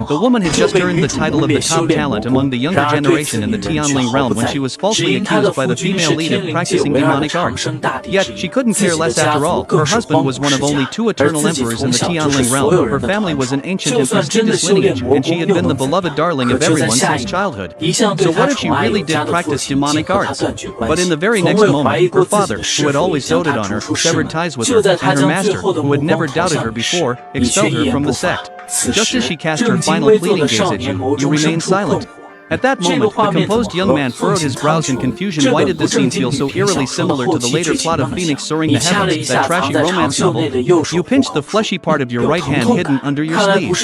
The woman had just earned the title of the top talent among the younger generation in the Tianling realm when she was falsely accused by the female lead of practicing demonic arts. Yet, she couldn't care less after all. Her husband was one of only 2 eternal emperors in the Tianling realm. Her family was an ancient and prestigious lineage, and she had been the beloved darling of everyone since childhood. So what if she really did practice demonic arts? But in the very next moment, her father, who had always doted on her, severed ties with her, and her master, who had never doubted her before, expelled her from the sect. Just as she cast her final pleading gaze at you, you remained silent. At that moment, the composed young man furrowed his brows in confusion. Why did this scene feel so eerily similar to the later plot of Phoenix soaring the heavens, that trashy romance novel? You pinched the fleshy part of your right hand hidden under your sleeve.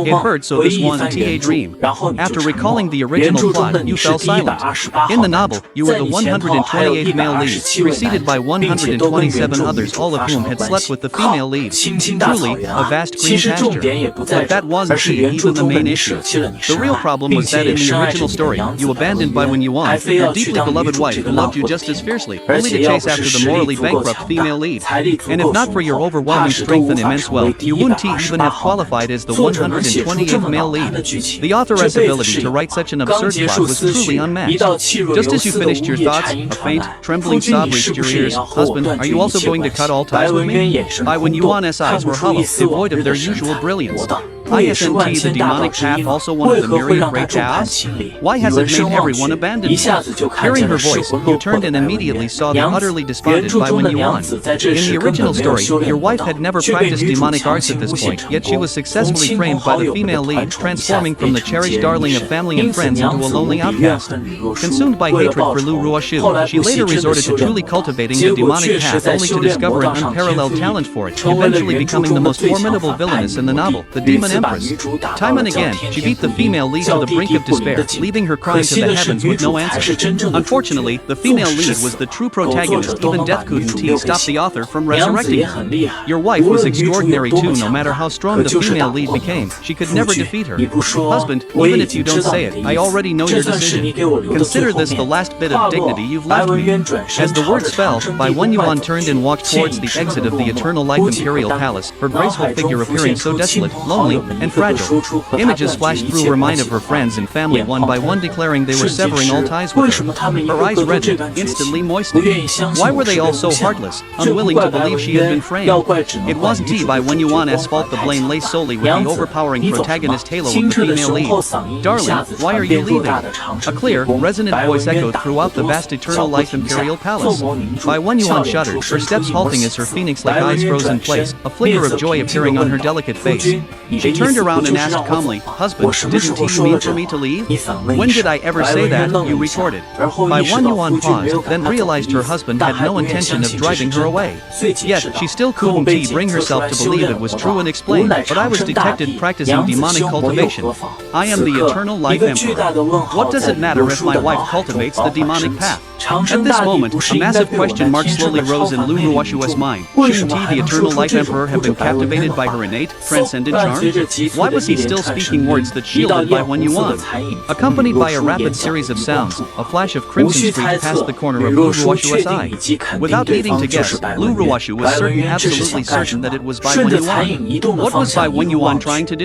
It hurt, so this wasn't a dream. After recalling the original plot, you fell silent. In the novel, you were the 128th male lead, preceded by 127 others, all of whom had slept with the female lead. Truly, a vast green pasture. But that wasn't even the main issue. The real problem was that in the original story, you abandoned Bai Wenyuan, your deeply beloved wife who loved you just as fiercely, only to chase after the morally bankrupt female lead. And if not for your overwhelming strength and immense wealth, you wouldn't even have qualified as the 128th male lead. The authoress' ability to write such an absurd plot was truly unmatched. Just as you finished your thoughts, a faint, trembling sob reached your ears. Husband, are you also going to cut all ties with me? Bai Wenyuan's eyes were hollow, devoid of their usual brilliance. ISNT, the demonic path, also one of the myriad great paths? Why has it made everyone abandon me? Hearing her voice, you turned and immediately saw the utterly despondent Bai Wenyuan. In the original story, your wife had never practiced demonic arts at this point, yet she was successfully framed by the female lead, transforming from the cherished darling of family and friends into a lonely outcast. Consumed by hatred for Lu Ruoshu, she later resorted to truly cultivating the demonic path, only to discover an unparalleled talent for it, eventually becoming the most formidable villainess in the novel, the Demon Empress. Time and again, she beat the female lead to the brink of despair, leaving her crying to the heavens with no answer. Unfortunately, the female lead was the true protagonist. Even death couldn't stop the author from resurrecting her. Your wife was extraordinary too. No matter how strong the female lead became, she could never defeat her. Husband, even if you don't say it, I already know your decision. Consider this the last bit of dignity you've left me. As the words fell, Bai Wenyuan turned and walked towards the exit of the Eternal Life Imperial Palace, her graceful figure appearing so desolate, lonely, and fragile. Images flashed through her mind of her friends and family, one by one declaring they were severing all ties with her. Her eyes reddened, instantly moistening. Why were they all so heartless, unwilling to believe she had been framed? It wasn't Bai Wenyuan's fault. The blame lay solely with the overpowering protagonist halo of the female lead. Darling, why are you leaving? A clear, resonant voice echoed throughout the vast Eternal Life Imperial Palace. Bai Wenyuan shuddered, her steps halting as her phoenix-like eyes froze in place, a flicker of joy appearing on her delicate face. She turned around and asked calmly, Husband, didn't you mean for me to leave? When did I ever say that? You retorted. Bai Wenyuan paused, then realized her husband had no intention of driving her away. Yet, she still couldn't bring herself to believe it was true and explained, but I was detected practicing demonic cultivation. I am the Eternal Life Emperor. What does it matter if my wife cultivates the demonic path? At this moment, a massive question mark slowly rose in Lu Ruoshu's mind. Shouldn't he, the Eternal Life Emperor, have been captivated by her innate, transcendent charm? Why was he still speaking words that shielded Bai Wenyuan? Accompanied by a rapid series of sounds, a flash of crimson streaked past the corner of Lu Ruoshu's eye. Without needing to guess, Lu Ruoshu was absolutely certain that it was Bai Wenyuan. What was Bai Wenyuan trying to do?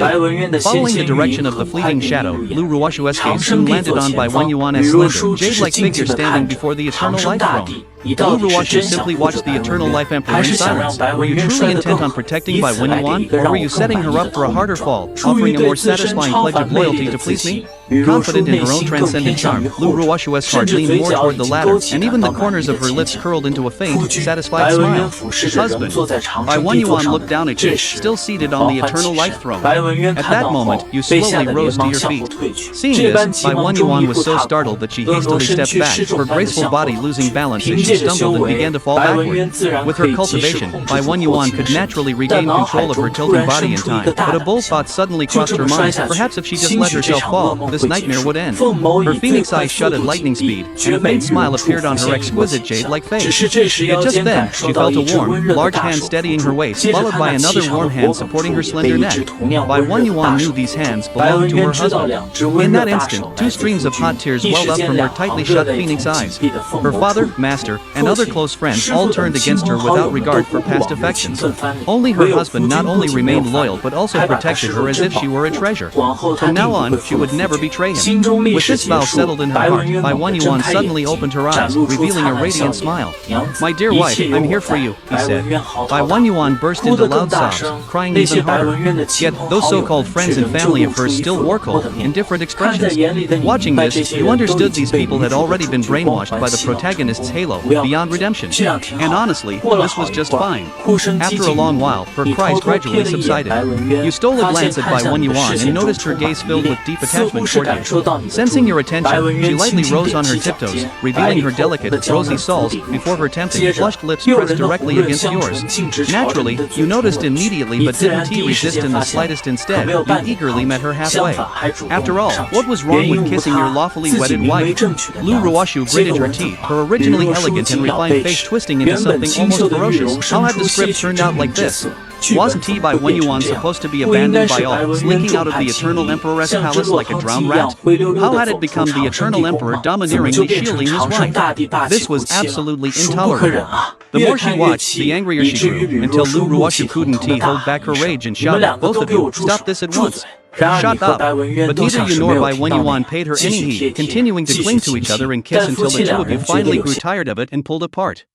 Following the direction of the fleeting shadow, Lu Ruoshu's gaze soon landed on Bai Wenyuan's slender, jade-like figure standing before the Eternal Life Throne. Lu Ruoshu simply watched the Eternal Life Emperor in silence. Were you truly intent on protecting Bai Wenyuan, or were you setting her up for a harder fall, offering a more satisfying pledge of loyalty to please me? Confident in her own transcendent charm, Lu Ruoshu's heart leaned more toward the latter, and even the corners of her lips curled into a faint, satisfied smile. Husband, Bai Wenyuan looked down at you, still seated on the Eternal Life Throne. At that moment, you slowly rose to your feet. Seeing this, Bai Wenyuan was so startled that she hastily stepped back, her graceful body losing balance as she stumbled and began to fall backward. With her cultivation, Bai Wenyuan could naturally regain control of her tilting body in time, but a bold thought suddenly crossed her mind. Perhaps if she just let herself fall, this nightmare would end. Her phoenix eyes shut at lightning speed, and a faint smile appeared on her exquisite jade-like face. Yet just then, she felt a warm, large hand steadying her waist, followed by another warm hand supporting her slender neck. Bai Wenyuan knew these hands belonged to her husband. In that instant, two streams of hot tears welled up from her tightly shut phoenix eyes. Her father, master, and other close friends all turned against her without regard for past affections. Only her husband not only remained loyal but also protected her as if she were a treasure. From now on, she would never betray him. With this vow settled in her heart, Bai Wenyuan suddenly opened her eyes, revealing a radiant smile. "My dear wife, I'm here for you," he said. Bai Wenyuan burst into loud sobs, crying even harder. Yet, those so-called friends and family of hers still wore cold, indifferent expressions. Watching this, you understood these people had already been brainwashed by the protagonist's halo, beyond redemption. And honestly, this was just fine. After a long while, her cries gradually subsided. You stole a glance at Bai Wenyuan and noticed her gaze filled with deep attachment toward you. Sensing your attention, she lightly rose on her tiptoes, revealing her delicate, rosy soles before her tempting, flushed lips pressed directly against yours. Naturally, you noticed immediately but didn't resist in the slightest. Instead, you eagerly met her halfway. After all, what was wrong with kissing your lawfully wedded wife? Lu Ruoshu gritted her teeth, her originally elegant and refined face twisting into something almost ferocious. How had the script turned out like this? Wasn't he Bai Wenyuan supposed to be abandoned by all, slinking out of the Eternal Emperor's palace like a drowned rat? How had it become the Eternal Emperor domineeringly shielding his wife? This was absolutely intolerable. The more she watched, the angrier she grew, until Lu Ruoshu couldn't hold back her rage and shouted, "Both of you, stop this at once!" Shut up! But neither you nor Bai Wenyuan paid her any heed, continuing to cling to each other and kiss until the two of you finally grew tired of it and pulled apart.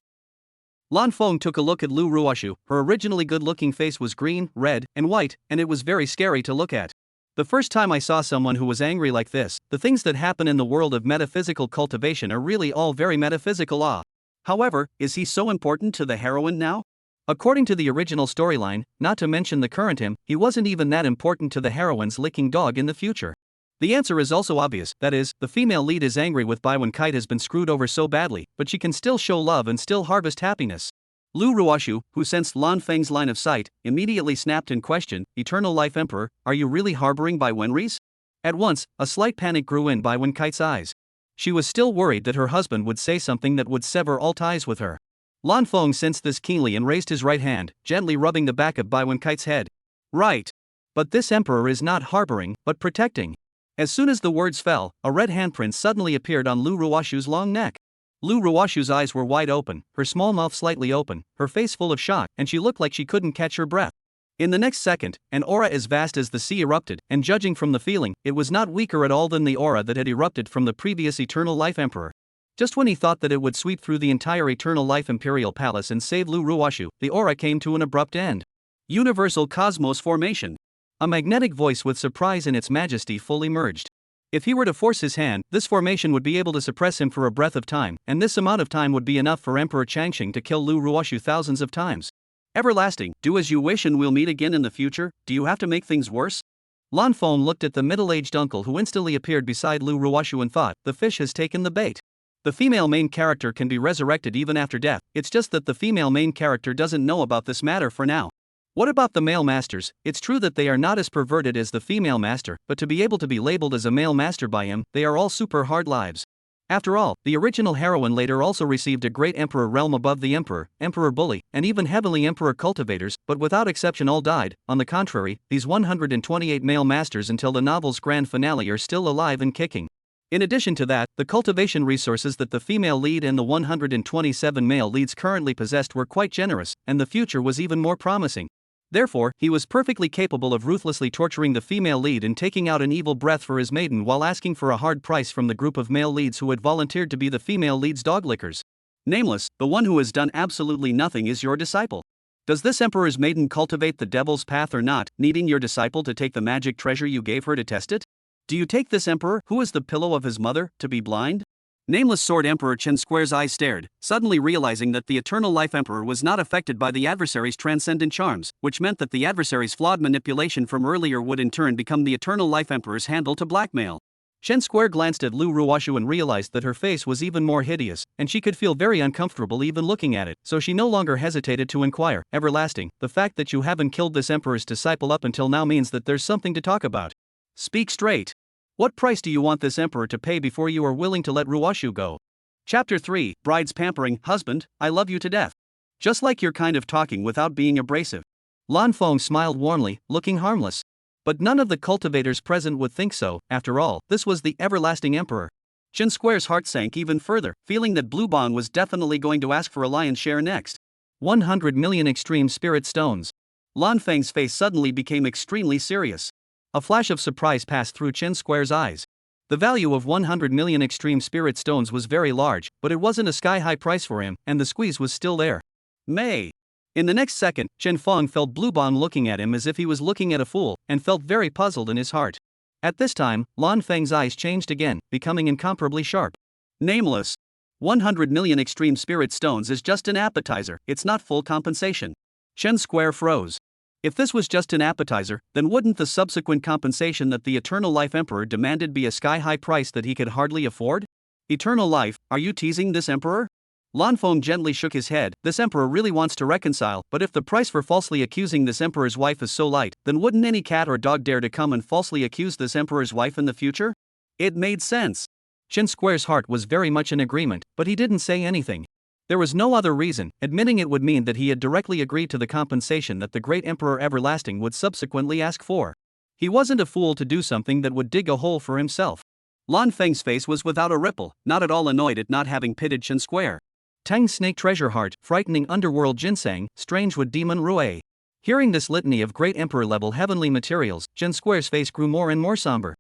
Lan Feng took a look at Lu Ruoshu. Her originally good-looking face was green, red, and white, and it was very scary to look at. The first time I saw someone who was angry like this, the things that happen in the world of metaphysical cultivation are really all very metaphysical. However, is he so important to the heroine now? According to the original storyline, not to mention the current him, he wasn't even that important to the heroine's licking dog in the future. The answer is also obvious, that is, the female lead is angry with Bai when Kite has been screwed over so badly, but she can still show love and still harvest happiness. Lu Ruoshu, who sensed Lan Feng's line of sight, immediately snapped and questioned, "Eternal Life Emperor, are you really harboring Bai Wenris?" At once, a slight panic grew in Bai Wen Kite's eyes. She was still worried that her husband would say something that would sever all ties with her. Lan Feng sensed this keenly and raised his right hand, gently rubbing the back of Bai Wen Kite's head. "Right. But this emperor is not harboring, but protecting." As soon as the words fell, a red handprint suddenly appeared on Lu Ruoshu's long neck. Lu Ruoshu's eyes were wide open, her small mouth slightly open, her face full of shock, and she looked like she couldn't catch her breath. In the next second, an aura as vast as the sea erupted, and judging from the feeling, it was not weaker at all than the aura that had erupted from the previous Eternal Life Emperor. Just when he thought that it would sweep through the entire Eternal Life Imperial Palace and save Lu Ruoshu, the aura came to an abrupt end. Universal Cosmos Formation. A magnetic voice with surprise in its majesty fully merged. If he were to force his hand, this formation would be able to suppress him for a breath of time, and this amount of time would be enough for Emperor Changxing to kill Lu Ruoshu thousands of times. Everlasting, do as you wish and we'll meet again in the future. Do you have to make things worse? Lan Feng looked at the middle-aged uncle who instantly appeared beside Lu Ruoshu and thought, the fish has taken the bait. The female main character can be resurrected even after death, it's just that the female main character doesn't know about this matter for now. What about the male masters? It's true that they are not as perverted as the female master, but to be able to be labeled as a male master by him, they are all super hard lives. After all, the original heroine later also received a great emperor realm above the emperor, emperor bully, and even heavenly emperor cultivators, but without exception all died. On the contrary, these 128 male masters until the novel's grand finale are still alive and kicking. In addition to that, the cultivation resources that the female lead and the 127 male leads currently possessed were quite generous, and the future was even more promising. Therefore, he was perfectly capable of ruthlessly torturing the female lead and taking out an evil breath for his maiden while asking for a hard price from the group of male leads who had volunteered to be the female lead's dog lickers. Nameless, the one who has done absolutely nothing is your disciple. Does this emperor's maiden cultivate the devil's path or not, needing your disciple to take the magic treasure you gave her to test it? Do you take this emperor, who is the pillow of his mother, to be blind? Nameless Sword Emperor Chen Square's eyes stared, suddenly realizing that the Eternal Life Emperor was not affected by the adversary's transcendent charms, which meant that the adversary's flawed manipulation from earlier would in turn become the Eternal Life Emperor's handle to blackmail. Chen Square glanced at Lu Ruoshu and realized that her face was even more hideous, and she could feel very uncomfortable even looking at it, so she no longer hesitated to inquire, Everlasting, the fact that you haven't killed this emperor's disciple up until now means that there's something to talk about. Speak straight. What price do you want this emperor to pay before you are willing to let Ruoshu go? Chapter 3, Bride's pampering, husband, I love you to death. Just like you're kind of talking without being abrasive. Lan Feng smiled warmly, looking harmless. But none of the cultivators present would think so. After all, this was the everlasting emperor. Chen Square's heart sank even further, feeling that Blue Bong was definitely going to ask for a lion's share next. 100 million extreme spirit stones. Lan Feng's face suddenly became extremely serious. A flash of surprise passed through Chen Square's eyes. The value of 100 million extreme spirit stones was very large, but it wasn't a sky-high price for him, and the squeeze was still there. May. In the next second, Chen Feng felt Blue Bong looking at him as if he was looking at a fool, and felt very puzzled in his heart. At this time, Lan Feng's eyes changed again, becoming incomparably sharp. Nameless. 100 million extreme spirit stones is just an appetizer, it's not full compensation. Chen Square froze. If this was just an appetizer, then wouldn't the subsequent compensation that the Eternal Life Emperor demanded be a sky-high price that he could hardly afford? Eternal life, are you teasing this emperor? Lan Feng gently shook his head. This emperor really wants to reconcile, but if the price for falsely accusing this emperor's wife is so light, then wouldn't any cat or dog dare to come and falsely accuse this emperor's wife in the future? It made sense. Chen Square's heart was very much in agreement, but he didn't say anything. There was no other reason. Admitting it would mean that he had directly agreed to the compensation that the great Emperor Everlasting would subsequently ask for. He wasn't a fool to do something that would dig a hole for himself. Lan Feng's face was without a ripple, not at all annoyed at not having pitted Chen Square. Tang Snake Treasure Heart, Frightening Underworld Ginseng, Strange Wood Demon Rue. Hearing this litany of great Emperor-level heavenly materials, Chen Square's face grew more and more somber.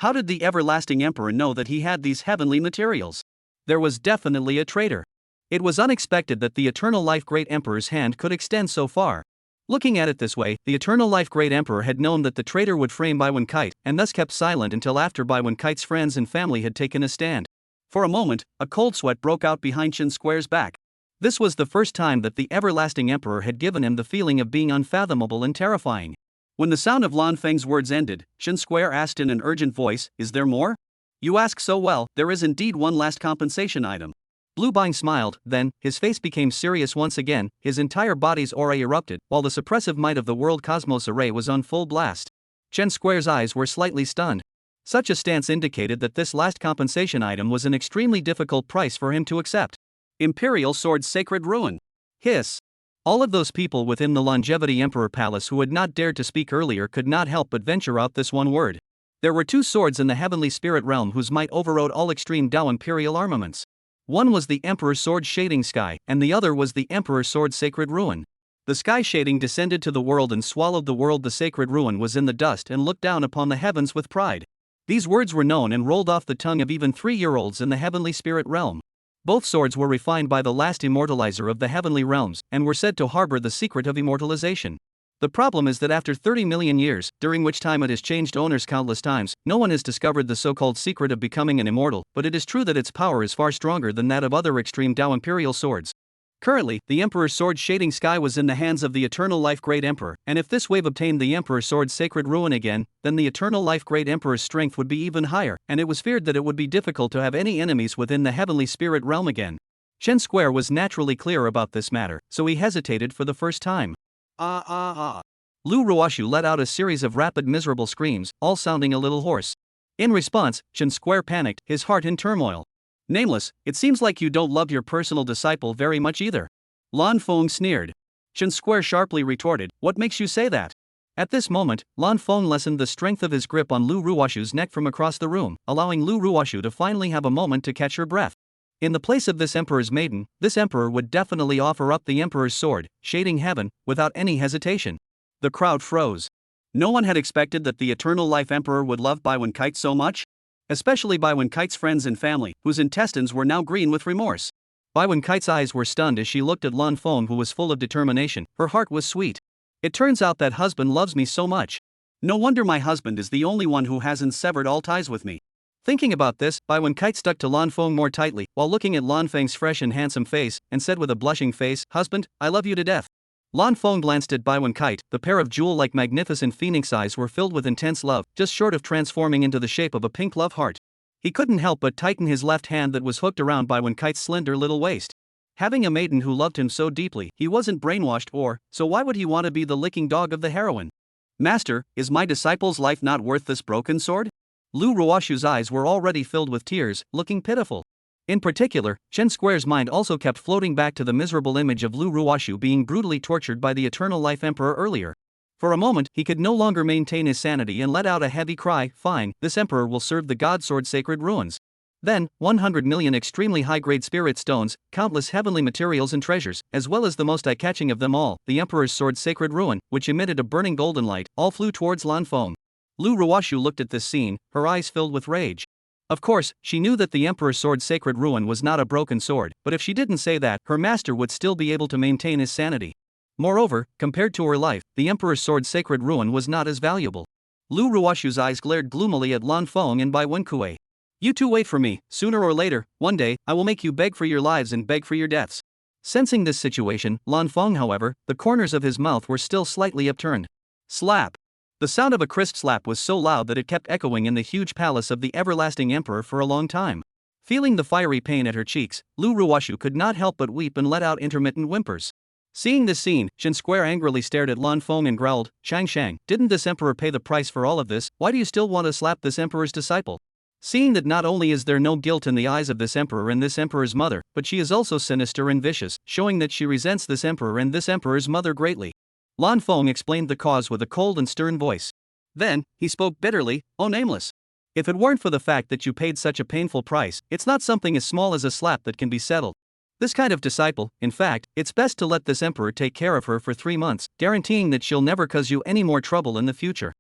How did the Everlasting Emperor know that he had these heavenly materials? There was definitely a traitor. It was unexpected that the Eternal Life Great Emperor's hand could extend so far. Looking at it this way, the Eternal Life Great Emperor had known that the traitor would frame Baiwen Kite, and thus kept silent until after Baiwen Kite's friends and family had taken a stand. For a moment, a cold sweat broke out behind Chen Square's back. This was the first time that the Everlasting Emperor had given him the feeling of being unfathomable and terrifying. When the sound of Lan Feng's words ended, Chen Square asked in an urgent voice, "Is there more?" "You ask so well, there is indeed one last compensation item." Blue Bong smiled, then, his face became serious once again, his entire body's aura erupted, while the suppressive might of the world cosmos array was on full blast. Chen Square's eyes were slightly stunned. Such a stance indicated that this last compensation item was an extremely difficult price for him to accept. Imperial Sword's Sacred Ruin. Hiss. All of those people within the Longevity Emperor Palace who had not dared to speak earlier could not help but venture out this one word. There were two swords in the heavenly spirit realm whose might overrode all extreme Dao Imperial armaments. One was the Emperor's Sword Shading Sky, and the other was the Emperor's Sword Sacred Ruin. The sky shading descended to the world and swallowed the world. The sacred ruin was in the dust and looked down upon the heavens with pride. These words were known and rolled off the tongue of even 3-year-olds in the heavenly spirit realm. Both swords were refined by the last immortalizer of the heavenly realms, and were said to harbor the secret of immortalization. The problem is that after 30 million years, during which time it has changed owners countless times, no one has discovered the so-called secret of becoming an immortal, but it is true that its power is far stronger than that of other extreme Dao Imperial swords. Currently, the Emperor's Sword Shading Sky was in the hands of the Eternal Life Great Emperor, and if this wave obtained the Emperor's Sword Sacred Ruin again, then the Eternal Life Great Emperor's strength would be even higher, and it was feared that it would be difficult to have any enemies within the heavenly spirit realm again. Chen Square was naturally clear about this matter, so he hesitated for the first time. Lu Ruoshu let out a series of rapid miserable screams, all sounding a little hoarse. In response, Chen Square panicked, his heart in turmoil. Nameless, it seems like you don't love your personal disciple very much either. Lan Feng sneered. Chen Square sharply retorted, what makes you say that? At this moment, Lan Feng lessened the strength of his grip on Lu Ruoshu's neck from across the room, allowing Lu Ruoshu to finally have a moment to catch her breath. In the place of this emperor's maiden, this emperor would definitely offer up the emperor's sword, shading heaven, without any hesitation. The crowd froze. No one had expected that the Eternal Life Emperor would love Baiwen Kite so much. Especially Baiwen Kite's friends and family, whose intestines were now green with remorse. Baiwen Kite's eyes were stunned as she looked at Lan Feng, who was full of determination. Her heart was sweet. It turns out that husband loves me so much. No wonder my husband is the only one who hasn't severed all ties with me. Thinking about this, Baiwen Kite stuck to Lan Feng more tightly, while looking at Lan Feng's fresh and handsome face, and said with a blushing face, husband, I love you to death. Lan Feng glanced at Baiwen Kite. The pair of jewel-like magnificent phoenix eyes were filled with intense love, just short of transforming into the shape of a pink love heart. He couldn't help but tighten his left hand that was hooked around Baiwen Kite's slender little waist. Having a maiden who loved him so deeply, he wasn't brainwashed so why would he want to be the licking dog of the heroine? Master, is my disciple's life not worth this broken sword? Lu Ruoshu's eyes were already filled with tears, looking pitiful. In particular, Chen Square's mind also kept floating back to the miserable image of Lu Ruoshu being brutally tortured by the Eternal Life Emperor earlier. For a moment, he could no longer maintain his sanity and let out a heavy cry. Fine, this emperor will serve the god sword sacred ruins. Then, 100 million extremely high-grade spirit stones, countless heavenly materials and treasures, as well as the most eye-catching of them all, the emperor's sword sacred ruin, which emitted a burning golden light, all flew towards Lan Feng. Lu Ruoshu looked at this scene, her eyes filled with rage. Of course, she knew that the emperor's sword sacred ruin was not a broken sword, but if she didn't say that, her master would still be able to maintain his sanity. Moreover, compared to her life, the emperor's sword sacred ruin was not as valuable. Lu Ruoshu's eyes glared gloomily at Lan Feng and Bai Wenkue. You two wait for me, sooner or later, one day, I will make you beg for your lives and beg for your deaths. Sensing this situation, Lan Feng, however, the corners of his mouth were still slightly upturned. Slap! The sound of a crisp slap was so loud that it kept echoing in the huge palace of the everlasting emperor for a long time. Feeling the fiery pain at her cheeks, Lu Ruoshu could not help but weep and let out intermittent whimpers. Seeing this scene, Chen Square angrily stared at Lan Feng and growled, Shang, didn't this emperor pay the price for all of this? Why do you still want to slap this emperor's disciple? Seeing that not only is there no guilt in the eyes of this emperor and this emperor's mother, but she is also sinister and vicious, showing that she resents this emperor and this emperor's mother greatly. Lan Feng explained the cause with a cold and stern voice. Then, he spoke bitterly, Oh nameless. If it weren't for the fact that you paid such a painful price, it's not something as small as a slap that can be settled. This kind of disciple, in fact, it's best to let this emperor take care of her for 3 months, guaranteeing that she'll never cause you any more trouble in the future.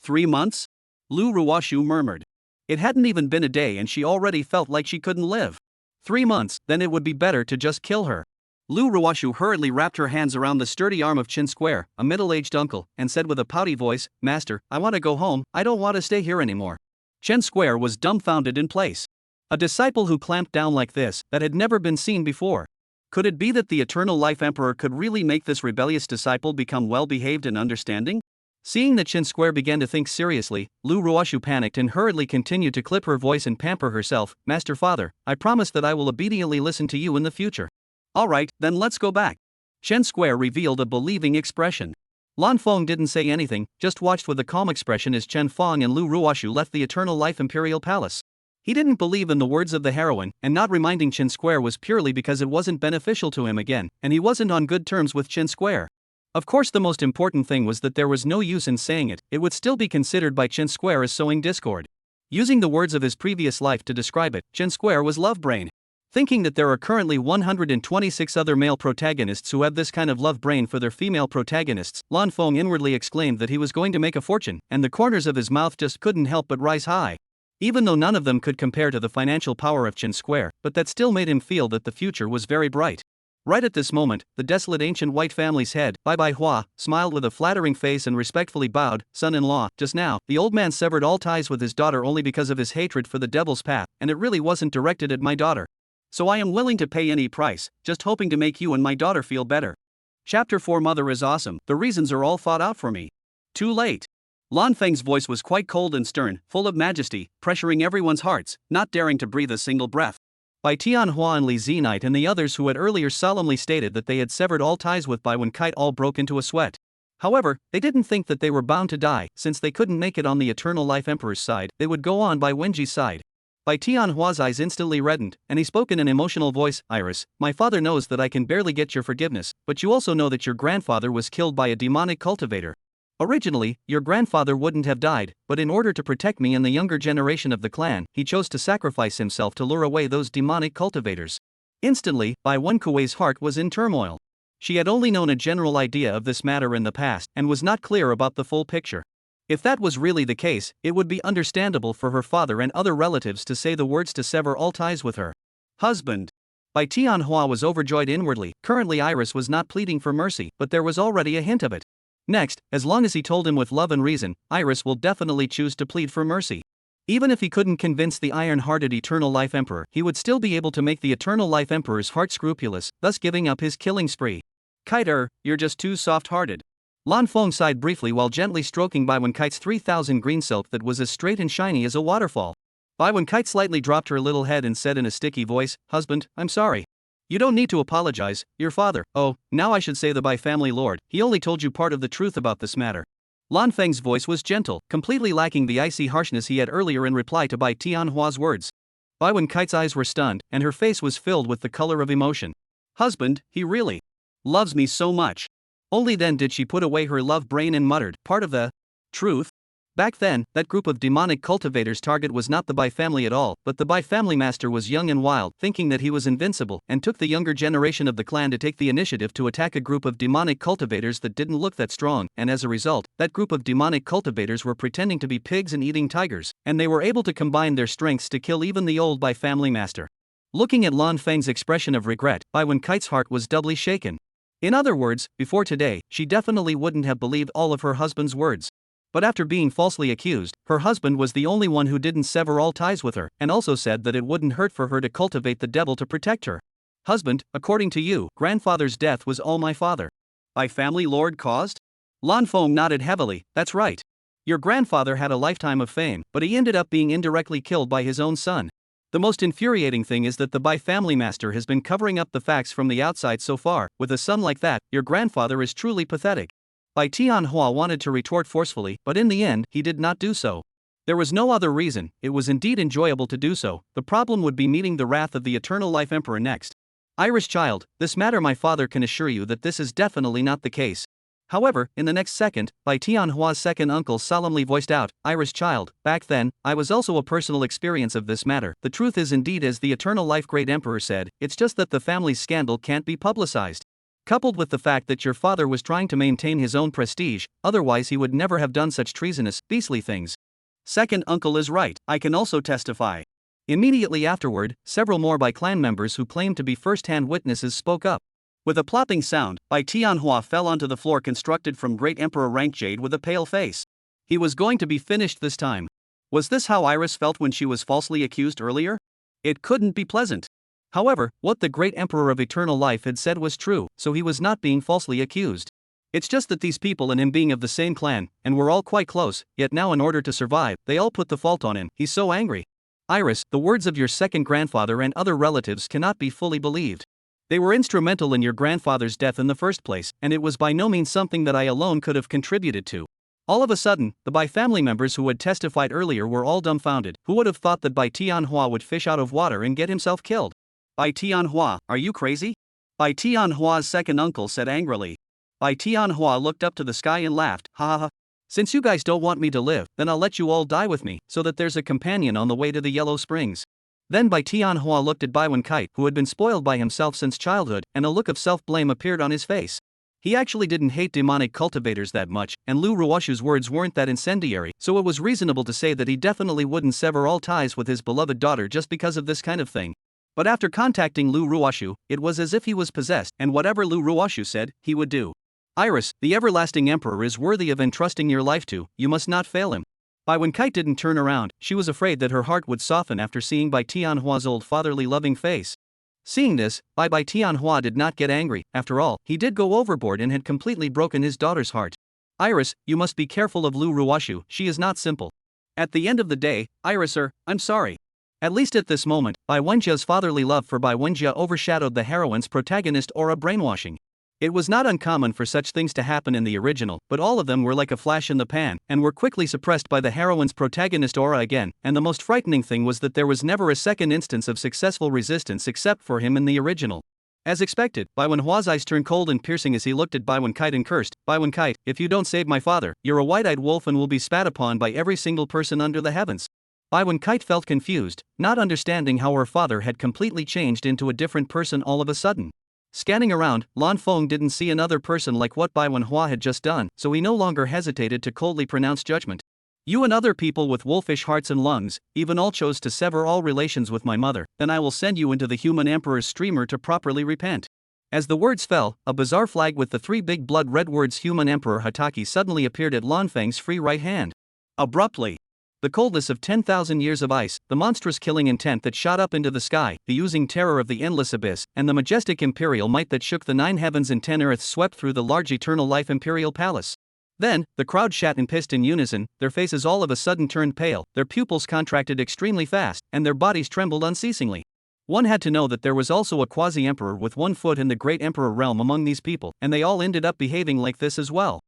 3 months? Lu Ruoshu murmured. It hadn't even been a day and she already felt like she couldn't live. 3 months, then it would be better to just kill her. Lu Ruoshu hurriedly wrapped her hands around the sturdy arm of Chen Square, a middle-aged uncle, and said with a pouty voice, Master, I want to go home, I don't want to stay here anymore. Chen Square was dumbfounded in place. A disciple who clamped down like this, that had never been seen before. Could it be that the Eternal Life Emperor could really make this rebellious disciple become well-behaved and understanding? Seeing that Chen Square began to think seriously, Lu Ruoshu panicked and hurriedly continued to clip her voice and pamper herself. Master Father, I promise that I will obediently listen to you in the future. Alright, then let's go back. Chen Square revealed a believing expression. Lan Feng didn't say anything, just watched with a calm expression as Chen Feng and Lu Ruoshu left the Eternal Life Imperial Palace. He didn't believe in the words of the heroine, and not reminding Chen Square was purely because it wasn't beneficial to him again, and he wasn't on good terms with Chen Square. Of course, the most important thing was that there was no use in saying it, it would still be considered by Chen Square as sowing discord. Using the words of his previous life to describe it, Chen Square was love brain. Thinking that there are currently 126 other male protagonists who have this kind of love brain for their female protagonists, Lan Feng inwardly exclaimed that he was going to make a fortune, and the corners of his mouth just couldn't help but rise high. Even though none of them could compare to the financial power of Chen Square, but that still made him feel that the future was very bright. Right at this moment, the desolate ancient white family's head, Bai Hua, smiled with a flattering face and respectfully bowed. Son-in-law, just now, the old man severed all ties with his daughter only because of his hatred for the devil's path, and it really wasn't directed at my daughter. So I am willing to pay any price, just hoping to make you and my daughter feel better. Chapter 4 Mother is awesome, the reasons are all thought out for me. Too late. Lan Feng's voice was quite cold and stern, full of majesty, pressuring everyone's hearts, not daring to breathe a single breath. Bai Tianhua and Li Zenite and the others who had earlier solemnly stated that they had severed all ties with Bai Wenkite all broke into a sweat. However, they didn't think that they were bound to die, since they couldn't make it on the Eternal Life Emperor's side, they would go on by Wenji's side. Bai Tianhua's eyes instantly reddened, and he spoke in an emotional voice, Iris, my father knows that I can barely get your forgiveness, but you also know that your grandfather was killed by a demonic cultivator. Originally, your grandfather wouldn't have died, but in order to protect me and the younger generation of the clan, he chose to sacrifice himself to lure away those demonic cultivators. Instantly, Bai Wenkuei's heart was in turmoil. She had only known a general idea of this matter in the past and was not clear about the full picture. If that was really the case, it would be understandable for her father and other relatives to say the words to sever all ties with her husband. Bai Tianhua was overjoyed inwardly. Currently Iris was not pleading for mercy, but there was already a hint of it. Next, as long as he told him with love and reason, Iris will definitely choose to plead for mercy. Even if he couldn't convince the iron-hearted Eternal Life Emperor, he would still be able to make the Eternal Life Emperor's heart scrupulous, thus giving up his killing spree. Kite, you're just too soft-hearted. Lan Feng sighed briefly while gently stroking Bai Wenkite's 3,000 green silk that was as straight and shiny as a waterfall. Bai Wenkite slightly dropped her little head and said in a sticky voice, Husband, I'm sorry. You don't need to apologize, your father, oh, now I should say the Bai family lord, he only told you part of the truth about this matter. Lan Feng's voice was gentle, completely lacking the icy harshness he had earlier in reply to Bai Tianhua's words. Bai Wenkite's eyes were stunned, and her face was filled with the color of emotion. Husband, he really loves me so much. Only then did she put away her love brain and muttered, part of the truth? Back then, that group of demonic cultivators' target was not the Bai family at all, but the Bai family master was young and wild, thinking that he was invincible, and took the younger generation of the clan to take the initiative to attack a group of demonic cultivators that didn't look that strong, and as a result, that group of demonic cultivators were pretending to be pigs and eating tigers, and they were able to combine their strengths to kill even the old Bai family master. Looking at Lan Feng's expression of regret, Bai Wenkite's heart was doubly shaken. In other words, before today, she definitely wouldn't have believed all of her husband's words. But after being falsely accused, her husband was the only one who didn't sever all ties with her, and also said that it wouldn't hurt for her to cultivate the devil to protect her. Husband, according to you, grandfather's death was all my father. By family lord caused? Lan Feng nodded heavily, that's right. Your grandfather had a lifetime of fame, but he ended up being indirectly killed by his own son. The most infuriating thing is that the Bai family master has been covering up the facts from the outside so far. With a son like that, your grandfather is truly pathetic. Bai Tianhua wanted to retort forcefully, but in the end, he did not do so. There was no other reason, it was indeed enjoyable to do so. The problem would be meeting the wrath of the Eternal Life Emperor next. Iris child, this matter my father can assure you that this is definitely not the case. However, in the next second, Bai Tianhua's second uncle solemnly voiced out, Iris child, back then, I was also a personal experience of this matter. The truth is indeed as the Eternal Life Great Emperor said, it's just that the family's scandal can't be publicized. Coupled with the fact that your father was trying to maintain his own prestige, otherwise he would never have done such treasonous, beastly things. Second uncle is right, I can also testify. Immediately afterward, several more Bai clan members who claimed to be first-hand witnesses spoke up. With a plopping sound, Bai Tianhua fell onto the floor constructed from Great Emperor rank jade with a pale face. He was going to be finished this time. Was this how Iris felt when she was falsely accused earlier? It couldn't be pleasant. However, what the Great Emperor of Eternal Life had said was true, so he was not being falsely accused. It's just that these people and him being of the same clan, and were all quite close, yet now in order to survive, they all put the fault on him. He's so angry. Iris, the words of your second grandfather and other relatives cannot be fully believed. They were instrumental in your grandfather's death in the first place, and it was by no means something that I alone could have contributed to. All of a sudden, the Bai family members who had testified earlier were all dumbfounded. Who would have thought that Bai Tianhua would fish out of water and get himself killed? Bai Tianhua, are you crazy? Bai Tianhua's second uncle said angrily. Bai Tianhua looked up to the sky and laughed, ha ha ha. Since you guys don't want me to live, then I'll let you all die with me, so that there's a companion on the way to the Yellow Springs. Then Bai Tianhua looked at Bai Wenkite, who had been spoiled by himself since childhood, and a look of self-blame appeared on his face. He actually didn't hate demonic cultivators that much, and Lu Ruoshu's words weren't that incendiary, so it was reasonable to say that he definitely wouldn't sever all ties with his beloved daughter just because of this kind of thing. But after contacting Lu Ruoshu, it was as if he was possessed, and whatever Lu Ruoshu said, he would do. Iris, the everlasting emperor is worthy of entrusting your life to, you must not fail him. Bai Wenkite didn't turn around, she was afraid that her heart would soften after seeing Bai Tianhua's old fatherly loving face. Seeing this, Bai Tianhua did not get angry, after all, he did go overboard and had completely broken his daughter's heart. Iris, you must be careful of Lu Ruoshu, she is not simple. At the end of the day, Iris I'm sorry. At least at this moment, Bai Wenjia's fatherly love for Bai Wenjia overshadowed the heroine's protagonist aura brainwashing. It was not uncommon for such things to happen in the original, but all of them were like a flash in the pan, and were quickly suppressed by the heroine's protagonist aura again, and the most frightening thing was that there was never a second instance of successful resistance except for him in the original. As expected, Bai Wenhua's eyes turned cold and piercing as he looked at Bai Wenkite and cursed, Bai Wenkite, if you don't save my father, you're a white-eyed wolf and will be spat upon by every single person under the heavens. Bai Wenkite felt confused, not understanding how her father had completely changed into a different person all of a sudden. Scanning around, Lan Feng didn't see another person like what Bai Wenhua had just done, so he no longer hesitated to coldly pronounce judgment. You and other people with wolfish hearts and lungs, even all chose to sever all relations with my mother, then I will send you into the human emperor's streamer to properly repent. As the words fell, a bizarre flag with the three big blood red words Human Emperor Hataki suddenly appeared at Lan Feng's free right hand. Abruptly, the coldness of 10,000 years of ice, the monstrous killing intent that shot up into the sky, the oozing terror of the endless abyss, and the majestic imperial might that shook the 9 heavens and 10 earths swept through the large eternal life imperial palace. Then, the crowd shat and pissed in unison, their faces all of a sudden turned pale, their pupils contracted extremely fast, and their bodies trembled unceasingly. One had to know that there was also a quasi-emperor with 1 foot in the great emperor realm among these people, and they all ended up behaving like this as well.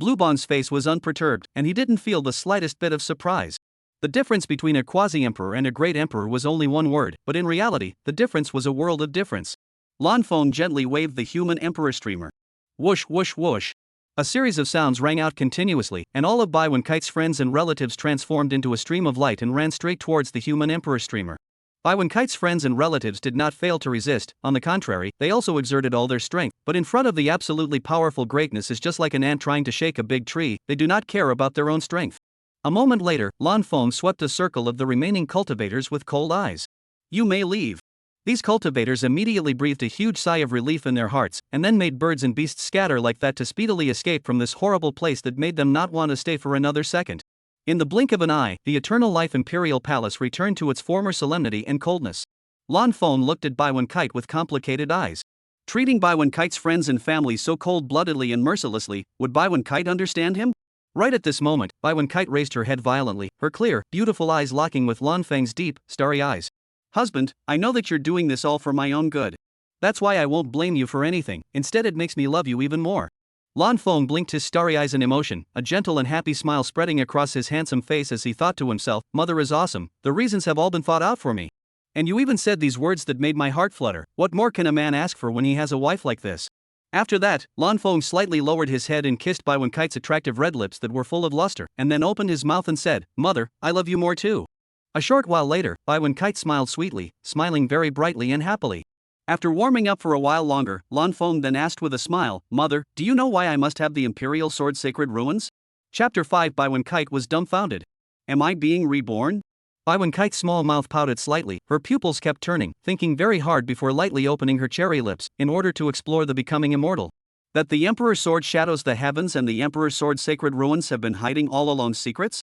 Bluebond's face was unperturbed, and he didn't feel the slightest bit of surprise. The difference between a quasi-emperor and a great emperor was only one word, but in reality, the difference was a world of difference. Lanfeng gently waved the human emperor streamer. Whoosh whoosh whoosh. A series of sounds rang out continuously, and all of Bai Wenkite's friends and relatives transformed into a stream of light and ran straight towards the human emperor streamer. Bai Wenkite's friends and relatives did not fail to resist. On the contrary, they also exerted all their strength, but in front of the absolutely powerful greatness is just like an ant trying to shake a big tree, they do not care about their own strength. A moment later, Lanfeng swept a circle of the remaining cultivators with cold eyes. You may leave. These cultivators immediately breathed a huge sigh of relief in their hearts, and then made birds and beasts scatter like that to speedily escape from this horrible place that made them not want to stay for another second. In the blink of an eye, the Eternal Life Imperial Palace returned to its former solemnity and coldness. Lanfeng looked at Bai Wenkite with complicated eyes. Treating Bai Wenkite's friends and family so cold-bloodedly and mercilessly, would Bai Wenkite understand him? Right at this moment, Bai Wenkite raised her head violently, her clear, beautiful eyes locking with Lanfeng's deep, starry eyes. Husband, I know that you're doing this all for my own good. That's why I won't blame you for anything, instead it makes me love you even more. Lanfeng blinked his starry eyes in emotion, a gentle and happy smile spreading across his handsome face as he thought to himself, Mother is awesome, the reasons have all been thought out for me. And you even said these words that made my heart flutter, what more can a man ask for when he has a wife like this? After that, Lanfeng slightly lowered his head and kissed Bai Wenkite's attractive red lips that were full of luster, and then opened his mouth and said, Mother, I love you more too. A short while later, Bai Wenkite smiled sweetly, smiling very brightly and happily. After warming up for a while longer, Lanfeng then asked with a smile, Mother, do you know why I must have the Imperial Sword Sacred Ruins? Chapter 5 Bai Wenkite was dumbfounded. Am I being reborn? Bai Wenkite's small mouth pouted slightly, her pupils kept turning, thinking very hard before lightly opening her cherry lips, in order to explore the becoming immortal. That the Emperor's sword shadows the heavens and the Emperor's sword sacred ruins have been hiding all along secrets?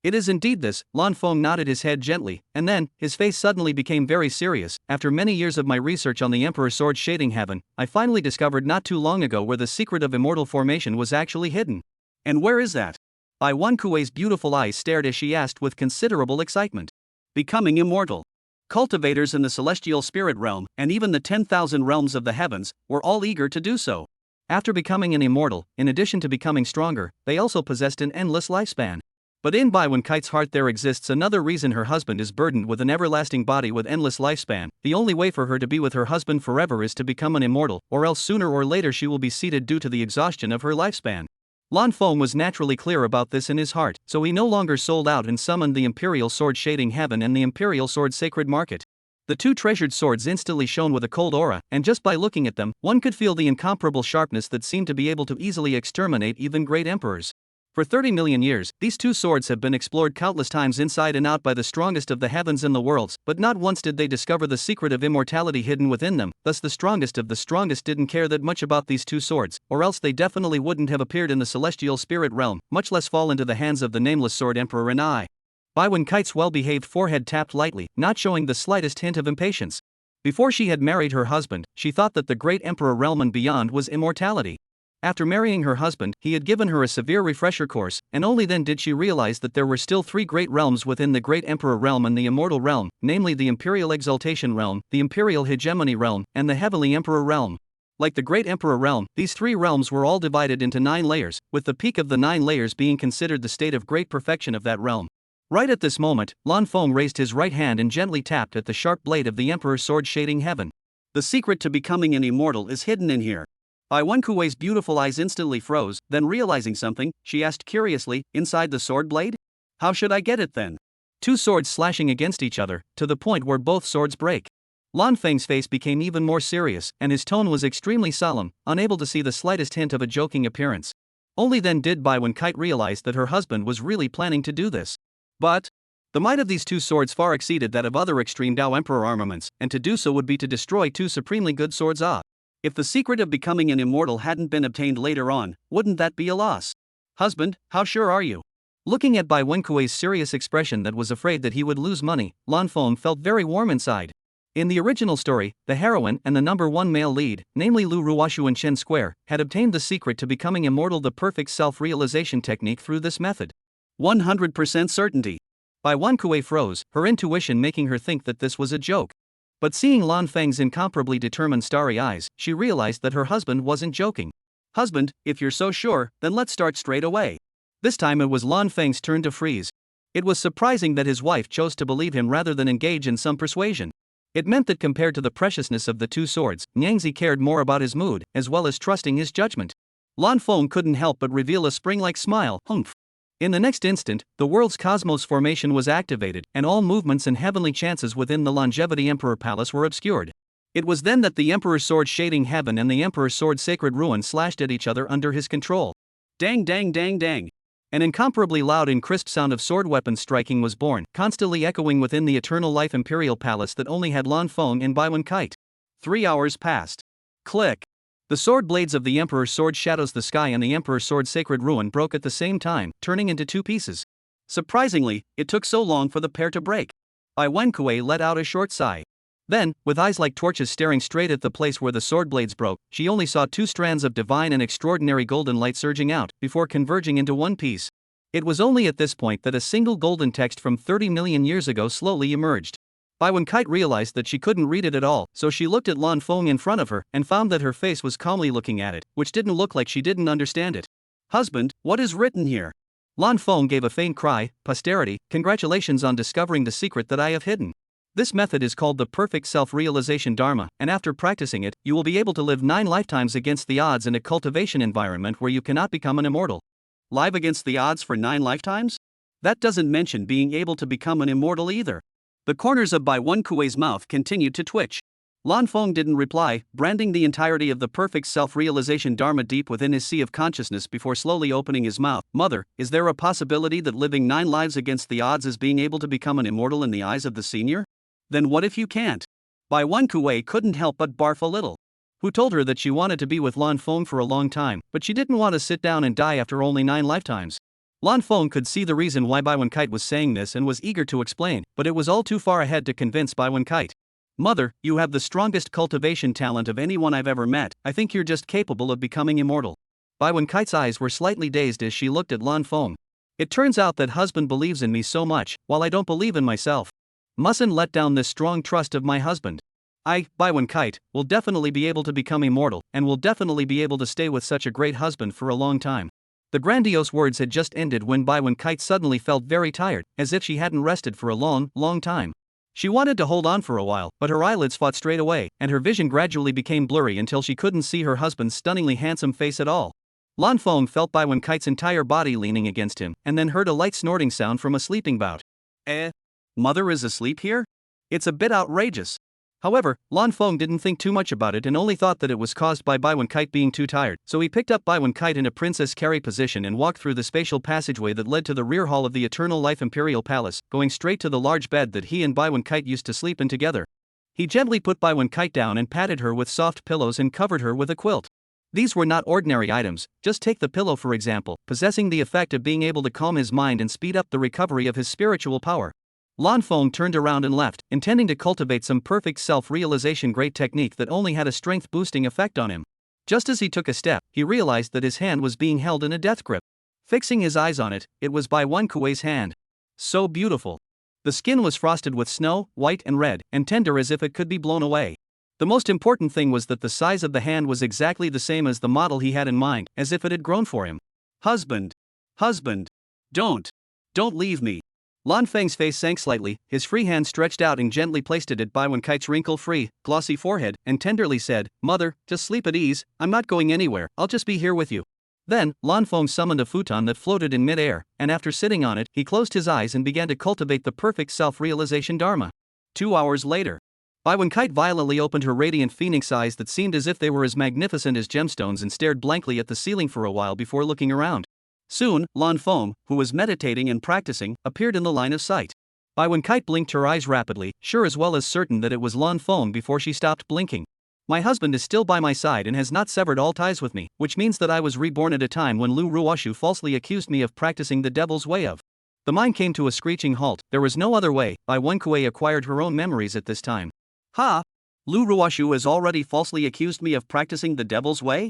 It is indeed this. Lanfeng nodded his head gently, and then, his face suddenly became very serious. After many years of my research on the Emperor's sword shading heaven, I finally discovered not too long ago where the secret of immortal formation was actually hidden. And where is that? Bai Wenkui's beautiful eyes stared as she asked with considerable excitement. Becoming immortal. Cultivators in the celestial spirit realm, and even the 10,000 realms of the heavens, were all eager to do so. After becoming an immortal, in addition to becoming stronger, they also possessed an endless lifespan. But in Bai Wenkite's heart there exists another reason her husband is burdened with an everlasting body with endless lifespan. The only way for her to be with her husband forever is to become an immortal, or else sooner or later she will be seated due to the exhaustion of her lifespan. Lanfeng was naturally clear about this in his heart, so he no longer sold out and summoned the Imperial Sword Shading Heaven and the Imperial Sword Sacred Market. The two treasured swords instantly shone with a cold aura, and just by looking at them, one could feel the incomparable sharpness that seemed to be able to easily exterminate even great emperors. For 30 million years, these two swords have been explored countless times inside and out by the strongest of the heavens and the worlds, but not once did they discover the secret of immortality hidden within them. Thus the strongest of the strongest didn't care that much about these two swords, or else they definitely wouldn't have appeared in the celestial spirit realm, much less fall into the hands of the nameless sword emperor and I. Bai Wenkite's well-behaved forehead tapped lightly, not showing the slightest hint of impatience. Before she had married her husband, she thought that the great emperor realm and beyond was immortality. After marrying her husband, he had given her a severe refresher course, and only then did she realize that there were still three great realms within the Great Emperor realm and the Immortal realm, namely the Imperial Exaltation realm, the Imperial Hegemony realm, and the Heavenly Emperor realm. Like the Great Emperor realm, these three realms were all divided into 9 layers, with the peak of the 9 layers being considered the state of great perfection of that realm. Right at this moment, Lanfeng raised his right hand and gently tapped at the sharp blade of the Emperor's sword shading heaven. The secret to becoming an immortal is hidden in here. Bai Wenkui's beautiful eyes instantly froze, then realizing something, she asked curiously, inside the sword blade? How should I get it then? Two swords slashing against each other, to the point where both swords break. Lanfeng's face became even more serious, and his tone was extremely solemn, unable to see the slightest hint of a joking appearance. Only then did Bai Wenkite realize that her husband was really planning to do this. But the might of these two swords far exceeded that of other extreme Dao Emperor armaments, and to do so would be to destroy two supremely good swords. If the secret of becoming an immortal hadn't been obtained later on, wouldn't that be a loss? Husband, how sure are you? Looking at Bai Wenkui's serious expression that was afraid that he would lose money, Lanfeng felt very warm inside. In the original story, the heroine and the number 1 male lead, namely Lu Ruoshu and Chen Square, had obtained the secret to becoming immortal, the perfect self-realization technique, through this method. 100% certainty. Bai Wenkui froze, her intuition making her think that this was a joke. But seeing Lanfeng's incomparably determined starry eyes, she realized that her husband wasn't joking. Husband, if you're so sure, then let's start straight away. This time it was Lan Feng's turn to freeze. It was surprising that his wife chose to believe him rather than engage in some persuasion. It meant that compared to the preciousness of the two swords, Nyangzi cared more about his mood, as well as trusting his judgment. Lan Feng couldn't help but reveal a spring-like smile, humph. In the next instant, the world's cosmos formation was activated, and all movements and heavenly chances within the Longevity Emperor Palace were obscured. It was then that the Emperor's sword Shading Heaven and the Emperor's sword Sacred Ruin slashed at each other under his control. Dang dang dang dang. An incomparably loud and crisp sound of sword weapons striking was born, constantly echoing within the Eternal Life Imperial Palace that only had Lan Feng and Baiwen Kite. 3 hours passed. Click. The sword blades of the Emperor's sword Shadows the Sky and the Emperor's sword Sacred Ruin broke at the same time, turning into 2 pieces. Surprisingly, it took so long for the pair to break. Baiwen Kuei let out a short sigh. Then, with eyes like torches staring straight at the place where the sword blades broke, she only saw 2 strands of divine and extraordinary golden light surging out, before converging into one piece. It was only at this point that a single golden text from 30 million years ago slowly emerged. Baiwen Kite realized that she couldn't read it at all, so she looked at Lan Feng in front of her, and found that her face was calmly looking at it, which didn't look like she didn't understand it. Husband, what is written here? Lan Feng gave a faint cry. Posterity, congratulations on discovering the secret that I have hidden. This method is called the perfect self-realization Dharma, and after practicing it, you will be able to live 9 lifetimes against the odds in a cultivation environment where you cannot become an immortal. Live against the odds for 9 lifetimes? That doesn't mention being able to become an immortal either. The corners of Baiwen Kuei's mouth continued to twitch. Lan Feng didn't reply, branding the entirety of the perfect self-realization Dharma deep within his sea of consciousness before slowly opening his mouth. Mother, is there a possibility that living 9 lives against the odds is being able to become an immortal in the eyes of the senior? Then what if you can't? Baiwen Kuei couldn't help but barf a little. Who told her that she wanted to be with Lan Feng for a long time, but she didn't want to sit down and die after only 9 lifetimes? Lan Feng could see the reason why Baiwen Kite was saying this and was eager to explain, but it was all too far ahead to convince Baiwen Kite. Mother, you have the strongest cultivation talent of anyone I've ever met. I think you're just capable of becoming immortal. Baiwen Kite's eyes were slightly dazed as she looked at Lan Feng. It turns out that husband believes in me so much, while I don't believe in myself. Mustn't let down this strong trust of my husband. I, Baiwen Kite, will definitely be able to become immortal, and will definitely be able to stay with such a great husband for a long time. The grandiose words had just ended when Baiwen Kite suddenly felt very tired, as if she hadn't rested for a long, long time. She wanted to hold on for a while, but her eyelids fought straight away, and her vision gradually became blurry until she couldn't see her husband's stunningly handsome face at all. Lan Feng felt Baiwen Kite's entire body leaning against him, and then heard a light snorting sound from a sleeping bout. Mother is asleep here? It's a bit outrageous. However, Lan Feng didn't think too much about it and only thought that it was caused by Baiwen Kite being too tired, so he picked up Baiwen Kite in a princess carry position and walked through the spatial passageway that led to the rear hall of the Eternal Life Imperial Palace, going straight to the large bed that he and Baiwen Kite used to sleep in together. He gently put Baiwen Kite down and patted her with soft pillows and covered her with a quilt. These were not ordinary items. Just take the pillow for example, possessing the effect of being able to calm his mind and speed up the recovery of his spiritual power. Lan Feng turned around and left, intending to cultivate some perfect self-realization great technique that only had a strength-boosting effect on him. Just as he took a step, he realized that his hand was being held in a death grip. Fixing his eyes on it, it was Baiwen Kuei's hand. So beautiful. The skin was frosted with snow, white and red, and tender as if it could be blown away. The most important thing was that the size of the hand was exactly the same as the model he had in mind, as if it had grown for him. Husband. Husband. Don't leave me. Lan Feng's face sank slightly, his free hand stretched out and gently placed it at Baiwen Kite's wrinkle-free, glossy forehead, and tenderly said, Mother, just sleep at ease, I'm not going anywhere, I'll just be here with you. Then, Lan Feng summoned a futon that floated in mid-air, and after sitting on it, he closed his eyes and began to cultivate the perfect self-realization Dharma. 2 hours later. Baiwen Kite violently opened her radiant phoenix eyes that seemed as if they were as magnificent as gemstones and stared blankly at the ceiling for a while before looking around. Soon, Lan Feng, who was meditating and practicing, appeared in the line of sight. Baiwen Kite blinked her eyes rapidly, sure as well as certain that it was Lan Feng before she stopped blinking. My husband is still by my side and has not severed all ties with me, which means that I was reborn at a time when Lu Ruoshu falsely accused me of practicing the devil's way of. The mind came to a screeching halt. There was no other way. Baiwen Kuei acquired her own memories at this time. Ha! Lu Ruoshu has already falsely accused me of practicing the devil's way?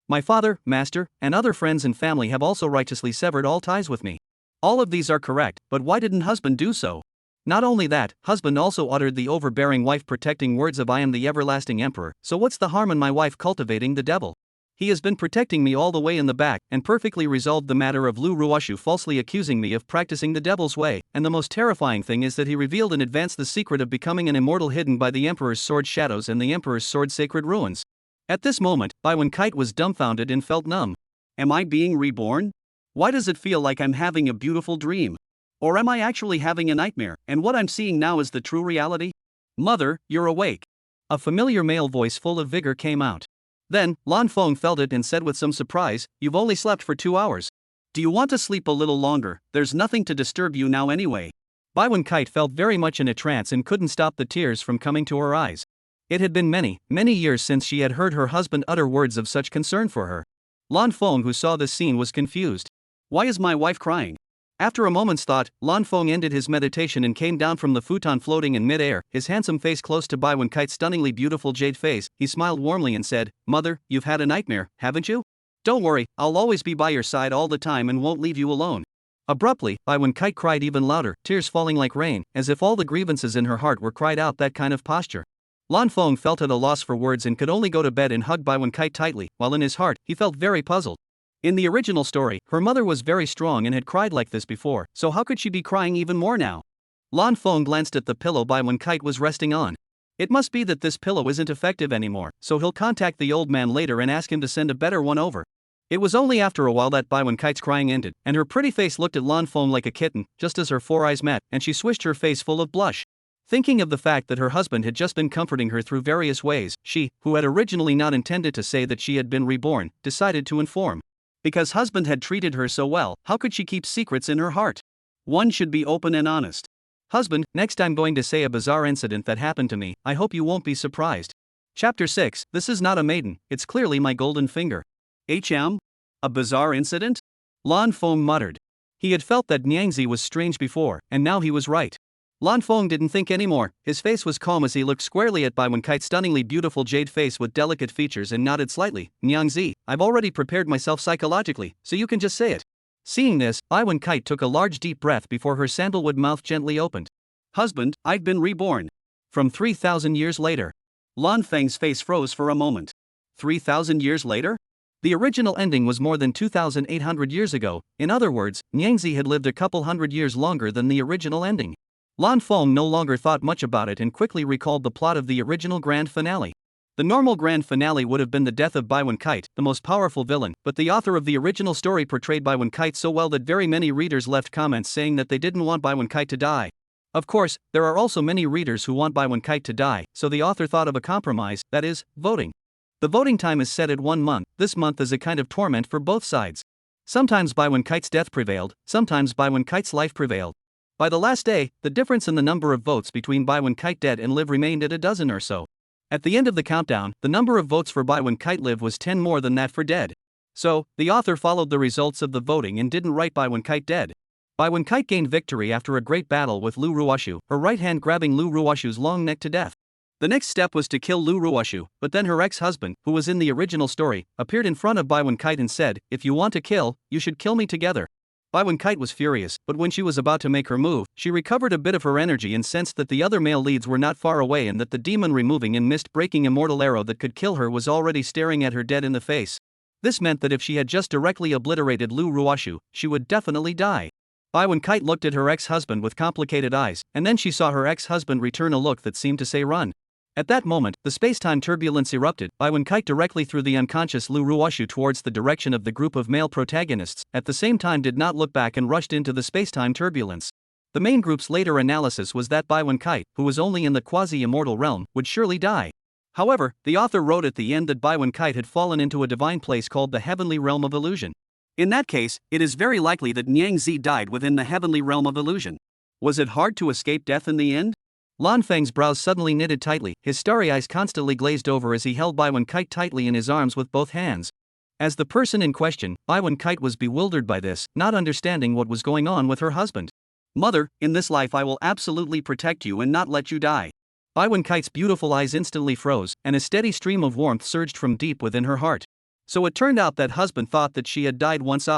My father, master, and other friends and family have also righteously severed all ties with me. All of these are correct, but why didn't husband do so? Not only that, husband also uttered the overbearing wife-protecting words of I am the everlasting emperor, so what's the harm in my wife cultivating the devil? He has been protecting me all the way in the back and perfectly resolved the matter of Lu Ruoshu falsely accusing me of practicing the devil's way, and the most terrifying thing is that he revealed in advance the secret of becoming an immortal hidden by the Emperor's sword shadows and the Emperor's sword sacred ruins. At this moment, Baiwen Kite was dumbfounded and felt numb. Am I being reborn? Why does it feel like I'm having a beautiful dream? Or am I actually having a nightmare, and what I'm seeing now is the true reality? Mother, you're awake. A familiar male voice full of vigor came out. Then, Lan Feng felt it and said with some surprise, "You've only slept for 2 hours. Do you want to sleep a little longer? There's nothing to disturb you now anyway." Baiwen Kite felt very much in a trance and couldn't stop the tears from coming to her eyes. It had been many, many years since she had heard her husband utter words of such concern for her. Lan Feng, who saw this scene, was confused. Why is my wife crying? After a moment's thought, Lan Feng ended his meditation and came down from the futon floating in mid-air, his handsome face close to Baiwen Kite's stunningly beautiful jade face. He smiled warmly and said, "Mother, you've had a nightmare, haven't you? Don't worry, I'll always be by your side all the time and won't leave you alone." Abruptly, Baiwen Kite cried even louder, tears falling like rain, as if all the grievances in her heart were cried out that kind of posture. Lan Feng felt at a loss for words and could only go to bed and hug Baiwen Kite tightly, while in his heart, he felt very puzzled. In the original story, her mother was very strong and had cried like this before, so how could she be crying even more now? Lan Feng glanced at the pillow Baiwen Kite was resting on. It must be that this pillow isn't effective anymore, so he'll contact the old man later and ask him to send a better one over. It was only after a while that Baiwen Kite's crying ended, and her pretty face looked at Lan Feng like a kitten, just as her four eyes met, and she swished her face full of blush. Thinking of the fact that her husband had just been comforting her through various ways, she, who had originally not intended to say that she had been reborn, decided to inform. Because husband had treated her so well, how could she keep secrets in her heart? One should be open and honest. Husband, next I'm going to say a bizarre incident that happened to me, I hope you won't be surprised. Chapter 6, This is not a maiden, it's clearly my golden finger. A bizarre incident? Lan Feng muttered. He had felt that Nyangzi was strange before, and now he was right. Lan Feng didn't think anymore, his face was calm as he looked squarely at Baiwen Kite's stunningly beautiful jade face with delicate features and nodded slightly. "Nyangzi, I've already prepared myself psychologically, so you can just say it." Seeing this, Baiwen Kite took a large deep breath before her sandalwood mouth gently opened. "Husband, I've been reborn." From 3,000 years later. Lan Feng's face froze for a moment. 3,000 years later? The original ending was more than 2,800 years ago, in other words, Nyangzi had lived a couple hundred years longer than the original ending. Lan Feng no longer thought much about it and quickly recalled the plot of the original grand finale. The normal grand finale would have been the death of Baiwen Kite, the most powerful villain, but the author of the original story portrayed Baiwen Kite so well that very many readers left comments saying that they didn't want Baiwen Kite to die. Of course, there are also many readers who want Baiwen Kite to die, so the author thought of a compromise, that is, voting. The voting time is set at 1 month, this month is a kind of torment for both sides. Sometimes Baiwen Kite's death prevailed, sometimes Baiwen Kite's life prevailed. By the last day, the difference in the number of votes between Baiwen Kite dead and live remained at a dozen or so. At the end of the countdown, the number of votes for Baiwen Kite live was 10 more than that for dead. So, the author followed the results of the voting and didn't write Baiwen Kite dead. Baiwen Kite gained victory after a great battle with Lu Ruoshu, her right hand grabbing Lu Ruoshu's long neck to death. The next step was to kill Lu Ruoshu, but then her ex-husband, who was in the original story, appeared in front of Baiwen Kite and said, "If you want to kill, you should kill me together." Baiwen Kite was furious, but when she was about to make her move, she recovered a bit of her energy and sensed that the other male leads were not far away and that the demon removing and mist-breaking immortal arrow that could kill her was already staring at her dead in the face. This meant that if she had just directly obliterated Lu Ruoshu, she would definitely die. Baiwen Kite looked at her ex-husband with complicated eyes, and then she saw her ex-husband return a look that seemed to say run. At that moment, the space-time turbulence erupted. Baiwen Kite directly threw the unconscious Lu Ruoshu towards the direction of the group of male protagonists, at the same time did not look back and rushed into the space-time turbulence. The main group's later analysis was that Baiwen Kite, who was only in the quasi-immortal realm, would surely die. However, the author wrote at the end that Baiwen Kite had fallen into a divine place called the heavenly realm of illusion. In that case, it is very likely that Nyangzi died within the heavenly realm of illusion. Was it hard to escape death in the end? Lan Feng's brows suddenly knitted tightly, his starry eyes constantly glazed over as he held Baiwen Kite tightly in his arms with both hands. As the person in question, Baiwen Kite was bewildered by this, not understanding what was going on with her husband. "Mother, in this life I will absolutely protect you and not let you die." Baiwen Kite's beautiful eyes instantly froze, and a steady stream of warmth surged from deep within her heart. So it turned out that husband thought that she had died once.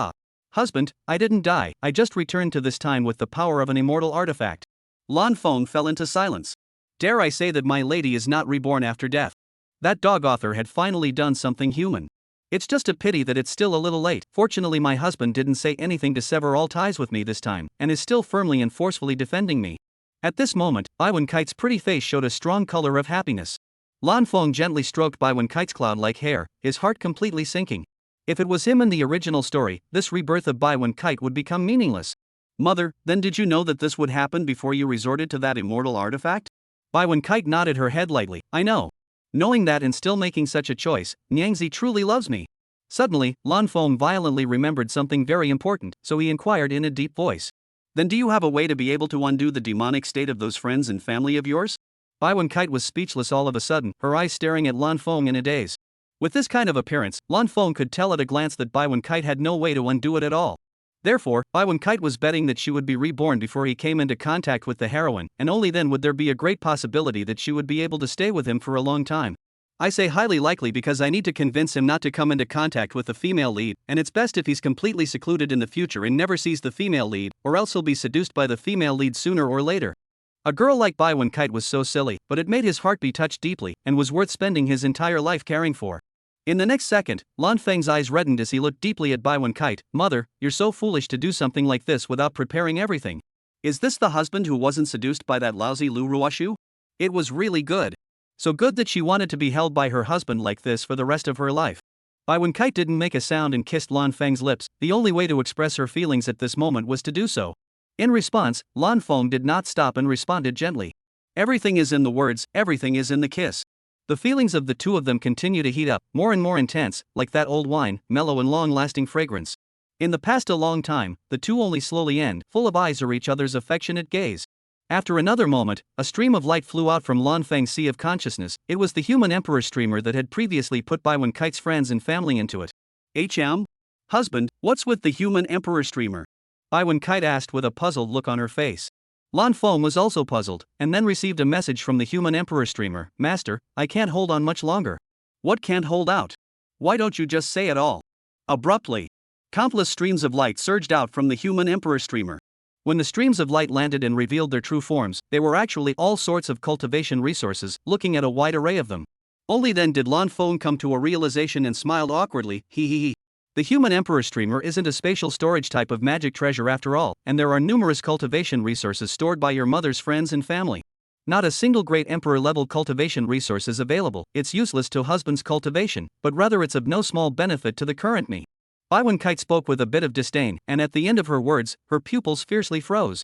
Husband, I didn't die, I just returned to this time with the power of an immortal artifact. Lan Feng fell into silence. Dare I say that my lady is not reborn after death? That dog author had finally done something human. It's just a pity that it's still a little late. Fortunately, my husband didn't say anything to sever all ties with me this time, and is still firmly and forcefully defending me. At this moment, Bai Wen-kite's pretty face showed a strong color of happiness. Lan Feng gently stroked Bai Wen-kite's cloud-like hair, his heart completely sinking. If it was him in the original story, this rebirth of Bai Wen-kite would become meaningless. Mother, then did you know that this would happen before you resorted to that immortal artifact? Bai Wen-kite nodded her head lightly. I know. Knowing that and still making such a choice, Nyangzi truly loves me. Suddenly, Lan Feng violently remembered something very important, so he inquired in a deep voice. Then do you have a way to be able to undo the demonic state of those friends and family of yours? Bai Wen-kite was speechless all of a sudden, her eyes staring at Lan Feng in a daze. With this kind of appearance, Lan Feng could tell at a glance that Bai Wen-kite had no way to undo it at all. Therefore, Bai Wen-kite was betting that she would be reborn before he came into contact with the heroine, and only then would there be a great possibility that she would be able to stay with him for a long time. I say highly likely because I need to convince him not to come into contact with the female lead, and it's best if he's completely secluded in the future and never sees the female lead, or else he'll be seduced by the female lead sooner or later. A girl like Bai Wen-kite was so silly, but it made his heart be touched deeply, and was worth spending his entire life caring for. In the next second, Lan Feng's eyes reddened as he looked deeply at Bai Wen-kite. Mother, you're so foolish to do something like this without preparing everything. Is this the husband who wasn't seduced by that lousy Lu Ruoshu? It was really good. So good that she wanted to be held by her husband like this for the rest of her life. Bai Wen-kite didn't make a sound and kissed Lan Feng's lips. The only way to express her feelings at this moment was to do so. In response, Lan Feng did not stop and responded gently. Everything is in the words, everything is in the kiss. The feelings of the two of them continue to heat up, more and more intense, like that old wine, mellow and long-lasting fragrance. In the past a long time, the two only slowly end, full of eyes or each other's affectionate gaze. After another moment, a stream of light flew out from Lan Feng's sea of consciousness. It was the human emperor streamer that had previously put Bai Wen-kite's friends and family into it. Husband, what's with the human emperor streamer? Bai Wen-kite asked with a puzzled look on her face. Lan Feng was also puzzled, and then received a message from the human emperor streamer. Master, I can't hold on much longer. What can't hold out? Why don't you just say it all? Abruptly, countless streams of light surged out from the human emperor streamer. When the streams of light landed and revealed their true forms, they were actually all sorts of cultivation resources, looking at a wide array of them. Only then did Lan Feng come to a realization and smiled awkwardly. He. The human emperor streamer isn't a spatial storage type of magic treasure after all, and there are numerous cultivation resources stored by your mother's friends and family. Not a single great emperor-level cultivation resource is available. It's useless to husband's cultivation, but rather it's of no small benefit to the current me. Bai Wen-kite spoke with a bit of disdain, and at the end of her words, her pupils fiercely froze.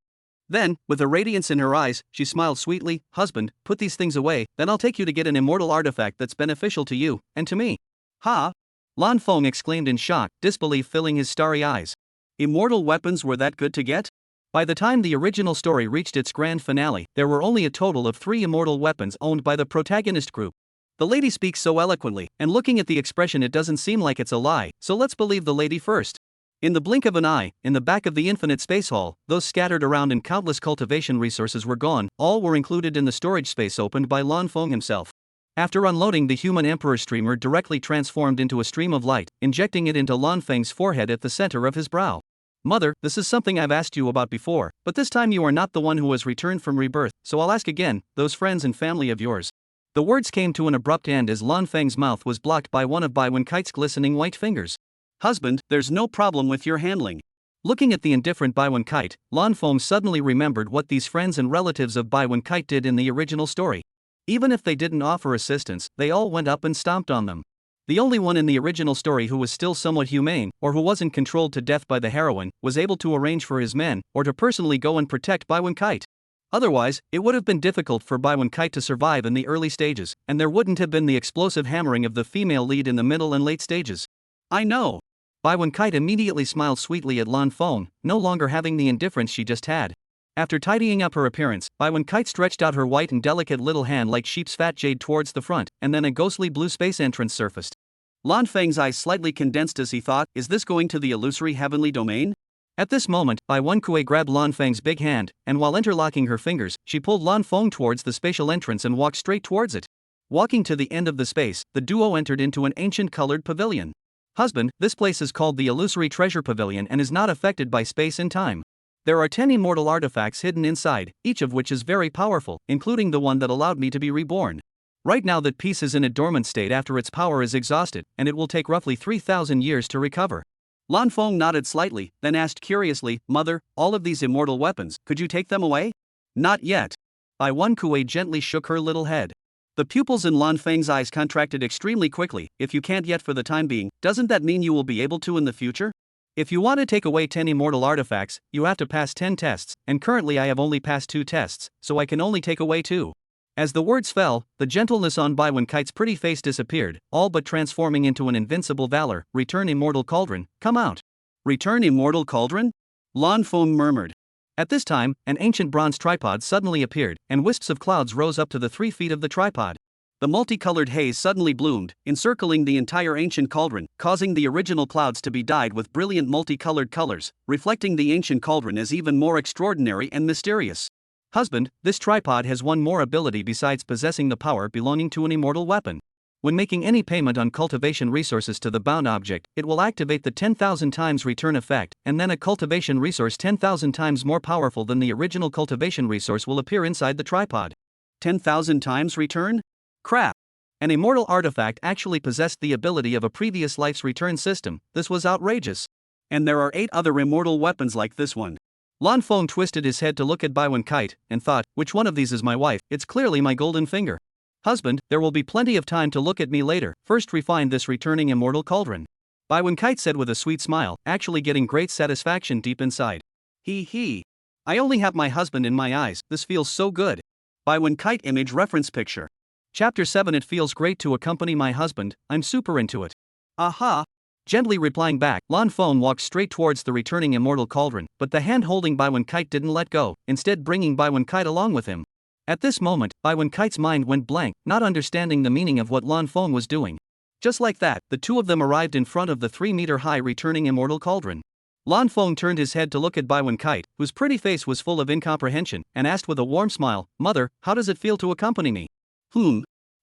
Then, with a radiance in her eyes, she smiled sweetly. Husband, put these things away, then I'll take you to get an immortal artifact that's beneficial to you, and to me. Ha! Lan Feng exclaimed in shock, disbelief filling his starry eyes. Immortal weapons were that good to get? By the time the original story reached its grand finale, there were only a total of 3 immortal weapons owned by the protagonist group. The lady speaks so eloquently, and looking at the expression it doesn't seem like it's a lie, so let's believe the lady first. In the blink of an eye, in the back of the infinite space hall, those scattered around in countless cultivation resources were gone. All were included in the storage space opened by Lan Feng himself. After unloading, the human emperor streamer directly transformed into a stream of light, injecting it into Lan Feng's forehead at the center of his brow. Mother, this is something I've asked you about before, but this time you are not the one who has returned from rebirth, so I'll ask again, those friends and family of yours. The words came to an abrupt end as Lan Feng's mouth was blocked by one of Bai Wen-kite's glistening white fingers. Husband, there's no problem with your handling. Looking at the indifferent Bai Wen-kite, Lan Feng suddenly remembered what these friends and relatives of Bai Wen-kite did in the original story. Even if they didn't offer assistance, they all went up and stomped on them. The only one in the original story who was still somewhat humane, or who wasn't controlled to death by the heroine, was able to arrange for his men, or to personally go and protect Bai Wen-kite. Otherwise, it would have been difficult for Bai Wen-kite to survive in the early stages, and there wouldn't have been the explosive hammering of the female lead in the middle and late stages. I know. Bai Wen-kite immediately smiled sweetly at Lan Feng, no longer having the indifference she just had. After tidying up her appearance, Bai Wen-kite stretched out her white and delicate little hand like sheep's fat jade towards the front, and then a ghostly blue space entrance surfaced. Lan Feng's eyes slightly condensed as he thought, is this going to the illusory heavenly domain? At this moment, Bai Wen-kue grabbed Lan Feng's big hand, and while interlocking her fingers, she pulled Lan Feng towards the spatial entrance and walked straight towards it. Walking to the end of the space, the duo entered into an ancient colored pavilion. Husband, this place is called the Illusory Treasure Pavilion and is not affected by space and time. There are 10 immortal artifacts hidden inside, each of which is very powerful, including the one that allowed me to be reborn. Right now that peace is in a dormant state after its power is exhausted, and it will take roughly 3,000 years to recover. Lan Feng nodded slightly, then asked curiously, Mother, all of these immortal weapons, could you take them away? Not yet. Bai Wen Kuei gently shook her little head. The pupils in Lan Feng's eyes contracted extremely quickly. If you can't yet for the time being, doesn't that mean you will be able to in the future? If you want to take away 10 immortal artifacts, you have to pass 10 tests, and currently I have only passed 2 tests, so I can only take away 2. As the words fell, the gentleness on Bai Wen Kite's pretty face disappeared, all but transforming into an invincible valor. Return immortal cauldron, come out. Return immortal cauldron? Lan Feng murmured. At this time, an ancient bronze tripod suddenly appeared, and wisps of clouds rose up to the 3 feet of the tripod. The multicolored haze suddenly bloomed, encircling the entire ancient cauldron, causing the original clouds to be dyed with brilliant multicolored colors, reflecting the ancient cauldron as even more extraordinary and mysterious. Husband, this tripod has one more ability besides possessing the power belonging to an immortal weapon. When making any payment on cultivation resources to the bound object, it will activate the 10,000 times return effect, and then a cultivation resource 10,000 times more powerful than the original cultivation resource will appear inside the tripod. 10,000 times return? Crap! An immortal artifact actually possessed the ability of a previous life's return system. This was outrageous. And there are 8 other immortal weapons like this one. Lan Feng twisted his head to look at Bai Wen Kite, and thought, which one of these is my wife? It's clearly my golden finger. Husband, there will be plenty of time to look at me later, first refine this returning immortal cauldron. Bai Wen Kite said with a sweet smile, actually getting great satisfaction deep inside. He. I only have my husband in my eyes, this feels so good. Bai Wen Kite image reference picture. Chapter 7 It feels great to accompany my husband, I'm super into it. Aha! Gently replying back, Lan Feng walked straight towards the returning immortal cauldron, but the hand holding Bai Wen Kite didn't let go, instead bringing Bai Wen Kite along with him. At this moment, Bai Wen Kite's mind went blank, not understanding the meaning of what Lan Feng was doing. Just like that, the two of them arrived in front of the 3-meter-high returning immortal cauldron. Lan Feng turned his head to look at Bai Wen Kite, whose pretty face was full of incomprehension, and asked with a warm smile, Mother, how does it feel to accompany me?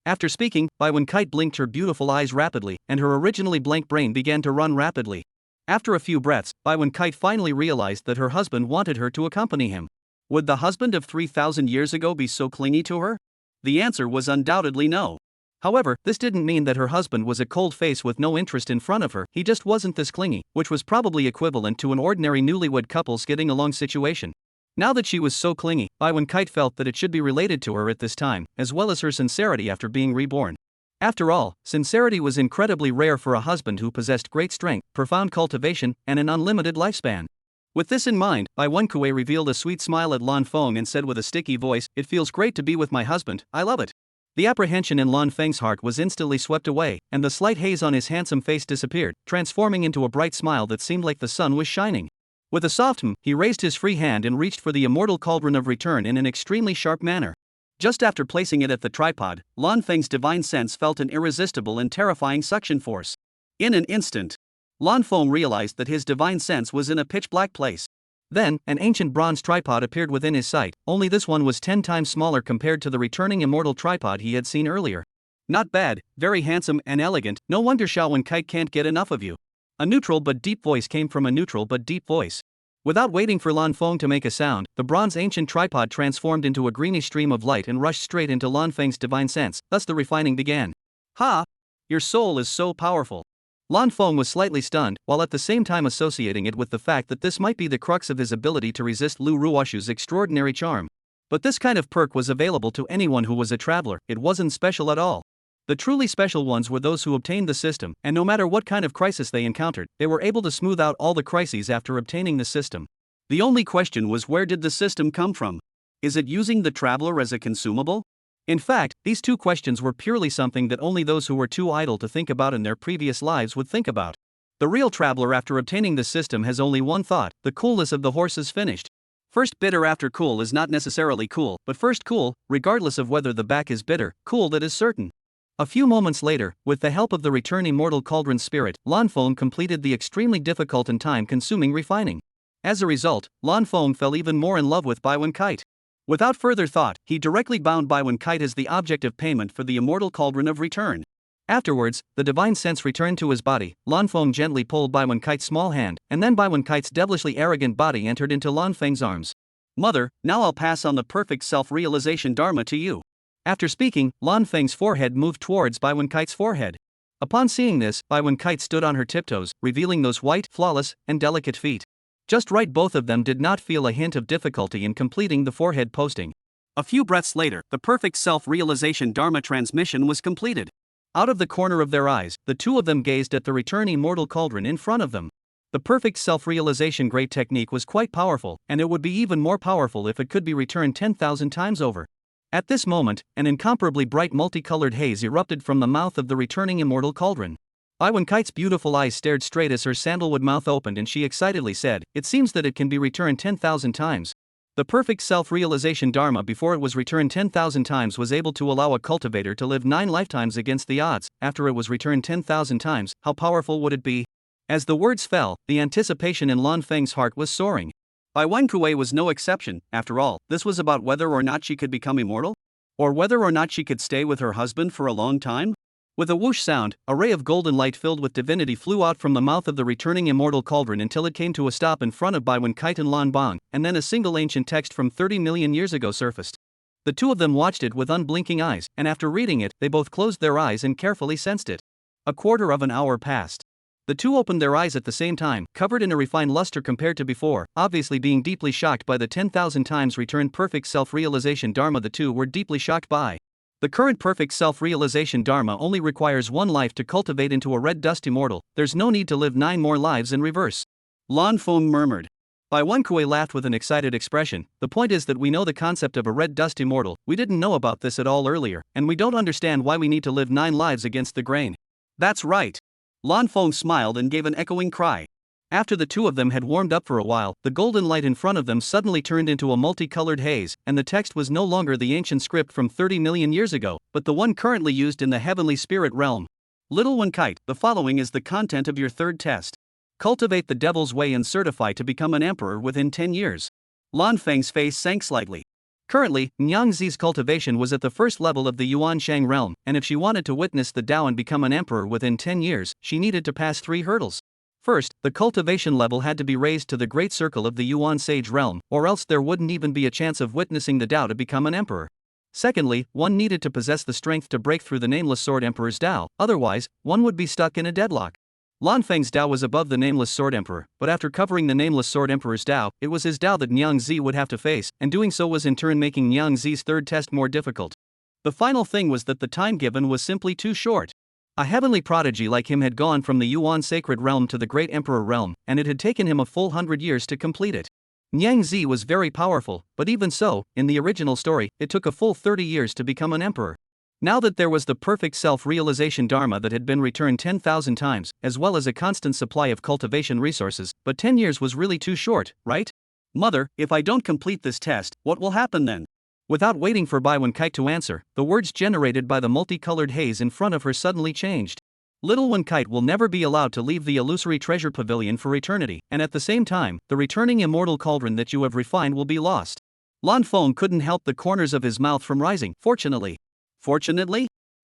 After speaking, Bai Wen Kite blinked her beautiful eyes rapidly, and her originally blank brain began to run rapidly. After a few breaths, Bai Wen Kite finally realized that her husband wanted her to accompany him. Would the husband of 3,000 years ago be so clingy to her? The answer was undoubtedly no. However, this didn't mean that her husband was a cold face with no interest in front of her, he just wasn't this clingy, which was probably equivalent to an ordinary newlywed couple's getting along situation. Now that she was so clingy, Bai Wen Kite felt that it should be related to her at this time, as well as her sincerity after being reborn. After all, sincerity was incredibly rare for a husband who possessed great strength, profound cultivation, and an unlimited lifespan. With this in mind, Bai Wen Kuei revealed a sweet smile at Lan Feng and said with a sticky voice, It feels great to be with my husband, I love it. The apprehension in Lan Feng's heart was instantly swept away, and the slight haze on his handsome face disappeared, transforming into a bright smile that seemed like the sun was shining. With a soft he raised his free hand and reached for the immortal cauldron of return in an extremely sharp manner. Just after placing it at the tripod, Lan Feng's divine sense felt an irresistible and terrifying suction force. In an instant, Lan Feng realized that his divine sense was in a pitch-black place. Then, an ancient bronze tripod appeared within his sight, only this one was 10 times smaller compared to the returning immortal tripod he had seen earlier. Not bad, very handsome and elegant, no wonder Bai Wen Kite can't get enough of you. A neutral but deep voice came from a neutral but deep voice. Without waiting for Lan Feng to make a sound, the bronze ancient tripod transformed into a greenish stream of light and rushed straight into Lan Feng's divine sense, thus the refining began. Ha! Your soul is so powerful. Lan Feng was slightly stunned, while at the same time associating it with the fact that this might be the crux of his ability to resist Lu Ruoshu's extraordinary charm. But this kind of perk was available to anyone who was a traveler, it wasn't special at all. The truly special ones were those who obtained the system, and no matter what kind of crisis they encountered, they were able to smooth out all the crises after obtaining the system. The only question was, where did the system come from? Is it using the traveler as a consumable? In fact, these two questions were purely something that only those who were too idle to think about in their previous lives would think about. The real traveler after obtaining the system has only one thought: the coolness of the horse is finished. First bitter after cool is not necessarily cool, but first cool, regardless of whether the back is bitter, cool that is certain. A few moments later, with the help of the return immortal cauldron spirit, Lan Feng completed the extremely difficult and time-consuming refining. As a result, Lan Feng fell even more in love with Bai Wen Kite. Without further thought, he directly bound Bai Wen Kite as the object of payment for the immortal cauldron of return. Afterwards, the divine sense returned to his body. Lan Feng gently pulled Bai Wen Kite's small hand, and then Bai Wen Kite's devilishly arrogant body entered into Lan Feng's arms. Mother, now I'll pass on the perfect self-realization dharma to you. After speaking, Lan Feng's forehead moved towards Bai Wenkite's forehead. Upon seeing this, Bai Wenkite stood on her tiptoes, revealing those white, flawless, and delicate feet. Just right, both of them did not feel a hint of difficulty in completing the forehead posting. A few breaths later, the perfect self-realization Dharma transmission was completed. Out of the corner of their eyes, the two of them gazed at the return immortal cauldron in front of them. The perfect self-realization great technique was quite powerful, and it would be even more powerful if it could be returned 10,000 times over. At this moment, an incomparably bright multicolored haze erupted from the mouth of the returning immortal cauldron. Bai Wenkite's beautiful eyes stared straight as her sandalwood mouth opened and she excitedly said, "It seems that it can be returned 10,000 times." The perfect self-realization Dharma before it was returned 10,000 times was able to allow a cultivator to live 9 lifetimes against the odds. After it was returned 10,000 times, how powerful would it be? As the words fell, the anticipation in Lan Feng's heart was soaring. Bai Wenkue was no exception. After all, this was about whether or not she could become immortal? Or whether or not she could stay with her husband for a long time? With a whoosh sound, a ray of golden light filled with divinity flew out from the mouth of the returning immortal cauldron until it came to a stop in front of Bai Wenkite and Lan Bang, and then a single ancient text from 30 million years ago surfaced. The two of them watched it with unblinking eyes, and after reading it, they both closed their eyes and carefully sensed it. A quarter of an hour passed. The two opened their eyes at the same time, covered in a refined luster compared to before, obviously being deeply shocked by the 10,000 times returned perfect self-realization Dharma. The two were deeply shocked by. The current perfect self-realization Dharma only requires 1 life to cultivate into a red dust immortal. There's no need to live 9 more lives in reverse. Lan Feng murmured. Bai Wenkue laughed with an excited expression. The point is that we know the concept of a red dust immortal. We didn't know about this at all earlier, and we don't understand why we need to live 9 lives against the grain. That's right. Lan Feng smiled and gave an echoing cry. After the two of them had warmed up for a while, the golden light in front of them suddenly turned into a multicolored haze, and the text was no longer the ancient script from 30 million years ago, but the one currently used in the heavenly spirit realm. Little Wenkite, the following is the content of your third test. Cultivate the devil's way and certify to become an emperor within 10 years. Lan Feng's face sank slightly. Currently, Nyang Zi's cultivation was at the first level of the Yuan Shang realm, and if she wanted to witness the Dao and become an emperor within 10 years, she needed to pass 3 hurdles. First, the cultivation level had to be raised to the great circle of the Yuan Sage realm, or else there wouldn't even be a chance of witnessing the Dao to become an emperor. Secondly, one needed to possess the strength to break through the Nameless Sword Emperor's Dao, otherwise, one would be stuck in a deadlock. Lan Feng's Dao was above the Nameless Sword Emperor, but after covering the Nameless Sword Emperor's Dao, it was his Dao that Nyang Zi would have to face, and doing so was in turn making Nyang Zi's third test more difficult. The final thing was that the time given was simply too short. A heavenly prodigy like him had gone from the Yuan Sacred Realm to the Great Emperor Realm, and it had taken him a full 100 years to complete it. Nyang Zi was very powerful, but even so, in the original story, it took a full 30 years to become an emperor. Now that there was the perfect self-realization Dharma that had been returned 10,000 times, as well as a constant supply of cultivation resources, but 10 years was really too short, right? Mother, if I don't complete this test, what will happen then? Without waiting for Bai Wenkite to answer, the words generated by the multicolored haze in front of her suddenly changed. Little Wenkite will never be allowed to leave the illusory treasure pavilion for eternity, and at the same time, the returning immortal cauldron that you have refined will be lost. Lan Feng couldn't help the corners of his mouth from rising. Fortunately?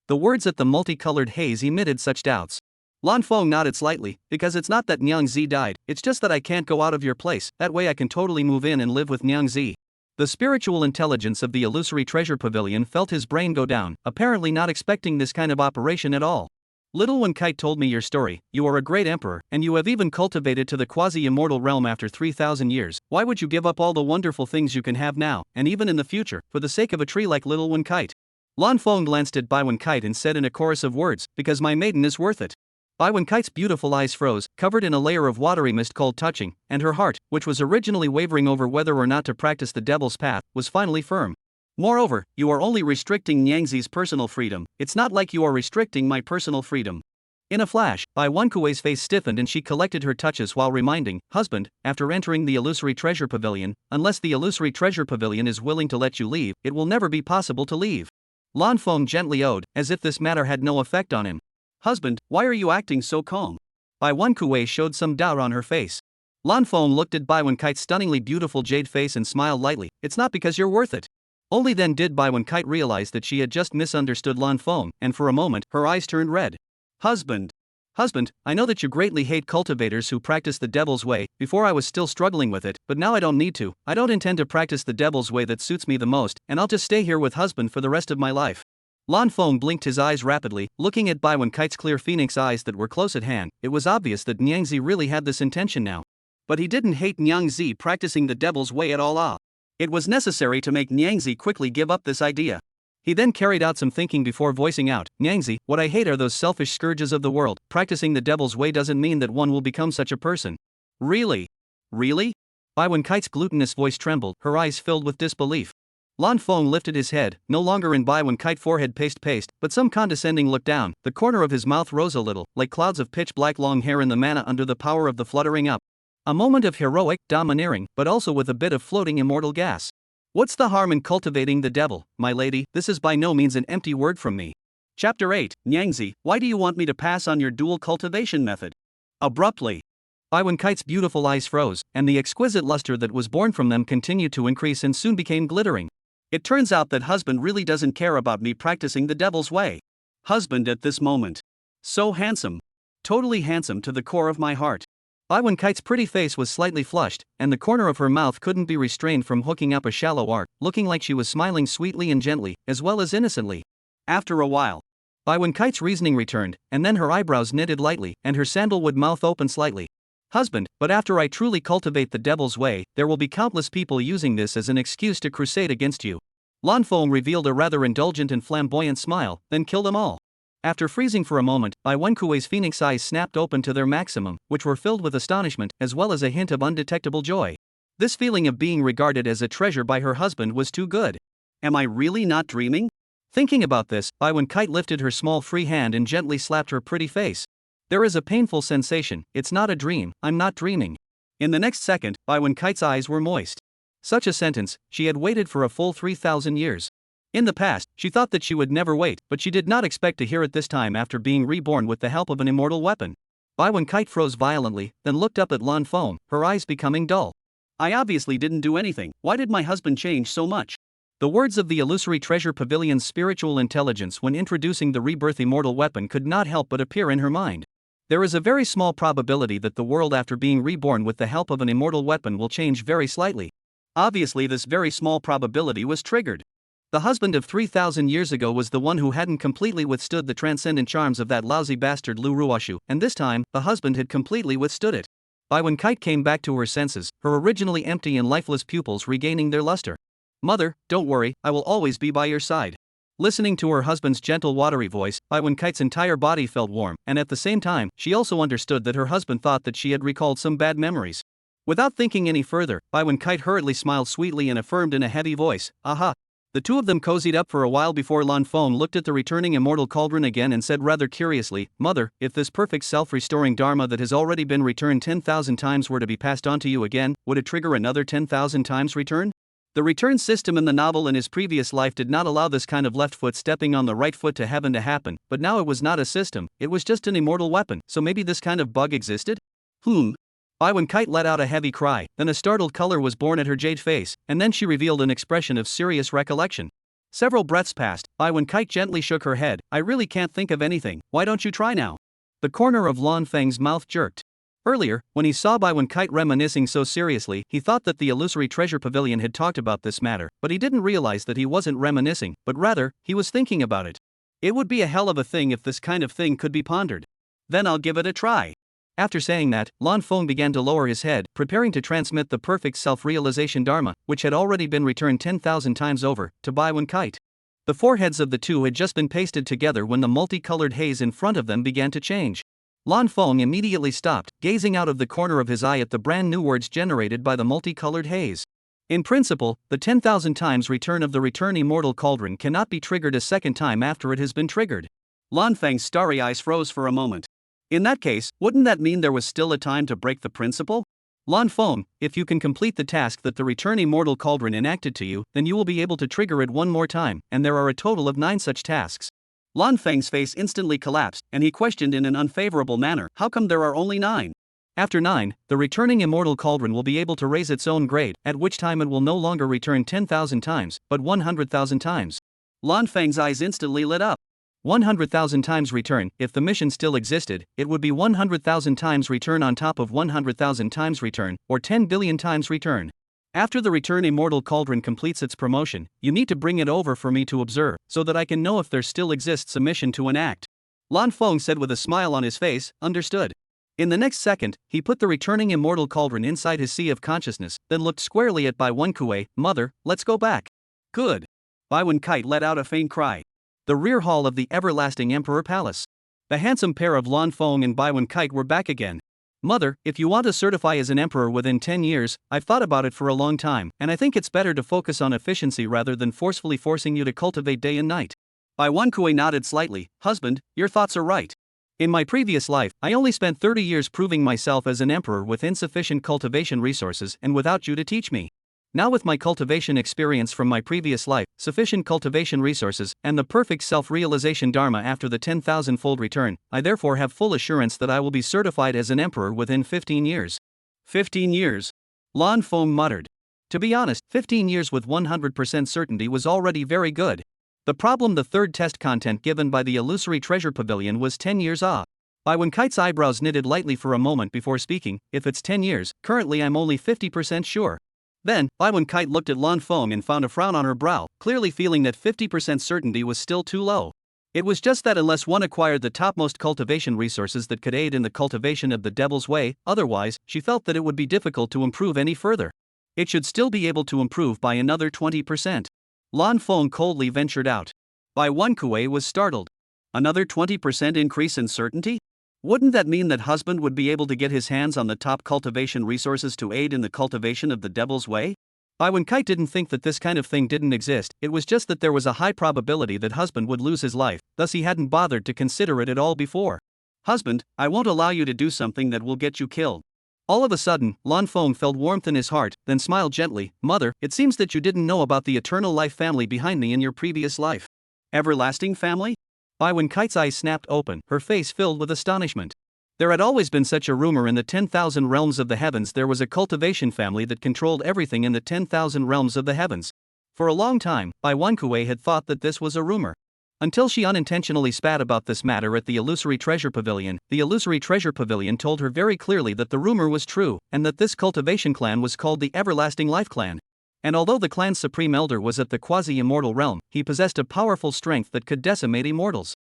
The words at the multicolored haze emitted such doubts. Lan Feng nodded slightly, because it's not that Nyang Zi died, it's just that I can't go out of your place, that way I can totally move in and live with Nyang Zi. The spiritual intelligence of the illusory treasure pavilion felt his brain go down, apparently not expecting this kind of operation at all. Little Wenkite told me your story. You are a great emperor, and you have even cultivated to the quasi-immortal realm after 3,000 years. Why would you give up all the wonderful things you can have now, and even in the future, for the sake of a tree like Little Wenkite? Lan Feng glanced at Bai Wenkite and said in a chorus of words, because my maiden is worth it. Bai Wenkite's beautiful eyes froze, covered in a layer of watery mist called touching, and her heart, which was originally wavering over whether or not to practice the devil's path, was finally firm. Moreover, you are only restricting Nyang Zi's personal freedom, it's not like you are restricting my personal freedom. In a flash, Bai Wenkue's face stiffened and she collected her touches while reminding, husband, after entering the illusory treasure pavilion, unless the illusory treasure pavilion is willing to let you leave, it will never be possible to leave. Lan Feng gently owed, as if this matter had no effect on him. Husband, why are you acting so calm? Bai Wenkue showed some doubt on her face. Lan Feng looked at Bai Wenkite's stunningly beautiful jade face and smiled lightly. It's not because you're worth it. Only then did Bai Wenkite realize that she had just misunderstood Lan Feng, and for a moment, her eyes turned red. Husband. Husband, I know that you greatly hate cultivators who practice the devil's way. Before I was still struggling with it, but now I don't need to. I don't intend to practice the devil's way that suits me the most, and I'll just stay here with husband for the rest of my life. Lan Feng blinked his eyes rapidly, looking at Bai Wenkite's clear phoenix eyes that were close at hand. It was obvious that Nyangzi really had this intention now. But he didn't hate Nyangzi practicing the devil's way at all. It was necessary to make Nyangzi quickly give up this idea. He then carried out some thinking before voicing out, Nyangzi, what I hate are those selfish scourges of the world. Practicing the devil's way doesn't mean that one will become such a person. Really? Really? Bai Wenkite's glutinous voice trembled, her eyes filled with disbelief. Lan Feng lifted his head, no longer in Bai Wenkite forehead paste, but some condescending look down. The corner of his mouth rose a little, like clouds of pitch black long hair in the manna under the power of the fluttering up. A moment of heroic, domineering, but also with a bit of floating immortal gas. What's the harm in cultivating the devil, my lady? This is by no means an empty word from me. Chapter 8, Nyangzi, why do you want me to pass on your dual cultivation method? Abruptly, Bai Wenkite's beautiful eyes froze, and the exquisite luster that was born from them continued to increase and soon became glittering. It turns out that husband really doesn't care about me practicing the devil's way. Husband at this moment. So handsome. Totally handsome to the core of my heart. Bai Wenkite's pretty face was slightly flushed, and the corner of her mouth couldn't be restrained from hooking up a shallow arc, looking like she was smiling sweetly and gently, as well as innocently. After a while, Bai Wenkite's reasoning returned, and then her eyebrows knitted lightly, and her sandalwood mouth opened slightly. Husband, but after I truly cultivate the devil's way, there will be countless people using this as an excuse to crusade against you. Lan Feng revealed a rather indulgent and flamboyant smile, then kill them all. After freezing for a moment, Bai Wenkui's phoenix eyes snapped open to their maximum, which were filled with astonishment, as well as a hint of undetectable joy. This feeling of being regarded as a treasure by her husband was too good. Am I really not dreaming? Thinking about this, Bai Wenkite lifted her small free hand and gently slapped her pretty face. There is a painful sensation, it's not a dream, I'm not dreaming. In the next second, Bai Wenkite's eyes were moist. Such a sentence, she had waited for a full 3,000 years. In the past, she thought that she would never wait, but she did not expect to hear it this time after being reborn with the help of an immortal weapon. Bai Wenkite froze violently, then looked up at Lan Feng, her eyes becoming dull. I obviously didn't do anything, why did my husband change so much? The words of the illusory treasure pavilion's spiritual intelligence when introducing the Rebirth immortal weapon could not help but appear in her mind. There is a very small probability that the world after being reborn with the help of an immortal weapon will change very slightly. Obviously this very small probability was triggered. The husband of 3,000 years ago was the one who hadn't completely withstood the transcendent charms of that lousy bastard Lu Ruoshu, and this time, the husband had completely withstood it. Bai Wenkite came back to her senses, her originally empty and lifeless pupils regaining their luster. Mother, don't worry, I will always be by your side. Listening to her husband's gentle watery voice, Bai Wenkite's entire body felt warm, and at the same time, she also understood that her husband thought that she had recalled some bad memories. Without thinking any further, Bai Wenkite hurriedly smiled sweetly and affirmed in a heavy voice, aha. The two of them cozied up for a while before Lan Feng looked at the returning immortal cauldron again and said rather curiously, Mother, if this perfect self-restoring dharma that has already been returned 10,000 times were to be passed on to you again, would it trigger another 10,000 times return? The return system in the novel in his previous life did not allow this kind of left foot stepping on the right foot to heaven to happen, but now it was not a system, it was just an immortal weapon, so maybe this kind of bug existed? Bai Wenkite let out a heavy cry, then a startled color was born at her jade face, and then she revealed an expression of serious recollection. Several breaths passed, Bai Wenkite gently shook her head, I really can't think of anything, why don't you try now? The corner of Lan Feng's mouth jerked. Earlier, when he saw Bai Wenkite reminiscing so seriously, he thought that the illusory treasure pavilion had talked about this matter, but he didn't realize that he wasn't reminiscing, but rather, he was thinking about it. It would be a hell of a thing if this kind of thing could be pondered. Then I'll give it a try. After saying that, Lan Feng began to lower his head, preparing to transmit the perfect self-realization dharma, which had already been returned 10,000 times over, to Bai Wenkite. The foreheads of the two had just been pasted together when the multicolored haze in front of them began to change. Lan Feng immediately stopped, gazing out of the corner of his eye at the brand new words generated by the multicolored haze. In principle, the 10,000 times return of the return immortal cauldron cannot be triggered a second time after it has been triggered. Lan Feng's starry eyes froze for a moment. In that case, wouldn't that mean there was still a time to break the principle? Lan Feng, if you can complete the task that the return immortal cauldron enacted to you, then you will be able to trigger it one more time, and there are a total of 9 such tasks. Lan Feng's face instantly collapsed, and he questioned in an unfavorable manner, how come there are only 9? After 9, the returning immortal cauldron will be able to raise its own grade, at which time it will no longer return 10,000 times, but 100,000 times. Lan Feng's eyes instantly lit up. 100,000 times return. If the mission still existed, it would be 100,000 times return on top of 100,000 times return, or 10 billion times return. After the return immortal cauldron completes its promotion, you need to bring it over for me to observe, so that I can know if there still exists a mission to enact. Lan Feng said with a smile on his face, understood. In the next second, he put the returning immortal cauldron inside his sea of consciousness, then looked squarely at Bai Wenkue. Mother, let's go back. Good. Bai Wenkite let out a faint cry. The rear hall of the everlasting Emperor Palace. The handsome pair of Lan Feng and Bai Wenkite were back again. Mother, if you want to certify as an emperor within 10 years, I've thought about it for a long time, and I think it's better to focus on efficiency rather than forcefully forcing you to cultivate day and night. Bai Wenkue nodded slightly. Husband, your thoughts are right. In my previous life, I only spent 30 years proving myself as an emperor with insufficient cultivation resources and without you to teach me. Now with my cultivation experience from my previous life, sufficient cultivation resources, and the perfect self-realization dharma after the 10,000-fold return, I therefore have full assurance that I will be certified as an emperor within 15 years. 15 years? Lan Feng muttered. To be honest, 15 years with 100% certainty was already very good. The problem: the third test content given by the illusory treasure pavilion was 10 years off. Bai Wenkite's eyebrows knitted lightly for a moment before speaking. If it's 10 years, currently I'm only 50% sure. Then, Bai Wenkite looked at Lan Feng and found a frown on her brow, clearly feeling that 50% certainty was still too low. It was just that unless one acquired the topmost cultivation resources that could aid in the cultivation of the Devil's Way, otherwise, she felt that it would be difficult to improve any further. It should still be able to improve by another 20%. Lan Feng coldly ventured out. Bai Wenkue was startled. Another 20% increase in certainty? Wouldn't that mean that husband would be able to get his hands on the top cultivation resources to aid in the cultivation of the Devil's Way? Bai Wenkite didn't think that this kind of thing didn't exist, it was just that there was a high probability that husband would lose his life, thus he hadn't bothered to consider it at all before. Husband, I won't allow you to do something that will get you killed. All of a sudden, Lan Feng felt warmth in his heart, then smiled gently. Mother, it seems that you didn't know about the eternal life family behind me in your previous life. Everlasting family? Bai Wenkite's eyes snapped open, her face filled with astonishment. There had always been such a rumor. In the 10,000 realms of the heavens there was a cultivation family that controlled everything in the 10,000 realms of the heavens. For a long time, Bai Wenkue had thought that this was a rumor. Until she unintentionally spat about this matter at the illusory treasure pavilion. The illusory treasure pavilion told her very clearly that the rumor was true, and that this cultivation clan was called the Everlasting Life Clan. And although the clan's supreme elder was at the quasi-immortal realm, he possessed a powerful strength that could decimate immortals.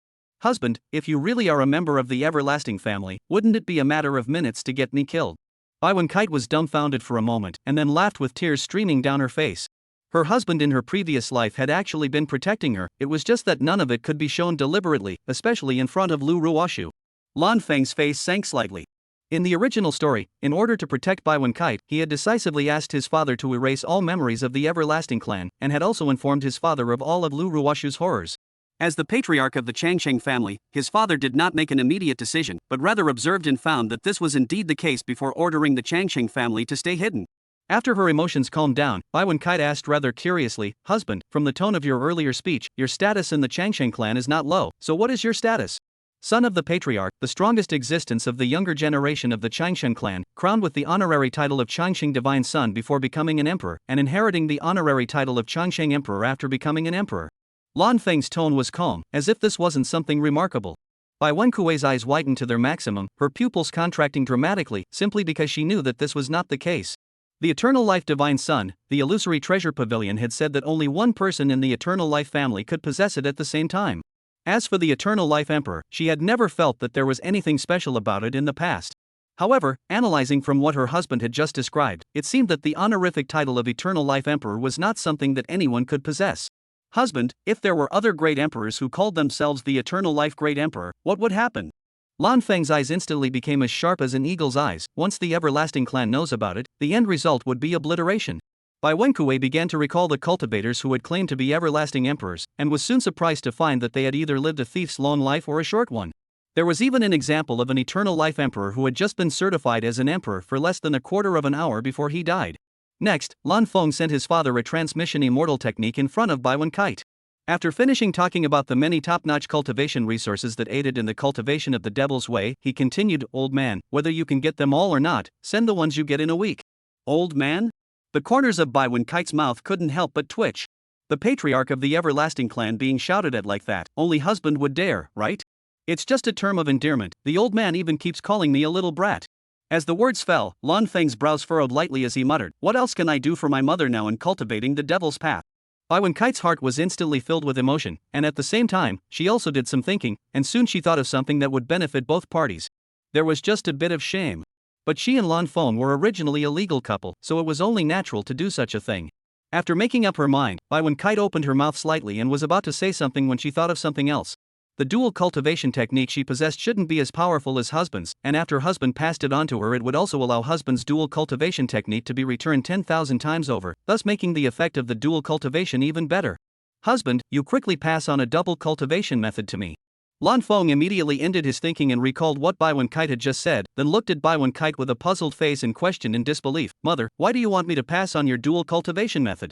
Husband, if you really are a member of the Everlasting family, wouldn't it be a matter of minutes to get me killed? Bai Wenkite was dumbfounded for a moment, and then laughed with tears streaming down her face. Her husband in her previous life had actually been protecting her, it was just that none of it could be shown deliberately, especially in front of Lu Ruoshu. Lan Feng's face sank slightly. In the original story, in order to protect Bai Wenkite, he had decisively asked his father to erase all memories of the Everlasting clan, and had also informed his father of all of Lu Ruoshu's horrors. As the patriarch of the Changsheng family, his father did not make an immediate decision, but rather observed and found that this was indeed the case before ordering the Changsheng family to stay hidden. After her emotions calmed down, Bai Wenkite asked rather curiously, Husband, from the tone of your earlier speech, your status in the Changsheng clan is not low, so what is your status? Son of the patriarch, the strongest existence of the younger generation of the Changsheng clan, crowned with the honorary title of Changsheng Divine Son before becoming an emperor, and inheriting the honorary title of Changsheng Emperor after becoming an emperor. Lan Feng's tone was calm, as if this wasn't something remarkable. Bai Wenkue's eyes widened to their maximum, her pupils contracting dramatically, simply because she knew that this was not the case. The Eternal Life Divine Son, the illusory treasure pavilion, had said that only one person in the Eternal Life family could possess it at the same time. As for the Eternal Life Emperor, she had never felt that there was anything special about it in the past. However, analyzing from what her husband had just described, it seemed that the honorific title of Eternal Life Emperor was not something that anyone could possess. Husband, if there were other great emperors who called themselves the Eternal Life Great Emperor, what would happen? Lan Feng's eyes instantly became as sharp as an eagle's eyes. Once the Everlasting clan knows about it, the end result would be obliteration. Bai Wenkue began to recall the cultivators who had claimed to be Everlasting Emperors, and was soon surprised to find that they had either lived a thief's long life or a short one. There was even an example of an Eternal Life Emperor who had just been certified as an emperor for less than a quarter of an hour before he died. Next, Lan Feng sent his father a transmission immortal technique in front of Bai Wenkite. After finishing talking about the many top-notch cultivation resources that aided in the cultivation of the Devil's Way, he continued, Old man, whether you can get them all or not, send the ones you get in a week. Old man? The corners of Bai Wenkite's mouth couldn't help but twitch. The patriarch of the everlasting clan being shouted at like that, only husband would dare, right? It's just a term of endearment, the old man even keeps calling me a little brat. As the words fell, Lan Feng's brows furrowed lightly as he muttered, what else can I do for my mother now in cultivating the devil's path? Bai Wenkite's heart was instantly filled with emotion, and at the same time, she also did some thinking, and soon she thought of something that would benefit both parties. There was just a bit of shame. But she and Lan Feng were originally a legal couple, so it was only natural to do such a thing. After making up her mind, Bai Wenkite opened her mouth slightly and was about to say something when she thought of something else. The dual cultivation technique she possessed shouldn't be as powerful as husband's, and after husband passed it on to her, it would also allow husband's dual cultivation technique to be returned 10,000 times over, thus making the effect of the dual cultivation even better. Husband, you quickly pass on a double cultivation method to me. Lan Feng immediately ended his thinking and recalled what Bai Wenkite had just said, then looked at Bai Wenkite with a puzzled face and questioned in disbelief, Mother, why do you want me to pass on your dual cultivation method?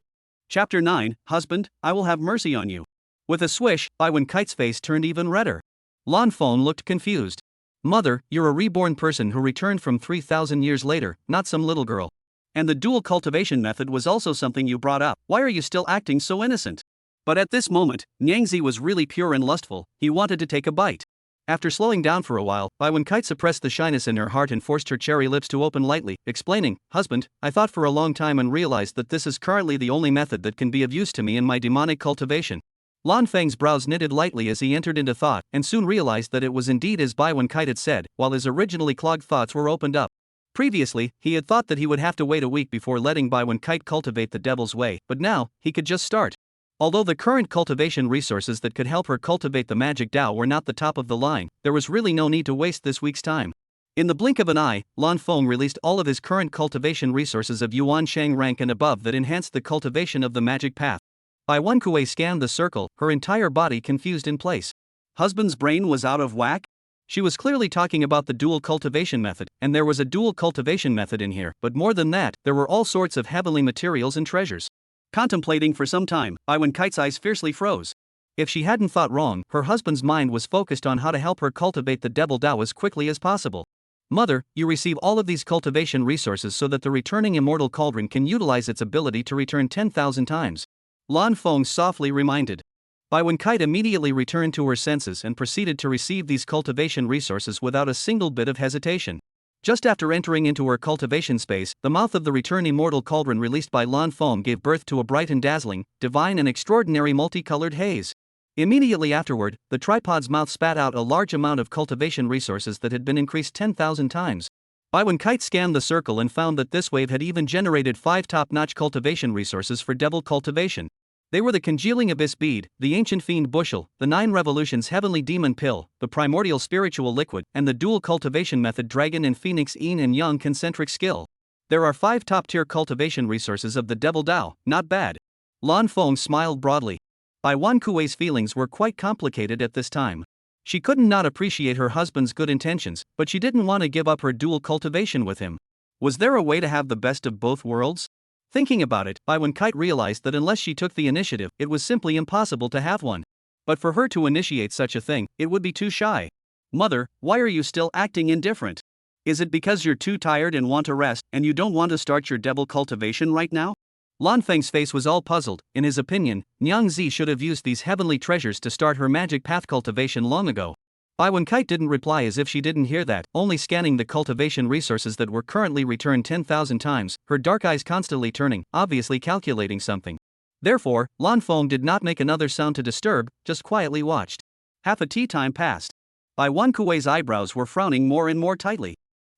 Chapter 9, Husband, I will have mercy on you. With a swish, Bai Wenkite's face turned even redder. Lan Feng looked confused. Mother, you're a reborn person who returned from 3,000 years later, not some little girl. And the dual cultivation method was also something you brought up, why are you still acting so innocent? But at this moment, Nyangzi was really pure and lustful, he wanted to take a bite. After slowing down for a while, Bai Wenkite suppressed the shyness in her heart and forced her cherry lips to open lightly, explaining, Husband, I thought for a long time and realized that this is currently the only method that can be of use to me in my demonic cultivation. Lan Feng's brows knitted lightly as he entered into thought, and soon realized that it was indeed as Bai Wenkite had said, while his originally clogged thoughts were opened up. Previously, he had thought that he would have to wait a week before letting Bai Wenkite cultivate the devil's way, but now, he could just start. Although the current cultivation resources that could help her cultivate the magic Dao were not the top of the line, there was really no need to waste this week's time. In the blink of an eye, Lan Feng released all of his current cultivation resources of Yuan Shang rank and above that enhanced the cultivation of the magic path. Bai Wenkue scanned the circle, her entire body confused in place. Husband's brain was out of whack? She was clearly talking about the dual cultivation method, and there was a dual cultivation method in here, but more than that, there were all sorts of heavenly materials and treasures. Contemplating for some time, Bai Wenkite's eyes fiercely froze. If she hadn't thought wrong, her husband's mind was focused on how to help her cultivate the devil Dao as quickly as possible. Mother, you receive all of these cultivation resources so that the returning immortal cauldron can utilize its ability to return 10,000 times. Lan Feng softly reminded. Bai Wenkite immediately returned to her senses and proceeded to receive these cultivation resources without a single bit of hesitation. Just after entering into her cultivation space, the mouth of the return immortal cauldron released by Lan Feng gave birth to a bright and dazzling, divine and extraordinary multicolored haze. Immediately afterward, the tripod's mouth spat out a large amount of cultivation resources that had been increased 10,000 times. Bai Wenkite scanned the circle and found that this wave had even generated 5 top-notch cultivation resources for devil cultivation. They were the congealing abyss bead, the ancient fiend bushel, the 9 revolutions heavenly demon pill, the primordial spiritual liquid, and the dual cultivation method dragon and phoenix yin and yang concentric skill. There are 5 top-tier cultivation resources of the devil Dao, not bad. Lan Feng smiled broadly. Bai Wenkue's feelings were quite complicated at this time. She couldn't not appreciate her husband's good intentions, but she didn't want to give up her dual cultivation with him. Was there a way to have the best of both worlds? Thinking about it, Bai Wenkite realized that unless she took the initiative, it was simply impossible to have one. But for her to initiate such a thing, it would be too shy. Mother, why are you still acting indifferent? Is it because you're too tired and want to rest, and you don't want to start your devil cultivation right now? Lan Feng's face was all puzzled. In his opinion, Nyang Zi should have used these heavenly treasures to start her magic path cultivation long ago. Bai Wenkite didn't reply as if she didn't hear that, only scanning the cultivation resources that were currently returned 10,000 times, her dark eyes constantly turning, obviously calculating something. Therefore, Lan Feng did not make another sound to disturb, just quietly watched. Half a tea time passed. Bai Wenkue's eyebrows were frowning more and more tightly.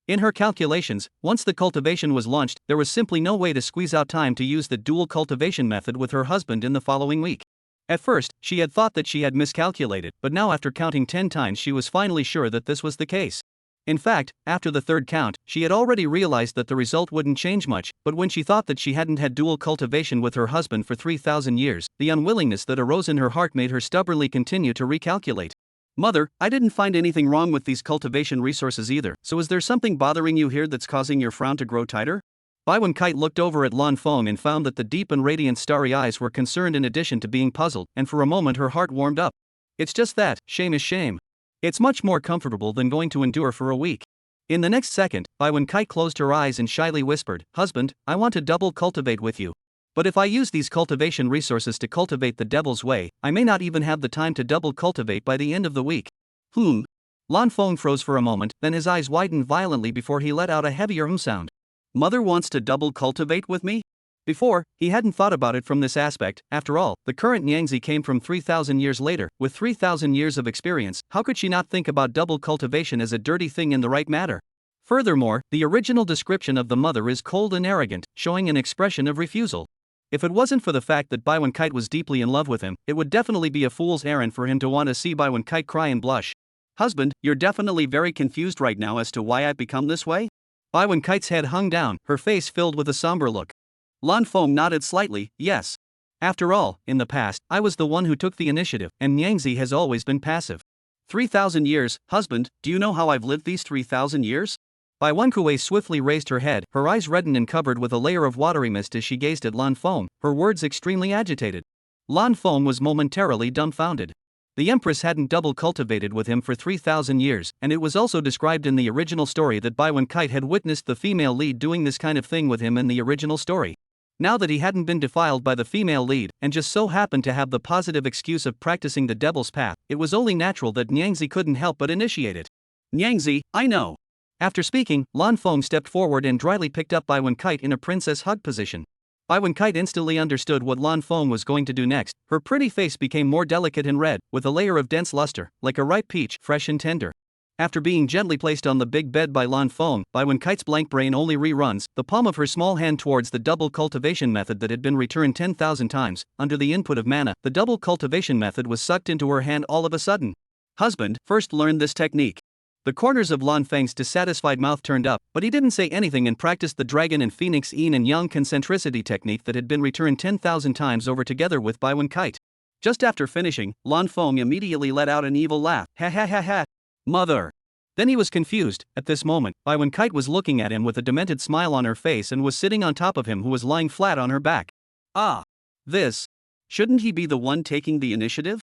In her calculations, once the cultivation was launched, there was simply no way to squeeze out time to use the dual cultivation method with her husband in the following week. At first, she had thought that she had miscalculated, but now after counting 10 times she was finally sure that this was the case. In fact, after the third count, she had already realized that the result wouldn't change much, but when she thought that she hadn't had dual cultivation with her husband for 3,000 years, the unwillingness that arose in her heart made her stubbornly continue to recalculate. Mother, I didn't find anything wrong with these cultivation resources either, so is there something bothering you here that's causing your frown to grow tighter? Bai Wenkite looked over at Lan Feng and found that the deep and radiant starry eyes were concerned in addition to being puzzled, and for a moment her heart warmed up. It's just that, shame is shame. It's much more comfortable than going to endure for a week. In the next second, Bai Wenkite closed her eyes and shyly whispered, Husband, I want to double cultivate with you. But if I use these cultivation resources to cultivate the devil's way, I may not even have the time to double cultivate by the end of the week. Lan Feng froze for a moment, then his eyes widened violently before he let out a heavier sound. Mother wants to double cultivate with me? Before, he hadn't thought about it from this aspect. After all, the current Nyangzi came from 3,000 years later. With 3,000 years of experience, how could she not think about double cultivation as a dirty thing in the right matter? Furthermore, the original description of the mother is cold and arrogant, showing an expression of refusal. If it wasn't for the fact that Bai Wen-kite was deeply in love with him, it would definitely be a fool's errand for him to want to see Bai Wen-kite cry and blush. Husband, you're definitely very confused right now as to why I've become this way? Bai Wen-kite's head hung down, her face filled with a somber look. Lan Feng nodded slightly, yes. After all, in the past, I was the one who took the initiative, and Nyangzi has always been passive. 3,000 years, husband, do you know how I've lived these 3,000 years? Bai Wenkui swiftly raised her head, her eyes reddened and covered with a layer of watery mist as she gazed at Lan Feng, her words extremely agitated. Lan Feng was momentarily dumbfounded. The Empress hadn't double cultivated with him for 3,000 years, and it was also described in the original story that Bai Wen-kite had witnessed the female lead doing this kind of thing with him in the original story. Now that he hadn't been defiled by the female lead, and just so happened to have the positive excuse of practicing the devil's path, it was only natural that Nyangzi couldn't help but initiate it. Nyangzi, I know. After speaking, Lan Feng stepped forward and dryly picked up Bai Wen-kite in a princess hug position. Bai Wen-kite instantly understood what Lan Feng was going to do next. Her pretty face became more delicate and red, with a layer of dense luster, like a ripe peach, fresh and tender. After being gently placed on the big bed by Lan Feng, Bai Wen-kite's blank brain only reruns the palm of her small hand towards the double cultivation method that had been returned 10,000 times. Under the input of mana, the double cultivation method was sucked into her hand all of a sudden. Husband, first learn this technique. The corners of Lan Feng's dissatisfied mouth turned up, but he didn't say anything and practiced the dragon and phoenix yin and yang concentricity technique that had been returned 10,000 times over together with Bai Wen-kite. Just after finishing, Lan Feng immediately let out an evil laugh. Ha ha ha ha. Mother. Then he was confused. At this moment, Bai Wen-kite was looking at him with a demented smile on her face and was sitting on top of him, who was lying flat on her back. Ah. This. Shouldn't he be the one taking the initiative?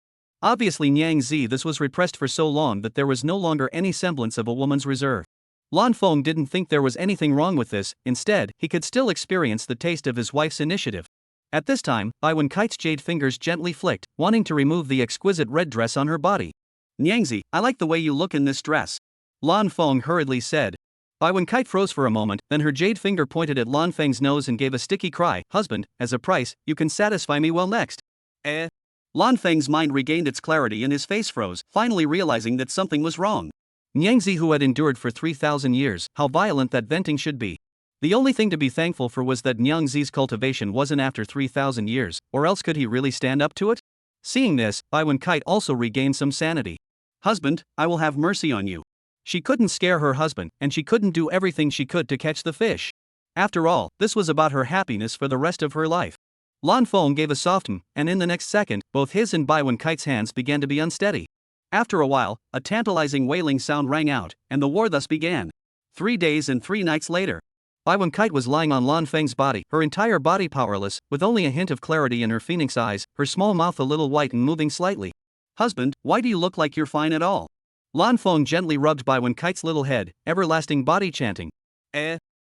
Obviously Nyangzi, this was repressed for so long that there was no longer any semblance of a woman's reserve. Lan Feng didn't think there was anything wrong with this. Instead, he could still experience the taste of his wife's initiative. At this time, Bai Wen-kite's jade fingers gently flicked, wanting to remove the exquisite red dress on her body. Nyangzi, I like the way you look in this dress. Lan Feng hurriedly said. Bai Wen-kite froze for a moment, then her jade finger pointed at Lan Feng's nose and gave a sticky cry. Husband, as a price, you can satisfy me well next. Lan Feng's mind regained its clarity and his face froze, finally realizing that something was wrong. Nyangzi, who had endured for 3,000 years, how violent that venting should be. The only thing to be thankful for was that Nyangzi's cultivation wasn't after 3,000 years, or else could he really stand up to it? Seeing this, Bai Wen-kite also regained some sanity. Husband, I will have mercy on you. She couldn't scare her husband, and she couldn't do everything she could to catch the fish. After all, this was about her happiness for the rest of her life. Lan Feng gave a soft and in the next second, both his and Bai Wen-kite's hands began to be unsteady. After a while, a tantalizing wailing sound rang out, and the war thus began. 3 days and 3 nights later, Bai Wen-kite was lying on Lan Feng's body, her entire body powerless, with only a hint of clarity in her phoenix eyes, her small mouth a little white and moving slightly. Husband, why do you look like you're fine at all? Lan Feng gently rubbed Bai Wen-kite's little head, everlasting body chanting.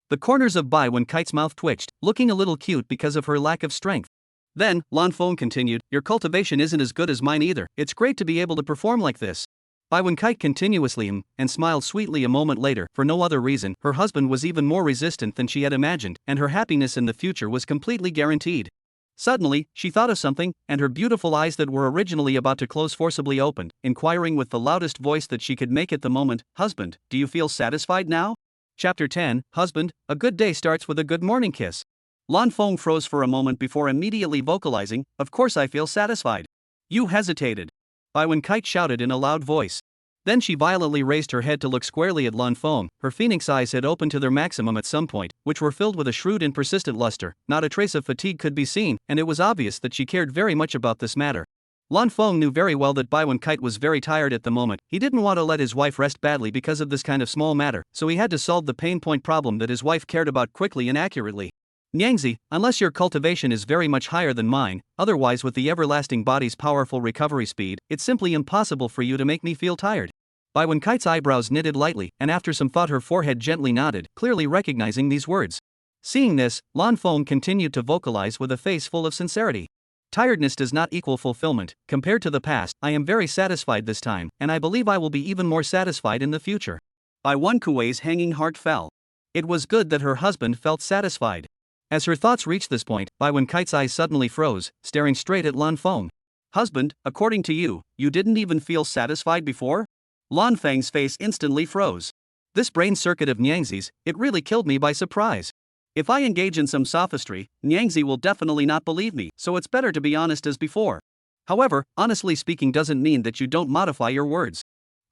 The corners of Bai Wen-kite's mouth twitched, looking a little cute because of her lack of strength. Then, Lan Feng continued, your cultivation isn't as good as mine either. It's great to be able to perform like this. Bai Wen-kite continuously and smiled sweetly a moment later. For no other reason, her husband was even more resistant than she had imagined, and her happiness in the future was completely guaranteed. Suddenly, she thought of something, and her beautiful eyes that were originally about to close forcibly opened, inquiring with the loudest voice that she could make at the moment, Husband, do you feel satisfied now? Chapter 10, Husband, a good day starts with a good morning kiss. Lan Feng froze for a moment before immediately vocalizing, of course I feel satisfied. You hesitated. Bai Wen-kite shouted in a loud voice. Then she violently raised her head to look squarely at Lan Feng. Her phoenix eyes had opened to their maximum at some point, which were filled with a shrewd and persistent luster. Not a trace of fatigue could be seen, and it was obvious that she cared very much about this matter. Lan Feng knew very well that Bai Wen-kite was very tired at the moment. He didn't want to let his wife rest badly because of this kind of small matter, so he had to solve the pain point problem that his wife cared about quickly and accurately. Nyangzi, unless your cultivation is very much higher than mine, otherwise with the everlasting body's powerful recovery speed, it's simply impossible for you to make me feel tired. Bai Wen-kite's eyebrows knitted lightly, and after some thought her forehead gently nodded, clearly recognizing these words. Seeing this, Lan Feng continued to vocalize with a face full of sincerity. Tiredness does not equal fulfillment. Compared to the past, I am very satisfied this time, and I believe I will be even more satisfied in the future. Bai Wen Kuei's hanging heart fell. It was good that her husband felt satisfied. As her thoughts reached this point, Bai Wen Kite's eyes suddenly froze, staring straight at Lan Feng. Husband, according to you, you didn't even feel satisfied before? Lan Feng's face instantly froze. This brain circuit of Nyangzi's, it really killed me by surprise. If I engage in some sophistry, Nyangzi will definitely not believe me, so it's better to be honest as before. However, honestly speaking doesn't mean that you don't modify your words.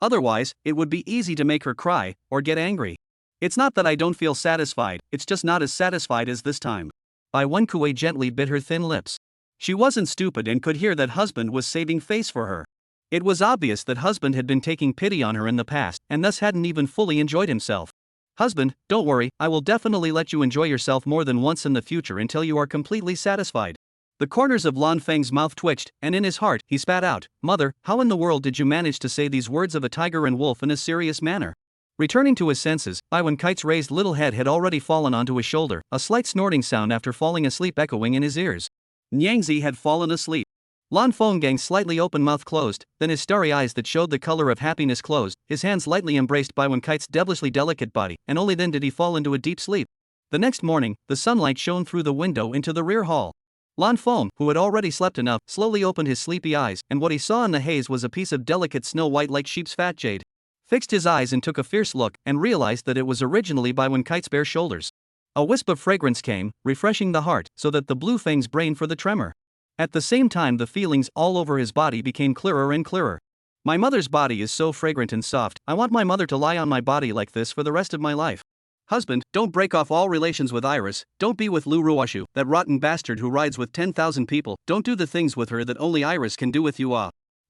Otherwise, it would be easy to make her cry, or get angry. It's not that I don't feel satisfied, it's just not as satisfied as this time. Bai Wen Kuei gently bit her thin lips. She wasn't stupid and could hear that husband was saving face for her. It was obvious that husband had been taking pity on her in the past, and thus hadn't even fully enjoyed himself. Husband, don't worry, I will definitely let you enjoy yourself more than once in the future until you are completely satisfied. The corners of Lan Feng's mouth twitched, and in his heart, he spat out, Mother, how in the world did you manage to say these words of a tiger and wolf in a serious manner? Returning to his senses, Bai Wen Kite's raised little head had already fallen onto his shoulder, a slight snorting sound after falling asleep echoing in his ears. Nyangzi had fallen asleep. Lan Feng's slightly open mouth closed, then his starry eyes that showed the color of happiness closed, his hands lightly embraced Bai Wen Kite's devilishly delicate body, and only then did he fall into a deep sleep. The next morning, the sunlight shone through the window into the rear hall. Lan Feng, who had already slept enough, slowly opened his sleepy eyes, and what he saw in the haze was a piece of delicate snow-white like sheep's fat jade. Fixed his eyes and took a fierce look, and realized that it was originally Bai Wen Kite's bare shoulders. A wisp of fragrance came, refreshing the heart, so that the Blue Feng's brain for the tremor. At the same time the feelings all over his body became clearer and clearer. My mother's body is so fragrant and soft, I want my mother to lie on my body like this for the rest of my life. Husband, don't break off all relations with Iris, don't be with Lu Ruoshu, that rotten bastard who rides with 10,000 people, don't do the things with her that only Iris can do with you.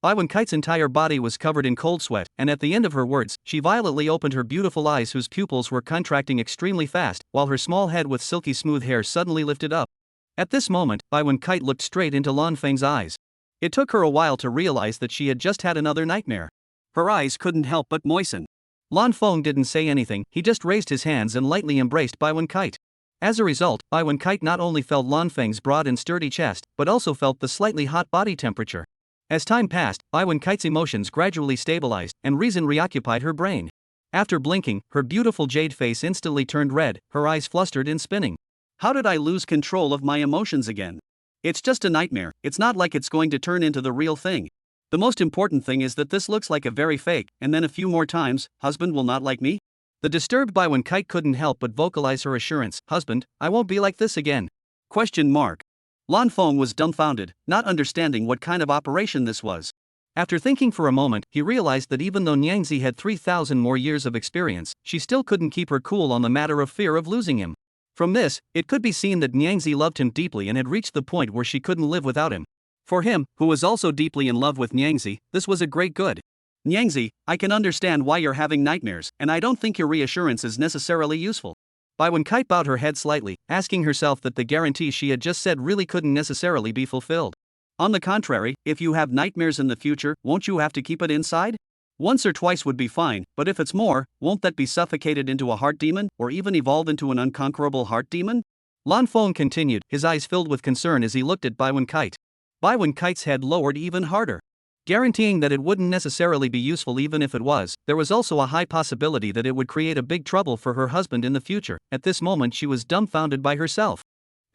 Bai Wen Kite's entire body was covered in cold sweat, and at the end of her words, she violently opened her beautiful eyes whose pupils were contracting extremely fast, while her small head with silky smooth hair suddenly lifted up. At this moment, Bai Wen Kite looked straight into Lan Feng's eyes. It took her a while to realize that she had just had another nightmare. Her eyes couldn't help but moisten. Lan Feng didn't say anything, he just raised his hands and lightly embraced Bai Wen Kite. As a result, Bai Wen Kite not only felt Lan Feng's broad and sturdy chest, but also felt the slightly hot body temperature. As time passed, Bai Wen Kite's emotions gradually stabilized, and reason reoccupied her brain. After blinking, her beautiful jade face instantly turned red, her eyes flustered and spinning. How did I lose control of my emotions again? It's just a nightmare, it's not like it's going to turn into the real thing. The most important thing is that this looks like a very fake, and then a few more times, husband will not like me? The disturbed Bai Wen Kite couldn't help but vocalize her assurance, husband, I won't be like this again. Lan Feng was dumbfounded, not understanding what kind of operation this was. After thinking for a moment, he realized that even though Nyangzi had 3,000 more years of experience, she still couldn't keep her cool on the matter of fear of losing him. From this, it could be seen that Nyangzi loved him deeply and had reached the point where she couldn't live without him. For him, who was also deeply in love with Nyangzi, this was a great good. Nyangzi, I can understand why you're having nightmares, and I don't think your reassurance is necessarily useful. Bai Wen Kite bowed her head slightly, asking herself that the guarantee she had just said really couldn't necessarily be fulfilled. On the contrary, if you have nightmares in the future, won't you have to keep it inside? Once or twice would be fine, but if it's more, won't that be suffocated into a heart demon, or even evolve into an unconquerable heart demon? Lan Feng continued, his eyes filled with concern as he looked at Bai Wen Kite. Bai Wen Kite's head lowered even harder. Guaranteeing that it wouldn't necessarily be useful even if it was, there was also a high possibility that it would create a big trouble for her husband in the future. At this moment she was dumbfounded by herself.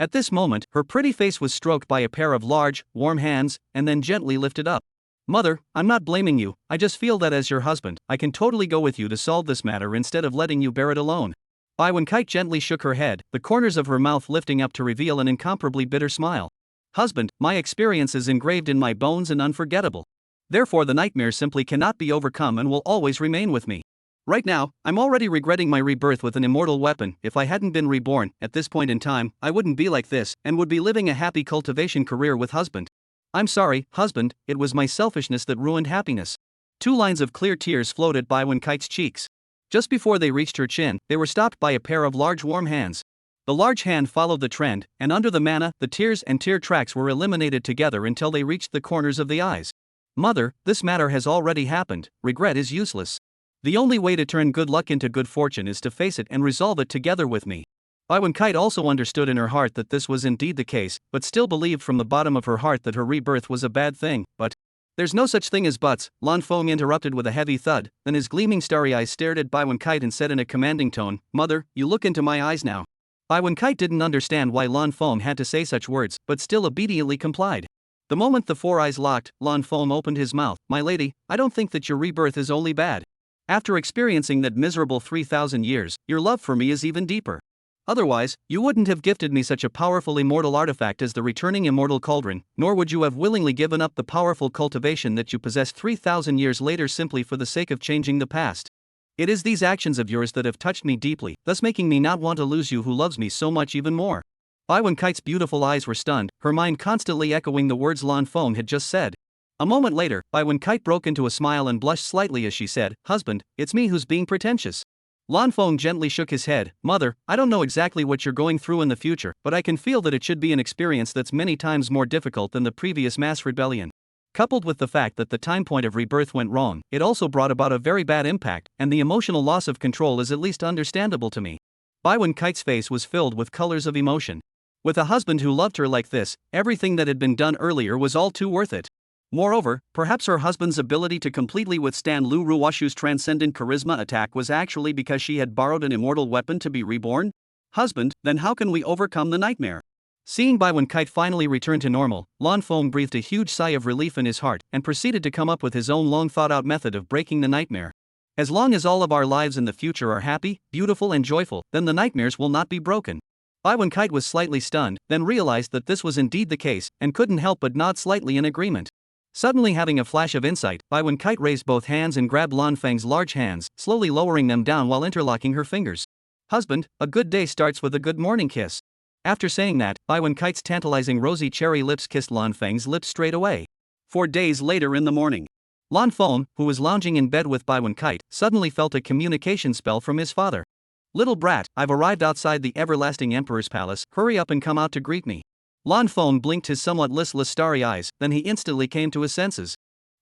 At this moment, her pretty face was stroked by a pair of large, warm hands, and then gently lifted up. Mother, I'm not blaming you, I just feel that as your husband, I can totally go with you to solve this matter instead of letting you bear it alone. Bai Wen Kite gently shook her head, the corners of her mouth lifting up to reveal an incomparably bitter smile. Husband, my experience is engraved in my bones and unforgettable. Therefore the nightmare simply cannot be overcome and will always remain with me. Right now, I'm already regretting my rebirth with an immortal weapon. If I hadn't been reborn, at this point in time, I wouldn't be like this, and would be living a happy cultivation career with husband. I'm sorry, husband, it was my selfishness that ruined happiness. 2 lines of clear tears floated Bai Wen Kite's cheeks. Just before they reached her chin, they were stopped by a pair of large warm hands. The large hand followed the trend, and under the mana, the tears and tear tracks were eliminated together until they reached the corners of the eyes. Mother, this matter has already happened, regret is useless. The only way to turn good luck into good fortune is to face it and resolve it together with me. Bai Wen-kite also understood in her heart that this was indeed the case, but still believed from the bottom of her heart that her rebirth was a bad thing. But there's no such thing as buts, Lan Feng interrupted with a heavy thud. Then his gleaming starry eyes stared at Bai Wen-kite and said in a commanding tone, "Mother, you look into my eyes now." Bai Wen-kite didn't understand why Lan Feng had to say such words, but still obediently complied. The moment the four eyes locked, Lan Feng opened his mouth. "My lady, I don't think that your rebirth is only bad. After experiencing that miserable 3,000 years, your love for me is even deeper. Otherwise, you wouldn't have gifted me such a powerful immortal artifact as the returning immortal cauldron, nor would you have willingly given up the powerful cultivation that you possess 3,000 years later simply for the sake of changing the past. It is these actions of yours that have touched me deeply, thus making me not want to lose you who loves me so much even more." Bai Wen-kite's beautiful eyes were stunned, her mind constantly echoing the words Lan Feng had just said. A moment later, Bai Wen-kite broke into a smile and blushed slightly as she said, "Husband, it's me who's being pretentious." Lan Feng gently shook his head. "Mother, I don't know exactly what you're going through in the future, but I can feel that it should be an experience that's many times more difficult than the previous mass rebellion. Coupled with the fact that the time point of rebirth went wrong, it also brought about a very bad impact, and the emotional loss of control is at least understandable to me." Bai Wen-kite's face was filled with colors of emotion. With a husband who loved her like this, everything that had been done earlier was all too worth it. Moreover, perhaps her husband's ability to completely withstand Lu Ruoshu's transcendent charisma attack was actually because she had borrowed an immortal weapon to be reborn? Husband, then how can we overcome the nightmare? Seeing Bai Wen-kite finally return to normal, Lan Feng breathed a huge sigh of relief in his heart and proceeded to come up with his own long-thought-out method of breaking the nightmare. As long as all of our lives in the future are happy, beautiful and joyful, then the nightmares will not be broken. Bai Wen-kite was slightly stunned, then realized that this was indeed the case, and couldn't help but nod slightly in agreement. Suddenly having a flash of insight, Bai Wen-kite raised both hands and grabbed Lan Feng's large hands, slowly lowering them down while interlocking her fingers. "Husband, a good day starts with a good morning kiss." After saying that, Bai Wen-kite's tantalizing rosy cherry lips kissed Lan Feng's lips straight away. 4 days later in the morning, Lan Feng, who was lounging in bed with Bai Wen-kite, suddenly felt a communication spell from his father. "Little brat, I've arrived outside the everlasting Emperor's palace, hurry up and come out to greet me." Lan Feng blinked his somewhat listless starry eyes, then he instantly came to his senses.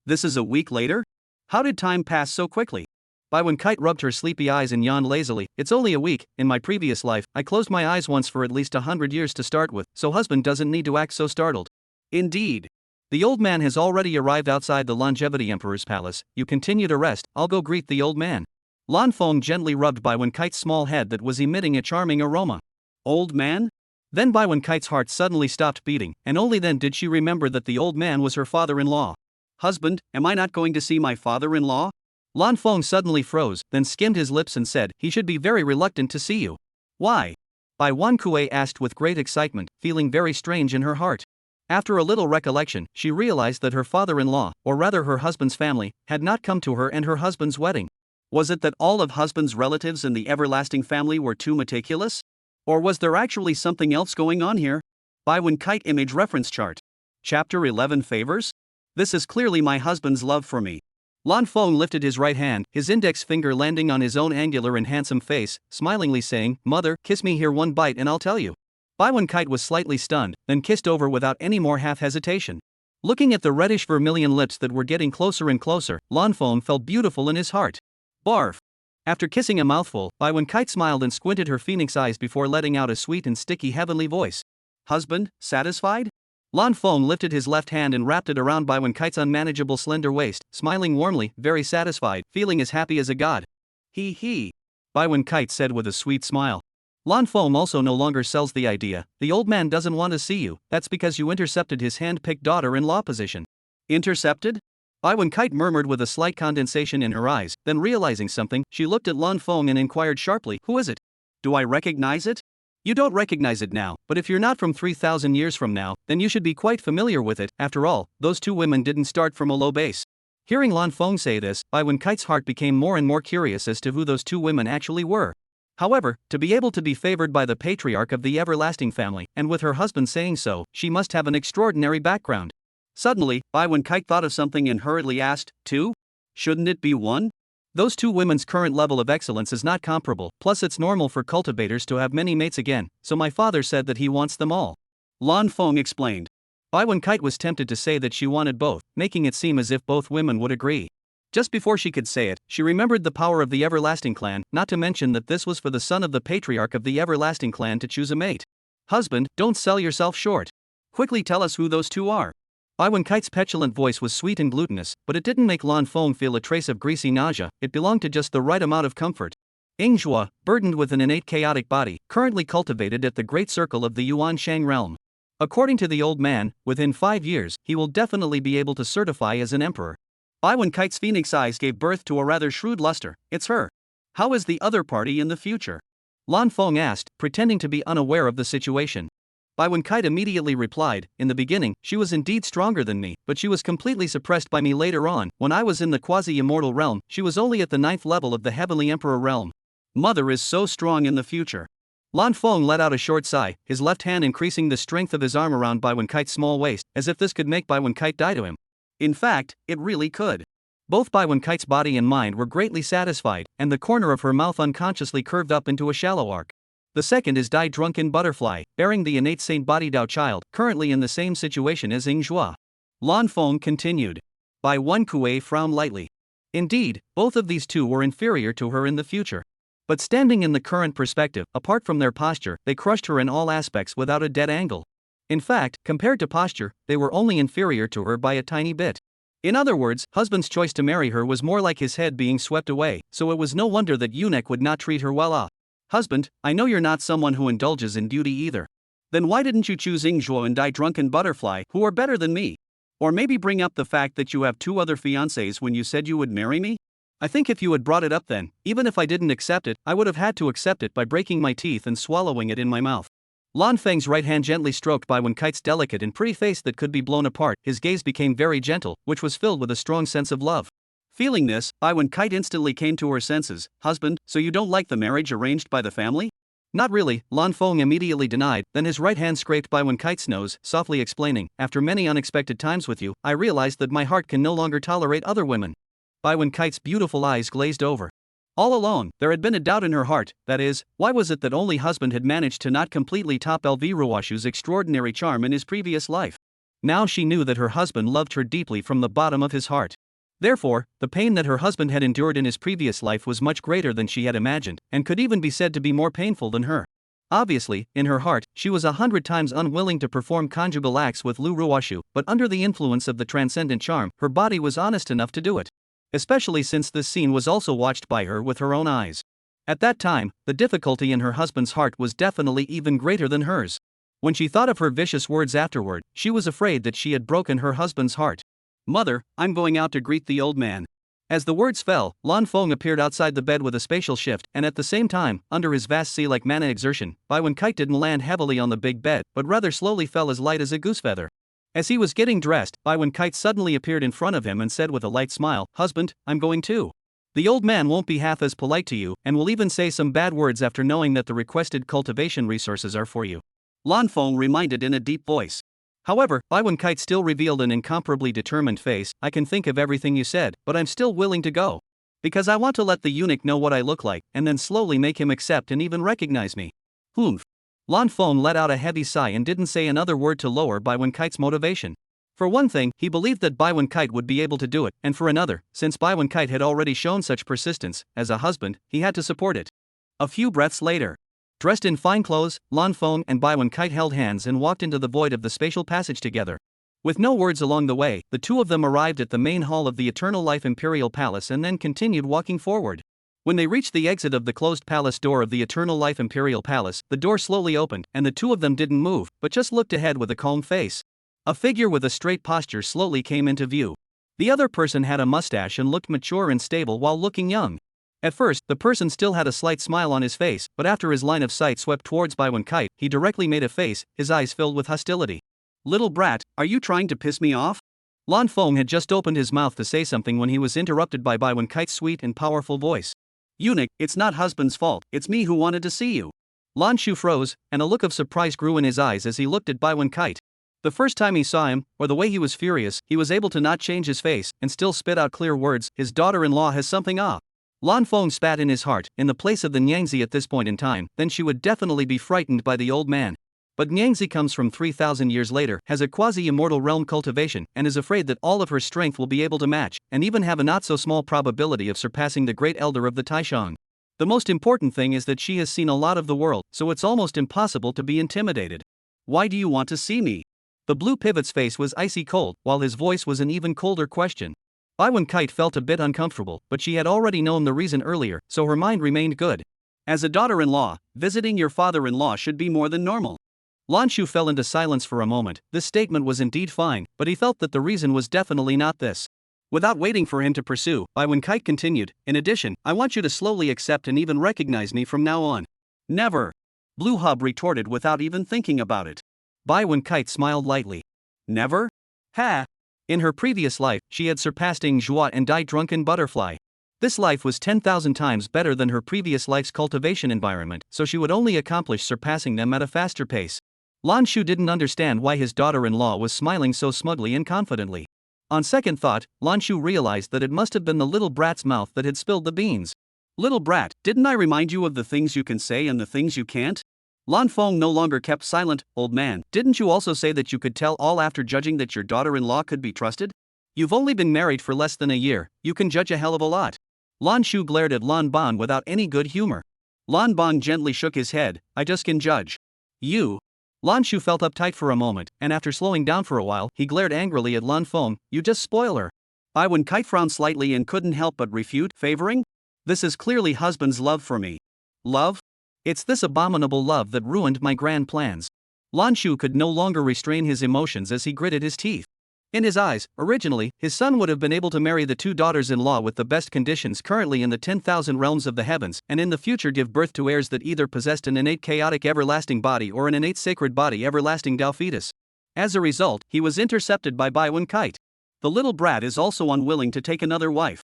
"This is a week later? How did time pass so quickly?" Bai Wen-kite rubbed her sleepy eyes and yawned lazily. "It's only a week. In my previous life, I closed my eyes once for at least 100 years to start with, so husband doesn't need to act so startled." "Indeed. The old man has already arrived outside the Longevity Emperor's palace. You continue to rest, I'll go greet the old man." Lan Feng gently rubbed Bai Wen-kite's small head that was emitting a charming aroma. "Old man?" Then Bai Wen-kite's heart suddenly stopped beating, and only then did she remember that the old man was her father-in-law. "Husband, am I not going to see my father-in-law?" Lan Feng suddenly froze, then skimmed his lips and said, "He should be very reluctant to see you." "Why?" Bai Wan Kuei asked with great excitement, feeling very strange in her heart. After a little recollection, she realized that her father-in-law, or rather her husband's family, had not come to her and her husband's wedding. Was it that all of husband's relatives in the everlasting family were too meticulous? Or was there actually something else going on here? Bai Wen-kite Image Reference Chart. Chapter 11 Favors? This is clearly my husband's love for me. Lan Feng lifted his right hand, his index finger landing on his own angular and handsome face, smilingly saying, "Mother, kiss me here one bite and I'll tell you." Bai Wen-kite was slightly stunned, then kissed over without any more half-hesitation. Looking at the reddish vermilion lips that were getting closer and closer, Lan Feng felt beautiful in his heart. Barf! After kissing a mouthful, Bai Wen-kite smiled and squinted her phoenix eyes before letting out a sweet and sticky heavenly voice. "Husband, satisfied?" Lan Feng lifted his left hand and wrapped it around Bai Wen-kite's unmanageable slender waist, smiling warmly, very satisfied, feeling as happy as a god. He, Bai Wen-kite said with a sweet smile. Lan Feng also no longer sells the idea. "The old man doesn't want to see you, that's because you intercepted his hand-picked daughter-in-law position." "Intercepted?" Bai Wen-kite murmured with a slight condensation in her eyes, then realizing something, she looked at Lan Feng and inquired sharply, "Who is it? Do I recognize it?" "You don't recognize it now, but if you're not from 3,000 years from now, then you should be quite familiar with it. After all, those two women didn't start from a low base." Hearing Lan Feng say this, Bai Wen-kite's heart became more and more curious as to who those two women actually were. However, to be able to be favored by the patriarch of the everlasting family, and with her husband saying so, she must have an extraordinary background. Suddenly, Bai Wen-kite thought of something and hurriedly asked, "Two? Shouldn't it be one? Those two women's current level of excellence is not comparable, plus it's normal for cultivators to have many mates again, so my father said that he wants them all." Lan Feng explained. Bai Wen-kite was tempted to say that she wanted both, making it seem as if both women would agree. Just before she could say it, she remembered the power of the Everlasting Clan, not to mention that this was for the son of the patriarch of the Everlasting Clan to choose a mate. Husband, don't sell yourself short. Quickly tell us who those two are. Bai Wenkite's petulant voice was sweet and glutinous, but it didn't make Lan Feng feel a trace of greasy nausea. It belonged to just the right amount of comfort. Yinghua, burdened with an innate chaotic body, currently cultivated at the Great Circle of the Yuan Shang realm. According to the old man, within 5 years, he will definitely be able to certify as an emperor. Bai Wenkite's phoenix eyes gave birth to a rather shrewd luster. It's her. How is the other party in the future? Lan Feng asked, pretending to be unaware of the situation. Bai Wenkite immediately replied, in the beginning, she was indeed stronger than me, but she was completely suppressed by me later on. When I was in the quasi-immortal realm, she was only at the 9th level of the Heavenly Emperor realm. Mother is so strong in the future. Lan Feng let out a short sigh, his left hand increasing the strength of his arm around Bai Wenkite's small waist, as if this could make Bai Wenkite die to him. In fact, it really could. Both Bai Wenkite's body and mind were greatly satisfied, and the corner of her mouth unconsciously curved up into a shallow arc. The second is Dai Drunken Butterfly, bearing the innate Saint Body Dao child, currently in the same situation as Yinghua. Lan Feng continued. Bai Wenkue frowned lightly. Indeed, both of these two were inferior to her in the future. But standing in the current perspective, apart from their posture, they crushed her in all aspects without a dead angle. In fact, compared to posture, they were only inferior to her by a tiny bit. In other words, husband's choice to marry her was more like his head being swept away, so it was no wonder that eunuch would not treat her well. Husband, I know you're not someone who indulges in duty either. Then why didn't you choose Yinghua and Dai Drunken Butterfly, who are better than me? Or maybe bring up the fact that you have 2 other fiancés when you said you would marry me? I think if you had brought it up then, even if I didn't accept it, I would have had to accept it by breaking my teeth and swallowing it in my mouth. Lan Feng's right hand gently stroked Bai Wenkite's delicate and pretty face that could be blown apart. His gaze became very gentle, which was filled with a strong sense of love. Feeling this, Bai Wenkite instantly came to her senses. Husband, so you don't like the marriage arranged by the family? Not really, Lan Feng immediately denied, then his right hand scraped Bai Wenkite's nose, softly explaining, after many unexpected times with you, I realized that my heart can no longer tolerate other women. Bai Wenkite's beautiful eyes glazed over. All alone, there had been a doubt in her heart, that is, why was it that only husband had managed to not completely top LV Ruwashu's extraordinary charm in his previous life? Now she knew that her husband loved her deeply from the bottom of his heart. Therefore, the pain that her husband had endured in his previous life was much greater than she had imagined, and could even be said to be more painful than her. Obviously, in her heart, she was 100 times unwilling to perform conjugal acts with Lu Ruwashu, but under the influence of the transcendent charm, her body was honest enough to do it. Especially since this scene was also watched by her with her own eyes. At that time, the difficulty in her husband's heart was definitely even greater than hers. When she thought of her vicious words afterward, she was afraid that she had broken her husband's heart. Mother, I'm going out to greet the old man. As the words fell, Lan Feng appeared outside the bed with a spatial shift, and at the same time, under his vast sea-like mana exertion, Bai Wenkite didn't land heavily on the big bed, but rather slowly fell as light as a goose feather. As he was getting dressed, Bai Wenkite suddenly appeared in front of him and said with a light smile, Husband, I'm going too. The old man won't be half as polite to you, and will even say some bad words after knowing that the requested cultivation resources are for you. Lan Feng reminded in a deep voice. However, Bai Wenkite still revealed an incomparably determined face. I can think of everything you said, but I'm still willing to go. Because I want to let the eunuch know what I look like, and then slowly make him accept and even recognize me. Humph. Lan Feng let out a heavy sigh and didn't say another word to lower Bai Wenkite's motivation. For one thing, he believed that Bai Wenkite would be able to do it, and for another, since Bai Wenkite had already shown such persistence, as a husband, he had to support it. A few breaths later. Dressed in fine clothes, Lan Feng and Bai Wenkite held hands and walked into the void of the spatial passage together. With no words along the way, the two of them arrived at the main hall of the Eternal Life Imperial Palace and then continued walking forward. When they reached the exit of the closed palace door of the Eternal Life Imperial Palace, the door slowly opened, and the two of them didn't move, but just looked ahead with a calm face. A figure with a straight posture slowly came into view. The other person had a mustache and looked mature and stable while looking young. At first, the person still had a slight smile on his face, but after his line of sight swept towards Bai Wenkite, he directly made a face, his eyes filled with hostility. Little brat, are you trying to piss me off? Lan Feng had just opened his mouth to say something when he was interrupted by Bai Wenkite's sweet and powerful voice. Eunuch, it's not husband's fault, it's me who wanted to see you. Lan Shu froze, and a look of surprise grew in his eyes as he looked at Bai Wenkite. The first time he saw him, or the way he was furious, he was able to not change his face, and still spit out clear words, his daughter-in-law has something ah. Lan Feng spat in his heart, in the place of the Nyangzi at this point in time, then she would definitely be frightened by the old man. But Nyangzi comes from 3,000 years later, has a quasi-immortal realm cultivation, and is afraid that all of her strength will be able to match, and even have a not-so-small probability of surpassing the great elder of the Taishang. The most important thing is that she has seen a lot of the world, so it's almost impossible to be intimidated. Why do you want to see me? The blue pivot's face was icy cold, while his voice was an even colder question. Baiwen Kite felt a bit uncomfortable, but she had already known the reason earlier, so her mind remained good. As a daughter-in-law, visiting your father-in-law should be more than normal. Lan Shu fell into silence for a moment. This statement was indeed fine, but he felt that the reason was definitely not this. Without waiting for him to pursue, Baiwen Kite continued, in addition, I want you to slowly accept and even recognize me from now on. Never. Blue Hub retorted without even thinking about it. Baiwen Kite smiled lightly. Never? Ha! In her previous life, she had surpassed Ing Zhuo and Dai Drunken Butterfly. This life was 10,000 times better than her previous life's cultivation environment, so she would only accomplish surpassing them at a faster pace. Lan Shu didn't understand why his daughter-in-law was smiling so smugly and confidently. On second thought, Lan Shu realized that it must have been the little brat's mouth that had spilled the beans. Little brat, didn't I remind you of the things you can say and the things you can't? Lan Feng no longer kept silent. Old man, didn't you also say that you could tell all after judging that your daughter-in-law could be trusted? You've only been married for less than a year, you can judge a hell of a lot. Lan Shu glared at Lan Ban without any good humor. Lan Ban gently shook his head, I just can judge. You? Lan Shu felt uptight for a moment, and after slowing down for a while, he glared angrily at Lan Feng, you just spoil her. Baiwen Kite frowned slightly and couldn't help but refute, favoring? This is clearly husband's love for me. Love? It's this abominable love that ruined my grand plans. Lan Shu could no longer restrain his emotions as he gritted his teeth. In his eyes, originally, his son would have been able to marry the two daughters-in-law with the best conditions currently in the 10,000 realms of the heavens, and in the future give birth to heirs that either possessed an innate chaotic everlasting body or an innate sacred body everlasting Dao fetus. As a result, he was intercepted by Baiwen Kite. The little brat is also unwilling to take another wife.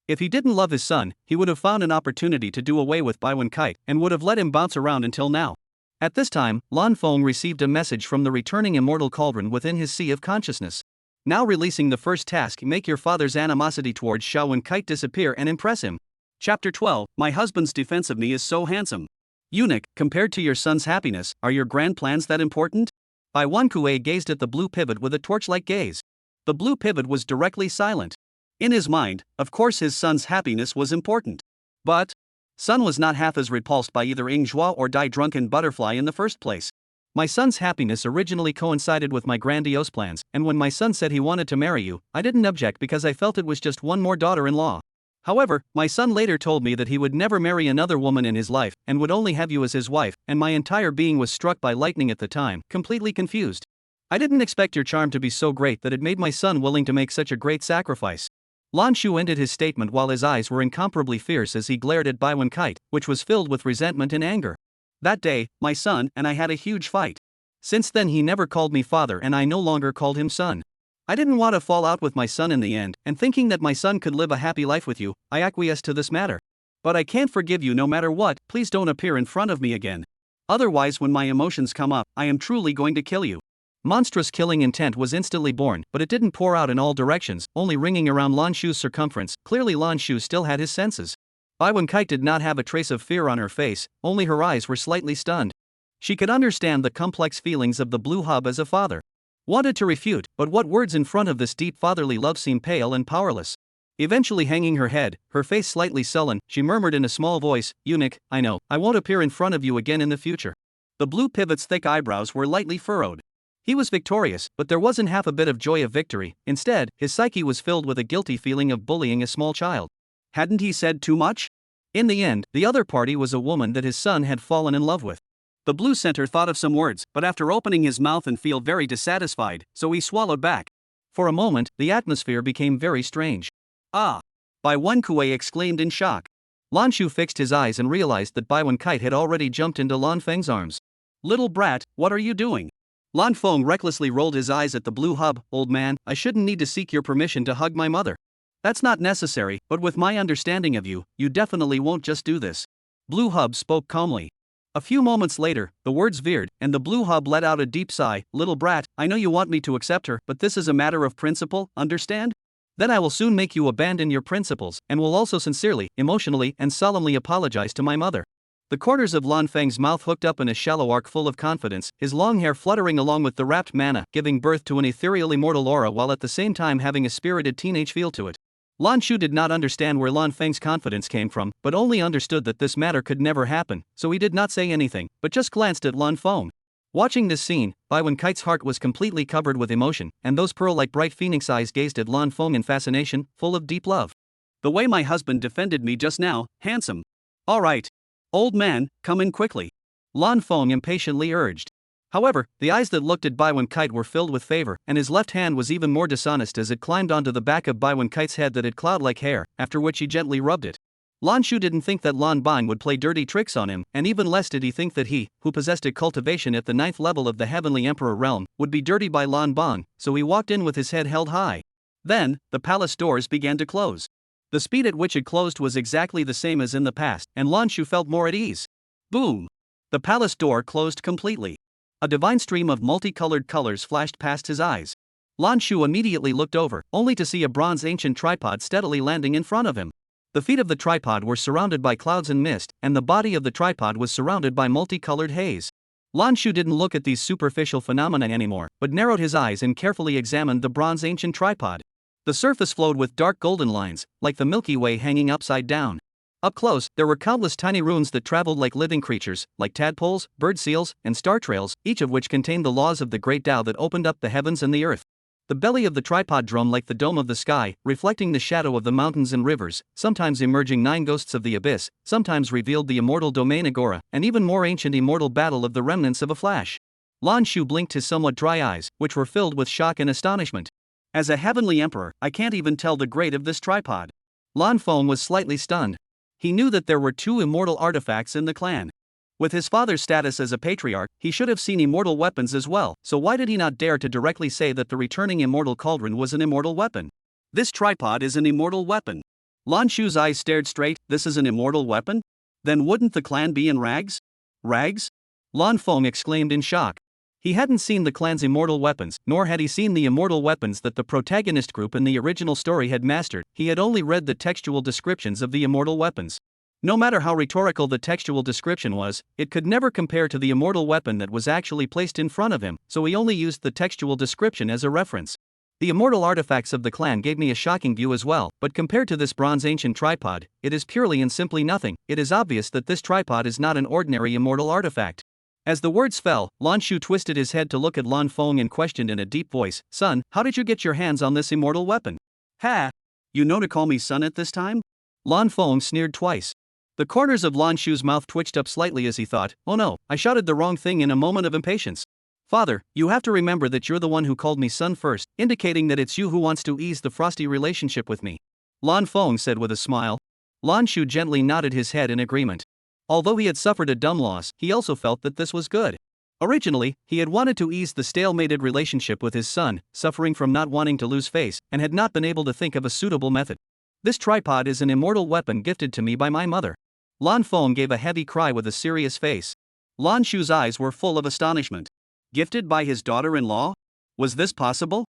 If he didn't love his son, he would have found an opportunity to do away with Baiwen Kite and would have let him bounce around until now. At this time, Lan Feng received a message from the returning immortal cauldron within his sea of consciousness. Now releasing the first task, make your father's animosity towards Shaowen Kite disappear and impress him. Chapter 12, My husband's defense of me is so handsome. Eunuch, compared to your son's happiness, are your grand plans that important? Bai Wankue gazed at the blue pivot with a torch-like gaze. The blue pivot was directly silent. In his mind, of course his son's happiness was important. But son was not half as repulsed by either Ing Zhuo or Dai Drunken Butterfly in the first place. My son's happiness originally coincided with my grandiose plans, and when my son said he wanted to marry you, I didn't object because I felt it was just one more daughter-in-law. However, my son later told me that he would never marry another woman in his life, and would only have you as his wife, and my entire being was struck by lightning at the time, completely confused. I didn't expect your charm to be so great that it made my son willing to make such a great sacrifice. Lan Shu ended his statement while his eyes were incomparably fierce as he glared at Baiwen Kite, which was filled with resentment and anger. That day, my son and I had a huge fight. Since then he never called me father and I no longer called him son. I didn't want to fall out with my son in the end, and thinking that my son could live a happy life with you, I acquiesced to this matter. But I can't forgive you no matter what, please don't appear in front of me again. Otherwise when my emotions come up, I am truly going to kill you. Monstrous killing intent was instantly born, but it didn't pour out in all directions, only ringing around Lan Shu's circumference. Clearly Lan Shu still had his senses. Baiwen Kite did not have a trace of fear on her face, only her eyes were slightly stunned. She could understand the complex feelings of the blue hub as a father. Wanted to refute, but what words in front of this deep fatherly love seemed pale and powerless. Eventually hanging her head, her face slightly sullen, she murmured in a small voice, Eunuch, I know, I won't appear in front of you again in the future. The blue pivot's thick eyebrows were lightly furrowed. He was victorious, but there wasn't half a bit of joy of victory. Instead, his psyche was filled with a guilty feeling of bullying a small child. Hadn't he said too much? In the end, the other party was a woman that his son had fallen in love with. The blue center thought of some words, but after opening his mouth and feel very dissatisfied, so he swallowed back. For a moment, the atmosphere became very strange. Ah! Bai Wankue exclaimed in shock. Lan Shu fixed his eyes and realized that Baiwen Kite had already jumped into Lan Feng's arms. Little brat, what are you doing? Lan Feng recklessly rolled his eyes at the blue hub. Old man, I shouldn't need to seek your permission to hug my mother. That's not necessary, but with my understanding of you, you definitely won't just do this. Blue Hub spoke calmly. A few moments later, the words veered, and the Blue Hub let out a deep sigh. Little brat, I know you want me to accept her, but this is a matter of principle, understand? Then I will soon make you abandon your principles, and will also sincerely, emotionally, and solemnly apologize to my mother. The corners of Lan Feng's mouth hooked up in a shallow arc full of confidence, his long hair fluttering along with the wrapped mana, giving birth to an ethereal immortal aura while at the same time having a spirited teenage feel to it. Lan Shu did not understand where Lan Feng's confidence came from, but only understood that this matter could never happen, so he did not say anything, but just glanced at Lan Feng. Watching this scene, Bai Wenkite's heart was completely covered with emotion, and those pearl-like bright phoenix eyes gazed at Lan Feng in fascination, full of deep love. The way my husband defended me just now, handsome. All right. Old man, come in quickly. Lan Feng impatiently urged. However, the eyes that looked at Bai Wenkite were filled with favor, and his left hand was even more dishonest as it climbed onto the back of Bai Wenkite's head that had cloud-like hair, after which he gently rubbed it. Lan Shu didn't think that Lan Bang would play dirty tricks on him, and even less did he think that he, who possessed a cultivation at the 9th level of the Heavenly Emperor realm, would be dirty by Lan Bang, so he walked in with his head held high. Then, the palace doors began to close. The speed at which it closed was exactly the same as in the past, and Lan Shu felt more at ease. Boom! The palace door closed completely. A divine stream of multicolored colors flashed past his eyes. Lan Shu immediately looked over, only to see a bronze ancient tripod steadily landing in front of him. The feet of the tripod were surrounded by clouds and mist, and the body of the tripod was surrounded by multicolored haze. Lan Shu didn't look at these superficial phenomena anymore, but narrowed his eyes and carefully examined the bronze ancient tripod. The surface flowed with dark golden lines, like the Milky Way hanging upside down. Up close, there were countless tiny runes that traveled like living creatures, like tadpoles, bird seals, and star trails, each of which contained the laws of the great Tao that opened up the heavens and the earth. The belly of the tripod droned like the dome of the sky, reflecting the shadow of the mountains and rivers, sometimes emerging 9 ghosts of the abyss, sometimes revealed the immortal domain Agora, and even more ancient immortal battle of the remnants of a flash. Lan Shu blinked his somewhat dry eyes, which were filled with shock and astonishment. As a heavenly emperor, I can't even tell the grade of this tripod. Lan Feng was slightly stunned. He knew that there were 2 immortal artifacts in the clan. With his father's status as a patriarch, he should have seen immortal weapons as well, so why did he not dare to directly say that the returning immortal cauldron was an immortal weapon? This tripod is an immortal weapon. Lan Shu's eyes stared straight. This is an immortal weapon? Then wouldn't the clan be in rags? Rags? Lan Feng exclaimed in shock. He hadn't seen the clan's immortal weapons, nor had he seen the immortal weapons that the protagonist group in the original story had mastered. He had only read the textual descriptions of the immortal weapons. No matter how rhetorical the textual description was, it could never compare to the immortal weapon that was actually placed in front of him, so he only used the textual description as a reference. The immortal artifacts of the clan gave me a shocking view as well, but compared to this bronze ancient tripod, it is purely and simply nothing. It is obvious that this tripod is not an ordinary immortal artifact. As the words fell, Lan Shu twisted his head to look at Lan Feng and questioned in a deep voice, "Son, how did you get your hands on this immortal weapon?" "Ha! You know to call me son at this time?" Lan Feng sneered twice. The corners of Lan Shu's mouth twitched up slightly as he thought, "Oh no, I shouted the wrong thing in a moment of impatience. Father, you have to remember that you're the one who called me son first, indicating that it's you who wants to ease the frosty relationship with me," Lan Feng said with a smile. Lan Shu gently nodded his head in agreement. Although he had suffered a dumb loss, he also felt that this was good. Originally, he had wanted to ease the stalemated relationship with his son, suffering from not wanting to lose face, and had not been able to think of a suitable method. This tripod is an immortal weapon gifted to me by my mother. Lan Feng gave a heavy cry with a serious face. Lan Shu's eyes were full of astonishment. Gifted by his daughter-in-law? Was this possible?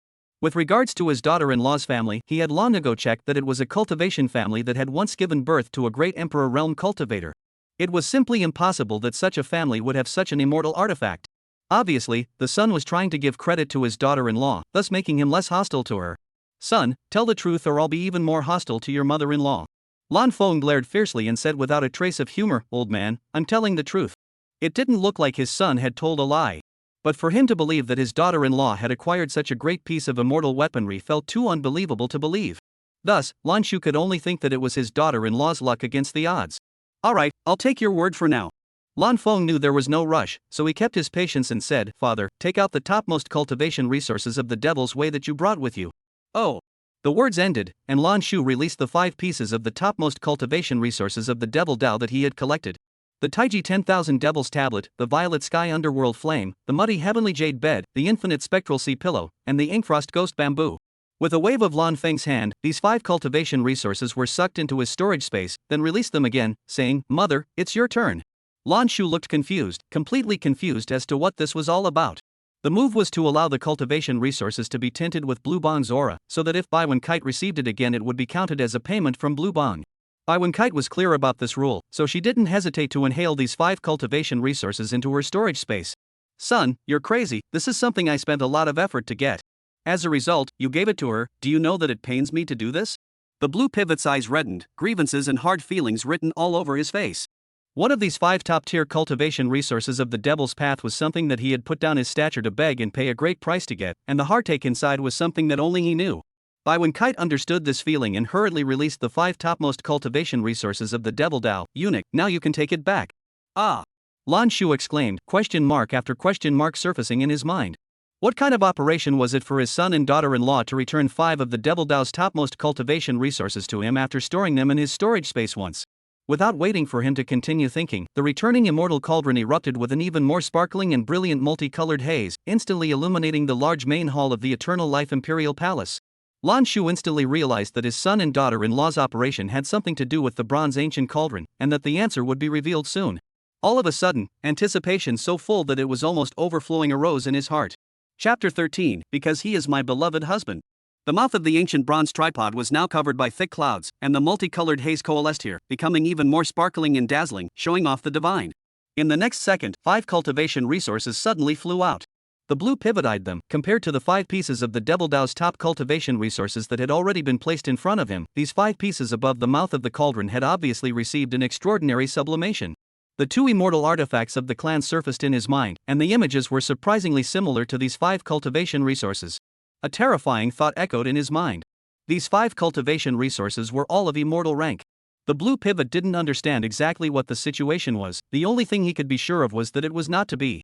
With regards to his daughter-in-law's family, he had long ago checked that it was a cultivation family that had once given birth to a great Emperor realm cultivator. It was simply impossible that such a family would have such an immortal artifact. Obviously, the son was trying to give credit to his daughter-in-law, thus making him less hostile to her. "Son, tell the truth or I'll be even more hostile to your mother-in-law." Lan Feng glared fiercely and said without a trace of humor, "Old man, I'm telling the truth." It didn't look like his son had told a lie. But for him to believe that his daughter-in-law had acquired such a great piece of immortal weaponry felt too unbelievable to believe. Thus, Lan Shu could only think that it was his daughter-in-law's luck against the odds. "Alright, I'll take your word for now." Lan Feng knew there was no rush, so he kept his patience and said, "Father, take out the topmost cultivation resources of the Devil's Way that you brought with you." "Oh." The words ended, and Lan Shu released the 5 pieces of the topmost cultivation resources of the Devil Dao that he had collected. The Taiji 10,000 Devil's Tablet, the Violet Sky Underworld Flame, the Muddy Heavenly Jade Bed, the Infinite Spectral Sea Pillow, and the Inkfrost Ghost Bamboo. With a wave of Lan Feng's hand, these 5 cultivation resources were sucked into his storage space, then released them again, saying, "Mother, it's your turn." Lan Shu looked confused, completely confused as to what this was all about. The move was to allow the cultivation resources to be tinted with Blue Bang's aura, so that if Bai Wenkite received it again it would be counted as a payment from Blue Bang. Bai Wenkite was clear about this rule, so she didn't hesitate to inhale these 5 cultivation resources into her storage space. Son, you're crazy, this is something I spent a lot of effort to get. As a result, you gave it to her. Do you know that it pains me to do this? The blue pivot's eyes reddened, grievances and hard feelings written all over his face. One of these 5 top-tier cultivation resources of the Devil's Path was something that he had put down his stature to beg and pay a great price to get, and the heartache inside was something that only he knew. Bai Wenkite understood this feeling and hurriedly released the 5 topmost cultivation resources of the Devil Dao. Eunuch, now you can take it back. Ah! Lan Shu exclaimed, question mark after question mark surfacing in his mind. What kind of operation was it for his son and daughter-in-law to return 5 of the Devil Dao's topmost cultivation resources to him after storing them in his storage space once? Without waiting for him to continue thinking, the returning immortal cauldron erupted with an even more sparkling and brilliant multicolored haze, instantly illuminating the large main hall of the Eternal Life Imperial Palace. Lan Shu instantly realized that his son and daughter-in-law's operation had something to do with the bronze ancient cauldron, and that the answer would be revealed soon. All of a sudden, anticipation so full that it was almost overflowing arose in his heart. Chapter 13, Because He is My Beloved Husband. The mouth of the ancient bronze tripod was now covered by thick clouds, and the multicolored haze coalesced here, becoming even more sparkling and dazzling, showing off the divine. In the next second, 5 cultivation resources suddenly flew out. The blue pivot eyed them. Compared to the 5 pieces of the Devil Dao's top cultivation resources that had already been placed in front of him, these 5 pieces above the mouth of the cauldron had obviously received an extraordinary sublimation. The 2 immortal artifacts of the clan surfaced in his mind, and the images were surprisingly similar to these 5 cultivation resources. A terrifying thought echoed in his mind. These 5 cultivation resources were all of immortal rank. The blue pivot didn't understand exactly what the situation was. The only thing he could be sure of was that it was not to be.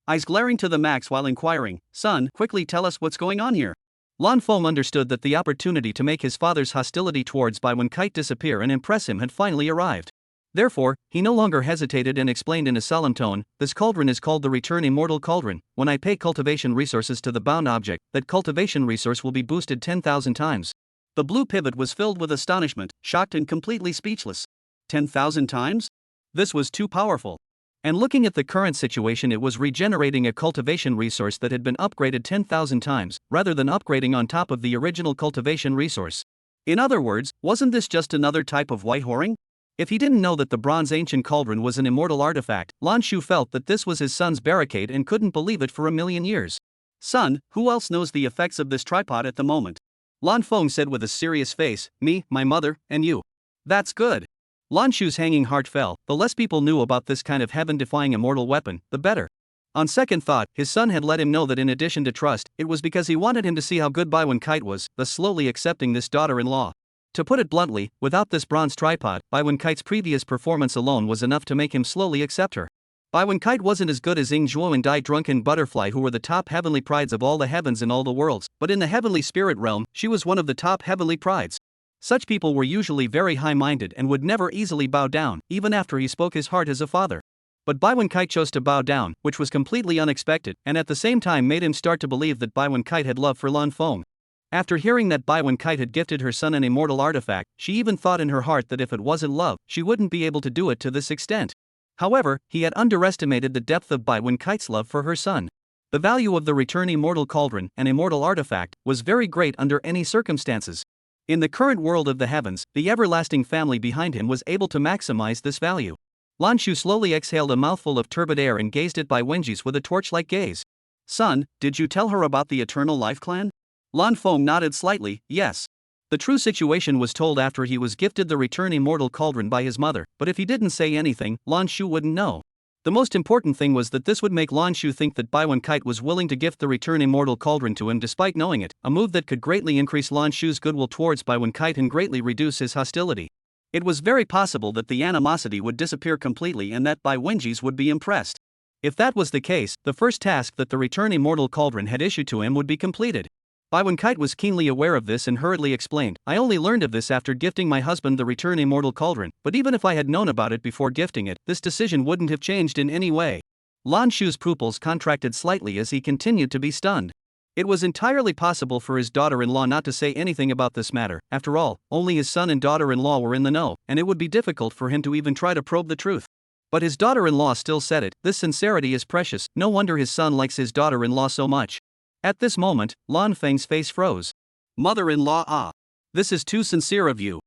Eyes glaring to the max while inquiring, son, quickly tell us what's going on here. Lan Feng understood that the opportunity to make his father's hostility towards Bai Wenkite disappear and impress him had finally arrived. Therefore, he no longer hesitated and explained in a solemn tone, this cauldron is called the Return Immortal Cauldron. When I pay cultivation resources to the bound object, that cultivation resource will be boosted 10,000 times. The blue pivot was filled with astonishment, shocked and completely speechless. 10,000 times? This was too powerful. And looking at the current situation, it was regenerating a cultivation resource that had been upgraded 10,000 times, rather than upgrading on top of the original cultivation resource. In other words, wasn't this just another type of white whoring? If he didn't know that the bronze ancient cauldron was an immortal artifact, Lan Shu felt that this was his son's barricade and couldn't believe it for a million years. Son, who else knows the effects of this tripod at the moment? Lan Feng said with a serious face, me, my mother, and you. That's good. Lan Shu's hanging heart fell. The less people knew about this kind of heaven-defying immortal weapon, the better. On second thought, his son had let him know that in addition to trust, it was because he wanted him to see how good Bai Wenkite was, thus slowly accepting this daughter-in-law. To put it bluntly, without this bronze tripod, Bai Wenkite's previous performance alone was enough to make him slowly accept her. Bai Wenkite wasn't as good as Ying Zhuo and Dai Drunken Butterfly, who were the top heavenly prides of all the heavens and all the worlds, but in the heavenly spirit realm, she was one of the top heavenly prides. Such people were usually very high-minded and would never easily bow down, even after he spoke his heart as a father. But Bai Wenkite chose to bow down, which was completely unexpected, and at the same time made him start to believe that Bai Wenkite had love for Lan Feng. After hearing that Bai Wenkite had gifted her son an immortal artifact, she even thought in her heart that if it wasn't love, she wouldn't be able to do it to this extent. However, he had underestimated the depth of Bai Wenkite's love for her son. The value of the Return Immortal Cauldron, an immortal artifact, was very great under any circumstances. In the current world of the heavens, the everlasting family behind him was able to maximize this value. Lan Shu slowly exhaled a mouthful of turbid air and gazed at Bai Wenji's with a torch-like gaze. Son, did you tell her about the Eternal Life Clan? Lan Feng nodded slightly, yes. The true situation was told after he was gifted the Return Immortal Cauldron by his mother, but if he didn't say anything, Lan Shu wouldn't know. The most important thing was that this would make Lan Shu think that Bai Wenkite was willing to gift the Return Immortal Cauldron to him despite knowing it, a move that could greatly increase Lan Shu's goodwill towards Bai Wenkite and greatly reduce his hostility. It was very possible that the animosity would disappear completely and that Bai Wenji's would be impressed. If that was the case, the first task that the Return Immortal Cauldron had issued to him would be completed. Bai Wenkite was keenly aware of this and hurriedly explained, I only learned of this after gifting my husband the Return Immortal Cauldron, but even if I had known about it before gifting it, this decision wouldn't have changed in any way. Lan Shu's pupils contracted slightly as he continued to be stunned. It was entirely possible for his daughter-in-law not to say anything about this matter. After all, only his son and daughter-in-law were in the know, and it would be difficult for him to even try to probe the truth. But his daughter-in-law still said it, this sincerity is precious, no wonder his son likes his daughter-in-law so much. At this moment, Lan Feng's face froze. Mother-in-law, this is too sincere of you.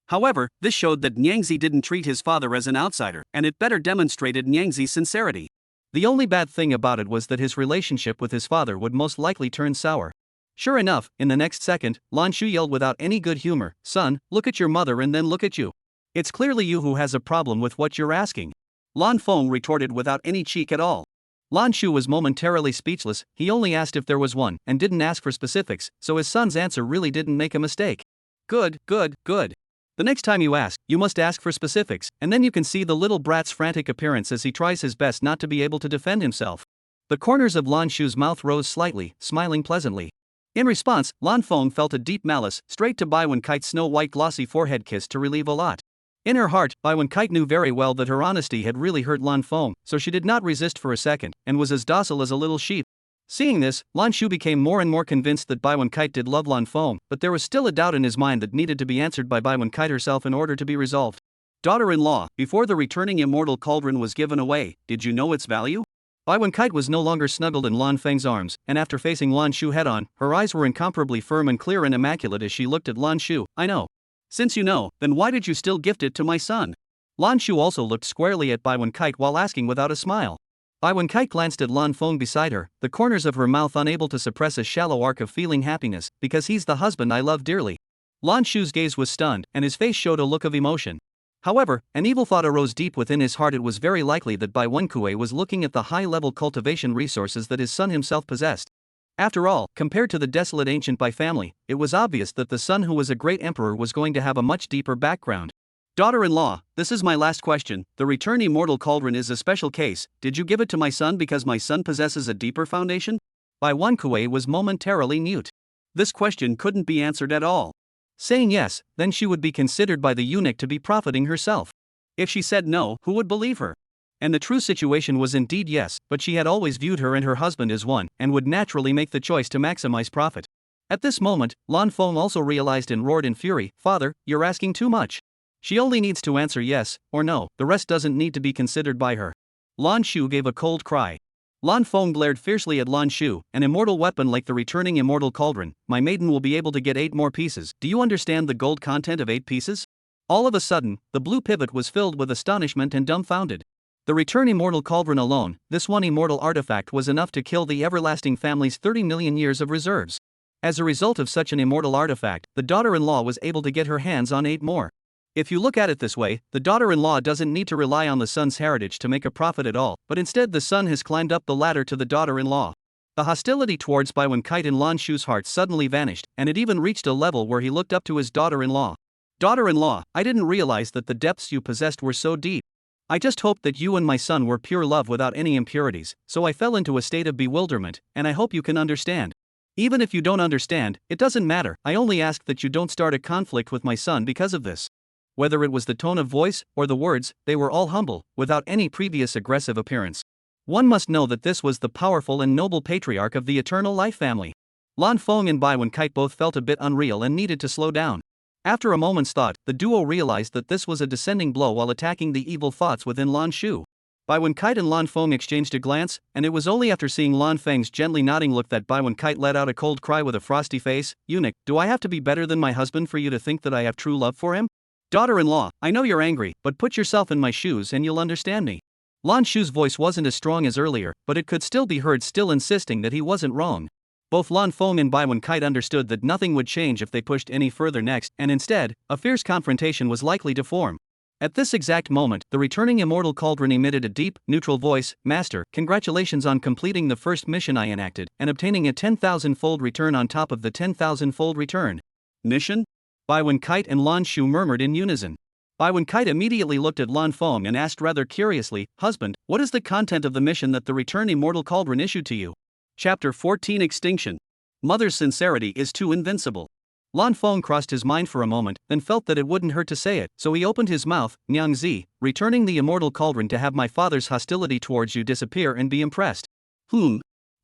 However, this showed that Nyangzi didn't treat his father as an outsider, and it better demonstrated Nyangzi's sincerity. The only bad thing about it was that his relationship with his father would most likely turn sour. Sure enough, in the next second, Lan Shu yelled without any good humor, "Son, look at your mother and then look at you. It's clearly you who has a problem with what you're asking." Lan Feng retorted without any cheek at all. Lan Shu was momentarily speechless. He only asked if there was one, and didn't ask for specifics, so his son's answer really didn't make a mistake. Good. The next time you ask, you must ask for specifics, and then you can see the little brat's frantic appearance as he tries his best not to be able to defend himself. The corners of Lan Shu's mouth rose slightly, smiling pleasantly. In response, Lan Feng felt a deep malice, straight to Bai Wenkite's snow-white glossy forehead kiss to relieve a lot. In her heart, Bai Wenkite knew very well that her honesty had really hurt Lan Feng, so she did not resist for a second, and was as docile as a little sheep. Seeing this, Lan Shu became more and more convinced that Bai Wenkite did love Lan Feng, but there was still a doubt in his mind that needed to be answered by Bai Wenkite herself in order to be resolved. "Daughter-in-law, before the returning immortal cauldron was given away, did you know its value?" Bai Wenkite was no longer snuggled in Lan Feng's arms, and after facing Lan Shu head-on, her eyes were incomparably firm and clear and immaculate as she looked at Lan Shu. "I know. Since you know, then why did you still gift it to my son?" Lan Shu also looked squarely at Bai Wenkite while asking without a smile. Bai Wenkite glanced at Lan Feng beside her, the corners of her mouth unable to suppress a shallow arc of feeling happiness, "Because he's the husband I love dearly." Lan Shu's gaze was stunned, and his face showed a look of emotion. However, an evil thought arose deep within his heart. It was very likely that Bai Wenkue was looking at the high-level cultivation resources that his son himself possessed. After all, compared to the desolate ancient Bai family, it was obvious that the son who was a great emperor was going to have a much deeper background. "Daughter-in-law, this is my last question. The Return Immortal Cauldron is a special case. Did you give it to my son because my son possesses a deeper foundation?" Bai Wenkue was momentarily mute. This question couldn't be answered at all. Saying yes, then she would be considered by the eunuch to be profiting herself. If she said no, who would believe her? And the true situation was indeed yes, but she had always viewed her and her husband as one, and would naturally make the choice to maximize profit. At this moment, Lan Feng also realized and roared in fury, "Father, you're asking too much. She only needs to answer yes or no, the rest doesn't need to be considered by her." Lan Shu gave a cold cry. Lan Feng glared fiercely at Lan Shu. "An immortal weapon like the returning immortal cauldron, my maiden will be able to get 8 more pieces. Do you understand the gold content of 8 pieces? All of a sudden, the blue pivot was filled with astonishment and dumbfounded. The return immortal cauldron alone, this one immortal artifact, was enough to kill the everlasting family's 30 million years of reserves. As a result of such an immortal artifact, the daughter-in-law was able to get her hands on 8 more. If you look at it this way, the daughter-in-law doesn't need to rely on the son's heritage to make a profit at all, but instead the son has climbed up the ladder to the daughter-in-law. The hostility towards Bai Wenkite in Lan Shu's heart suddenly vanished, and it even reached a level where he looked up to his daughter-in-law. "Daughter-in-law, I didn't realize that the depths you possessed were so deep. I just hoped that you and my son were pure love without any impurities, so I fell into a state of bewilderment, and I hope you can understand. Even if you don't understand, it doesn't matter. I only ask that you don't start a conflict with my son because of this." Whether it was the tone of voice or the words, they were all humble, without any previous aggressive appearance. One must know that this was the powerful and noble patriarch of the Eternal Life family. Lan Feng and Bai Wenkite both felt a bit unreal and needed to slow down. After a moment's thought, the duo realized that this was a descending blow while attacking the evil thoughts within Lan Shu. Bai Wenkite and Lan Feng exchanged a glance, and it was only after seeing Lan Feng's gently nodding look that Bai Wenkite let out a cold cry with a frosty face, "Eunuch, do I have to be better than my husband for you to think that I have true love for him? Daughter-in-law, I know you're angry, but put yourself in my shoes and you'll understand me." Lan Shu's voice wasn't as strong as earlier, but it could still be heard, still insisting that he wasn't wrong. Both Lan Feng and Bai Wenkite understood that nothing would change if they pushed any further next, and instead, a fierce confrontation was likely to form. At this exact moment, the returning immortal cauldron emitted a deep, neutral voice, "Master, congratulations on completing the first mission I enacted, and obtaining a 10,000-fold return on top of the 10,000-fold return." "Mission?" Bai Wenkite and Lan Shu murmured in unison. Bai Wenkite immediately looked at Lan Feng and asked rather curiously, "Husband, what is the content of the mission that the Return Immortal Cauldron issued to you?" Chapter 14 Extinction. Mother's sincerity is too invincible. Lan Feng crossed his mind for a moment, then felt that it wouldn't hurt to say it, so he opened his mouth. "Nyangzi, returning the immortal cauldron to have my father's hostility towards you disappear and be impressed."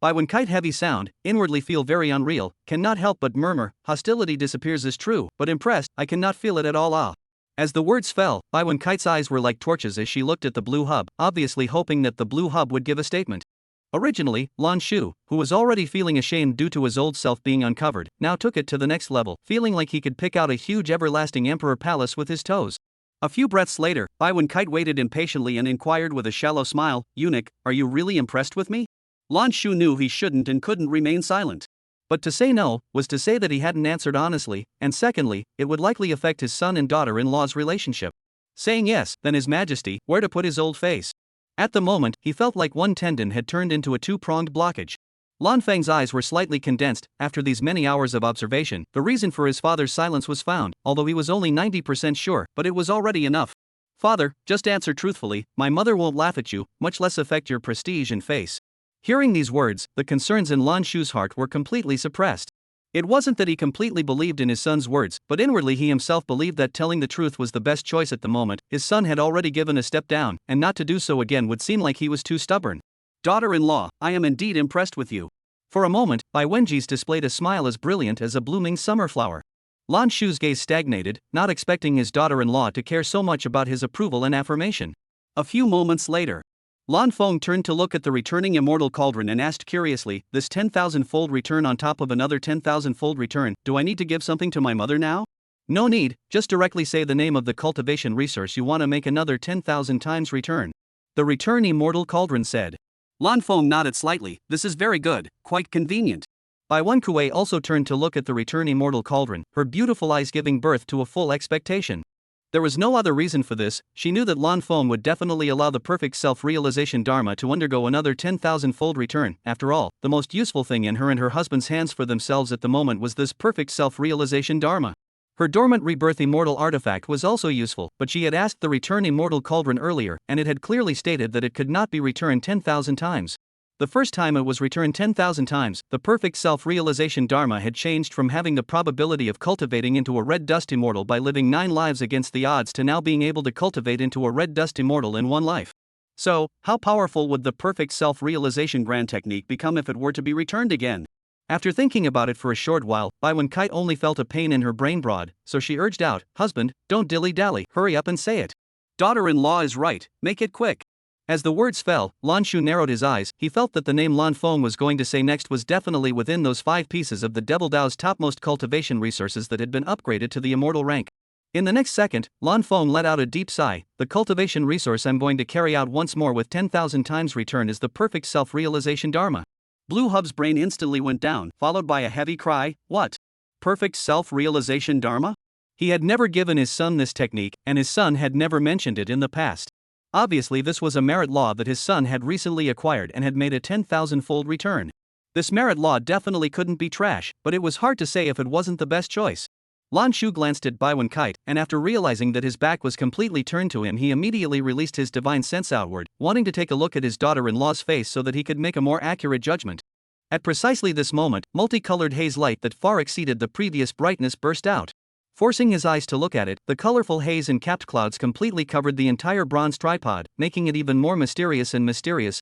Bai Wenkite heavy sound, inwardly feel very unreal, cannot help but murmur, "Hostility disappears is true, but impressed, I cannot feel it at all ah." As the words fell, Bai Wenkite's eyes were like torches as she looked at the blue hub, obviously hoping that the blue hub would give a statement. Originally, Lan Shu, who was already feeling ashamed due to his old self being uncovered, now took it to the next level, feeling like he could pick out a huge everlasting emperor palace with his toes. A few breaths later, Bai Wen-kite waited impatiently and inquired with a shallow smile, "Eunuch, are you really impressed with me?" Lan Shu knew he shouldn't and couldn't remain silent. But to say no was to say that he hadn't answered honestly, and secondly, it would likely affect his son and daughter-in-law's relationship. Saying yes, then His Majesty, where to put his old face? At the moment, he felt like one tendon had turned into a two-pronged blockage. Lan Feng's eyes were slightly condensed. After these many hours of observation, the reason for his father's silence was found, although he was only 90% sure, but it was already enough. "Father, just answer truthfully, my mother won't laugh at you, much less affect your prestige and face." Hearing these words, the concerns in Lan Shu's heart were completely suppressed. It wasn't that he completely believed in his son's words, but inwardly he himself believed that telling the truth was the best choice at the moment. His son had already given a step down, and not to do so again would seem like he was too stubborn. "Daughter-in-law, I am indeed impressed with you." For a moment, Bai Wenji's displayed a smile as brilliant as a blooming summer flower. Lan Shu's gaze stagnated, not expecting his daughter-in-law to care so much about his approval and affirmation. A few moments later, Lan Feng turned to look at the returning immortal cauldron and asked curiously, "This 10,000-fold return on top of another 10,000-fold return, do I need to give something to my mother now?" "No need, just directly say the name of the cultivation resource you want to make another 10,000 times return." The return immortal cauldron said. Lan Feng nodded slightly. "This is very good, quite convenient." Bai Wen-kuei also turned to look at the return immortal cauldron, her beautiful eyes giving birth to a full expectation. There was no other reason for this. She knew that Lan Feng would definitely allow the perfect self-realization Dharma to undergo another 10,000-fold return. After all, the most useful thing in her and her husband's hands for themselves at the moment was this perfect self-realization Dharma. Her dormant rebirth immortal artifact was also useful, but she had asked the return immortal cauldron earlier, and it had clearly stated that it could not be returned 10,000 times. The first time it was returned 10,000 times, the perfect self-realization Dharma had changed from having the probability of cultivating into a red dust immortal by living 9 lives against the odds to now being able to cultivate into a red dust immortal in 1 life. So, how powerful would the perfect self-realization grand technique become if it were to be returned again? After thinking about it for a short while, Bai Wen-kite only felt a pain in her brain broad, so she urged out, "Husband, don't dilly-dally, hurry up and say it. Daughter-in-law is right, make it quick." As the words fell, Lan Shu narrowed his eyes. He felt that the name Lan Feng was going to say next was definitely within those 5 pieces of the Devil Dao's topmost cultivation resources that had been upgraded to the immortal rank. In the next second, Lan Feng let out a deep sigh. "The cultivation resource I'm going to carry out once more with 10,000 times return is the perfect self-realization Dharma." Blue Hub's brain instantly went down, followed by a heavy cry. What? Perfect self-realization Dharma? He had never given his son this technique, and his son had never mentioned it in the past. Obviously this was a merit law that his son had recently acquired and had made a 10,000-fold return. This merit law definitely couldn't be trash, but it was hard to say if it wasn't the best choice. Lan Shu glanced at Bai Wen-kite, and after realizing that his back was completely turned to him he immediately released his divine sense outward, wanting to take a look at his daughter-in-law's face so that he could make a more accurate judgment. At precisely this moment, multicolored haze light that far exceeded the previous brightness burst out. Forcing his eyes to look at it, the colorful haze and capped clouds completely covered the entire bronze tripod, making it even more mysterious,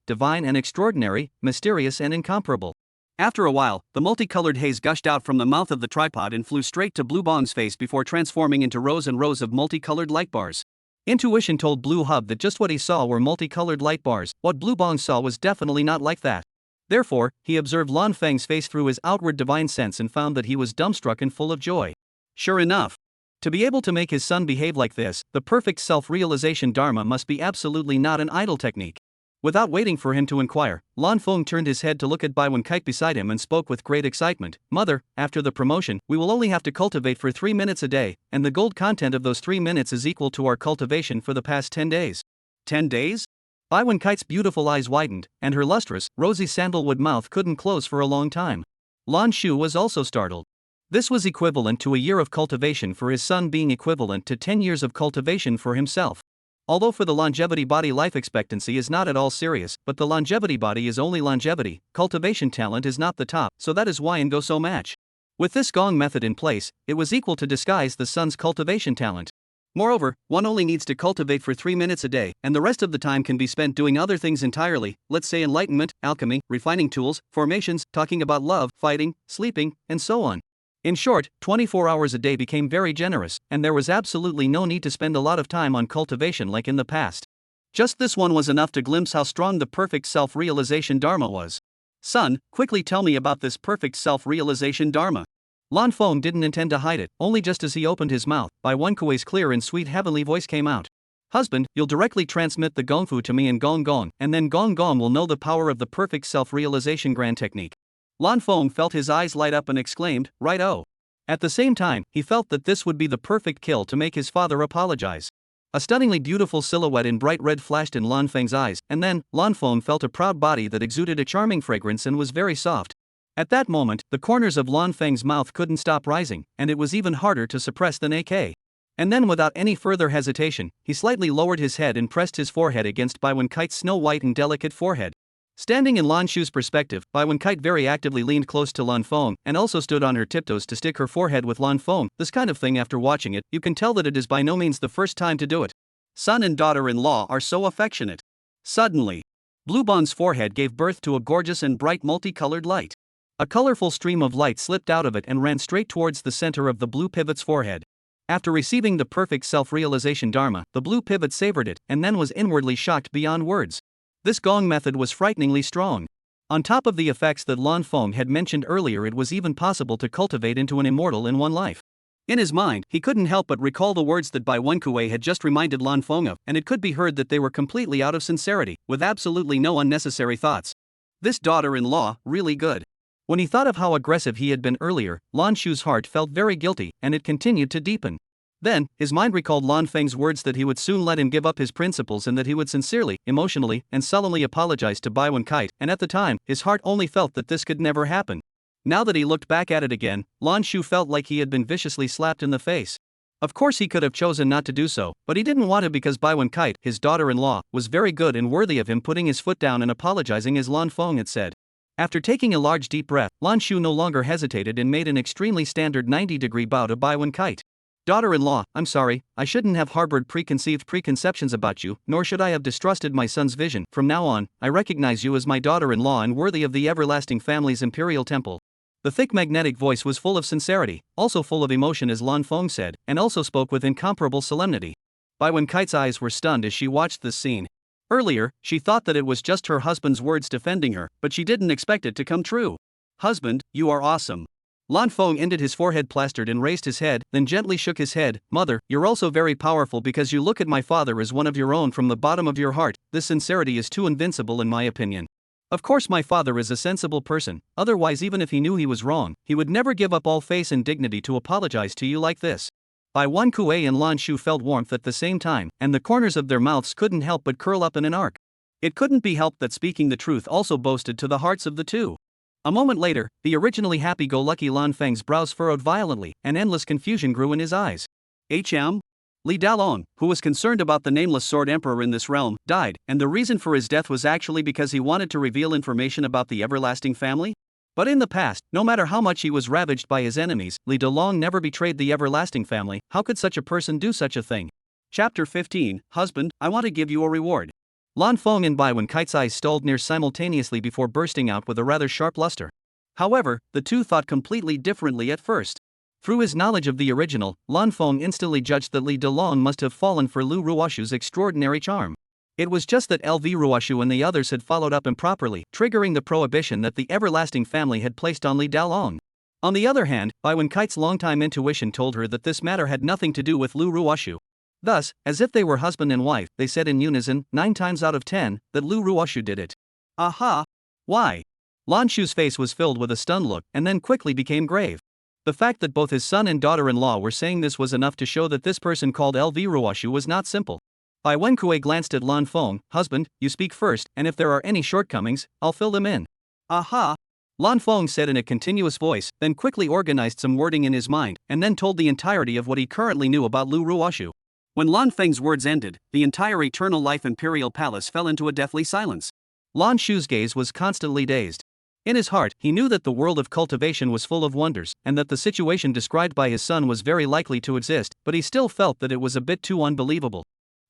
divine and extraordinary, mysterious and incomparable. After a while, the multicolored haze gushed out from the mouth of the tripod and flew straight to Blue Bong's face before transforming into rows and rows of multicolored light bars. Intuition told Blue Hub that just what he saw were multicolored light bars. What Blue Bong saw was definitely not like that. Therefore, he observed Lan Feng's face through his outward divine sense and found that he was dumbstruck and full of joy. Sure enough, to be able to make his son behave like this, the perfect self-realization Dharma must be absolutely not an idle technique. Without waiting for him to inquire, Lan Feng turned his head to look at Bai Wen-kite beside him and spoke with great excitement. "Mother, after the promotion, we will only have to cultivate for 3 minutes a day, and the gold content of those 3 minutes is equal to our cultivation for the past 10 days. 10 days? Bai Wen-kite's beautiful eyes widened, and her lustrous, rosy sandalwood mouth couldn't close for a long time. Lan Shu was also startled. This was equivalent to a year of cultivation for his son being equivalent to 10 years of cultivation for himself. Although for the longevity body life expectancy is not at all serious, but the longevity body is only longevity, cultivation talent is not the top, so that is why and go so match. With this gong method in place, it was equal to disguise the son's cultivation talent. Moreover, one only needs to cultivate for 3 minutes a day, and the rest of the time can be spent doing other things entirely, let's say enlightenment, alchemy, refining tools, formations, talking about love, fighting, sleeping, and so on. In short, 24 hours a day became very generous, and there was absolutely no need to spend a lot of time on cultivation like in the past. Just this one was enough to glimpse how strong the perfect self-realization Dharma was. Son, quickly tell me about this perfect self-realization Dharma. Lan Feng didn't intend to hide it, only just as he opened his mouth, Bai Wenkui's clear and sweet heavenly voice came out. Husband, you'll directly transmit the Gongfu to me in Gong Gong, and then Gong Gong will know the power of the perfect self-realization grand technique. Lan Feng felt his eyes light up and exclaimed, right-o. At the same time, he felt that this would be the perfect kill to make his father apologize. A stunningly beautiful silhouette in bright red flashed in Lan Feng's eyes, and then, Lan Feng felt a proud body that exuded a charming fragrance and was very soft. At that moment, the corners of Lan Feng's mouth couldn't stop rising, and it was even harder to suppress than AK. And then without any further hesitation, he slightly lowered his head and pressed his forehead against Bai Wenkite's snow-white and delicate forehead. Standing in Lan Shu's perspective, Bai Wenkite very actively leaned close to Lan Feng and also stood on her tiptoes to stick her forehead with Lan Feng. This kind of thing, after watching it, you can tell that it is by no means the first time to do it. Son and daughter-in-law are so affectionate. Suddenly, Blue Bon's forehead gave birth to a gorgeous and bright multicolored light. A colorful stream of light slipped out of it and ran straight towards the center of the blue pivot's forehead. After receiving the perfect self-realization Dharma, the blue pivot savored it and then was inwardly shocked beyond words. This gong method was frighteningly strong. On top of the effects that Lan Feng had mentioned earlier, it was even possible to cultivate into an immortal in one life. In his mind, he couldn't help but recall the words that Bai Wenkue had just reminded Lan Feng of, and it could be heard that they were completely out of sincerity, with absolutely no unnecessary thoughts. This daughter-in-law, really good. When he thought of how aggressive he had been earlier, Lan Shu's heart felt very guilty, and it continued to deepen. Then, his mind recalled Lan Feng's words that he would soon let him give up his principles and that he would sincerely, emotionally, and solemnly apologize to Bai Wenkite, and at the time, his heart only felt that this could never happen. Now that he looked back at it again, Lan Shu felt like he had been viciously slapped in the face. Of course he could have chosen not to do so, but he didn't want to because Bai Wenkite, his daughter-in-law, was very good and worthy of him putting his foot down and apologizing as Lan Feng had said. After taking a large deep breath, Lan Shu no longer hesitated and made an extremely standard 90-degree bow to Bai Wenkite. Daughter-in-law, I'm sorry, I shouldn't have harbored preconceptions about you, nor should I have distrusted my son's vision. From now on, I recognize you as my daughter-in-law and worthy of the everlasting family's imperial temple. The thick magnetic voice was full of sincerity, also full of emotion as Lan Feng said, and also spoke with incomparable solemnity. Bai Wenkite's eyes were stunned as she watched this scene. Earlier, she thought that it was just her husband's words defending her, but she didn't expect it to come true. Husband, you are awesome. Lan Feng ended his forehead plastered and raised his head, then gently shook his head. Mother, you're also very powerful because you look at my father as one of your own from the bottom of your heart. This sincerity is too invincible in my opinion. Of course my father is a sensible person, otherwise even if he knew he was wrong, he would never give up all face and dignity to apologize to you like this. Bai Wenkue and Lan Shu felt warmth at the same time, and the corners of their mouths couldn't help but curl up in an arc. It couldn't be helped that speaking the truth also boasted to the hearts of the two. A moment later, the originally happy-go-lucky Lan Feng's brows furrowed violently, and endless confusion grew in his eyes. Li Dalong, who was concerned about the nameless sword emperor in this realm, died, and the reason for his death was actually because he wanted to reveal information about the everlasting family? But in the past, no matter how much he was ravaged by his enemies, Li Dalong never betrayed the everlasting family. How could such a person do such a thing? Chapter 15, Husband, I want to give you a reward. Lan Feng and Bai Wenkite's eyes stalled near simultaneously before bursting out with a rather sharp luster. However, the two thought completely differently at first. Through his knowledge of the original, Lan Feng instantly judged that Li Dalong must have fallen for Lu Ruoshu's extraordinary charm. It was just that LV Ruoshu and the others had followed up improperly, triggering the prohibition that the everlasting family had placed on Li Dalong. On the other hand, Bai Wenkite's longtime intuition told her that this matter had nothing to do with Lu Ruoshu. Thus, as if they were husband and wife, they said in unison, 9 times out of 10, that Lu Ruoshu did it. Aha! Why? Lan Shu's face was filled with a stunned look, and then quickly became grave. The fact that both his son and daughter-in-law were saying this was enough to show that this person called LV Ruoshu was not simple. Bai Wenkue glanced at Lan Feng. Husband, you speak first, and if there are any shortcomings, I'll fill them in. Aha! Lan Feng said in a continuous voice, then quickly organized some wording in his mind, and then told the entirety of what he currently knew about Lu Ruoshu. When Lan Feng's words ended, the entire Eternal Life Imperial Palace fell into a deathly silence. Lan Shu's gaze was constantly dazed. In his heart, he knew that the world of cultivation was full of wonders, and that the situation described by his son was very likely to exist, but he still felt that it was a bit too unbelievable.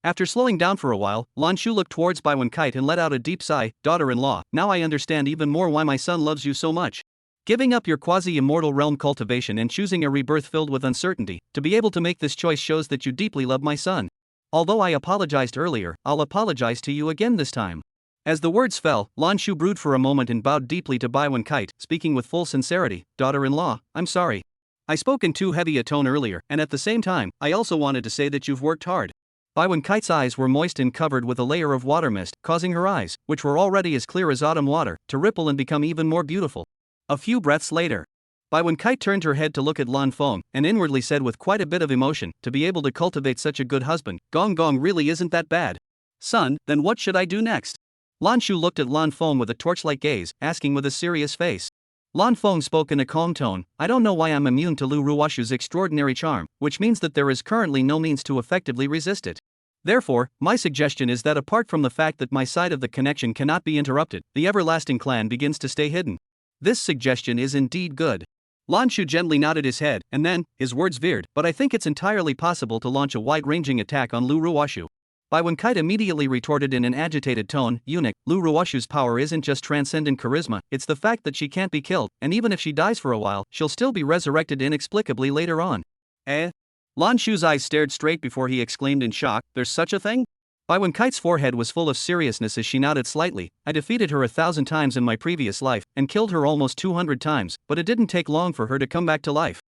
After slowing down for a while, Lan Shu looked towards Bai Wenkite and let out a deep sigh. Daughter-in-law, now I understand even more why my son loves you so much. Giving up your quasi-immortal realm cultivation and choosing a rebirth filled with uncertainty, to be able to make this choice shows that you deeply love my son. Although I apologized earlier, I'll apologize to you again this time. As the words fell, Lan Shu brooded for a moment and bowed deeply to Bai Wen Kite, speaking with full sincerity. Daughter-in-law, I'm sorry. I spoke in too heavy a tone earlier, and at the same time, I also wanted to say that you've worked hard. Bai Wen Kite's eyes were moist and covered with a layer of water mist, causing her eyes, which were already as clear as autumn water, to ripple and become even more beautiful. A few breaths later, Bai Wen Kite turned her head to look at Lan Feng, and inwardly said with quite a bit of emotion, to be able to cultivate such a good husband, Gong Gong really isn't that bad. Son, then what should I do next? Lan Shu looked at Lan Feng with a torch-like gaze, asking with a serious face. Lan Feng spoke in a calm tone. I don't know why I'm immune to Lu Ruoshu's extraordinary charm, which means that there is currently no means to effectively resist it. Therefore, my suggestion is that apart from the fact that my side of the connection cannot be interrupted, the everlasting clan begins to stay hidden. This suggestion is indeed good. Lan Shu gently nodded his head, and then, his words veered, but I think it's entirely possible to launch a wide-ranging attack on Lu Ruoshu. Bai Wen Kite immediately retorted in an agitated tone, Eunuch, Lu Ruoshu's power isn't just transcendent charisma, it's the fact that she can't be killed, and even if she dies for a while, she'll still be resurrected inexplicably later on. Eh? Lan Shu's eyes stared straight before he exclaimed in shock, there's such a thing? Bai Wen Kite's forehead was full of seriousness as she nodded slightly. I defeated her 1,000 times in my previous life, and killed her almost 200 times, but it didn't take long for her to come back to life.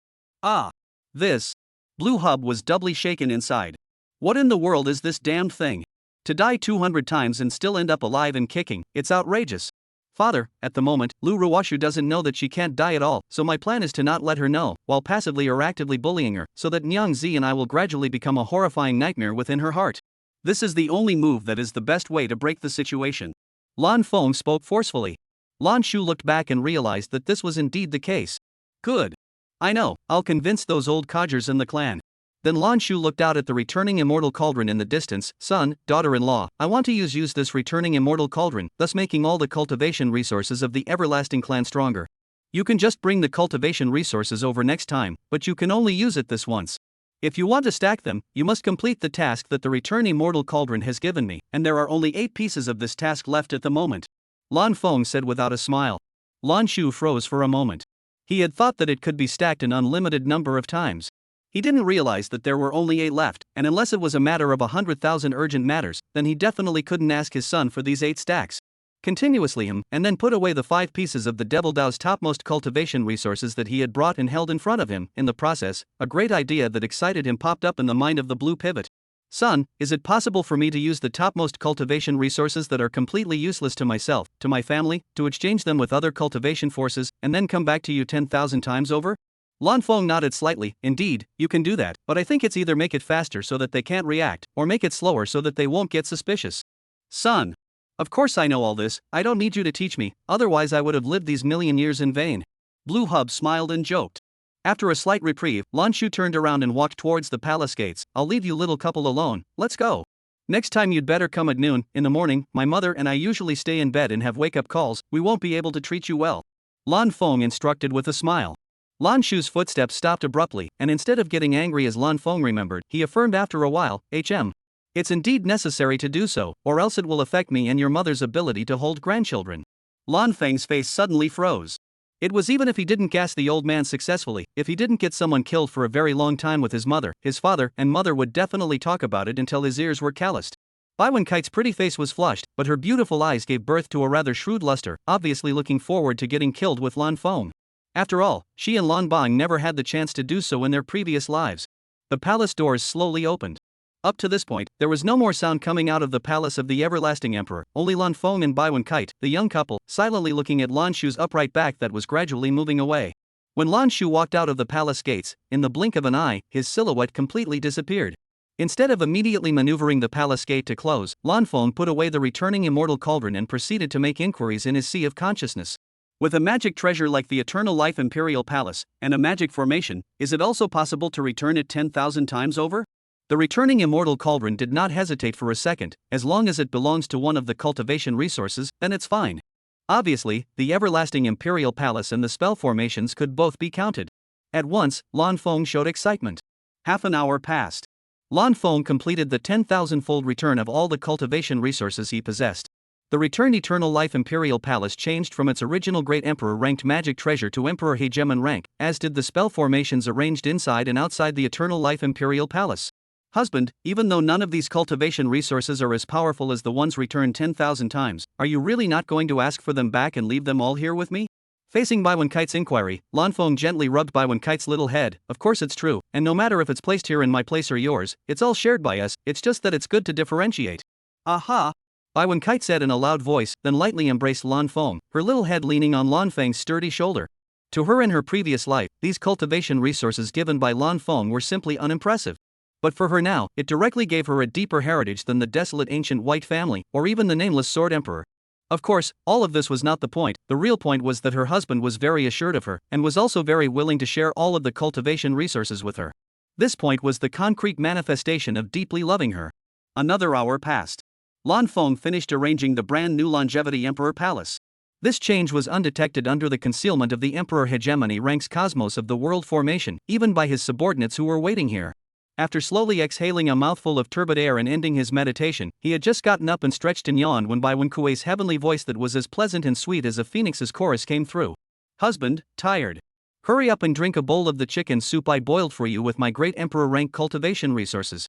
Ah. This. Blue Hub was doubly shaken inside. What in the world is this damned thing? To die 200 times and still end up alive and kicking, it's outrageous. Father, at the moment, Lu Ruoshu doesn't know that she can't die at all, so my plan is to not let her know, while passively or actively bullying her, so that Nyang Zi and I will gradually become a horrifying nightmare within her heart. This is the only move that is the best way to break the situation. Lan Feng spoke forcefully. Lan Shu looked back and realized that this was indeed the case. Good. I know, I'll convince those old codgers in the clan. Then Lan Shu looked out at the returning immortal cauldron in the distance. Son, daughter-in-law, I want to use this returning immortal cauldron, thus making all the cultivation resources of the everlasting clan stronger. You can just bring the cultivation resources over next time, but you can only use it this once. If you want to stack them, you must complete the task that the return immortal cauldron has given me, and there are only 8 pieces of this task left at the moment. Lan Feng said without a smile. Lan Shu froze for a moment. He had thought that it could be stacked an unlimited number of times. He didn't realize that there were only 8 left, and unless it was a matter of 100,000 urgent matters, then he definitely couldn't ask his son for these 8 stacks. Continuously and then put away the 5 pieces of the Devil Dao's topmost cultivation resources that he had brought and held in front of him. In the process, a great idea that excited him popped up in the mind of the blue pivot. Son, is it possible for me to use the topmost cultivation resources that are completely useless to myself, to my family, to exchange them with other cultivation forces, and then come back to you 10,000 times over? Lan Feng nodded slightly. Indeed, you can do that, but I think it's either make it faster so that they can't react, or make it slower so that they won't get suspicious. Son. Of course I know all this, I don't need you to teach me, otherwise I would have lived these million years in vain. Blue Hub smiled and joked. After a slight reprieve, Lan Shu turned around and walked towards the palace gates. I'll leave you little couple alone, let's go. Next time you'd better come at noon. In the morning, my mother and I usually stay in bed and have wake-up calls, we won't be able to treat you well. Lan Feng instructed with a smile. Lan Shu's footsteps stopped abruptly, and instead of getting angry as Lan Feng remembered, he affirmed after a while, It's indeed necessary to do so, or else it will affect me and your mother's ability to hold grandchildren. Lan Feng's face suddenly froze. It was even if he didn't gas the old man successfully, if he didn't get someone killed for a very long time with his mother, his father and mother would definitely talk about it until his ears were calloused. Bai Wen Kite's pretty face was flushed, but her beautiful eyes gave birth to a rather shrewd luster, obviously looking forward to getting killed with Lan Feng. After all, she and Lan Bang never had the chance to do so in their previous lives. The palace doors slowly opened. Up to this point, there was no more sound coming out of the palace of the everlasting emperor, only Lan Feng and Bai Wen Kite, the young couple, silently looking at Lan Shu's upright back that was gradually moving away. When Lan Shu walked out of the palace gates, in the blink of an eye, his silhouette completely disappeared. Instead of immediately maneuvering the palace gate to close, Lan Feng put away the returning immortal cauldron and proceeded to make inquiries in his sea of consciousness. With a magic treasure like the Eternal Life Imperial Palace, and a magic formation, is it also possible to return it 10,000 times over? The returning immortal cauldron did not hesitate for a second. As long as it belongs to one of the cultivation resources, then it's fine. Obviously, the everlasting Imperial Palace and the spell formations could both be counted. At once, Lan Feng showed excitement. Half an hour passed. Lan Feng completed the 10,000-fold return of all the cultivation resources he possessed. The returned Eternal Life Imperial Palace changed from its original Great Emperor ranked magic treasure to Emperor Hegemon rank, as did the spell formations arranged inside and outside the Eternal Life Imperial Palace. Husband, even though none of these cultivation resources are as powerful as the ones returned 10,000 times, are you really not going to ask for them back and leave them all here with me? Facing Baiwen Kite's inquiry, Lanfeng gently rubbed Baiwen Kite's little head. Of course it's true, and no matter if it's placed here in my place or yours, it's all shared by us, it's just that it's good to differentiate. Aha! Baiwen Kite said in a loud voice, then lightly embraced Lanfeng, her little head leaning on Lanfeng's sturdy shoulder. To her in her previous life, these cultivation resources given by Lanfeng were simply unimpressive. But for her now, it directly gave her a deeper heritage than the desolate ancient white family, or even the nameless Sword Emperor. Of course, all of this was not the point. The real point was that her husband was very assured of her, and was also very willing to share all of the cultivation resources with her. This point was the concrete manifestation of deeply loving her. Another hour passed. Lanfeng finished arranging the brand new Longevity Emperor Palace. This change was undetected under the concealment of the Emperor hegemony ranks cosmos of the world formation, even by his subordinates who were waiting here. After slowly exhaling a mouthful of turbid air and ending his meditation, he had just gotten up and stretched and yawned when Baiwen Kuei's heavenly voice that was as pleasant and sweet as a phoenix's chorus came through. Husband, tired. Hurry up and drink a bowl of the chicken soup I boiled for you with my great emperor rank cultivation resources.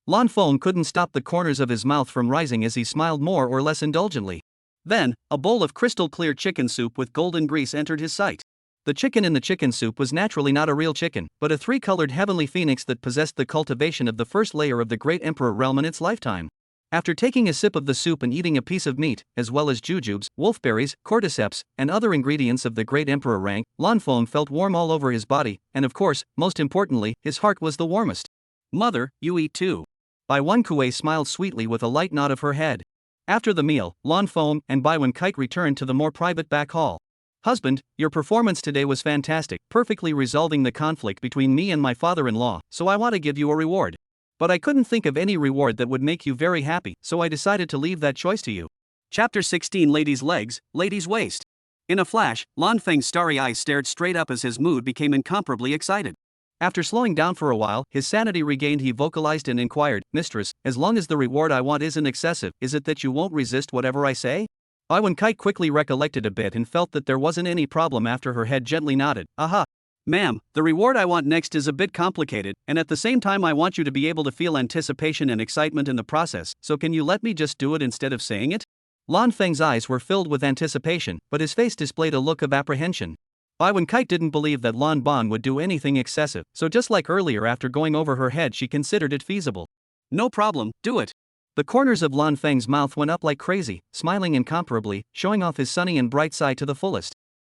Lanfeng couldn't stop the corners of his mouth from rising as he smiled more or less indulgently. Then, a bowl of crystal clear chicken soup with golden grease entered his sight. The chicken in the chicken soup was naturally not a real chicken, but a three-colored heavenly phoenix that possessed the cultivation of the first layer of the great emperor realm in its lifetime. After taking a sip of the soup and eating a piece of meat, as well as jujubes, wolfberries, cordyceps, and other ingredients of the great emperor rank, Lanfeng felt warm all over his body, and of course, most importantly, his heart was the warmest. Mother, you eat too. Baiwen Kuei smiled sweetly with a light nod of her head. After the meal, Lanfeng and Baiwen Kite returned to the more private back hall. Husband, your performance today was fantastic, perfectly resolving the conflict between me and my father-in-law, so I want to give you a reward. But I couldn't think of any reward that would make you very happy, so I decided to leave that choice to you. Chapter 16 Lady's Legs, Lady's Waist. In a flash, Lanfeng's starry eyes stared straight up as his mood became incomparably excited. After slowing down for a while, his sanity regained. He vocalized and inquired, Mistress, as long as the reward I want isn't excessive, is it that you won't resist whatever I say? Baiwen Kite quickly recollected a bit and felt that there wasn't any problem after her head gently nodded. Aha! Ma'am, the reward I want next is a bit complicated, and at the same time I want you to be able to feel anticipation and excitement in the process, so can you let me just do it instead of saying it? Lanfeng's eyes were filled with anticipation, but his face displayed a look of apprehension. Baiwen Kite didn't believe that Lan Ban would do anything excessive, so just like earlier after going over her head she considered it feasible. No problem, do it. The corners of Lanfeng's mouth went up like crazy, smiling incomparably, showing off his sunny and bright side to the fullest.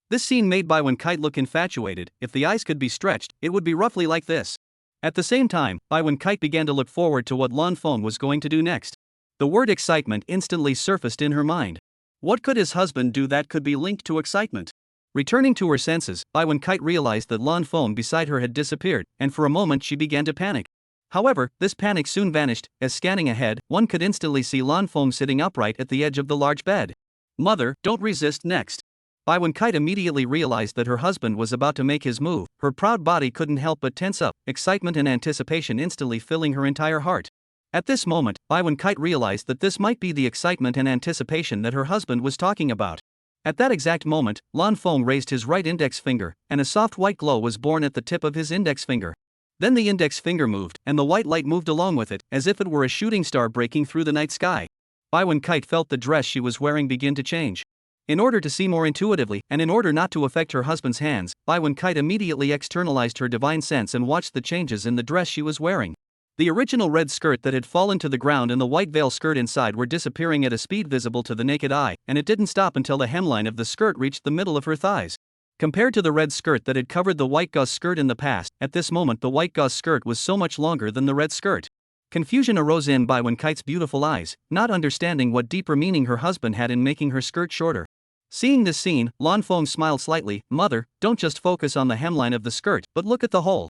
This scene made Baiwen Kite look infatuated. If the eyes could be stretched, it would be roughly like this. At the same time, Baiwen Kite began to look forward to what Lanfeng was going to do next. The word excitement instantly surfaced in her mind. What could his husband do that could be linked to excitement? Returning to her senses, Baiwen Kite realized that Lanfeng beside her had disappeared, and for a moment she began to panic. However, this panic soon vanished, as scanning ahead, one could instantly see Lanfeng sitting upright at the edge of the large bed. Mother, don't resist next. Baiwen Kite immediately realized that her husband was about to make his move. Her proud body couldn't help but tense up, excitement and anticipation instantly filling her entire heart. At this moment, Baiwen Kite realized that this might be the excitement and anticipation that her husband was talking about. At that exact moment, Lanfeng raised his right index finger, and a soft white glow was born at the tip of his index finger. Then the index finger moved, and the white light moved along with it, as if it were a shooting star breaking through the night sky. Baiwen Kite felt the dress she was wearing begin to change. In order to see more intuitively, and in order not to affect her husband's hands, Baiwen Kite immediately externalized her divine sense and watched the changes in the dress she was wearing. The original red skirt that had fallen to the ground and the white veil skirt inside were disappearing at a speed visible to the naked eye, and it didn't stop until the hemline of the skirt reached the middle of her thighs. Compared to the red skirt that had covered the white gauze skirt in the past, at this moment the white gauze skirt was so much longer than the red skirt. Confusion arose in Baiwen Kite's beautiful eyes, not understanding what deeper meaning her husband had in making her skirt shorter. Seeing this scene, Lanfeng smiled slightly. Mother, don't just focus on the hemline of the skirt, but look at the hole.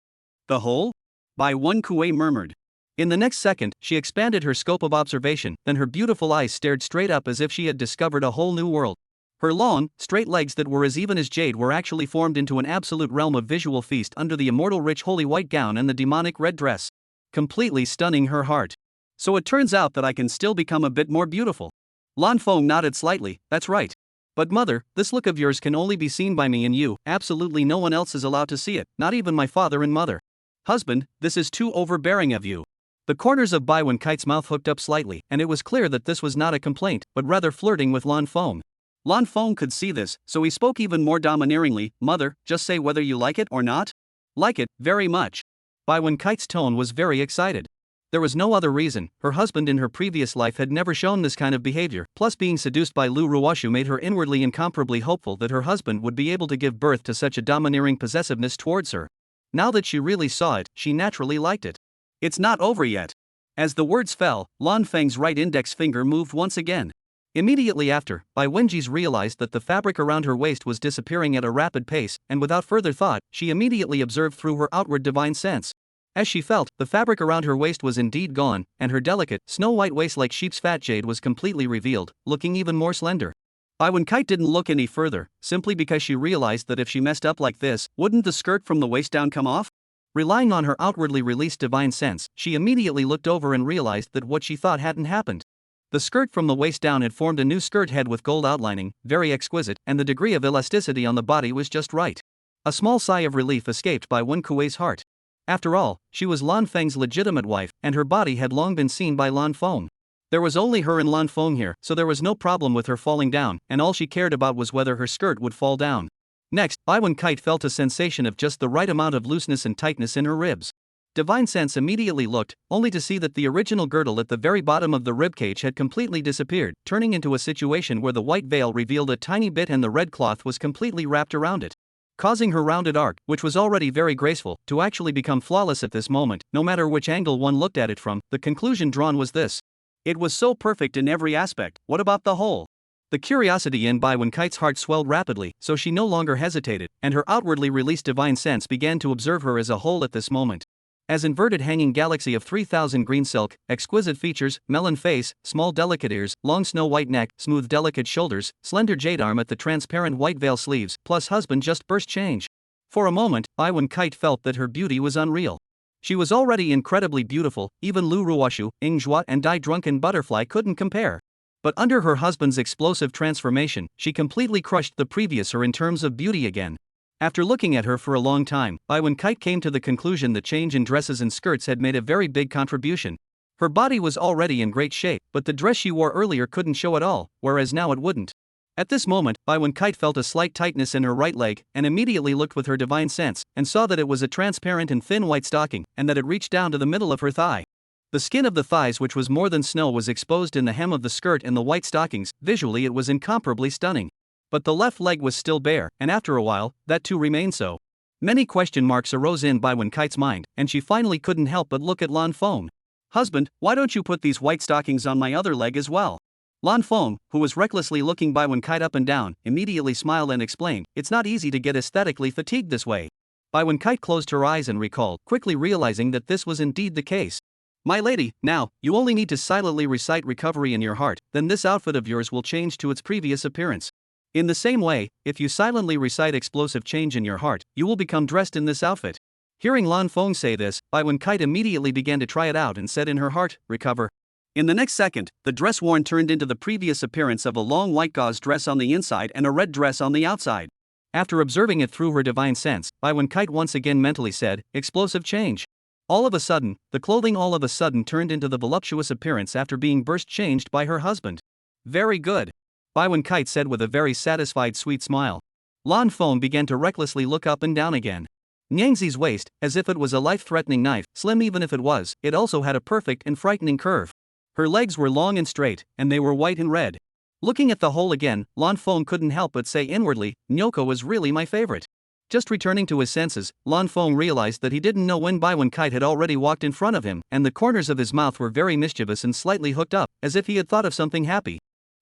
The hole? Baiwen Kuei murmured. In the next second, she expanded her scope of observation, then her beautiful eyes stared straight up as if she had discovered a whole new world. Her long, straight legs that were as even as jade were actually formed into an absolute realm of visual feast under the immortal rich holy white gown and the demonic red dress. Completely stunning her heart. So it turns out that I can still become a bit more beautiful. Lanfeng nodded slightly. That's right. But mother, this look of yours can only be seen by me and you, absolutely no one else is allowed to see it, not even my father and mother. Husband, this is too overbearing of you. The corners of Bai Wen-kite's mouth hooked up slightly, and it was clear that this was not a complaint, but rather flirting with Lan Feng. Lan Feng could see this, so he spoke even more domineeringly, "Mother, just say whether you like it or not." "Like it, very much." Bai Wen-kite's tone was very excited. There was no other reason. Her husband in her previous life had never shown this kind of behavior, plus being seduced by Lu Ruoshu made her inwardly incomparably hopeful that her husband would be able to give birth to such a domineering possessiveness towards her. Now that she really saw it, she naturally liked it. "It's not over yet." As the words fell, Lan Feng's right index finger moved once again. Immediately after, Bai Wenji's realized that the fabric around her waist was disappearing at a rapid pace, and without further thought, she immediately observed through her outward divine sense. As she felt, the fabric around her waist was indeed gone, and her delicate, snow-white waist like sheep's fat jade was completely revealed, looking even more slender. Bai Wen-kite didn't look any further, simply because she realized that if she messed up like this, wouldn't the skirt from the waist down come off? Relying on her outwardly released divine sense, she immediately looked over and realized that what she thought hadn't happened. The skirt from the waist down had formed a new skirt head with gold outlining, very exquisite, and the degree of elasticity on the body was just right. A small sigh of relief escaped Bai Wen-kuei's heart. After all, she was Lan Feng's legitimate wife, and her body had long been seen by Lan Feng. There was only her and Lan Feng here, so there was no problem with her falling down, and all she cared about was whether her skirt would fall down. Next, Bai Wen-kite felt a sensation of just the right amount of looseness and tightness in her ribs. Divine Sense immediately looked, only to see that the original girdle at the very bottom of the ribcage had completely disappeared, turning into a situation where the white veil revealed a tiny bit and the red cloth was completely wrapped around it, causing her rounded arc, which was already very graceful, to actually become flawless at this moment. No matter which angle one looked at it from, the conclusion drawn was this: it was so perfect in every aspect. What about the whole? The curiosity in Bai Wen-kite's heart swelled rapidly, so she no longer hesitated, and her outwardly released divine sense began to observe her as a whole at this moment. As inverted hanging galaxy of 3,000 green silk, exquisite features, melon face, small delicate ears, long snow-white neck, smooth delicate shoulders, slender jade arm at the transparent white veil sleeves, plus husband just burst change. For a moment, Bai Wen-kite felt that her beauty was unreal. She was already incredibly beautiful, even Lu Ruoshu, Ying Zhua and Dai Drunken Butterfly couldn't compare. But under her husband's explosive transformation, she completely crushed the previous her in terms of beauty again. After looking at her for a long time, Bai Wen-kite came to the conclusion that change in dresses and skirts had made a very big contribution. Her body was already in great shape, but the dress she wore earlier couldn't show at all, whereas now it wouldn't. At this moment, Bai Wen-kite felt a slight tightness in her right leg, and immediately looked with her divine sense, and saw that it was a transparent and thin white stocking, and that it reached down to the middle of her thigh. The skin of the thighs, which was more than snow, was exposed in the hem of the skirt and the white stockings. Visually it was incomparably stunning. But the left leg was still bare, and after a while, that too remained so. Many question marks arose in Bai Wen-kite's mind, and she finally couldn't help but look at Lan Feng. "Husband, why don't you put these white stockings on my other leg as well?" Lan Feng, who was recklessly looking Bai Wen-kite up and down, immediately smiled and explained, "It's not easy to get aesthetically fatigued this way." Bai Wen-kite closed her eyes and recalled, quickly realizing that this was indeed the case. "My lady, now, you only need to silently recite recovery in your heart, then this outfit of yours will change to its previous appearance. In the same way, if you silently recite explosive change in your heart, you will become dressed in this outfit." Hearing Lan Feng say this, Bai Wen-kite immediately began to try it out and said in her heart, "Recover." In the next second, the dress worn turned into the previous appearance of a long white gauze dress on the inside and a red dress on the outside. After observing it through her divine sense, Bai Wen-kite once again mentally said, "Explosive change." All of a sudden, the clothing all of a sudden turned into the voluptuous appearance after being burst changed by her husband. "Very good," Bai Wen-kite said with a very satisfied sweet smile. Lan Feng began to recklessly look up and down again. Nyangzi's waist, as if it was a life-threatening knife, slim even if it was, it also had a perfect and frightening curve. Her legs were long and straight, and they were white and red. Looking at the whole again, Lan Feng couldn't help but say inwardly, "Nyoko was really my favorite." Just returning to his senses, Lan Feng realized that he didn't know when Bai Wen-kite had already walked in front of him, and the corners of his mouth were very mischievous and slightly hooked up, as if he had thought of something happy.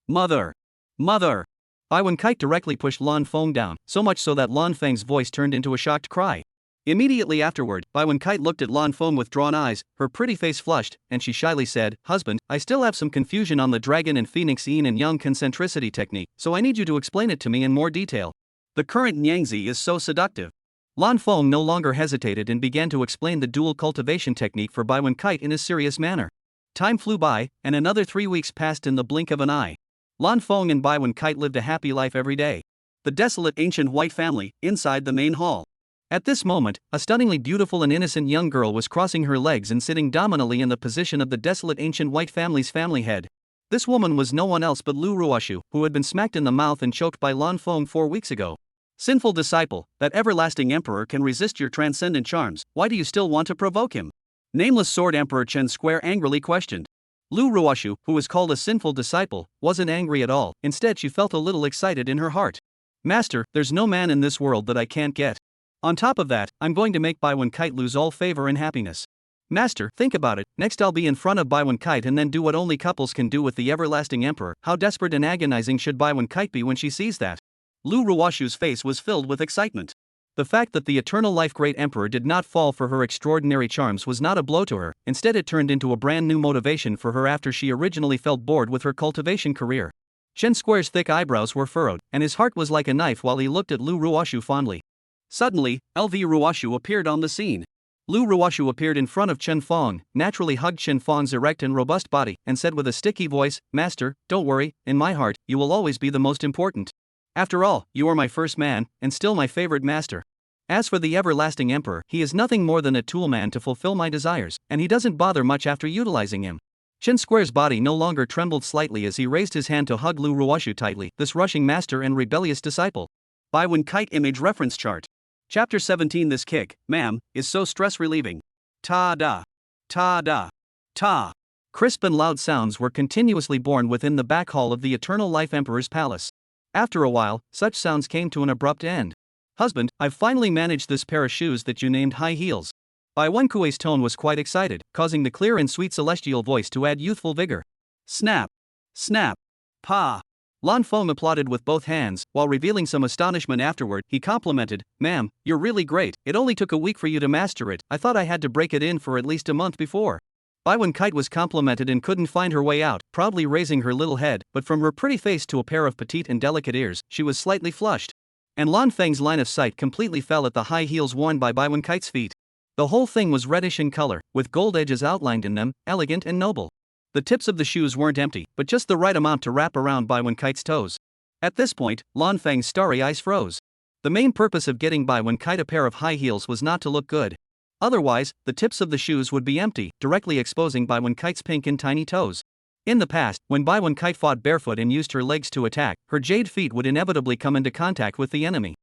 "Mother! Mother!" Bai Wen-kite directly pushed Lan Feng down, so much so that Lan Feng's voice turned into a shocked cry. Immediately afterward, Bai Wen-kite looked at Lan Feng with drawn eyes, her pretty face flushed, and she shyly said, "Husband, I still have some confusion on the dragon and phoenix yin and yang concentricity technique, so I need you to explain it to me in more detail. The current Nyangzi is so seductive." Lan Feng no longer hesitated and began to explain the dual cultivation technique for Bai Wen-kite in a serious manner. Time flew by, and another 3 weeks passed in the blink of an eye. Lan Feng and Bai Wen-kite lived a happy life every day. The desolate ancient white family, inside the main hall. At this moment, a stunningly beautiful and innocent young girl was crossing her legs and sitting dominantly in the position of the desolate ancient white family's family head. This woman was no one else but Lu Ruoshu, who had been smacked in the mouth and choked by Lan Feng 4 weeks ago. Sinful disciple, that everlasting emperor can resist your transcendent charms, why do you still want to provoke him? Nameless Sword Emperor Chen Square angrily questioned. Lu Ruoshu, who was called a sinful disciple, wasn't angry at all, instead she felt a little excited in her heart. Master, there's no man in this world that I can't get. On top of that, I'm going to make Baiwen Kite lose all favor and happiness. Master, think about it, next I'll be in front of Baiwen Kite and then do what only couples can do with the everlasting emperor. How desperate and agonizing should Baiwen Kite be when she sees that? Lu Ruoshu's face was filled with excitement. The fact that the eternal life great emperor did not fall for her extraordinary charms was not a blow to her, instead it turned into a brand new motivation for her after she originally felt bored with her cultivation career. Chen Square's thick eyebrows were furrowed, and his heart was like a knife while he looked at Lu Ruoshu fondly. Suddenly, LV Ruoshu appeared on the scene. Lu Ruoshu appeared in front of Chen Fong, naturally hugged Chen Fong's erect and robust body, and said with a sticky voice, Master, don't worry, in my heart, you will always be the most important. After all, you are my first man, and still my favorite master. As for the everlasting emperor, he is nothing more than a tool man to fulfill my desires, and he doesn't bother much after utilizing him. Chen Square's body no longer trembled slightly as he raised his hand to hug Lu Ruoshu tightly, this rushing master and rebellious disciple. Baiwen Kite Image Reference Chart. Chapter 17. This kick, ma'am, is so stress-relieving. Ta-da. Ta-da. Ta. Crisp and loud sounds were continuously born within the back hall of the Eternal Life Emperor's palace. After a while, such sounds came to an abrupt end. Husband, I've finally managed this pair of shoes that you named high heels. Baiwen Kuei's tone was quite excited, causing the clear and sweet celestial voice to add youthful vigor. Snap. Snap. Pa. Lan Feng applauded with both hands, while revealing some astonishment afterward. He complimented, Ma'am, you're really great, it only took a week for you to master it, I thought I had to break it in for at least a month before. Baiwen Kite was complimented and couldn't find her way out, proudly raising her little head, but from her pretty face to a pair of petite and delicate ears, she was slightly flushed. And Lan Feng's line of sight completely fell at the high heels worn by Baiwen Kite's feet. The whole thing was reddish in color, with gold edges outlined in them, elegant and noble. The tips of the shoes weren't empty, but just the right amount to wrap around Baiwen Kite's toes. At this point, Lan Feng's starry eyes froze. The main purpose of getting Baiwen Kite a pair of high heels was not to look good. Otherwise, the tips of the shoes would be empty, directly exposing Baiwen Kite's pink and tiny toes. In the past, when Baiwen Kite fought barefoot and used her legs to attack, her jade feet would inevitably come into contact with the enemy.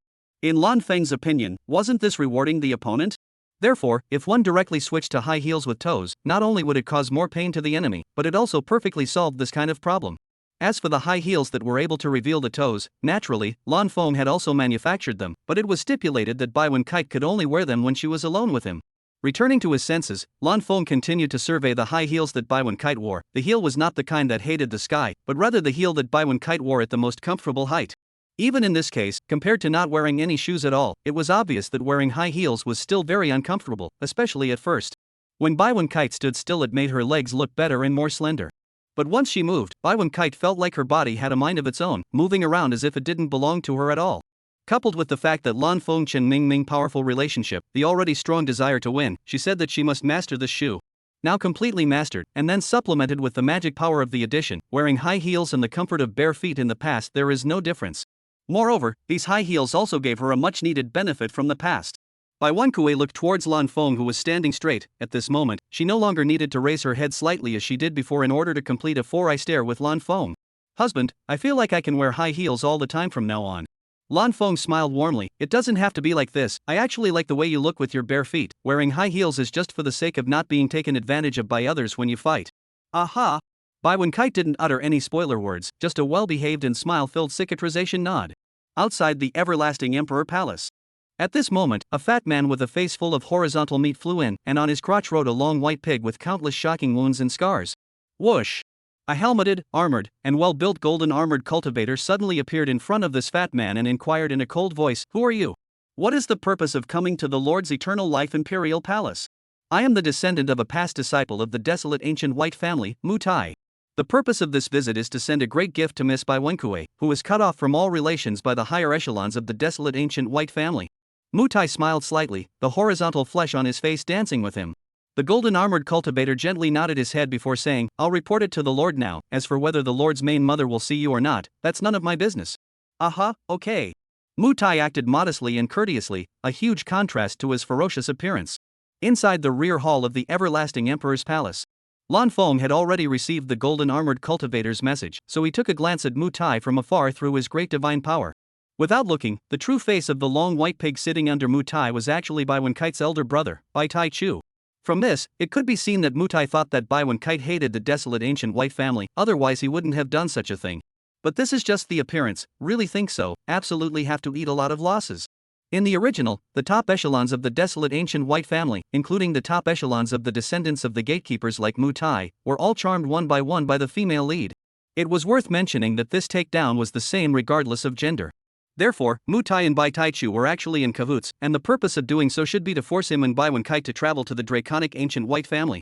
In Lan Feng's opinion, wasn't this rewarding the opponent? Therefore, if one directly switched to high heels with toes, not only would it cause more pain to the enemy, but it also perfectly solved this kind of problem. As for the high heels that were able to reveal the toes, naturally, Lan Feng had also manufactured them, but it was stipulated that Baiwen Kite could only wear them when she was alone with him. Returning to his senses, Lan Feng continued to survey the high heels that Baiwen Kite wore. The heel was not the kind that hated the sky, but rather the heel that Baiwen Kite wore at the most comfortable height. Even in this case, compared to not wearing any shoes at all, it was obvious that wearing high heels was still very uncomfortable, especially at first. When Baiwen Kite stood still, it made her legs look better and more slender. But once she moved, Baiwen Kite felt like her body had a mind of its own, moving around as if it didn't belong to her at all. Coupled with the fact that Lan Feng Chen Ming powerful relationship, the already strong desire to win, she said that she must master this shoe. Now completely mastered, and then supplemented with the magic power of the addition, wearing high heels and the comfort of bare feet in the past, there is no difference. Moreover, these high heels also gave her a much-needed benefit from the past. Baiwen Kuei looked towards Lan Feng, who was standing straight. At this moment, she no longer needed to raise her head slightly as she did before in order to complete a 4-eye stare with Lan Feng. Husband, I feel like I can wear high heels all the time from now on. Lan Feng smiled warmly. It doesn't have to be like this, I actually like the way you look with your bare feet. Wearing high heels is just for the sake of not being taken advantage of by others when you fight. Aha! Baiwen Kite didn't utter any spoiler words, just a well-behaved and smile-filled cicatrization nod. Outside the everlasting Emperor Palace. At this moment, a fat man with a face full of horizontal meat flew in, and on his crotch rode a long white pig with countless shocking wounds and scars. Whoosh! A helmeted, armored, and well-built golden-armored cultivator suddenly appeared in front of this fat man and inquired in a cold voice, Who are you? What is the purpose of coming to the Lord's Eternal Life Imperial Palace? I am the descendant of a past disciple of the desolate ancient white family, Mu Tai. The purpose of this visit is to send a great gift to Miss Baiwen Kuei, who is cut off from all relations by the higher echelons of the desolate ancient white family. Mu Tai smiled slightly, the horizontal flesh on his face dancing with him. The golden-armored cultivator gently nodded his head before saying, I'll report it to the Lord now. As for whether the Lord's main mother will see you or not, that's none of my business. Aha, okay. Mu Tai acted modestly and courteously, a huge contrast to his ferocious appearance. Inside the rear hall of the everlasting Emperor's palace, Lan Feng had already received the golden armored cultivator's message, so he took a glance at Mu Tai from afar through his great divine power. Without looking, the true face of the long white pig sitting under Mu Tai was actually Bai Wenkite's elder brother, Bai Tai Chu. From this, it could be seen that Mu Tai thought that Bai Wenkite hated the desolate ancient white family, otherwise he wouldn't have done such a thing. But this is just the appearance. Really think so? Absolutely have to eat a lot of losses. In the original, the top echelons of the desolate ancient white family, including the top echelons of the descendants of the gatekeepers like Mu Tai, were all charmed one by the female lead. It was worth mentioning that this takedown was the same regardless of gender. Therefore, Mu Tai and Bai Taichu were actually in cahoots, and the purpose of doing so should be to force him and Bai Wenkite to travel to the draconic ancient white family.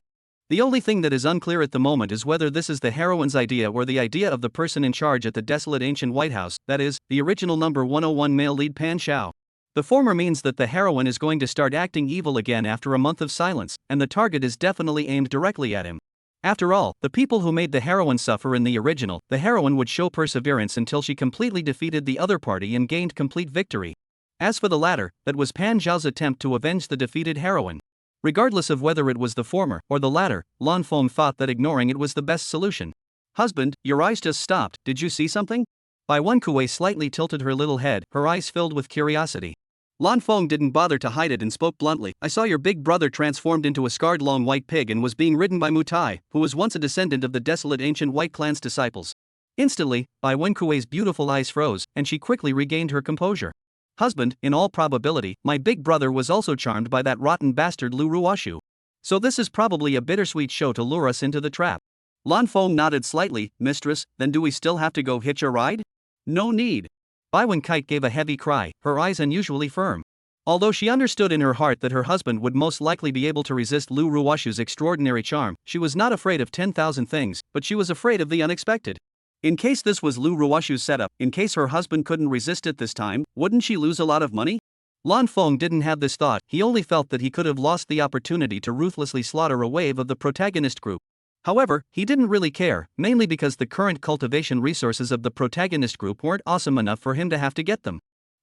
The only thing that is unclear at the moment is whether this is the heroine's idea or the idea of the person in charge at the desolate ancient White House, that is, the original number 101 male lead Pan Shao. The former means that the heroine is going to start acting evil again after a month of silence, and the target is definitely aimed directly at him. After all, the people who made the heroine suffer in the original, the heroine would show perseverance until she completely defeated the other party and gained complete victory. As for the latter, that was Pan Zhao's attempt to avenge the defeated heroine. Regardless of whether it was the former or the latter, Lan Feng thought that ignoring it was the best solution. "Husband, your eyes just stopped, did you see something?" Bai Wenkue slightly tilted her little head, her eyes filled with curiosity. Lan Feng didn't bother to hide it and spoke bluntly. "I saw your big brother transformed into a scarred long white pig and was being ridden by Mu Tai, who was once a descendant of the desolate ancient white clan's disciples." Instantly, Bai Wenkue's beautiful eyes froze, and she quickly regained her composure. "Husband, in all probability, my big brother was also charmed by that rotten bastard Lu Ruoshu. So this is probably a bittersweet show to lure us into the trap." Lan Feng nodded slightly. "Mistress, then do we still have to go hitch a ride?" "No need." Bai Wenkite gave a heavy cry, her eyes unusually firm. Although she understood in her heart that her husband would most likely be able to resist Lu Ruoshu's extraordinary charm, she was not afraid of 10,000 things, but she was afraid of the unexpected. In case this was Lu Ruoshu's setup, in case her husband couldn't resist it this time, wouldn't she lose a lot of money? Lan Feng didn't have this thought, he only felt that he could have lost the opportunity to ruthlessly slaughter a wave of the protagonist group. However, he didn't really care, mainly because the current cultivation resources of the protagonist group weren't awesome enough for him to have to get them.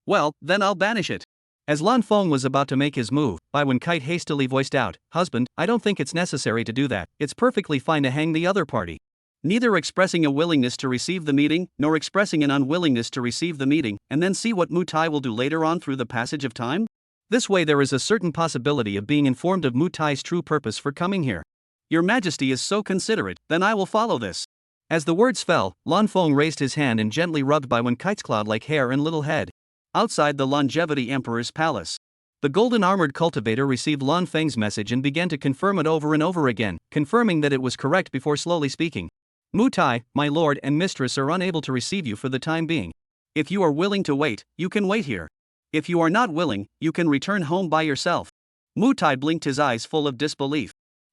"Well, then I'll banish it." As Lan Feng was about to make his move, Bai Wenkite hastily voiced out, "Husband, I don't think it's necessary to do that, it's perfectly fine to hang the other party." Neither expressing a willingness to receive the meeting, nor expressing an unwillingness to receive the meeting, and then see what Mu Tai will do later on through the passage of time? This way there is a certain possibility of being informed of Mu Tai's true purpose for coming here. "Your Majesty is so considerate, then I will follow this." As the words fell, Lan Feng raised his hand and gently rubbed Bai Wenkite's cloud-like hair and little head. Outside the Longevity Emperor's palace, the golden armored cultivator received Lan Feng's message and began to confirm it over and over again, confirming that it was correct before slowly speaking. "Mu Tai, my lord and mistress are unable to receive you for the time being. If you are willing to wait, you can wait here. If you are not willing, you can return home by yourself." Mu Tai blinked his eyes full of disbelief.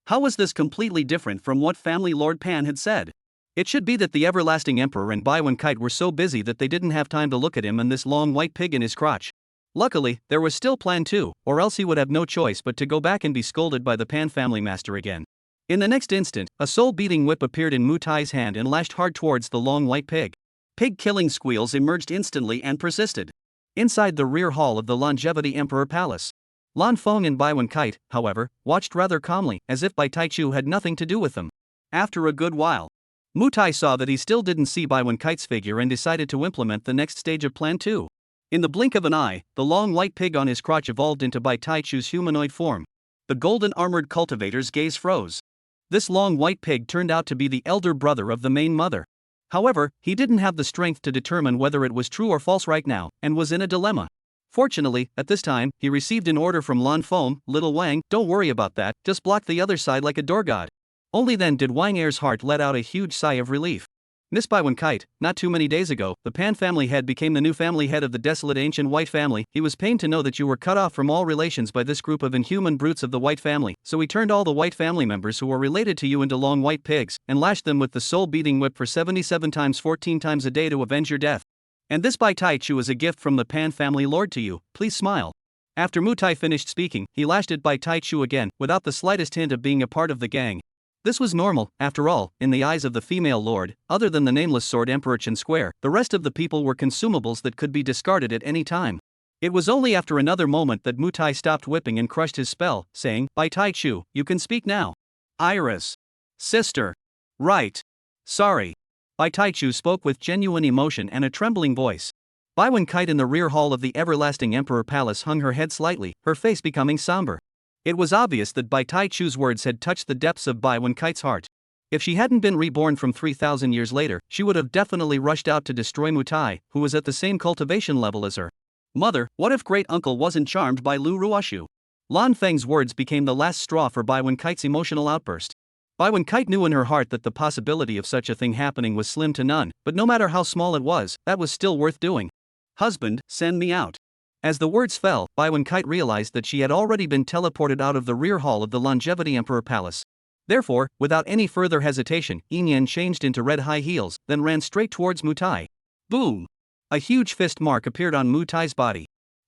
How was this completely different from what family Lord Pan had said? It should be that the everlasting emperor and Bai Wenkite were so busy that they didn't have time to look at him and this long white pig in his crotch. Luckily, there was still plan 2, or else he would have no choice but to go back and be scolded by the Pan family master again. In the next instant, a soul-beating whip appeared in Mu Tai's hand and lashed hard towards the long white pig. Pig-killing squeals emerged instantly and persisted. Inside the rear hall of the Longevity Emperor Palace, Lan Feng and Bai Wenkite, however, watched rather calmly, as if Bai Taichu had nothing to do with them. After a good while, Mu Tai saw that he still didn't see Bai Wenkite's figure and decided to implement the next stage of Plan 2. In the blink of an eye, the long white pig on his crotch evolved into Bai Taichu's humanoid form. The golden armored cultivator's gaze froze. This long white pig turned out to be the elder brother of the main mother. However, he didn't have the strength to determine whether it was true or false right now, and was in a dilemma. Fortunately, at this time, he received an order from Lan Feng, "Little Wang, don't worry about that, just block the other side like a door god." Only then did Wang Er's heart let out a huge sigh of relief. "Miss Bai Wenkite, not too many days ago, the Pan family head became the new family head of the desolate ancient white family. He was pained to know that you were cut off from all relations by this group of inhuman brutes of the white family, so he turned all the white family members who were related to you into long white pigs, and lashed them with the soul-beating whip for 77 times 14 times a day to avenge your death. And this Bai Taichu is a gift from the Pan family lord to you, please smile." After Mu Tai finished speaking, he lashed at Bai Taichu again, without the slightest hint of being a part of the gang. This was normal, after all, in the eyes of the female lord. Other than the nameless sword Emperor Chen Square, the rest of the people were consumables that could be discarded at any time. It was only after another moment that Mutai stopped whipping and crushed his spell, saying, "Bai Tai Chu, you can speak now." Iris. Sister. Right. Sorry. Bai Tai Chu spoke with genuine emotion and a trembling voice. Bai Wen Kite in the rear hall of the everlasting Emperor Palace hung her head slightly, her face becoming somber. It was obvious that Bai Tai Chu's words had touched the depths of Bai Wen Kite's heart. If she hadn't been reborn from 3,000 years later, she would have definitely rushed out to destroy Mutai, who was at the same cultivation level as her. Mother, what if great uncle wasn't charmed by Lu Ruoshu? Lan Feng's words became the last straw for Bai Wen Kite's emotional outburst. Bai Wen Kite knew in her heart that the possibility of such a thing happening was slim to none, but no matter how small it was, that was still worth doing. Husband, send me out. As the words fell, Bai Wen Kite realized that she had already been teleported out of the rear hall of the Longevity Emperor Palace. Therefore, without any further hesitation, Yin Yan changed into red high heels, then ran straight towards Mutai. Boom! A huge fist mark appeared on Mutai's body.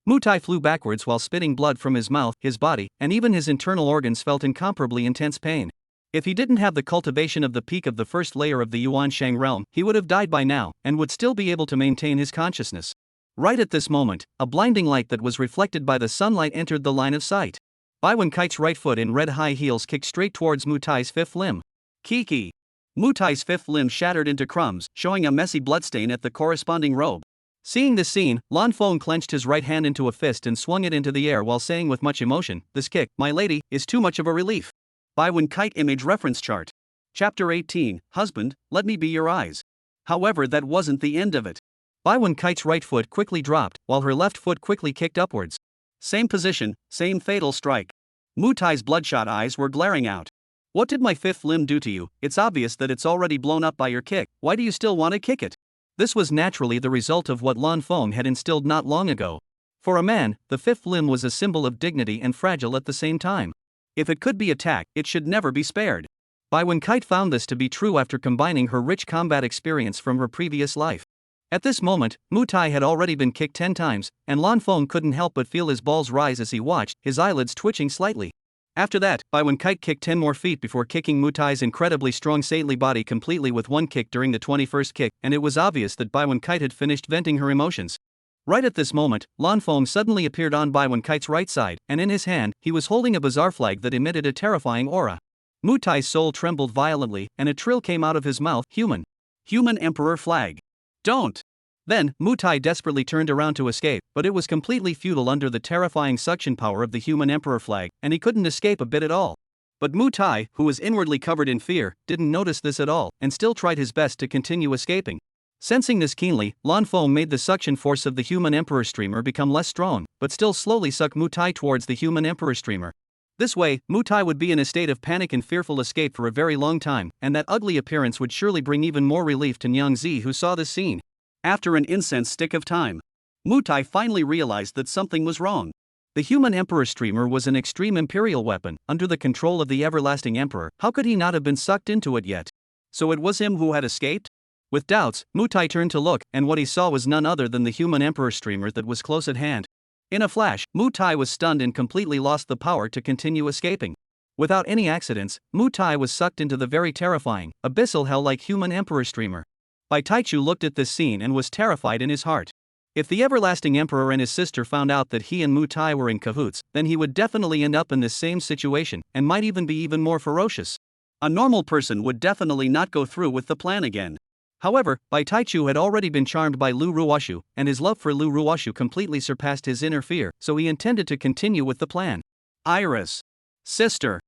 Mutai flew backwards while spitting blood from his mouth, his body, and even his internal organs felt incomparably intense pain. If he didn't have the cultivation of the peak of the first layer of the Yuanshang realm, he would have died by now, and would still be able to maintain his consciousness. Right at this moment, a blinding light that was reflected by the sunlight entered the line of sight. Bai Wen Kite's right foot in red high heels kicked straight towards Mutai's fifth limb. Kiki! Mutai's fifth limb shattered into crumbs, showing a messy bloodstain at the corresponding robe. Seeing this scene, Lan Feng clenched his right hand into a fist and swung it into the air while saying with much emotion, "This kick, my lady, is too much of a relief." Bai Wen Kite Image Reference Chart. Chapter 18, Husband, let me be your eyes. However, that wasn't the end of it. Bai Wen Kite's right foot quickly dropped, while her left foot quickly kicked upwards. Same position, same fatal strike. Mutai's bloodshot eyes were glaring out. What did my fifth limb do to you? It's obvious that it's already blown up by your kick. Why do you still want to kick it? This was naturally the result of what Lan Feng had instilled not long ago. For a man, the fifth limb was a symbol of dignity and fragile at the same time. If it could be attacked, it should never be spared. Bai Wen Kite found this to be true after combining her rich combat experience from her previous life. At this moment, Mutai had already been kicked 10 times, and Lan Feng couldn't help but feel his balls rise as he watched, his eyelids twitching slightly. After that, Bai Wen Kite kicked 10 more feet before kicking Mutai's incredibly strong saintly body completely with one kick during the 21st kick, and it was obvious that Bai Wen Kite had finished venting her emotions. Right at this moment, Lan Feng suddenly appeared on Bai Wen Kite's right side, and in his hand, he was holding a bizarre flag that emitted a terrifying aura. Mutai's soul trembled violently, and a trill came out of his mouth, "Human. Human Emperor flag. Don't." Then, Mutai desperately turned around to escape, but it was completely futile under the terrifying suction power of the human emperor flag, and he couldn't escape a bit at all. But Mutai, who was inwardly covered in fear, didn't notice this at all, and still tried his best to continue escaping. Sensing this keenly, Lan Feng made the suction force of the human emperor streamer become less strong, but still slowly suck Mutai towards the human emperor streamer. This way, Mutai would be in a state of panic and fearful escape for a very long time, and that ugly appearance would surely bring even more relief to Nyang Zi, who saw this scene. After an incense stick of time, Mutai finally realized that something was wrong. The human emperor streamer was an extreme imperial weapon, under the control of the everlasting emperor. How could he not have been sucked into it yet? So it was him who had escaped? With doubts, Mutai turned to look, and what he saw was none other than the human emperor streamer that was close at hand. In a flash, Mutai was stunned and completely lost the power to continue escaping. Without any accidents, Mutai was sucked into the very terrifying, abyssal hell-like human emperor streamer. Bai Taichu looked at this scene and was terrified in his heart. If the everlasting emperor and his sister found out that he and Mutai were in cahoots, then he would definitely end up in this same situation, and might even be even more ferocious. A normal person would definitely not go through with the plan again. However, Bai Taichu had already been charmed by Lu Ruoshu, and his love for Lu Ruoshu completely surpassed his inner fear, so he intended to continue with the plan. Iris. Sister.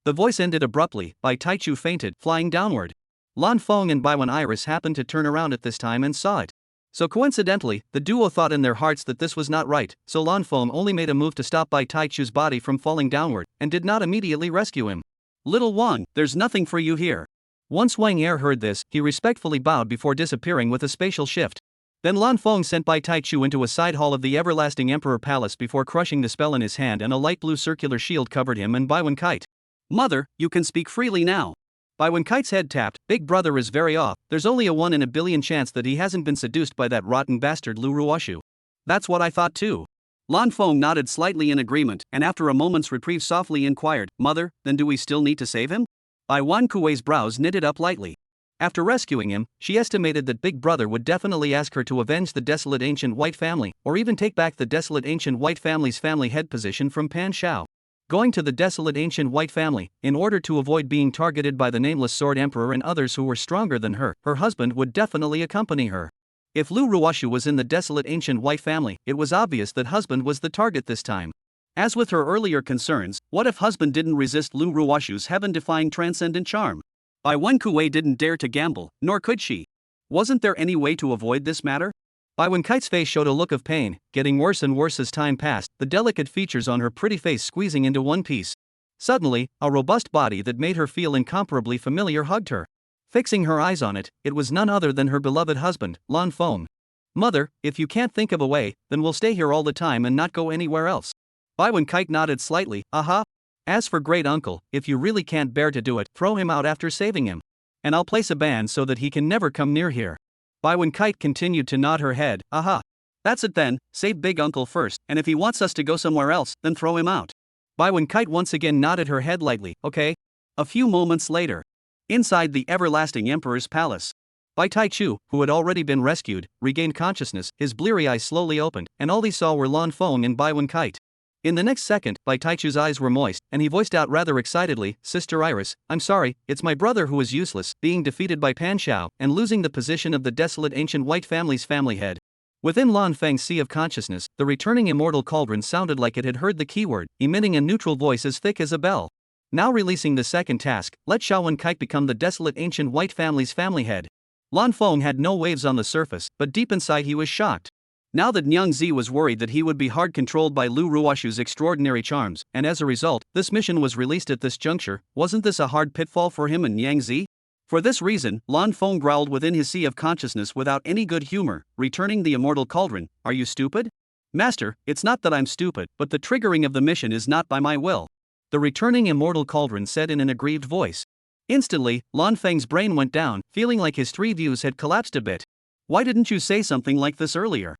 The voice ended abruptly. Bai Taichu fainted, flying downward. Lan Feng and Bai Wen Iris happened to turn around at this time and saw it. So coincidentally, the duo thought in their hearts that this was not right, so Lan Feng only made a move to stop Bai Taichu's body from falling downward, and did not immediately rescue him. "Little Wang, there's nothing for you here." Once Wang Er heard this, he respectfully bowed before disappearing with a spatial shift. Then Lan Feng sent Bai Taichu into a side hall of the everlasting emperor palace before crushing the spell in his hand, and a light blue circular shield covered him and Bai Wen Kite. "Mother, you can speak freely now." Bai Wen Kite's head tapped. "Big brother is very off. There's only a 1 in a billion chance that he hasn't been seduced by that rotten bastard Lu Ruoshu." "That's what I thought too." Lan Feng nodded slightly in agreement, and after a moment's reprieve softly inquired, "Mother, then do we still need to save him?" Bai Wan Kuei's brows knitted up lightly. After rescuing him, she estimated that Big Brother would definitely ask her to avenge the desolate ancient white family, or even take back the desolate ancient white family's family head position from Pan Shao. Going to the desolate ancient white family, in order to avoid being targeted by the nameless Sword Emperor and others who were stronger than her husband would definitely accompany her. If Lu Ruoshu was in the desolate ancient white family, it was obvious that husband was the target this time. As with her earlier concerns, what if husband didn't resist Lu Ruoshu's heaven-defying transcendent charm? Bai Wan Kuei didn't dare to gamble, nor could she. Wasn't there any way to avoid this matter? Bai Wan Kite's face showed a look of pain, getting worse and worse as time passed, the delicate features on her pretty face squeezing into one piece. Suddenly, a robust body that made her feel incomparably familiar hugged her. Fixing her eyes on it, it was none other than her beloved husband, Lan Feng. Mother, if you can't think of a way, then we'll stay here all the time and not go anywhere else. Bai Wan Kite nodded slightly, aha. As for great uncle, if you really can't bear to do it, throw him out after saving him. And I'll place a ban so that he can never come near here. Bai Wan Kite continued to nod her head, aha. That's it then, save big uncle first, and if he wants us to go somewhere else, then throw him out. Bai Wan Kite once again nodded her head lightly, okay. A few moments later. Inside the everlasting emperor's palace. Bai Taichu, who had already been rescued, regained consciousness, his bleary eyes slowly opened, and all he saw were Lan Feng and Bai Wan Kite. In the next second, Bai Taichu's eyes were moist, and he voiced out rather excitedly, Sister Iris, I'm sorry, it's my brother who is useless, being defeated by Pan Shao, and losing the position of the desolate ancient white family's family head. Within Lan Feng's sea of consciousness, the returning immortal cauldron sounded like it had heard the keyword, emitting a neutral voice as thick as a bell. Now releasing the second task, let Shao Wan Kite become the desolate ancient white family's family head. Lan Feng had no waves on the surface, but deep inside he was shocked. Now that Nyang Zi was worried that he would be hard controlled by Lu Ruoshu's extraordinary charms, and as a result, this mission was released at this juncture, wasn't this a hard pitfall for him and Nyang Zi? For this reason, Lan Feng growled within his sea of consciousness without any good humor, returning the immortal cauldron, are you stupid? Master, it's not that I'm stupid, but the triggering of the mission is not by my will. The returning immortal cauldron said in an aggrieved voice. Instantly, Lan Feng's brain went down, feeling like his three views had collapsed a bit. Why didn't you say something like this earlier?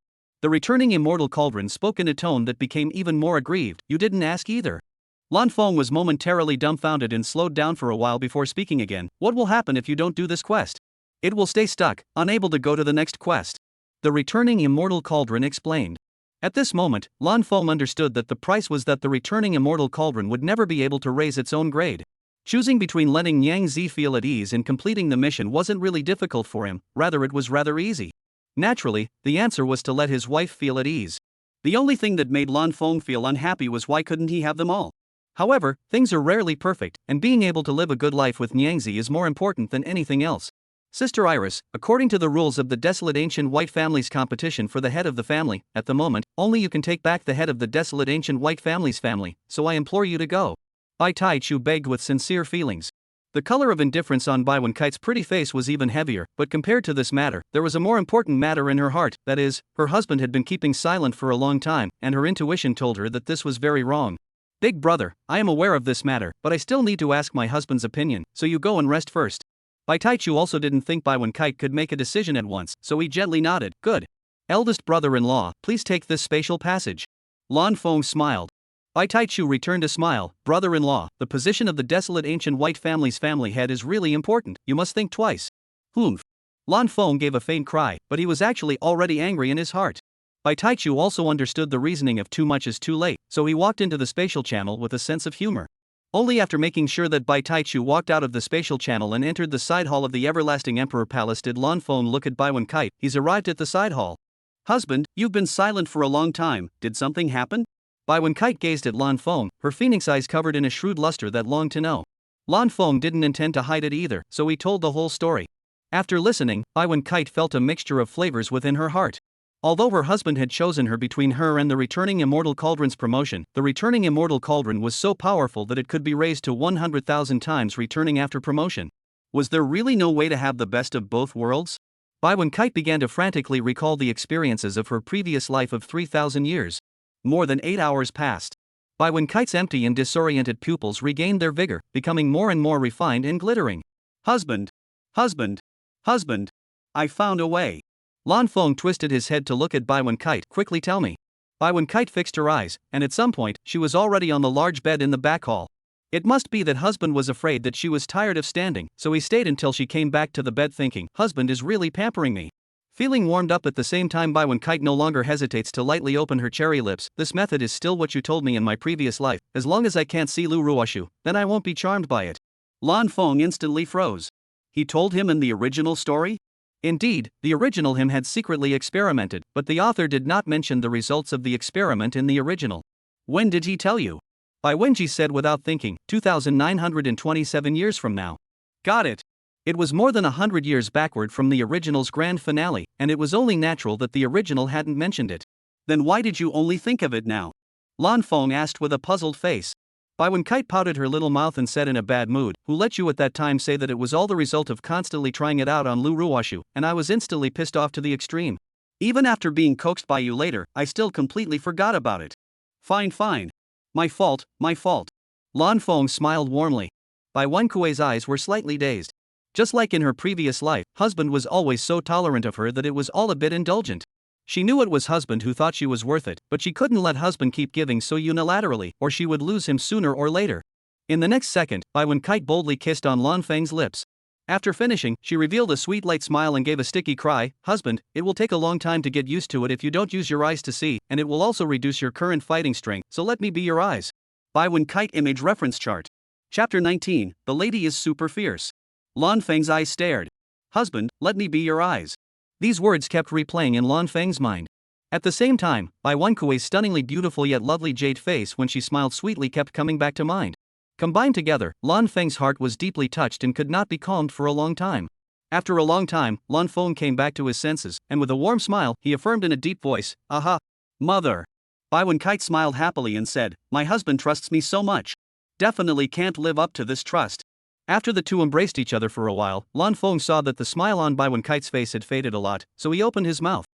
The returning immortal cauldron spoke in a tone that became even more aggrieved, you didn't ask either. Lan Feng was momentarily dumbfounded and slowed down for a while before speaking again, what will happen if you don't do this quest? It will stay stuck, unable to go to the next quest. The returning immortal cauldron explained. At this moment, Lan Feng understood that the price was that the returning immortal cauldron would never be able to raise its own grade. Choosing between letting Nyang Zi feel at ease and completing the mission wasn't really difficult for him, rather it was rather easy. Naturally, the answer was to let his wife feel at ease. The only thing that made Lan Feng feel unhappy was why couldn't he have them all? However, things are rarely perfect, and being able to live a good life with Nyang Zi is more important than anything else. Sister Iris, according to the rules of the desolate ancient white family's competition for the head of the family, at the moment, only you can take back the head of the desolate ancient white family's family, so I implore you to go. Bai Taichu begged with sincere feelings. The color of indifference on Bai Wan Kite's pretty face was even heavier, but compared to this matter, there was a more important matter in her heart, that is, her husband had been keeping silent for a long time, and her intuition told her that this was very wrong. Big brother, I am aware of this matter, but I still need to ask my husband's opinion, so you go and rest first. Bai Taichu also didn't think Bai Wan Kite could make a decision at once, so he gently nodded, good. Eldest brother-in-law, please take this spatial passage. Lan Feng smiled. Bai Taichu returned a smile, brother-in-law, the position of the desolate ancient white family's family head is really important, you must think twice. Humph. Lan Feng gave a faint cry, but he was actually already angry in his heart. Bai Taichu also understood the reasoning of too much is too late, so he walked into the spatial channel with a sense of humor. Only after making sure that Bai Taichu walked out of the spatial channel and entered the side hall of the everlasting emperor palace did Lan Feng look at Bai Wan Kite. He's arrived at the side hall. Husband, you've been silent for a long time, did something happen? Bai Wan Kite gazed at Lan Feng, her phoenix eyes covered in a shrewd luster that longed to know. Lan Feng didn't intend to hide it either, so he told the whole story. After listening, Bai Wan Kite felt a mixture of flavors within her heart. Although her husband had chosen her between her and the returning immortal cauldron's promotion, the returning immortal cauldron was so powerful that it could be raised to 100,000 times returning after promotion. Was there really no way to have the best of both worlds? Bai Wan Kite began to frantically recall the experiences of her previous life of 3,000 years. More than 8 hours passed. Bai Wan Kite's empty and disoriented pupils regained their vigor, becoming more and more refined and glittering. Husband! Husband! Husband! I found a way. Lan Feng twisted his head to look at Bai Wan Kite. Quickly tell me. Bai Wan Kite fixed her eyes, and at some point, she was already on the large bed in the back hall. It must be that husband was afraid that she was tired of standing, so he stayed until she came back to the bed thinking, husband is really pampering me. Feeling warmed up at the same time Baiwen Kite no longer hesitates to lightly open her cherry lips. This method is still what you told me in my previous life. As long as I can't see Lu Ruoshu, then I won't be charmed by it. Lan Feng instantly froze. He told him in the original story? Indeed, the original him had secretly experimented, but the author did not mention the results of the experiment in the original. When did he tell you? Bai Wenji said without thinking, 2,927 years from now. Got it. It was more than 100 years backward from the original's grand finale, and it was only natural that the original hadn't mentioned it. Then why did you only think of it now? Lan Feng asked with a puzzled face. Baiwen Kite pouted her little mouth and said in a bad mood, who let you at that time say that it was all the result of constantly trying it out on Lu Ruoshu, and I was instantly pissed off to the extreme. Even after being coaxed by you later, I still completely forgot about it. Fine. My fault. Lan Feng smiled warmly. Bai Wenkui's eyes were slightly dazed. Just like in her previous life, husband was always so tolerant of her that it was all a bit indulgent. She knew it was husband who thought she was worth it, but she couldn't let husband keep giving so unilaterally, or she would lose him sooner or later. In the next second, Baiwen Kite boldly kissed on Lan Feng's lips. After finishing, she revealed a sweet light smile and gave a sticky cry, husband, it will take a long time to get used to it if you don't use your eyes to see, and it will also reduce your current fighting strength, so let me be your eyes. Baiwen Kite image reference chart. Chapter 19, The Lady is Super Fierce. Lan Feng's eyes stared. Husband, let me be your eyes. These words kept replaying in Lan Feng's mind. At the same time, Bai Wenkui's stunningly beautiful yet lovely jade face when she smiled sweetly kept coming back to mind. Combined together, Lan Feng's heart was deeply touched and could not be calmed for a long time. After a long time, Lan Feng came back to his senses, and with a warm smile, he affirmed in a deep voice, aha! Mother! Baiwen Kite smiled happily and said, my husband trusts me so much. Definitely can't live up to this trust. After the two embraced each other for a while, Lan Feng saw that the smile on Baiwen Kite's face had faded a lot, so he opened his mouth.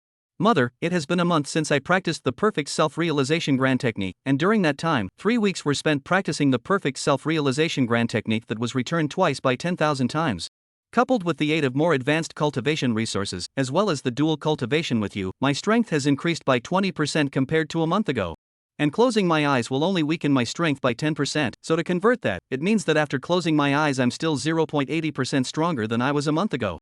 Mother, it has been a month since I practiced the perfect self-realization grand technique, and during that time, 3 weeks were spent practicing the perfect self-realization grand technique that was returned twice by 10,000 times. Coupled with the aid of more advanced cultivation resources, as well as the dual cultivation with you, my strength has increased by 20% compared to a month ago. And closing my eyes will only weaken my strength by 10%, so to convert that, it means that after closing my eyes I'm still 0.80% stronger than I was a month ago.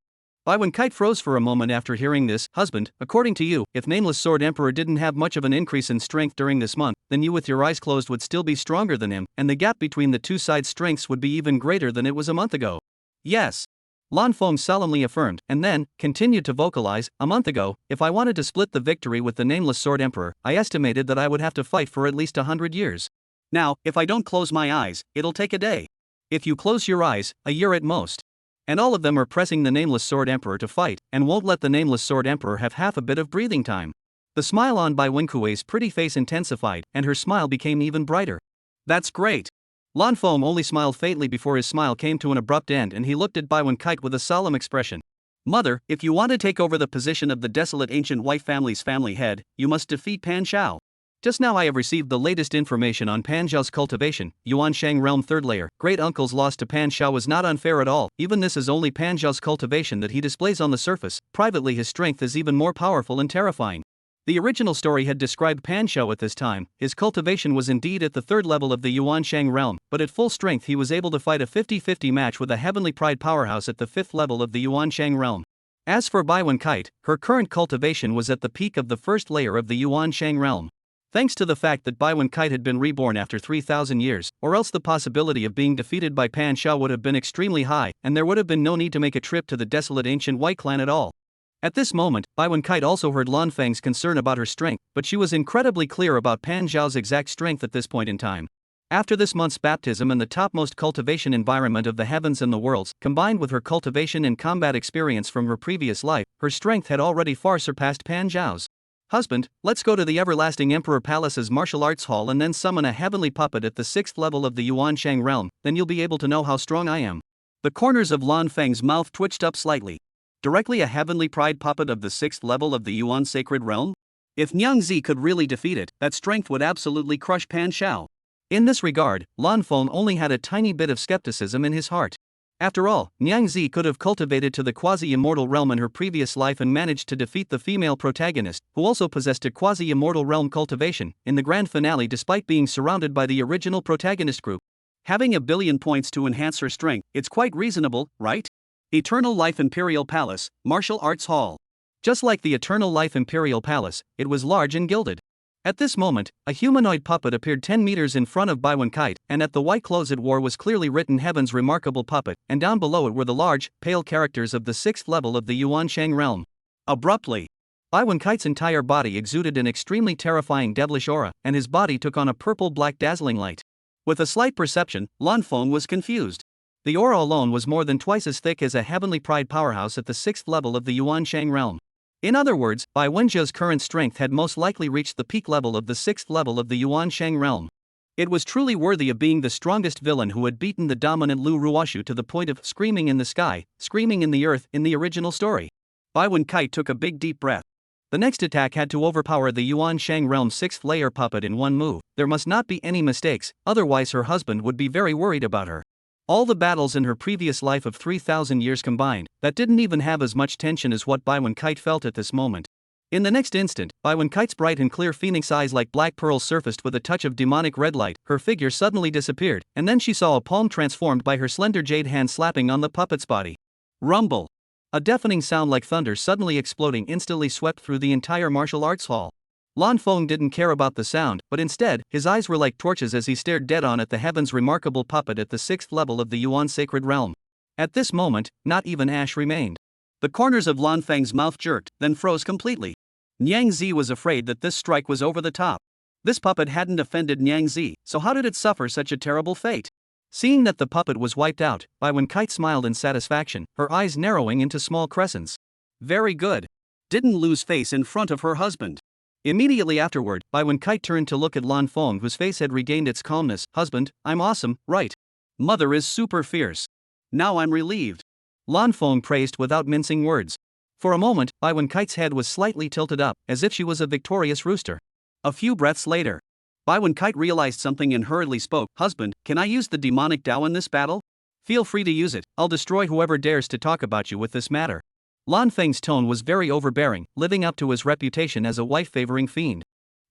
Baiwen Kite froze for a moment after hearing this. Husband, according to you, if Nameless Sword Emperor didn't have much of an increase in strength during this month, then you with your eyes closed would still be stronger than him, and the gap between the two sides' strengths would be even greater than it was a month ago. Yes. Lan Feng solemnly affirmed, and then continued to vocalize, a month ago, if I wanted to split the victory with the Nameless Sword Emperor, I estimated that I would have to fight for at least 100 years. Now, if I don't close my eyes, it'll take a day. If you close your eyes, a year at most. And all of them are pressing the Nameless Sword Emperor to fight, and won't let the Nameless Sword Emperor have half a bit of breathing time. The smile on Bai Wenkui's pretty face intensified, and her smile became even brighter. That's great. Lan Feng only smiled faintly before his smile came to an abrupt end and he looked at Baiwen Kite with a solemn expression. Mother, if you want to take over the position of the desolate ancient white family's family head, you must defeat Pan Xiao. Just now I have received the latest information on Pan Xiao's cultivation, Yuan Shang Realm 3rd Layer. Great Uncle's loss to Pan Xiao was not unfair at all, even this is only Pan Xiao's cultivation that he displays on the surface, privately his strength is even more powerful and terrifying. The original story had described Pan Xiao at this time, his cultivation was indeed at the 3rd level of the Yuan Shang realm, but at full strength he was able to fight a 50-50 match with a Heavenly Pride powerhouse at the 5th level of the Yuan Shang realm. As for Baiwen Kite, her current cultivation was at the peak of the 1st layer of the Yuan Shang realm. Thanks to the fact that Baiwen Kite had been reborn after 3,000 years, or else the possibility of being defeated by Pan Xiao would have been extremely high, and there would have been no need to make a trip to the desolate ancient white clan at all. At this moment, Baiwen Kite also heard Lan Feng's concern about her strength, but she was incredibly clear about Pan Xiao's exact strength at this point in time. After this month's baptism and the topmost cultivation environment of the heavens and the worlds, combined with her cultivation and combat experience from her previous life, her strength had already far surpassed Pan Xiao's. Husband, let's go to the Everlasting Emperor Palace's martial arts hall and then summon a heavenly puppet at the 6th level of the Yuan Shang realm, then you'll be able to know how strong I am. The corners of Lan Feng's mouth twitched up slightly. Directly a heavenly pride puppet of the 6th level of the Yuan Sacred Realm? If Niang Zi could really defeat it, that strength would absolutely crush Pan Xiao. In this regard, Lan Feng only had a tiny bit of skepticism in his heart. After all, Niang Zi could have cultivated to the quasi-immortal realm in her previous life and managed to defeat the female protagonist, who also possessed a quasi-immortal realm cultivation, in the grand finale despite being surrounded by the original protagonist group. Having a billion points to enhance her strength, it's quite reasonable, right? Eternal Life Imperial Palace, Martial Arts Hall. Just like the Eternal Life Imperial Palace, it was large and gilded. At this moment, a humanoid puppet appeared 10 meters in front of Baiwen Kite, and at the white clothes it wore was clearly written Heaven's Remarkable Puppet, and down below it were the large, pale characters of the 6th level of the Yuanshang realm. Abruptly, Baiwen Kite's entire body exuded an extremely terrifying devilish aura, and his body took on a purple-black dazzling light. With a slight perception, Lan Feng was confused. The aura alone was more than twice as thick as a heavenly pride powerhouse at the 6th level of the Yuanshang realm. In other words, Bai Wenjia's current strength had most likely reached the peak level of the 6th level of the Yuanshang realm. It was truly worthy of being the strongest villain who had beaten the dominant Lu Ruoshu to the point of screaming in the sky, screaming in the earth in the original story. Baiwen Kite took a big deep breath. The next attack had to overpower the Yuanshang realm's 6th layer puppet in one move. There must not be any mistakes, otherwise her husband would be very worried about her. All the battles in her previous life of 3,000 years combined, that didn't even have as much tension as what Baiwen Kite felt at this moment. In the next instant, Baiwen Kite's bright and clear phoenix eyes like black pearls surfaced with a touch of demonic red light, her figure suddenly disappeared, and then she saw a palm transformed by her slender jade hand slapping on the puppet's body. Rumble! A deafening sound like thunder suddenly exploding instantly swept through the entire martial arts hall. Lan Feng didn't care about the sound, but instead, his eyes were like torches as he stared dead-on at the Heaven's Remarkable Puppet at the 6th level of the Yuan Sacred Realm. At this moment, not even ash remained. The corners of Lan Feng's mouth jerked, then froze completely. Niang Zi was afraid that this strike was over the top. This puppet hadn't offended Niang Zi, so how did it suffer such a terrible fate? Seeing that the puppet was wiped out, Baiwen Kite smiled in satisfaction, her eyes narrowing into small crescents. Very good. Didn't lose face in front of her husband. Immediately afterward, Baiwen Kite turned to look at Lan Feng, whose face had regained its calmness. Husband, I'm awesome, right? Mother is super fierce. Now I'm relieved. Lan Feng praised without mincing words. For a moment, Baiwen Kite's head was slightly tilted up, as if she was a victorious rooster. A few breaths later, Baiwen Kite realized something and hurriedly spoke. Husband, can I use the demonic Dao in this battle? Feel free to use it, I'll destroy whoever dares to talk about you with this matter. Lan Feng's tone was very overbearing, living up to his reputation as a wife-favoring fiend.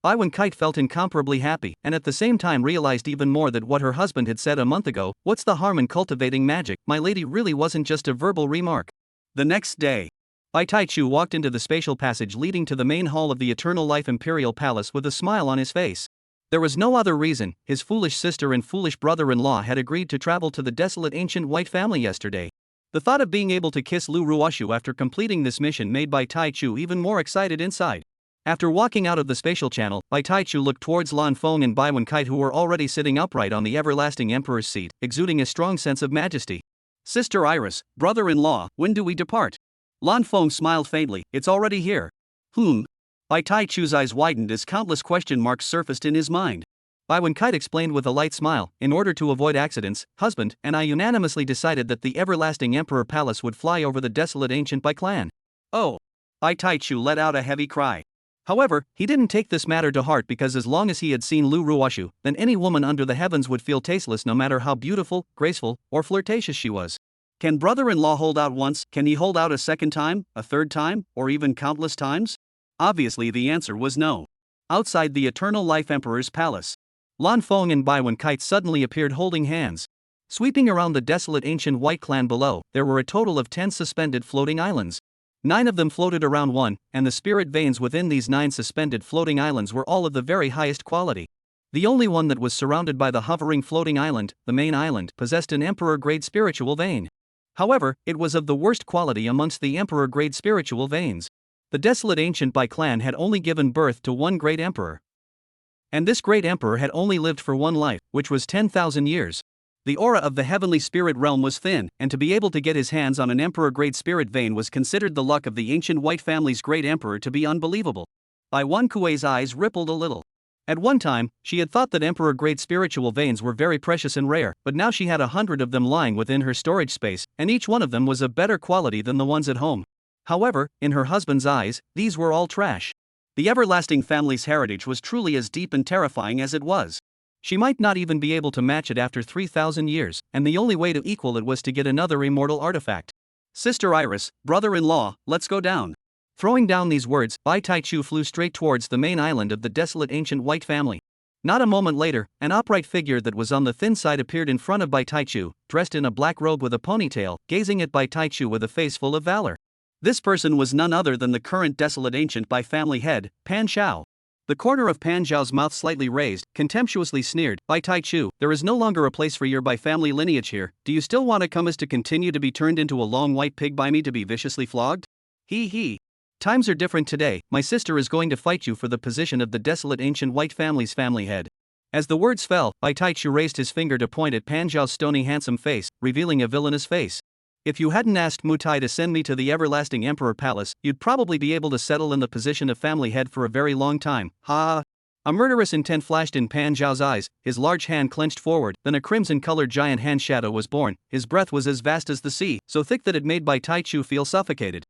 Baiwen Kite felt incomparably happy, and at the same time realized even more that what her husband had said a month ago, what's the harm in cultivating magic, my lady, really wasn't just a verbal remark. The next day, Bai Taichu walked into the spatial passage leading to the main hall of the Eternal Life Imperial Palace with a smile on his face. There was no other reason. His foolish sister and foolish brother-in-law had agreed to travel to the desolate ancient white family yesterday. The thought of being able to kiss Lu Ruoshu after completing this mission made Bai Taichu even more excited inside. After walking out of the spatial channel, Bai Taichu looked towards Lan Feng and Baiwen Kite, who were already sitting upright on the everlasting emperor's seat, exuding a strong sense of majesty. Sister Iris, brother-in-law, when do we depart? Lan Feng smiled faintly. It's already here. Bai Taichu's eyes widened as countless question marks surfaced in his mind. Baiwen Kite explained with a light smile, in order to avoid accidents, husband and I unanimously decided that the everlasting emperor palace would fly over the desolate ancient Bai clan. Oh! Bai Taichu let out a heavy cry. However, he didn't take this matter to heart, because as long as he had seen Lu Ruoshu, then any woman under the heavens would feel tasteless no matter how beautiful, graceful, or flirtatious she was. Can brother-in-law hold out once? Can he hold out a second time, a third time, or even countless times? Obviously the answer was no. Outside the Eternal Life Emperor's palace, Lan Feng and Baiwen Kite suddenly appeared holding hands. Sweeping around the desolate ancient white clan below, there were a total of 10 suspended floating islands. 9 of them floated around one, and the spirit veins within these 9 suspended floating islands were all of the very highest quality. The only one that was surrounded by the hovering floating island, the main island, possessed an emperor-grade spiritual vein. However, it was of the worst quality amongst the emperor-grade spiritual veins. The desolate ancient Bai clan had only given birth to one great emperor. And this great emperor had only lived for one life, which was 10,000 years. The aura of the heavenly spirit realm was thin, and to be able to get his hands on an emperor-grade spirit vein was considered the luck of the ancient white family's great emperor to be unbelievable. Bai Wan Kuei's eyes rippled a little. At one time, she had thought that emperor-grade spiritual veins were very precious and rare, but now she had 100 of them lying within her storage space, and each one of them was of better quality than the ones at home. However, in her husband's eyes, these were all trash. The everlasting family's heritage was truly as deep and terrifying as it was. She might not even be able to match it after 3,000 years, and the only way to equal it was to get another immortal artifact. Sister Iris, brother-in-law, let's go down. Throwing down these words, Bai Taichu flew straight towards the main island of the desolate ancient white family. Not a moment later, an upright figure that was on the thin side appeared in front of Bai Taichu, dressed in a black robe with a ponytail, gazing at Bai Taichu with a face full of valor. This person was none other than the current desolate ancient Bai family head, Pan Xiao. The corner of Pan Zhao's mouth slightly raised, contemptuously sneered, "Bai Taichu, there is no longer a place for your Bai family lineage here. Do you still want to come as to continue to be turned into a long white pig by me to be viciously flogged? He. Times are different today, my sister is going to fight you for the position of the desolate ancient white family's family head." As the words fell, Bai Taichu raised his finger to point at Pan Zhao's stony handsome face, revealing a villainous face. "If you hadn't asked Mutai to send me to the everlasting emperor palace, you'd probably be able to settle in the position of family head for a very long time, ha." A murderous intent flashed in Pan Zhao's eyes, his large hand clenched forward, then a crimson-colored giant hand shadow was born. His breath was as vast as the sea, so thick that it made Bai Taichu feel suffocated.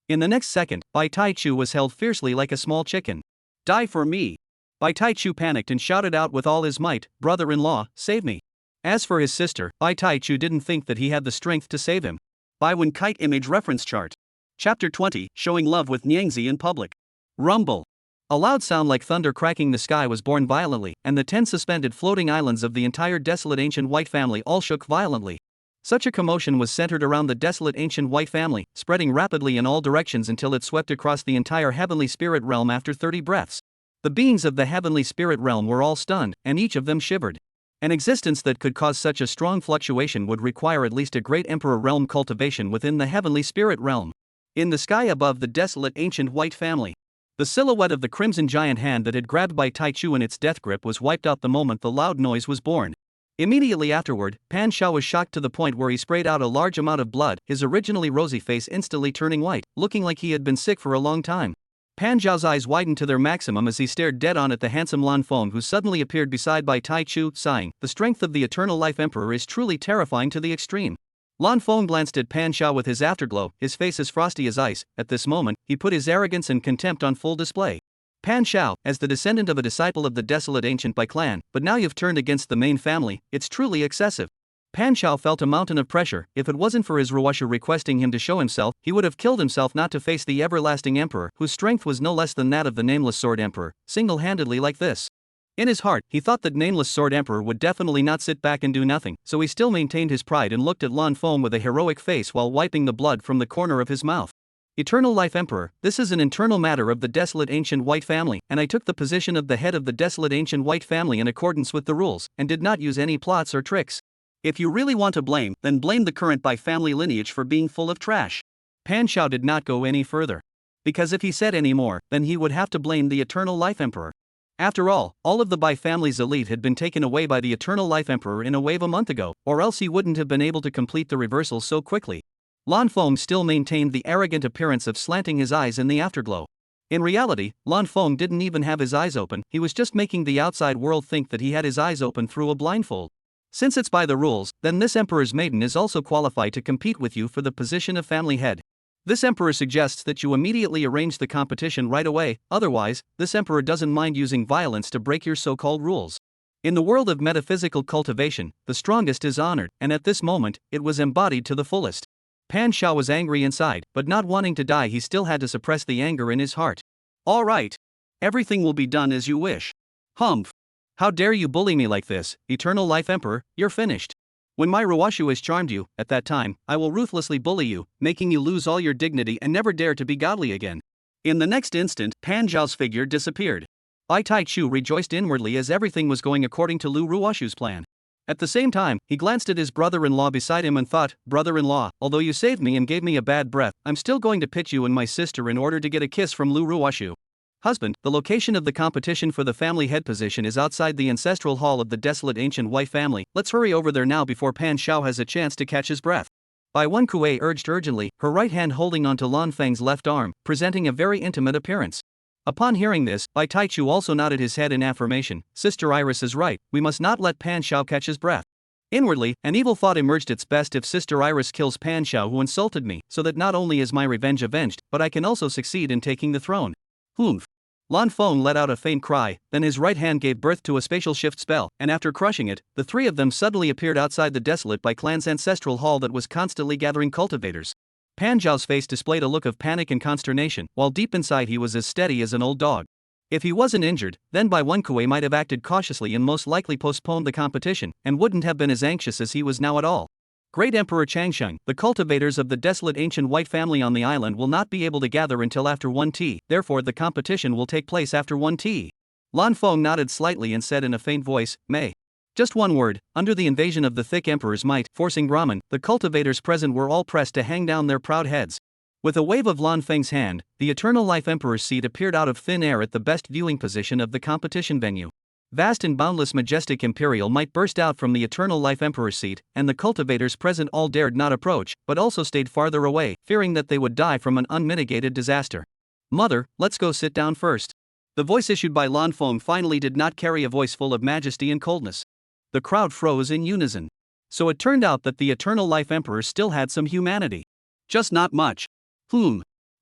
In the next second, Bai Taichu was held fiercely like a small chicken. "Die for me!" Bai Taichu panicked and shouted out with all his might, "Brother-in-law, save me." As for his sister, Bai Taichu didn't think that he had the strength to save him. Bai Wen Kite Image Reference Chart. Chapter 20, Showing Love with Niangzi in Public. Rumble. A loud sound like thunder cracking the sky was born violently, and the 10 suspended floating islands of the entire desolate ancient white family all shook violently. Such a commotion was centered around the desolate ancient white family, spreading rapidly in all directions until it swept across the entire heavenly spirit realm after 30 breaths. The beings of the heavenly spirit realm were all stunned, and each of them shivered. An existence that could cause such a strong fluctuation would require at least a great emperor realm cultivation within the heavenly spirit realm. In the sky above the desolate ancient white family, the silhouette of the crimson giant hand that had grabbed Bai Taichu in its death grip was wiped out the moment the loud noise was born. Immediately afterward, Pan Xiao was shocked to the point where he sprayed out a large amount of blood, his originally rosy face instantly turning white, looking like he had been sick for a long time. Pan Zhao's eyes widened to their maximum as he stared dead on at the handsome Lan Feng, who suddenly appeared beside Bai Taichu, sighing, "The strength of the Eternal Life Emperor is truly terrifying to the extreme." Lan Feng glanced at Pan Xiao with his afterglow, his face as frosty as ice. At this moment, he put his arrogance and contempt on full display. "Pan Xiao, as the descendant of a disciple of the desolate ancient Bai clan, but now you've turned against the main family, it's truly excessive." Pan Xiao felt a mountain of pressure. If it wasn't for his Ruwashu requesting him to show himself, he would have killed himself not to face the everlasting emperor, whose strength was no less than that of the nameless sword emperor, single-handedly like this. In his heart, he thought that nameless sword emperor would definitely not sit back and do nothing, so he still maintained his pride and looked at Lan Feng with a heroic face while wiping the blood from the corner of his mouth. "Eternal Life Emperor, this is an internal matter of the desolate ancient white family, and I took the position of the head of the desolate ancient white family in accordance with the rules, and did not use any plots or tricks. If you really want to blame, then blame the current Bai family lineage for being full of trash." Pan Xiao did not go any further. Because if he said any more, then he would have to blame the Eternal Life Emperor. After all of the Bai family's elite had been taken away by the Eternal Life Emperor in a wave a month ago, or else he wouldn't have been able to complete the reversal so quickly. Lan Feng still maintained the arrogant appearance of slanting his eyes in the afterglow. In reality, Lan Feng didn't even have his eyes open, he was just making the outside world think that he had his eyes open through a blindfold. Since it's by the rules, then this emperor's maiden is also qualified to compete with you for the position of family head. This emperor suggests that you immediately arrange the competition right away, otherwise, this emperor doesn't mind using violence to break your so-called rules. In the world of metaphysical cultivation, the strongest is honored, and at this moment, it was embodied to the fullest. Pan Xiao was angry inside, but not wanting to die, he still had to suppress the anger in his heart. "All right. Everything will be done as you wish." "Humph. How dare you bully me like this, Eternal Life Emperor, you're finished. When my Ruwashu has charmed you, at that time, I will ruthlessly bully you, making you lose all your dignity and never dare to be godly again." In the next instant, Pan Zhao's figure disappeared. Bai Taichu rejoiced inwardly as everything was going according to Lu Ruwashu's plan. At the same time, he glanced at his brother-in-law beside him and thought, "Brother-in-law, although you saved me and gave me a bad breath, I'm still going to pitch you and my sister in order to get a kiss from Lu Ruwashu." "Husband, the location of the competition for the family head position is outside the ancestral hall of the desolate ancient white family. Let's hurry over there now before Pan Xiao has a chance to catch his breath." Bai Wen Kuei urged urgently, her right hand holding onto Lan Feng's left arm, presenting a very intimate appearance. Upon hearing this, Bai Taichu also nodded his head in affirmation. "Sister Iris is right, we must not let Pan Xiao catch his breath." Inwardly, an evil thought emerged. It's best if Sister Iris kills Pan Xiao, who insulted me, so that not only is my revenge avenged, but I can also succeed in taking the throne. "Humph." Lan Feng let out a faint cry, then his right hand gave birth to a spatial shift spell, and after crushing it, the three of them suddenly appeared outside the desolate Bai clan's ancestral hall that was constantly gathering cultivators. Pan Zhao's face displayed a look of panic and consternation, while deep inside he was as steady as an old dog. If he wasn't injured, then Bai Wenkuei might have acted cautiously and most likely postponed the competition, and wouldn't have been as anxious as he was now at all. Great Emperor Changsheng, the cultivators of the desolate ancient white family on the island will not be able to gather until after 1T, therefore the competition will take place after 1T. Lan Feng nodded slightly and said in a faint voice, May. Just one word. Under the invasion of the thick emperor's might, forcing Brahman, the cultivators present were all pressed to hang down their proud heads. With a wave of Lan Feng's hand, the Eternal Life Emperor's seat appeared out of thin air at the best viewing position of the competition venue. Vast and boundless majestic imperial might burst out from the Eternal Life Emperor's seat, and the cultivators present all dared not approach, but also stayed farther away, fearing that they would die from an unmitigated disaster. Mother, let's go sit down first. The voice issued by Lan Feng finally did not carry a voice full of majesty and coldness. The crowd froze in unison. So it turned out that the Eternal Life Emperor still had some humanity. Just not much.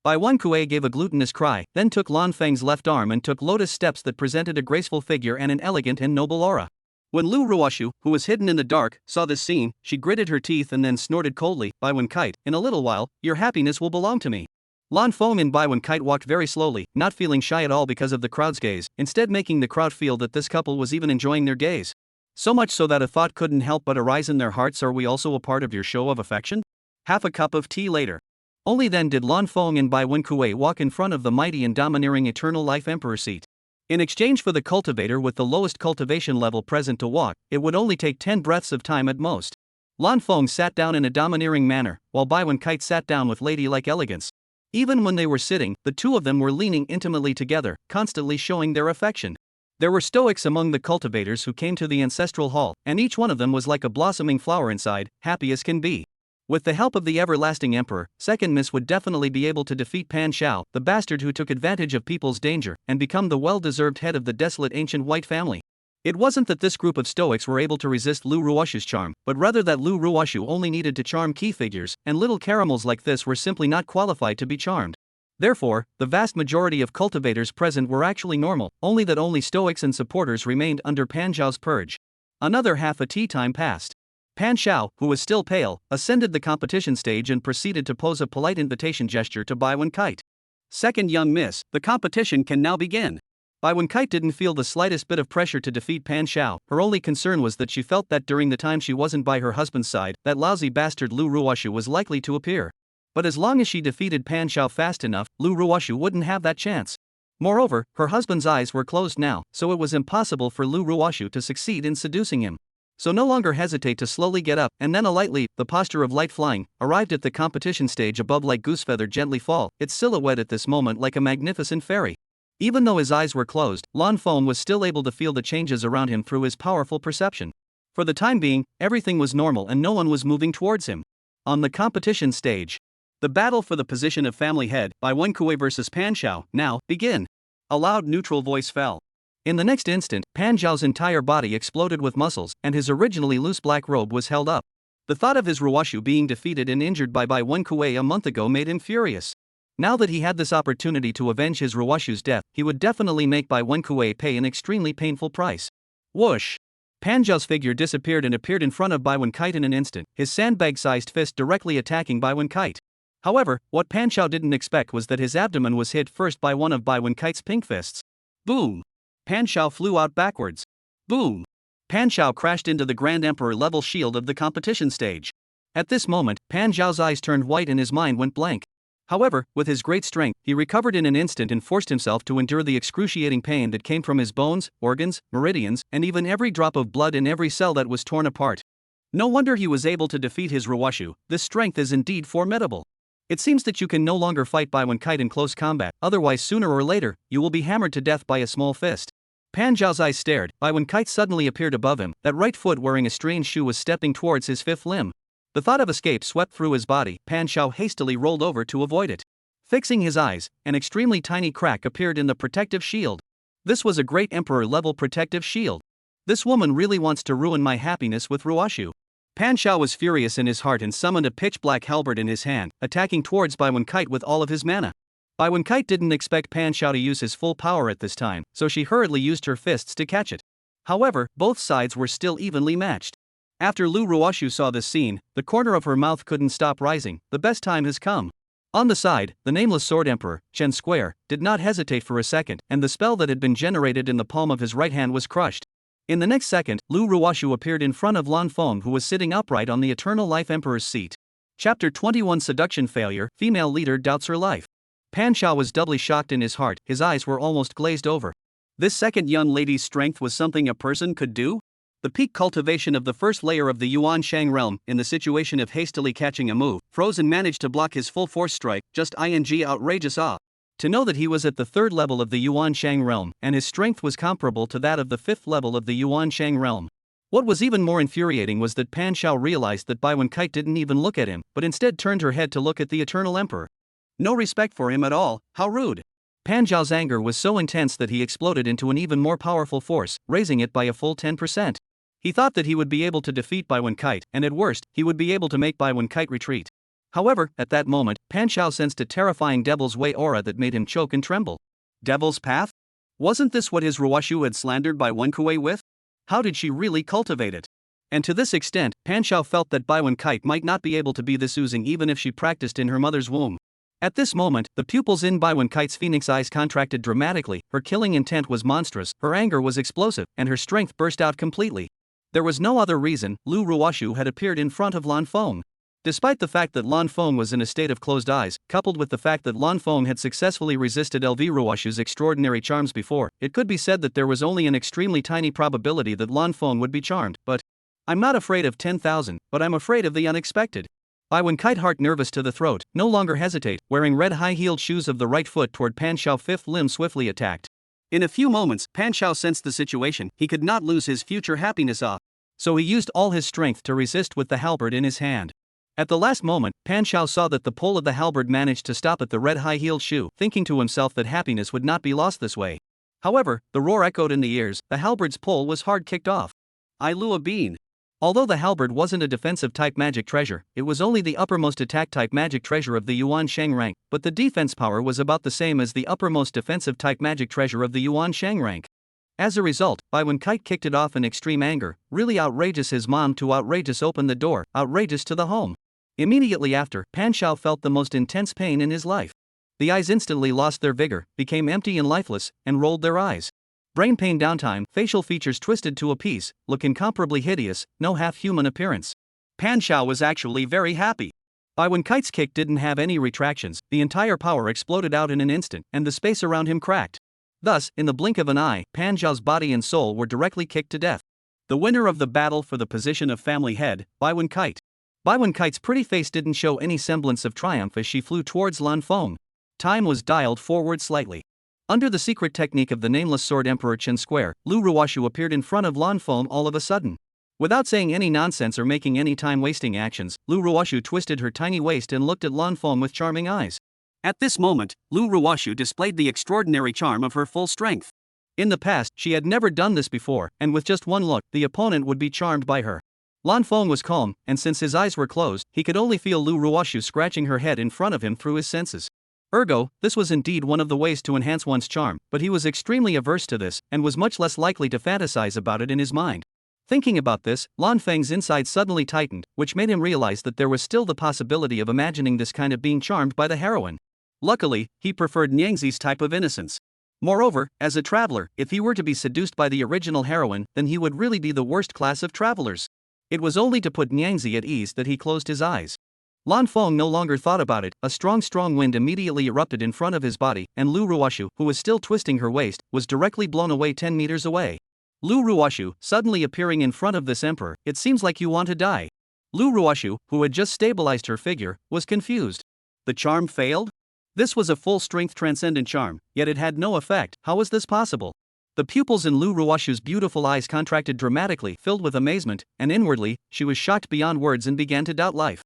Bai Wenkuei gave a glutinous cry, then took Lan Feng's left arm and took lotus steps that presented a graceful figure and an elegant and noble aura. When Lu Ruoshu, who was hidden in the dark, saw this scene, she gritted her teeth and then snorted coldly, Bai Wenkite, in a little while, your happiness will belong to me. Lan Feng and Bai Wenkite walked very slowly, not feeling shy at all because of the crowd's gaze, instead making the crowd feel that this couple was even enjoying their gaze. So much so that a thought couldn't help but arise in their hearts, are we also a part of your show of affection? Half a cup of tea later. Only then did Lan Feng and Bai Wenkuei walk in front of the mighty and domineering Eternal Life Emperor seat. In exchange for the cultivator with the lowest cultivation level present to walk, it would only take 10 breaths of time at most. Lan Feng sat down in a domineering manner, while Bai Wenkite sat down with ladylike elegance. Even when they were sitting, the two of them were leaning intimately together, constantly showing their affection. There were stoics among the cultivators who came to the ancestral hall, and each one of them was like a blossoming flower inside, happy as can be. With the help of the everlasting emperor, Second Miss would definitely be able to defeat Pan Shao, the bastard who took advantage of people's danger, and become the well-deserved head of the desolate ancient white family. It wasn't that this group of stoics were able to resist Lu Ruoshu's charm, but rather that Lu Ruoshu only needed to charm key figures, and little caramels like this were simply not qualified to be charmed. Therefore, the vast majority of cultivators present were actually normal, only that only stoics and supporters remained under Pan Zhao's purge. Another half a tea time passed. Pan Shao, who was still pale, ascended the competition stage and proceeded to pose a polite invitation gesture to Bai Wenkite. Second young miss, the competition can now begin. Bai Wenkite didn't feel the slightest bit of pressure to defeat Pan Shao, her only concern was that she felt that during the time she wasn't by her husband's side, that lousy bastard Lu Ruoshu was likely to appear. But as long as she defeated Pan Shao fast enough, Lu Ruoshu wouldn't have that chance. Moreover, her husband's eyes were closed now, so it was impossible for Lu Ruoshu to succeed in seducing him. So no longer hesitate to slowly get up, and then a light leap, the posture of light flying, arrived at the competition stage above like goosefeather gently fall, its silhouette at this moment like a magnificent fairy. Even though his eyes were closed, Lan Feng was still able to feel the changes around him through his powerful perception. For the time being, everything was normal and no one was moving towards him. On the competition stage, the battle for the position of family head, Bai Wenkuei vs Pan Shao, now, begin. A loud neutral voice fell. In the next instant, Pan Zhao's entire body exploded with muscles, and his originally loose black robe was held up. The thought of his Ruoshu being defeated and injured by Bai Wenkuei a month ago made him furious. Now that he had this opportunity to avenge his Ruoshu's death, he would definitely make Bai Wenkuei pay an extremely painful price. Whoosh! Pan Zhao's figure disappeared and appeared in front of Bai Wenkite in an instant, his sandbag-sized fist directly attacking Bai Wenkite. However, what Pan Zhao didn't expect was that his abdomen was hit first by one of Bai Wenkite's pink fists. Boom! Pan Shao flew out backwards. Boom! Pan Shao crashed into the Grand Emperor level shield of the competition stage. At this moment, Pan Zhao's eyes turned white and his mind went blank. However, with his great strength, he recovered in an instant and forced himself to endure the excruciating pain that came from his bones, organs, meridians, and even every drop of blood in every cell that was torn apart. No wonder he was able to defeat his Ruoshu, this strength is indeed formidable. It seems that you can no longer fight Bai Wenkite in close combat, otherwise sooner or later, you will be hammered to death by a small fist. Pan Zhao's eyes stared, Bai Wenkite suddenly appeared above him, that right foot wearing a strange shoe was stepping towards his fifth limb. The thought of escape swept through his body, Pan Shao hastily rolled over to avoid it. Fixing his eyes, an extremely tiny crack appeared in the protective shield. This was a great emperor-level protective shield. This woman really wants to ruin my happiness with Ruoshu. Pan Shao was furious in his heart and summoned a pitch-black halberd in his hand, attacking towards Bai Wenkite with all of his mana. Bai Wenkite didn't expect Pan Shao to use his full power at this time, so she hurriedly used her fists to catch it. However, both sides were still evenly matched. After Lu Ruoshu saw this scene, the corner of her mouth couldn't stop rising, the best time has come. On the side, the nameless Sword Emperor, Chen Square, did not hesitate for a second, and the spell that had been generated in the palm of his right hand was crushed. In the next second, Lu Ruoshu appeared in front of Lan Feng, who was sitting upright on the Eternal Life Emperor's seat. Chapter 21 Seduction Failure, Female Leader Doubts Her Life. Pan Shao was doubly shocked in his heart, his eyes were almost glazed over. This second young lady's strength was something a person could do? The peak cultivation of the first layer of the Yuan Shang realm, in the situation of hastily catching a move, froze and managed to block his full force strike, just outrageous awe. To know that he was at the third level of the Yuan Shang realm, and his strength was comparable to that of the fifth level of the Yuan Shang realm. What was even more infuriating was that Pan Shao realized that Bai Wenkite didn't even look at him, but instead turned her head to look at the Eternal Emperor. No respect for him at all, how rude. Pan Zhao's anger was so intense that he exploded into an even more powerful force, raising it by a full 10%. He thought that he would be able to defeat Bai Wenkite, and at worst, he would be able to make Bai Wenkite retreat. However, at that moment, Pan Shao sensed a terrifying Devil's Way aura that made him choke and tremble. Devil's Path? Wasn't this what his Ruoshu had slandered Bai Wenkue with? How did she really cultivate it? And to this extent, Pan Shao felt that Bai Wenkite might not be able to be this oozing even if she practiced in her mother's womb. At this moment, the pupils in Bai Wenkite's phoenix eyes contracted dramatically, her killing intent was monstrous, her anger was explosive, and her strength burst out completely. There was no other reason Lu Ruoshu had appeared in front of Lan Feng. Despite the fact that Lan Feng was in a state of closed eyes, coupled with the fact that Lan Feng had successfully resisted LV Ruoshu's extraordinary charms before, it could be said that there was only an extremely tiny probability that Lan Feng would be charmed, but I'm not afraid of 10,000, but I'm afraid of the unexpected. Bai Wenkite, heart nervous to the throat, no longer hesitate, wearing red high-heeled shoes of the right foot toward Pan Shao, fifth limb swiftly attacked. In a few moments, Pan Shao sensed the situation, he could not lose his future happiness off. So he used all his strength to resist with the halberd in his hand. At the last moment, Pan Shao saw that the pole of the halberd managed to stop at the red high-heeled shoe, thinking to himself that happiness would not be lost this way. However, the roar echoed in the ears, the halberd's pole was hard kicked off. I Lua Bean. Although the halberd wasn't a defensive type magic treasure, it was only the uppermost attack type magic treasure of the Yuan Shang rank, but the defense power was about the same as the uppermost defensive type magic treasure of the Yuan Shang rank. As a result, Bai Wenkite kicked it off in extreme anger, really outrageous, his mom to outrageous, open the door, outrageous to the home. Immediately after, Pan Shao felt the most intense pain in his life. The eyes instantly lost their vigor, became empty and lifeless, and rolled their eyes. Brain pain downtime, facial features twisted to a piece, look incomparably hideous, no half-human appearance. Pan Shao was actually very happy. Bai Wenkite's kick didn't have any retractions, the entire power exploded out in an instant, and the space around him cracked. Thus, in the blink of an eye, Pan Zhao's body and soul were directly kicked to death. The winner of the battle for the position of family head, Bai Wenkite. Bai Wenkite's pretty face didn't show any semblance of triumph as she flew towards Lan Feng. Time was dialed forward slightly. Under the secret technique of the nameless Sword Emperor Chen Square, Lu Ruoshu appeared in front of Lan Feng all of a sudden. Without saying any nonsense or making any time-wasting actions, Lu Ruoshu twisted her tiny waist and looked at Lan Feng with charming eyes. At this moment, Lu Ruoshu displayed the extraordinary charm of her full strength. In the past, she had never done this before, and with just one look, the opponent would be charmed by her. Lan Feng was calm, and since his eyes were closed, he could only feel Lu Ruoshu scratching her head in front of him through his senses. Ergo, this was indeed one of the ways to enhance one's charm, but he was extremely averse to this, and was much less likely to fantasize about it in his mind. Thinking about this, Lan Feng's inside suddenly tightened, which made him realize that there was still the possibility of imagining this kind of being charmed by the heroine. Luckily, he preferred Nyangzi's type of innocence. Moreover, as a traveler, if he were to be seduced by the original heroine, then he would really be the worst class of travelers. It was only to put Nyangzi at ease that he closed his eyes. Lan Feng no longer thought about it, a strong wind immediately erupted in front of his body, and Lu Ruoshu, who was still twisting her waist, was directly blown away 10 meters away. Lu Ruoshu, suddenly appearing in front of this emperor, it seems like you want to die. Lu Ruoshu, who had just stabilized her figure, was confused. The charm failed? This was a full-strength transcendent charm, yet it had no effect. How was this possible? The pupils in Lu Ruoshu's beautiful eyes contracted dramatically, filled with amazement, and inwardly, she was shocked beyond words and began to doubt life.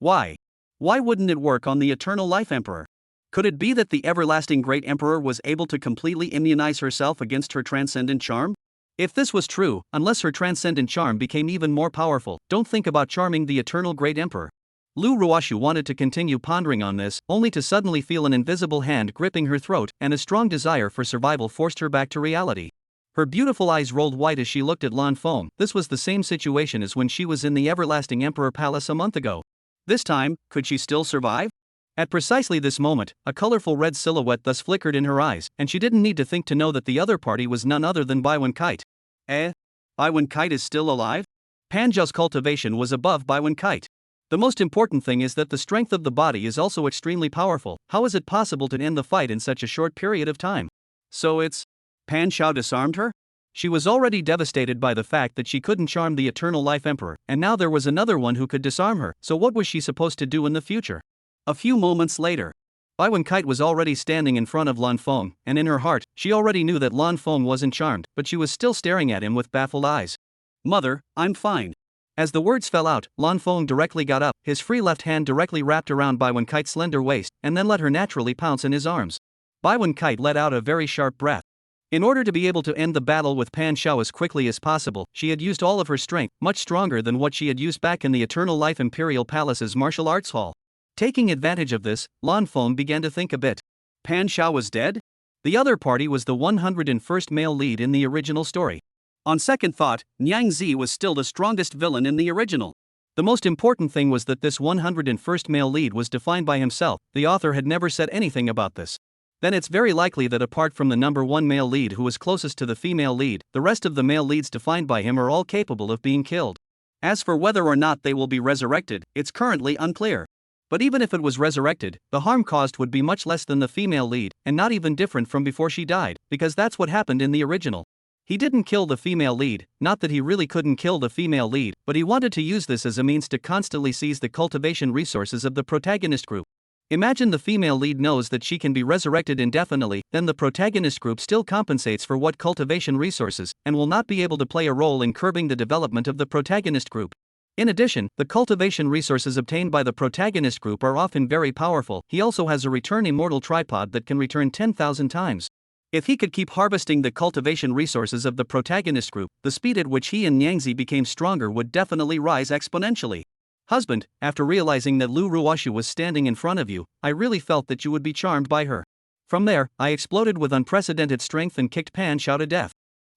Why? Why wouldn't it work on the Eternal Life Emperor? Could it be that the everlasting Great Emperor was able to completely immunize herself against her transcendent charm? If this was true, unless her transcendent charm became even more powerful, don't think about charming the Eternal Great Emperor. Lu Ruoshu wanted to continue pondering on this, only to suddenly feel an invisible hand gripping her throat, and a strong desire for survival forced her back to reality. Her beautiful eyes rolled wide as she looked at Lan Feng. This was the same situation as when she was in the Everlasting Emperor Palace a month ago. This time, could she still survive? At precisely this moment, a colorful red silhouette thus flickered in her eyes, and she didn't need to think to know that the other party was none other than Baiwen Kite. Baiwen Kite is still alive? Panjiao's cultivation was above Baiwen Kite. The most important thing is that the strength of the body is also extremely powerful. How is it possible to end the fight in such a short period of time? So it's... Pan Xiao disarmed her? She was already devastated by the fact that she couldn't charm the Eternal Life Emperor, and now there was another one who could disarm her, so what was she supposed to do in the future? A few moments later, Baiwen Kite was already standing in front of Lan Feng, and in her heart, she already knew that Lan Feng wasn't charmed, but she was still staring at him with baffled eyes. Mother, I'm fine. As the words fell out, Lan Feng directly got up, his free left hand directly wrapped around Baiwen Kite's slender waist, and then let her naturally pounce in his arms. Baiwen Kite let out a very sharp breath. In order to be able to end the battle with Pan Xiao as quickly as possible, she had used all of her strength, much stronger than what she had used back in the Eternal Life Imperial Palace's martial arts hall. Taking advantage of this, Lan Feng began to think a bit. Pan Xiao was dead? The other party was the 101st male lead in the original story. On second thought, Niang Zi was still the strongest villain in the original. The most important thing was that this 101st male lead was defined by himself. The author had never said anything about this. Then it's very likely that apart from the number 1 male lead who was closest to the female lead, the rest of the male leads defined by him are all capable of being killed. As for whether or not they will be resurrected, it's currently unclear. But even if it was resurrected, the harm caused would be much less than the female lead, and not even different from before she died, because that's what happened in the original. He didn't kill the female lead, not that he really couldn't kill the female lead, but he wanted to use this as a means to constantly seize the cultivation resources of the protagonist group. Imagine the female lead knows that she can be resurrected indefinitely, then the protagonist group still compensates for what cultivation resources, and will not be able to play a role in curbing the development of the protagonist group. In addition, the cultivation resources obtained by the protagonist group are often very powerful. He also has a return immortal tripod that can return 10,000 times. If he could keep harvesting the cultivation resources of the protagonist group, the speed at which he and Niangzi became stronger would definitely rise exponentially. Husband, after realizing that Lu Ruoshu was standing in front of you, I really felt that you would be charmed by her. From there, I exploded with unprecedented strength and kicked Pan Xiao to death.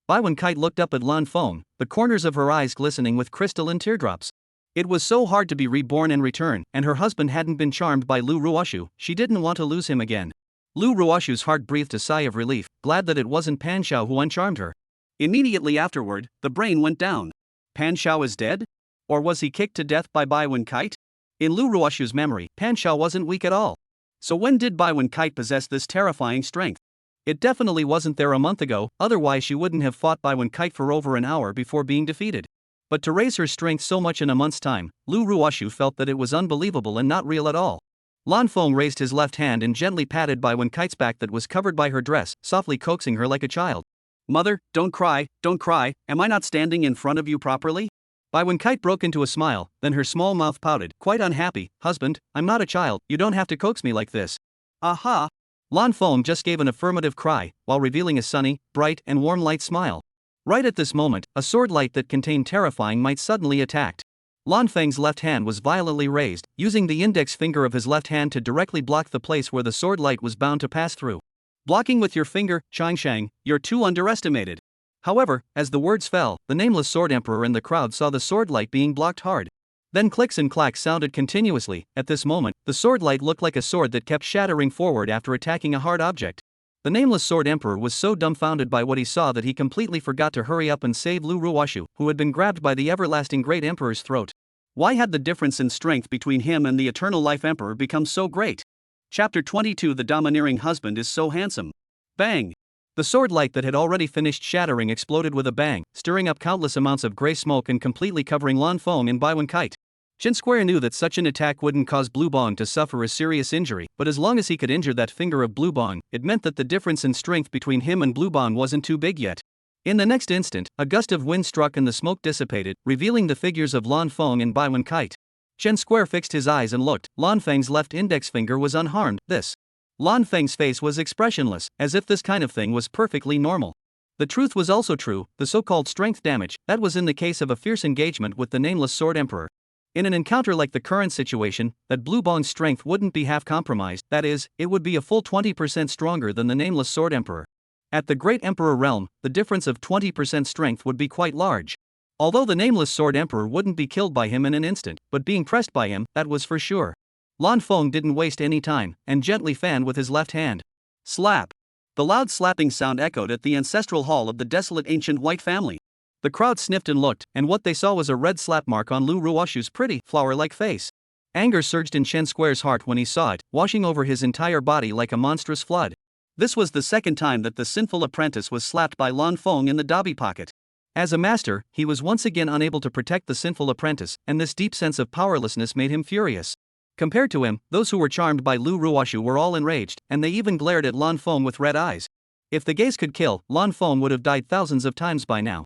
Baiwen Kite looked up at Lan Feng, the corners of her eyes glistening with crystalline teardrops. It was so hard to be reborn and return, and her husband hadn't been charmed by Lu Ruoshu, she didn't want to lose him again. Lu Ruoshu's heart breathed a sigh of relief, glad that it wasn't Pan Xiao who uncharmed her. Immediately afterward, the brain went down. Pan Xiao is dead? Or was he kicked to death by Baiwen Kite? In Lu Ruoshu's memory, Pan Xiao wasn't weak at all. So when did Baiwen Kite possess this terrifying strength? It definitely wasn't there a month ago, otherwise she wouldn't have fought Baiwen Kite for over an hour before being defeated. But to raise her strength so much in a month's time, Lu Ruoshu felt that it was unbelievable and not real at all. Lan Feng raised his left hand and gently patted Baiwen Kite's back that was covered by her dress, softly coaxing her like a child. Mother, don't cry, am I not standing in front of you properly? Baiwen Kite broke into a smile, then her small mouth pouted, quite unhappy. Husband, I'm not a child, you don't have to coax me like this. Aha! Lan Feng just gave an affirmative cry, while revealing a sunny, bright, and warm light smile. Right at this moment, a sword light that contained terrifying might suddenly attacked. Lan Feng's left hand was violently raised, using the index finger of his left hand to directly block the place where the sword light was bound to pass through. Blocking with your finger, Changshang, you're too underestimated. However, as the words fell, the nameless sword emperor and the crowd saw the sword light being blocked hard. Then clicks and clacks sounded continuously. At this moment, the sword light looked like a sword that kept shattering forward after attacking a hard object. The nameless sword emperor was so dumbfounded by what he saw that he completely forgot to hurry up and save Lu Ruoshu, who had been grabbed by the everlasting great emperor's throat. Why had the difference in strength between him and the Eternal Life Emperor become so great? Chapter 22. The domineering husband is so handsome. Bang! The sword light that had already finished shattering exploded with a bang, stirring up countless amounts of gray smoke and completely covering Lan Feng and Baiwen Kite. Shin Square knew that such an attack wouldn't cause Blue Bong to suffer a serious injury, but as long as he could injure that finger of Blue Bong, it meant that the difference in strength between him and Blue Bong wasn't too big yet. In the next instant, a gust of wind struck and the smoke dissipated, revealing the figures of Lan Feng and Baiwen Kite. Shen Square fixed his eyes and looked. Lan Feng's left index finger was unharmed. Lan Feng's face was expressionless, as if this kind of thing was perfectly normal. The truth was also true, the so-called strength damage, that was in the case of a fierce engagement with the nameless sword emperor. In an encounter like the current situation, that Blue Bong's strength wouldn't be half compromised, that is, it would be a full 20% stronger than the nameless sword emperor. At the Great Emperor realm, the difference of 20% strength would be quite large. Although the nameless sword emperor wouldn't be killed by him in an instant, but being pressed by him, that was for sure. Lan Feng didn't waste any time, and gently fanned with his left hand. Slap! The loud slapping sound echoed at the ancestral hall of the desolate ancient white family. The crowd sniffed and looked, and what they saw was a red slap mark on Lu Ruoshu's pretty, flower-like face. Anger surged in Chen Square's heart when he saw it, washing over his entire body like a monstrous flood. This was the second time that the sinful apprentice was slapped by Lan Feng in the dobby pocket. As a master, he was once again unable to protect the sinful apprentice, and this deep sense of powerlessness made him furious. Compared to him, those who were charmed by Lu Ruoshu were all enraged, and they even glared at Lan Feng with red eyes. If the gaze could kill, Lan Feng would have died thousands of times by now.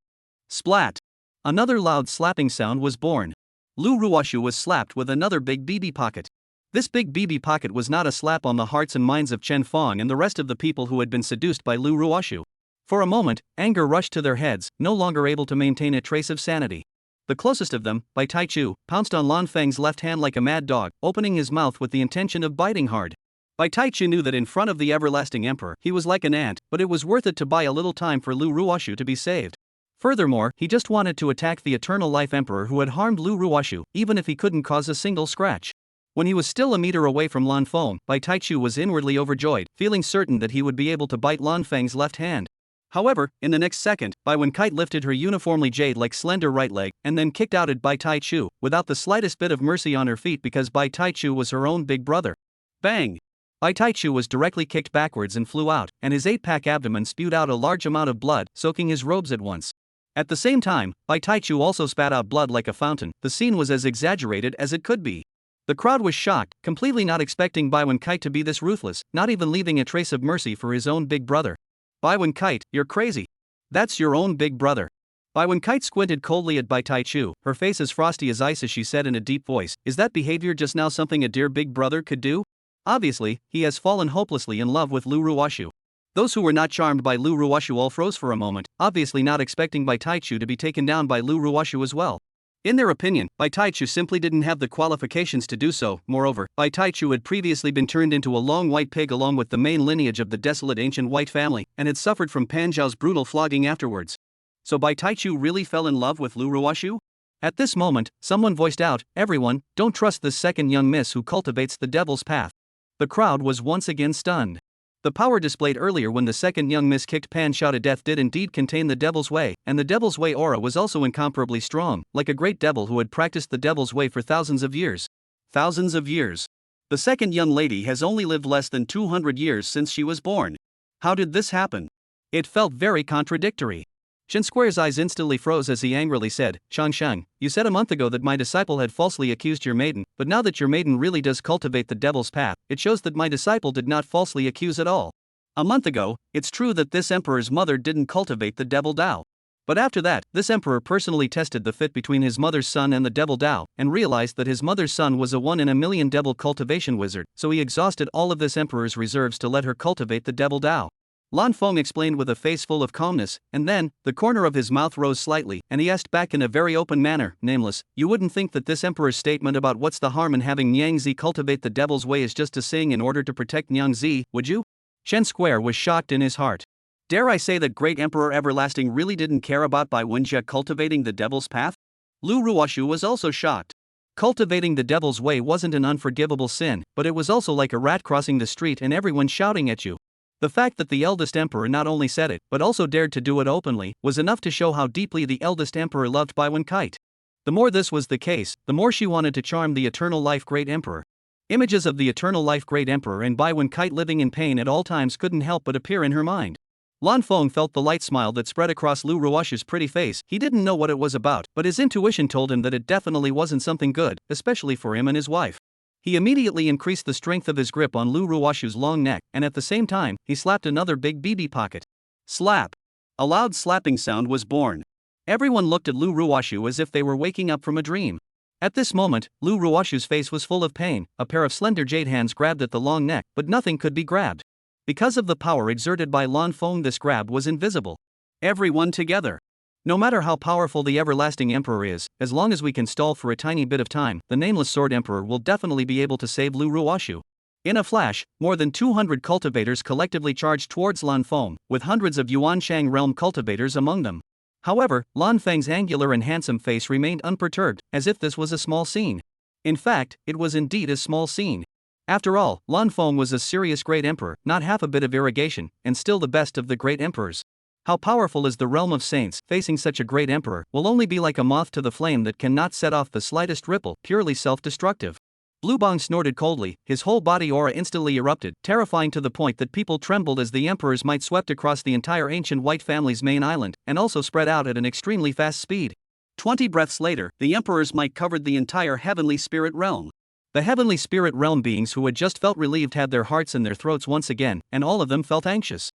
Splat! Another loud slapping sound was born. Lu Ruoshu was slapped with another big BB pocket. This big BB pocket was not a slap on the hearts and minds of Chen Feng and the rest of the people who had been seduced by Lu Ruoshu. For a moment, anger rushed to their heads, no longer able to maintain a trace of sanity. The closest of them, Bai Taichu, pounced on Lan Feng's left hand like a mad dog, opening his mouth with the intention of biting hard. Bai Taichu knew that in front of the everlasting emperor, he was like an ant, but it was worth it to buy a little time for Lu Ruoshu to be saved. Furthermore, he just wanted to attack the eternal life emperor who had harmed Lu Ruoshu, even if he couldn't cause a single scratch. When he was still a meter away from Lan Feng, Bai Taichu was inwardly overjoyed, feeling certain that he would be able to bite Lan Feng's left hand. However, in the next second, Bai Wenkite lifted her uniformly jade-like slender right leg, and then kicked out at Bai Taichu, without the slightest bit of mercy on her feet because Bai Taichu was her own big brother. Bang! Bai Taichu was directly kicked backwards and flew out, and his 8-pack abdomen spewed out a large amount of blood, soaking his robes at once. At the same time, Bai Taichu also spat out blood like a fountain. The scene was as exaggerated as it could be. The crowd was shocked, completely not expecting Bai Wenkite to be this ruthless, not even leaving a trace of mercy for his own big brother. Bai Wenkite, you're crazy. That's your own big brother. Bai Wenkite squinted coldly at Bai Taichu, her face as frosty as ice as she said in a deep voice, "Is that behavior just now something a dear big brother could do?" Obviously, he has fallen hopelessly in love with Lu Ruoshu. Those who were not charmed by Lu Ruoshu all froze for a moment, obviously not expecting Bai Taichu to be taken down by Lu Ruoshu as well. In their opinion, Bai Taichu simply didn't have the qualifications to do so. Moreover, Bai Taichu had previously been turned into a long white pig along with the main lineage of the desolate ancient white family, and had suffered from Pan Zhao's brutal flogging afterwards. So Bai Taichu really fell in love with Lu Ruoshu? At this moment, someone voiced out, "Everyone, don't trust this second young miss who cultivates the devil's path." The crowd was once again stunned. The power displayed earlier when the second young miss kicked Pan Zhao to death did indeed contain the Devil's Way, and the Devil's Way aura was also incomparably strong, like a great devil who had practiced the Devil's Way for thousands of years. Thousands of years. The second young lady has only lived less than 200 years since she was born. How did this happen? It felt very contradictory. Chen Square's eyes instantly froze as he angrily said, "Changsheng, you said a month ago that my disciple had falsely accused your maiden, but now that your maiden really does cultivate the devil's path, it shows that my disciple did not falsely accuse at all. A month ago, it's true that this emperor's mother didn't cultivate the devil Dao. But after that, this emperor personally tested the fit between his mother's son and the devil Dao, and realized that his mother's son was a 1 in a million devil cultivation wizard, so he exhausted all of this emperor's reserves to let her cultivate the devil Dao." Lan Feng explained with a face full of calmness, and then, the corner of his mouth rose slightly, and he asked back in a very open manner, "Nameless, you wouldn't think that this emperor's statement about what's the harm in having Niang Zi cultivate the devil's way is just a saying in order to protect Niang Zi, would you?" Chen Square was shocked in his heart. Dare I say that great Emperor Everlasting really didn't care about Bai Wenjie cultivating the devil's path? Lu Ruoshu was also shocked. Cultivating the devil's way wasn't an unforgivable sin, but it was also like a rat crossing the street and everyone shouting at you. The fact that the eldest emperor not only said it, but also dared to do it openly, was enough to show how deeply the eldest emperor loved Bai Wenkite. The more this was the case, the more she wanted to charm the eternal life great emperor. Images of the eternal life great emperor and Bai Wenkite living in pain at all times couldn't help but appear in her mind. Lan Feng felt the light smile that spread across Lu Ruoshu's pretty face. He didn't know what it was about, but his intuition told him that it definitely wasn't something good, especially for him and his wife. He immediately increased the strength of his grip on Lu Ruoshu's long neck, and at the same time, he slapped another big BB pocket. Slap! A loud slapping sound was born. Everyone looked at Lu Ruoshu as if they were waking up from a dream. At this moment, Lu Ruoshu's face was full of pain. A pair of slender jade hands grabbed at the long neck, but nothing could be grabbed. Because of the power exerted by Lan Feng, this grab was invisible. Everyone together. No matter how powerful the everlasting emperor is, as long as we can stall for a tiny bit of time, the nameless sword emperor will definitely be able to save Lu Ruoshu. In a flash, more than 200 cultivators collectively charged towards Lan Feng, with hundreds of Yuanshang realm cultivators among them. However, Lan Feng's angular and handsome face remained unperturbed, as if this was a small scene. In fact, it was indeed a small scene. After all, Lan Feng was a serious great emperor, not half a bit of irrigation, and still the best of the great emperors. How powerful is the realm of saints, facing such a great emperor, will only be like a moth to the flame that cannot set off the slightest ripple, purely self-destructive. Blue Bong snorted coldly, his whole body aura instantly erupted, terrifying to the point that people trembled as the emperor's might swept across the entire ancient white family's main island, and also spread out at an extremely fast speed. 20 breaths later, the emperor's might covered the entire heavenly spirit realm. The heavenly spirit realm beings who had just felt relieved had their hearts in their throats once again, and all of them felt anxious.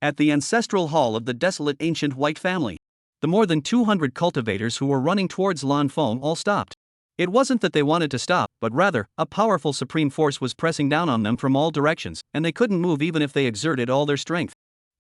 At the ancestral hall of the desolate ancient white family, the more than 200 cultivators who were running towards Lan Feng all stopped. It wasn't that they wanted to stop, but rather, a powerful supreme force was pressing down on them from all directions, and they couldn't move even if they exerted all their strength.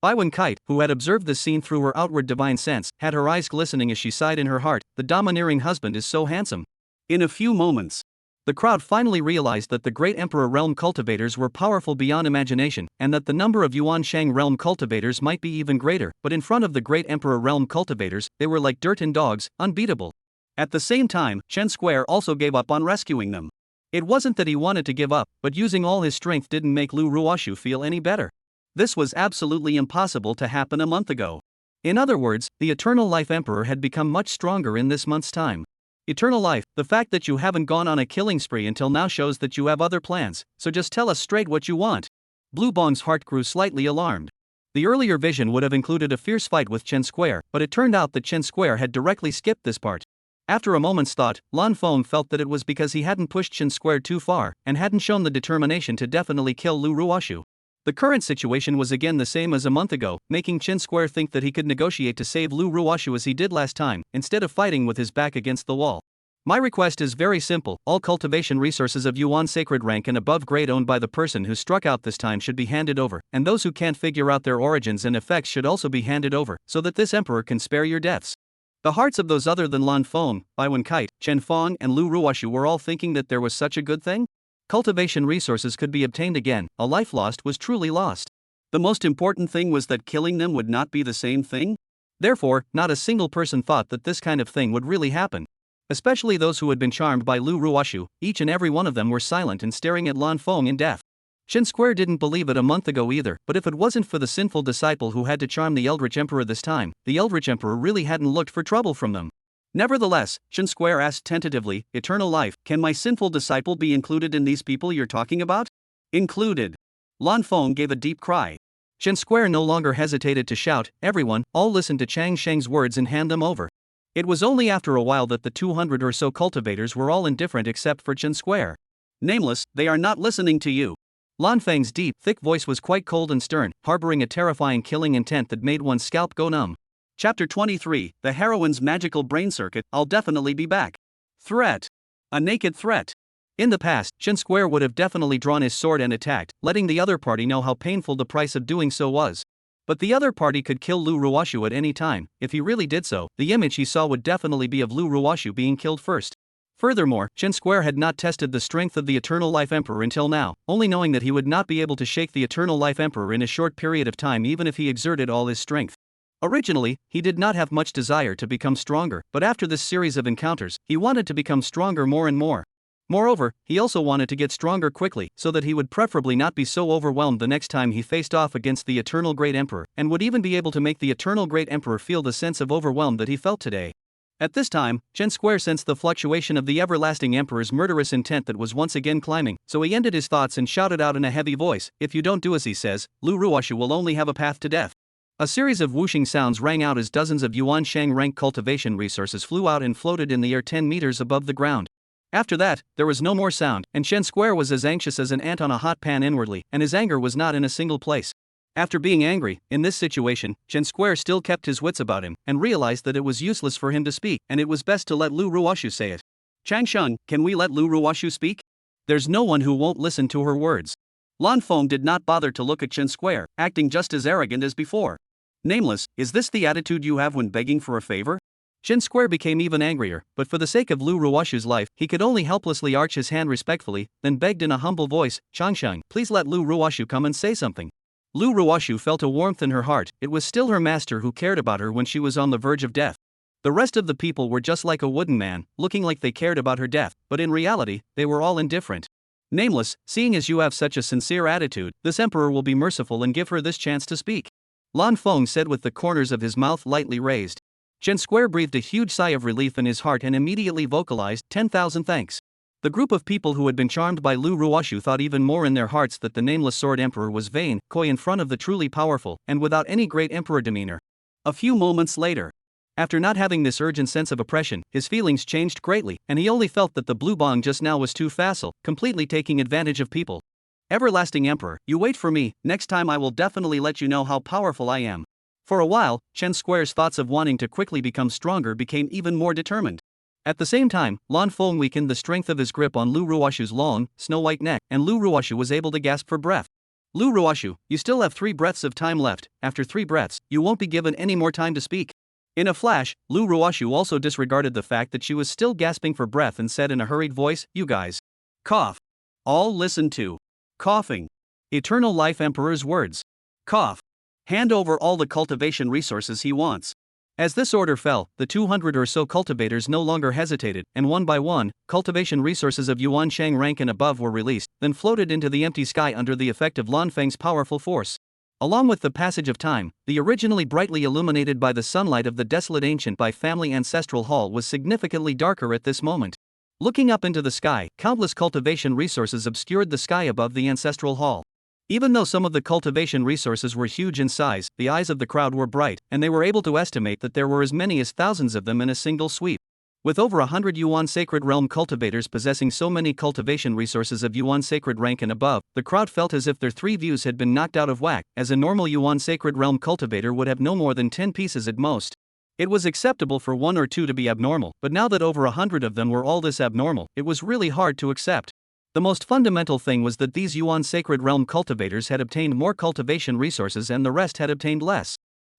Baiwen Kite, who had observed the scene through her outward divine sense, had her eyes glistening as she sighed in her heart, the domineering husband is so handsome. In a few moments, the crowd finally realized that the great emperor realm cultivators were powerful beyond imagination, and that the number of Yuan Shang realm cultivators might be even greater, but in front of the great emperor realm cultivators, they were like dirt and dogs, unbeatable. At the same time, Chen Square also gave up on rescuing them. It wasn't that he wanted to give up, but using all his strength didn't make Lu Ruoshu feel any better. This was absolutely impossible to happen a month ago. In other words, the Eternal Life Emperor had become much stronger in this month's time. Eternal Life, the fact that you haven't gone on a killing spree until now shows that you have other plans, so just tell us straight what you want. Blue Bong's heart grew slightly alarmed. The earlier vision would have included a fierce fight with Chen Square, but it turned out that Chen Square had directly skipped this part. After a moment's thought, Lan Feng felt that it was because he hadn't pushed Chen Square too far, and hadn't shown the determination to definitely kill Lu Ruoshu. The current situation was again the same as a month ago, making Chen Square think that he could negotiate to save Lu Ruoshu as he did last time, instead of fighting with his back against the wall. My request is very simple: all cultivation resources of Yuan sacred rank and above grade owned by the person who struck out this time should be handed over, and those who can't figure out their origins and effects should also be handed over, so that this emperor can spare your deaths. The hearts of those other than Lan Feng, Baiwen Kite, Chen Fong and Lu Ruoshu were all thinking that there was such a good thing. Cultivation resources could be obtained again, a life lost was truly lost. The most important thing was that killing them would not be the same thing. Therefore, not a single person thought that this kind of thing would really happen. Especially those who had been charmed by Lu Ruoshu, each and every one of them were silent and staring at Lan Feng in death. Chen Square didn't believe it a month ago either, but if it wasn't for the sinful disciple who had to charm the Eldritch Emperor this time, the Eldritch Emperor really hadn't looked for trouble from them. Nevertheless, Chen Square asked tentatively, "Eternal life, can my sinful disciple be included in these people you're talking about?" Included. Lan Feng gave a deep cry. Chen Square no longer hesitated to shout, "Everyone, all listen to Chang Sheng's words and hand them over." It was only after a while that the 200 or so cultivators were all indifferent except for Chen Square. "Nameless, they are not listening to you." Lan Feng's deep, thick voice was quite cold and stern, harboring a terrifying killing intent that made one's scalp go numb. Chapter 23, The Heroine's Magical Brain Circuit, I'll definitely be back. Threat. A naked threat. In the past, Chen Square would have definitely drawn his sword and attacked, letting the other party know how painful the price of doing so was. But the other party could kill Lu Ruoshu at any time. If he really did so, the image he saw would definitely be of Lu Ruoshu being killed first. Furthermore, Chen Square had not tested the strength of the Eternal Life Emperor until now, only knowing that he would not be able to shake the Eternal Life Emperor in a short period of time even if he exerted all his strength. Originally, he did not have much desire to become stronger, but after this series of encounters, he wanted to become stronger more and more. Moreover, he also wanted to get stronger quickly, so that he would preferably not be so overwhelmed the next time he faced off against the Eternal Great Emperor, and would even be able to make the Eternal Great Emperor feel the sense of overwhelm that he felt today. At this time, Chen Square sensed the fluctuation of the everlasting Emperor's murderous intent that was once again climbing, so he ended his thoughts and shouted out in a heavy voice, "If you don't do as he says, Lu Ruoshu will only have a path to death." A series of whooshing sounds rang out as dozens of Yuan Shang rank cultivation resources flew out and floated in the air 10 meters above the ground. After that, there was no more sound, and Chen Square was as anxious as an ant on a hot pan inwardly, and his anger was not in a single place. After being angry, in this situation, Chen Square still kept his wits about him, and realized that it was useless for him to speak, and it was best to let Lu Ruoshu say it. "Chang Sheng, can we let Lu Ruoshu speak? There's no one who won't listen to her words." Lan Feng did not bother to look at Chen Square, acting just as arrogant as before. "Nameless, is this the attitude you have when begging for a favor?" Chen Square became even angrier, but for the sake of Lu Ruoshu's life, he could only helplessly arch his hand respectfully, then begged in a humble voice, "Changsheng, please let Lu Ruoshu come and say something." Lu Ruoshu felt a warmth in her heart. It was still her master who cared about her when she was on the verge of death. The rest of the people were just like a wooden man, looking like they cared about her death, but in reality, they were all indifferent. Nameless, seeing as you have such a sincere attitude, this emperor will be merciful and give her this chance to speak. Lan Feng said with the corners of his mouth lightly raised. Chen Square breathed a huge sigh of relief in his heart and immediately vocalized, 10,000 thanks. The group of people who had been charmed by Lu Ruoshu thought even more in their hearts that the nameless sword emperor was vain, coy in front of the truly powerful, and without any great emperor demeanor. A few moments later, after not having this urgent sense of oppression, his feelings changed greatly, and he only felt that the blue bong just now was too facile, completely taking advantage of people. Everlasting Emperor, you wait for me, next time I will definitely let you know how powerful I am. For a while, Chen Square's thoughts of wanting to quickly become stronger became even more determined. At the same time, Lan Feng weakened the strength of his grip on Lu Ruoshu's long, snow-white neck, and Lu Ruoshu was able to gasp for breath. Lu Ruoshu, you still have 3 breaths of time left. After 3 breaths, you won't be given any more time to speak. In a flash, Lu Ruoshu also disregarded the fact that she was still gasping for breath and said in a hurried voice, you guys. Cough. All listen to. Coughing. Eternal Life Emperor's words. Cough. Hand over all the cultivation resources he wants. As this order fell, the 200 or so cultivators no longer hesitated, and one by one, cultivation resources of Yuan Shang rank and above were released, then floated into the empty sky under the effect of Lan Feng's powerful force. Along with the passage of time, the originally brightly illuminated by the sunlight of the desolate ancient by family ancestral hall was significantly darker at this moment. Looking up into the sky, countless cultivation resources obscured the sky above the ancestral hall. Even though some of the cultivation resources were huge in size, the eyes of the crowd were bright, and they were able to estimate that there were as many as thousands of them in a single sweep. With over 100 Yuan Sacred Realm cultivators possessing so many cultivation resources of Yuan Sacred rank and above, the crowd felt as if their 3 views had been knocked out of whack, as a normal Yuan Sacred Realm cultivator would have no more than 10 pieces at most. It was acceptable for 1 or 2 to be abnormal, but now that over 100 of them were all this abnormal, it was really hard to accept. The most fundamental thing was that these Yuan Sacred Realm cultivators had obtained more cultivation resources and the rest had obtained less.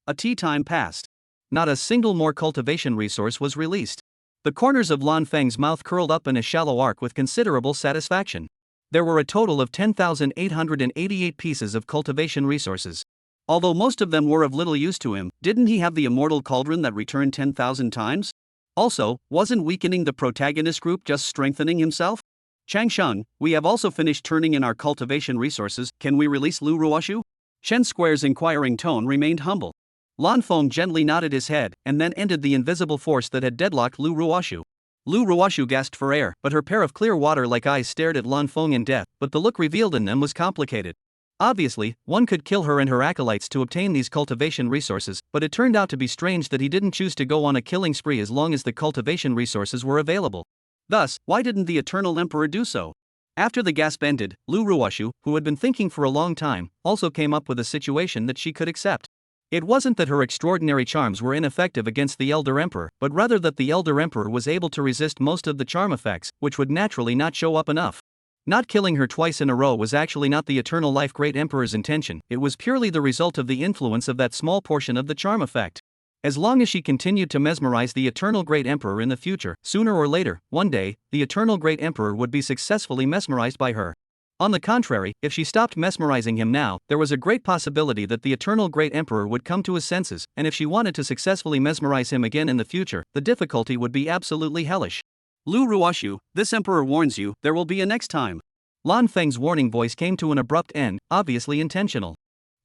A tea time passed. Not a single more cultivation resource was released. The corners of Lan Feng's mouth curled up in a shallow arc with considerable satisfaction. There were a total of 10,888 pieces of cultivation resources. Although most of them were of little use to him, didn't he have the immortal cauldron that returned 10,000 times? Also, wasn't weakening the protagonist group just strengthening himself? Changsheng, we have also finished turning in our cultivation resources, can we release Lu Ruoshu? Chen Square's inquiring tone remained humble. Lan Feng gently nodded his head, and then ended the invisible force that had deadlocked Lu Ruoshu. Lu Ruoshu gasped for air, but her pair of clear water-like eyes stared at Lan Feng in death, but the look revealed in them was complicated. Obviously, one could kill her and her acolytes to obtain these cultivation resources, but it turned out to be strange that he didn't choose to go on a killing spree as long as the cultivation resources were available. Thus, why didn't the Eternal Emperor do so? After the gasp ended, Lu Ruoshu, who had been thinking for a long time, also came up with a situation that she could accept. It wasn't that her extraordinary charms were ineffective against the Elder Emperor, but rather that the Elder Emperor was able to resist most of the charm effects, which would naturally not show up enough. Not killing her twice in a row was actually not the Eternal Life Great Emperor's intention, it was purely the result of the influence of that small portion of the charm effect. As long as she continued to mesmerize the Eternal Great Emperor in the future, sooner or later, one day, the Eternal Great Emperor would be successfully mesmerized by her. On the contrary, if she stopped mesmerizing him now, there was a great possibility that the Eternal Great Emperor would come to his senses, and if she wanted to successfully mesmerize him again in the future, the difficulty would be absolutely hellish. Lu Ruoshu, this emperor warns you, there will be a next time. Lan Feng's warning voice came to an abrupt end, obviously intentional.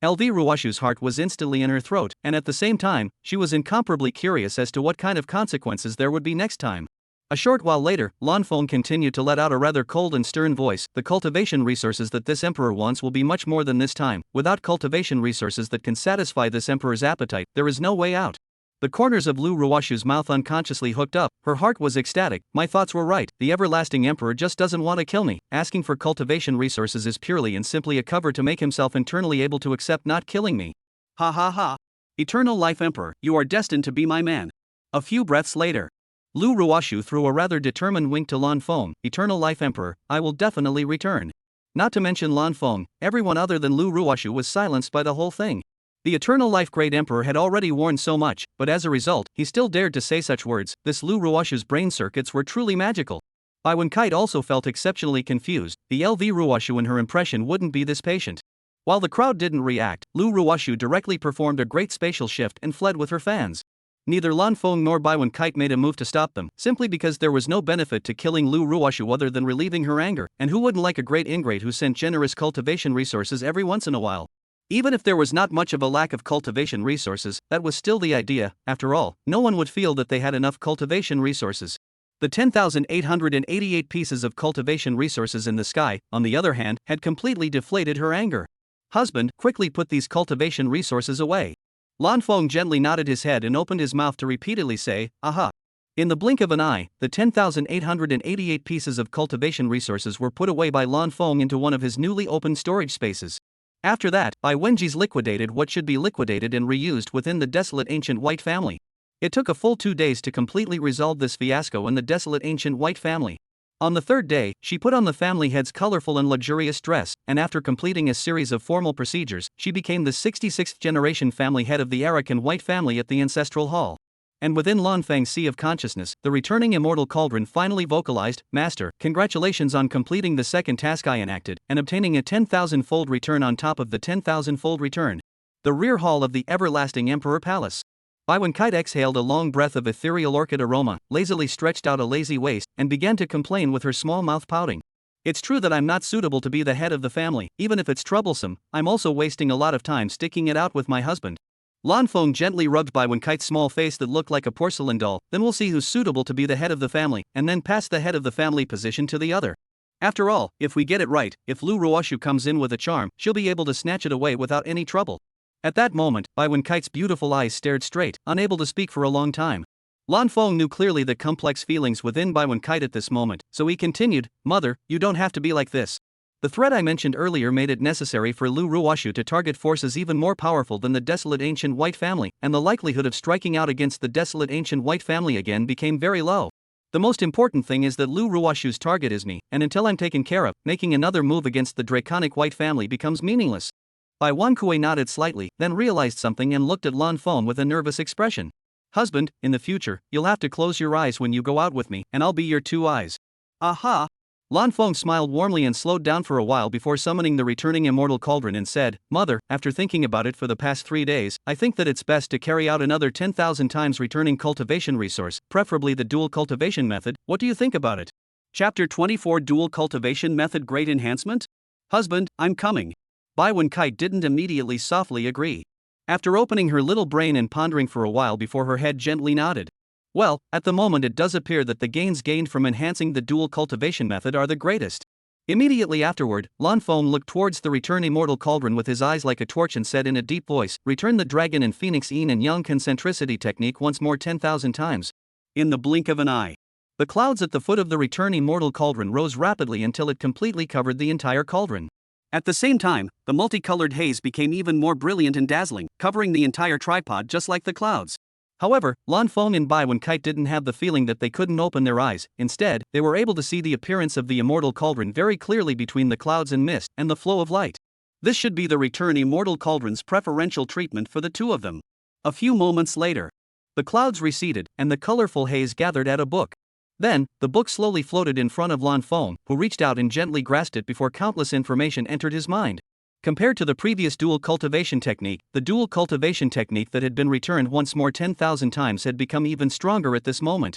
LV Ruoshu's heart was instantly in her throat, and at the same time, she was incomparably curious as to what kind of consequences there would be next time. A short while later, Lan Feng continued to let out a rather cold and stern voice, the cultivation resources that this emperor wants will be much more than this time. Without cultivation resources that can satisfy this emperor's appetite, there is no way out. The corners of Lu Ruoshu's mouth unconsciously hooked up, her heart was ecstatic, my thoughts were right, the everlasting emperor just doesn't want to kill me, asking for cultivation resources is purely and simply a cover to make himself internally able to accept not killing me. Ha ha ha. Eternal Life Emperor, you are destined to be my man. A few breaths later, Lu Ruoshu threw a rather determined wink to Lan Feng, Eternal Life Emperor, I will definitely return. Not to mention Lan Feng, everyone other than Lu Ruoshu was silenced by the whole thing. The Eternal Life Great Emperor had already warned so much, but as a result, he still dared to say such words. This Lu Ruoshu's brain circuits were truly magical. Bai Wenkite also felt exceptionally confused, the LV Ruoshu in her impression wouldn't be this patient. While the crowd didn't react, Lu Ruoshu directly performed a great spatial shift and fled with her fans. Neither Lan Feng nor Bai Kite made a move to stop them, simply because there was no benefit to killing Lu Ruoshu other than relieving her anger, and who wouldn't like a great ingrate who sent generous cultivation resources every once in a while? Even if there was not much of a lack of cultivation resources, that was still the idea. After all, no one would feel that they had enough cultivation resources. The 10,888 pieces of cultivation resources in the sky, on the other hand, had completely deflated her anger. Husband, quickly put these cultivation resources away. Lan Feng gently nodded his head and opened his mouth to repeatedly say, aha. In the blink of an eye, the 10,888 pieces of cultivation resources were put away by Lan Feng into one of his newly opened storage spaces. After that, Bai Wenji's liquidated what should be liquidated and reused within the desolate ancient white family. It took a full 2 days to completely resolve this fiasco in the desolate ancient white family. On the third day, she put on the family head's colorful and luxurious dress, and after completing a series of formal procedures, she became the 66th generation family head of the Arakan white family at the ancestral hall. And within Lan Feng's sea of consciousness, the returning immortal cauldron finally vocalized, Master, congratulations on completing the second task I enacted, and obtaining a 10,000-fold return on top of the 10,000-fold return. The rear hall of the everlasting Emperor Palace. Bai Kite exhaled a long breath of ethereal orchid aroma, lazily stretched out a lazy waist, and began to complain with her small mouth pouting. It's true that I'm not suitable to be the head of the family, even if it's troublesome. I'm also wasting a lot of time sticking it out with my husband. Lan Feng gently rubbed Bai Kite's small face that looked like a porcelain doll. Then we'll see who's suitable to be the head of the family, and then pass the head of the family position to the other. After all, if we get it right, if Lu Ruoshu comes in with a charm, she'll be able to snatch it away without any trouble. At that moment, Bai Kite's beautiful eyes stared straight, unable to speak for a long time. Lan Feng knew clearly the complex feelings within Bai Kite at this moment, so he continued, Mother, you don't have to be like this. The threat I mentioned earlier made it necessary for Lu Ruoshu to target forces even more powerful than the desolate ancient white family, and the likelihood of striking out against the desolate ancient white family again became very low. The most important thing is that Lu Ruoshu's target is me, and until I'm taken care of, making another move against the draconic white family becomes meaningless. Bai Kue nodded slightly, then realized something and looked at Lan Feng with a nervous expression. Husband, in the future, you'll have to close your eyes when you go out with me, and I'll be your 2 eyes. Aha! Lan Feng smiled warmly and slowed down for a while before summoning the returning immortal cauldron and said, Mother, after thinking about it for the past 3 days, I think that it's best to carry out another 10,000 times returning cultivation resource, preferably the dual cultivation method. What do you think about it? Chapter 24 Dual Cultivation Method Great Enhancement? Husband, I'm coming. Bai Kite didn't immediately softly agree. After opening her little brain and pondering for a while before her head gently nodded. Well, at the moment it does appear that the gains gained from enhancing the dual cultivation method are the greatest. Immediately afterward, Lan Feng looked towards the return immortal cauldron with his eyes like a torch and said in a deep voice, Return the dragon and phoenix yin and yang concentricity technique once more 10,000 times. In the blink of an eye. The clouds at the foot of the return immortal cauldron rose rapidly until it completely covered the entire cauldron. At the same time, the multicolored haze became even more brilliant and dazzling, covering the entire tripod just like the clouds. However, Lan Feng and Bai Kite didn't have the feeling that they couldn't open their eyes. Instead, they were able to see the appearance of the immortal cauldron very clearly between the clouds and mist and the flow of light. This should be the return immortal cauldron's preferential treatment for the two of them. A few moments later, the clouds receded and the colorful haze gathered at a book. Then, the book slowly floated in front of Lan Feng, who reached out and gently grasped it before countless information entered his mind. Compared to the previous dual cultivation technique, the dual cultivation technique that had been returned once more 10,000 times had become even stronger at this moment.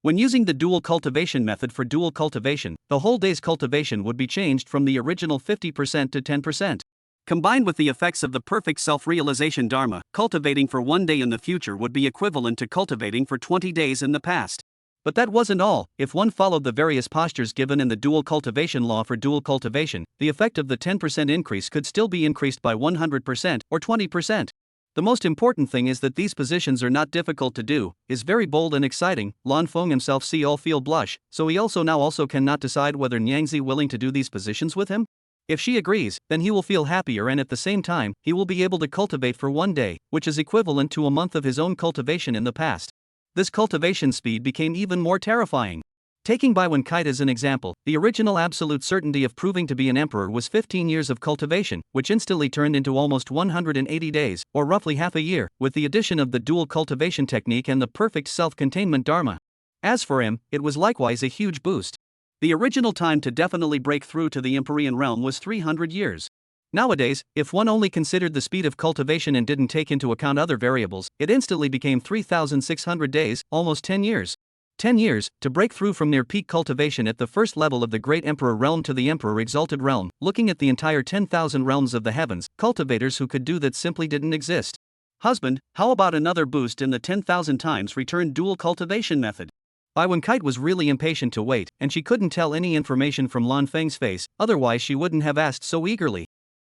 When using the dual cultivation method for dual cultivation, the whole day's cultivation would be changed from the original 50% to 10%. Combined with the effects of the perfect self-realization dharma, cultivating for 1 day in the future would be equivalent to cultivating for 20 days in the past. But that wasn't all. If one followed the various postures given in the dual cultivation law for dual cultivation, the effect of the 10% increase could still be increased by 100% or 20%. The most important thing is that these positions are not difficult to do, is very bold and exciting. Lan Feng himself feel blush, so he also cannot decide whether Nyangzi willing to do these positions with him? If she agrees, then he will feel happier and at the same time, he will be able to cultivate for 1 day, which is equivalent to a month of his own cultivation in the past. This cultivation speed became even more terrifying. Taking Bai Kite as an example, the original absolute certainty of proving to be an emperor was 15 years of cultivation, which instantly turned into almost 180 days, or roughly half a year, with the addition of the dual cultivation technique and the perfect self-containment dharma. As for him, it was likewise a huge boost. The original time to definitely break through to the Empyrean realm was 300 years. Nowadays, if one only considered the speed of cultivation and didn't take into account other variables, it instantly became 3,600 days, almost 10 years. 10 years, to break through from near peak cultivation at the first level of the Great Emperor realm to the Emperor Exalted realm, looking at the entire 10,000 realms of the heavens, cultivators who could do that simply didn't exist. Husband, how about another boost in the 10,000 times return dual cultivation method? Bai Wenkite was really impatient to wait, and she couldn't tell any information from Lan Feng's face, otherwise she wouldn't have asked so eagerly.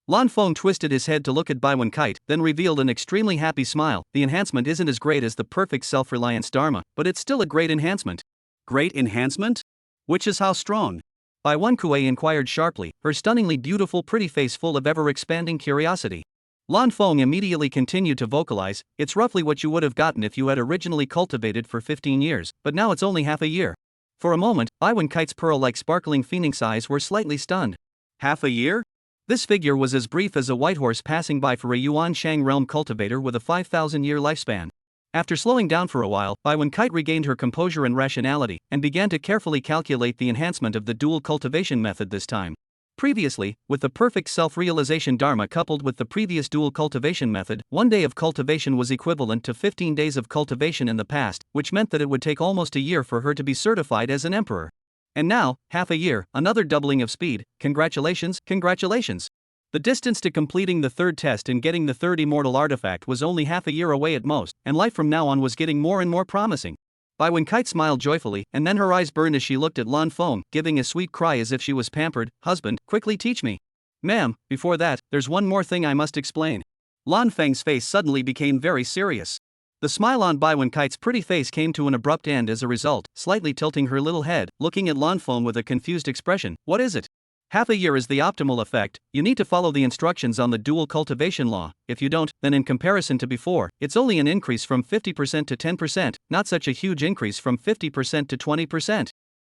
Lan Feng twisted his head to look at Bai Wenkite, then revealed an extremely happy smile. The enhancement isn't as great as the perfect self-reliance Dharma, but it's still a great enhancement. Great enhancement? Which is how strong? Bai Wenkue inquired sharply, her stunningly beautiful pretty face full of ever-expanding curiosity. Lan Feng immediately continued to vocalize, it's roughly what you would have gotten if you had originally cultivated for 15 years, but now it's only half a year. For a moment, Bai Wenkite's pearl-like sparkling phoenix eyes were slightly stunned. Half a year? This figure was as brief as a white horse passing by for a Yuan Shang realm cultivator with a 5,000-year lifespan. After slowing down for a while, Bai Wenkite regained her composure and rationality, and began to carefully calculate the enhancement of the dual cultivation method this time. Previously, with the perfect self-realization Dharma coupled with the previous dual cultivation method, 1 day of cultivation was equivalent to 15 days of cultivation in the past, which meant that it would take almost a year for her to be certified as an emperor. And now, half a year, another doubling of speed. Congratulations, congratulations. The distance to completing the third test and getting the third immortal artifact was only half a year away at most, and life from now on was getting more and more promising. Bai Wenkite smiled joyfully, and then her eyes burned as she looked at Lan Feng, giving a sweet cry as if she was pampered. Husband, quickly teach me. Ma'am, before that, there's one more thing I must explain. Lan Feng's face suddenly became very serious. The smile on Bai Wenkite's pretty face came to an abrupt end as a result, slightly tilting her little head, looking at Lan Feng with a confused expression. What is it? Half a year is the optimal effect. You need to follow the instructions on the dual cultivation law. If you don't, then in comparison to before, it's only an increase from 50% to 10%, not such a huge increase from 50% to 20%.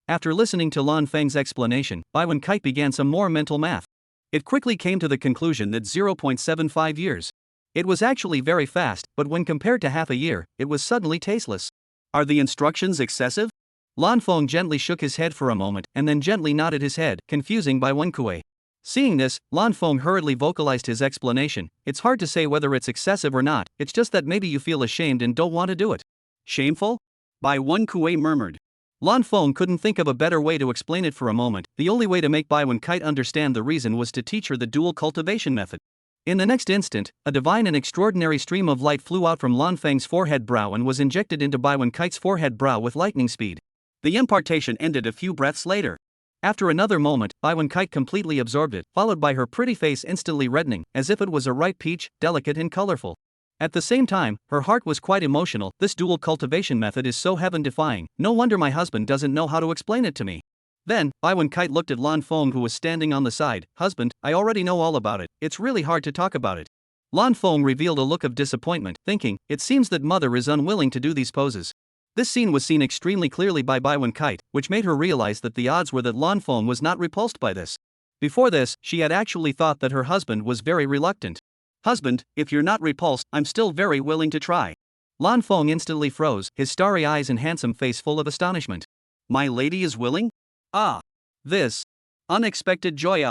After listening to Lan Feng's explanation, Bai Wenkite began some more mental math. It quickly came to the conclusion that 0.75 years. It was actually very fast, but when compared to half a year, it was suddenly tasteless. Are the instructions excessive? Lan Feng gently shook his head for a moment and then gently nodded his head, confusing Bai Wenkue. Seeing this, Lan Feng hurriedly vocalized his explanation. It's hard to say whether it's excessive or not, it's just that maybe you feel ashamed and don't want to do it. Shameful? Bai Wenkue murmured. Lan Feng couldn't think of a better way to explain it for a moment. The only way to make Bai Wenkite understand the reason was to teach her the dual cultivation method. In the next instant, a divine and extraordinary stream of light flew out from Lan Feng's forehead brow and was injected into Bai Wenkite's forehead brow with lightning speed. The impartation ended a few breaths later. After another moment, Bai Wenkite completely absorbed it, followed by her pretty face instantly reddening, as if it was a ripe peach, delicate and colorful. At the same time, her heart was quite emotional. This dual cultivation method is so heaven-defying, no wonder my husband doesn't know how to explain it to me. Then, Bai Wenkite looked at Lan Feng who was standing on the side. Husband, I already know all about it, it's really hard to talk about it. Lan Feng revealed a look of disappointment, thinking, it seems that mother is unwilling to do these poses. This scene was seen extremely clearly by Bai Wenkite, which made her realize that the odds were that Lan Feng was not repulsed by this. Before this, she had actually thought that her husband was very reluctant. Husband, if you're not repulsed, I'm still very willing to try. Lan Feng instantly froze, his starry eyes and handsome face full of astonishment. My lady is willing? Ah. This. Unexpected joy.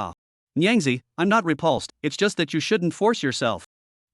Nyangzi, I'm not repulsed, it's just that you shouldn't force yourself.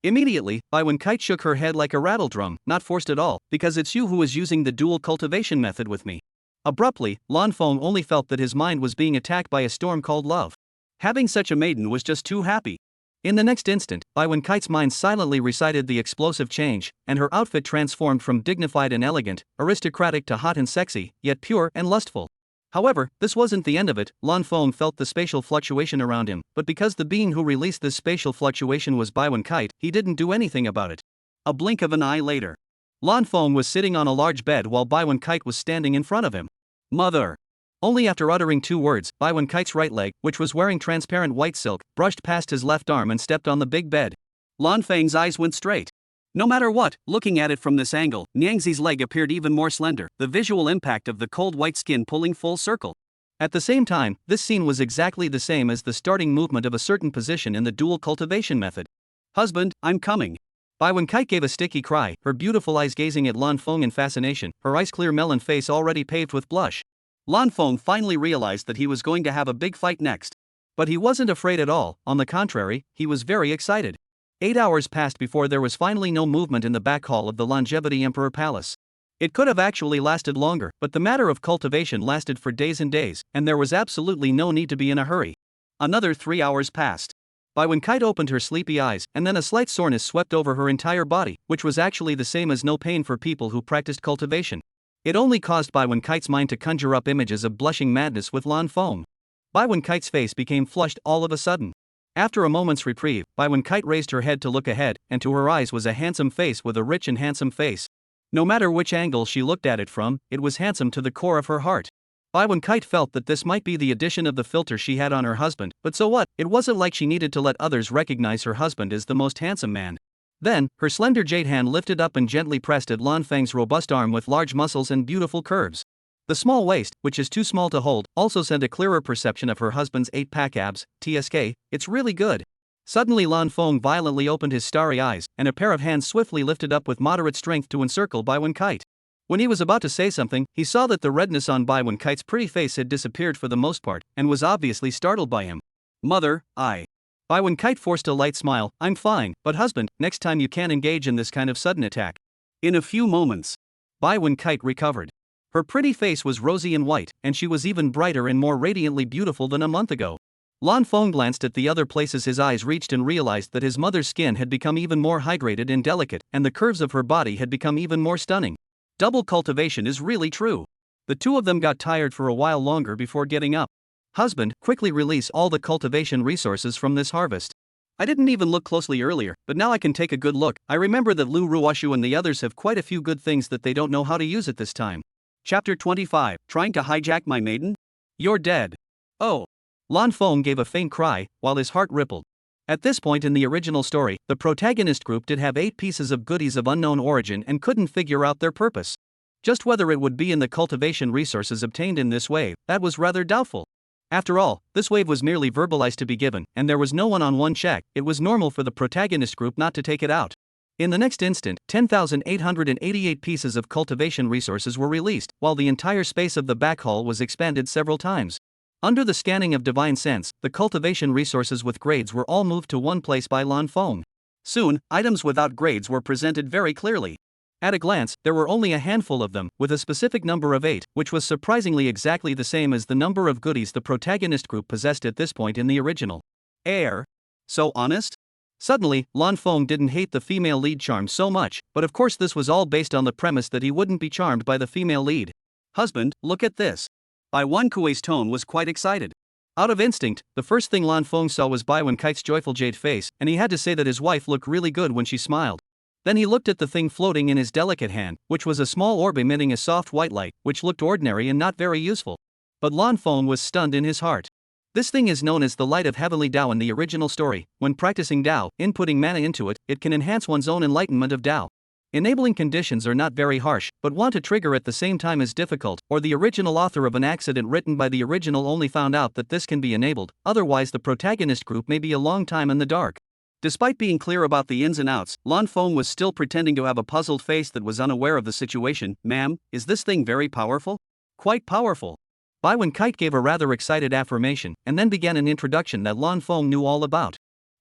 Immediately, Bai Wenkite shook her head like a rattledrum, not forced at all, because it's you who is using the dual cultivation method with me. Abruptly, Lan Feng only felt that his mind was being attacked by a storm called love. Having such a maiden was just too happy. In the next instant, Bai Wenkite's mind silently recited the explosive change, and her outfit transformed from dignified and elegant, aristocratic to hot and sexy, yet pure and lustful. However, this wasn't the end of it. Lan Feng felt the spatial fluctuation around him, but because the being who released this spatial fluctuation was Bai Wenkite, he didn't do anything about it. A blink of an eye later, Lan Feng was sitting on a large bed while Bai Wenkite was standing in front of him. Mother! Only after uttering 2 words, Bai Wenkite's right leg, which was wearing transparent white silk, brushed past his left arm and stepped on the big bed. Lan Feng's eyes went straight. No matter what, looking at it from this angle, Nyangzi's leg appeared even more slender, the visual impact of the cold white skin pulling full circle. At the same time, this scene was exactly the same as the starting movement of a certain position in the dual cultivation method. Husband, I'm coming. Bai Wenkite gave a sticky cry, her beautiful eyes gazing at Lan Feng in fascination, her ice-clear melon face already paved with blush. Lan Feng finally realized that he was going to have a big fight next. But he wasn't afraid at all, on the contrary, he was very excited. 8 hours passed before there was finally no movement in the back hall of the Longevity Emperor Palace. It could have actually lasted longer, but the matter of cultivation lasted for days and days, and there was absolutely no need to be in a hurry. Another 3 hours passed. By when Kite opened her sleepy eyes, and then a slight soreness swept over her entire body, which was actually the same as no pain for people who practiced cultivation. It only caused By when Kite's mind to conjure up images of blushing madness with Lan Feng. By when Kite's face became flushed all of a sudden. After a moment's reprieve, By when Kite raised her head to look ahead, and to her eyes was a handsome face with a rich and handsome face. No matter which angle she looked at it from, it was handsome to the core of her heart. By when Kite felt that this might be the addition of the filter she had on her husband, but so what, it wasn't like she needed to let others recognize her husband as the most handsome man. Then, her slender jade hand lifted up and gently pressed at Lan Feng's robust arm with large muscles and beautiful curves. The small waist, which is too small to hold, also sent a clearer perception of her husband's 8-pack abs. TSK, it's really good. Suddenly Lan Feng violently opened his starry eyes, and a pair of hands swiftly lifted up with moderate strength to encircle By when Kite. When he was about to say something, he saw that the redness on By when Kite's pretty face had disappeared for the most part, and was obviously startled by him. Mother, By when Kite forced a light smile, I'm fine, but husband, next time you can't engage in this kind of sudden attack. In a few moments, By when Kite recovered. Her pretty face was rosy and white, and she was even brighter and more radiantly beautiful than a month ago. Lan Feng glanced at the other places his eyes reached and realized that his mother's skin had become even more hydrated and delicate, and the curves of her body had become even more stunning. Double cultivation is really true. The two of them got tired for a while longer before getting up. Husband, quickly release all the cultivation resources from this harvest. I didn't even look closely earlier, but now I can take a good look. I remember that Lu Ruoshu and the others have quite a few good things that they don't know how to use at this time. Chapter 25, Trying to hijack my maiden? You're dead. Oh. Lan Feng gave a faint cry, while his heart rippled. At this point in the original story, the protagonist group did have 8 pieces of goodies of unknown origin and couldn't figure out their purpose. Just whether it would be in the cultivation resources obtained in this wave, that was rather doubtful. After all, this wave was merely verbalized to be given, and there was no one-on-one check. It was normal for the protagonist group not to take it out. In the next instant, 10,888 pieces of cultivation resources were released, while the entire space of the back hall was expanded several times. Under the scanning of divine sense, the cultivation resources with grades were all moved to one place by Lan Feng. Soon, items without grades were presented very clearly. At a glance, there were only a handful of them, with a specific number of 8, which was surprisingly exactly the same as the number of goodies the protagonist group possessed at this point in the original. Air. So honest? Suddenly, Lan Feng didn't hate the female lead charm so much, but of course this was all based on the premise that he wouldn't be charmed by the female lead. Husband, look at this. Bai Wenkui's tone was quite excited. Out of instinct, the first thing Lan Feng saw was Bai Wen Kite's joyful jade face, and he had to say that his wife looked really good when she smiled. Then he looked at the thing floating in his delicate hand, which was a small orb emitting a soft white light, which looked ordinary and not very useful. But Lan Feng was stunned in his heart. This thing is known as the light of heavenly Tao in the original story. When practicing Tao, inputting mana into it, it can enhance one's own enlightenment of Tao. Enabling conditions are not very harsh, but want to trigger at the same time is difficult, or the original author of an accident written by the original only found out that this can be enabled, otherwise the protagonist group may be a long time in the dark. Despite being clear about the ins and outs, Lan Feng was still pretending to have a puzzled face that was unaware of the situation. Ma'am, is this thing very powerful? Quite powerful. Bai Wen Kite gave a rather excited affirmation, and then began an introduction that Lan Feng knew all about.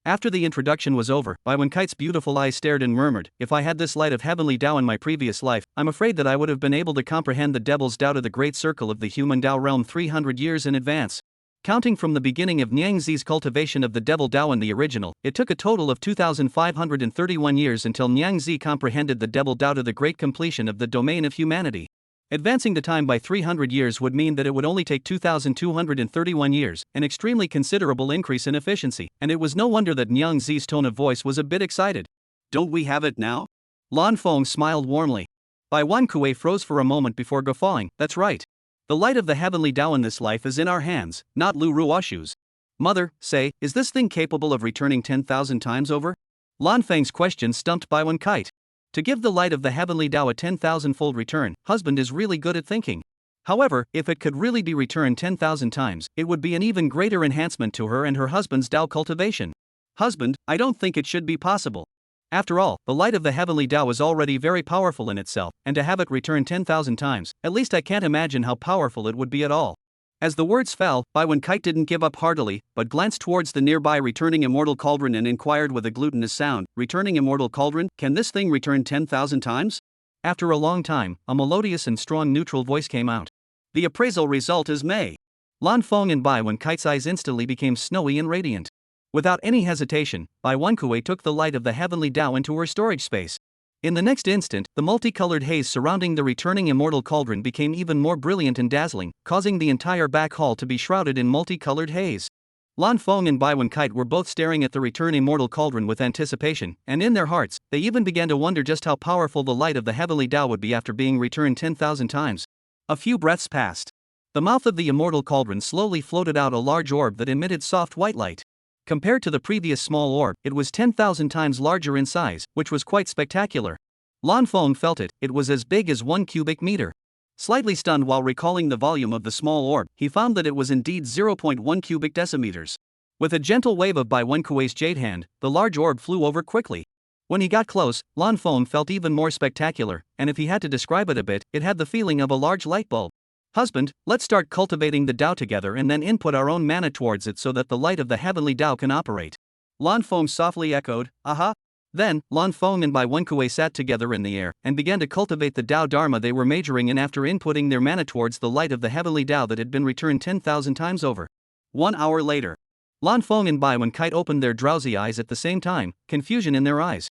After the introduction was over, Bai Wen Kite's beautiful eyes stared and murmured, if I had this light of heavenly Tao in my previous life, I'm afraid that I would have been able to comprehend the devil's Tao to the great circle of the human Tao realm 300 years in advance. Counting from the beginning of Niang Zi's cultivation of the devil Tao in the original, it took a total of 2,531 years until Niang Zi comprehended the devil Tao to the great completion of the domain of humanity. Advancing the time by 300 years would mean that it would only take 2,231 years, an extremely considerable increase in efficiency, and it was no wonder that Niang Zi's tone of voice was a bit excited. Don't we have it now? Lan Feng smiled warmly. Bai Wenkuei froze for a moment before guffawing, that's right. The light of the heavenly Tao in this life is in our hands, not Lu Ruoshu's. Mother, say, is this thing capable of returning 10,000 times over? Lan Feng's question stumped Bai Wen Kite. To give the light of the heavenly Tao a 10,000-fold return, husband is really good at thinking. However, if it could really be returned 10,000 times, it would be an even greater enhancement to her and her husband's Tao cultivation. Husband, I don't think it should be possible. After all, the light of the heavenly Tao is already very powerful in itself, and to have it return 10,000 times, at least I can't imagine how powerful it would be at all. As the words fell, Bai Wen-kite didn't give up heartily, but glanced towards the nearby returning immortal cauldron and inquired with a glutinous sound, "Returning immortal cauldron, can this thing return 10,000 times?" After a long time, a melodious and strong neutral voice came out. "The appraisal result is May." Lan Feng and Bai Wen-kite's eyes instantly became snowy and radiant. Without any hesitation, Bai Wen-kuei took the light of the heavenly Tao into her storage space. In the next instant, the multicolored haze surrounding the returning immortal cauldron became even more brilliant and dazzling, causing the entire back hall to be shrouded in multicolored haze. Lan Feng and Bai Wen-kite were both staring at the return immortal cauldron with anticipation, and in their hearts, they even began to wonder just how powerful the light of the heavenly Tao would be after being returned 10,000 times. A few breaths passed. The mouth of the immortal cauldron slowly floated out a large orb that emitted soft white light. Compared to the previous small orb, it was 10,000 times larger in size, which was quite spectacular. Lan Feng felt it, it was as big as 1 cubic meter. Slightly stunned while recalling the volume of the small orb, he found that it was indeed 0.1 cubic decimeters. With a gentle wave of Bai Wen-kuei's jade hand, the large orb flew over quickly. When he got close, Lan Feng felt even more spectacular, and if he had to describe it a bit, it had the feeling of a large light bulb. "Husband, let's start cultivating the Tao together and then input our own mana towards it so that the light of the heavenly Tao can operate." Lan Feng softly echoed, "Aha." Then, Lan Feng and Bai Wen-kuei sat together in the air and began to cultivate the Tao Dharma they were majoring in after inputting their mana towards the light of the heavenly Tao that had been returned 10,000 times over. 1 hour later, Lan Feng and Bai Wen-kite opened their drowsy eyes at the same time, confusion in their eyes.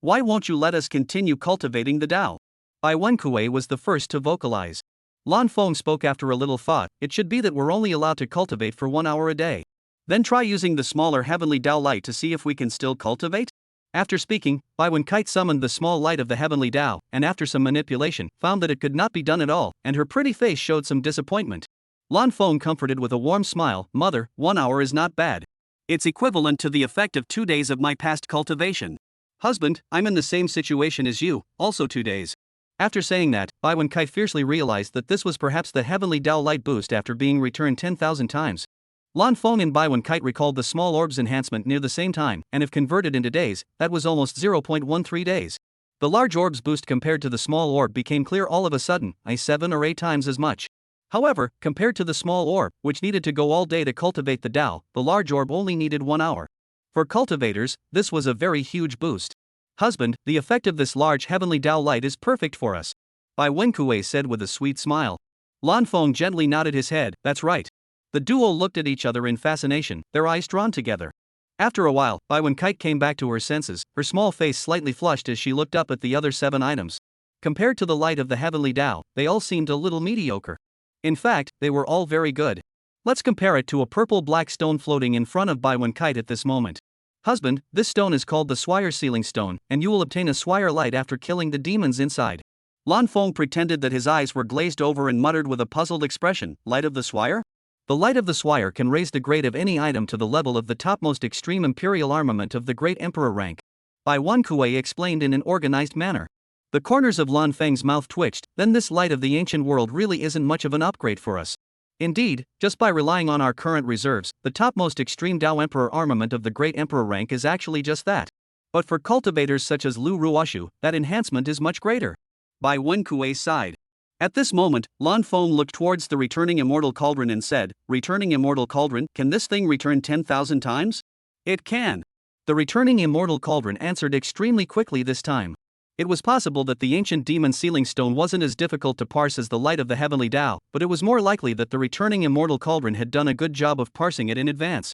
Why won't you let us continue cultivating the Tao?" Bai Wen-kuei was the first to vocalize. Lan Feng spoke after a little thought, "It should be that we're only allowed to cultivate for 1 hour a day. Then try using the smaller heavenly Tao light to see if we can still cultivate." After speaking, Bai Wen-kite summoned the small light of the heavenly Tao, and after some manipulation, found that it could not be done at all, and her pretty face showed some disappointment. Lan Feng comforted with a warm smile, "Mother, 1 hour is not bad. It's equivalent to the effect of 2 days of my past cultivation. Husband, I'm in the same situation as you, also 2 days." After saying that, Bai Wen-kite fiercely realized that this was perhaps the heavenly Tao light boost after being returned 10,000 times. Lan Feng and Bai Wen-kite recalled the small orb's enhancement near the same time, and if converted into days, that was almost 0.13 days. The large orb's boost compared to the small orb became clear all of a sudden, 7 or 8 times as much. However, compared to the small orb, which needed to go all day to cultivate the Tao, the large orb only needed 1 hour. For cultivators, this was a very huge boost. "Husband, the effect of this large heavenly Tao light is perfect for us," Bai Wen-kuei said with a sweet smile. Lan Feng gently nodded his head, "That's right." The duo looked at each other in fascination, their eyes drawn together. After a while, Bai Wen-kite came back to her senses, her small face slightly flushed as she looked up at the other 7 items. Compared to the light of the heavenly Tao, they all seemed a little mediocre. In fact, they were all very good. Let's compare it to a purple-black stone floating in front of Bai Wen-kite at this moment. "Husband, this stone is called the Swire Sealing Stone, and you will obtain a Swire light after killing the demons inside." Lan Feng pretended that his eyes were glazed over and muttered with a puzzled expression, "Light of the Swire?" The light of the Swire can raise the grade of any item to the level of the topmost extreme imperial armament of the Great Emperor rank. Bai Wen-kuei explained in an organized manner. The corners of Lan Feng's mouth twitched, "Then this light of the ancient world really isn't much of an upgrade for us. Indeed, just by relying on our current reserves, the topmost extreme Tao Emperor armament of the Great Emperor rank is actually just that. But for cultivators such as Lu Ruoshu, that enhancement is much greater." Bai Wen-kuei sighed. At this moment, Lan Feng looked towards the returning immortal cauldron and said, "Returning immortal cauldron, can this thing return 10,000 times?" "It can." The returning immortal cauldron answered extremely quickly this time. It was possible that the ancient demon sealing stone wasn't as difficult to parse as the light of the heavenly Tao, but it was more likely that the returning immortal cauldron had done a good job of parsing it in advance.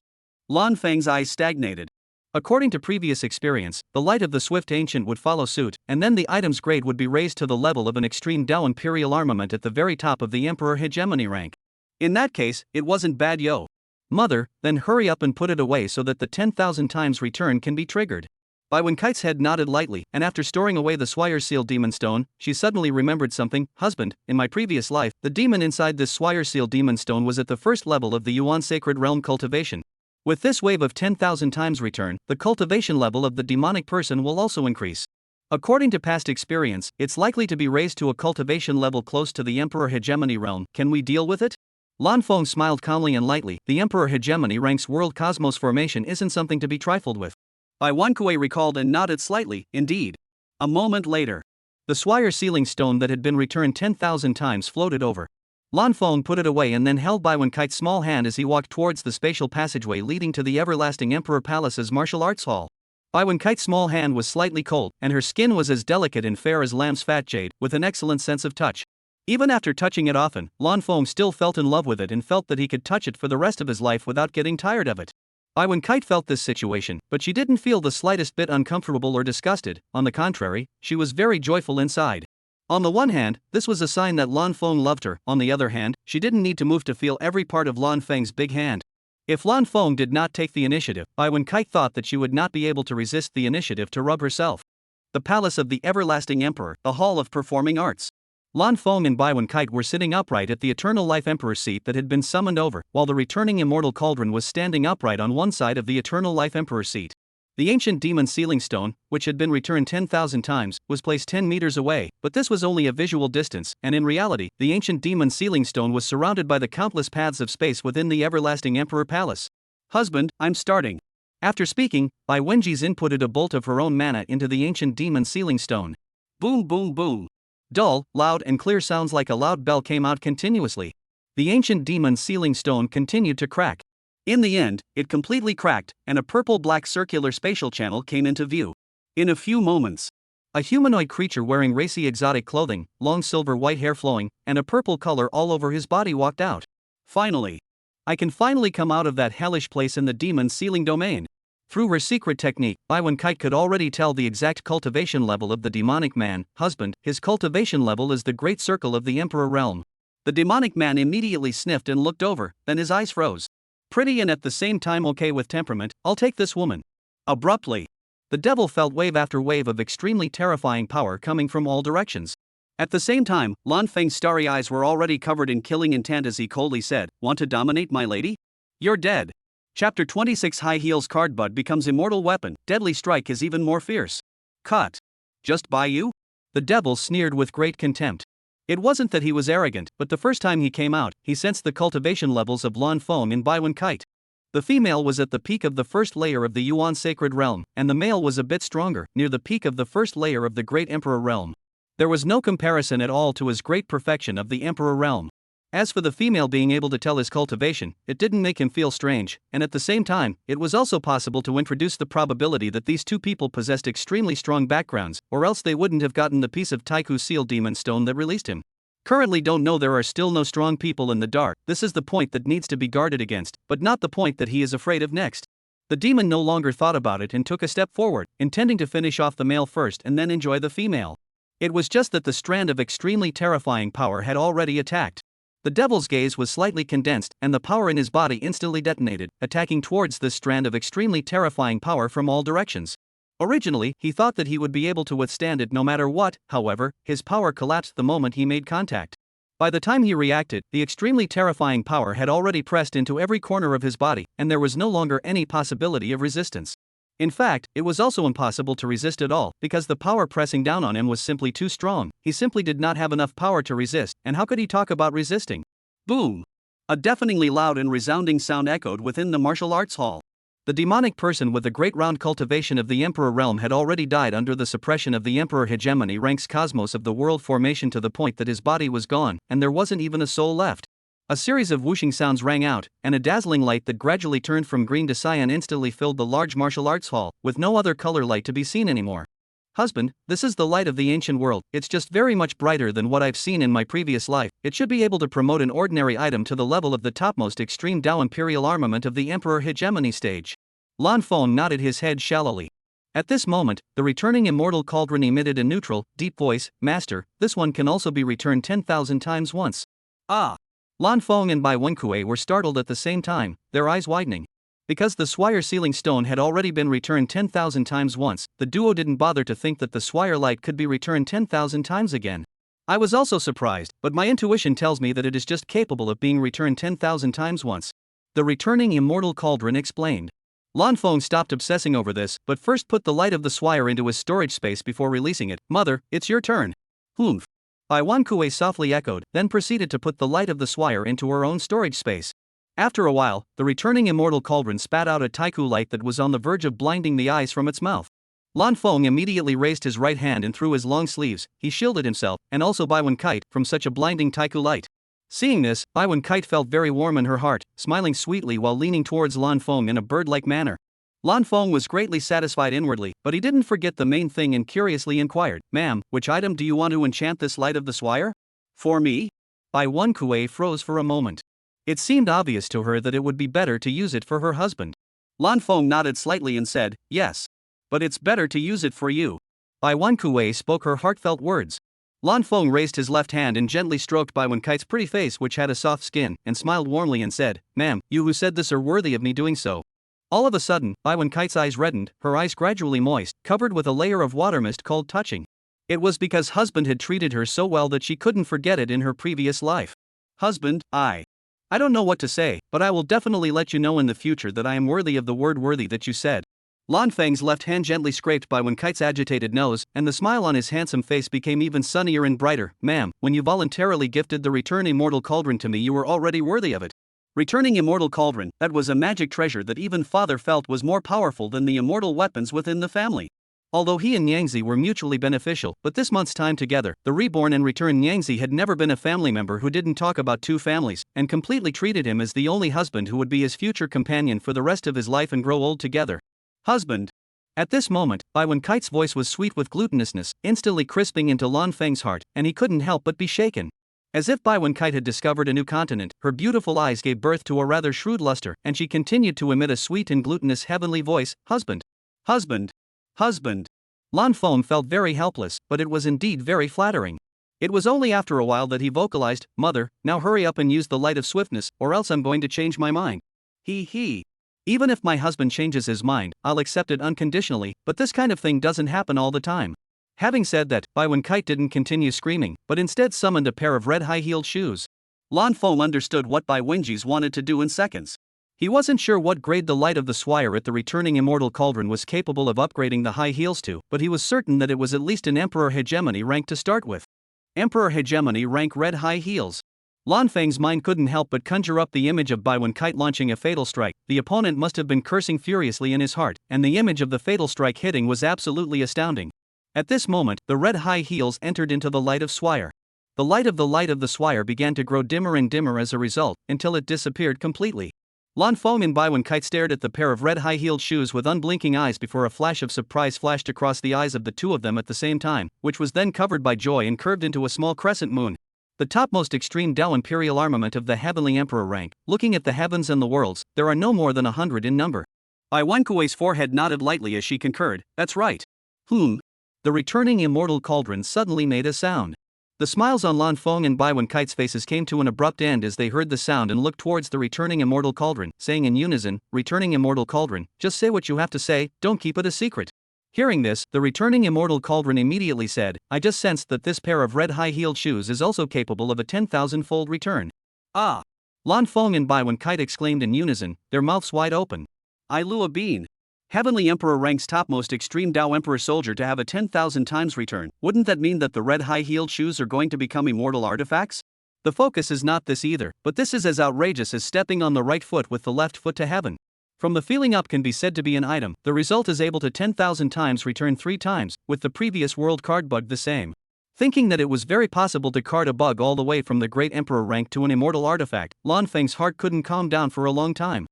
Lan Feng's eyes stagnated. According to previous experience, the light of the swift ancient would follow suit, and then the item's grade would be raised to the level of an extreme Tao imperial armament at the very top of the emperor hegemony rank. In that case, it wasn't bad yo. "Mother, then hurry up and put it away so that the 10,000 times return can be triggered." Bai Wen-kite's head nodded lightly, and after storing away the Swire Seal Demon Stone, she suddenly remembered something. "Husband, in my previous life, the demon inside this Swire Seal Demon Stone was at the first level of the Yuan Sacred Realm cultivation. With this wave of 10,000 times return, the cultivation level of the demonic person will also increase. According to past experience, it's likely to be raised to a cultivation level close to the Emperor Hegemony realm. Can we deal with it?" Lan Feng smiled calmly and lightly. The Emperor Hegemony rank's world cosmos formation isn't something to be trifled with. Bai Wen-kuei recalled and nodded slightly, "Indeed." A moment later, the Swire Sealing Stone that had been returned 10,000 times floated over. Lan Feng put it away and then held Bai Wen-kite's small hand as he walked towards the spatial passageway leading to the Everlasting Emperor Palace's martial arts hall. Bai Wen-kite's small hand was slightly cold, and her skin was as delicate and fair as lamb's fat jade, with an excellent sense of touch. Even after touching it often, Lan Feng still felt in love with it and felt that he could touch it for the rest of his life without getting tired of it. Bai Wen-kite felt this situation, but she didn't feel the slightest bit uncomfortable or disgusted. On the contrary, she was very joyful inside. On the one hand, this was a sign that Lan Feng loved her. On the other hand, she didn't need to move to feel every part of Lan Feng's big hand. If Lan Feng did not take the initiative, Bai Wen-kite thought that she would not be able to resist the initiative to rub herself. The Palace of the Everlasting Emperor, the Hall of Performing Arts. Lan Feng and Bai Wen-kite were sitting upright at the Eternal Life Emperor's seat that had been summoned over, while the returning immortal cauldron was standing upright on one side of the Eternal Life Emperor's seat. The ancient demon sealing stone, which had been returned 10,000 times, was placed 10 meters away, but this was only a visual distance, and in reality, the ancient demon sealing stone was surrounded by the countless paths of space within the Everlasting Emperor Palace. Husband, I'm starting. After speaking, Bai Wenji's inputted a bolt of her own mana into the ancient demon sealing stone. Boom boom boom. Dull, loud and clear sounds like a loud bell came out continuously. The ancient demon sealing stone continued to crack. In the end, it completely cracked, and a purple-black circular spatial channel came into view. In a few moments, a humanoid creature wearing racy exotic clothing, long silver white hair flowing, and a purple color all over his body walked out. Finally. I can finally come out of that hellish place in the demon sealing domain. Through her secret technique, Bai Wen-kite could already tell the exact cultivation level of the demonic man, husband. His cultivation level is the great circle of the Emperor realm. The demonic man immediately sniffed and looked over, then his eyes froze. Pretty and at the same time okay with temperament, I'll take this woman. Abruptly, the devil felt wave after wave of extremely terrifying power coming from all directions. At the same time, Lan Feng's starry eyes were already covered in killing intent as he coldly said, "Want to dominate my lady? You're dead." Chapter 26 High Heels Card Bud becomes immortal weapon, deadly strike is even more fierce. Cut. Just by you? The devil sneered with great contempt. It wasn't that he was arrogant, but the first time he came out, he sensed the cultivation levels of Lan Feng and Bai Wen-kite. The female was at the peak of the first layer of the Yuan sacred realm, and the male was a bit stronger, near the peak of the first layer of the great emperor realm. There was no comparison at all to his great perfection of the emperor realm. As for the female being able to tell his cultivation, it didn't make him feel strange, and at the same time, it was also possible to introduce the probability that these two people possessed extremely strong backgrounds, or else they wouldn't have gotten the piece of Taiku seal demon stone that released him. Currently don't know there are still no strong people in the dark. This is the point that needs to be guarded against, but not the point that he is afraid of next. The demon no longer thought about it and took a step forward, intending to finish off the male first and then enjoy the female. It was just that the strand of extremely terrifying power had already attacked. The devil's gaze was slightly condensed, and the power in his body instantly detonated, attacking towards this strand of extremely terrifying power from all directions. Originally, he thought that he would be able to withstand it no matter what. However, his power collapsed the moment he made contact. By the time he reacted, the extremely terrifying power had already pressed into every corner of his body, and there was no longer any possibility of resistance. In fact, it was also impossible to resist at all, because the power pressing down on him was simply too strong. He simply did not have enough power to resist, and how could he talk about resisting? Boom! A deafeningly loud and resounding sound echoed within the martial arts hall. The demonic person with the great round cultivation of the Emperor realm had already died under the suppression of the Emperor hegemony ranks cosmos of the world formation to the point that his body was gone, and there wasn't even a soul left. A series of whooshing sounds rang out, and a dazzling light that gradually turned from green to cyan instantly filled the large martial arts hall, with no other color light to be seen anymore. Husband, this is the light of the ancient world. It's just very much brighter than what I've seen in my previous life. It should be able to promote an ordinary item to the level of the topmost extreme Dao imperial armament of the Emperor hegemony stage. Lan Feng nodded his head shallowly. At this moment, the returning immortal cauldron emitted a neutral, deep voice, "Master, this one can also be returned 10,000 times once." Ah! Lan Feng and Bai Wen-kue were startled at the same time, their eyes widening. Because the Swire sealing stone had already been returned 10,000 times once, the duo didn't bother to think that the Swire light could be returned 10,000 times again. I was also surprised, but my intuition tells me that it is just capable of being returned 10,000 times once. The returning immortal cauldron explained. Lan Feng stopped obsessing over this, but first put the light of the Swire into his storage space before releasing it. "Mother, it's your turn." "Humph." Bai Wen-kue softly echoed, then proceeded to put the light of the Swire into her own storage space. After a while, the returning immortal cauldron spat out a Taiku light that was on the verge of blinding the eyes from its mouth. Lan Feng immediately raised his right hand and through his long sleeves, he shielded himself, and also Bai Wen-kite, from such a blinding Taiku light. Seeing this, Bai Wen-kite felt very warm in her heart, smiling sweetly while leaning towards Lan Feng in a bird-like manner. Lan Feng was greatly satisfied inwardly, but he didn't forget the main thing and curiously inquired, "Ma'am, which item do you want to enchant this light of the swire?" "For me?" Bai Wen-kue froze for a moment. It seemed obvious to her that it would be better to use it for her husband. Lan Feng nodded slightly and said, "Yes. But it's better to use it for you." Bai Wen-kue spoke her heartfelt words. Lan Feng raised his left hand and gently stroked Bai Wen-kite's pretty face, which had a soft skin, and smiled warmly and said, "Ma'am, you who said this are worthy of me doing so." All of a sudden, Bai Wen-kite's eyes reddened, her eyes gradually moist, covered with a layer of water mist called touching. It was because husband had treated her so well that she couldn't forget it in her previous life. "Husband, I don't know what to say, but I will definitely let you know in the future that I am worthy of the word worthy that you said." Lan Feng's left hand gently scraped Bai Wen-kite's agitated nose, and the smile on his handsome face became even sunnier and brighter. "Ma'am, when you voluntarily gifted the Return Immortal Cauldron to me, you were already worthy of it." Returning Immortal Cauldron, that was a magic treasure that even father felt was more powerful than the immortal weapons within the family. Although he and Nyangzi were mutually beneficial, but this month's time together, the reborn and returned Nyangzi had never been a family member who didn't talk about two families, and completely treated him as the only husband who would be his future companion for the rest of his life and grow old together. "Husband." At this moment, Bai Wen-kite's voice was sweet with glutinousness, instantly crisping into Lan Feng's heart, and he couldn't help but be shaken. As if Bai Wen-kite had discovered a new continent, her beautiful eyes gave birth to a rather shrewd luster, and she continued to emit a sweet and glutinous heavenly voice, "Husband. Husband. Husband." Lan Feng felt very helpless, but it was indeed very flattering. It was only after a while that he vocalized, "Mother, now hurry up and use the light of swiftness, or else I'm going to change my mind." He. "Even if my husband changes his mind, I'll accept it unconditionally, but this kind of thing doesn't happen all the time." Having said that, Bai Wen-kite didn't continue screaming, but instead summoned a pair of red high-heeled shoes. Lan Feng understood what Bai Wenji's wanted to do in seconds. He wasn't sure what grade the light of the swire at the returning immortal cauldron was capable of upgrading the high heels to, but he was certain that it was at least an Emperor Hegemony rank to start with. Emperor Hegemony rank red high heels. Lan Feng's mind couldn't help but conjure up the image of Bai Wen-kite launching a fatal strike. The opponent must have been cursing furiously in his heart, and the image of the fatal strike hitting was absolutely astounding. At this moment, the red high heels entered into the light of swire. The light of the swire began to grow dimmer and dimmer as a result, until it disappeared completely. Lan Feng and Bai Wen-kite stared at the pair of red high-heeled shoes with unblinking eyes before a flash of surprise flashed across the eyes of the two of them at the same time, which was then covered by joy and curved into a small crescent moon. The topmost extreme Dao Imperial armament of the Heavenly Emperor rank. Looking at the heavens and the worlds, there are no more than 100 in number. Bai Wenkue's forehead nodded lightly as she concurred, "That's right." The returning immortal cauldron suddenly made a sound. The smiles on Lan Feng and Bai Wen-kite's faces came to an abrupt end as they heard the sound and looked towards the returning immortal cauldron, saying in unison, "Returning immortal cauldron, just say what you have to say, don't keep it a secret." Hearing this, the returning immortal cauldron immediately said, "I just sensed that this pair of red high-heeled shoes is also capable of a 10,000-fold return." "Ah!" Lan Feng and Bai Wen-kite exclaimed in unison, their mouths wide open. "I Lua Bean. Heavenly Emperor ranks topmost extreme Dao Emperor soldier to have a 10,000 times return. Wouldn't that mean that the red high-heeled shoes are going to become immortal artifacts? The focus is not this either, but this is as outrageous as stepping on the right foot with the left foot to heaven. From the feeling up can be said to be an item, the result is able to 10,000 times return 3 times, with the previous world card bug the same." Thinking that it was very possible to card a bug all the way from the Great Emperor rank to an immortal artifact, Lan Feng's heart couldn't calm down for a long time.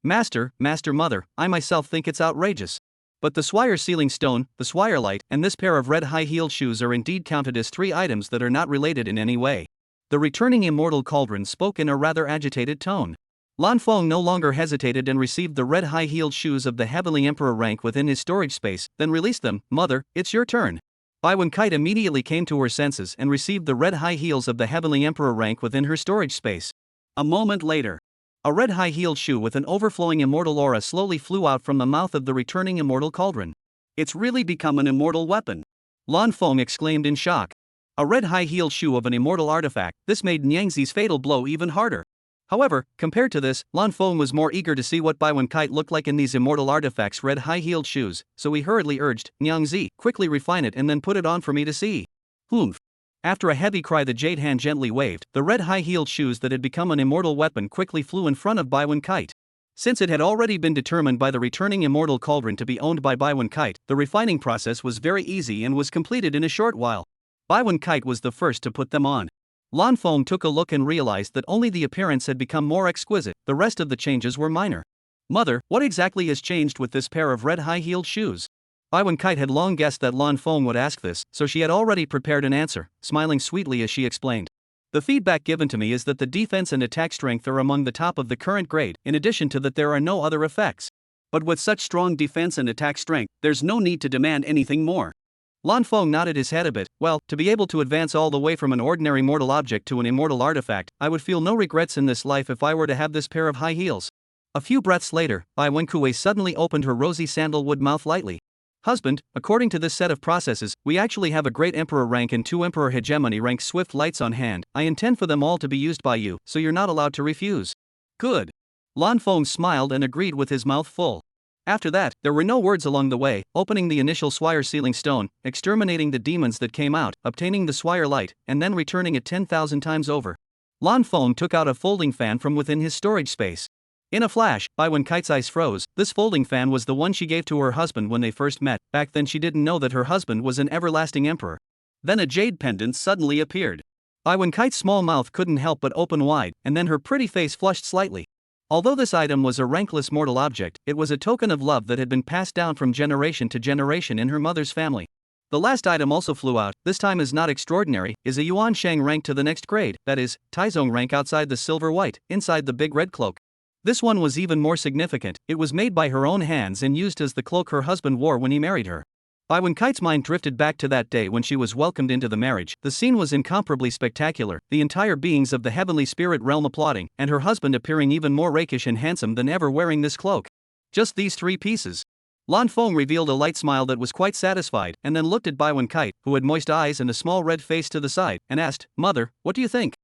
Master, Mother, I myself think it's outrageous. But the swire sealing stone, the swire light, and this pair of red high-heeled shoes are indeed counted as 3 items that are not related in any way. The returning immortal cauldron spoke in a rather agitated tone. Lan Feng no longer hesitated and received the red high-heeled shoes of the Heavenly Emperor rank within his storage space, then released them. "Mother, it's your turn." Bai Wen-kite immediately came to her senses and received the red high heels of the Heavenly Emperor rank within her storage space. A moment later, a red high-heeled shoe with an overflowing immortal aura slowly flew out from the mouth of the returning immortal cauldron. "It's really become an immortal weapon," Lan Feng exclaimed in shock. A red high-heeled shoe of an immortal artifact, this made Nyangzi's fatal blow even harder. However, compared to this, Lan Feng was more eager to see what Bai Wen-kite looked like in these immortal artifacts' red high-heeled shoes, so he hurriedly urged, "Nyangzi, quickly refine it and then put it on for me to see." "Humph." After a heavy cry, the jade hand gently waved. The red high-heeled shoes that had become an immortal weapon quickly flew in front of Bai Wen-kite. Since it had already been determined by the returning immortal cauldron to be owned by Bai Wen-kite, the refining process was very easy and was completed in a short while. Bai Wen-kite was the first to put them on. Lan Feng took a look and realized that only the appearance had become more exquisite, the rest of the changes were minor. Mother, what exactly has changed with this pair of red high-heeled shoes? Bai Wenkai had long guessed that Lan Feng would ask this, so she had already prepared an answer, smiling sweetly as she explained. The feedback given to me is that the defense and attack strength are among the top of the current grade, in addition to that there are no other effects. But with such strong defense and attack strength, there's no need to demand anything more. Lan Feng nodded his head a bit. Well, to be able to advance all the way from an ordinary mortal object to an immortal artifact, I would feel no regrets in this life if I were to have this pair of high heels. A few breaths later, Bai Wenkui suddenly opened her rosy sandalwood mouth lightly. Husband, according to this set of processes, we actually have a great emperor rank and 2 emperor hegemony rank swift lights on hand. I intend for them all to be used by you, so you're not allowed to refuse. Good. Lan Feng smiled and agreed with his mouth full. After that, there were no words along the way, opening the initial Swire sealing stone, exterminating the demons that came out, obtaining the Swire light, and then returning it 10,000 times over. Lan Feng took out a folding fan from within his storage space. In a flash, Bai Wenkai's eyes froze. This folding fan was the one she gave to her husband when they first met. Back then she didn't know that her husband was an everlasting emperor. Then a jade pendant suddenly appeared. Bai Wenkai's small mouth couldn't help but open wide, and then her pretty face flushed slightly. Although this item was a rankless mortal object, it was a token of love that had been passed down from generation to generation in her mother's family. The last item also flew out. This time is not extraordinary, is a Yuan Shang rank to the next grade, that is, Taizong rank outside the silver white, inside the big red cloak. This one was even more significant. It was made by her own hands and used as the cloak her husband wore when he married her. Bai Wenkai's mind drifted back to that day when she was welcomed into the marriage. The scene was incomparably spectacular, the entire beings of the heavenly spirit realm applauding, and her husband appearing even more rakish and handsome than ever wearing this cloak. Just these 3 pieces. Lan Feng revealed a light smile that was quite satisfied, and then looked at Bai Wenkai, who had moist eyes and a small red face to the side, and asked, Mother, what do you think?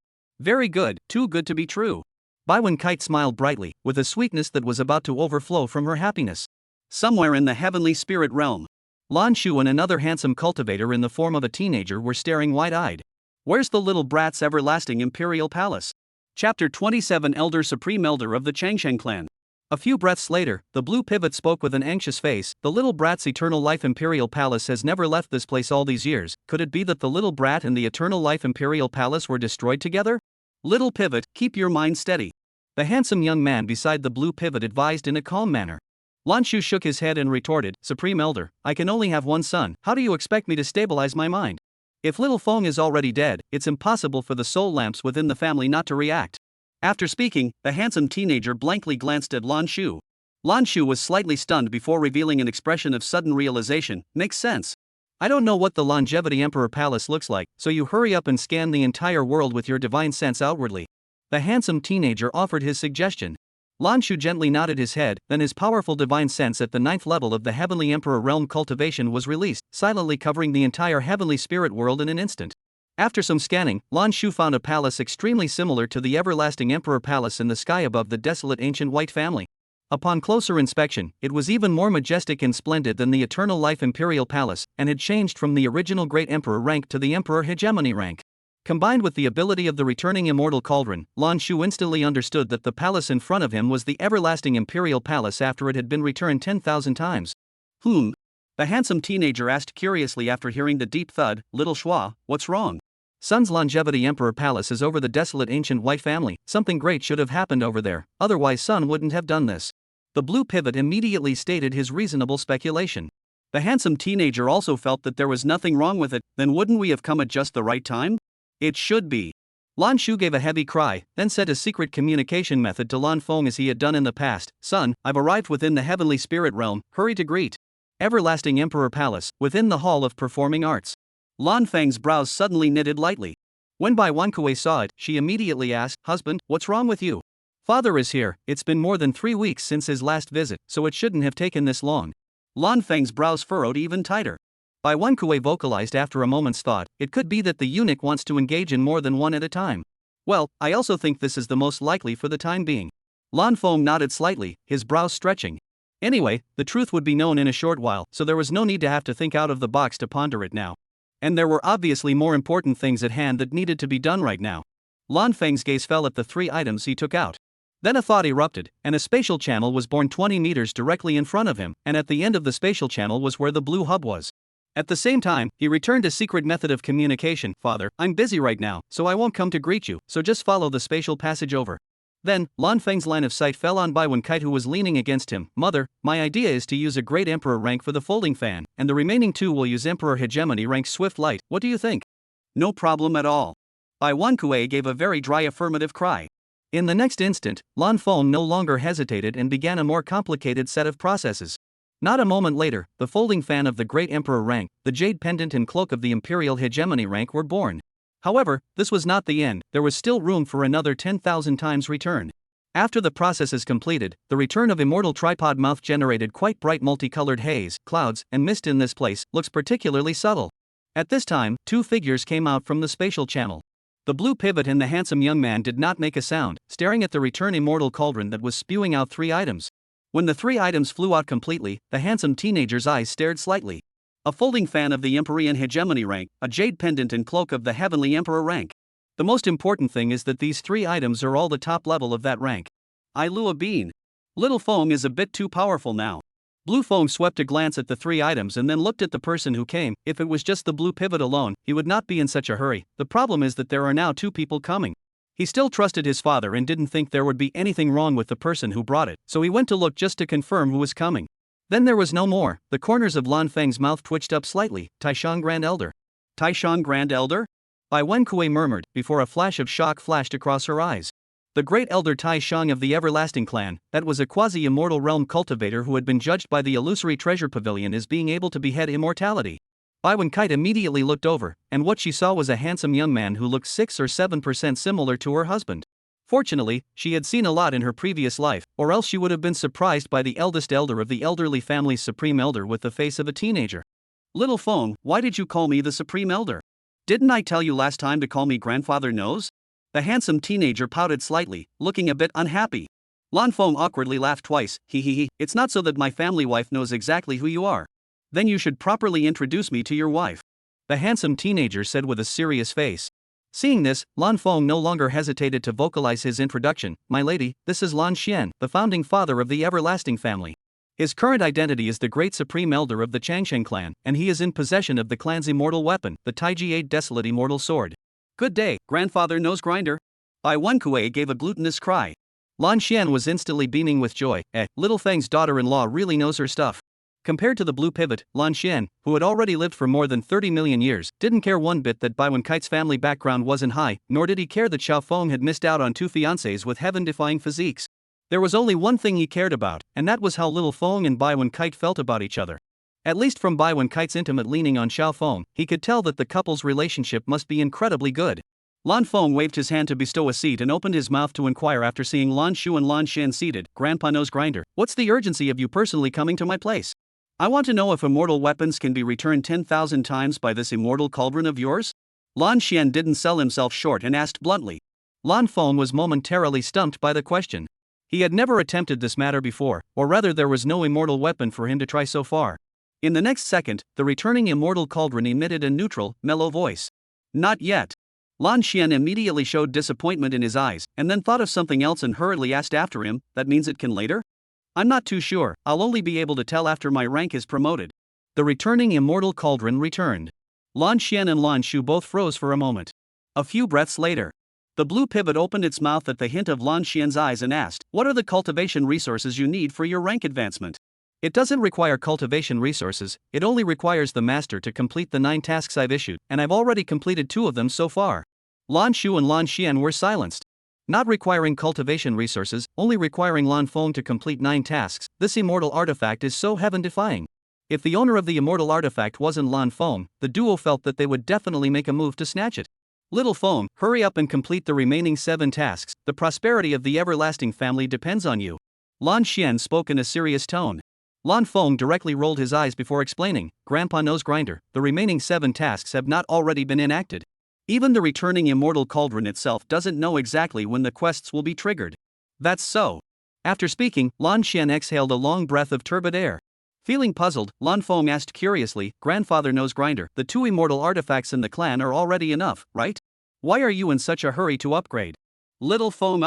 Very good, too good to be true. Bai Wenkite smiled brightly, with a sweetness that was about to overflow from her happiness. Somewhere in the heavenly spirit realm, Lan Shu and another handsome cultivator in the form of a teenager were staring wide-eyed. Where's the little brat's everlasting imperial palace? Chapter 27 Elder Supreme Elder of the Changsheng clan. A few breaths later, the blue pivot spoke with an anxious face. The little brat's eternal life imperial palace has never left this place all these years. Could it be that the little brat and the eternal life imperial palace were destroyed together? Little pivot, keep your mind steady. The handsome young man beside the blue pivot advised in a calm manner. Lan Shu shook his head and retorted, Supreme Elder, I can only have one son. How do you expect me to stabilize my mind? If little Feng is already dead, it's impossible for the soul lamps within the family not to react. After speaking, the handsome teenager blankly glanced at Lan Shu. Lan Shu was slightly stunned before revealing an expression of sudden realization. Makes sense. I don't know what the Longevity Emperor Palace looks like, so you hurry up and scan the entire world with your divine sense outwardly. The handsome teenager offered his suggestion. Lan Shu gently nodded his head, then his powerful divine sense at the 9th level of the Heavenly Emperor Realm cultivation was released, silently covering the entire heavenly spirit world in an instant. After some scanning, Lan Shu found a palace extremely similar to the everlasting Emperor Palace in the sky above the desolate ancient white family. Upon closer inspection, it was even more majestic and splendid than the Eternal Life Imperial Palace, and had changed from the original Great Emperor rank to the Emperor Hegemony rank. Combined with the ability of the returning immortal cauldron, Lan Shu instantly understood that the palace in front of him was the everlasting Imperial Palace after it had been returned 10,000 times. The handsome teenager asked curiously after hearing the deep thud, Little Schwa, what's wrong? Son's Longevity Emperor Palace is over the desolate ancient white family. Something great should have happened over there, otherwise son wouldn't have done this. The blue pivot immediately stated his reasonable speculation. The handsome teenager also felt that there was nothing wrong with it. Then wouldn't we have come at just the right time? It should be. Lan Shu gave a heavy cry, then sent a secret communication method to Lan Feng as he had done in the past. Son, I've arrived within the heavenly spirit realm, hurry to greet. Everlasting Emperor Palace, within the Hall of Performing Arts. Lan Feng's brows suddenly knitted lightly. When Bai Wankue saw it, she immediately asked, Husband, what's wrong with you? Father is here. It's been more than 3 weeks since his last visit, so it shouldn't have taken this long. Lan Feng's brows furrowed even tighter. Bai Wankue vocalized after a moment's thought, it could be that the eunuch wants to engage in more than one at a time. Well, I also think this is the most likely for the time being. Lan Feng nodded slightly, his brows stretching. Anyway, the truth would be known in a short while, so there was no need to have to think out of the box to ponder it now. And there were obviously more important things at hand that needed to be done right now. Lan Feng's gaze fell at the 3 items he took out. Then a thought erupted, and a spatial channel was born 20 meters directly in front of him, and at the end of the spatial channel was where the blue hub was. At the same time, he returned a secret method of communication. Father, I'm busy right now, so I won't come to greet you, so just follow the spatial passage over. Then, Lan Feng's line of sight fell on Bai Wenkai, who was leaning against him. Mother, my idea is to use a Great Emperor rank for the folding fan, and the remaining two will use Emperor Hegemony rank Swift Light. What do you think? No problem at all. Bai Wenkui gave a very dry affirmative cry. In the next instant, Lan Feng no longer hesitated and began a more complicated set of processes. Not a moment later, the folding fan of the Great Emperor rank, the jade pendant and cloak of the Imperial Hegemony rank were born. However, this was not the end. There was still room for another 10,000 times return. After the process is completed, the return of immortal tripod mouth generated quite bright multicolored haze, clouds, and mist. In this place looks particularly subtle. At this time, two figures came out from the spatial channel. The blue pivot and the handsome young man did not make a sound, staring at the return immortal cauldron that was spewing out 3 items. When the 3 items flew out completely, the handsome teenager's eyes stared slightly. A folding fan of the Empyrean Hegemony rank, a jade pendant and cloak of the Heavenly Emperor rank. The most important thing is that these 3 items are all the top level of that rank. I Lua Bean. Little Feng is a bit too powerful now. Blue Feng swept a glance at the 3 items and then looked at the person who came. If it was just the blue pivot alone, he would not be in such a hurry. The problem is that there are now 2 people coming. He still trusted his father and didn't think there would be anything wrong with the person who brought it, so he went to look just to confirm who was coming. Then there was no more. The corners of Lan Feng's mouth twitched up slightly. Taishang Grand Elder. Taishang Grand Elder? Bai Wenkui murmured, before a flash of shock flashed across her eyes. The great elder Taishang of the Everlasting Clan, that was a quasi-immortal realm cultivator who had been judged by the illusory treasure pavilion as being able to behead immortality. Bai Wenkite immediately looked over, and what she saw was a handsome young man who looked 6 or 7% similar to her husband. Fortunately, she had seen a lot in her previous life, or else she would have been surprised by the eldest elder of the elderly family's supreme elder with the face of a teenager. Little Feng, why did you call me the supreme elder? Didn't I tell you last time to call me grandfather Nose? The handsome teenager pouted slightly, looking a bit unhappy. Lan Feng awkwardly laughed twice. He. It's not so that my family wife knows exactly who you are. Then you should properly introduce me to your wife. The handsome teenager said with a serious face. Seeing this, Lan Feng no longer hesitated to vocalize his introduction. My lady, this is Lan Xian, the founding father of the Everlasting family. His current identity is the great supreme elder of the Changsheng clan, and he is in possession of the clan's immortal weapon, the Taiji 8 Desolate Immortal Sword. Good day, grandfather Nose Grinder. Bai Wenkui gave a glutinous cry. Lan Xian was instantly beaming with joy. Little Feng's daughter-in-law really knows her stuff. Compared to the blue pivot, Lan Xian, who had already lived for more than 30 million years, didn't care one bit that Bai Wenkite's family background wasn't high, nor did he care that Xiao Feng had missed out on 2 fiancés with heaven-defying physiques. There was only one thing he cared about, and that was how Little Feng and Bai Wenkite felt about each other. At least from Bai Wenkite's intimate leaning on Xiao Feng, he could tell that the couple's relationship must be incredibly good. Lan Feng waved his hand to bestow a seat and opened his mouth to inquire after seeing Lan Shu and Lan Xian seated. Grandpa Nose Grinder, what's the urgency of you personally coming to my place? I want to know if immortal weapons can be returned 10,000 times by this immortal cauldron of yours? Lan Xian didn't sell himself short and asked bluntly. Lan Feng was momentarily stumped by the question. He had never attempted this matter before, or rather there was no immortal weapon for him to try so far. In the next second, the returning immortal cauldron emitted a neutral, mellow voice. Not yet. Lan Xian immediately showed disappointment in his eyes, and then thought of something else and hurriedly asked after him, that means it can later? I'm not too sure, I'll only be able to tell after my rank is promoted. The returning immortal cauldron returned. Lan Xian and Lan Shu both froze for a moment. A few breaths later, the blue pivot opened its mouth at the hint of Lan Xian's eyes and asked, what are the cultivation resources you need for your rank advancement? It doesn't require cultivation resources, it only requires the master to complete the 9 tasks I've issued, and I've already completed 2 of them so far. Lan Shu and Lan Xian were silenced. Not requiring cultivation resources, only requiring Lan Feng to complete 9 tasks, this immortal artifact is so heaven-defying. If the owner of the immortal artifact wasn't Lan Feng, the duo felt that they would definitely make a move to snatch it. Little Feng, hurry up and complete the remaining 7 tasks, the prosperity of the Everlasting family depends on you. Lan Xian spoke in a serious tone. Lan Feng directly rolled his eyes before explaining, Grandpa Nose Grinder, the remaining 7 tasks have not already been enacted. Even the returning immortal cauldron itself doesn't know exactly when the quests will be triggered. That's so. After speaking, Lan Xian exhaled a long breath of turbid air. Feeling puzzled, Lan Feng asked curiously, Grandfather Nose Grinder, the 2 immortal artifacts in the clan are already enough, right? Why are you in such a hurry to upgrade? Little Feng.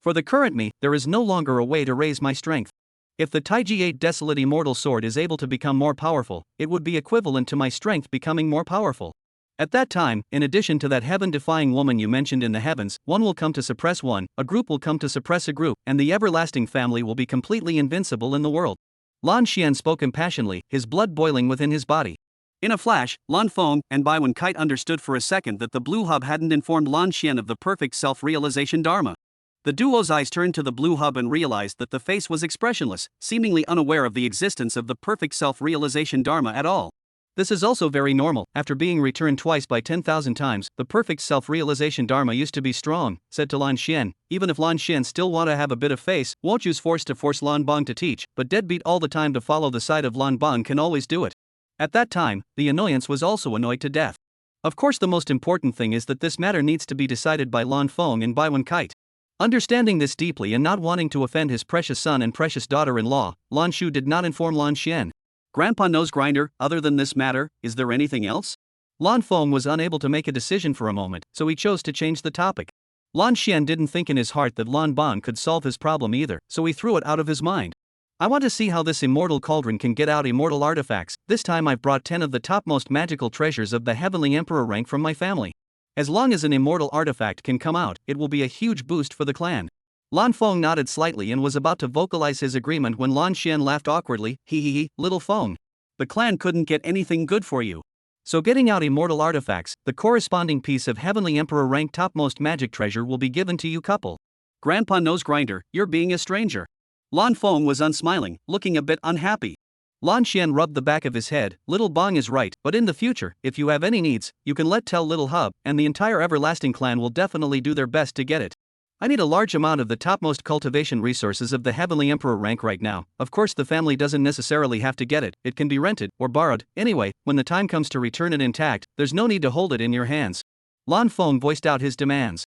For the current me, there is no longer a way to raise my strength. If the Taiji 8 Desolate Immortal Sword is able to become more powerful, it would be equivalent to my strength becoming more powerful. At that time, in addition to that heaven-defying woman you mentioned in the heavens, one will come to suppress one, a group will come to suppress a group, and the everlasting family will be completely invincible in the world. Lan Xian spoke impassionedly, his blood boiling within his body. In a flash, Lan Feng and Bai Wen Kite understood for a second that the Blue Hub hadn't informed Lan Xian of the perfect self-realization dharma. The duo's eyes turned to the Blue Hub and realized that the face was expressionless, seemingly unaware of the existence of the perfect self-realization dharma at all. This is also very normal. After being returned twice by 10,000 times, the perfect self-realization dharma used to be strong, said to Lan Xian. Even if Lan Xian still want to have a bit of face, won't use force to force Lan Bang to teach, but deadbeat all the time to follow the side of Lan Bang can always do it. At that time, the annoyance was also annoyed to death. Of course, the most important thing is that this matter needs to be decided by Lan Feng and Bai Wen Kite. Understanding this deeply and not wanting to offend his precious son and precious daughter-in-law, Lan Shu did not inform Lan Xian. Grandpa Nose Grinder, other than this matter, is there anything else? Lan Feng was unable to make a decision for a moment, so he chose to change the topic. Lan Xian didn't think in his heart that Lan Bang could solve his problem either, so he threw it out of his mind. I want to see how this immortal cauldron can get out immortal artifacts. This time I've brought 10 of the topmost magical treasures of the Heavenly Emperor rank from my family. As long as an immortal artifact can come out, it will be a huge boost for the clan. Lan Feng nodded slightly and was about to vocalize his agreement when Lan Xian laughed awkwardly. He, little Feng. The clan couldn't get anything good for you. So getting out immortal artifacts, the corresponding piece of Heavenly Emperor rank topmost magic treasure will be given to you couple. Grandpa Nose Grinder, you're being a stranger. Lan Feng was unsmiling, looking a bit unhappy. Lan Xian rubbed the back of his head. Little Bang is right, but in the future, if you have any needs, you can tell Little Hub, and the entire Everlasting clan will definitely do their best to get it. I need a large amount of the topmost cultivation resources of the Heavenly Emperor rank right now. Of course, the family doesn't necessarily have to get it can be rented or borrowed. Anyway, when the time comes to return it intact, there's no need to hold it in your hands. Lan Feng voiced out his demands.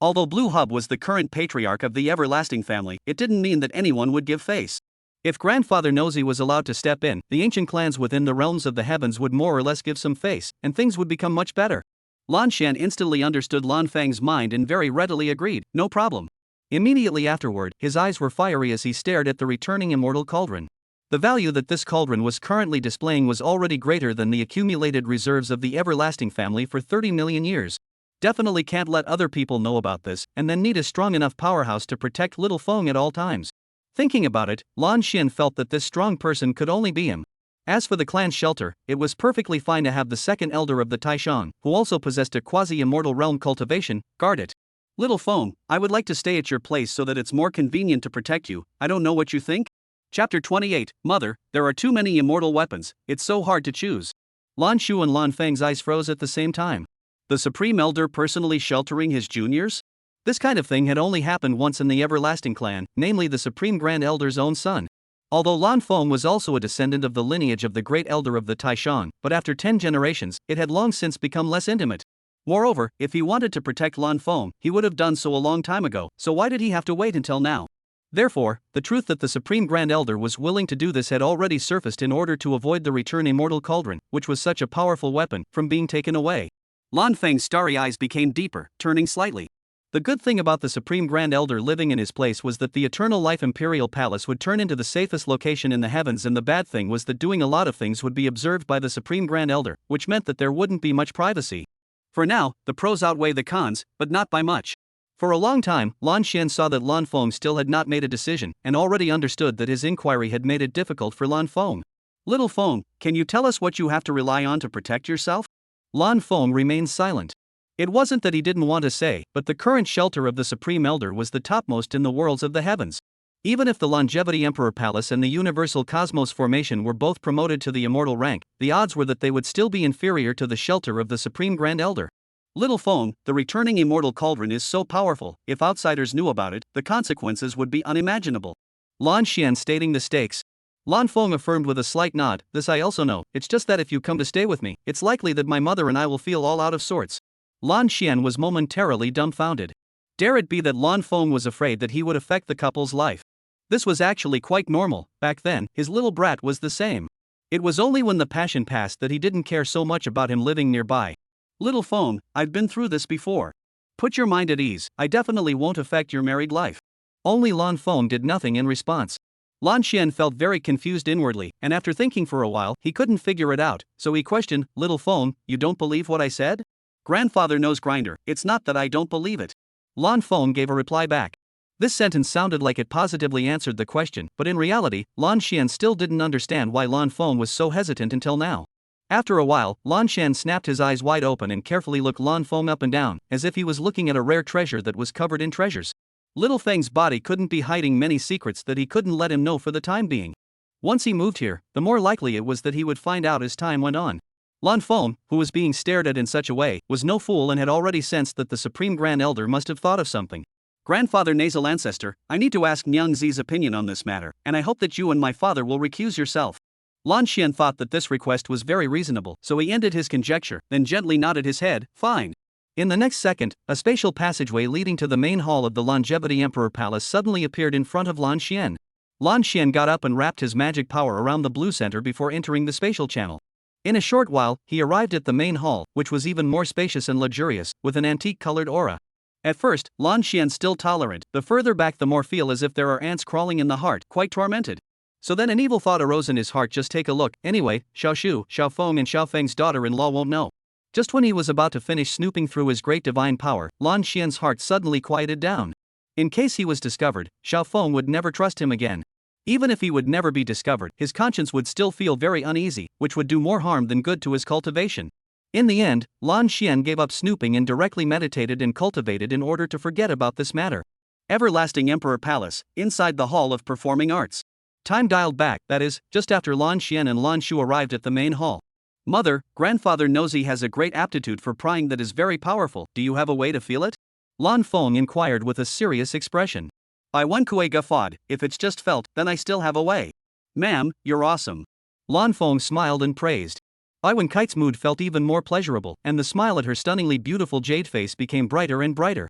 Although Blue Hub was the current patriarch of the Everlasting family, it didn't mean that anyone would give face. If Grandfather Nosy was allowed to step in, the ancient clans within the realms of the heavens would more or less give some face, and things would become much better. Lan Xian instantly understood Lan Feng's mind and very readily agreed, no problem. Immediately afterward, his eyes were fiery as he stared at the returning immortal cauldron. The value that this cauldron was currently displaying was already greater than the accumulated reserves of the Everlasting family for 30 million years. Definitely can't let other people know about this, and then need a strong enough powerhouse to protect little Feng at all times. Thinking about it, Lan Xian felt that this strong person could only be him. As for the clan's shelter, it was perfectly fine to have the second elder of the Taishan, who also possessed a quasi-immortal realm cultivation, guard it. Little Feng, I would like to stay at your place so that it's more convenient to protect you. I don't know what you think? Chapter 28, Mother, there are too many immortal weapons, it's so hard to choose. Lan Shu and Lan Feng's eyes froze at the same time. The Supreme Elder personally sheltering his juniors? This kind of thing had only happened once in the Everlasting clan, namely the Supreme Grand Elder's own son. Although Lan Feng was also a descendant of the lineage of the Great Elder of the Taishan, but after 10 generations, it had long since become less intimate. Moreover, if he wanted to protect Lan Feng, he would have done so a long time ago, so why did he have to wait until now? Therefore, the truth that the Supreme Grand Elder was willing to do this had already surfaced in order to avoid the return immortal cauldron, which was such a powerful weapon, from being taken away. Lan Feng's starry eyes became deeper, turning slightly. The good thing about the Supreme Grand Elder living in his place was that the Eternal Life Imperial Palace would turn into the safest location in the heavens, and the bad thing was that doing a lot of things would be observed by the Supreme Grand Elder, which meant that there wouldn't be much privacy. For now, the pros outweigh the cons, but not by much. For a long time, Lan Xian saw that Lan Feng still had not made a decision, and already understood that his inquiry had made it difficult for Lan Feng. Little Feng, can you tell us what you have to rely on to protect yourself? Lan Feng remained silent. It wasn't that he didn't want to say, but the current shelter of the Supreme Elder was the topmost in the worlds of the heavens. Even if the Longevity Emperor Palace and the Universal Cosmos Formation were both promoted to the immortal rank, the odds were that they would still be inferior to the shelter of the Supreme Grand Elder. Little Feng, the returning immortal cauldron is so powerful, if outsiders knew about it, the consequences would be unimaginable. Lan Xian stating the stakes. Lan Feng affirmed with a slight nod, this I also know, it's just that if you come to stay with me, it's likely that my mother and I will feel all out of sorts. Lan Xian was momentarily dumbfounded. Dare it be that Lan Feng was afraid that he would affect the couple's life? This was actually quite normal. Back then, his little brat was the same. It was only when the passion passed that he didn't care so much about him living nearby. Little Feng, I've been through this before. Put your mind at ease, I definitely won't affect your married life. Only Lan Feng did nothing in response. Lan Xian felt very confused inwardly, and after thinking for a while, he couldn't figure it out, so he questioned, "Little phone, you don't believe what I said?" "Grandfather knows grinder, it's not that I don't believe it." Lan Feng gave a reply back. This sentence sounded like it positively answered the question, but in reality, Lan Xian still didn't understand why Lan Feng was so hesitant until now. After a while, Lan Xian snapped his eyes wide open and carefully looked Lan Feng up and down, as if he was looking at a rare treasure that was covered in treasures. Little Feng's body couldn't be hiding many secrets that he couldn't let him know for the time being. Once he moved here, the more likely it was that he would find out as time went on. Lan Feng, who was being stared at in such a way, was no fool and had already sensed that the Supreme Grand Elder must have thought of something. "Grandfather Nasal Ancestor, I need to ask Nyang Zi's opinion on this matter, and I hope that you and my father will recuse yourself." Lan Xian thought that this request was very reasonable, so he ended his conjecture, then gently nodded his head, "Fine." In the next second, a spatial passageway leading to the main hall of the Longevity Emperor Palace suddenly appeared in front of Lan Xian. Lan Xian got up and wrapped his magic power around the blue center before entering the spatial channel. In a short while, he arrived at the main hall, which was even more spacious and luxurious, with an antique-colored aura. At first, Lan Xian still tolerant, the further back the more feel as if there are ants crawling in the heart, quite tormented. So then an evil thought arose in his heart, just take a look, anyway, Xiao Shu, Xiao Feng and Xiao Feng's daughter-in-law won't know. Just when he was about to finish snooping through his great divine power, Lan Xian's heart suddenly quieted down. In case he was discovered, Xiao Feng would never trust him again. Even if he would never be discovered, his conscience would still feel very uneasy, which would do more harm than good to his cultivation. In the end, Lan Xian gave up snooping and directly meditated and cultivated in order to forget about this matter. Everlasting Emperor Palace, inside the Hall of Performing Arts. Time dialed back, that is, just after Lan Xian and Lan Shu arrived at the main hall. "Mother, Grandfather knows he has a great aptitude for prying that is very powerful, do you have a way to feel it?" Lan Feng inquired with a serious expression. Bai Wenkue guffawed, "If it's just felt, then I still have a way." "Ma'am, you're awesome." Lan Feng smiled and praised. Bai Wenkite's mood felt even more pleasurable, and the smile at her stunningly beautiful jade face became brighter and brighter.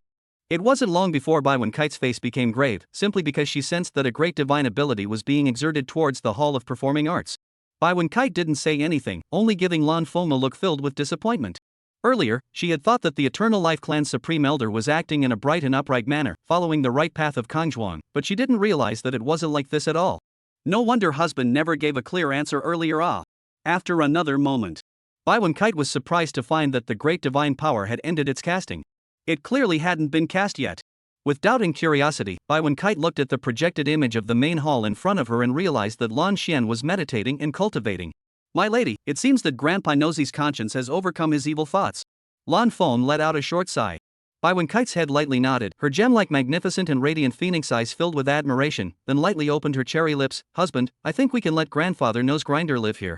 It wasn't long before Bai Wenkite's face became grave, simply because she sensed that a great divine ability was being exerted towards the Hall of Performing Arts. Bai Wenkite didn't say anything, only giving Lan Feng a look filled with disappointment. Earlier, she had thought that the Eternal Life Clan's Supreme Elder was acting in a bright and upright manner, following the right path of Kangzhuang, but she didn't realize that it wasn't like this at all. No wonder husband never gave a clear answer earlier. After another moment, Bai Wenkite was surprised to find that the great divine power had ended its casting. It clearly hadn't been cast yet. With doubting curiosity, Bai Wenkite looked at the projected image of the main hall in front of her and realized that Lan Xian was meditating and cultivating. "My lady, it seems that Grandpa Nosey's conscience has overcome his evil thoughts." Lan Feng let out a short sigh. Bai Wenkite's head lightly nodded, her gem-like magnificent and radiant phoenix eyes filled with admiration, then lightly opened her cherry lips. "Husband, I think we can let Grandfather Nose Grinder live here.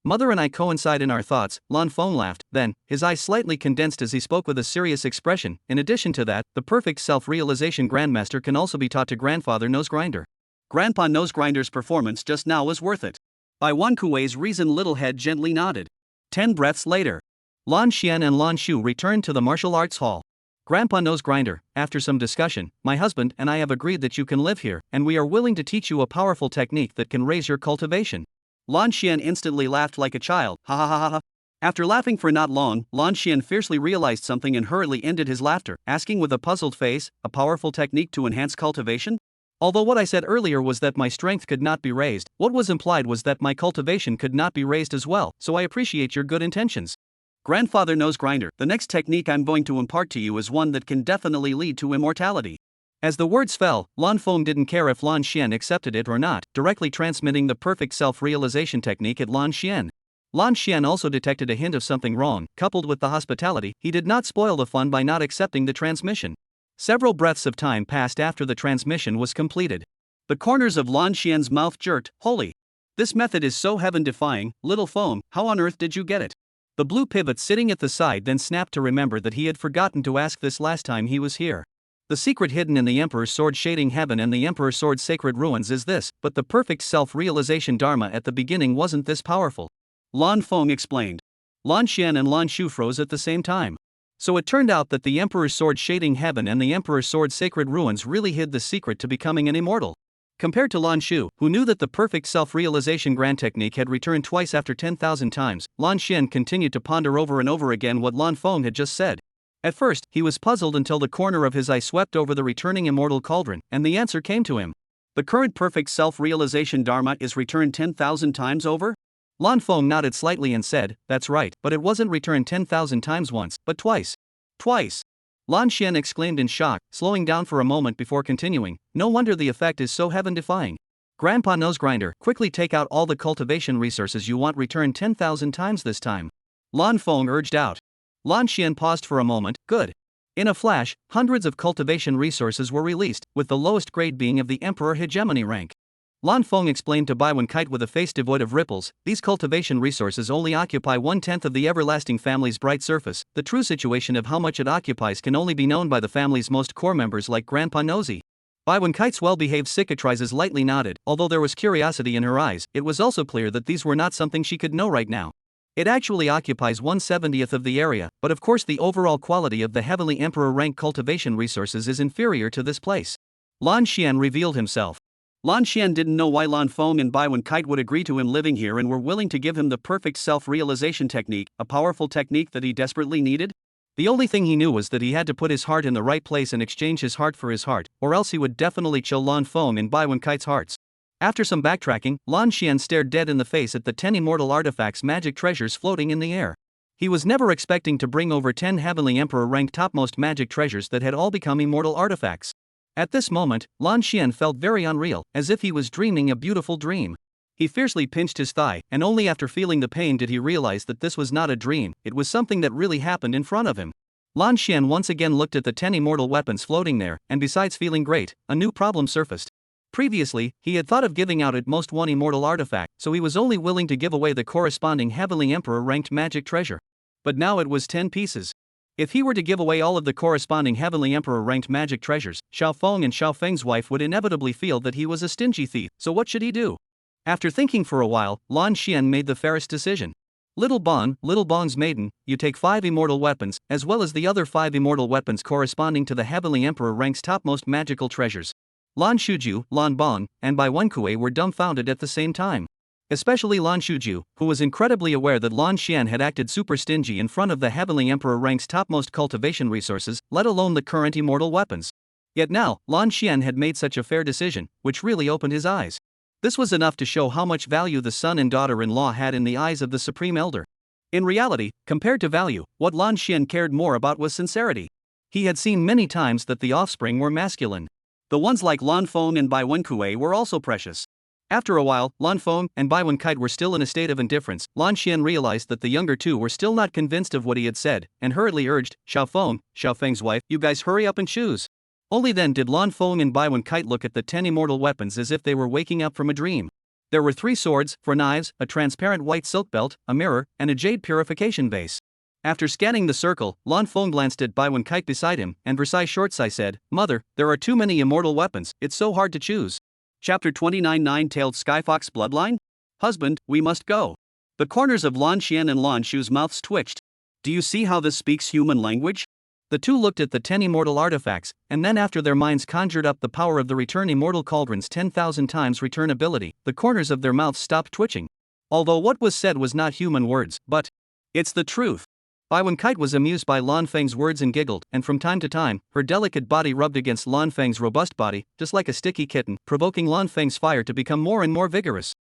Mother and I coincide in our thoughts." Lan Feng laughed, then, his eyes slightly condensed as he spoke with a serious expression. "In addition to that, the perfect self-realization Grandmaster can also be taught to Grandfather Nose Grinder." Grandpa Nose Grinder's performance just now was worth it. Bai Wenkui's reasoned little head gently nodded. 10 breaths later, Lan Xian and Lan Shu returned to the martial arts hall. "Grandpa Nose Grinder, after some discussion, my husband and I have agreed that you can live here, and we are willing to teach you a powerful technique that can raise your cultivation." Lan Xian instantly laughed like a child, "Ha ha ha ha ha." After laughing for not long, Lan Xian fiercely realized something and hurriedly ended his laughter, asking with a puzzled face, "A powerful technique to enhance cultivation? Although what I said earlier was that my strength could not be raised, what was implied was that my cultivation could not be raised as well, so I appreciate your good intentions. Grandfather Nose Grinder, the next technique I'm going to impart to you is one that can definitely lead to immortality." As the words fell, Lan Feng didn't care if Lan Xian accepted it or not, directly transmitting the perfect self-realization technique at Lan Xian. Lan Xian also detected a hint of something wrong. Coupled with the hospitality, he did not spoil the fun by not accepting the transmission. Several breaths of time passed after the transmission was completed. The corners of Lan Xian's mouth jerked. "Holy! This method is so heaven-defying, little Feng, how on earth did you get it?" The blue pivot sitting at the side then snapped to remember that he had forgotten to ask this last time he was here. "The secret hidden in the Emperor's Sword Shading Heaven and the Emperor's Sword Sacred Ruins is this, but the perfect self-realization Dharma at the beginning wasn't this powerful," Lan Feng explained. Lan Xian and Lan Shu froze at the same time. So it turned out that the Emperor's Sword Shading Heaven and the Emperor's Sword Sacred Ruins really hid the secret to becoming an immortal. Compared to Lan Shu, who knew that the perfect self-realization grand technique had returned twice after 10,000 times, Lan Xian continued to ponder over and over again what Lan Feng had just said. At first, he was puzzled until the corner of his eye swept over the returning immortal cauldron, and the answer came to him. The current perfect self-realization dharma is returned 10,000 times over? Lan Feng nodded slightly and said, that's right, but it wasn't returned 10,000 times once, but twice. Twice! Lan Xian exclaimed in shock, slowing down for a moment before continuing, no wonder the effect is so heaven-defying. Grandpa Nosegrinder, quickly take out all the cultivation resources you want returned 10,000 times this time. Lan Feng urged out. Lan Xian paused for a moment, good. In a flash, hundreds of cultivation resources were released, with the lowest grade being of the Emperor Hegemony rank. Lan Feng explained to Bai Wen-kite with a face devoid of ripples, these cultivation resources only occupy 1/10 of the everlasting family's bright surface. The true situation of how much it occupies can only be known by the family's most core members like Grandpa Nosy. Bai Wen-kite's well-behaved cicatrices lightly nodded, although there was curiosity in her eyes. It was also clear that these were not something she could know right now. It actually occupies 1/70th of the area, but of course the overall quality of the Heavenly Emperor rank cultivation resources is inferior to this place. Lan Xian revealed himself. Lan Xian didn't know why Lan Feng and Bai Wen-kite would agree to him living here and were willing to give him the perfect self-realization technique, a powerful technique that he desperately needed. The only thing he knew was that he had to put his heart in the right place and exchange his heart for his heart, or else he would definitely chill Lan Feng and Bai Wen-kite's hearts. After some backtracking, Lan Xian stared dead in the face at the 10 immortal artifacts magic treasures floating in the air. He was never expecting to bring over 10 Heavenly Emperor ranked topmost magic treasures that had all become immortal artifacts. At this moment, Lan Xian felt very unreal, as if he was dreaming a beautiful dream. He fiercely pinched his thigh, and only after feeling the pain did he realize that this was not a dream, it was something that really happened in front of him. Lan Xian once again looked at the 10 immortal weapons floating there, and besides feeling great, a new problem surfaced. Previously, he had thought of giving out at most one immortal artifact, so he was only willing to give away the corresponding Heavenly Emperor ranked magic treasure. But now it was 10 pieces. If he were to give away all of the corresponding Heavenly Emperor ranked magic treasures, Xiao Feng and Xiao Feng's wife would inevitably feel that he was a stingy thief, so what should he do? After thinking for a while, Lan Xian made the fairest decision. Little Bong's maiden, you take 5 immortal weapons, as well as the other 5 immortal weapons corresponding to the Heavenly Emperor rank's topmost magical treasures. Lan Shuju, Lan Bong, and Bai Wenkue were dumbfounded at the same time. Especially Lan Shuju, who was incredibly aware that Lan Xian had acted super stingy in front of the Heavenly Emperor rank's topmost cultivation resources, let alone the current immortal weapons. Yet now, Lan Xian had made such a fair decision, which really opened his eyes. This was enough to show how much value the son and daughter-in-law had in the eyes of the Supreme Elder. In reality, compared to value, what Lan Xian cared more about was sincerity. He had seen many times that the offspring were masculine. The ones like Lan Feng and Bai Wenkue were also precious. After a while, Lan Feng and Bai Wen-kite were still in a state of indifference. Lan Xian realized that the younger two were still not convinced of what he had said, and hurriedly urged, Xiao Feng, Xiao Feng's wife, you guys hurry up and choose. Only then did Lan Feng and Bai Wen-kite look at the 10 immortal weapons as if they were waking up from a dream. There were 3 swords, 4 knives, a transparent white silk belt, a mirror, and a jade purification vase. After scanning the circle, Lan Feng glanced at Bai Wen-kite beside him, and Versailles Shortsai said, Mother, there are too many immortal weapons, it's so hard to choose. Chapter 29 Nine-Tailed Skyfox Bloodline? Husband, we must go. The corners of Lan Xian and Lan Shu's mouths twitched. Do you see how this speaks human language? The two looked at the 10 immortal artifacts, and then after their minds conjured up the power of the return immortal cauldron's 10,000 times return ability, the corners of their mouths stopped twitching. Although what was said was not human words, but it's the truth. Bai Wen-kite was amused by Lan Feng's words and giggled, and from time to time, her delicate body rubbed against Lan Feng's robust body, just like a sticky kitten, provoking Lan Feng's fire to become more and more vigorous.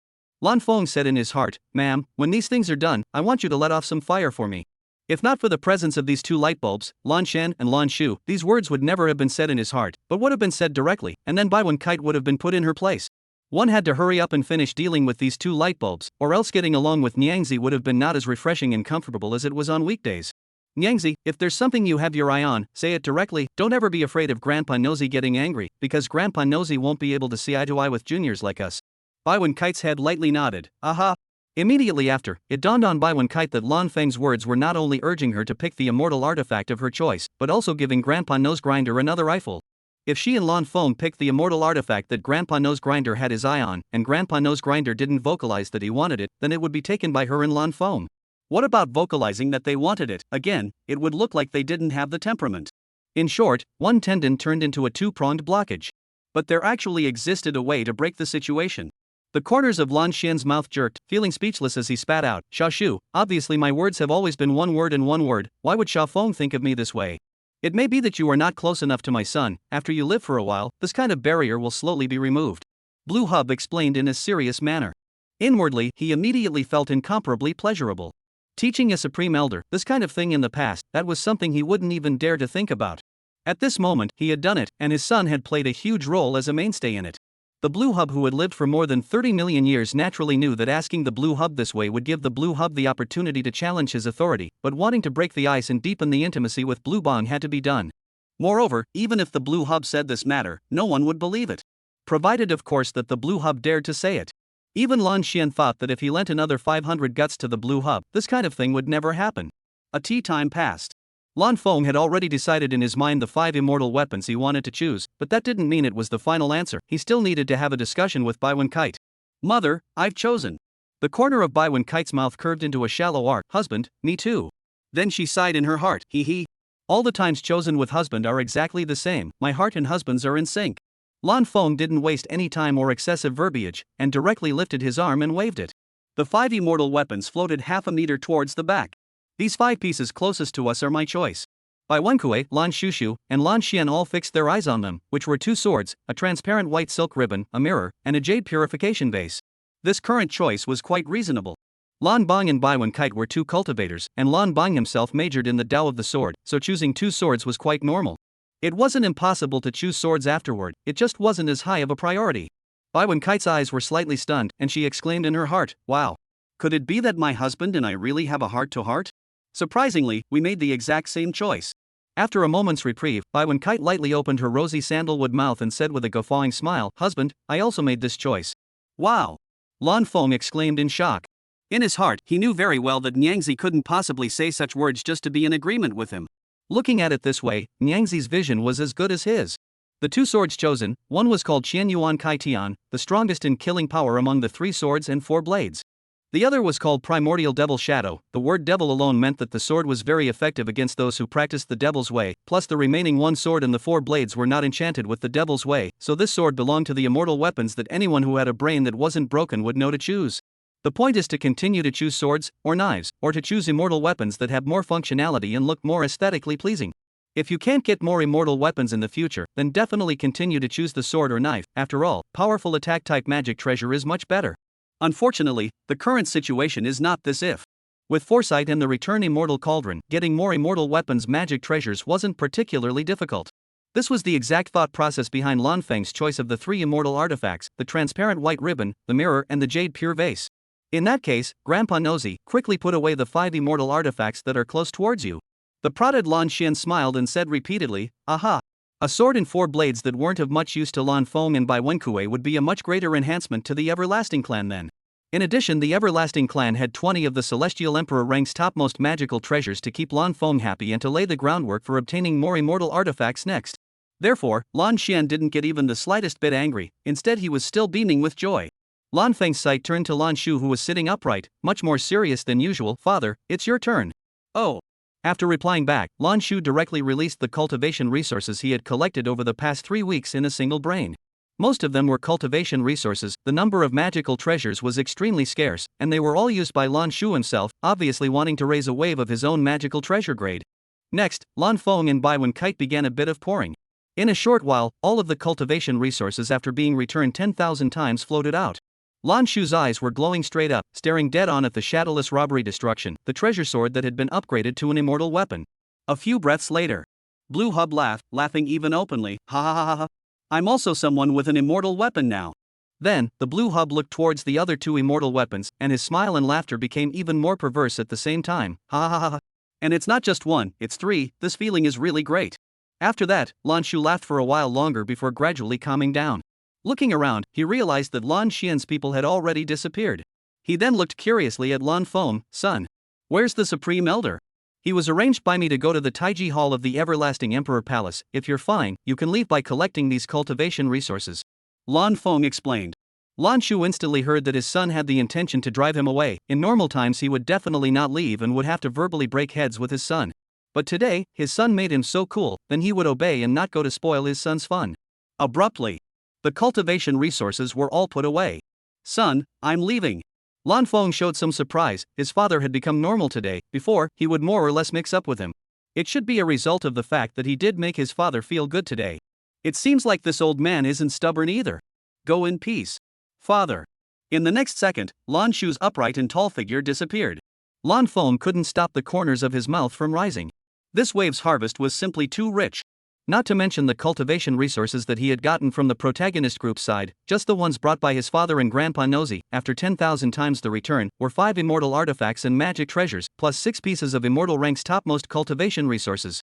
Lan Feng said in his heart, Ma'am, when these things are done, I want you to let off some fire for me. If not for the presence of these two light bulbs, Lan Shen and Lan Shu, these words would never have been said in his heart, but would have been said directly, and then Bai Wen-kite would have been put in her place. One had to hurry up and finish dealing with these two light bulbs, or else getting along with Nyangzi would have been not as refreshing and comfortable as it was on weekdays. Nyangzi, if there's something you have your eye on, say it directly. Don't ever be afraid of Grandpa Nosy getting angry, because Grandpa Nosy won't be able to see eye to eye with juniors like us. Bai Wen-kite's head lightly nodded. Aha! Immediately after, it dawned on Bai Wen-kite that Lan Feng's words were not only urging her to pick the immortal artifact of her choice, but also giving Grandpa Nosegrinder another eyeful. If she and Lan Feng picked the immortal artifact that Grandpa Nosegrinder had his eye on, and Grandpa Nosegrinder didn't vocalize that he wanted it, then it would be taken by her and Lan Feng. What about vocalizing that they wanted it? Again, it would look like they didn't have the temperament. In short, one tendon turned into a two-pronged blockage. But there actually existed a way to break the situation. The corners of Lan Xian's mouth jerked, feeling speechless as he spat out, Xiao Shu, obviously my words have always been one word and one word, why would Xiao Feng think of me this way? It may be that you are not close enough to my son, after you live for a while, this kind of barrier will slowly be removed. Blue Hub explained in a serious manner. Inwardly, he immediately felt incomparably pleasurable. Teaching a supreme elder this kind of thing in the past, that was something he wouldn't even dare to think about. At this moment, he had done it, and his son had played a huge role as a mainstay in it. The Blue Hub, who had lived for more than 30 million years, naturally knew that asking the Blue Hub this way would give the Blue Hub the opportunity to challenge his authority, but wanting to break the ice and deepen the intimacy with Blue Bong had to be done. Moreover, even if the Blue Hub said this matter, no one would believe it. Provided, of course, that the Blue Hub dared to say it. Even Lan Xian thought that if he lent another 500 guts to the Blue Hub, this kind of thing would never happen. A tea time passed. Lan Feng had already decided in his mind the 5 immortal weapons he wanted to choose, but that didn't mean it was the final answer. He still needed to have a discussion with Bai Kite. Mother, I've chosen. The corner of Bai Kite's mouth curved into a shallow arc. Husband, me too. Then she sighed in her heart. Hee hee. All the times chosen with husband are exactly the same. My heart and husband's are in sync. Lan Feng didn't waste any time or excessive verbiage, and directly lifted his arm and waved it. The 5 immortal weapons floated half a meter towards the back. These 5 pieces closest to us are my choice. Bai Wenkue, Lan Shushu, and Lan Xian all fixed their eyes on them, which were 2 swords, a transparent white silk ribbon, a mirror, and a jade purification vase. This current choice was quite reasonable. Lan Bang and Bai Kite were 2 cultivators, and Lan Bang himself majored in the Tao of the sword, so choosing 2 swords was quite normal. It wasn't impossible to choose swords afterward, it just wasn't as high of a priority. Bai Kite's eyes were slightly stunned, and she exclaimed in her heart, wow. Could it be that my husband and I really have a heart-to-heart? Surprisingly, we made the exact same choice. After a moment's reprieve, Bai Kite lightly opened her rosy sandalwood mouth and said with a guffawing smile, husband, I also made this choice. Wow! Lan Feng exclaimed in shock. In his heart, he knew very well that Nyangzi couldn't possibly say such words just to be in agreement with him. Looking at it this way, Nyangzi's vision was as good as his. The 2 swords chosen, one was called Qian Yuan Kai Tian, the strongest in killing power among the 3 swords and 4 blades. The other was called Primordial Devil Shadow. The word devil alone meant that the sword was very effective against those who practiced the devil's way, plus the remaining 1 sword and the 4 blades were not enchanted with the devil's way, so this sword belonged to the immortal weapons that anyone who had a brain that wasn't broken would know to choose. The point is to continue to choose swords, or knives, or to choose immortal weapons that have more functionality and look more aesthetically pleasing. If you can't get more immortal weapons in the future, then definitely continue to choose the sword or knife. After all, powerful attack-type magic treasure is much better. Unfortunately, the current situation is not this if. With foresight and the return immortal cauldron, getting more immortal weapons magic treasures wasn't particularly difficult. This was the exact thought process behind Lan Feng's choice of the 3 immortal artifacts, the transparent white ribbon, the mirror and the jade pure vase. In that case, Grandpa Nosy, quickly put away the 5 immortal artifacts that are close towards you. The prodded Lan Xian smiled and said repeatedly, aha. A sword and 4 blades that weren't of much use to Lan Feng and Bai Wenkue would be a much greater enhancement to the Everlasting Clan then. In addition, the Everlasting Clan had 20 of the Celestial Emperor rank's topmost magical treasures to keep Lan Feng happy and to lay the groundwork for obtaining more immortal artifacts next. Therefore, Lan Xian didn't get even the slightest bit angry, instead he was still beaming with joy. Lan Feng's sight turned to Lan Shu, who was sitting upright, much more serious than usual. Father, it's your turn. Oh. After replying back, Lan Shu directly released the cultivation resources he had collected over the past 3 weeks in a single brain. Most of them were cultivation resources, the number of magical treasures was extremely scarce, and they were all used by Lan Shu himself, obviously wanting to raise a wave of his own magical treasure grade. Next, Lan Feng and Bai Kite began a bit of pouring. In a short while, all of the cultivation resources after being returned 10,000 times floated out. Lan Shu's eyes were glowing straight up, staring dead on at the shadowless robbery destruction, the treasure sword that had been upgraded to an immortal weapon. A few breaths later, Blue Hub laughed, laughing even openly, ha ha ha ha ha. I'm also someone with an immortal weapon now. Then, the Blue Hub looked towards the other 2 immortal weapons, and his smile and laughter became even more perverse at the same time, ha ha ha ha. And it's not just 1, it's 3, this feeling is really great. After that, Lan Shu laughed for a while longer before gradually calming down. Looking around, he realized that Lan Xian's people had already disappeared. He then looked curiously at Lan Feng, son. Where's the Supreme Elder? He was arranged by me to go to the Taiji Hall of the Everlasting Emperor Palace. If you're fine, you can leave by collecting these cultivation resources. Lan Feng explained. Lan Shu instantly heard that his son had the intention to drive him away. In normal times he would definitely not leave and would have to verbally break heads with his son. But today, his son made him so cool, then he would obey and not go to spoil his son's fun. Abruptly, the cultivation resources were all put away. Son, I'm leaving. Lan Feng showed some surprise. His father had become normal today. Before, he would more or less mix up with him. It should be a result of the fact that he did make his father feel good today. It seems like this old man isn't stubborn either. Go in peace. Father. In the next second, Lan Shu's upright and tall figure disappeared. Lan Feng couldn't stop the corners of his mouth from rising. This wave's harvest was simply too rich. Not to mention the cultivation resources that he had gotten from the protagonist group's side, just the ones brought by his father and Grandpa Nosy, after 10,000 times the return, were 5 immortal artifacts and magic treasures, plus 6 pieces of immortal rank's topmost cultivation resources.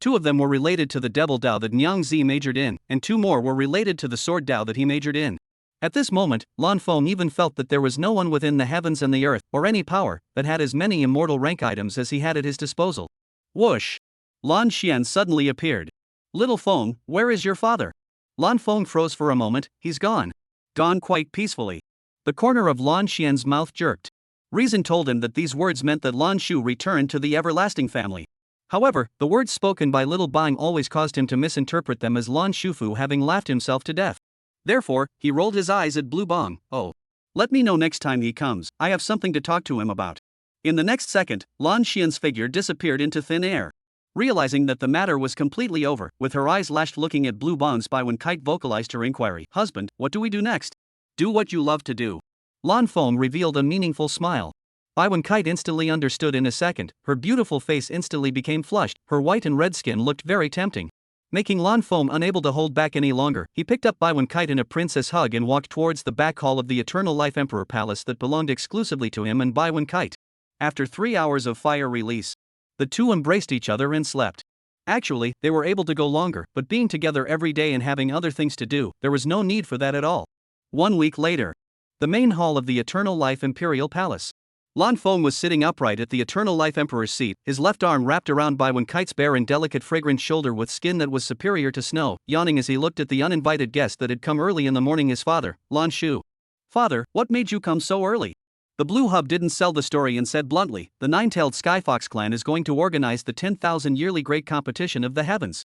2 of them were related to the devil Dao that Nyang Zi majored in, and 2 more were related to the sword Dao that he majored in. At this moment, Lan Feng even felt that there was no one within the heavens and the earth, or any power, that had as many immortal rank items as he had at his disposal. Whoosh! Lan Xian suddenly appeared. Little Feng, where is your father? Lan Feng froze for a moment. He's gone. Gone quite peacefully. The corner of Lan Xian's mouth jerked. Reason told him that these words meant that Lan Shu returned to the everlasting family. However, the words spoken by Little Bang always caused him to misinterpret them as Lan Shufu having laughed himself to death. Therefore, he rolled his eyes at Blue Bang. Oh. Let me know next time he comes, I have something to talk to him about. In the next second, Lan Xian's figure disappeared into thin air. Realizing that the matter was completely over, with her eyes lashed looking at Blue Bang's Bai when Kite vocalized her inquiry. Husband, what do we do next? Do what you love to do. Lan Feng revealed a meaningful smile. Bai when Kite instantly understood in a second, her beautiful face instantly became flushed, her white and red skin looked very tempting. Making Lan Feng unable to hold back any longer, he picked up Bai when Kite in a princess hug and walked towards the back hall of the Eternal Life Emperor Palace that belonged exclusively to him and Bai when Kite. After 3 hours of fire release, the two embraced each other and slept. Actually, they were able to go longer, but being together every day and having other things to do, there was no need for that at all. 1 week later, the main hall of the Eternal Life Imperial Palace. Lan Feng was sitting upright at the Eternal Life Emperor's seat, his left arm wrapped around Bai when Kite's bare and delicate fragrant shoulder with skin that was superior to snow, yawning as he looked at the uninvited guest that had come early in the morning, his father, Lan Shu. Father, what made you come so early? The Blue Hub didn't sell the story and said bluntly, the Nine-Tailed Skyfox clan is going to organize the 10,000 yearly great competition of the heavens.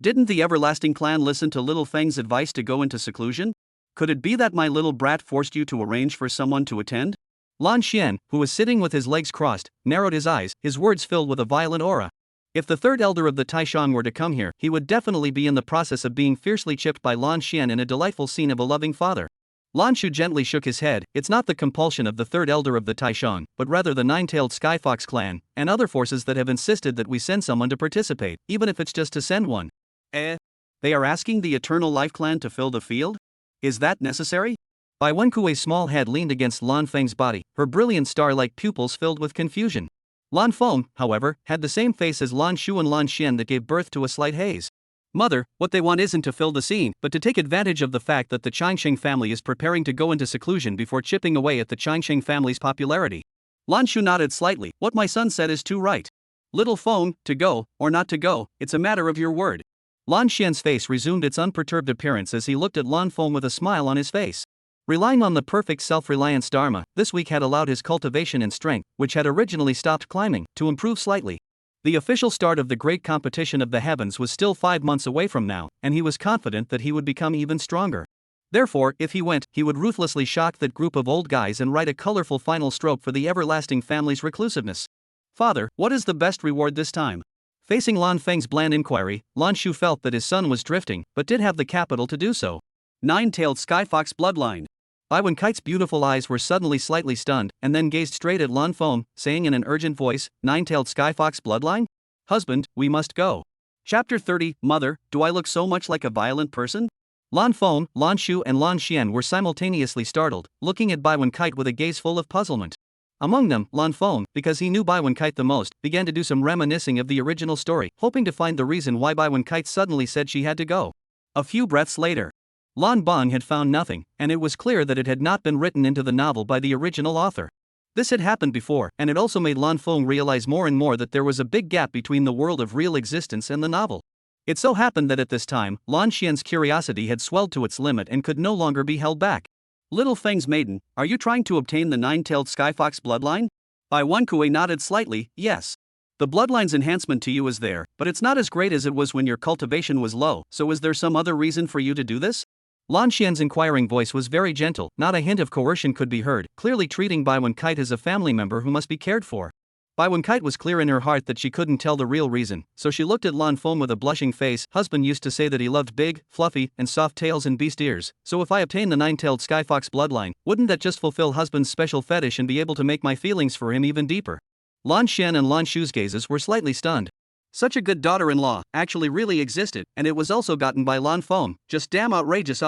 Didn't the Everlasting clan listen to Little Feng's advice to go into seclusion? Could it be that my little brat forced you to arrange for someone to attend? Lan Xian, who was sitting with his legs crossed, narrowed his eyes, his words filled with a violent aura. If the third elder of the Taishan were to come here, he would definitely be in the process of being fiercely chipped by Lan Xian in a delightful scene of a loving father. Lan Shu gently shook his head. It's not the compulsion of the third elder of the Taishan, but rather the Nine-Tailed Skyfox clan, and other forces that have insisted that we send someone to participate, even if it's just to send one. They are asking the Eternal Life clan to fill the field? Is that necessary? Bai Wenkui's small head leaned against Lan Feng's body, her brilliant star-like pupils filled with confusion. Lan Feng, however, had the same face as Lan Shu and Lan Xian that gave birth to a slight haze. Mother, what they want isn't to fill the scene, but to take advantage of the fact that the Changsheng family is preparing to go into seclusion before chipping away at the Changsheng family's popularity. Lan Shu nodded slightly. What my son said is too right. Little Feng, to go, or not to go, it's a matter of your word. Lan Xian's face resumed its unperturbed appearance as he looked at Lan Feng with a smile on his face. Relying on the perfect self-reliance Dharma, this week had allowed his cultivation and strength, which had originally stopped climbing, to improve slightly. The official start of the great competition of the heavens was still 5 months away from now, and he was confident that he would become even stronger. Therefore, if he went, he would ruthlessly shock that group of old guys and write a colorful final stroke for the everlasting family's reclusiveness. Father, what is the best reward this time? Facing Lan Feng's bland inquiry, Lan Shu felt that his son was drifting, but did have the capital to do so. Nine-tailed Skyfox bloodline. Bai when Kite's beautiful eyes were suddenly slightly stunned, and then gazed straight at Lan Feng, saying in an urgent voice, Nine-tailed Skyfox bloodline? Husband, we must go. Chapter 30, Mother, do I look so much like a violent person? Lan Feng, Lan Shu and Lan Xian were simultaneously startled, looking at Bai when Kite with a gaze full of puzzlement. Among them, Lan Feng, because he knew Bai when Kite the most, began to do some reminiscing of the original story, hoping to find the reason why Bai when Kite suddenly said she had to go. A few breaths later, Lan Bang had found nothing, and it was clear that it had not been written into the novel by the original author. This had happened before, and it also made Lan Feng realize more and more that there was a big gap between the world of real existence and the novel. It so happened that at this time, Lan Xian's curiosity had swelled to its limit and could no longer be held back. Little Feng's maiden, are you trying to obtain the nine-tailed Skyfox bloodline? Bai Wenkui nodded slightly, yes. The bloodline's enhancement to you is there, but it's not as great as it was when your cultivation was low, so is there some other reason for you to do this? Lan Xian's inquiring voice was very gentle, not a hint of coercion could be heard, clearly treating Bai when Kite as a family member who must be cared for. Bai Wen-kite was clear in her heart that she couldn't tell the real reason, so she looked at Lan Feng with a blushing face. Husband used to say that he loved big, fluffy, and soft tails and beast ears, so if I obtain the nine-tailed skyfox bloodline, wouldn't that just fulfill husband's special fetish and be able to make my feelings for him even deeper? Lan Xian and Lan Shu's gazes were slightly stunned. Such a good daughter-in-law actually really existed, and it was also gotten by Lan Feng. Just damn outrageous.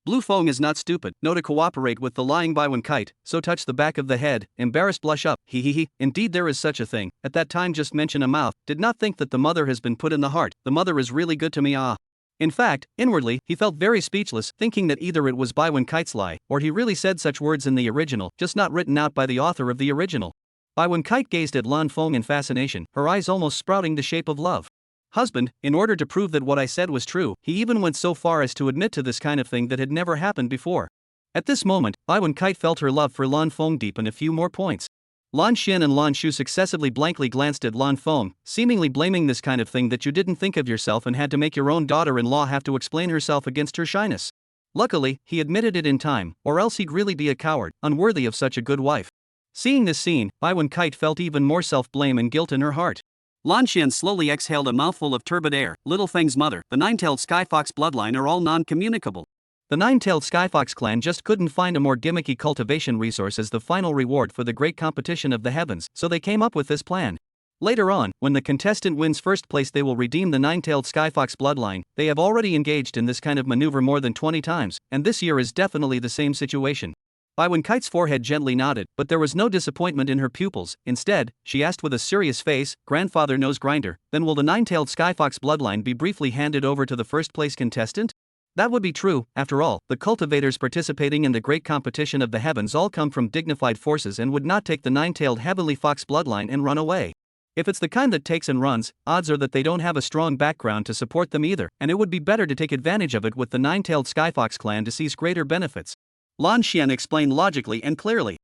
Blue Feng is not stupid, no to cooperate with the lying Bai Wen-kite, so touch the back of the head, embarrassed blush up, he, indeed there is such a thing, at that time just mention a mouth, did not think that the mother has been put in the heart, the mother is really good to me In fact, inwardly, he felt very speechless, thinking that either it was Bai Wen-kite's lie, or he really said such words in the original, just not written out by the author of the original. Bai Wen-kite gazed at Lan Feng in fascination, her eyes almost sprouting the shape of love. Husband, in order to prove that what I said was true, he even went so far as to admit to this kind of thing that had never happened before. At this moment, Bai Wen-kite felt her love for Lan Feng deepen a few more points. Lan Xian and Lan Shu successively blankly glanced at Lan Feng, seemingly blaming this kind of thing that you didn't think of yourself and had to make your own daughter-in-law have to explain herself against her shyness. Luckily, he admitted it in time, or else he'd really be a coward, unworthy of such a good wife. Seeing this scene, Bai Wen-kite felt even more self-blame and guilt in her heart. Lan Xian slowly exhaled a mouthful of turbid air. Little Feng's mother, the nine-tailed skyfox bloodline are all non-communicable. The nine-tailed skyfox clan just couldn't find a more gimmicky cultivation resource as the final reward for the great competition of the heavens, so they came up with this plan. Later on, when the contestant wins first place, they will redeem the nine-tailed skyfox bloodline. They have already engaged in this kind of maneuver more than 20 times, and this year is definitely the same situation. Bai Wen-kite's forehead gently nodded, but there was no disappointment in her pupils. Instead, she asked with a serious face, "Grandfather Nose Grinder, then will the nine-tailed skyfox bloodline be briefly handed over to the first-place contestant?" That would be true. After all, the cultivators participating in the great competition of the heavens all come from dignified forces and would not take the nine-tailed heavenly fox bloodline and run away. If it's the kind that takes and runs, odds are that they don't have a strong background to support them either, and it would be better to take advantage of it with the nine-tailed skyfox clan to seize greater benefits. Lan Xian explained logically and clearly.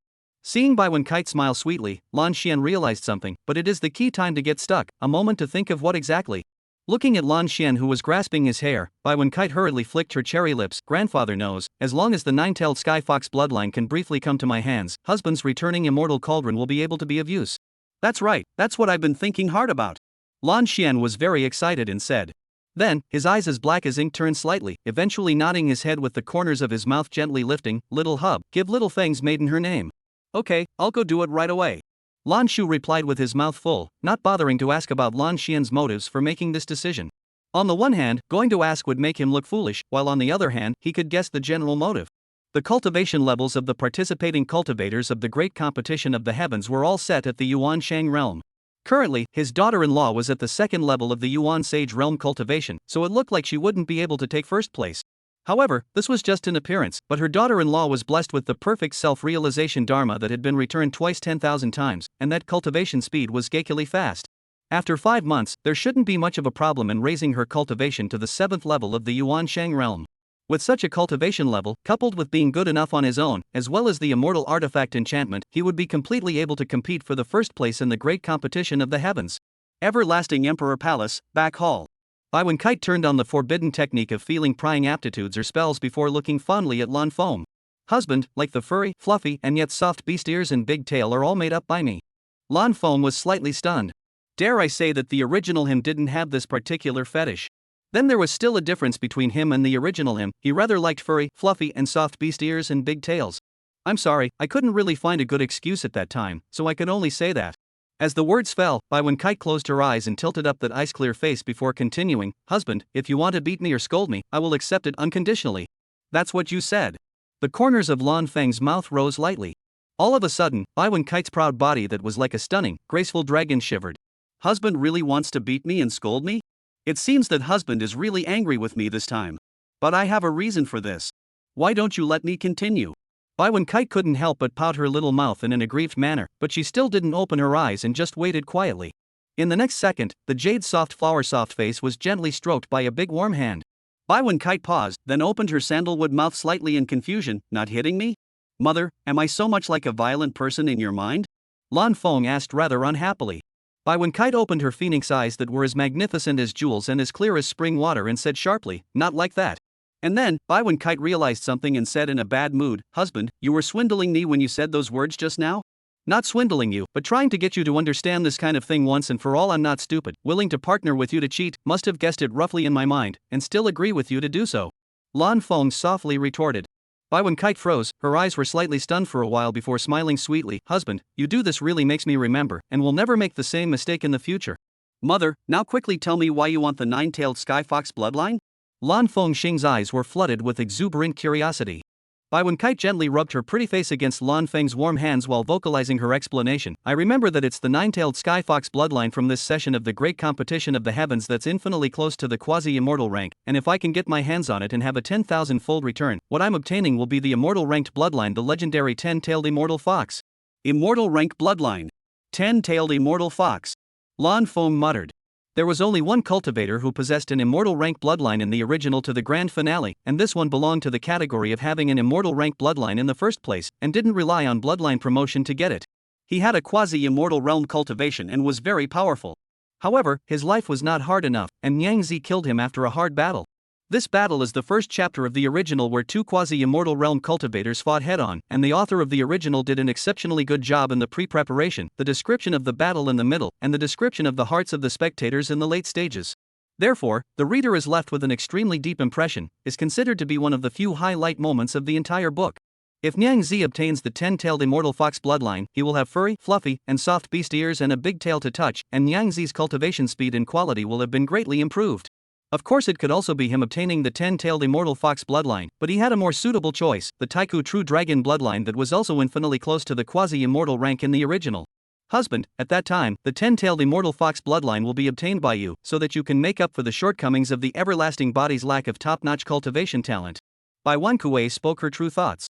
Seeing Bai Wen-kite smile sweetly, Lan Xian realized something, but it is the key time to get stuck, a moment to think of what exactly. Looking at Lan Xian, who was grasping his hair, Bai Wen-kite hurriedly flicked her cherry lips. "Grandfather knows, as long as the nine-tailed skyfox bloodline can briefly come to my hands, husband's returning immortal cauldron will be able to be of use." "That's right, that's what I've been thinking hard about." Lan Xian was very excited and said. Then, his eyes as black as ink turned slightly, eventually nodding his head with the corners of his mouth gently lifting. "Little hub, give Little Feng's maiden her name." "Okay, I'll go do it right away." Lan Shu replied with his mouth full, not bothering to ask about Lan Xian's motives for making this decision. On the one hand, going to ask would make him look foolish, while on the other hand, he could guess the general motive. The cultivation levels of the participating cultivators of the great competition of the heavens were all set at the Yuan Shang realm. Currently, his daughter-in-law was at the second level of the Yuan Sage realm cultivation, so it looked like she wouldn't be able to take first place. However, this was just an appearance, but her daughter-in-law was blessed with the perfect self-realization dharma that had been returned twice 10,000 times, and that cultivation speed was geekily fast. After 5 months, there shouldn't be much of a problem in raising her cultivation to the 7th level of the Yuan Shang realm. With such a cultivation level, coupled with being good enough on his own, as well as the immortal artifact enchantment, he would be completely able to compete for the first place in the great competition of the heavens. Everlasting Emperor Palace, back hall. Bai Wen-kite turned on the forbidden technique of feeling prying aptitudes or spells before looking fondly at Lan Feng. "Husband, like the furry, fluffy, and yet soft beast ears and big tail are all made up by me." Lan Feng was slightly stunned. Dare I say that the original him didn't have this particular fetish? Then there was still a difference between him and the original him. He rather liked furry, fluffy, and soft beast ears and big tails. "I'm sorry, I couldn't really find a good excuse at that time, so I can only say that." As the words fell, Bai Wen-kite closed her eyes and tilted up that ice-clear face before continuing. "Husband, if you want to beat me or scold me, I will accept it unconditionally." "That's what you said." The corners of Lan Feng's mouth rose lightly. All of a sudden, Bai Wen-kite's proud body that was like a stunning, graceful dragon shivered. "Husband really wants to beat me and scold me? It seems that husband is really angry with me this time. But I have a reason for this. Why don't you let me continue?" Bai Wen-kite couldn't help but pout her little mouth in an aggrieved manner, but she still didn't open her eyes and just waited quietly. In the next second, the jade soft flower soft face was gently stroked by a big warm hand. Bai Wen-kite paused, then opened her sandalwood mouth slightly in confusion. "Not hitting me? Mother, am I so much like a violent person in your mind?" Lan Feng asked rather unhappily. Bai Wen-kite opened her phoenix eyes that were as magnificent as jewels and as clear as spring water and said sharply, "Not like that." And then, Bai Wen-kite realized something and said in a bad mood, "Husband, you were swindling me when you said those words just now?" Not swindling you, but trying to get you to understand this kind of thing once and for all. I'm not stupid, willing to partner with you to cheat, must have guessed it roughly in my mind, and still agree with you to do so. Lan Feng softly retorted. Bai Wen Kite froze, her eyes were slightly stunned for a while before smiling sweetly. Husband, you do this really makes me remember, and will never make the same mistake in the future. Mother, now quickly tell me why you want the nine-tailed sky fox bloodline? Lan Feng Xing's eyes were flooded with exuberant curiosity. Bai Wen Kite gently rubbed her pretty face against Lan Feng's warm hands while vocalizing her explanation. I remember that it's the nine-tailed sky fox bloodline from this session of the great competition of the heavens that's infinitely close to the quasi-immortal rank, and if I can get my hands on it and have a 10,000-fold return, what I'm obtaining will be the immortal ranked bloodline, the legendary 10-tailed immortal fox. Immortal rank bloodline. 10-tailed immortal fox. Lan Feng muttered. There was only one cultivator who possessed an immortal rank bloodline in the original to the grand finale, and this one belonged to the category of having an immortal rank bloodline in the first place, and didn't rely on bloodline promotion to get it. He had a quasi-immortal realm cultivation and was very powerful. However, his life was not hard enough, and Nyangzi killed him after a hard battle. This battle is the first chapter of the original where two quasi-immortal realm cultivators fought head-on, and the author of the original did an exceptionally good job in the pre-preparation, the description of the battle in the middle, and the description of the hearts of the spectators in the late stages. Therefore, the reader is left with an extremely deep impression, is considered to be one of the few highlight moments of the entire book. If Nyangzi obtains the 10-tailed immortal fox bloodline, he will have furry, fluffy, and soft beast ears and a big tail to touch, and Nyangzi's cultivation speed and quality will have been greatly improved. Of course, it could also be him obtaining the 10-tailed immortal fox bloodline, but he had a more suitable choice, the Taiku true dragon bloodline that was also infinitely close to the quasi-immortal rank in the original. Husband, at that time, the 10-tailed immortal fox bloodline will be obtained by you, so that you can make up for the shortcomings of the everlasting body's lack of top-notch cultivation talent. Bai Wankuei spoke her true thoughts.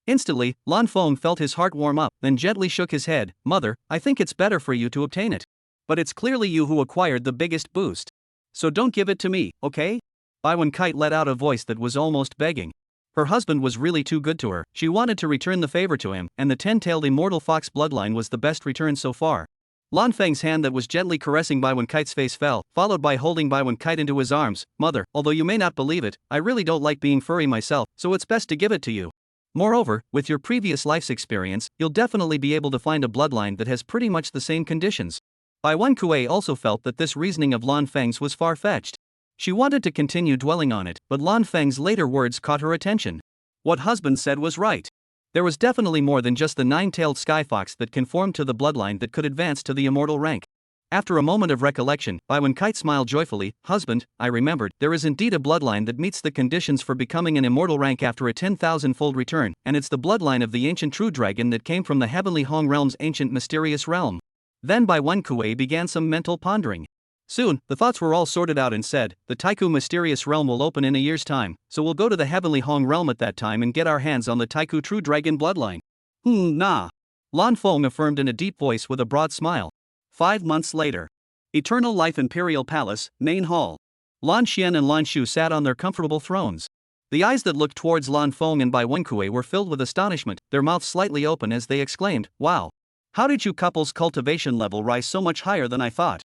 Instantly, Lan Feng felt his heart warm up, then gently shook his head. Mother, I think it's better for you to obtain it. But it's clearly you who acquired the biggest boost. So don't give it to me, okay? Bai Wen Kite let out a voice that was almost begging. Her husband was really too good to her, she wanted to return the favor to him, and the 10-tailed immortal fox bloodline was the best return so far. Lan Feng's hand that was gently caressing Bai Wen Kite's face fell, followed by holding Bai Wen Kite into his arms. Mother, although you may not believe it, I really don't like being furry myself, so it's best to give it to you. Moreover, with your previous life's experience, you'll definitely be able to find a bloodline that has pretty much the same conditions. Bai Wankuei also felt that this reasoning of Lan Feng's was far-fetched. She wanted to continue dwelling on it, but Lan Feng's later words caught her attention. What husband said was right. There was definitely more than just the nine-tailed sky fox that conformed to the bloodline that could advance to the immortal rank. After a moment of recollection, Bai Wen Kite smiled joyfully. Husband, I remembered, there is indeed a bloodline that meets the conditions for becoming an immortal rank after a 10,000-fold return, and it's the bloodline of the ancient true dragon that came from the heavenly Hong realm's ancient mysterious realm. Then Bai Wankuei began some mental pondering. Soon, the thoughts were all sorted out and said, the Taiku mysterious realm will open in a year's time, so we'll go to the heavenly Hong realm at that time and get our hands on the Taiku true dragon bloodline. Nah. Lan Feng affirmed in a deep voice with a broad smile. 5 months later. Eternal Life Imperial Palace, Main Hall. Lan Xian and Lan Shu sat on their comfortable thrones. The eyes that looked towards Lan Feng and Bai Wankuei were filled with astonishment, their mouths slightly open as they exclaimed, wow. How did you couple's cultivation level rise so much higher than I thought?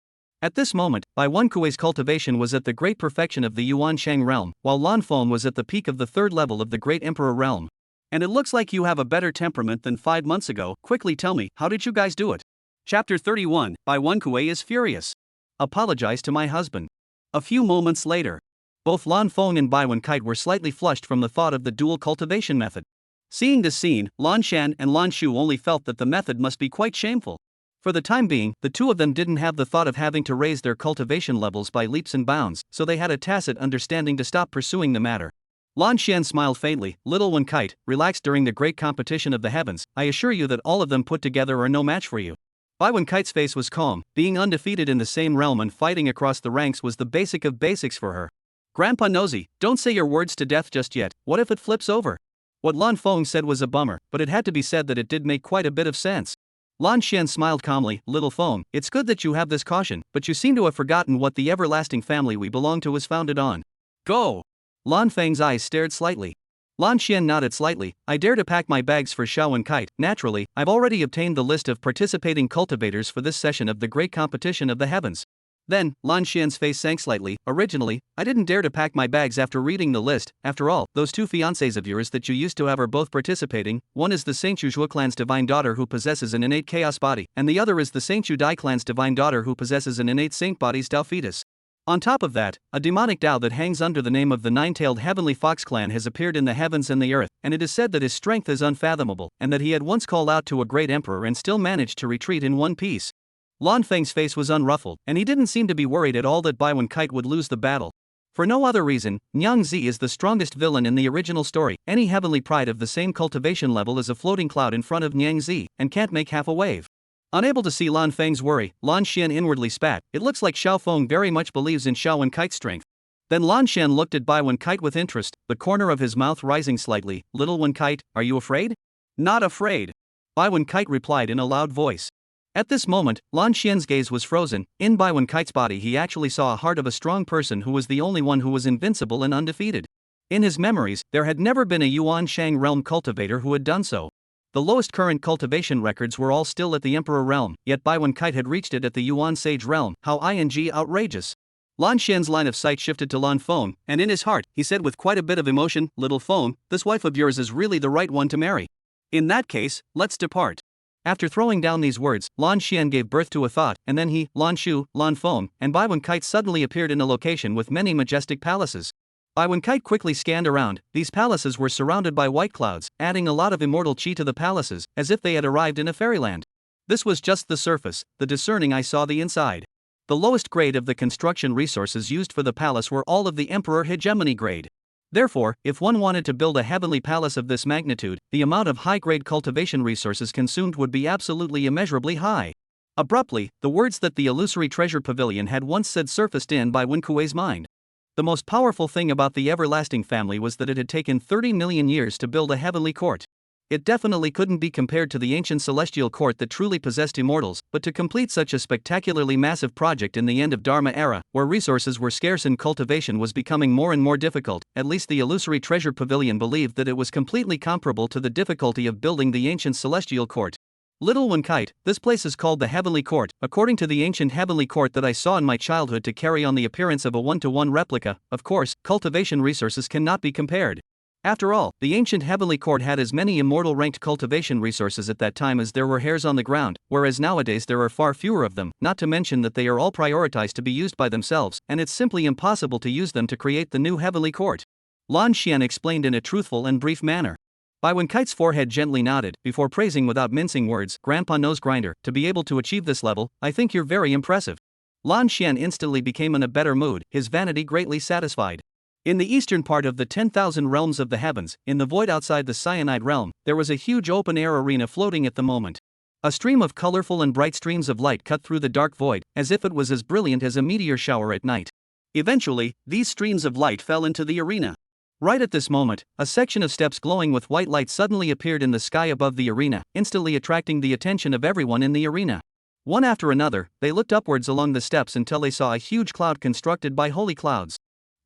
At this moment, Bai Wankuei's cultivation was at the great perfection of the Yuan Shang realm, while Lan Feng was at the peak of the third level of the Great Emperor realm. And it looks like you have a better temperament than 5 months ago. Quickly tell me, how did you guys do it? Chapter 31, Bai Wankuei is furious. Apologize to my husband. A few moments later. Both Lan Feng and Bai Wen Kite were slightly flushed from the thought of the dual cultivation method. Seeing this scene, Lan Shan and Lan Shu only felt that the method must be quite shameful. For the time being, the two of them didn't have the thought of having to raise their cultivation levels by leaps and bounds, so they had a tacit understanding to stop pursuing the matter. Lan Shan smiled faintly. Little Wen Kite, relaxed during the great competition of the heavens, I assure you that all of them put together are no match for you. Bai Wen Kite's face was calm, being undefeated in the same realm and fighting across the ranks was the basic of basics for her. Grandpa Nosy, don't say your words to death just yet, what if it flips over? What Lan Feng said was a bummer, but it had to be said that it did make quite a bit of sense. Lan Xian smiled calmly. Little Feng, it's good that you have this caution, but you seem to have forgotten what the everlasting family we belong to was founded on. Go! Lan Feng's eyes stared slightly. Lan Xian nodded slightly. I dare to pack my bags for Xiao and Kite. Naturally, I've already obtained the list of participating cultivators for this session of the great competition of the heavens. Then, Lan Xian's face sank slightly. Originally, I didn't dare to pack my bags after reading the list. After all, those two fiancés of yours that you used to have are both participating. One is the Saint Zhuo clan's divine daughter who possesses an innate chaos body, and the other is the Saint Chu Dai clan's divine daughter who possesses an innate saint body's Dao fetus. On top of that, a demonic Dao that hangs under the name of the nine-tailed heavenly fox clan has appeared in the heavens and the earth, and it is said that his strength is unfathomable, and that he had once called out to a great emperor and still managed to retreat in one piece. Lan Feng's face was unruffled, and he didn't seem to be worried at all that Bai Wen Kite would lose the battle. For no other reason, Nyang Zi is the strongest villain in the original story. Any heavenly pride of the same cultivation level is a floating cloud in front of Nyang Zi, and can't make half a wave. Unable to see Lan Feng's worry, Lan Xian inwardly spat. It looks like Xiao Feng very much believes in Xiao Wen Kite's strength. Then Lan Xian looked at Bai Wen Kite with interest, the corner of his mouth rising slightly. Little Wen Kite, are you afraid? Not afraid. Bai Wen Kite replied in a loud voice. At this moment, Lan Xian's gaze was frozen. In Bai Wen Kite's body he actually saw a heart of a strong person who was the only one who was invincible and undefeated. In his memories, there had never been a Yuan Shang realm cultivator who had done so. The lowest current cultivation records were all still at the Emperor realm, yet Bai Wen Kite had reached it at the Yuan Sage realm. How outrageous. Lan Xian's line of sight shifted to Lan Feng, and in his heart, he said with quite a bit of emotion, Little Feng, this wife of yours is really the right one to marry. In that case, let's depart. After throwing down these words, Lan Xian gave birth to a thought, and then he, Lan Shu, Lan Feng, and Bai Wen Kite suddenly appeared in a location with many majestic palaces. Bai Wen Kite quickly scanned around. These palaces were surrounded by white clouds, adding a lot of immortal chi to the palaces, as if they had arrived in a fairyland. This was just the surface. The discerning eye saw the inside. The lowest grade of the construction resources used for the palace were all of the Emperor Hegemony grade. Therefore, if one wanted to build a heavenly palace of this magnitude, the amount of high-grade cultivation resources consumed would be absolutely immeasurably high. Abruptly, the words that the illusory treasure pavilion had once said surfaced in Bai Wen Kuei's mind. The most powerful thing about the everlasting family was that it had taken 30 million years to build a heavenly court. It definitely couldn't be compared to the ancient celestial court that truly possessed immortals, but to complete such a spectacularly massive project in the end of Dharma era, where resources were scarce and cultivation was becoming more and more difficult, at least the illusory treasure pavilion believed that it was completely comparable to the difficulty of building the ancient celestial court. Little Wen Kite, this place is called the Heavenly Court, according to the ancient heavenly court that I saw in my childhood to carry on the appearance of a one-to-one replica. Of course, cultivation resources cannot be compared. After all, the ancient heavenly court had as many immortal ranked cultivation resources at that time as there were hairs on the ground, whereas nowadays there are far fewer of them, not to mention that they are all prioritized to be used by themselves, and it's simply impossible to use them to create the new heavenly court. Lan Xian explained in a truthful and brief manner. Bai Wen Kite's forehead gently nodded, before praising without mincing words, Grandpa Nose Grinder, to be able to achieve this level, I think you're very impressive. Lan Xian instantly became in a better mood, his vanity greatly satisfied. In the eastern part of the 10,000 realms of the heavens, in the void outside the cyanide realm, there was a huge open-air arena floating at the moment. A stream of colorful and bright streams of light cut through the dark void, as if it was as brilliant as a meteor shower at night. Eventually, these streams of light fell into the arena. Right at this moment, a section of steps glowing with white light suddenly appeared in the sky above the arena, instantly attracting the attention of everyone in the arena. One after another, they looked upwards along the steps until they saw a huge cloud constructed by holy clouds.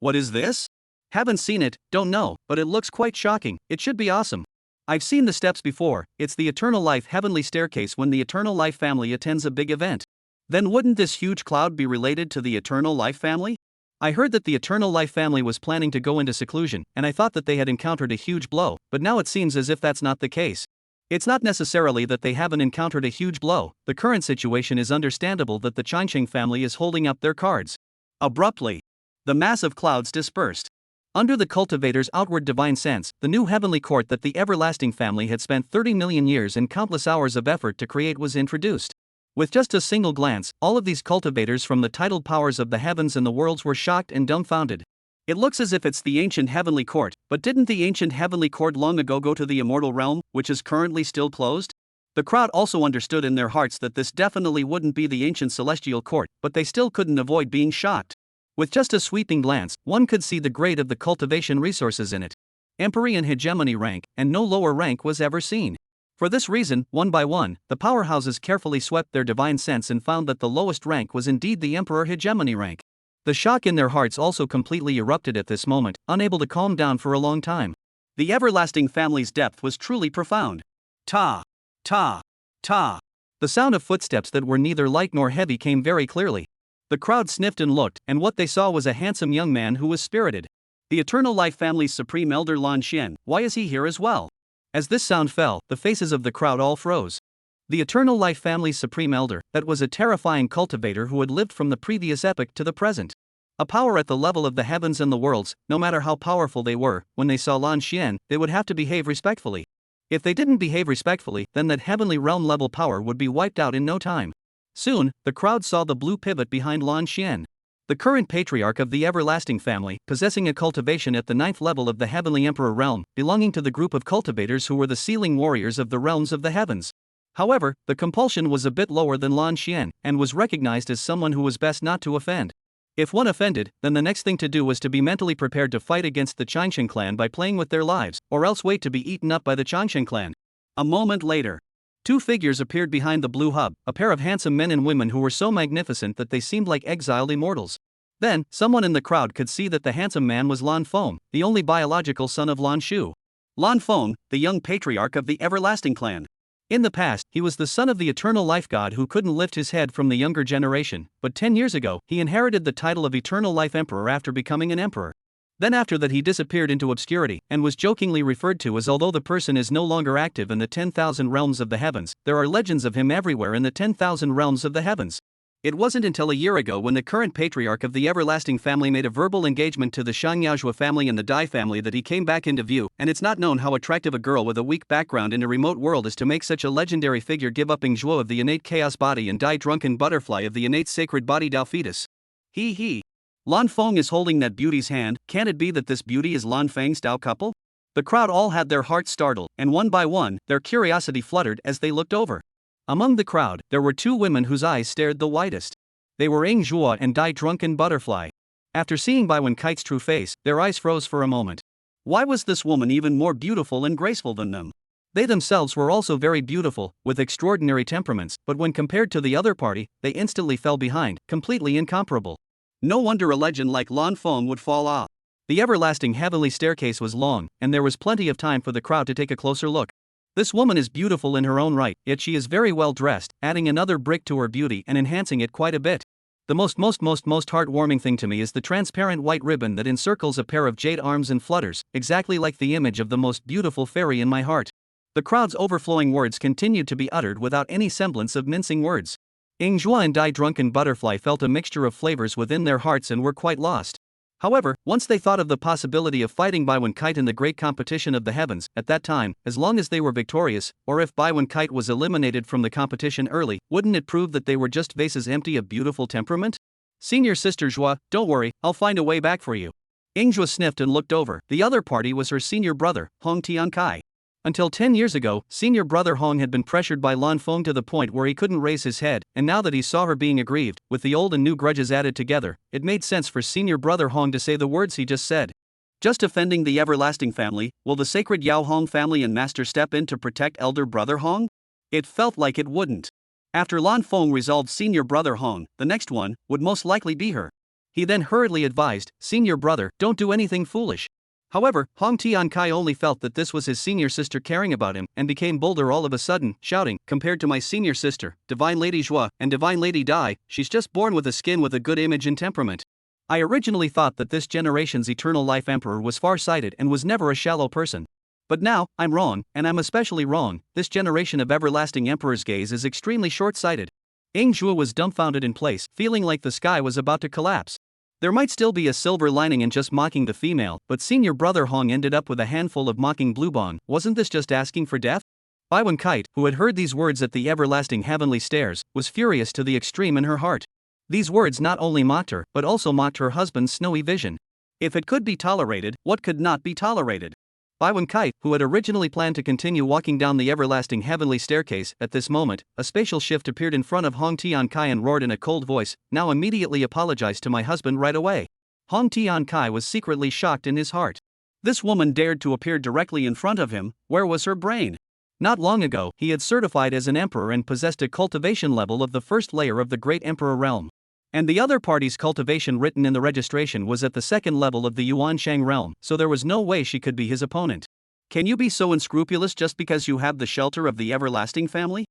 What is this? Haven't seen it, don't know, but it looks quite shocking. It should be awesome. I've seen the steps before. It's the Eternal Life Heavenly Staircase when the Eternal Life family attends a big event. Then wouldn't this huge cloud be related to the Eternal Life family? I heard that the Eternal Life family was planning to go into seclusion, and I thought that they had encountered a huge blow, but now it seems as if that's not the case. It's not necessarily that they haven't encountered a huge blow. The current situation is understandable that the Changqing family is holding up their cards. Abruptly, the mass of clouds dispersed. Under the cultivator's outward divine sense, the new heavenly court that the everlasting family had spent 30 million years and countless hours of effort to create was introduced. With just a single glance, all of these cultivators from the titled powers of the heavens and the worlds were shocked and dumbfounded. It looks as if it's the ancient heavenly court, but didn't the ancient heavenly court long ago go to the immortal realm, which is currently still closed? The crowd also understood in their hearts that this definitely wouldn't be the ancient celestial court, but they still couldn't avoid being shocked. With just a sweeping glance, one could see the grade of the cultivation resources in it. Empyrean hegemony rank, and no lower rank was ever seen. For this reason, one by one, the powerhouses carefully swept their divine sense and found that the lowest rank was indeed the Emperor hegemony rank. The shock in their hearts also completely erupted at this moment, unable to calm down for a long time. The everlasting family's depth was truly profound. Ta! Ta! Ta! The sound of footsteps that were neither light nor heavy came very clearly. The crowd sniffed and looked, and what they saw was a handsome young man who was spirited. The Eternal Life family's supreme elder Lan Xian, why is he here as well? As this sound fell, the faces of the crowd all froze. The Eternal Life family's supreme elder, that was a terrifying cultivator who had lived from the previous epoch to the present. A power at the level of the heavens and the worlds. No matter how powerful they were, when they saw Lan Xian, they would have to behave respectfully. If they didn't behave respectfully, then that heavenly realm level power would be wiped out in no time. Soon, the crowd saw the blue pivot behind Lan Xian. The current patriarch of the everlasting family, possessing a cultivation at the 9th level of the heavenly emperor realm, belonging to the group of cultivators who were the sealing warriors of the realms of the heavens. However, the compulsion was a bit lower than Lan Xian, and was recognized as someone who was best not to offend. If one offended, then the next thing to do was to be mentally prepared to fight against the Changshan clan by playing with their lives, or else wait to be eaten up by the Changshan clan. A moment later, two figures appeared behind the blue hub, a pair of handsome men and women who were so magnificent that they seemed like exiled immortals. Then, someone in the crowd could see that the handsome man was Lan Feng, the only biological son of Lan Shu. Lan Feng, the young patriarch of the everlasting clan. In the past, he was the son of the eternal life god who couldn't lift his head from the younger generation, but 10 years ago, he inherited the title of eternal life emperor after becoming an emperor. Then after that he disappeared into obscurity, and was jokingly referred to as although the person is no longer active in the 10,000 realms of the heavens, there are legends of him everywhere in the 10,000 realms of the heavens. It wasn't until a year ago when the current patriarch of the everlasting family made a verbal engagement to the Shangyaozhua family and the Dai family that he came back into view, and it's not known how attractive a girl with a weak background in a remote world is to make such a legendary figure give up Yingzhuo of the innate chaos body and Dai drunken butterfly of the innate sacred body Dao fetus. He. Lan Feng is holding that beauty's hand. Can it be that this beauty is Lan Feng's Dao couple? The crowd all had their hearts startled, and one by one, their curiosity fluttered as they looked over. Among the crowd, there were two women whose eyes stared the widest. They were Ying Zhuo and Dai drunken butterfly. After seeing Bai Wenkai's true face, their eyes froze for a moment. Why was this woman even more beautiful and graceful than them? They themselves were also very beautiful, with extraordinary temperaments, but when compared to the other party, they instantly fell behind, completely incomparable. No wonder a legend like Lan Feng would fall off. The everlasting heavenly staircase was long, and there was plenty of time for the crowd to take a closer look. This woman is beautiful in her own right, yet she is very well dressed, adding another brick to her beauty and enhancing it quite a bit. The most heartwarming thing to me is the transparent white ribbon that encircles a pair of jade arms and flutters, exactly like the image of the most beautiful fairy in my heart. The crowd's overflowing words continued to be uttered without any semblance of mincing words. Ying Zhuo and Dai drunken butterfly felt a mixture of flavors within their hearts and were quite lost. However, once they thought of the possibility of fighting Bai Wenkite in the great competition of the heavens, at that time, as long as they were victorious, or if Bai Wenkite was eliminated from the competition early, wouldn't it prove that they were just vases empty of beautiful temperament? Senior sister Zhuo, don't worry, I'll find a way back for you. Ying Zhuo sniffed and looked over. The other party was her senior brother, Hong Tiankai. Until 10 years ago, senior brother Hong had been pressured by Lan Feng to the point where he couldn't raise his head, and now that he saw her being aggrieved, with the old and new grudges added together, it made sense for senior brother Hong to say the words he just said. Just offending the everlasting family, will the sacred Yao Hong family and master step in to protect elder brother Hong? It felt like it wouldn't. After Lan Feng resolved senior brother Hong, the next one would most likely be her. He then hurriedly advised, senior brother, don't do anything foolish. However, Hong Tiankai only felt that this was his senior sister caring about him, and became bolder all of a sudden, shouting, compared to my senior sister, Divine Lady Zhuo, and Divine Lady Dai, she's just born with a skin with a good image and temperament. I originally thought that this generation's eternal life emperor was far-sighted and was never a shallow person. But now, I'm wrong, and I'm especially wrong. This generation of everlasting emperor's gaze is extremely short-sighted. Ying Zhuo was dumbfounded in place, feeling like the sky was about to collapse. There might still be a silver lining in just mocking the female, but senior brother Hong ended up with a handful of mocking bluebon. Wasn't this just asking for death? Bai Wenkite, who had heard these words at the everlasting heavenly stairs, was furious to the extreme in her heart. These words not only mocked her, but also mocked her husband's snowy vision. If it could be tolerated, what could not be tolerated? Bai Wenkite, who had originally planned to continue walking down the everlasting heavenly staircase, at this moment, a spatial shift appeared in front of Hong Tiankai and roared in a cold voice, now immediately apologize to my husband right away. Hong Tiankai was secretly shocked in his heart. This woman dared to appear directly in front of him. Where was her brain? Not long ago, he had certified as an emperor and possessed a cultivation level of the first layer of the great emperor realm. And the other party's cultivation written in the registration was at the second level of the Yuanshang realm, so there was no way she could be his opponent. Can you be so unscrupulous just because you have the shelter of the everlasting family?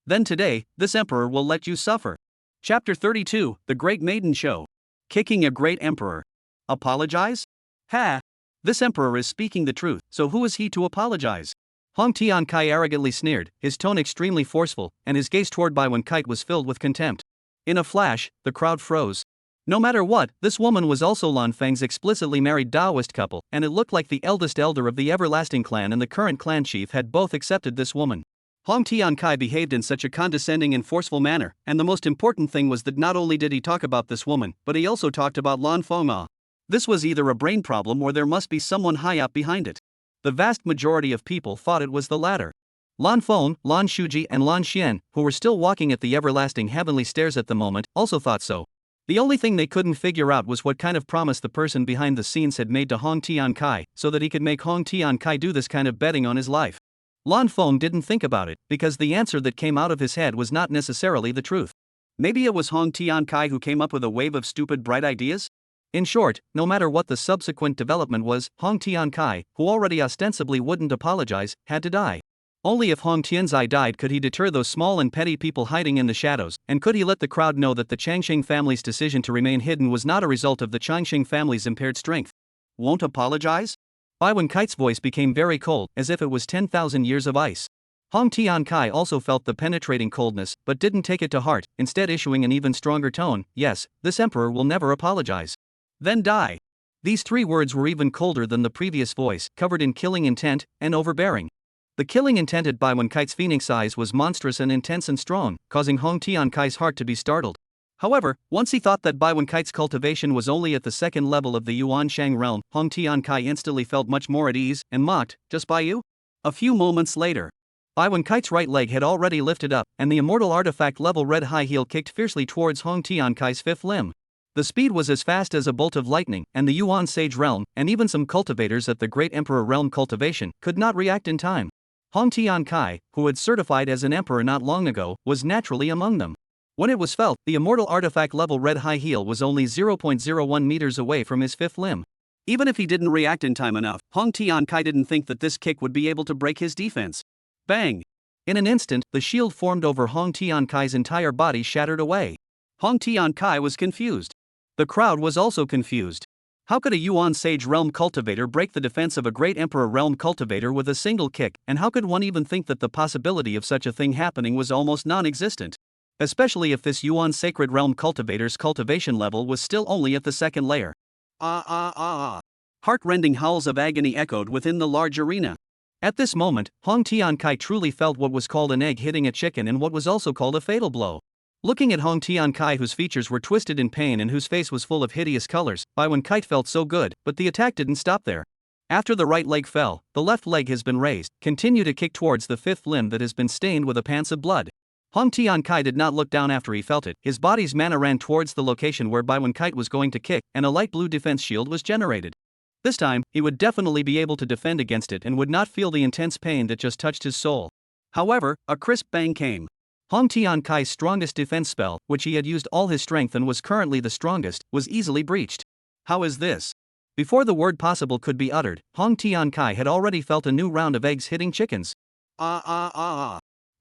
Then today, this emperor will let you suffer. Chapter 32, The Great Maiden Show. Kicking a Great Emperor. Apologize? Ha! This emperor is speaking the truth, so who is he to apologize? Hong Tian Kai arrogantly sneered, his tone extremely forceful, and his gaze toward Bai Wen Kite was filled with contempt. In a flash, the crowd froze. No matter what, this woman was also Lan Feng's explicitly married Taoist couple, and it looked like the eldest elder of the Everlasting Clan and the current clan chief had both accepted this woman. Hong Tian Kai behaved in such a condescending and forceful manner, and the most important thing was that not only did he talk about this woman, but he also talked about Lan Fengma. This was either a brain problem or there must be someone high up behind it. The vast majority of people thought it was the latter. Lan Feng, Lan Shuji and Lan Xian, who were still walking at the everlasting heavenly stairs at the moment, also thought so. The only thing they couldn't figure out was what kind of promise the person behind the scenes had made to Hong Tian Kai, so that he could make Hong Tian Kai do this kind of betting on his life. Lan Feng didn't think about it, because the answer that came out of his head was not necessarily the truth. Maybe it was Hong Tian Kai who came up with a wave of stupid bright ideas? In short, no matter what the subsequent development was, Hong Tian Kai, who already ostensibly wouldn't apologize, had to die. Only if Hong Tianzai died could he deter those small and petty people hiding in the shadows, and could he let the crowd know that the Changxing family's decision to remain hidden was not a result of the Changxing family's impaired strength. Won't apologize? Bai Wen Kite's voice became very cold, as if it was 10,000 years of ice. Hong Tian Kai also felt the penetrating coldness, but didn't take it to heart, instead issuing an even stronger tone, yes, this emperor will never apologize. Then die. These three words were even colder than the previous voice, covered in killing intent, and overbearing. The killing intent at Bai Wen Kite's phoenix eyes was monstrous and intense and strong, causing Hong Tian Kai's heart to be startled. However, once he thought that Bai Wen Kite's cultivation was only at the second level of the Yuan Shang realm, Hong Tian Kai instantly felt much more at ease, and mocked, just by you? A few moments later, Bai Wen Kite's right leg had already lifted up, and the immortal artifact level red high heel kicked fiercely towards Hong Tian Kai's fifth limb. The speed was as fast as a bolt of lightning, and the Yuan Sage realm, and even some cultivators at the Great Emperor realm cultivation, could not react in time. Hong Tian Kai, who had certified as an emperor not long ago, was naturally among them. When it was felt, the immortal artifact level red high heel was only 0.01 meters away from his fifth limb. Even if he didn't react in time enough, Hong Tian Kai didn't think that this kick would be able to break his defense. Bang! In an instant, the shield formed over Hong Tian Kai's entire body shattered away. Hong Tian Kai was confused. The crowd was also confused. How could a Yuan Sage realm cultivator break the defense of a Great Emperor realm cultivator with a single kick, and how could one even think that the possibility of such a thing happening was almost non-existent? Especially if this Yuan Sacred Realm cultivator's cultivation level was still only at the second layer. Heart-rending howls of agony echoed within the large arena. At this moment, Hong Tian Kai truly felt what was called an egg hitting a chicken and what was also called a fatal blow. Looking at Hong Tian Kai, whose features were twisted in pain and whose face was full of hideous colors, Bai Wen Kite felt so good, but the attack didn't stop there. After the right leg fell, the left leg has been raised, continue to kick towards the fifth limb that has been stained with a pants of blood. Hong Tian Kai did not look down after he felt it, his body's mana ran towards the location where Bai Wen Kite was going to kick, and a light blue defense shield was generated. This time, he would definitely be able to defend against it and would not feel the intense pain that just touched his soul. However, a crisp bang came. Hong Tian Kai's strongest defense spell, which he had used all his strength and was currently the strongest, was easily breached. How is this? Before the word possible could be uttered, Hong Tian Kai had already felt a new round of eggs hitting chickens.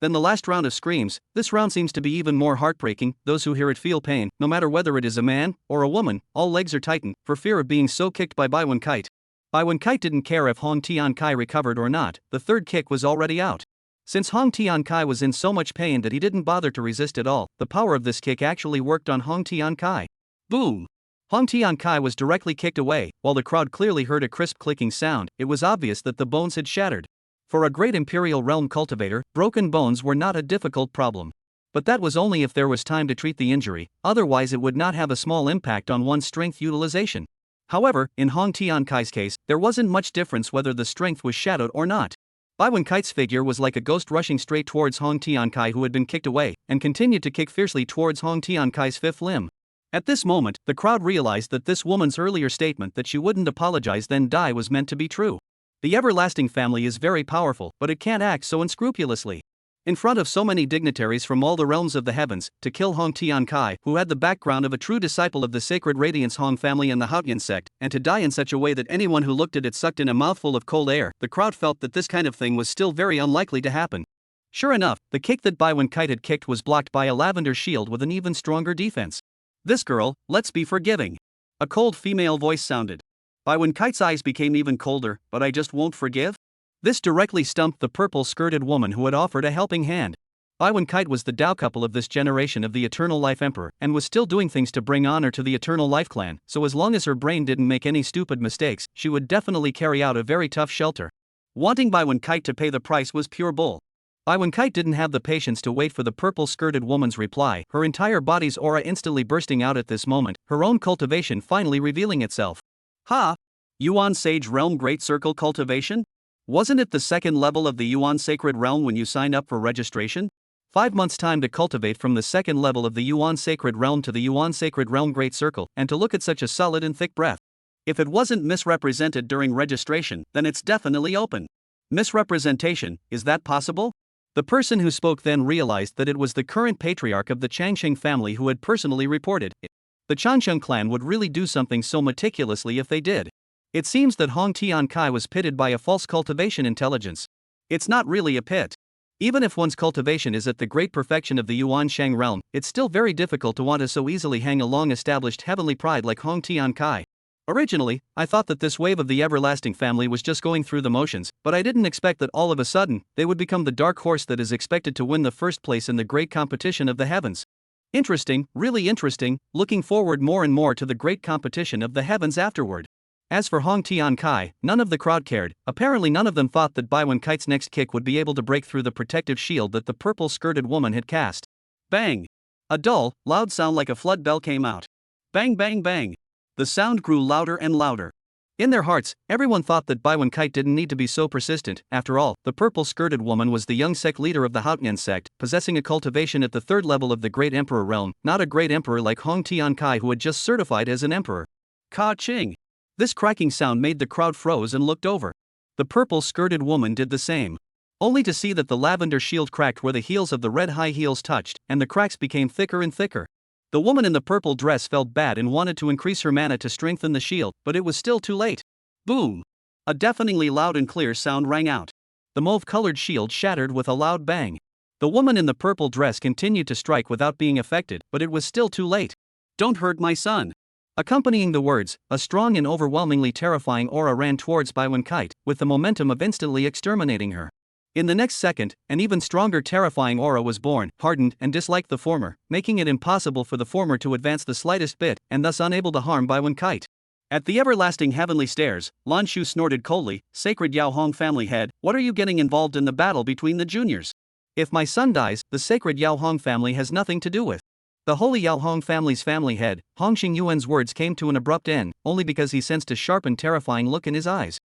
Then the last round of screams. This round seems to be even more heartbreaking. Those who hear it feel pain, no matter whether it is a man or a woman. All legs are tightened, for fear of being so kicked by Bai Wen Kite. Bai Wen Kite didn't care if Hong Tian Kai recovered or not, the third kick was already out. Since Hong Tian Kai was in so much pain that he didn't bother to resist at all, the power of this kick actually worked on Hong Tian Kai. Boom! Hong Tian Kai was directly kicked away. While the crowd clearly heard a crisp clicking sound, it was obvious that the bones had shattered. For a great Imperial Realm cultivator, broken bones were not a difficult problem. But that was only if there was time to treat the injury, otherwise it would not have a small impact on one's strength utilization. However, in Hong Tian Kai's case, there wasn't much difference whether the strength was shattered or not. Bai Wen Kite's figure was like a ghost rushing straight towards Hong Tian Kai, who had been kicked away, and continued to kick fiercely towards Hong Tian Kai's fifth limb. At this moment, the crowd realized that this woman's earlier statement that she wouldn't apologize then die was meant to be true. The Everlasting family is very powerful, but it can't act so unscrupulously. In front of so many dignitaries from all the realms of the heavens, to kill Hong Tian Kai, who had the background of a true disciple of the sacred Radiance Hong family and the Haotian sect, and to die in such a way that anyone who looked at it sucked in a mouthful of cold air, the crowd felt that this kind of thing was still very unlikely to happen. Sure enough, the kick that Bai Wen-kite had kicked was blocked by a lavender shield with an even stronger defense. This girl, let's be forgiving. A cold female voice sounded. Bai Wen-kite's eyes became even colder, but I just won't forgive? This directly stumped the purple-skirted woman who had offered a helping hand. Bai Wen-kite was the Dao couple of this generation of the Eternal Life Emperor and was still doing things to bring honor to the Eternal Life clan, so as long as her brain didn't make any stupid mistakes, she would definitely carry out a very tough shelter. Wanting Bai Wen-kite to pay the price was pure bull. Bai Wen-kite didn't have the patience to wait for the purple-skirted woman's reply, her entire body's aura instantly bursting out at this moment, her own cultivation finally revealing itself. Ha! Yuan Sage Realm Great Circle Cultivation? Wasn't it the second level of the Yuan Sacred Realm when you signed up for registration? 5 months time to cultivate from the second level of the Yuan Sacred Realm to the Yuan Sacred Realm Great Circle, and to look at such a solid and thick breath. If it wasn't misrepresented during registration, then it's definitely open. Misrepresentation, is that possible? The person who spoke then realized that it was the current patriarch of the Changsheng family who had personally reported it. The Changsheng clan would really do something so meticulously if they did. It seems that Hong Tian Kai was pitted by a false cultivation intelligence. It's not really a pit. Even if one's cultivation is at the great perfection of the Yuan Shang realm, it's still very difficult to want to so easily hang a long-established heavenly pride like Hong Tian Kai. Originally, I thought that this wave of the everlasting family was just going through the motions, but I didn't expect that all of a sudden, they would become the dark horse that is expected to win the first place in the great competition of the heavens. Interesting, really interesting, looking forward more and more to the great competition of the heavens afterward. As for Hong Tian Kai, none of the crowd cared. Apparently none of them thought that Bai Wen-kite's next kick would be able to break through the protective shield that the purple-skirted woman had cast. Bang! A dull, loud sound like a flood bell came out. Bang bang bang! The sound grew louder and louder. In their hearts, everyone thought that Bai Wen-kite didn't need to be so persistent. After all, the purple-skirted woman was the young sect leader of the Haotian sect, possessing a cultivation at the third level of the Great Emperor realm, not a great emperor like Hong Tian Kai who had just certified as an emperor. Ka-ching! This cracking sound made the crowd froze and looked over. The purple-skirted woman did the same. Only to see that the lavender shield cracked where the heels of the red high heels touched, and the cracks became thicker and thicker. The woman in the purple dress felt bad and wanted to increase her mana to strengthen the shield, but it was still too late. Boom! A deafeningly loud and clear sound rang out. The mauve-colored shield shattered with a loud bang. The woman in the purple dress continued to strike without being affected, but it was still too late. Don't hurt my son. Accompanying the words, a strong and overwhelmingly terrifying aura ran towards Bai Wen-kite, with the momentum of instantly exterminating her. In the next second, an even stronger terrifying aura was born, hardened and disliked the former, making it impossible for the former to advance the slightest bit, and thus unable to harm Bai Wen-kite. At the everlasting heavenly stairs, Lan Shu snorted coldly, "Sacred Yao Hong family head, what are you getting involved in the battle between the juniors? If my son dies, the sacred Yao Hong family has nothing to do with." The holy Yao Hong family's family head, Hong Xingyuan's words came to an abrupt end, only because he sensed a sharp and terrifying look in his eyes.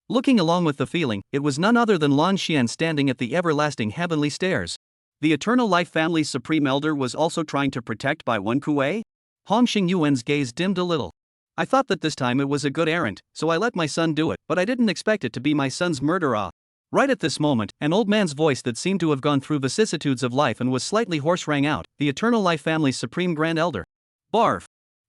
Looking along with the feeling, it was none other than Lan Xian standing at the everlasting heavenly stairs. The Eternal Life family's supreme elder was also trying to protect Bai Wen-kuei? Hong Xingyuan's gaze dimmed a little. I thought that this time it was a good errand, so I let my son do it, but I didn't expect it to be my son's murderer. Right at this moment, an old man's voice that seemed to have gone through vicissitudes of life and was slightly hoarse rang out, the Eternal Life family's supreme grand elder. Barf!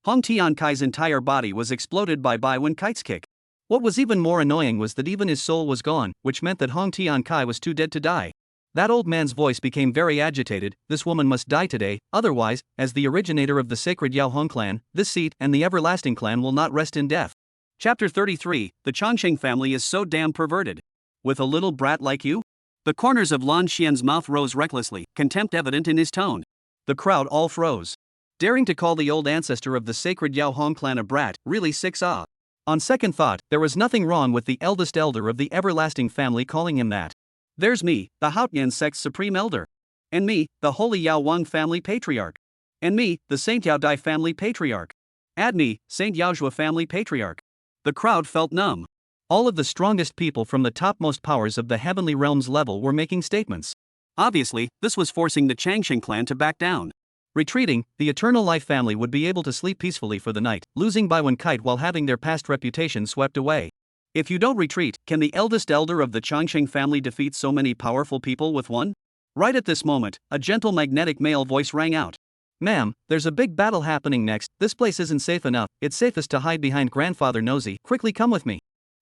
Hong Tian Kai's entire body was exploded by Bai Wen-kite's kick. What was even more annoying was that even his soul was gone, which meant that Hong Tian Kai was too dead to die. That old man's voice became very agitated. This woman must die today, otherwise, as the originator of the sacred Yao Hong clan, this seat and the everlasting clan will not rest in death. Chapter 33, The Chongqing family is so damn perverted. With a little brat like you? The corners of Lan Xian's mouth rose recklessly, contempt evident in his tone. The crowd all froze. Daring to call the old ancestor of the sacred Yao Hong clan a brat, really sicks ah. On second thought, there was nothing wrong with the eldest elder of the everlasting family calling him that. There's me, the Haotian sect's supreme elder. And me, the holy Yao Wang family patriarch. And me, the Saint Yao Dai family patriarch. Add me, Saint Yao Zhua family patriarch. The crowd felt numb. All of the strongest people from the topmost powers of the heavenly realms level were making statements. Obviously, this was forcing the Changsheng clan to back down. Retreating, the Eternal Life family would be able to sleep peacefully for the night, losing Bai Wen-kite while having their past reputation swept away. If you don't retreat, can the eldest elder of the Changsheng family defeat so many powerful people with one? Right at this moment, a gentle magnetic male voice rang out. Ma'am, there's a big battle happening next. This place isn't safe enough. It's safest to hide behind Grandfather Nosy. Quickly come with me.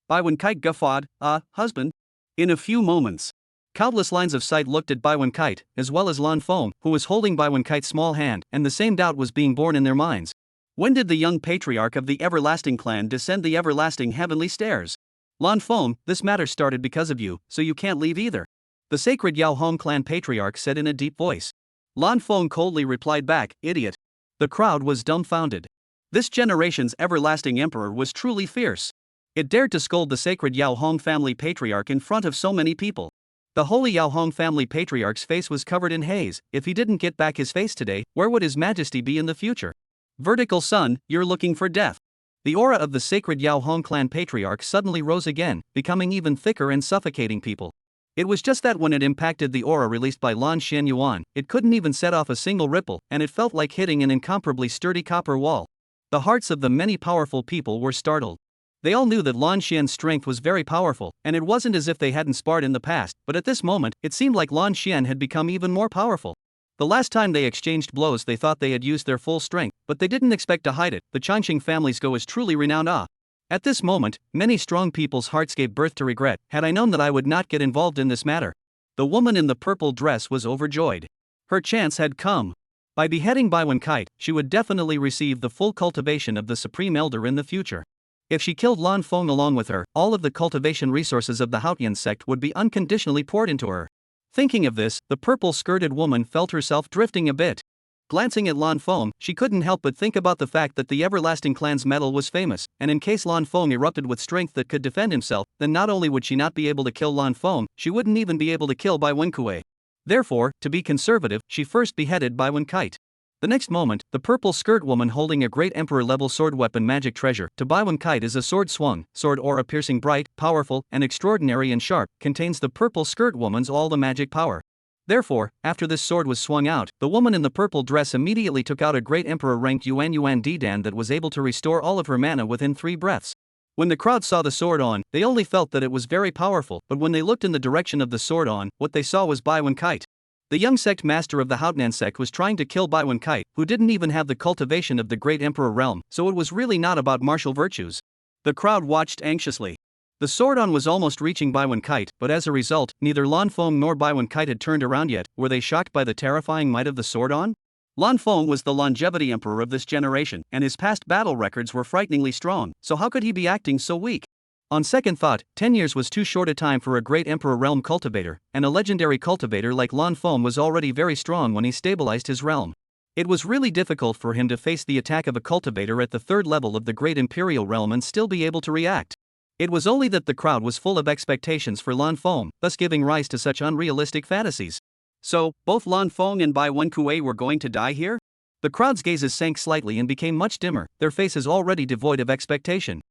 Bai Wen-kite guffawed, husband? In a few moments. Countless lines of sight looked at Bai Kite, as well as Lan Feng, who was holding Bai Kite's small hand, and the same doubt was being born in their minds. When did the young patriarch of the Everlasting Clan descend the everlasting heavenly stairs? Lan Feng, this matter started because of you, so you can't leave either. The sacred Yao Hong clan patriarch said in a deep voice. Lan Feng coldly replied back, idiot. The crowd was dumbfounded. This generation's everlasting emperor was truly fierce. It dared to scold the sacred Yao Hong family patriarch in front of so many people. The holy Yao Hong family patriarch's face was covered in haze. If he didn't get back his face today, where would his majesty be in the future? Vertical sun, you're looking for death. The aura of the sacred Yao Hong clan patriarch suddenly rose again, becoming even thicker and suffocating people. It was just that when it impacted the aura released by Lan Xianyuan, it couldn't even set off a single ripple, and it felt like hitting an incomparably sturdy copper wall. The hearts of the many powerful people were startled. They all knew that Lan Xian's strength was very powerful, and it wasn't as if they hadn't sparred in the past, but at this moment, it seemed like Lan Xian had become even more powerful. The last time they exchanged blows they thought they had used their full strength, but they didn't expect to hide it. The Changqing family's go is truly renowned. At this moment, many strong people's hearts gave birth to regret. Had I known that I would not get involved in this matter. The woman in the purple dress was overjoyed. Her chance had come. By beheading Bai Kite, she would definitely receive the full cultivation of the Supreme Elder in the future. If she killed Lan Feng along with her, all of the cultivation resources of the Haotian sect would be unconditionally poured into her. Thinking of this, the purple-skirted woman felt herself drifting a bit. Glancing at Lan Feng, she couldn't help but think about the fact that the Everlasting Clan's medal was famous, and in case Lan Feng erupted with strength that could defend himself, then not only would she not be able to kill Lan Feng, she wouldn't even be able to kill Bai Wenkue. Therefore, to be conservative, she first beheaded Bai Kite. The next moment, the purple skirt woman holding a great emperor-level sword weapon magic treasure to Bai Kite is a sword swung, sword aura piercing bright, powerful, and extraordinary and sharp, contains the purple skirt woman's all the magic power. Therefore, after this sword was swung out, the woman in the purple dress immediately took out a great emperor-ranked Yuan Didan that was able to restore all of her mana within 3 breaths. When the crowd saw the sword on, they only felt that it was very powerful, but when they looked in the direction of the sword on, what they saw was Bai Kite. The young sect master of the Haotian sect was trying to kill Bai Kite, who didn't even have the cultivation of the great emperor realm, so it was really not about martial virtues. The crowd watched anxiously. The sword on was almost reaching Bai Kite, but as a result, neither Lan Feng nor Bai Kite had turned around yet. Were they shocked by the terrifying might of the sword on? Lan Feng was the longevity emperor of this generation, and his past battle records were frighteningly strong, so how could he be acting so weak? On second thought, 10 years was too short a time for a great emperor realm cultivator, and a legendary cultivator like Lan Feng was already very strong when he stabilized his realm. It was really difficult for him to face the attack of a cultivator at the 3rd level of the great imperial realm and still be able to react. It was only that the crowd was full of expectations for Lan Feng, thus giving rise to such unrealistic fantasies. So, both Lan Feng and Bai Wenkue were going to die here? The crowd's gazes sank slightly and became much dimmer, their faces already devoid of expectation.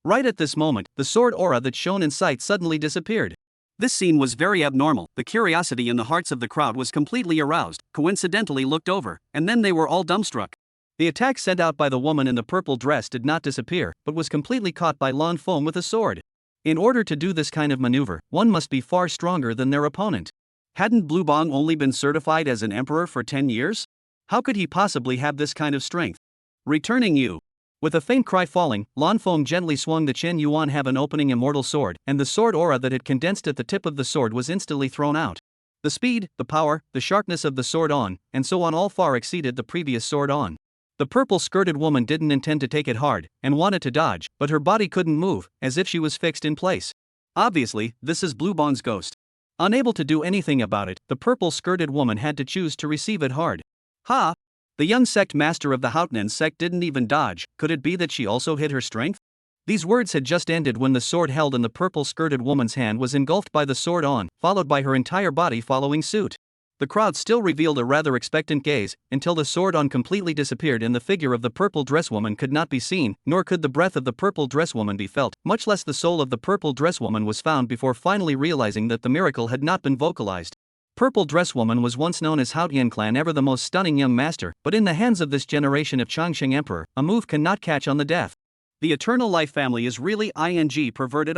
Right at this moment, the sword aura that shone in sight suddenly disappeared. This scene was very abnormal. The curiosity in the hearts of the crowd was completely aroused, coincidentally looked over, and then they were all dumbstruck. The attack sent out by the woman in the purple dress did not disappear, but was completely caught by Lan Feng with a sword. In order to do this kind of maneuver, one must be far stronger than their opponent. Hadn't Blue Bong only been certified as an emperor for 10 years? How could he possibly have this kind of strength? Returning you. With a faint cry falling, Lan Feng gently swung the Chen Yuan Heaven opening immortal sword, and the sword aura that had condensed at the tip of the sword was instantly thrown out. The speed, the power, the sharpness of the sword on, and so on all far exceeded the previous sword on. The purple-skirted woman didn't intend to take it hard, and wanted to dodge, but her body couldn't move, as if she was fixed in place. Obviously, this is Blue Bong's ghost. Unable to do anything about it, the purple-skirted woman had to choose to receive it hard. Ha! The young sect master of the Haotian sect didn't even dodge. Could it be that she also hid her strength? These words had just ended when the sword held in the purple-skirted woman's hand was engulfed by the sword on, followed by her entire body following suit. The crowd still revealed a rather expectant gaze, until the sword on completely disappeared and the figure of the purple dress woman could not be seen, nor could the breath of the purple dress woman be felt, much less the soul of the purple dress woman was found before finally realizing that the miracle had not been vocalized. Purple Dress Woman was once known as Haotian Clan ever the most stunning young master, but in the hands of this generation of Changqing Emperor, a move cannot catch on the death. The Eternal Life family is really perverted.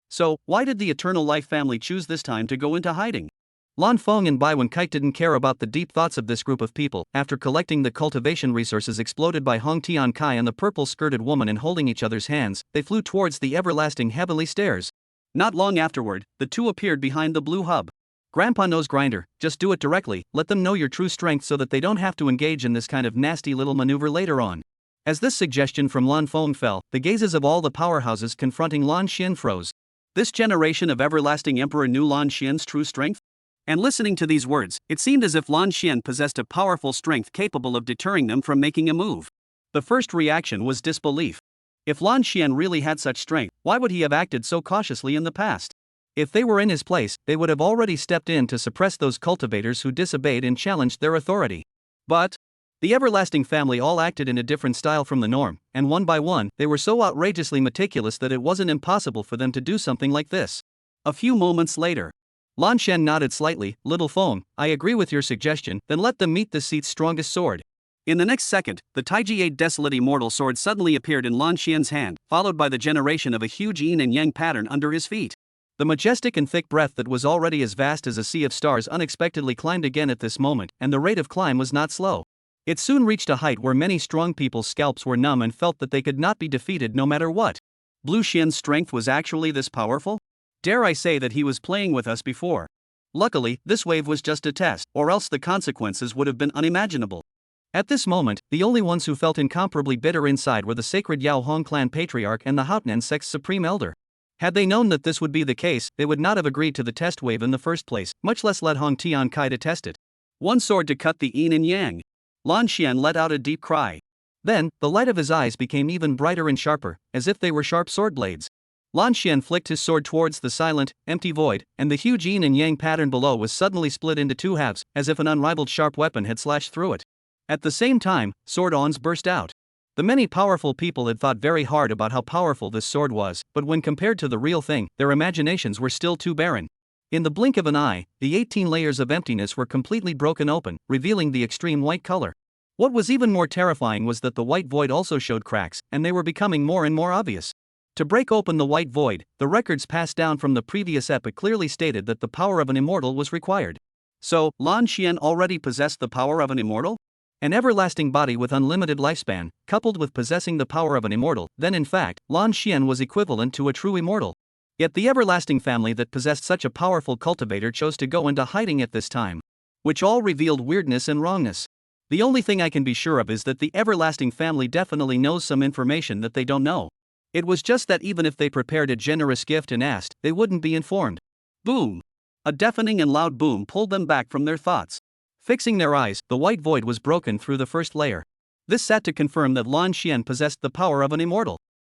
So, why did the Eternal Life family choose this time to go into hiding? Lan Feng and Bai Kite didn't care about the deep thoughts of this group of people. After collecting the cultivation resources exploded by Hong Tian Kai and the purple-skirted woman and holding each other's hands, they flew towards the everlasting heavenly stairs. Not long afterward, the two appeared behind the blue hub. Grandpa knows grinder, just do it directly, let them know your true strength so that they don't have to engage in this kind of nasty little maneuver later on. As this suggestion from Lan Feng fell, the gazes of all the powerhouses confronting Lan Xian froze. This generation of everlasting emperor knew Lan Xian's true strength? And listening to these words, it seemed as if Lan Xian possessed a powerful strength capable of deterring them from making a move. The first reaction was disbelief. If Lan Xian really had such strength, why would he have acted so cautiously in the past? If they were in his place, they would have already stepped in to suppress those cultivators who disobeyed and challenged their authority. But the everlasting family all acted in a different style from the norm, and one by one, they were so outrageously meticulous that it wasn't impossible for them to do something like this. A few moments later, Lan Shen nodded slightly. Little Feng, I agree with your suggestion, then let them meet the seat's strongest sword. In the next second, the Taiji 8 Desolate Immortal Sword suddenly appeared in Lan Xian's hand, followed by the generation of a huge yin and yang pattern under his feet. The majestic and thick breath that was already as vast as a sea of stars unexpectedly climbed again at this moment, and the rate of climb was not slow. It soon reached a height where many strong people's scalps were numb and felt that they could not be defeated no matter what. Blue Xian's strength was actually this powerful? Dare I say that he was playing with us before? Luckily, this wave was just a test, or else the consequences would have been unimaginable. At this moment, the only ones who felt incomparably bitter inside were the sacred Yao Hong clan patriarch and the Haotian sect's supreme elder. Had they known that this would be the case, they would not have agreed to the test wave in the first place, much less let Hong Tian Kai to test it. One sword to cut the yin and yang. Lan Xian let out a deep cry. Then, the light of his eyes became even brighter and sharper, as if they were sharp sword blades. Lan Xian flicked his sword towards the silent, empty void, and the huge yin and yang pattern below was suddenly split into two halves, as if an unrivaled sharp weapon had slashed through it. At the same time, sword ons burst out. The many powerful people had thought very hard about how powerful this sword was, but when compared to the real thing, their imaginations were still too barren. In the blink of an eye, the 18 layers of emptiness were completely broken open, revealing the extreme white color. What was even more terrifying was that the white void also showed cracks, and they were becoming more and more obvious. To break open the white void, the records passed down from the previous epoch clearly stated that the power of an immortal was required. So, Lan Xian already possessed the power of an immortal? An everlasting body with unlimited lifespan, coupled with possessing the power of an immortal, then in fact, Lan Xian was equivalent to a true immortal. Yet the everlasting family that possessed such a powerful cultivator chose to go into hiding at this time. Which all revealed weirdness and wrongness. The only thing I can be sure of is that the everlasting family definitely knows some information that they don't know. It was just that even if they prepared a generous gift and asked, they wouldn't be informed. Boom! A deafening and loud boom pulled them back from their thoughts. Fixing their eyes, the white void was broken through the first layer. This sat to confirm that Lan Xian possessed the power of an immortal.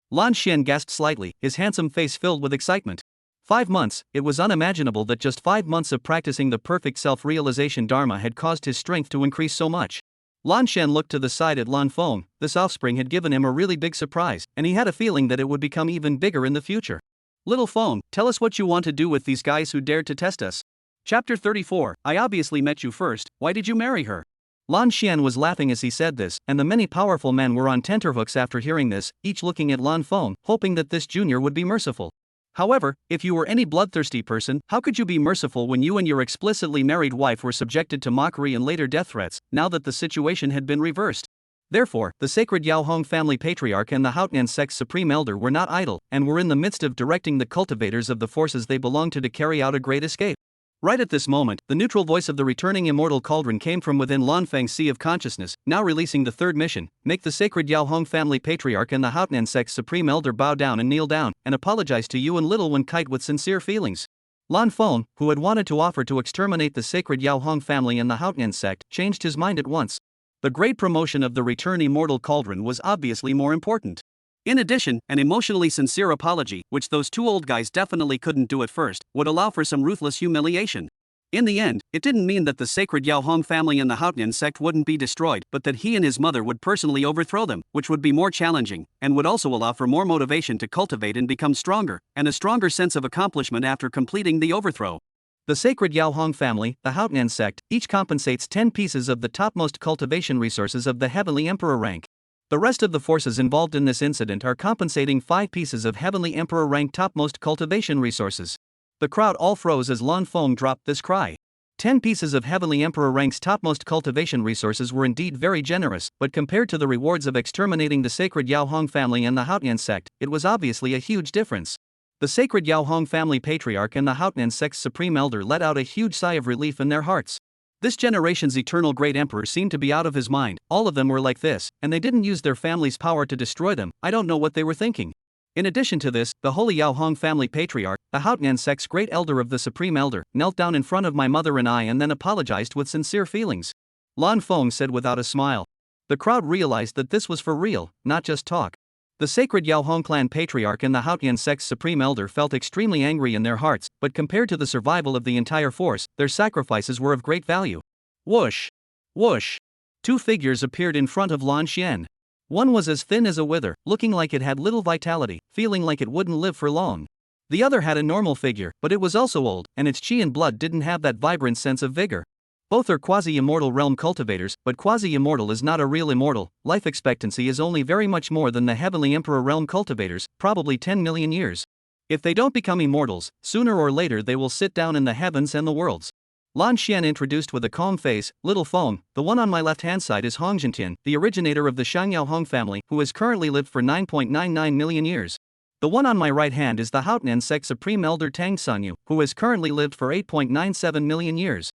Lan Xian gasped slightly, his handsome face filled with excitement. 5 months, it was unimaginable that just 5 months of practicing the perfect self-realization dharma had caused his strength to increase so much. Lan Xian looked to the side at Lan Feng. This offspring had given him a really big surprise, and he had a feeling that it would become even bigger in the future. Little Feng, tell us what you want to do with these guys who dared to test us. Chapter 34, I obviously met you first, why did you marry her? Lan Xian was laughing as he said this, and the many powerful men were on tenterhooks after hearing this, each looking at Lan Feng, hoping that this junior would be merciful. However, if you were any bloodthirsty person, how could you be merciful when you and your explicitly married wife were subjected to mockery and later death threats, now that the situation had been reversed? Therefore, the sacred Yao Hong family patriarch and the Haotian sect's supreme elder were not idle, and were in the midst of directing the cultivators of the forces they belonged to carry out a great escape. Right at this moment, the neutral voice of the returning immortal cauldron came from within Lan Feng's sea of consciousness, now releasing the third mission: make the sacred Yao Hong family patriarch and the Haotian sect's supreme elder bow down and kneel down, and apologize to you and little one Kite with sincere feelings. Lan Feng, who had wanted to offer to exterminate the sacred Yao Hong family and the Haotian sect, changed his mind at once. The great promotion of the return immortal cauldron was obviously more important. In addition, an emotionally sincere apology, which those two old guys definitely couldn't do at first, would allow for some ruthless humiliation. In the end, it didn't mean that the sacred Yao Hong family and the Haotian sect wouldn't be destroyed, but that he and his mother would personally overthrow them, which would be more challenging, and would also allow for more motivation to cultivate and become stronger, and a stronger sense of accomplishment after completing the overthrow. The sacred Yao Hong family, the Haotian sect, each compensates 10 pieces of the topmost cultivation resources of the Heavenly Emperor rank. The rest of the forces involved in this incident are compensating 5 pieces of Heavenly Emperor rank topmost cultivation resources. The crowd all froze as Lan Feng dropped this cry. 10 pieces of Heavenly Emperor rank's topmost cultivation resources were indeed very generous, but compared to the rewards of exterminating the sacred Yao Hong family and the Haotian sect, it was obviously a huge difference. The sacred Yao Hong family patriarch and the Hautian sect's supreme elder let out a huge sigh of relief in their hearts. This generation's eternal great emperor seemed to be out of his mind. All of them were like this, and they didn't use their family's power to destroy them. I don't know what they were thinking. In addition to this, the holy Yao Hong family patriarch, the Hautian sect's great elder of the supreme elder, knelt down in front of my mother and I and then apologized with sincere feelings. Lan Feng said without a smile. The crowd realized that this was for real, not just talk. The sacred Yao Hong clan patriarch and the Hautian sect's supreme elder felt extremely angry in their hearts, but compared to the survival of the entire force, their sacrifices were of great value. Whoosh! Whoosh! Two figures appeared in front of Lan Xian. One was as thin as a wither, looking like it had little vitality, feeling like it wouldn't live for long. The other had a normal figure, but it was also old, and its chi and blood didn't have that vibrant sense of vigor. Both are quasi-immortal realm cultivators, but quasi-immortal is not a real immortal. Life expectancy is only very much more than the heavenly emperor realm cultivators, probably 10 million years. If they don't become immortals, sooner or later they will sit down in the heavens and the worlds. Lan Xian introduced with a calm face, Little Feng, the one on my left-hand side is Hong Zhentian, the originator of the Shangyao Hong family, who has currently lived for 9.99 million years. The one on my right hand is the Hautian sect supreme elder Tang Sanyu, who has currently lived for 8.97 million years.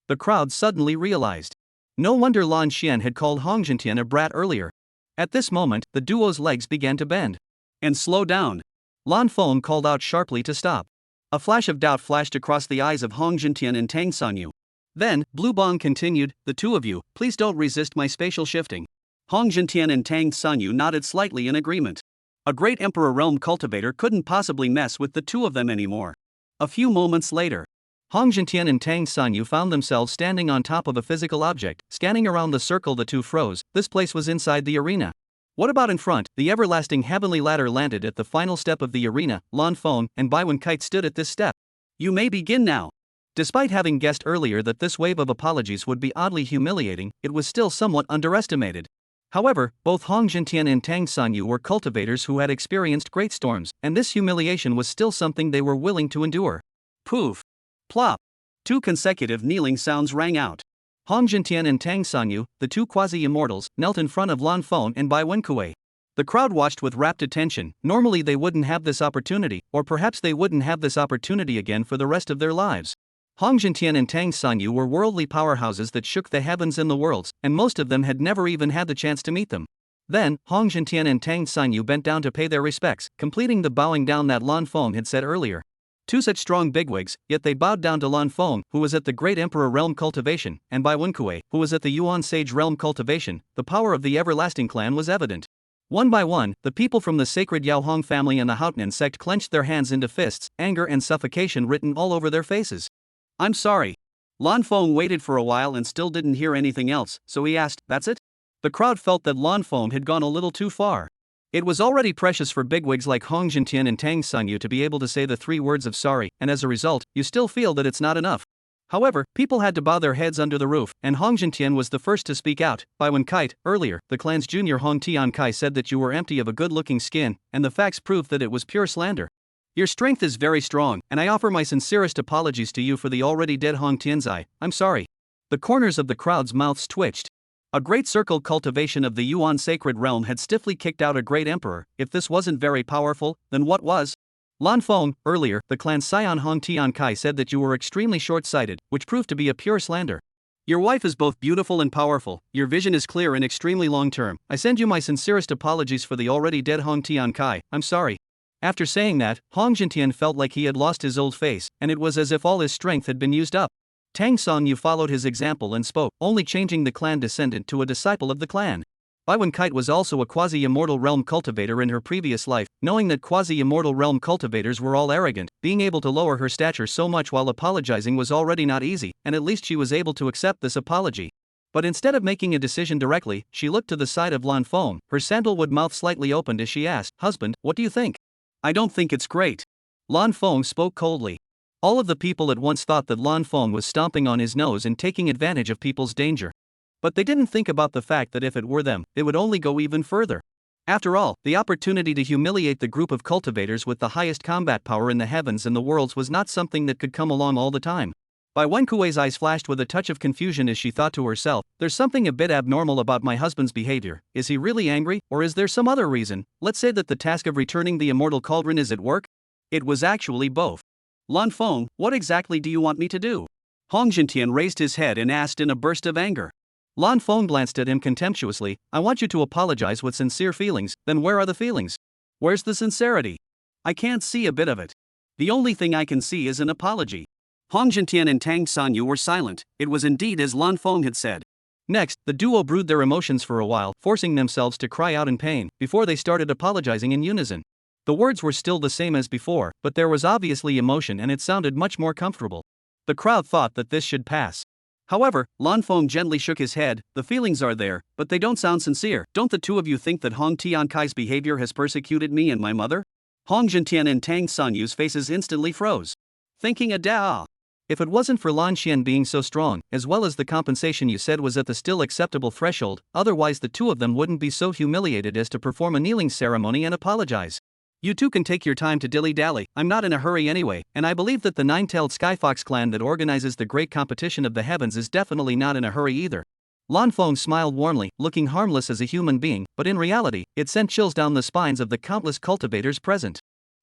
The crowd suddenly realized. No wonder Lan Xian had called Hong Zhentian a brat earlier. At this moment, the duo's legs began to bend. And slow down. Lan Feng called out sharply to stop. A flash of doubt flashed across the eyes of Hong Zhentian and Tang Sanyu. Then, Blue Bong continued, the two of you, please don't resist my spatial shifting. Hong Zhentian and Tang Sanyu nodded slightly in agreement. A great emperor realm cultivator couldn't possibly mess with the two of them anymore. A few moments later, Hong Zhentian and Tang Sanyu found themselves standing on top of a physical object, scanning around the circle the two froze. This place was inside the arena. What about in front? The everlasting heavenly ladder landed at the final step of the arena. Lan Feng and Baiwen Kite stood at this step. You may begin now. Despite having guessed earlier that this wave of apologies would be oddly humiliating, it was still somewhat underestimated. However, both Hong Zhentian and Tang Sanyu were cultivators who had experienced great storms, and this humiliation was still something they were willing to endure. Poof! Plop! Two consecutive kneeling sounds rang out. Hong Zhentian and Tang Sanyu, the two quasi-immortals, knelt in front of Lan Feng and Bai Wenkui. The crowd watched with rapt attention. Normally they wouldn't have this opportunity, or perhaps they wouldn't have this opportunity again for the rest of their lives. Hong Zhentian and Tang Sanyu were worldly powerhouses that shook the heavens and the worlds, and most of them had never even had the chance to meet them. Then, Hong Zhentian and Tang Sanyu bent down to pay their respects, completing the bowing down that Lan Feng had said earlier. Two such strong bigwigs, yet they bowed down to Lan Feng, who was at the Great Emperor Realm Cultivation, and Bai Wenkui, who was at the Yuan Sage Realm Cultivation. The power of the Everlasting Clan was evident. One by one, the people from the sacred Yao Hong family and the Hautian sect clenched their hands into fists, anger and suffocation written all over their faces. I'm sorry. Lan Feng waited for a while and still didn't hear anything else, so he asked, that's it? The crowd felt that Lan Feng had gone a little too far. It was already precious for bigwigs like Hong Zhentian and Tang Sanyu to be able to say the 3 words of sorry, and as a result, you still feel that it's not enough. However, people had to bow their heads under the roof, and Hong Zhentian was the first to speak out. Baiwen Kite, earlier, the clan's junior Hong Tian Kai said that you were empty of a good-looking skin, and the facts proved that it was pure slander. Your strength is very strong, and I offer my sincerest apologies to you for the already dead Hong Tianzai. I'm sorry. The corners of the crowd's mouths twitched. A great circle cultivation of the Yuan sacred realm had stiffly kicked out a great emperor. If this wasn't very powerful, then what was? Lan Feng, earlier, the clan's scion Hong Tian Kai said that you were extremely short-sighted, which proved to be a pure slander. Your wife is both beautiful and powerful, your vision is clear and extremely long-term. I send you my sincerest apologies for the already dead Hong Tian Kai. I'm sorry. After saying that, Hong Zhentian felt like he had lost his old face, and it was as if all his strength had been used up. Tang Sanyu followed his example and spoke, only changing the clan descendant to a disciple of the clan. Baiwen Kite was also a quasi-immortal realm cultivator in her previous life. Knowing that quasi-immortal realm cultivators were all arrogant, being able to lower her stature so much while apologizing was already not easy, and at least she was able to accept this apology. But instead of making a decision directly, she looked to the side of Lan Feng, her sandalwood mouth slightly opened as she asked, "Husband, what do you think?" "I don't think it's great." Lan Feng spoke coldly. All of the people at once thought that Lan Feng was stomping on his nose and taking advantage of people's danger. But they didn't think about the fact that if it were them, it would only go even further. After all, the opportunity to humiliate the group of cultivators with the highest combat power in the heavens and the worlds was not something that could come along all the time. Bai Wenkui's eyes flashed with a touch of confusion as she thought to herself, there's something a bit abnormal about my husband's behavior. Is he really angry, or is there some other reason? Let's say that the task of returning the immortal cauldron is at work? It was actually both. Lan Feng, what exactly do you want me to do? Hong Jintian raised his head and asked in a burst of anger. Lan Feng glanced at him contemptuously. I want you to apologize with sincere feelings. Then where are the feelings? Where's the sincerity? I can't see a bit of it. The only thing I can see is an apology. Hong Jintian and Tang Sanyu were silent. It was indeed as Lan Feng had said. Next, the duo brewed their emotions for a while, forcing themselves to cry out in pain, before they started apologizing in unison. The words were still the same as before, but there was obviously emotion and it sounded much more comfortable. The crowd thought that this should pass. However, Lan Feng gently shook his head. The feelings are there, but they don't sound sincere. Don't the two of you think that Hong Tiankai's behavior has persecuted me and my mother? Hong Jintian and Tang Sanyu's faces instantly froze. Thinking a da. If it wasn't for Lan Xian being so strong, as well as the compensation you said was at the still acceptable threshold, otherwise the two of them wouldn't be so humiliated as to perform a kneeling ceremony and apologize. You two can take your time to dilly-dally, I'm not in a hurry anyway, and I believe that the nine-tailed Skyfox clan that organizes the great competition of the heavens is definitely not in a hurry either. Lan Feng smiled warmly, looking harmless as a human being, but in reality, it sent chills down the spines of the countless cultivators present.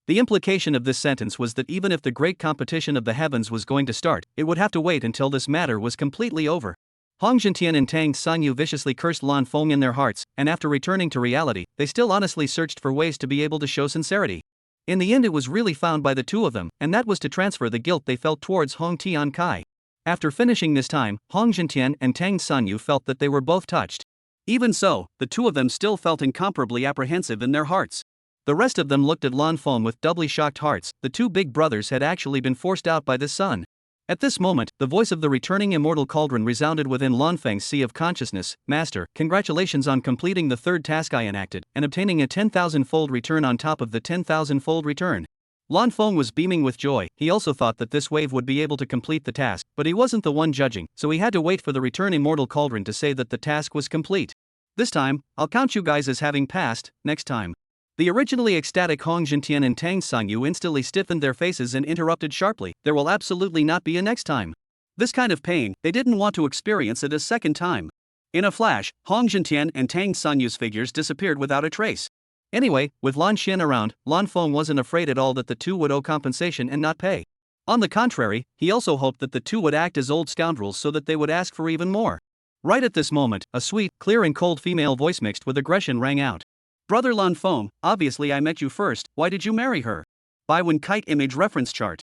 The implication of this sentence was that even if the great competition of the heavens was going to start, it would have to wait until this matter was completely over. Hong Jintian and Tang Sanyu viciously cursed Lan Feng in their hearts, and after returning to reality, they still honestly searched for ways to be able to show sincerity. In the end it was really found by the two of them, and that was to transfer the guilt they felt towards Hong Tiankai. After finishing this time, Hong Jintian and Tang Sanyu felt that they were both touched. Even so, the two of them still felt incomparably apprehensive in their hearts. The rest of them looked at Lan Feng with doubly shocked hearts. The two big brothers had actually been forced out by the sun. At this moment, the voice of the returning immortal cauldron resounded within Lan Feng's sea of consciousness. Master, congratulations on completing the third task I enacted, and obtaining a 10,000-fold return on top of the 10,000-fold return. Lan Feng was beaming with joy. He also thought that this wave would be able to complete the task, but he wasn't the one judging, so he had to wait for the return immortal cauldron to say that the task was complete. This time, I'll count you guys as having passed. Next time. The originally ecstatic Hong Jintian and Tang Sanyu instantly stiffened their faces and interrupted sharply. There will absolutely not be a next time. This kind of pain, they didn't want to experience it a second time. In a flash, Hong Jintian and Tang Sanyu's figures disappeared without a trace. Anyway, with Lan Xian around, Lan Feng wasn't afraid at all that the two would owe compensation and not pay. On the contrary, he also hoped that the two would act as old scoundrels so that they would ask for even more. Right at this moment, a sweet, clear and cold female voice mixed with aggression rang out. Brother Lan Feng, obviously I met you first, why did you marry her? Baiwen Kite Image Reference Chart.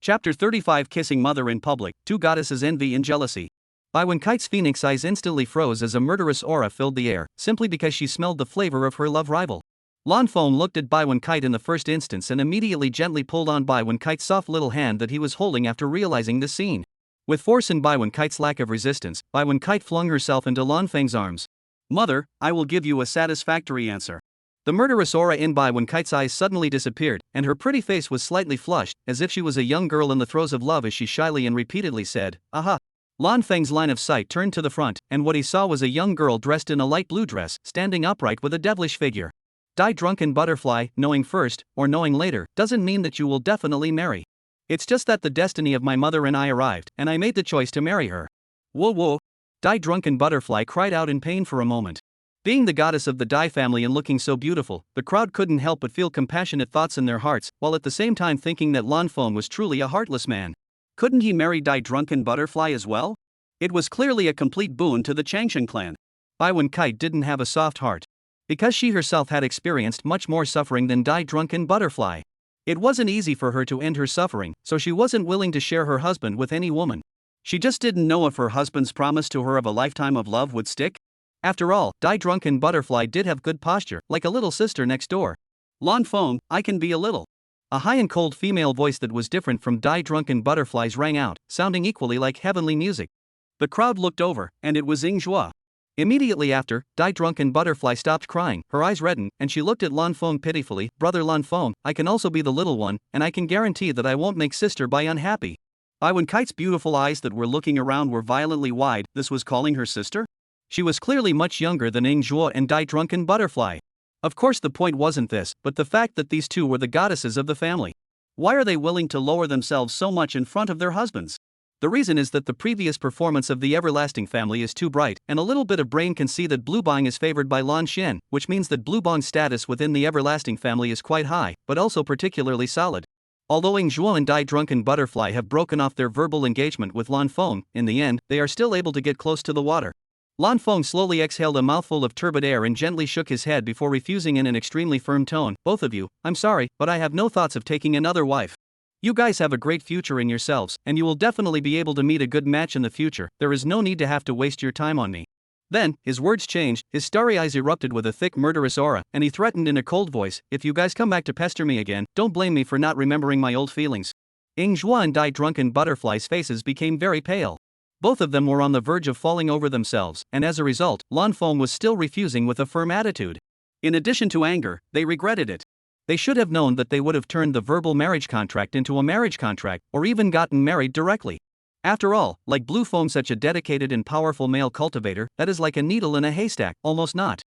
Chapter 35 Kissing Mother in Public, Two Goddesses Envy and Jealousy. Baiwen Kite's phoenix eyes instantly froze as a murderous aura filled the air, simply because she smelled the flavor of her love rival. Lan Feng looked at Baiwen Kite in the first instance and immediately gently pulled on Baiwen Kite's soft little hand that he was holding after realizing the scene. With force in Baiwen Kite's lack of resistance, Baiwen Kite flung herself into Lan Feng's arms. Mother, I will give you a satisfactory answer. The murderous aura in Baiwen Kite's eyes suddenly disappeared, and her pretty face was slightly flushed, as if she was a young girl in the throes of love as she shyly and repeatedly said, "Aha." Lan Feng's line of sight turned to the front, and what he saw was a young girl dressed in a light blue dress, standing upright with a devilish figure. Die drunken butterfly, knowing first, or knowing later, doesn't mean that you will definitely marry. It's just that the destiny of my mother and I arrived, and I made the choice to marry her. Whoa whoa. Die drunken butterfly cried out in pain for a moment. Being the goddess of the Dai family and looking so beautiful, the crowd couldn't help but feel compassionate thoughts in their hearts, while at the same time thinking that Lan Feng was truly a heartless man. Couldn't he marry Dai drunken butterfly as well? It was clearly a complete boon to the Changshan clan. Baiwen Kite didn't have a soft heart. Because she herself had experienced much more suffering than Dai drunken butterfly. It wasn't easy for her to end her suffering, so she wasn't willing to share her husband with any woman. She just didn't know if her husband's promise to her of a lifetime of love would stick. After all, Die Drunken Butterfly did have good posture, like a little sister next door. Lan Feng, I can be a little. A high and cold female voice that was different from Die Drunken Butterfly's rang out, sounding equally like heavenly music. The crowd looked over, and it was Ying Zhua. Immediately after, Die Drunken Butterfly stopped crying, her eyes reddened, and she looked at Lan Feng pitifully. Brother Lan Feng, I can also be the little one, and I can guarantee that I won't make Sister Bai unhappy. Baiwen Kite's beautiful eyes that were looking around were violently wide. This was calling her sister? She was clearly much younger than Ying Zhuo and Die Drunken Butterfly. Of course the point wasn't this, but the fact that these two were the goddesses of the family. Why are they willing to lower themselves so much in front of their husbands? The reason is that the previous performance of the Everlasting family is too bright, and a little bit of brain can see that Blue Bang is favored by Lan Xian, which means that Blue Bang's status within the Everlasting family is quite high, but also particularly solid. Although Ing Zhuo and Dai Drunken Butterfly have broken off their verbal engagement with Lan Feng, in the end, they are still able to get close to the water. Lan Feng slowly exhaled a mouthful of turbid air and gently shook his head before refusing in an extremely firm tone, "Both of you, I'm sorry, but I have no thoughts of taking another wife. You guys have a great future in yourselves, and you will definitely be able to meet a good match in the future. There is no need to have to waste your time on me." Then, his words changed, his starry eyes erupted with a thick murderous aura, and he threatened in a cold voice, "If you guys come back to pester me again, don't blame me for not remembering my old feelings." Ing Zhuo and Dai Drunken Butterfly's faces became very pale. Both of them were on the verge of falling over themselves, and as a result, Lan Feng was still refusing with a firm attitude. In addition to anger, they regretted it. They should have known that they would have turned the verbal marriage contract into a marriage contract, or even gotten married directly. After all, like Blue Foam, such a dedicated and powerful male cultivator, that is like a needle in a haystack, almost not.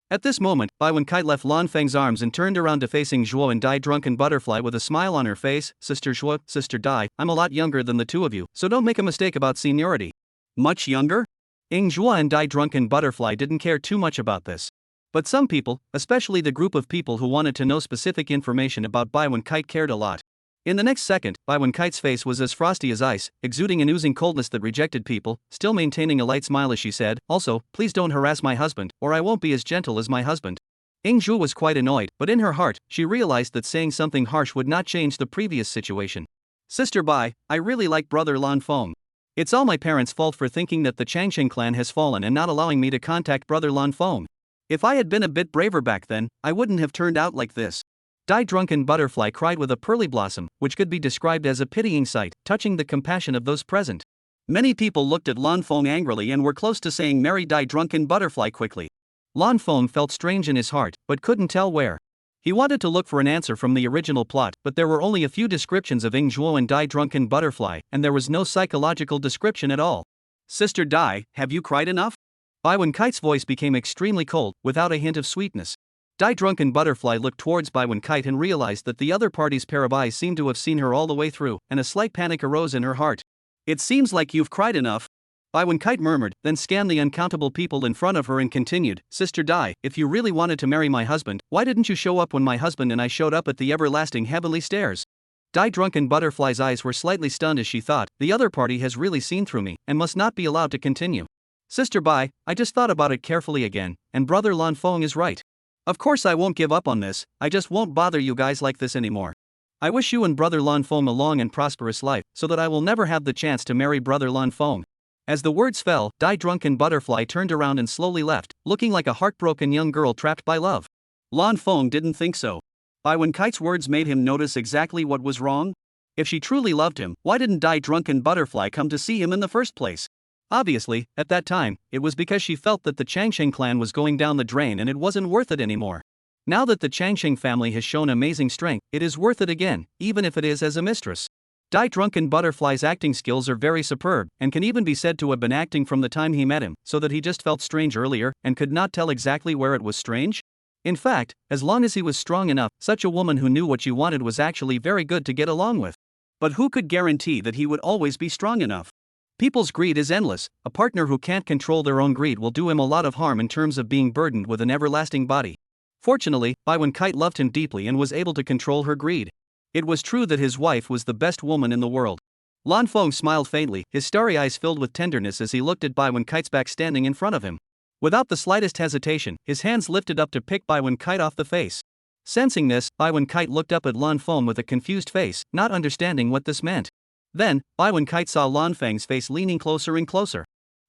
At this moment, Bai Wenkai left Lan Feng's arms and turned around to facing Zhuo and Dai Drunken Butterfly with a smile on her face. "Sister Zhuo, Sister Dai, I'm a lot younger than the two of you, so don't make a mistake about seniority." "Much younger?" Ing Zhuo and Dai Drunken Butterfly didn't care too much about this. But some people, especially the group of people who wanted to know specific information about Bai Wenkai, cared a lot. In the next second, Bai Wenkai's face was as frosty as ice, exuding an oozing coldness that rejected people, still maintaining a light smile as she said, "Also, please don't harass my husband, or I won't be as gentle as my husband." Ing Zhuo was quite annoyed, but in her heart, she realized that saying something harsh would not change the previous situation. "Sister Bai, I really like brother Lan Feng. It's all my parents' fault for thinking that the Changsheng clan has fallen and not allowing me to contact brother Lan Feng. If I had been a bit braver back then, I wouldn't have turned out like this." Dai Drunken Butterfly cried with a pearly blossom, which could be described as a pitying sight, touching the compassion of those present. Many people looked at Lan Feng angrily and were close to saying "Marry Dai Drunken Butterfly quickly." Lan Feng felt strange in his heart, but couldn't tell where. He wanted to look for an answer from the original plot, but there were only a few descriptions of Ing Zhuo and Dai Drunken Butterfly, and there was no psychological description at all. "Sister Dai, have you cried enough?" Bai Wenkai's voice became extremely cold, without a hint of sweetness. Dai Drunken Butterfly looked towards Bai Wenkite and realized that the other party's pair of eyes seemed to have seen her all the way through, and a slight panic arose in her heart. "It seems like you've cried enough," Bai Wenkite murmured, then scanned the uncountable people in front of her and continued, "Sister Dai, if you really wanted to marry my husband, why didn't you show up when my husband and I showed up at the everlasting heavenly stairs?" Dai Drunken Butterfly's eyes were slightly stunned as she thought, "The other party has really seen through me, and must not be allowed to continue. Sister Bai, I just thought about it carefully again, and brother Lan Feng is right. Of course I won't give up on this, I just won't bother you guys like this anymore. I wish you and brother Lan Feng a long and prosperous life, so that I will never have the chance to marry brother Lan Feng." As the words fell, Dai Drunken Butterfly turned around and slowly left, looking like a heartbroken young girl trapped by love. Lan Feng didn't think so. Bai Wenkite's words made him notice exactly what was wrong. If she truly loved him, why didn't Dai Drunken Butterfly come to see him in the first place? Obviously, at that time, it was because she felt that the Changsheng clan was going down the drain and it wasn't worth it anymore. Now that the Changsheng family has shown amazing strength, it is worth it again, even if it is as a mistress. Dai Drunken Butterfly's acting skills are very superb, and can even be said to have been acting from the time he met him, so that he just felt strange earlier, and could not tell exactly where it was strange? In fact, as long as he was strong enough, such a woman who knew what you wanted was actually very good to get along with. But who could guarantee that he would always be strong enough? People's greed is endless. A partner who can't control their own greed will do him a lot of harm in terms of being burdened with an everlasting body. Fortunately, Bai Wenkite loved him deeply and was able to control her greed. It was true that his wife was the best woman in the world. Lan Feng smiled faintly, his starry eyes filled with tenderness as he looked at Bai Wenkite's back standing in front of him. Without the slightest hesitation, his hands lifted up to pick Bai Wenkite off the face. Sensing this, Bai Wenkite looked up at Lan Feng with a confused face, not understanding what this meant. Then, Bai Wenkite saw Lan Feng's face leaning closer and closer.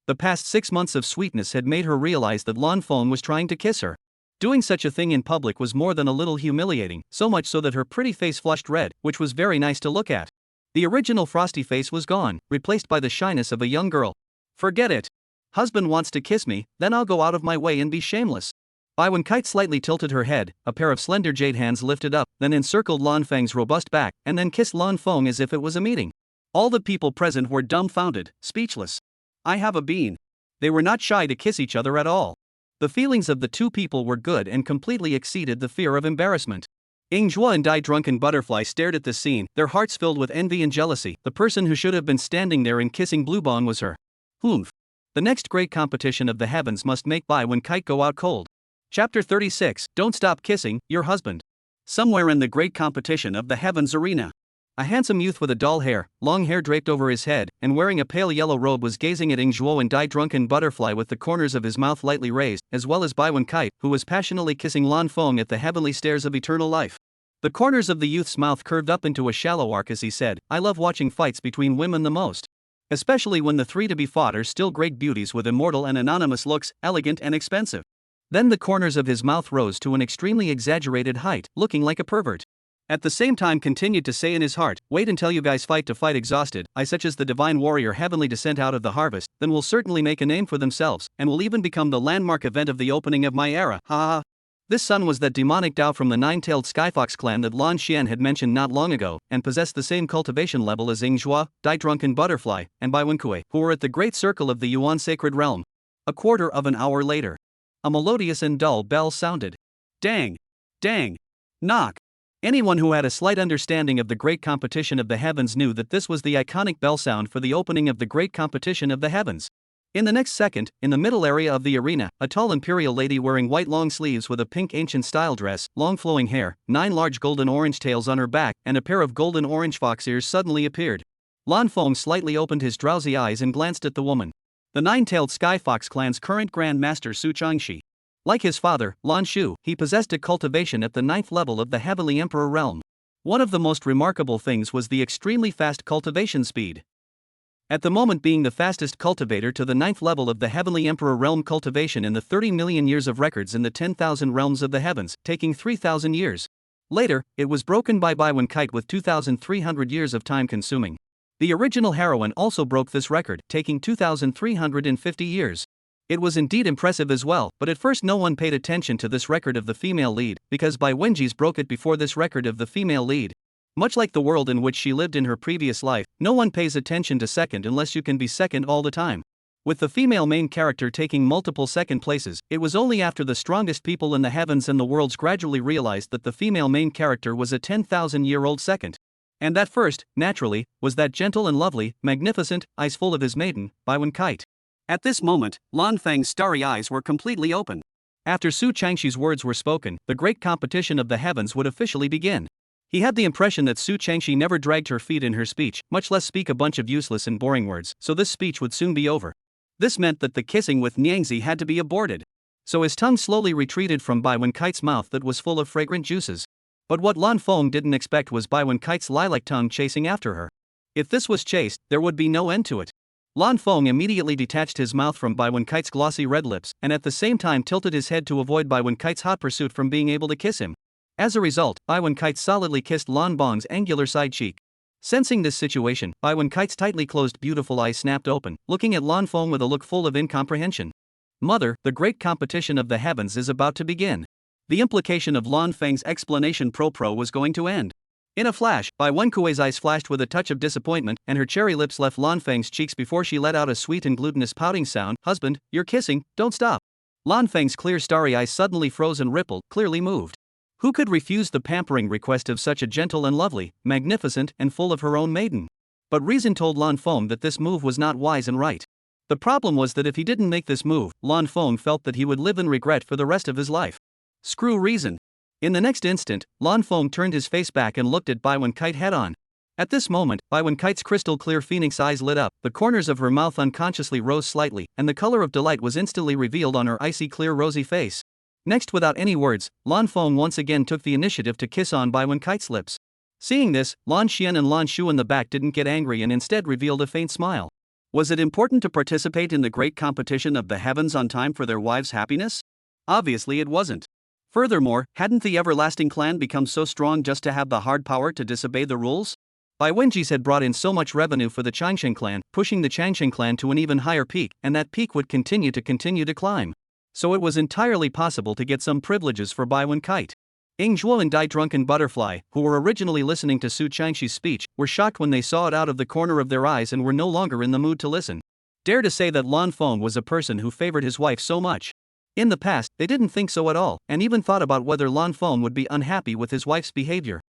The past 6 months of sweetness had made her realize that Lan Feng was trying to kiss her. Doing such a thing in public was more than a little humiliating, so much so that her pretty face flushed red, which was very nice to look at. The original frosty face was gone, replaced by the shyness of a young girl. "Forget it. Husband wants to kiss me, then I'll go out of my way and be shameless." Bai Wenkite slightly tilted her head, a pair of slender jade hands lifted up, then encircled Lan Feng's robust back, and then kissed Lan Feng as if it was a meeting. All the people present were dumbfounded, speechless. I have a bean. They were not shy to kiss each other at all. The feelings of the two people were good and completely exceeded the fear of embarrassment. Ing Zhuo and Dai Drunken Butterfly stared at this scene, their hearts filled with envy and jealousy. The person who should have been standing there and kissing Bluebon was her. Humph. The next great competition of the heavens must make Bai Wenkite go out cold. Chapter 36, Don't Stop Kissing Your Husband. Somewhere in the great competition of the heavens arena, A handsome youth with a dull hair, long hair draped over his head, and wearing a pale yellow robe was gazing at Ing Zhuo and Dai Drunken Butterfly with the corners of his mouth lightly raised, as well as Bai Wen Kite, who was passionately kissing Lan Feng at the heavenly stairs of eternal life. The corners of the youth's mouth curved up into a shallow arc as he said, "I love watching fights between women the most. Especially when the three to be fought are still great beauties with immortal and anonymous looks, elegant and expensive." Then the corners of his mouth rose to an extremely exaggerated height, looking like a pervert. At the same time continued to say in his heart, "Wait until you guys fight to fight exhausted, I such as the divine warrior heavenly descent out of the harvest, then will certainly make a name for themselves, and will even become the landmark event of the opening of my era, ha ha." This son was that demonic Dao from the nine-tailed Skyfox clan that Lan Xian had mentioned not long ago, and possessed the same cultivation level as Ing Zhuo, Dai Drunken Butterfly, and Bai Wenkui, who were at the great circle of the Yuan sacred realm. A quarter of an hour later, a melodious and dull bell sounded. Dang! Dang! Knock! Anyone who had a slight understanding of the great competition of the heavens knew that this was the iconic bell sound for the opening of the great competition of the heavens. In the next second, in the middle area of the arena, a tall imperial lady wearing white long sleeves with a pink ancient style dress, long flowing hair, 9 large golden orange tails on her back, and a pair of golden orange fox ears suddenly appeared. Lan Feng slightly opened his drowsy eyes and glanced at the woman. The nine-tailed Sky Fox clan's current Grand Master Su Changshi. Like his father, Lan Shu, he possessed a cultivation at the 9th level of the Heavenly Emperor realm. One of the most remarkable things was the extremely fast cultivation speed. At the moment being the fastest cultivator to the 9th level of the Heavenly Emperor realm cultivation in the 30 million years of records in the 10,000 realms of the heavens, taking 3,000 years. Later, it was broken by Bai Wen Kite with 2,300 years of time consuming. The original heroine also broke this record, taking 2,350 years. It was indeed impressive as well, but at first no one paid attention to this record of the female lead, because Bai Wenji's broke it before this record of the female lead. Much like the world in which she lived in her previous life, no one pays attention to second unless you can be second all the time. With the female main character taking multiple second places, it was only after the strongest people in the heavens and the worlds gradually realized that the female main character was a 10,000-year-old second. And that first, naturally, was that gentle and lovely, magnificent, eyes full of his maiden, Bai Wen Kite. At this moment, Lan Feng's starry eyes were completely open. After Su Changshi's words were spoken, the great competition of the heavens would officially begin. He had the impression that Su Changshi never dragged her feet in her speech, much less speak a bunch of useless and boring words, so this speech would soon be over. This meant that the kissing with Niangzi had to be aborted. So his tongue slowly retreated from Bai Wen Kite's mouth that was full of fragrant juices. But what Lan Feng didn't expect was Bai Wen Kite's lilac tongue chasing after her. If this was chaste, there would be no end to it. Lan Feng immediately detached his mouth from Bai Wen Kite's glossy red lips, and at the same time tilted his head to avoid Bai Wen Kite's hot pursuit from being able to kiss him. As a result, Bai Wen Kite solidly kissed Lan Bong's angular side cheek. Sensing this situation, Bai Wen Kite's tightly closed beautiful eyes snapped open, looking at Lan Feng with a look full of incomprehension. Mother, the great competition of the heavens is about to begin. The implication of Lan Feng's explanation pro was going to end. In a flash, Bai Wenkui's eyes flashed with a touch of disappointment, and her cherry lips left Lan Feng's cheeks before she let out a sweet and glutinous pouting sound. "Husband, you're kissing, don't stop." Lan Feng's clear starry eyes suddenly froze and rippled, clearly moved. Who could refuse the pampering request of such a gentle and lovely, magnificent, and full of her own maiden? But reason told Lan Feng that this move was not wise and right. The problem was that if he didn't make this move, Lan Feng felt that he would live in regret for the rest of his life. Screw reason. In the next instant, Lan Feng turned his face back and looked at Bai Wen Kite head on. At this moment, Bai Wen Kite's crystal clear phoenix eyes lit up, the corners of her mouth unconsciously rose slightly, and the color of delight was instantly revealed on her icy clear rosy face. Next, without any words, Lan Feng once again took the initiative to kiss on Bai Wen Kite's lips. Seeing this, Lan Xian and Lan Shu in the back didn't get angry and instead revealed a faint smile. Was it important to participate in the great competition of the heavens on time for their wives' happiness? Obviously it wasn't. Furthermore, hadn't the everlasting clan become so strong just to have the hard power to disobey the rules? Bai Wenji's had brought in so much revenue for the Changshen clan, pushing the Changshen clan to an even higher peak, and that peak would continue to climb. So it was entirely possible to get some privileges for Bai Wen Kite. Ing Zhuo and Dai Drunken Butterfly, who were originally listening to Su Changshi's speech, were shocked when they saw it out of the corner of their eyes and were no longer in the mood to listen. Dare to say that Lan Feng was a person who favored his wife so much. In the past, they didn't think so at all, and even thought about whether Lan Feng would be unhappy with his wife's behavior.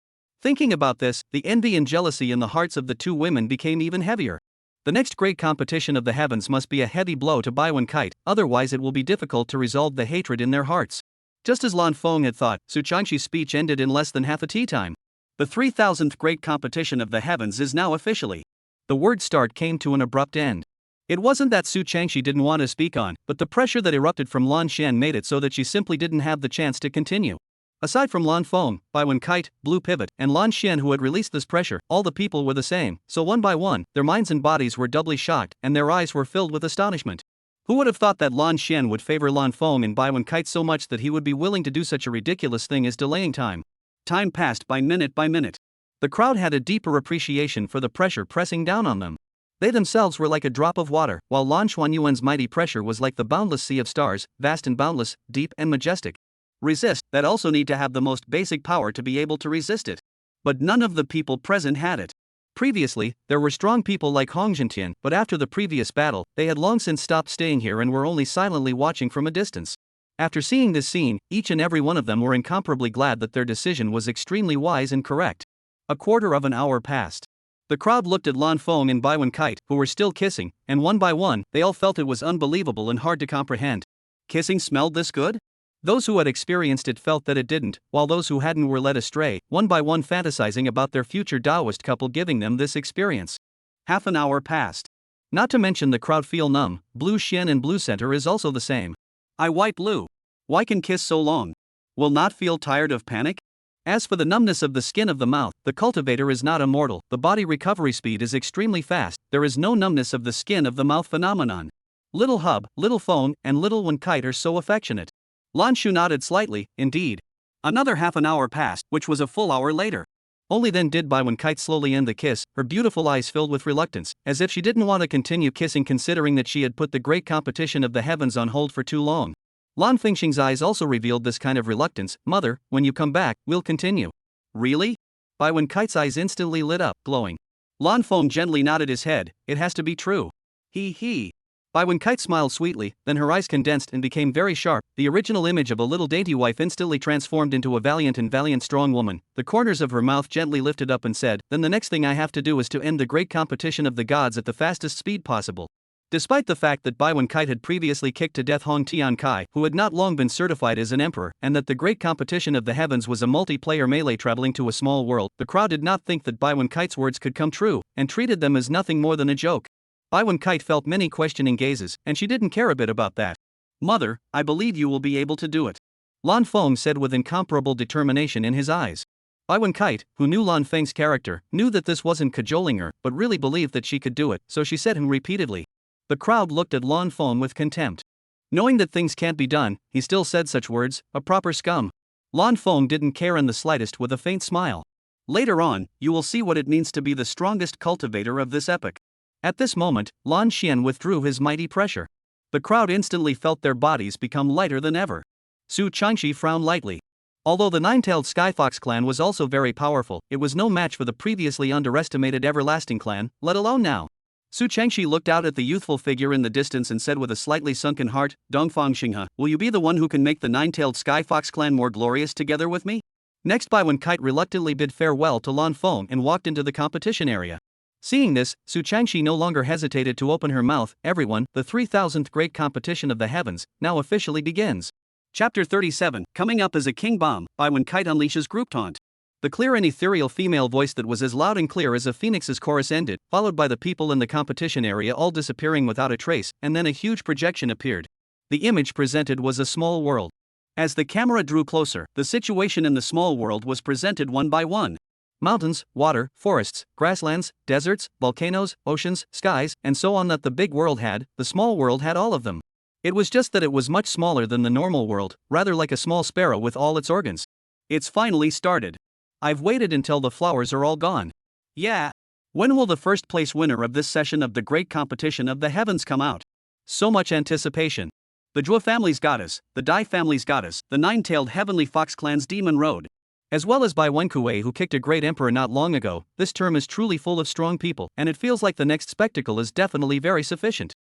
Thinking about this, the envy and jealousy in the hearts of the two women became even heavier. The next great competition of the heavens must be a heavy blow to Bai Wen Kite, otherwise it will be difficult to resolve the hatred in their hearts. Just as Lan Feng had thought, Su Changshi's speech ended in less than half a tea time. The 3000th Great Competition of the Heavens is now officially. The word start came to an abrupt end. It wasn't that Su Changshi didn't want to speak on, but the pressure that erupted from Lan Xian made it so that she simply didn't have the chance to continue. Aside from Lan Feng, Bai Wen Kite, Blue Pivot, and Lan Xian who had released this pressure, all the people were the same, so one by one, their minds and bodies were doubly shocked, and their eyes were filled with astonishment. Who would have thought that Lan Xian would favor Lan Feng and Bai Wen Kite so much that he would be willing to do such a ridiculous thing as delaying time? Time passed by minute by minute. The crowd had a deeper appreciation for the pressure pressing down on them. They themselves were like a drop of water, while Lan Xuanyuan's mighty pressure was like the boundless sea of stars, vast and boundless, deep and majestic. Resist, that also need to have the most basic power to be able to resist it. But none of the people present had it. Previously, there were strong people like Hong Jintian, but after the previous battle, they had long since stopped staying here and were only silently watching from a distance. After seeing this scene, each and every one of them were incomparably glad that their decision was extremely wise and correct. A quarter of an hour passed. The crowd looked at Lan Feng and Bai Wen Kite, who were still kissing, and one by one, they all felt it was unbelievable and hard to comprehend. Kissing smelled this good? Those who had experienced it felt that it didn't, while those who hadn't were led astray, one by one fantasizing about their future Taoist couple giving them this experience. Half an hour passed. Not to mention the crowd feel numb. Blue Xian and Blue Center is also the same. I white blue. Why can kiss so long? Will not feel tired of panic? As for the numbness of the skin of the mouth, the cultivator is not immortal, the body recovery speed is extremely fast, there is no numbness of the skin of the mouth phenomenon. Little Hub, Little Phone, and Little Wen Kite are so affectionate. Lan Shu nodded slightly, indeed. Another half an hour passed, which was a full hour later. Only then did Bai Wen Kite slowly end the kiss, her beautiful eyes filled with reluctance, as if she didn't want to continue kissing considering that she had put the great competition of the heavens on hold for too long. Lan Fengxing's eyes also revealed this kind of reluctance. Mother, when you come back, we'll continue. Really? Bai Wen Kite's eyes instantly lit up, glowing. Lan Feng gently nodded his head. It has to be true. He. Bai Wen Kite smiled sweetly, then her eyes condensed and became very sharp. The original image of a little dainty wife instantly transformed into a valiant strong woman. The corners of her mouth gently lifted up and said, then the next thing I have to do is to end the great competition of the gods at the fastest speed possible. Despite the fact that Bai Wen Kite had previously kicked to death Hong Tian Kai, who had not long been certified as an emperor, and that the great competition of the heavens was a multiplayer melee traveling to a small world, the crowd did not think that Bai Wen Kite's words could come true, and treated them as nothing more than a joke. Bai Wen Kite felt many questioning gazes, and she didn't care a bit about that. Mother, I believe you will be able to do it. Lan Feng said with incomparable determination in his eyes. Bai Wen Kite, who knew Lan Feng's character, knew that this wasn't cajoling her, but really believed that she could do it, so she said him repeatedly. The crowd looked at Lan Feng with contempt. Knowing that things can't be done, he still said such words, a proper scum. Lan Feng didn't care in the slightest with a faint smile. Later on, you will see what it means to be the strongest cultivator of this epoch. At this moment, Lan Xian withdrew his mighty pressure. The crowd instantly felt their bodies become lighter than ever. Su Changshi frowned lightly. Although the nine-tailed Skyfox clan was also very powerful, it was no match for the previously underestimated Everlasting clan, let alone now. Su Changshi looked out at the youthful figure in the distance and said with a slightly sunken heart, Dongfang Xinghe, will you be the one who can make the nine-tailed Skyfox clan more glorious together with me? Next Bai Wen Kite reluctantly bid farewell to Lan Feng and walked into the competition area. Seeing this, Su Changshi no longer hesitated to open her mouth. Everyone, the 3000th great competition of the heavens, now officially begins. Chapter 37, Coming Up as a King Bomb, Bai Wen Kite unleashes group taunt. The clear and ethereal female voice that was as loud and clear as a phoenix's chorus ended, followed by the people in the competition area all disappearing without a trace, and then a huge projection appeared. The image presented was a small world. As the camera drew closer, the situation in the small world was presented one by one. Mountains, water, forests, grasslands, deserts, volcanoes, oceans, skies, and so on that the big world had, the small world had all of them. It was just that it was much smaller than the normal world, rather like a small sparrow with all its organs. It's finally started. I've waited until the flowers are all gone. Yeah. When will the first place winner of this session of the great competition of the heavens come out? So much anticipation. The Zhuo family's goddess, the Dai family's goddess, the nine-tailed heavenly fox clan's demon road. As well as Bai Wenkue who kicked a great emperor not long ago, this term is truly full of strong people, and it feels like the next spectacle is definitely very sufficient.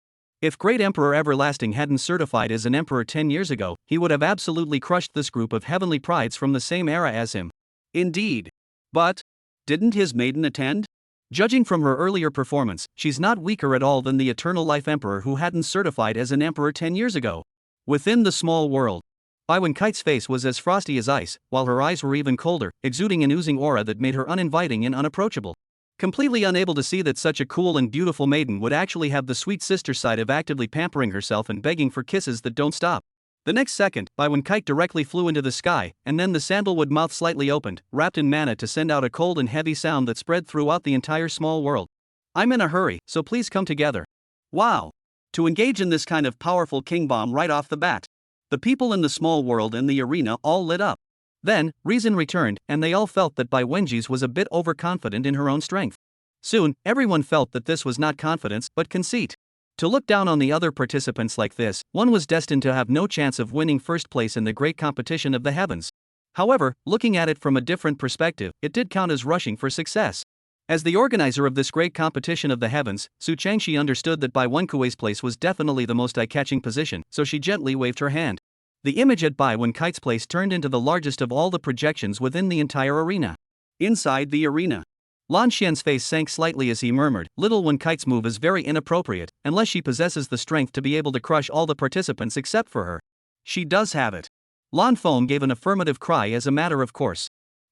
If Great Emperor Everlasting hadn't certified as an emperor 10 years ago, he would have absolutely crushed this group of heavenly prides from the same era as him. Indeed. But, didn't his maiden attend? Judging from her earlier performance, she's not weaker at all than the Eternal Life Emperor who hadn't certified as an emperor 10 years ago. Within the small world. Bai Kite's face was as frosty as ice, while her eyes were even colder, exuding an oozing aura that made her uninviting and unapproachable. Completely unable to see that such a cool and beautiful maiden would actually have the sweet sister side of actively pampering herself and begging for kisses that don't stop. The next second, Bai Kite directly flew into the sky, and then the sandalwood mouth slightly opened, wrapped in mana to send out a cold and heavy sound that spread throughout the entire small world. I'm in a hurry, so please come together. Wow! To engage in this kind of powerful king bomb right off the bat. The people in the small world and the arena all lit up. Then, reason returned, and they all felt that Bai Wenji's was a bit overconfident in her own strength. Soon, everyone felt that this was not confidence, but conceit. To look down on the other participants like this, one was destined to have no chance of winning first place in the great competition of the heavens. However, looking at it from a different perspective, it did count as rushing for success. As the organizer of this great competition of the heavens, Su Changshi understood that Bai Wenkui's place was definitely the most eye-catching position, so she gently waved her hand. The image at Bai Kite's place turned into the largest of all the projections within the entire arena. Inside the arena, Lan Xian's face sank slightly as he murmured, "Little Wen Kite's move is very inappropriate, unless she possesses the strength to be able to crush all the participants except for her." "She does have it." Lan Feng gave an affirmative cry as a matter of course.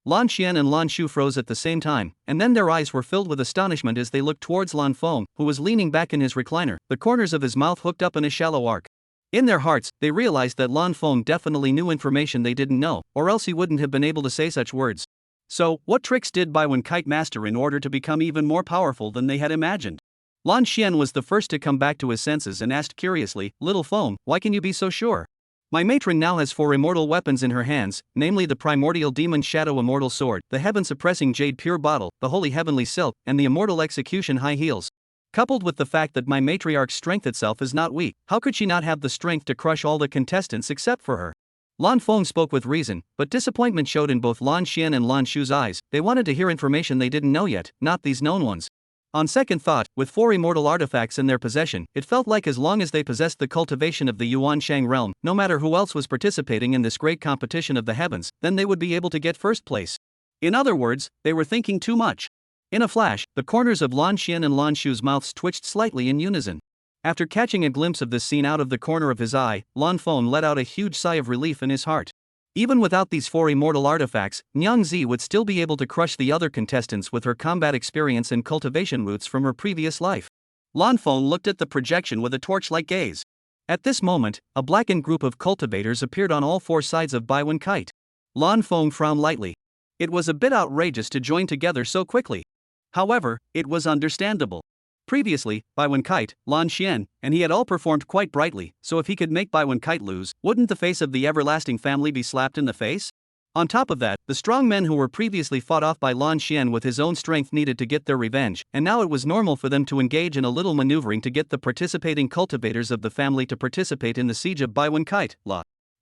Lan Xian and Lan Shu froze at the same time, and then their eyes were filled with astonishment as they looked towards Lan Feng, who was leaning back in his recliner, the corners of his mouth hooked up in a shallow arc. In their hearts, they realized that Lan Feng definitely knew information they didn't know, or else he wouldn't have been able to say such words. So, what tricks did Bai Kite master in order to become even more powerful than they had imagined? Lan Xian was the first to come back to his senses and asked curiously, "Little Feng, why can you be so sure? My matron now has 4 immortal weapons in her hands, namely the primordial demon shadow immortal sword, the heaven-suppressing jade pure bottle, the holy heavenly silk, and the immortal execution high heels. Coupled with the fact that my matriarch's strength itself is not weak, how could she not have the strength to crush all the contestants except for her?" Lan Feng spoke with reason, but disappointment showed in both Lan Xian and Lan Shu's eyes. They wanted to hear information they didn't know yet, not these known ones. On second thought, with 4 immortal artifacts in their possession, it felt like as long as they possessed the cultivation of the Yuan Shang realm, no matter who else was participating in this great competition of the heavens, then they would be able to get first place. In other words, they were thinking too much. In a flash, the corners of Lan Xian and Lan Shu's mouths twitched slightly in unison. After catching a glimpse of this scene out of the corner of his eye, Lan Feng let out a huge sigh of relief in his heart. Even without these 4 immortal artifacts, Nyang Zi would still be able to crush the other contestants with her combat experience and cultivation roots from her previous life. Lan Feng looked at the projection with a torch-like gaze. At this moment, a blackened group of cultivators appeared on all 4 sides of Bai Kite. Lan Feng frowned lightly. It was a bit outrageous to join together so quickly. However, it was understandable. Previously, Bai Kite, Lan Xian, and he had all performed quite brightly, so if he could make Bai Kite lose, wouldn't the face of the everlasting family be slapped in the face? On top of that, the strong men who were previously fought off by Lan Xian with his own strength needed to get their revenge, and now it was normal for them to engage in a little maneuvering to get the participating cultivators of the family to participate in the siege of Bai Kite.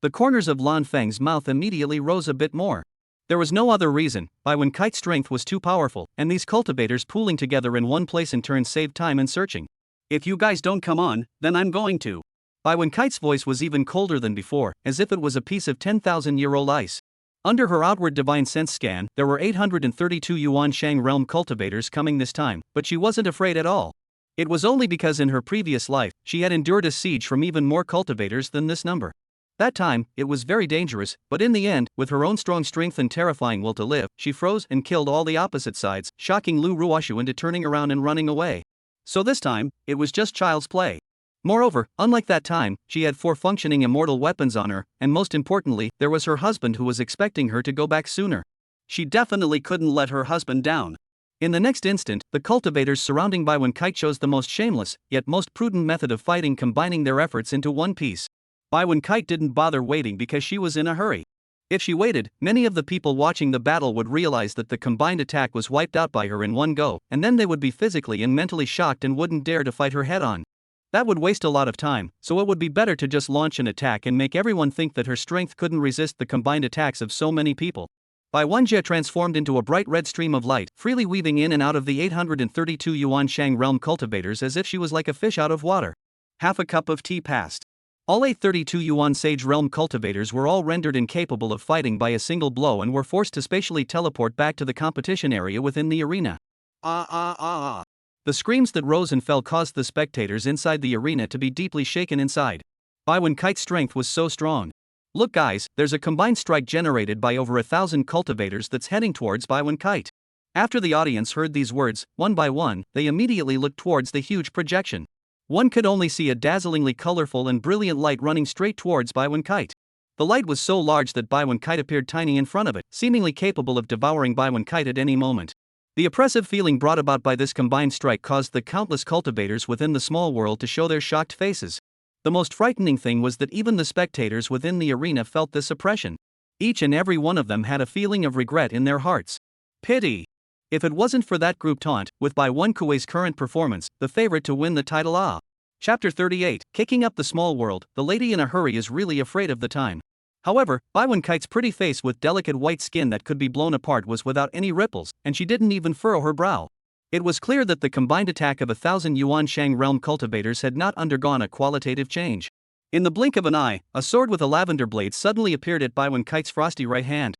The corners of Lan Feng's mouth immediately rose a bit more. There was no other reason. Bai Kite's strength was too powerful, and these cultivators pooling together in one place in turn saved time in searching. "If you guys don't come on, then I'm going to." Bai Kite's voice was even colder than before, as if it was a piece of 10,000-year-old ice. Under her outward divine sense scan, there were 832 Yuan Shang realm cultivators coming this time, but she wasn't afraid at all. It was only because in her previous life, she had endured a siege from even more cultivators than this number. That time, it was very dangerous, but in the end, with her own strong strength and terrifying will to live, she froze and killed all the opposite sides, shocking Lu Ruoshu into turning around and running away. So this time, it was just child's play. Moreover, unlike that time, she had 4 functioning immortal weapons on her, and most importantly, there was her husband who was expecting her to go back sooner. She definitely couldn't let her husband down. In the next instant, the cultivators surrounding Bai Kite chose the most shameless, yet most prudent method of fighting, combining their efforts into one piece. Bai Kite didn't bother waiting because she was in a hurry. If she waited, many of the people watching the battle would realize that the combined attack was wiped out by her in one go, and then they would be physically and mentally shocked and wouldn't dare to fight her head-on. That would waste a lot of time, so it would be better to just launch an attack and make everyone think that her strength couldn't resist the combined attacks of so many people. Bai Wenjie transformed into a bright red stream of light, freely weaving in and out of the 832 Yuan Shang realm cultivators as if she was like a fish out of water. Half a cup of tea passed. All 832 Yuan Sage realm cultivators were all rendered incapable of fighting by a single blow and were forced to spatially teleport back to the competition area within the arena. The screams that rose and fell caused the spectators inside the arena to be deeply shaken inside. Bai Kite's strength was so strong. Look guys, there's a combined strike generated by over 1,000 cultivators that's heading towards Baiwen Kite. After the audience heard these words, one by one, they immediately looked towards the huge projection. One could only see a dazzlingly colorful and brilliant light running straight towards Baiwen Kite. The light was so large that Baiwen Kite appeared tiny in front of it, seemingly capable of devouring Baiwen Kite at any moment. The oppressive feeling brought about by this combined strike caused the countless cultivators within the small world to show their shocked faces. The most frightening thing was that even the spectators within the arena felt this oppression. Each and every one of them had a feeling of regret in their hearts. Pity! If it wasn't for that group taunt, with Baiwen Kuei's current performance, the favorite to win the title. Chapter 38, Kicking Up the Small World, the lady in a hurry is really afraid of the time. However, Baiwen Kite's pretty face with delicate white skin that could be blown apart was without any ripples, and she didn't even furrow her brow. It was clear that the combined attack of 1,000 Yuan Shang realm cultivators had not undergone a qualitative change. In the blink of an eye, a sword with a lavender blade suddenly appeared at Baiwen Kite's frosty right hand.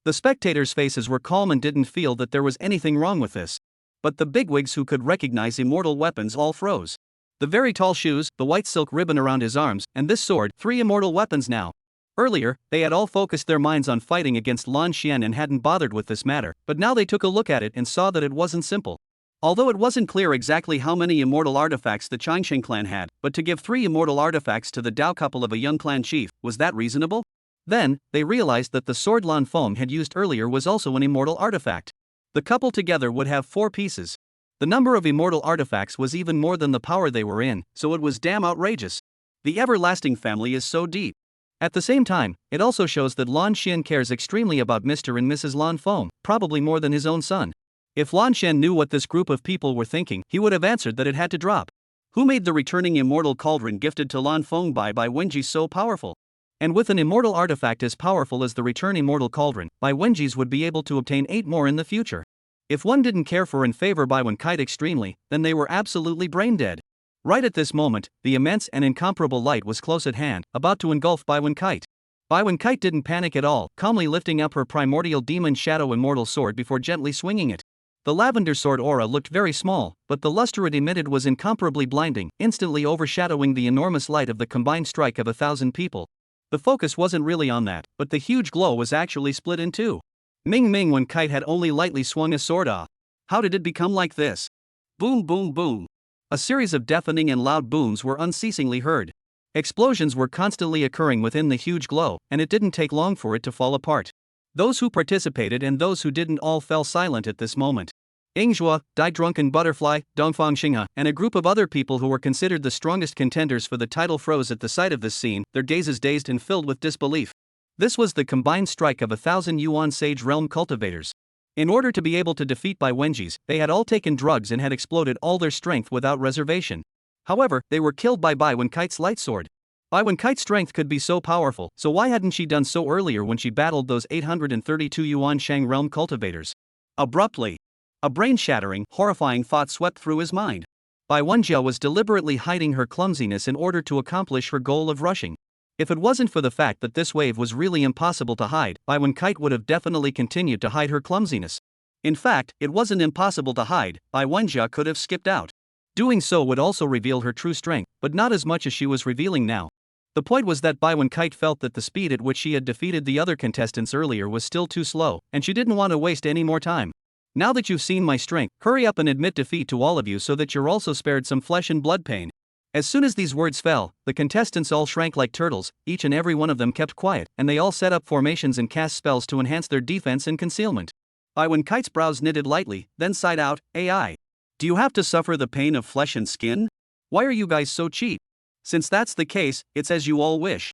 The spectators' faces were calm and didn't feel that there was anything wrong with this. But the bigwigs who could recognize immortal weapons all froze. The very tall shoes, the white silk ribbon around his arms, and this sword, 3 immortal weapons now. Earlier, they had all focused their minds on fighting against Lan Xian and hadn't bothered with this matter, but now they took a look at it and saw that it wasn't simple. Although it wasn't clear exactly how many immortal artifacts the Changsheng clan had, but to give 3 immortal artifacts to the Dao couple of a young clan chief, was that reasonable? Then, they realized that the sword Lan Feng had used earlier was also an immortal artifact. The couple together would have 4 pieces. The number of immortal artifacts was even more than the power they were in, so it was damn outrageous. The everlasting family is so deep. At the same time, it also shows that Lan Xian cares extremely about Mr. and Mrs. Lan Feng, probably more than his own son. If Lan Xian knew what this group of people were thinking, he would have answered that it had to drop. Who made the returning immortal cauldron gifted to Lan Feng by Wenji so powerful? And with an immortal artifact as powerful as the return immortal cauldron, Wenji's would be able to obtain 8 more in the future. If one didn't care for and favor Baiwen Kite extremely, then they were absolutely brain dead. Right at this moment, the immense and incomparable light was close at hand, about to engulf Baiwen Kite. Baiwen Kite didn't panic at all, calmly lifting up her primordial demon shadow immortal sword before gently swinging it. The lavender sword aura looked very small, but the luster it emitted was incomparably blinding, instantly overshadowing the enormous light of the combined strike of 1,000 people. The focus wasn't really on that, but the huge glow was actually split in two. Ming Ming when Kite had only lightly swung a sword. How did it become like this? Boom boom boom. A series of deafening and loud booms were unceasingly heard. Explosions were constantly occurring within the huge glow, and it didn't take long for it to fall apart. Those who participated and those who didn't all fell silent at this moment. Ingzhua, Dai Drunken Butterfly, Dongfang Xinghe, and a group of other people who were considered the strongest contenders for the title froze at the sight of this scene, their gazes dazed and filled with disbelief. This was the combined strike of 1,000 Yuan Sage Realm cultivators. In order to be able to defeat Wenji's, they had all taken drugs and had exploded all their strength without reservation. However, they were killed by Baiwen Kite's light sword. Baiwen Kite's strength could be so powerful, so why hadn't she done so earlier when she battled those 832 Yuan Shang Realm cultivators? Abruptly, a brain-shattering, horrifying thought swept through his mind. Wenjia was deliberately hiding her clumsiness in order to accomplish her goal of rushing. If it wasn't for the fact that this wave was really impossible to hide, Baiwen Kite would have definitely continued to hide her clumsiness. In fact, it wasn't impossible to hide, Wenjia could have skipped out. Doing so would also reveal her true strength, but not as much as she was revealing now. The point was that Baiwen Kite felt that the speed at which she had defeated the other contestants earlier was still too slow, and she didn't want to waste any more time. Now that you've seen my strength, hurry up and admit defeat to all of you so that you're also spared some flesh and blood pain. As soon as these words fell, the contestants all shrank like turtles, each and every one of them kept quiet, and they all set up formations and cast spells to enhance their defense and concealment. Baiwen Kite's brows knitted lightly, then sighed out, AI. Do you have to suffer the pain of flesh and skin? Why are you guys so cheap? Since that's the case, it's as you all wish.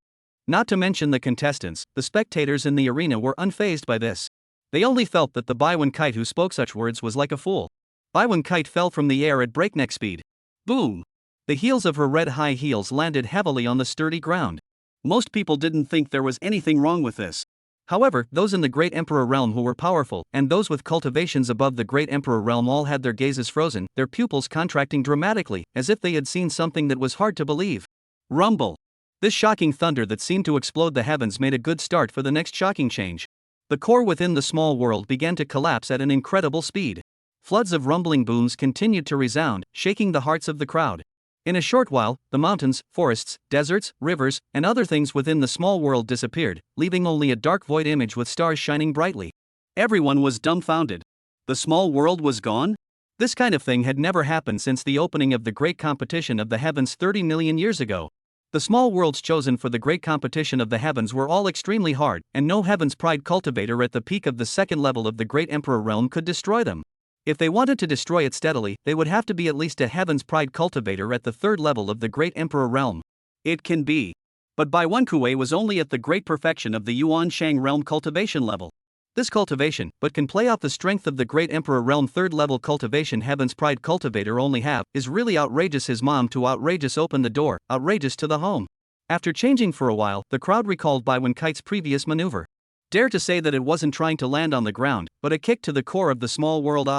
Not to mention the contestants, the spectators in the arena were unfazed by this. They only felt that the Baiwen Kite who spoke such words was like a fool. Baiwen Kite fell from the air at breakneck speed. Boom! The heels of her red high heels landed heavily on the sturdy ground. Most people didn't think there was anything wrong with this. However, those in the Great Emperor realm who were powerful, and those with cultivations above the Great Emperor realm all had their gazes frozen, their pupils contracting dramatically, as if they had seen something that was hard to believe. Rumble! This shocking thunder that seemed to explode the heavens made a good start for the next shocking change. The core within the small world began to collapse at an incredible speed. Floods of rumbling booms continued to resound, shaking the hearts of the crowd. In a short while, the mountains, forests, deserts, rivers, and other things within the small world disappeared, leaving only a dark void image with stars shining brightly. Everyone was dumbfounded. The small world was gone? This kind of thing had never happened since the opening of the Great Competition of the Heavens 30 million years ago. The small worlds chosen for the Great Competition of the Heavens were all extremely hard, and no Heaven's Pride cultivator at the peak of the second level of the Great Emperor realm could destroy them. If they wanted to destroy it steadily, they would have to be at least a Heaven's Pride cultivator at the third level of the Great Emperor realm. It can be. But Bai Wenkue was only at the great perfection of the Yuan Shang realm cultivation level. This cultivation, but can play out the strength of the Great Emperor realm third level cultivation Heaven's Pride cultivator only have, is really outrageous. His mom to outrageous open the door, outrageous to the home. After changing for a while, the crowd recalled Bai Wenkite's previous maneuver. Dare to say that it wasn't trying to land on the ground, but a kick to the core of the small world.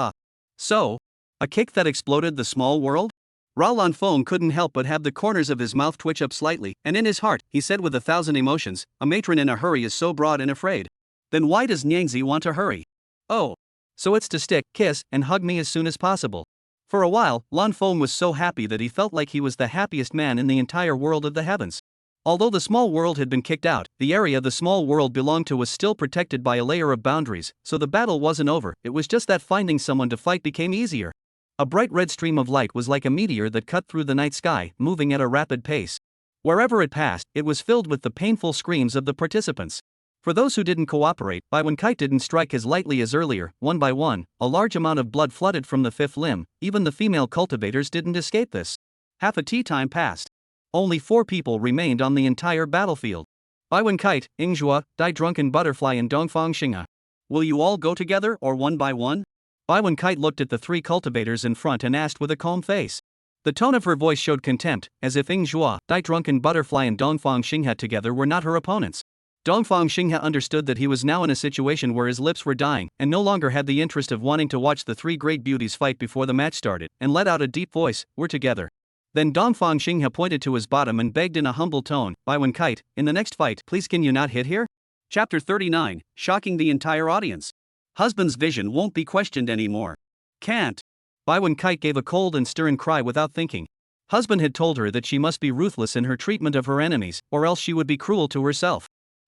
So? A kick that exploded the small world? Ra Lanfeng couldn't help but have the corners of his mouth twitch up slightly, and in his heart, he said with 1,000 emotions, a matron in a hurry is so broad and afraid. Then why does Nyangzi want to hurry? Oh. So it's to stick, kiss, and hug me as soon as possible. For a while, Lanfeng was so happy that he felt like he was the happiest man in the entire world of the heavens. Although the small world had been kicked out, the area the small world belonged to was still protected by a layer of boundaries, so the battle wasn't over. It was just that finding someone to fight became easier. A bright red stream of light was like a meteor that cut through the night sky, moving at a rapid pace. Wherever it passed, it was filled with the painful screams of the participants. For those who didn't cooperate, Bai Wenkite didn't strike as lightly as earlier. One by one, a large amount of blood flooded from the fifth limb. Even the female cultivators didn't escape this. Half a tea time passed. Only 4 people remained on the entire battlefield. Bai Wenkite, Ingzhua, Dai Drunken Butterfly and Dongfang Xinghe. Will you all go together or one by one? Bai Wenkite looked at the 3 cultivators in front and asked with a calm face. The tone of her voice showed contempt, as if Ingzhua, Dai Drunken Butterfly and Dongfang Xinghe together were not her opponents. Dongfang Xinghe understood that he was now in a situation where his lips were dying, and no longer had the interest of wanting to watch the 3 great beauties fight before the match started, and let out a deep voice, "We're together." Then Dongfang Xinghe pointed to his bottom and begged in a humble tone, "Bai Wenkite, in the next fight, please can you not hit here?" Chapter 39, shocking the entire audience. Husband's vision won't be questioned anymore. Can't. Bai Wenkite gave a cold and stern cry without thinking. Husband had told her that she must be ruthless in her treatment of her enemies, or else she would be cruel to herself.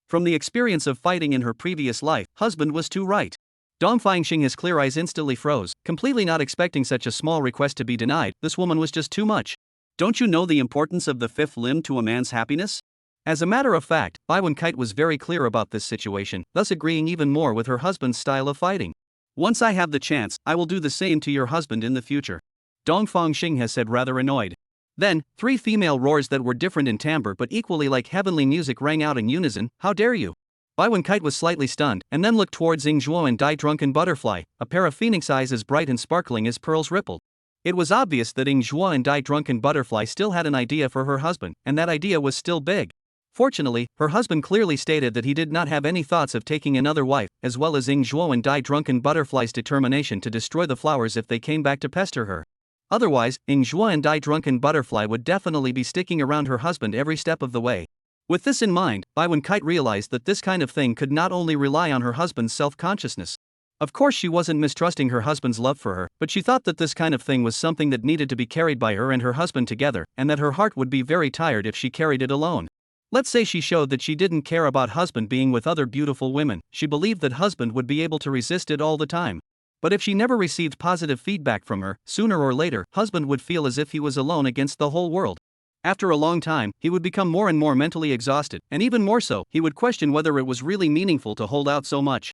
From the experience of fighting in her previous life, husband was too right. Dongfang Xinghe's clear eyes instantly froze, completely not expecting such a small request to be denied. This woman was just too much. Don't you know the importance of the fifth limb to a man's happiness? As a matter of fact, Bai Wenkite was very clear about this situation, thus agreeing even more with her husband's style of fighting. Once I have the chance, I will do the same to your husband in the future. Dongfang Xinghe said rather annoyed. Then, 3 female roars that were different in timbre but equally like heavenly music rang out in unison. How dare you? Bai Wenkite was slightly stunned, and then looked towards Ingzhuo and Dai Drunken Butterfly, a pair of phoenix eyes as bright and sparkling as pearls rippled. It was obvious that Ingzhuo and Dai Drunken Butterfly still had an idea for her husband, and that idea was still big. Fortunately, her husband clearly stated that he did not have any thoughts of taking another wife, as well as Ingzhuo and Dai Drunken Butterfly's determination to destroy the flowers if they came back to pester her. Otherwise, Ingzhuo and Dai Drunken Butterfly would definitely be sticking around her husband every step of the way. With this in mind, Bai Wenkite realized that this kind of thing could not only rely on her husband's self-consciousness. Of course she wasn't mistrusting her husband's love for her, but she thought that this kind of thing was something that needed to be carried by her and her husband together, and that her heart would be very tired if she carried it alone. Let's say she showed that she didn't care about husband being with other beautiful women. She believed that husband would be able to resist it all the time. But if she never received positive feedback from her, sooner or later, husband would feel as if he was alone against the whole world. After a long time, he would become more and more mentally exhausted, and even more so, he would question whether it was really meaningful to hold out so much.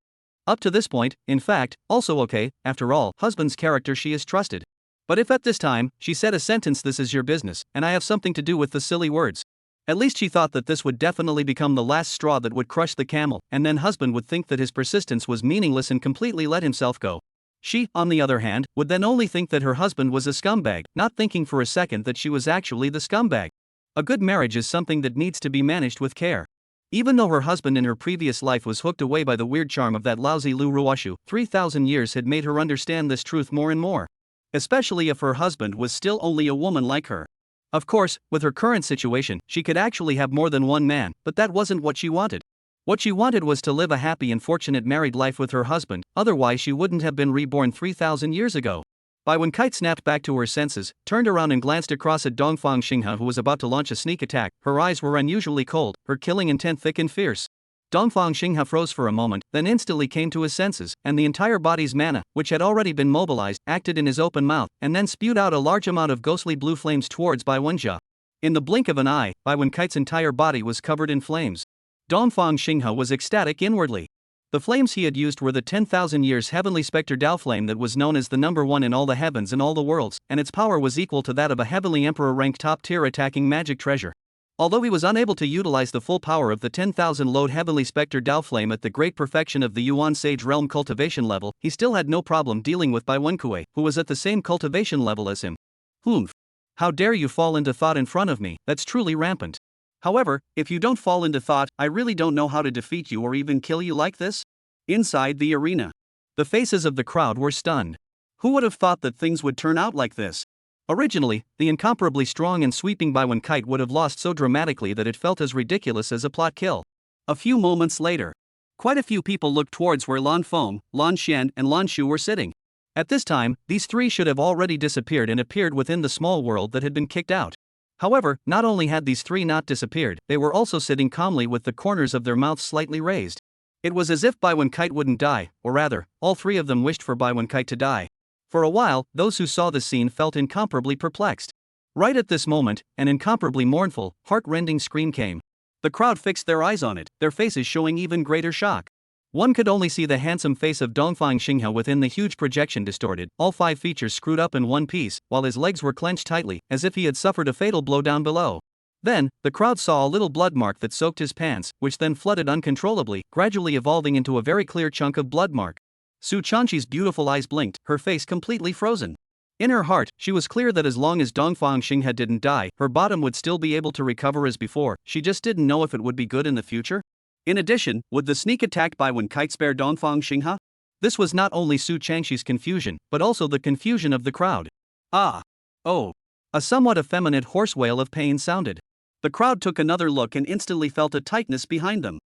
Up to this point, in fact, also okay, after all, husband's character she is trusted. But if at this time, she said a sentence, "This is your business, and I have something to do with the silly words." At least she thought that this would definitely become the last straw that would crush the camel, and then husband would think that his persistence was meaningless and completely let himself go. She, on the other hand, would then only think that her husband was a scumbag, not thinking for a second that she was actually the scumbag. A good marriage is something that needs to be managed with care. Even though her husband in her previous life was hooked away by the weird charm of that lousy Lu Ruoshu, 3,000 years had made her understand this truth more and more. Especially if her husband was still only a woman like her. Of course, with her current situation, she could actually have more than one man, but that wasn't what she wanted. What she wanted was to live a happy and fortunate married life with her husband, otherwise she wouldn't have been reborn 3,000 years ago. Bai Wenkai snapped back to her senses, turned around and glanced across at Dongfang Xinghe, who was about to launch a sneak attack. Her eyes were unusually cold, her killing intent thick and fierce. Dongfang Xinghe froze for a moment, then instantly came to his senses, and the entire body's mana, which had already been mobilized, acted in his open mouth, and then spewed out a large amount of ghostly blue flames towards Bai Wenjia. In the blink of an eye, Bai Wenkai's entire body was covered in flames. Dongfang Xinghe was ecstatic inwardly. The flames he had used were the 10,000 years heavenly specter Dao flame that was known as the number one in all the heavens and all the worlds, and its power was equal to that of a heavenly emperor ranked top-tier attacking magic treasure. Although he was unable to utilize the full power of the 10,000 load heavenly specter Dao flame at the great perfection of the Yuan Sage realm cultivation level, he still had no problem dealing with Bai Wenkui, who was at the same cultivation level as him. Humph. How dare you fall into thought in front of me, that's truly rampant. However, if you don't fall into thought, I really don't know how to defeat you or even kill you like this. Inside the arena, the faces of the crowd were stunned. Who would have thought that things would turn out like this? Originally, the incomparably strong and sweeping Bai Wenkai would have lost so dramatically that it felt as ridiculous as a plot kill. A few moments later, quite a few people looked towards where Lan Feng, Lan Xian, and Lan Shu were sitting. At this time, these three should have already disappeared and appeared within the small world that had been kicked out. However, not only had these three not disappeared, they were also sitting calmly with the corners of their mouths slightly raised. It was as if Bai Wenkai wouldn't die, or rather, all three of them wished for Bai Wenkai to die. For a while, those who saw the scene felt incomparably perplexed. Right at this moment, an incomparably mournful, heart-rending scream came. The crowd fixed their eyes on it, their faces showing even greater shock. One could only see the handsome face of Dongfang Xinghe within the huge projection distorted, all 5 features screwed up in one piece, while his legs were clenched tightly, as if he had suffered a fatal blow down below. Then, the crowd saw a little blood mark that soaked his pants, which then flooded uncontrollably, gradually evolving into a very clear chunk of blood mark. Su Chanqi's beautiful eyes blinked, her face completely frozen. In her heart, she was clear that as long as Dongfang Xinghe didn't die, her bottom would still be able to recover as before, she just didn't know if it would be good in the future. In addition, would the sneak attack by Wenkai spare Dongfang Xinghe? This was not only Su Chanqi's confusion, but also the confusion of the crowd. Ah! Oh! A somewhat effeminate hoarse wail of pain sounded. The crowd took another look and instantly felt a tightness behind them.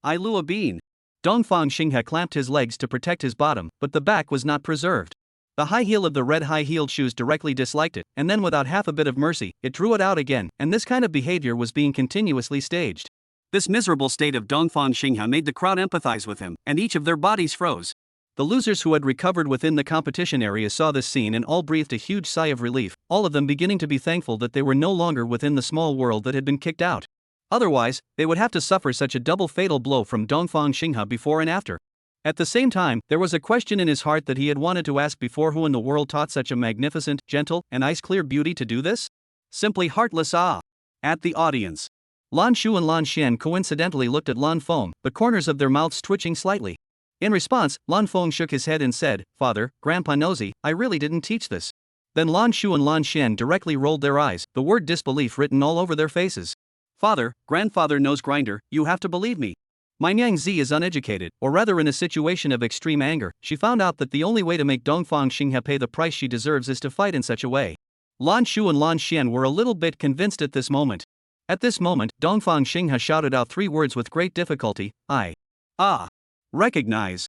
I Lua Bean. Dongfang Xinghe clamped his legs to protect his bottom, but the back was not preserved. The high heel of the red high-heeled shoes directly disliked it, and then without half a bit of mercy, it drew it out again, and this kind of behavior was being continuously staged. This miserable state of Dongfang Xinghe made the crowd empathize with him, and each of their bodies froze. The losers who had recovered within the competition area saw this scene and all breathed a huge sigh of relief, all of them beginning to be thankful that they were no longer within the small world that had been kicked out. Otherwise, they would have to suffer such a double fatal blow from Dongfang Xinghe before and after. At the same time, there was a question in his heart that he had wanted to ask before: who in the world taught such a magnificent, gentle, and ice-clear beauty to do this? Simply heartless awe. At the audience, Lan Shu and Lan Xian coincidentally looked at Lan Feng, the corners of their mouths twitching slightly. In response, Lan Feng shook his head and said, "Father, Grandpa Nosy, I really didn't teach this." Then Lan Shu and Lan Xian directly rolled their eyes, the word disbelief written all over their faces. "Father, Grandfather Nose Grinder, you have to believe me. My Nyang Zi is uneducated, or rather in a situation of extreme anger. She found out that the only way to make Dongfang Xinghe pay the price she deserves is to fight in such a way." Lan Shu and Lan Xian were a little bit convinced at this moment. At this moment, Dongfang Xinghe shouted out 3 words with great difficulty: recognize,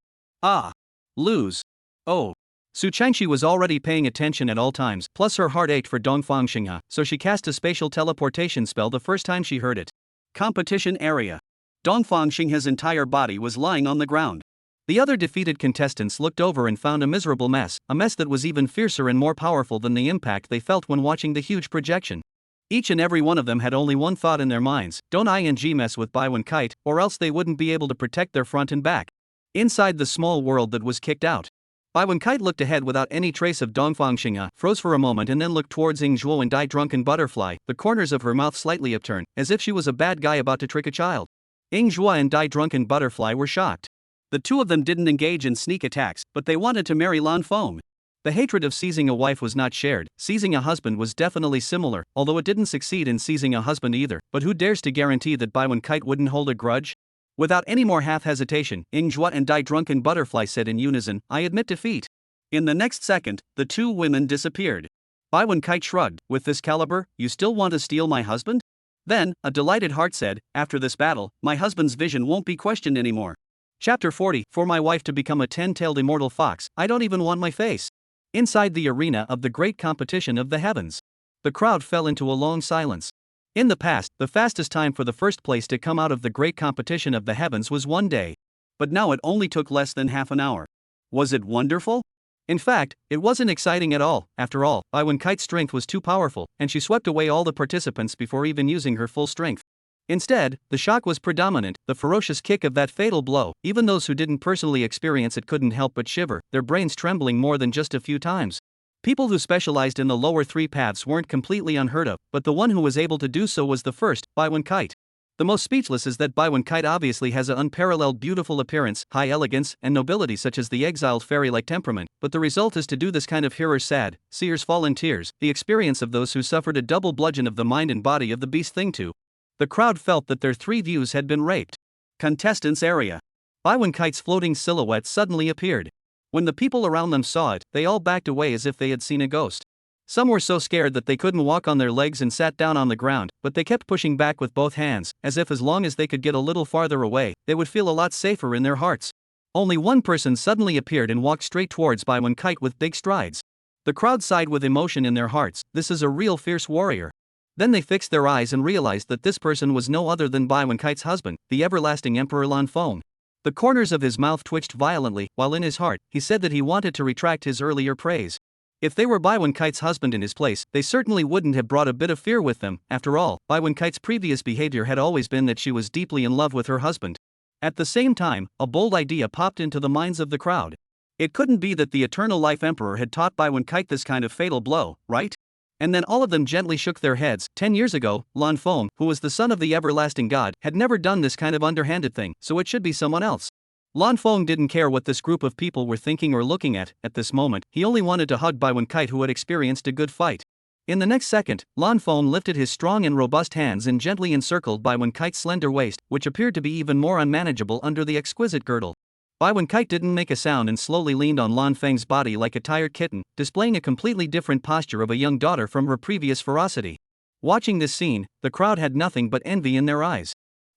lose. Oh. Su Changshi was already paying attention at all times, plus her heart ached for Dongfang Xinghe, so she cast a spatial teleportation spell the first time she heard it. Competition area. Dongfang Xinghe's entire body was lying on the ground. The other defeated contestants looked over and found a miserable mess, a mess that was even fiercer and more powerful than the impact they felt when watching the huge projection. Each and every one of them had only one thought in their minds: don't ing mess with Bai Wenkai, or else they wouldn't be able to protect their front and back. Inside the small world that was kicked out, Bai Wenkai looked ahead without any trace of Dongfang Xinghe, froze for a moment and then looked towards Ying Zhuo and Dai Drunken Butterfly, the corners of her mouth slightly upturned, as if she was a bad guy about to trick a child. Ying Zhuo and Dai Drunken Butterfly were shocked. The two of them didn't engage in sneak attacks, but they wanted to marry Lan Feng. The hatred of seizing a wife was not shared. Seizing a husband was definitely similar, although it didn't succeed in seizing a husband either, but who dares to guarantee that Bai Wenkai wouldn't hold a grudge? Without any more half-hesitation, Ying Zhuo and Dai Drunken Butterfly said in unison, "I admit defeat." In the next second, the two women disappeared. Bai Wenkai shrugged, "With this caliber, you still want to steal my husband?" Then, a delighted heart said, "After this battle, my husband's vision won't be questioned anymore." Chapter 40. For my wife to become a 10-tailed immortal fox, I don't even want my face. Inside the arena of the great competition of the heavens, the crowd fell into a long silence. In the past, the fastest time for the first place to come out of the great competition of the heavens was 1 day. But now it only took less than half an hour. Was it wonderful? In fact, it wasn't exciting at all. After all, Baiwen Kite's strength was too powerful, and she swept away all the participants before even using her full strength. Instead, the shock was predominant, the ferocious kick of that fatal blow. Even those who didn't personally experience it couldn't help but shiver, their brains trembling more than just a few times. People who specialized in the lower three paths weren't completely unheard of, but the one who was able to do so was the first, Baiwen Kite. The most speechless is that Baiwen Kite obviously has an unparalleled beautiful appearance, high elegance, and nobility such as the exiled fairy-like temperament, but the result is to do this kind of hearers sad, seers fall in tears, the experience of those who suffered a double bludgeon of the mind and body of the beast thing too. The crowd felt that their three views had been raped. Contestants area. Baiwen Kite's floating silhouette suddenly appeared. When the people around them saw it, they all backed away as if they had seen a ghost. Some were so scared that they couldn't walk on their legs and sat down on the ground, but they kept pushing back with both hands, as if as long as they could get a little farther away, they would feel a lot safer in their hearts. Only one person suddenly appeared and walked straight towards Baiwen Kite with big strides. The crowd sighed with emotion in their hearts. This is a real fierce warrior. Then they fixed their eyes and realized that this person was no other than Baiwen Kite's husband, the everlasting Emperor Lan Feng. The corners of his mouth twitched violently, while in his heart, he said that he wanted to retract his earlier praise. If they were Baiwen Kite's husband in his place, they certainly wouldn't have brought a bit of fear with them. After all, Baiwen Kite's previous behavior had always been that she was deeply in love with her husband. At the same time, a bold idea popped into the minds of the crowd. It couldn't be that the Eternal Life Emperor had taught Baiwen Kite this kind of fatal blow, right? And then all of them gently shook their heads. 10 years ago, Lan Feng, who was the son of the everlasting god, had never done this kind of underhanded thing, so it should be someone else. Lan Feng didn't care what this group of people were thinking or looking at this moment. He only wanted to hug Baiwen Kite, who had experienced a good fight. In the next second, Lan Feng lifted his strong and robust hands and gently encircled Baiwen Kite's slender waist, which appeared to be even more unmanageable under the exquisite girdle. Baiwen Kite didn't make a sound and slowly leaned on Lan Feng's body like a tired kitten, displaying a completely different posture of a young daughter from her previous ferocity. Watching this scene, the crowd had nothing but envy in their eyes.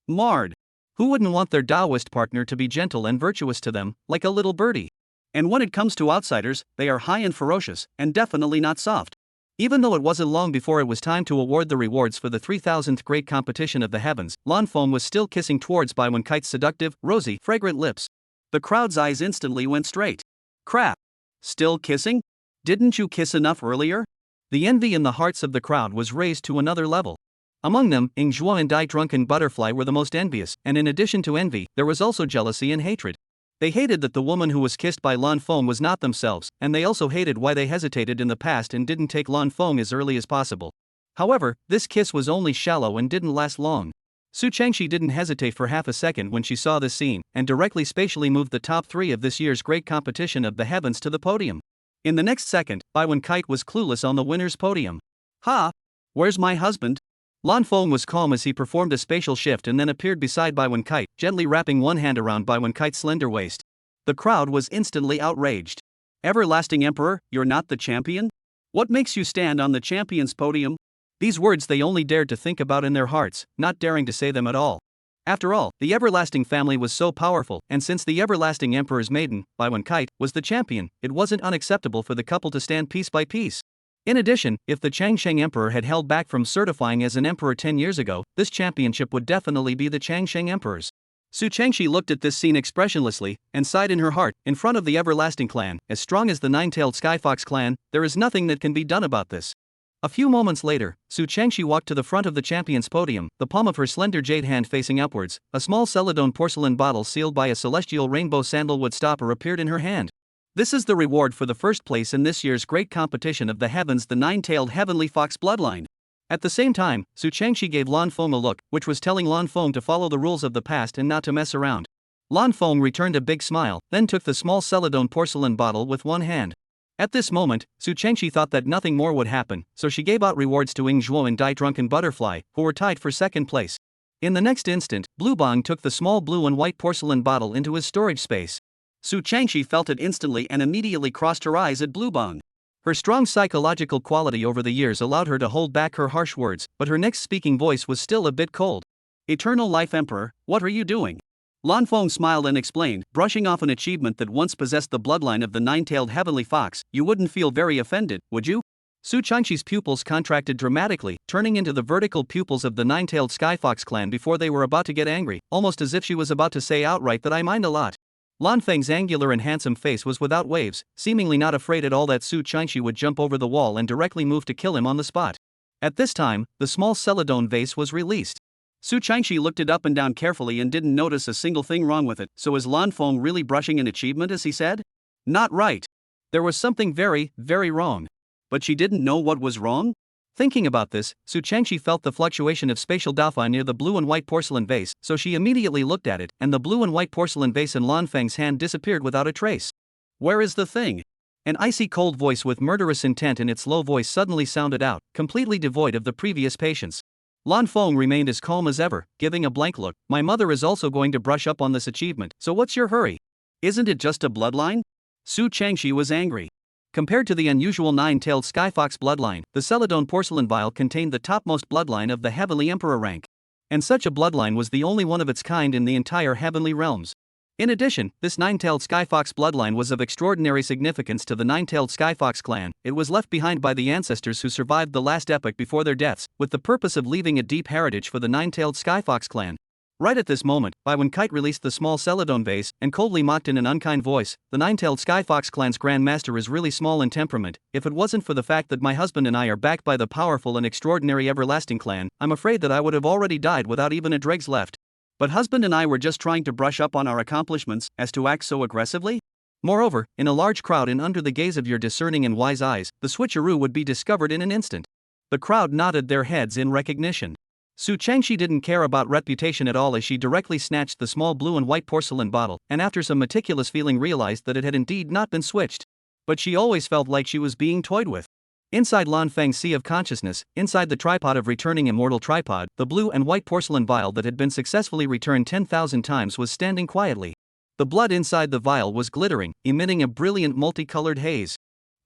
Marred. Who wouldn't want their Taoist partner to be gentle and virtuous to them, like a little birdie? And when it comes to outsiders, they are high and ferocious, and definitely not soft. Even though it wasn't long before it was time to award the rewards for the 3000th great competition of the heavens, Lan Feng was still kissing towards Baiwen Kite's seductive, rosy, fragrant lips. The crowd's eyes instantly went straight. Crap. Still kissing? Didn't you kiss enough earlier? The envy in the hearts of the crowd was raised to another level. Among them, Ingzhuo and Dai Drunken Butterfly were the most envious, and in addition to envy, there was also jealousy and hatred. They hated that the woman who was kissed by Lan Feng was not themselves, and they also hated why they hesitated in the past and didn't take Lan Feng as early as possible. However, this kiss was only shallow and didn't last long. Su Changshi didn't hesitate for half a second when she saw this scene, and directly spatially moved the top 3 of this year's great competition of the heavens to the podium. In the next second, Baiwen Kite was clueless on the winner's podium. Ha! Where's my husband? Lan Feng was calm as he performed a spatial shift and then appeared beside Baiwen Kite, gently wrapping one hand around Baiwen Kite's slender waist. The crowd was instantly outraged. Everlasting Emperor, you're not the champion? What makes you stand on the champion's podium? These words they only dared to think about in their hearts, not daring to say them at all. After all, the everlasting family was so powerful, and since the everlasting emperor's maiden, Baiwen Kite, was the champion, it wasn't unacceptable for the couple to stand piece by piece. In addition, if the Changsheng Emperor had held back from certifying as an emperor 10 years ago, this championship would definitely be the Changsheng Emperor's. Su Changshi looked at this scene expressionlessly, and sighed in her heart. In front of the everlasting clan, as strong as the nine-tailed Skyfox clan, there is nothing that can be done about this. A few moments later, Su Changshi walked to the front of the champion's podium, the palm of her slender jade hand facing upwards. A small celadone porcelain bottle sealed by a celestial rainbow sandalwood stopper appeared in her hand. This is the reward for the first place in this year's great competition of the heavens, the nine-tailed heavenly fox bloodline. At the same time, Su Changshi gave Lan Feng a look, which was telling Lan Feng to follow the rules of the past and not to mess around. Lan Feng returned a big smile, then took the small celadone porcelain bottle with one hand. At this moment, Su Changshi thought that nothing more would happen, so she gave out rewards to Ingzhuo and Dai Drunken Butterfly, who were tied for second place. In the next instant, Blue Bong took the small blue and white porcelain bottle into his storage space. Su Changshi felt it instantly and immediately crossed her eyes at Blue Bong. Her strong psychological quality over the years allowed her to hold back her harsh words, but her next speaking voice was still a bit cold. Eternal Life Emperor, what are you doing? Lan Feng smiled and explained, brushing off an achievement that once possessed the bloodline of the nine-tailed heavenly fox. You wouldn't feel very offended, would you? Su Changxi's pupils contracted dramatically, turning into the vertical pupils of the nine-tailed skyfox clan before they were about to get angry, almost as if she was about to say outright that I mind a lot. Lan Feng's angular and handsome face was without waves, seemingly not afraid at all that Su Changxi would jump over the wall and directly move to kill him on the spot. At this time, the small celadon vase was released. Su Changxi looked it up and down carefully and didn't notice a single thing wrong with it. So is Lan Feng really brushing an achievement, as he said? Not right. There was something very, very wrong. But she didn't know what was wrong? Thinking about this, Su Changxi felt the fluctuation of spatial data near the blue and white porcelain vase, so she immediately looked at it, and the blue and white porcelain vase in Lan Feng's hand disappeared without a trace. Where is the thing? An icy cold voice with murderous intent in its low voice suddenly sounded out, completely devoid of the previous patience. Lan Feng remained as calm as ever, giving a blank look. My mother is also going to brush up on this achievement, so what's your hurry? Isn't it just a bloodline? Su Changxi was angry. Compared to the unusual nine-tailed skyfox bloodline, the celadon porcelain vial contained the topmost bloodline of the heavenly emperor rank. And such a bloodline was the only one of its kind in the entire heavenly realms. In addition, this nine-tailed skyfox bloodline was of extraordinary significance to the nine-tailed skyfox clan. It was left behind by the ancestors who survived the last epoch before their deaths, with the purpose of leaving a deep heritage for the nine-tailed skyfox clan. Right at this moment, when Kite released the small celadon vase and coldly mocked in an unkind voice, the nine-tailed skyfox clan's grand master is really small in temperament. If it wasn't for the fact that my husband and I are backed by the powerful and extraordinary everlasting clan, I'm afraid that I would have already died without even a dregs left. But husband and I were just trying to brush up on our accomplishments, as to act so aggressively? Moreover, in a large crowd and under the gaze of your discerning and wise eyes, the switcheroo would be discovered in an instant. The crowd nodded their heads in recognition. Su Changxi didn't care about reputation at all as she directly snatched the small blue and white porcelain bottle, and after some meticulous feeling realized that it had indeed not been switched. But she always felt like she was being toyed with. Inside Lan Feng's sea of consciousness, inside the tripod of returning immortal tripod, the blue and white porcelain vial that had been successfully returned 10,000 times was standing quietly. The blood inside the vial was glittering, emitting a brilliant multicolored haze.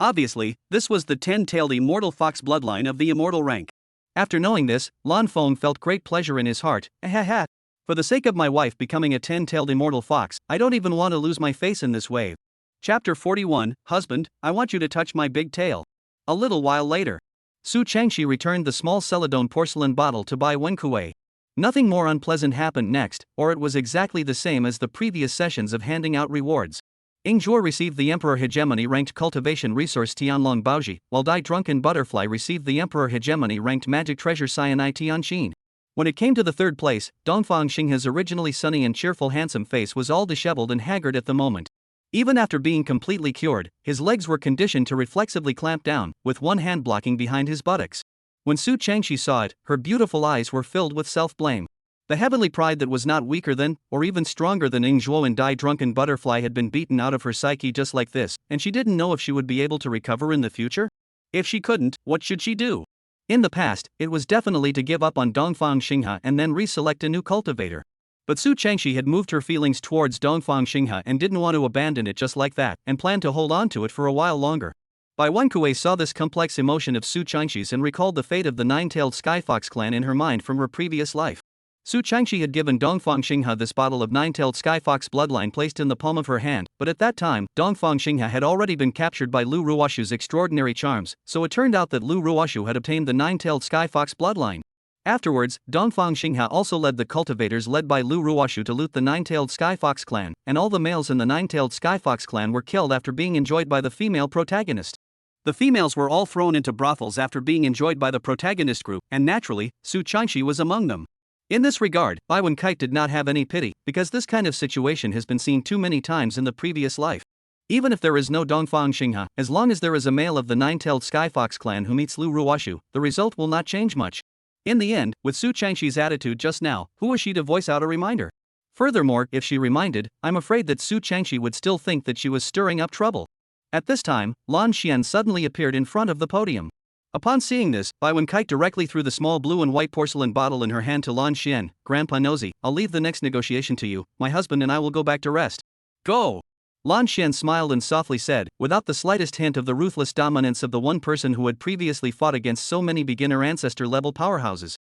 Obviously, this was the 10-tailed immortal fox bloodline of the immortal rank. After knowing this, Lan Feng felt great pleasure in his heart. For the sake of my wife becoming a 10-tailed immortal fox, I don't even want to lose my face in this wave. Chapter 41, Husband, I want you to touch my big tail. A little while later, Su Changxi returned the small celadon porcelain bottle to Bai Wenkui. Nothing more unpleasant happened next, or it was exactly the same as the previous sessions of handing out rewards. Ing Zhuo received the Emperor Hegemony ranked Cultivation Resource Tianlong Baoji, while Dai Drunken Butterfly received the Emperor Hegemony ranked Magic Treasure Cyanai Tianxin. When it came to the third place, Dongfang Xinghe's originally sunny and cheerful handsome face was all disheveled and haggard at the moment. Even after being completely cured, his legs were conditioned to reflexively clamp down, with one hand blocking behind his buttocks. When Su Changxi saw it, her beautiful eyes were filled with self-blame. The heavenly pride that was not weaker than, or even stronger than Ing Zhuo and Dai Drunken Butterfly had been beaten out of her psyche just like this, and she didn't know if she would be able to recover in the future? If she couldn't, what should she do? In the past, it was definitely to give up on Dongfang Xinghe and then reselect a new cultivator. But Su Changxi had moved her feelings towards Dongfang Xinghe and didn't want to abandon it just like that, and planned to hold on to it for a while longer. Bai Wenkui saw this complex emotion of Su Changxi's and recalled the fate of the nine-tailed skyfox clan in her mind from her previous life. Su Changxi had given Dongfang Xinghe this bottle of nine-tailed skyfox bloodline placed in the palm of her hand, but at that time, Dongfang Xinghe had already been captured by Lu Ruoshu's extraordinary charms, so it turned out that Lu Ruoshu had obtained the nine-tailed skyfox bloodline. Afterwards, Dongfang Xinghe also led the cultivators led by Lu Ruoshu to loot the nine-tailed skyfox clan, and all the males in the nine-tailed skyfox clan were killed after being enjoyed by the female protagonist. The females were all thrown into brothels after being enjoyed by the protagonist group, and naturally, Su Changxi was among them. In this regard, Bai Wenkite did not have any pity, because this kind of situation has been seen too many times in the previous life. Even if there is no Dongfang Xinghe, as long as there is a male of the nine-tailed skyfox clan who meets Lu Ruoshu, the result will not change much. In the end, with Su Changxi's attitude just now, who was she to voice out a reminder? Furthermore, if she reminded, I'm afraid that Su Changxi would still think that she was stirring up trouble. At this time, Lan Xian suddenly appeared in front of the podium. Upon seeing this, Bai Wenkite directly threw the small blue and white porcelain bottle in her hand to Lan Xian. Grandpa Nosy, I'll leave the next negotiation to you, my husband and I will go back to rest. Go! Lan Xian smiled and softly said, without the slightest hint of the ruthless dominance of the one person who had previously fought against so many beginner ancestor-level powerhouses.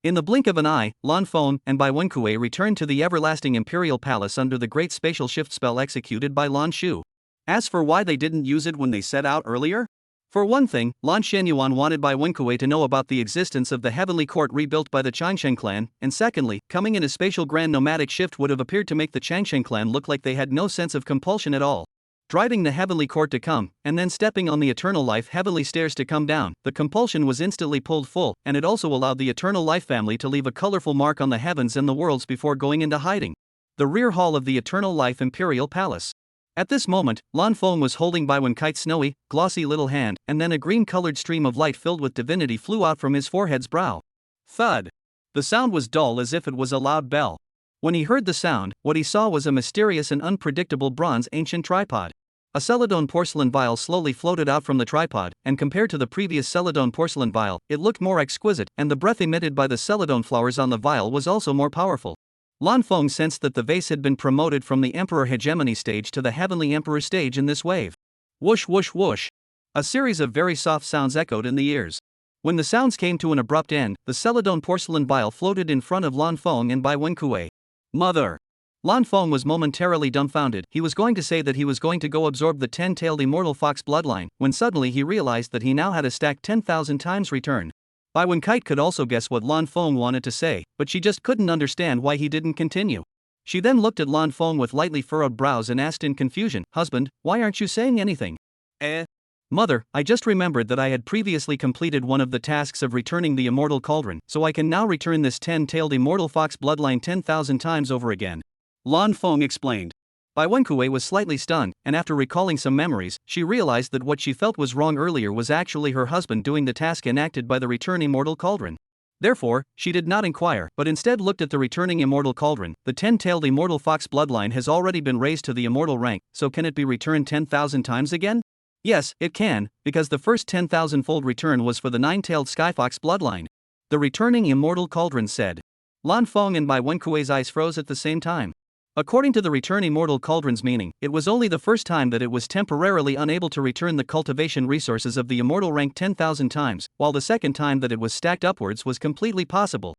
In the blink of an eye, Lan Feng and Bai Wenkui returned to the everlasting imperial palace under the great spatial shift spell executed by Lan Shu. As for why they didn't use it when they set out earlier? For one thing, Lan Shenyuan wanted Bai Wenkui to know about the existence of the heavenly court rebuilt by the Changsheng clan, and secondly, coming in a spatial grand nomadic shift would have appeared to make the Changsheng clan look like they had no sense of compulsion at all. Driving the heavenly court to come, and then stepping on the eternal life heavenly stairs to come down, the compulsion was instantly pulled full, and it also allowed the eternal life family to leave a colorful mark on the heavens and the worlds before going into hiding. The rear hall of the eternal life imperial palace. At this moment, Lan Feng was holding Bai Wenkai's snowy, glossy little hand, and then a green-colored stream of light filled with divinity flew out from his forehead's brow. Thud. The sound was dull as if it was a loud bell. When he heard the sound, what he saw was a mysterious and unpredictable bronze ancient tripod. A celadone porcelain vial slowly floated out from the tripod, and compared to the previous celadone porcelain vial, it looked more exquisite, and the breath emitted by the celadone flowers on the vial was also more powerful. Lan Feng sensed that the vase had been promoted from the Emperor Hegemony stage to the Heavenly Emperor stage in this wave. Whoosh whoosh whoosh. A series of very soft sounds echoed in the ears. When the sounds came to an abrupt end, the celadone porcelain vial floated in front of Lan Feng and Bai Wenkui. Mother! Lan Feng was momentarily dumbfounded. He was going to say that he was going to go absorb the 10-tailed immortal fox bloodline, when suddenly he realized that he now had a stack 10,000 times return. Bai Wenkite could also guess what Lan Feng wanted to say, but she just couldn't understand why he didn't continue. She then looked at Lan Feng with lightly furrowed brows and asked in confusion, "Husband, why aren't you saying anything?" Mother, I just remembered that I had previously completed one of the tasks of returning the immortal cauldron, so I can now return this 10-tailed immortal fox bloodline 10,000 times over again. Lan Feng explained. Bai Wenkui was slightly stunned, and after recalling some memories, she realized that what she felt was wrong earlier was actually her husband doing the task enacted by the return immortal cauldron. Therefore, she did not inquire, but instead looked at the returning immortal cauldron. The 10-tailed immortal fox bloodline has already been raised to the immortal rank, so can it be returned 10,000 times again? Yes, it can, because the first 10,000-fold return was for the 9-tailed skyfox bloodline. The returning immortal cauldron said. Lan Feng and Bai Wenkui's eyes froze at the same time. According to the return immortal cauldron's meaning, it was only the first time that it was temporarily unable to return the cultivation resources of the immortal rank 10,000 times, while the second time that it was stacked upwards was completely possible.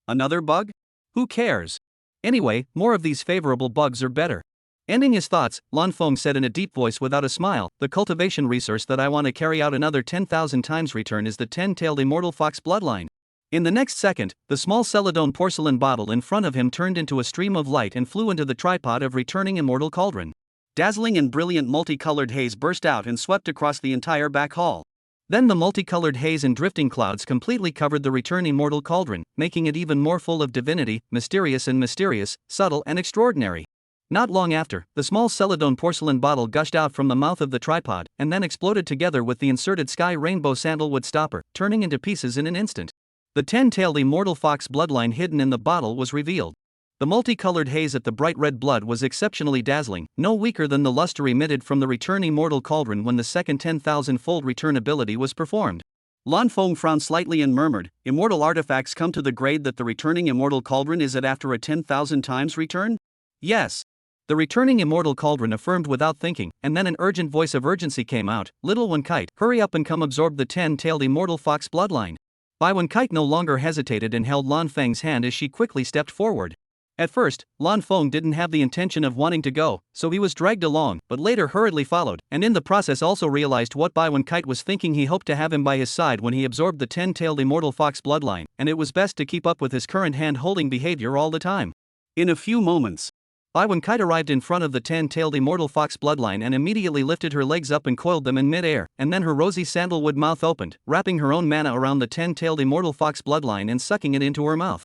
Another bug? Who cares? Anyway, more of these favorable bugs are better. Ending his thoughts, Lan Feng said in a deep voice without a smile, "The cultivation resource that I want to carry out another 10,000 times return is the 10-tailed immortal fox bloodline." In the next second, the small celadone porcelain bottle in front of him turned into a stream of light and flew into the tripod of returning immortal cauldron. Dazzling and brilliant multicolored haze burst out and swept across the entire back hall. Then the multicolored haze and drifting clouds completely covered the return immortal cauldron, making it even more full of divinity, mysterious, subtle and extraordinary. Not long after, the small celadone porcelain bottle gushed out from the mouth of the tripod, and then exploded together with the inserted sky rainbow sandalwood stopper, turning into pieces in an instant. The 10-tailed immortal fox bloodline hidden in the bottle was revealed. The multicolored haze at the bright red blood was exceptionally dazzling, no weaker than the luster emitted from the return immortal cauldron when the second 10,000-fold return ability was performed. Lan Feng frowned slightly and murmured, "Immortal artifacts come to the grade that the returning immortal cauldron is at after a 10,000 times return?" "Yes." The returning immortal cauldron affirmed without thinking, and then an urgent voice of urgency came out, "Little Wenkite, hurry up and come absorb the 10-tailed immortal fox bloodline." Bai Wenkite no longer hesitated and held Lan Feng's hand as she quickly stepped forward. At first, Lan Feng didn't have the intention of wanting to go, so he was dragged along, but later hurriedly followed, and in the process also realized what Bai Wenkite was thinking. He hoped to have him by his side when he absorbed the 10-tailed immortal fox bloodline, and it was best to keep up with his current hand-holding behavior all the time. In a few moments, Bai Wenkite arrived in front of the 10-tailed immortal fox bloodline and immediately lifted her legs up and coiled them in mid-air, and then her rosy sandalwood mouth opened, wrapping her own mana around the 10-tailed immortal fox bloodline and sucking it into her mouth.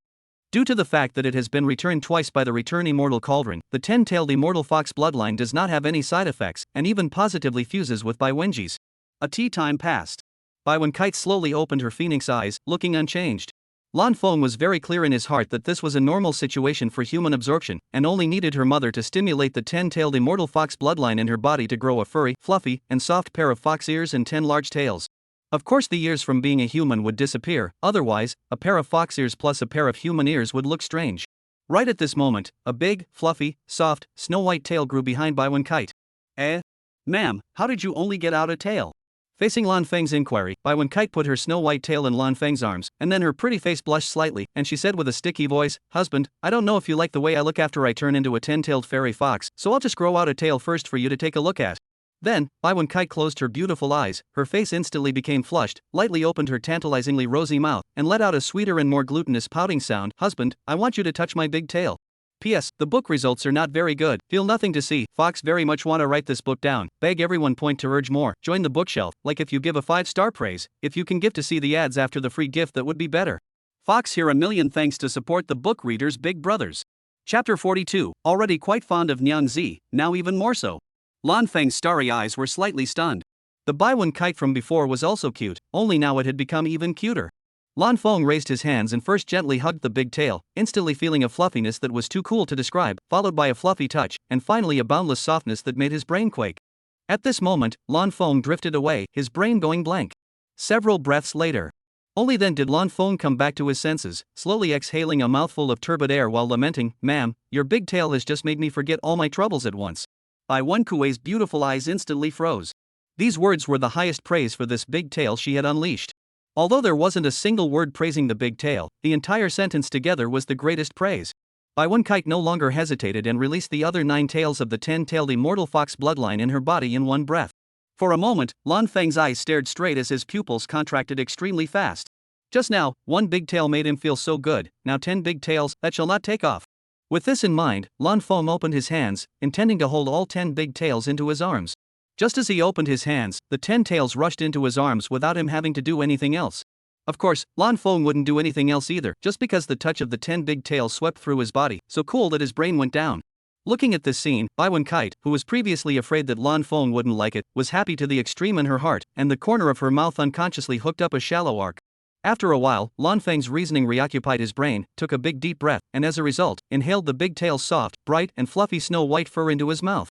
Due to the fact that it has been returned twice by the return immortal cauldron, the 10-tailed immortal fox bloodline does not have any side effects, and even positively fuses with Bai Wenji's. A tea time passed. Bai Wenkite slowly opened her phoenix eyes, looking unchanged. Lan Feng was very clear in his heart that this was a normal situation for human absorption, and only needed her mother to stimulate the 10-tailed immortal fox bloodline in her body to grow a furry, fluffy, and soft pair of fox ears and 10 large tails. Of course, the ears from being a human would disappear, otherwise, a pair of fox ears plus a pair of human ears would look strange. Right at this moment, a big, fluffy, soft, snow-white tail grew behind Bai Wenkite. Ma'am, how did you only get out a tail? Facing Lan Feng's inquiry, Bai Wen-kite put her snow-white tail in Lan Feng's arms, and then her pretty face blushed slightly, and she said with a sticky voice, "Husband, I don't know if you like the way I look after I turn into a 10-tailed fairy fox, so I'll just grow out a tail first for you to take a look at." Then, Bai Wen-kite closed her beautiful eyes, her face instantly became flushed, lightly opened her tantalizingly rosy mouth, and let out a sweeter and more glutinous pouting sound. "Husband, I want you to touch my big tail. P.S. The book results are not very good. Feel nothing to see. Fox very much want to write this book down. Beg everyone point to urge more. Join the bookshelf. Like if you give a 5-star praise. If you can give to see the ads after the free gift, that would be better. Fox here a million thanks to support the book readers big brothers." Chapter 42. Already quite fond of Nyang Zi, now even more so. Lan Feng's starry eyes were slightly stunned. The Bai Wen-kite from before was also cute, only now it had become even cuter. Lan Feng raised his hands and first gently hugged the big tail, instantly feeling a fluffiness that was too cool to describe, followed by a fluffy touch, and finally a boundless softness that made his brain quake. At this moment, Lan Feng drifted away, his brain going blank. Several breaths later. Only then did Lan Feng come back to his senses, slowly exhaling a mouthful of turbid air while lamenting, "Ma'am, your big tail has just made me forget all my troubles at once." Bai Wen-kuei's beautiful eyes instantly froze. These words were the highest praise for this big tail she had unleashed. Although there wasn't a single word praising the big tail, the entire sentence together was the greatest praise. Bai Wen-kite no longer hesitated and released the other 9 tails of the 10-tailed immortal fox bloodline in her body in one breath. For a moment, Lan Feng's eyes stared straight as his pupils contracted extremely fast. Just now, one big tail made him feel so good, now 10 big tails, that shall not take off. With this in mind, Lan Feng opened his hands, intending to hold all 10 big tails into his arms. Just as he opened his hands, the 10 tails rushed into his arms without him having to do anything else. Of course, Lan Feng wouldn't do anything else either, just because the touch of the 10 big tails swept through his body, so cool that his brain went down. Looking at this scene, Bai Wen-kite, who was previously afraid that Lan Feng wouldn't like it, was happy to the extreme in her heart, and the corner of her mouth unconsciously hooked up a shallow arc. After a while, Lan Feng's reasoning reoccupied his brain, took a big deep breath, and as a result, inhaled the big tail's soft, bright, and fluffy snow-white fur into his mouth.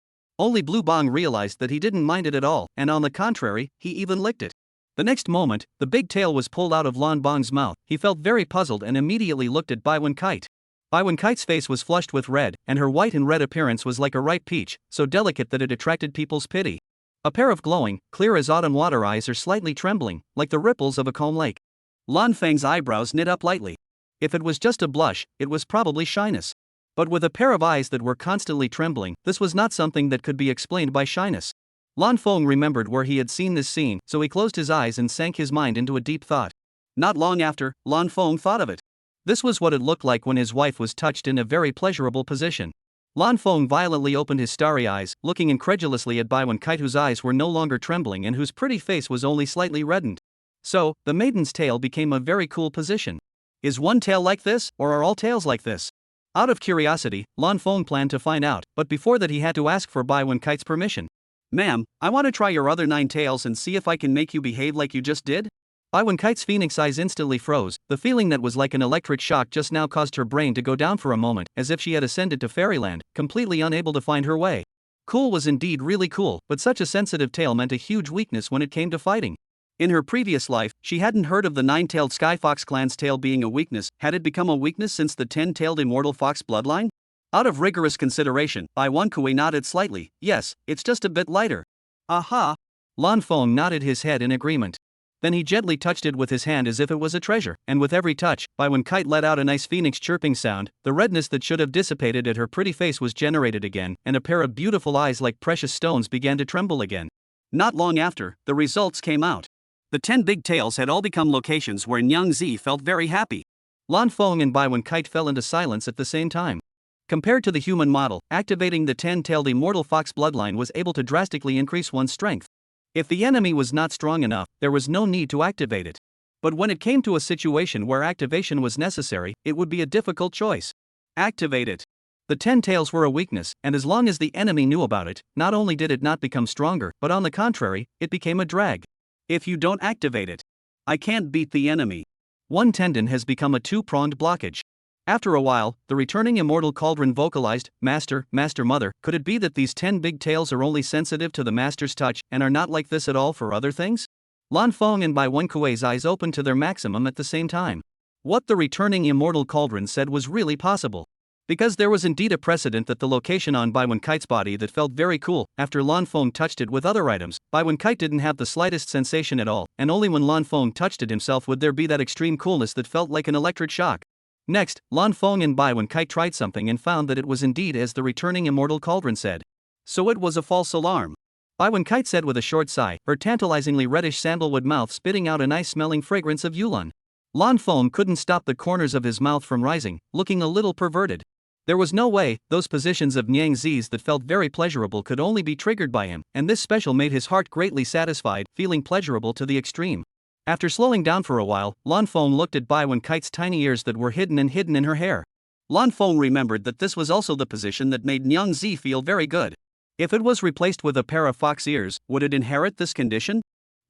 Only Blue Bong realized that he didn't mind it at all, and on the contrary, he even licked it. The next moment, the big tail was pulled out of Lan Bong's mouth. He felt very puzzled and immediately looked at Bai Wen-kite. Bai Wen-kite's face was flushed with red, and her white and red appearance was like a ripe peach, so delicate that it attracted people's pity. A pair of glowing, clear as autumn water eyes are slightly trembling, like the ripples of a calm lake. Lan Feng's eyebrows knit up lightly. If it was just a blush, it was probably shyness. But with a pair of eyes that were constantly trembling, this was not something that could be explained by shyness. Lan Feng remembered where he had seen this scene, so he closed his eyes and sank his mind into a deep thought. Not long after, Lan Feng thought of it. This was what it looked like when his wife was touched in a very pleasurable position. Lan Feng violently opened his starry eyes, looking incredulously at Bai Wen-kite, whose eyes were no longer trembling and whose pretty face was only slightly reddened. So, the maiden's tail became a very cool position. Is one tail like this, or are all tails like this? Out of curiosity, Lan Feng planned to find out, but before that he had to ask for Bai Wen-kite's permission. "Ma'am, I want to try your other 9 tails and see if I can make you behave like you just did?" Bai Wen-kite's phoenix eyes instantly froze. The feeling that was like an electric shock just now caused her brain to go down for a moment, as if she had ascended to fairyland, completely unable to find her way. Cool was indeed really cool, but such a sensitive tail meant a huge weakness when it came to fighting. In her previous life, she hadn't heard of the 9-tailed Skyfox clan's tail being a weakness. Had it become a weakness since the 10-tailed immortal fox bloodline? Out of rigorous consideration, Bai Wen-kui nodded slightly. "Yes, it's just a bit lighter." "Aha!" Lan Feng nodded his head in agreement. Then he gently touched it with his hand as if it was a treasure, and with every touch, Bai Wen-kite let out a nice phoenix chirping sound. The redness that should have dissipated at her pretty face was generated again, and a pair of beautiful eyes like precious stones began to tremble again. Not long after, the results came out. The 10 big tails had all become locations where Nyang Zi felt very happy. Lan Feng and Bai Wen-kite fell into silence at the same time. Compared to the human model, activating the 10-tailed immortal fox bloodline was able to drastically increase one's strength. If the enemy was not strong enough, there was no need to activate it. But when it came to a situation where activation was necessary, it would be a difficult choice. Activate it. The 10 tails were a weakness, and as long as the enemy knew about it, not only did it not become stronger, but on the contrary, it became a drag. If you don't activate it, I can't beat the enemy. One tendon has become a 2-pronged blockage. After a while, the returning immortal cauldron vocalized, Master, Mother, could it be that these 10 big tails are only sensitive to the Master's touch and are not like this at all for other things? Lan Feng and Bai Wen-kuei's eyes opened to their maximum at the same time. What the returning immortal cauldron said was really possible. Because there was indeed a precedent that the location on Bai Wen Kite's body that felt very cool after Lan Feng touched it with other items. Bai Wen Kite didn't have the slightest sensation at all, and only when Lan Feng touched it himself would there be that extreme coolness that felt like an electric shock. Next, Lan Feng and Bai Wen Kite tried something and found that it was indeed as the returning immortal cauldron said. So it was a false alarm. Bai Wen Kite said with a short sigh, her tantalizingly reddish sandalwood mouth spitting out a nice-smelling fragrance of yulon. Lan Feng couldn't stop the corners of his mouth from rising, looking a little perverted. There was no way those positions of Niang Zi's that felt very pleasurable could only be triggered by him, and this special made his heart greatly satisfied, feeling pleasurable to the extreme. After slowing down for a while, Lan Feng looked at Bai Wen Kite's tiny ears that were hidden in her hair. Lan Feng remembered that this was also the position that made Niang Zi feel very good. If it was replaced with a pair of fox ears, would it inherit this condition?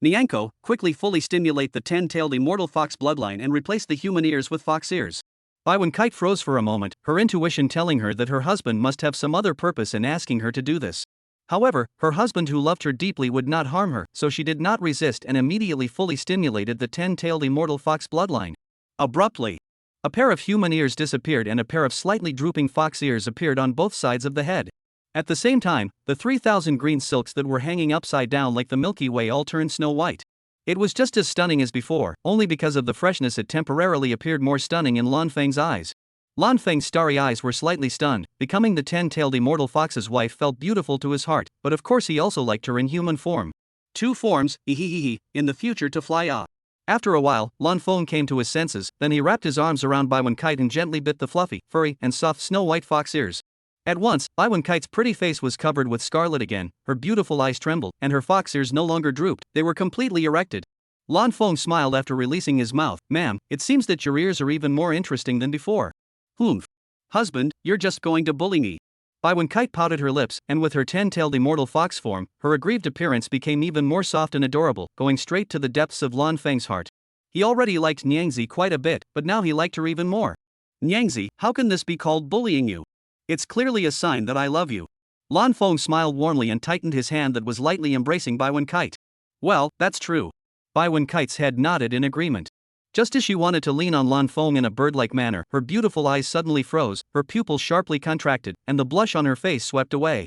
Nianko, quickly fully stimulate the 10-tailed immortal fox bloodline and replace the human ears with fox ears. Bai Wen Kite froze for a moment, her intuition telling her that her husband must have some other purpose in asking her to do this. However, her husband who loved her deeply would not harm her, so she did not resist and immediately fully stimulated the 10-tailed immortal fox bloodline. Abruptly, a pair of human ears disappeared and a pair of slightly drooping fox ears appeared on both sides of the head. At the same time, the 3,000 green silks that were hanging upside down like the Milky Way all turned snow white. It was just as stunning as before, only because of the freshness it temporarily appeared more stunning in Lan Feng's eyes. Lan Feng's starry eyes were slightly stunned, becoming the 10-tailed immortal fox's wife felt beautiful to his heart, but of course he also liked her in human form. Two forms, in the future to fly ah. After a while, Lan Feng came to his senses, then he wrapped his arms around Bai Wen Kite and gently bit the fluffy, furry, and soft snow-white fox ears. At once, Bai Wen Kite's pretty face was covered with scarlet again, her beautiful eyes trembled, and her fox ears no longer drooped, they were completely erected. Lan Feng smiled after releasing his mouth. Ma'am, it seems that your ears are even more interesting than before. Humph. Husband, you're just going to bully me. Bai Wen Kite pouted her lips, and with her 10-tailed immortal fox form, her aggrieved appearance became even more soft and adorable, going straight to the depths of Lan Feng's heart. He already liked Niangzi quite a bit, but now he liked her even more. Niangzi, how can this be called bullying you? It's clearly a sign that I love you. Lan Feng smiled warmly and tightened his hand that was lightly embracing Bai Wen Kite. Well, that's true. Bai Wen Kite's head nodded in agreement. Just as she wanted to lean on Lan Feng in a bird-like manner, her beautiful eyes suddenly froze, her pupils sharply contracted, and the blush on her face swept away.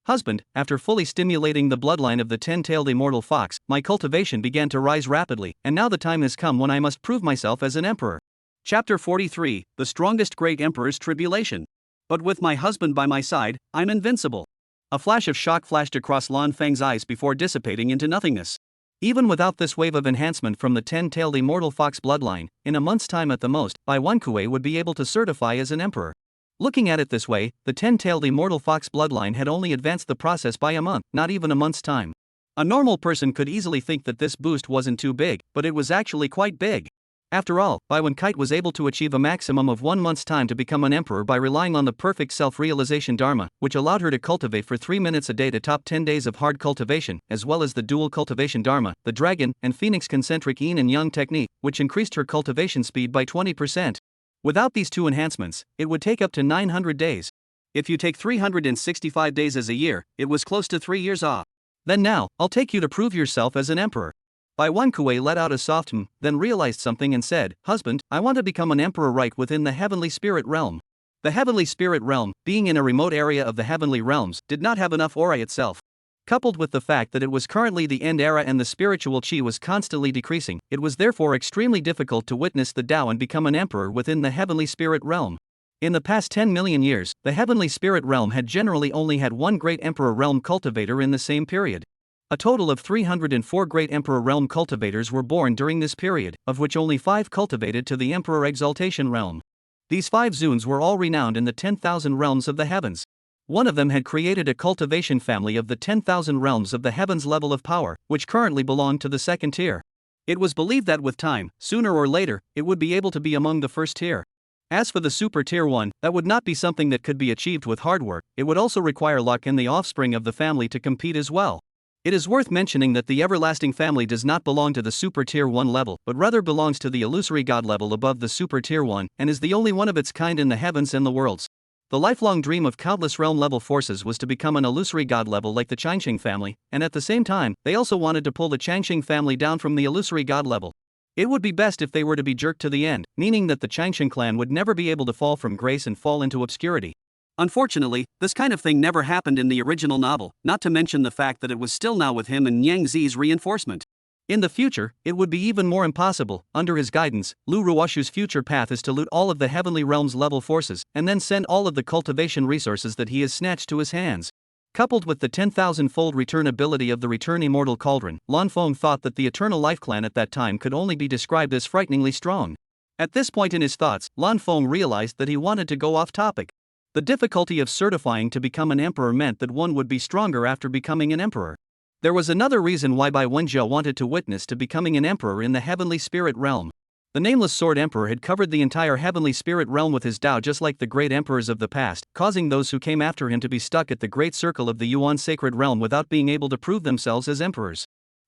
Husband, after fully stimulating the bloodline of the 10-tailed immortal fox, my cultivation began to rise rapidly, and now the time has come when I must prove myself as an emperor. Chapter 43, The Strongest Great Emperor's Tribulation. But with my husband by my side, I'm invincible. A flash of shock flashed across Lan Feng's eyes before dissipating into nothingness. Even without this wave of enhancement from the 10-tailed immortal fox bloodline, in a month's time at the most, Bai Wenkue would be able to certify as an emperor. Looking at it this way, the 10-tailed immortal fox bloodline had only advanced the process by a month, not even a month's time. A normal person could easily think that this boost wasn't too big, but it was actually quite big. After all, Bai Wen Kite was able to achieve a maximum of 1 month's time to become an emperor by relying on the perfect self-realization dharma, which allowed her to cultivate for 3 minutes a day to top 10 days of hard cultivation, as well as the dual cultivation dharma, the dragon and phoenix concentric yin and yang technique, which increased her cultivation speed by 20%. Without these two enhancements, it would take up to 900 days. If you take 365 days as a year, it was close to 3 years off. Then now, I'll take you to prove yourself as an emperor. Bai Wenkue let out a soft then realized something and said, Husband, I want to become an emperor right within the heavenly spirit realm. The heavenly spirit realm, being in a remote area of the heavenly realms, did not have enough aura itself. Coupled with the fact that it was currently the end era and the spiritual chi was constantly decreasing, it was therefore extremely difficult to witness the Tao and become an emperor within the heavenly spirit realm. In the past 10 million years, the heavenly spirit realm had generally only had one great emperor realm cultivator in the same period. A total of 304 great Emperor Realm cultivators were born during this period, of which only 5 cultivated to the Emperor Exaltation Realm. These 5 Zuns were all renowned in the 10,000 realms of the heavens. One of them had created a cultivation family of the 10,000 realms of the heavens level of power, which currently belonged to the second tier. It was believed that with time, sooner or later, it would be able to be among the first tier. As for the super tier 1, that would not be something that could be achieved with hard work, it would also require luck and the offspring of the family to compete as well. It is worth mentioning that the everlasting family does not belong to the super tier 1 level, but rather belongs to the illusory god level above the super tier 1, and is the only one of its kind in the heavens and the worlds. The lifelong dream of countless realm level forces was to become an illusory god level like the Changxing family, and at the same time, they also wanted to pull the Changxing family down from the illusory god level. It would be best if they were to be jerked to the end, meaning that the Changshan clan would never be able to fall from grace and fall into obscurity. Unfortunately, this kind of thing never happened in the original novel, not to mention the fact that it was still now with him and Yang Zi's reinforcement. In the future, it would be even more impossible. Under his guidance, Lu Ruoshu's future path is to loot all of the Heavenly Realms level forces, and then send all of the cultivation resources that he has snatched to his hands. Coupled with the 10,000-fold return ability of the Return Immortal Cauldron, Lan Feng thought that the Eternal Life Clan at that time could only be described as frighteningly strong. At this point in his thoughts, Lan Feng realized that he wanted to go off topic. The difficulty of certifying to become an emperor meant that one would be stronger after becoming an emperor. There was another reason why Bai Wenjie wanted to witness to becoming an emperor in the Heavenly Spirit Realm. The Nameless Sword Emperor had covered the entire Heavenly Spirit Realm with his Tao just like the great emperors of the past, causing those who came after him to be stuck at the great circle of the Yuan Sacred Realm without being able to prove themselves as emperors.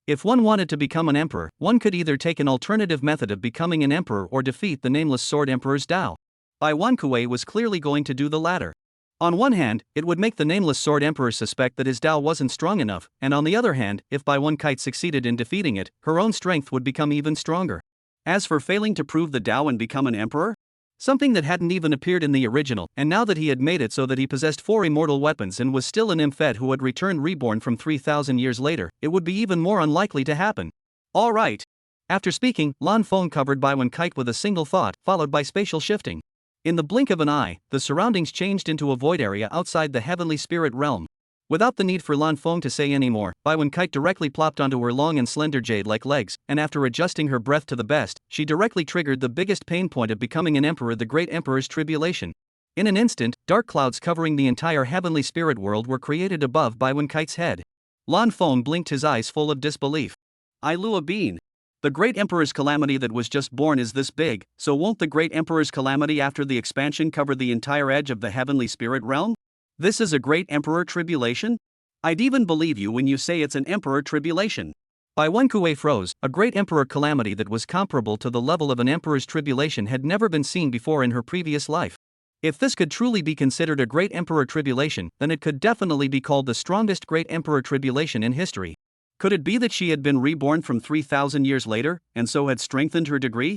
If one wanted to become an emperor, one could either take an alternative method of becoming an emperor or defeat the Nameless Sword Emperor's Tao. Bai Wenjie was clearly going to do the latter. On one hand, it would make the Nameless Sword Emperor suspect that his Tao wasn't strong enough, and on the other hand, if Bai Wenjie succeeded in defeating it, her own strength would become even stronger. As for failing to prove the Tao and become an emperor? Something that hadn't even appeared in the original, and now that he had made it so that he possessed 4 immortal weapons and was still an Imphed who had returned reborn from 3,000 years later, it would be even more unlikely to happen. Alright. After speaking, Lan Feng covered Bai Wenjie with a single thought, followed by spatial shifting. In the blink of an eye, the surroundings changed into a void area outside the Heavenly Spirit Realm. Without the need for Lan Feng to say any more, Bai Wenjie directly plopped onto her long and slender jade-like legs, and after adjusting her breath to the best, she directly triggered the biggest pain point of becoming an emperor, the Great Emperor's Tribulation. In an instant, dark clouds covering the entire Heavenly Spirit world were created above Bai Wenjie's head. Lan Feng blinked, his eyes full of disbelief. I Lua Bean. The Great Emperor's calamity that was just born is this big, so won't the Great Emperor's calamity after the expansion cover the entire edge of the Heavenly Spirit Realm? This is a Great Emperor Tribulation? I'd even believe you when you say it's an Emperor Tribulation. Bai Wenjie froze. A Great Emperor calamity that was comparable to the level of an Emperor's Tribulation had never been seen before in her previous life. If this could truly be considered a Great Emperor Tribulation, then it could definitely be called the strongest Great Emperor Tribulation in history. Could it be that she had been reborn from 3,000 years later, and so had strengthened her degree?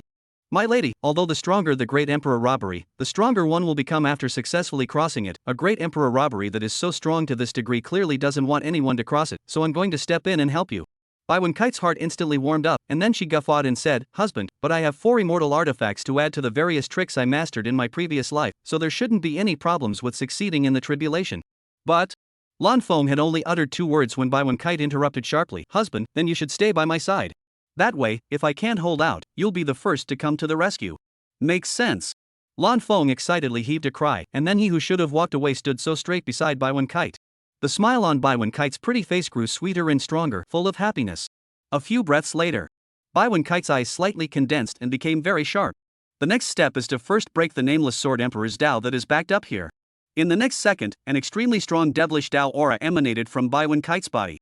My lady, although the stronger the Great Emperor robbery, the stronger one will become after successfully crossing it. A Great Emperor robbery that is so strong to this degree clearly doesn't want anyone to cross it, so I'm going to step in and help you. Bai Wenjie's heart instantly warmed up, and then she guffawed and said, Husband, but I have 4 immortal artifacts to add to the various tricks I mastered in my previous life, so there shouldn't be any problems with succeeding in the tribulation. But Lan Feng had only uttered 2 words when Bai Wenjie interrupted sharply, Husband, then you should stay by my side. That way, if I can't hold out, you'll be the first to come to the rescue. Makes sense. Lan Feng excitedly heaved a cry, and then he who should have walked away stood so straight beside Bai Wenjie. The smile on Bai Wenjie's pretty face grew sweeter and stronger, full of happiness. A few breaths later, Bai Wenjie's eyes slightly condensed and became very sharp. The next step is to first break the Nameless Sword Emperor's Tao that is backed up here. In the next second, an extremely strong devilish Tao aura emanated from Bai Wenjie's body.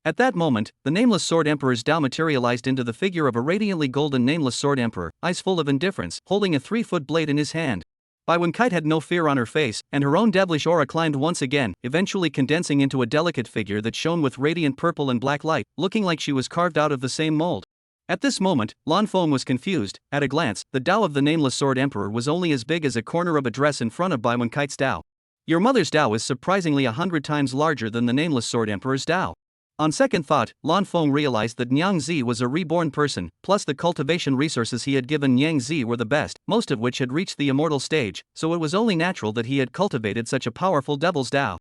At that moment, the Nameless Sword Emperor's Tao materialized into the figure of a radiantly golden Nameless Sword Emperor, eyes full of indifference, holding a 3-foot blade in his hand. Bai Wenjie had no fear on her face, and her own devilish aura climbed once again, eventually condensing into a delicate figure that shone with radiant purple and black light, looking like she was carved out of the same mold. At this moment, Lan Feng was confused. At a glance, the Tao of the Nameless Sword Emperor was only as big as a corner of a dress in front of Bai Wenjie's Tao. Your mother's Tao is surprisingly 100 times larger than the Nameless Sword Emperor's Tao. On second thought, Lan Feng realized that Yang Zi was a reborn person, plus the cultivation resources he had given Yang Zi were the best, most of which had reached the immortal stage, so it was only natural that he had cultivated such a powerful devil's Tao.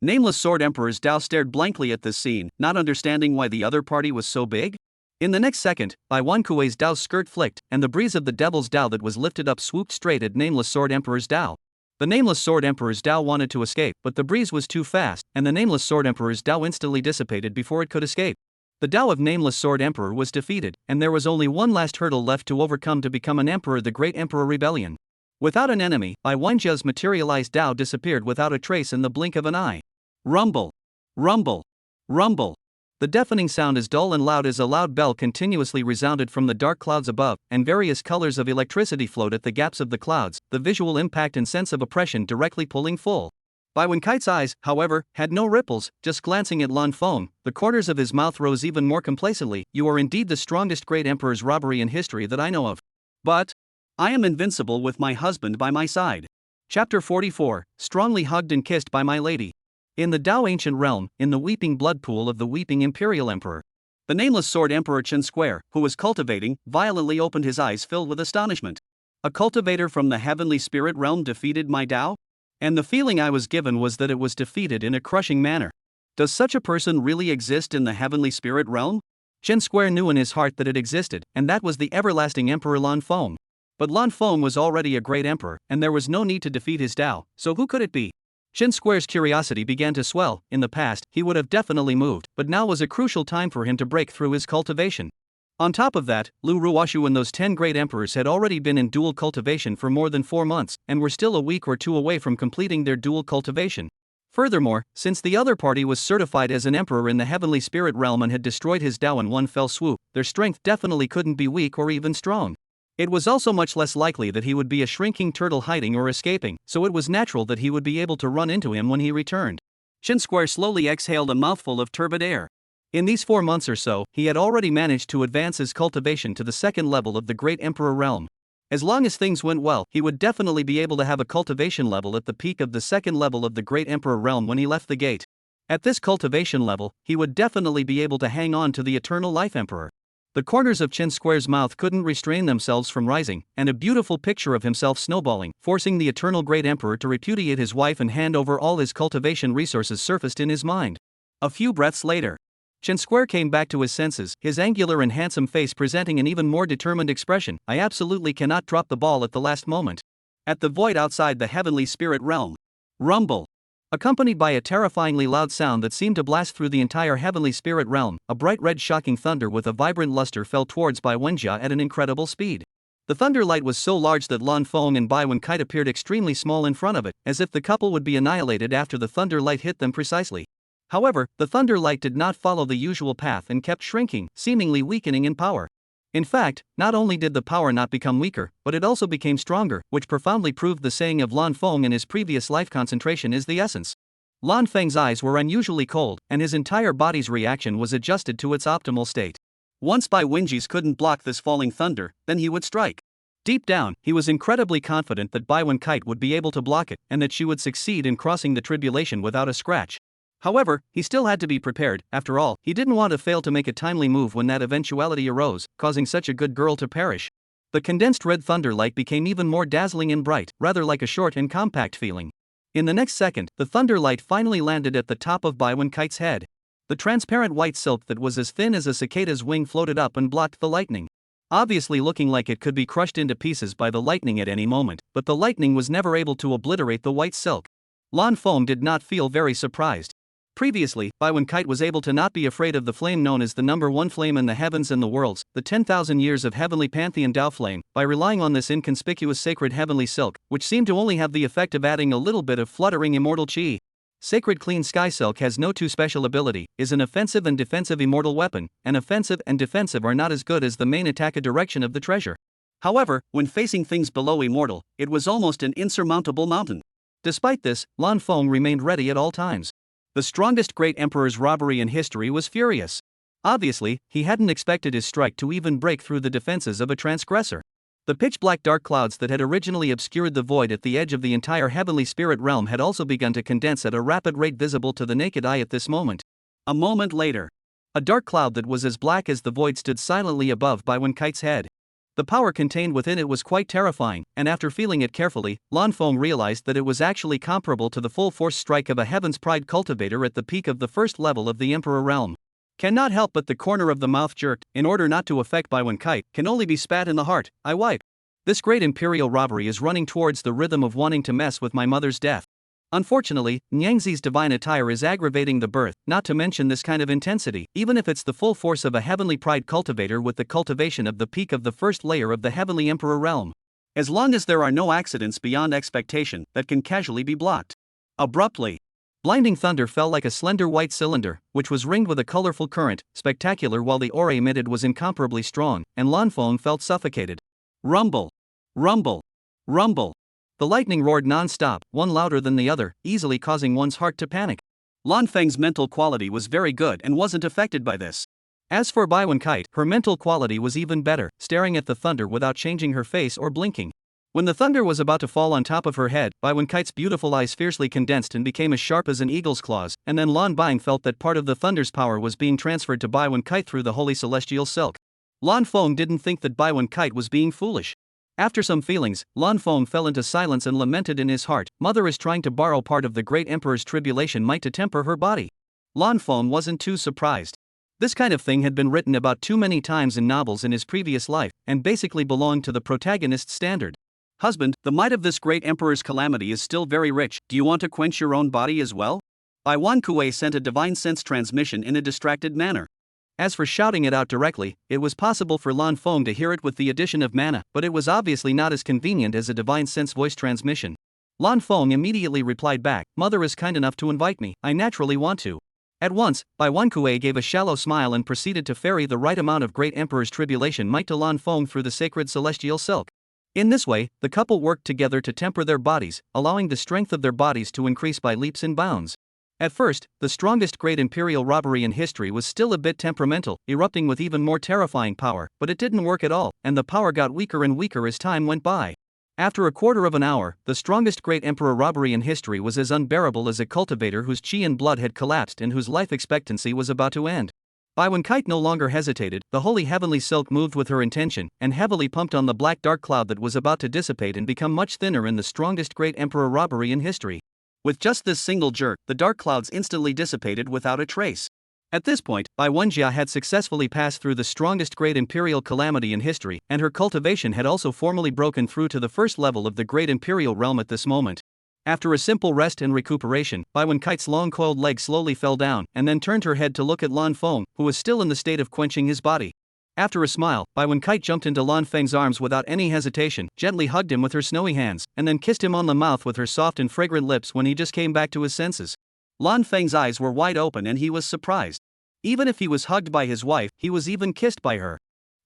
Nameless Sword Emperor's Tao stared blankly at this scene, not understanding why the other party was so big. In the next second, Bai Wenjie's Tao's skirt flicked, and the breeze of the devil's Tao that was lifted up swooped straight at Nameless Sword Emperor's Tao. The Nameless Sword Emperor's Tao wanted to escape, but the breeze was too fast, and the Nameless Sword Emperor's Tao instantly dissipated before it could escape. The Tao of Nameless Sword Emperor was defeated, and there was only one last hurdle left to overcome to become an emperor, the Great Emperor Rebellion. Without an enemy, Bai Wenjie's materialized Tao disappeared without a trace in the blink of an eye. Rumble! Rumble! Rumble! The deafening sound, as dull and loud as a loud bell, continuously resounded from the dark clouds above, and various colors of electricity flowed at the gaps of the clouds, the visual impact and sense of oppression directly pulling full. Bai Wenkite's eyes, however, had no ripples, just glancing at Lan Feng, the corners of his mouth rose even more complacently. You are indeed the strongest great emperor's robbery in history that I know of. But I am invincible with my husband by my side. Chapter 44, strongly hugged and kissed by my lady. In the Tao ancient realm, in the weeping blood pool of the weeping imperial emperor, the nameless sword emperor Chen Square, who was cultivating, violently opened his eyes filled with astonishment. A cultivator from the heavenly spirit realm defeated my Tao? And the feeling I was given was that it was defeated in a crushing manner. Does such a person really exist in the heavenly spirit realm? Chen Square knew in his heart that it existed, and that was the everlasting emperor Lan Feng. But Lan Feng was already a great emperor, and there was no need to defeat his Tao, so who could it be? Chen Square's curiosity began to swell. In the past, he would have definitely moved, but now was a crucial time for him to break through his cultivation. On top of that, Lu Ruoshu and those 10 great emperors had already been in dual cultivation for more than 4 months, and were still a week or two away from completing their dual cultivation. Furthermore, since the other party was certified as an emperor in the heavenly spirit realm and had destroyed his Tao in one fell swoop, their strength definitely couldn't be weak or even strong. It was also much less likely that he would be a shrinking turtle hiding or escaping, so it was natural that he would be able to run into him when he returned. Chen Square slowly exhaled a mouthful of turbid air. In these 4 months or so, he had already managed to advance his cultivation to the second level of the Great Emperor realm. As long as things went well, he would definitely be able to have a cultivation level at the peak of the second level of the Great Emperor realm when he left the gate. At this cultivation level, he would definitely be able to hang on to the Eternal Life Emperor. The corners of Chen Square's mouth couldn't restrain themselves from rising, and a beautiful picture of himself snowballing, forcing the Eternal Great Emperor to repudiate his wife and hand over all his cultivation resources surfaced in his mind. A few breaths later, Chen Square came back to his senses, his angular and handsome face presenting an even more determined expression. I absolutely cannot drop the ball at the last moment. At the void outside the heavenly spirit realm, rumble, accompanied by a terrifyingly loud sound that seemed to blast through the entire heavenly spirit realm, a bright red shocking thunder with a vibrant luster fell towards Bai Wenjia at an incredible speed. The thunder light was so large that Lan Feng and Bai Wenkite appeared extremely small in front of it, as if the couple would be annihilated after the thunder light hit them precisely. However, the thunder light did not follow the usual path and kept shrinking, seemingly weakening in power. In fact, not only did the power not become weaker, but it also became stronger, which profoundly proved the saying of Lan Feng in his previous life: concentration is the essence. Lan Feng's eyes were unusually cold, and his entire body's reaction was adjusted to its optimal state. Once Bai Wenji's couldn't block this falling thunder, then he would strike. Deep down, he was incredibly confident that Bai Wenkite would be able to block it, and that she would succeed in crossing the tribulation without a scratch. However, he still had to be prepared. After all, he didn't want to fail to make a timely move when that eventuality arose, causing such a good girl to perish. The condensed red thunder light became even more dazzling and bright, rather like a short and compact feeling. In the next second, the thunder light finally landed at the top of Bai Wenkite's head. The transparent white silk that was as thin as a cicada's wing floated up and blocked the lightning. Obviously looking like it could be crushed into pieces by the lightning at any moment, but the lightning was never able to obliterate the white silk. Lan Feng did not feel very surprised. Previously, Bai Wenkite was able to not be afraid of the flame known as the number 1 flame in the heavens and the worlds, the 10,000 years of heavenly pantheon Tao flame, by relying on this inconspicuous sacred heavenly silk, which seemed to only have the effect of adding a little bit of fluttering immortal chi. Sacred clean sky silk has no too special ability, is an offensive and defensive immortal weapon, and offensive and defensive are not as good as the main attack direction of the treasure. However, when facing things below immortal, it was almost an insurmountable mountain. Despite this, Lan Feng remained ready at all times. The strongest great emperor's robbery in history was furious. Obviously, he hadn't expected his strike to even break through the defenses of a transgressor. The pitch-black dark clouds that had originally obscured the void at the edge of the entire heavenly spirit realm had also begun to condense at a rapid rate visible to the naked eye at this moment. A moment later, a dark cloud that was as black as the void stood silently above Bai Wenkite's head. The power contained within it was quite terrifying, and after feeling it carefully, Lan Feng realized that it was actually comparable to the full-force strike of a Heaven's Pride cultivator at the peak of the first level of the Emperor realm. Cannot help but the corner of the mouth jerked, in order not to affect Bai Wenkite, can only be spat in the heart, I wipe. This great imperial robbery is running towards the rhythm of wanting to mess with my mother's death. Unfortunately, Nyangzi's divine attire is aggravating the birth, not to mention this kind of intensity, even if it's the full force of a heavenly pride cultivator with the cultivation of the peak of the first layer of the heavenly emperor realm. As long as there are no accidents beyond expectation that can casually be blocked. Abruptly, blinding thunder fell like a slender white cylinder, which was ringed with a colorful current, spectacular while the aura emitted was incomparably strong, and Lan Feng felt suffocated. Rumble. Rumble. Rumble. The lightning roared non-stop, one louder than the other, easily causing one's heart to panic. Lan Feng's mental quality was very good and wasn't affected by this. As for Bai Kite, her mental quality was even better, staring at the thunder without changing her face or blinking. When the thunder was about to fall on top of her head, Bai Kite's beautiful eyes fiercely condensed and became as sharp as an eagle's claws, and then Lan Bang felt that part of the thunder's power was being transferred to Bai Kite through the holy celestial silk. Lan Feng didn't think that Bai Kite was being foolish. After some feelings, Lan Feng fell into silence and lamented in his heart, "Mother is trying to borrow part of the great emperor's tribulation might to temper her body." Lan Feng wasn't too surprised. This kind of thing had been written about too many times in novels in his previous life, and basically belonged to the protagonist's standard. "Husband, the might of this great emperor's calamity is still very rich. Do you want to quench your own body as well?" Bai Wan Kuei sent a divine sense transmission in a distracted manner. As for shouting it out directly, it was possible for Lan Feng to hear it with the addition of mana, but it was obviously not as convenient as a divine sense voice transmission. Lan Feng immediately replied back, "Mother is kind enough to invite me, I naturally want to." At once, Bai Wan Kuei gave a shallow smile and proceeded to ferry the right amount of great emperor's tribulation might to Lan Feng through the sacred celestial silk. In this way, the couple worked together to temper their bodies, allowing the strength of their bodies to increase by leaps and bounds. At first, the strongest great imperial robbery in history was still a bit temperamental, erupting with even more terrifying power, but it didn't work at all, and the power got weaker and weaker as time went by. After a quarter of an hour, the strongest great emperor robbery in history was as unbearable as a cultivator whose chi and blood had collapsed and whose life expectancy was about to end. Bai Kite no longer hesitated, the holy heavenly silk moved with her intention, and heavily pumped on the black dark cloud that was about to dissipate and become much thinner in the strongest great emperor robbery in history. With just this single jerk, the dark clouds instantly dissipated without a trace. At this point, Bai Wenjia had successfully passed through the strongest great imperial calamity in history, and her cultivation had also formally broken through to the first level of the great imperial realm at this moment. After a simple rest and recuperation, Bai Kite's long coiled leg slowly fell down, and then turned her head to look at Lan Feng, who was still in the state of quenching his body. After a smile, Bai Kite jumped into Lan Feng's arms without any hesitation, gently hugged him with her snowy hands, and then kissed him on the mouth with her soft and fragrant lips when he just came back to his senses. Lan Feng's eyes were wide open and he was surprised. Even if he was hugged by his wife, he was even kissed by her.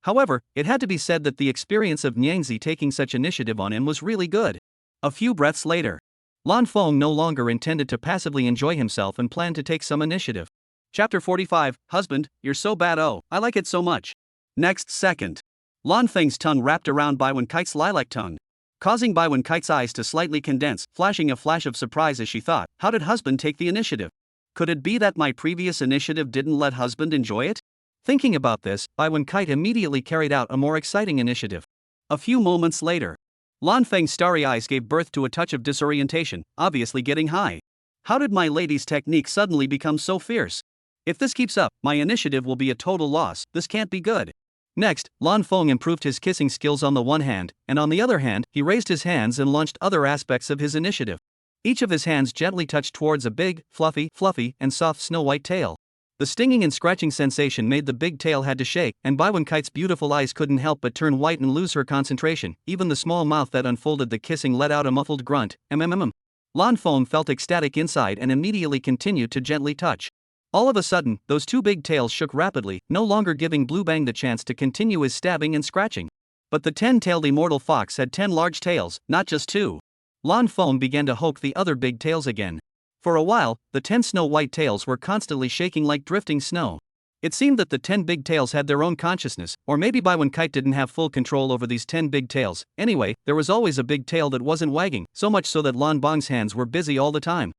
However, it had to be said that the experience of Nyangzi taking such initiative on him was really good. A few breaths later, Lan Feng no longer intended to passively enjoy himself and planned to take some initiative. Chapter 45, Husband, you're so bad, oh, I like it so much. Next second, Lan Feng's tongue wrapped around Bai Kite's lilac tongue, causing Bai Kite's eyes to slightly condense, flashing a flash of surprise as she thought, how did husband take the initiative? Could it be that my previous initiative didn't let husband enjoy it? Thinking about this, Bai Kite immediately carried out a more exciting initiative. A few moments later, Lan Feng's starry eyes gave birth to a touch of disorientation, obviously getting high. How did my lady's technique suddenly become so fierce? If this keeps up, my initiative will be a total loss, this can't be good. Next, Lan Feng improved his kissing skills on the one hand, and on the other hand, he raised his hands and launched other aspects of his initiative. Each of his hands gently touched towards a big, fluffy, and soft snow-white tail. The stinging and scratching sensation made the big tail had to shake, and Bai Kite's beautiful eyes couldn't help but turn white and lose her concentration. Even the small mouth that unfolded the kissing let out a muffled grunt, mm. Lan Feng felt ecstatic inside and immediately continued to gently touch. All of a sudden, those two big tails shook rapidly, no longer giving Blue Bang the chance to continue his stabbing and scratching. But the 10-tailed immortal fox had 10 large tails, not just 2. Lan Feng began to hoke the other big tails again. For a while, the 10 snow-white tails were constantly shaking like drifting snow. It seemed that the 10 big tails had their own consciousness, or maybe Bai Kite didn't have full control over these 10 big tails. Anyway, there was always a big tail that wasn't wagging, so much so that Lan Bang's hands were busy all the time.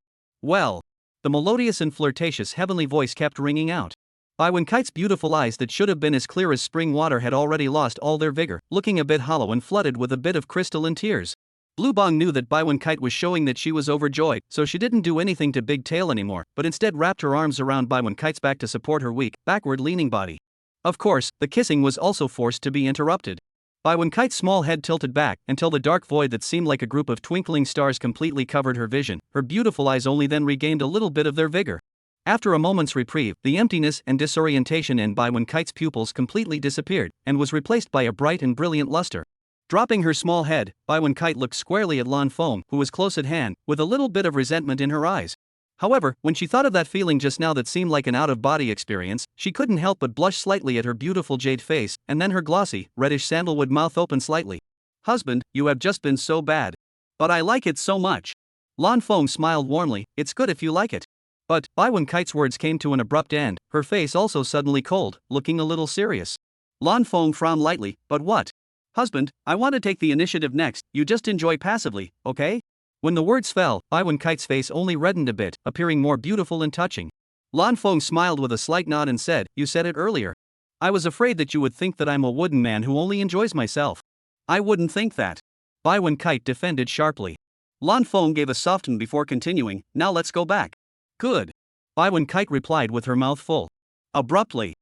Well, the melodious and flirtatious heavenly voice kept ringing out. Bai Kite's beautiful eyes that should have been as clear as spring water had already lost all their vigor, looking a bit hollow and flooded with a bit of crystal and tears. Blue Bang knew that Bai Kite was showing that she was overjoyed, so she didn't do anything to Big Tail anymore, but instead wrapped her arms around Bai Kite's back to support her weak, backward-leaning body. Of course, the kissing was also forced to be interrupted. Bai Kite's small head tilted back until the dark void that seemed like a group of twinkling stars completely covered her vision. Her beautiful eyes only then regained a little bit of their vigor. After a moment's reprieve, the emptiness and disorientation in Bai Kite's pupils completely disappeared, and was replaced by a bright and brilliant luster. Dropping her small head, Bai Kite looked squarely at Lan Feng, who was close at hand, with a little bit of resentment in her eyes. However, when she thought of that feeling just now that seemed like an out-of-body experience, she couldn't help but blush slightly at her beautiful jade face, and then her glossy, reddish sandalwood mouth opened slightly. Husband, you have just been so bad. But I like it so much. Lan Feng smiled warmly, it's good if you like it. But, Bai Wen Kite's words came to an abrupt end, her face also suddenly cold, looking a little serious. Lan Feng frowned lightly, but what? Husband, I want to take the initiative next, you just enjoy passively, okay? When the words fell, Bai Wen Kite's face only reddened a bit, appearing more beautiful and touching. Lan Feng smiled with a slight nod and said, you said it earlier. I was afraid that you would think that I'm a wooden man who only enjoys myself. I wouldn't think that. Bai Wen Kite defended sharply. Lan Feng gave a soften before continuing, now let's go back. Good. Bai Wen Kite replied with her mouth full. Abruptly,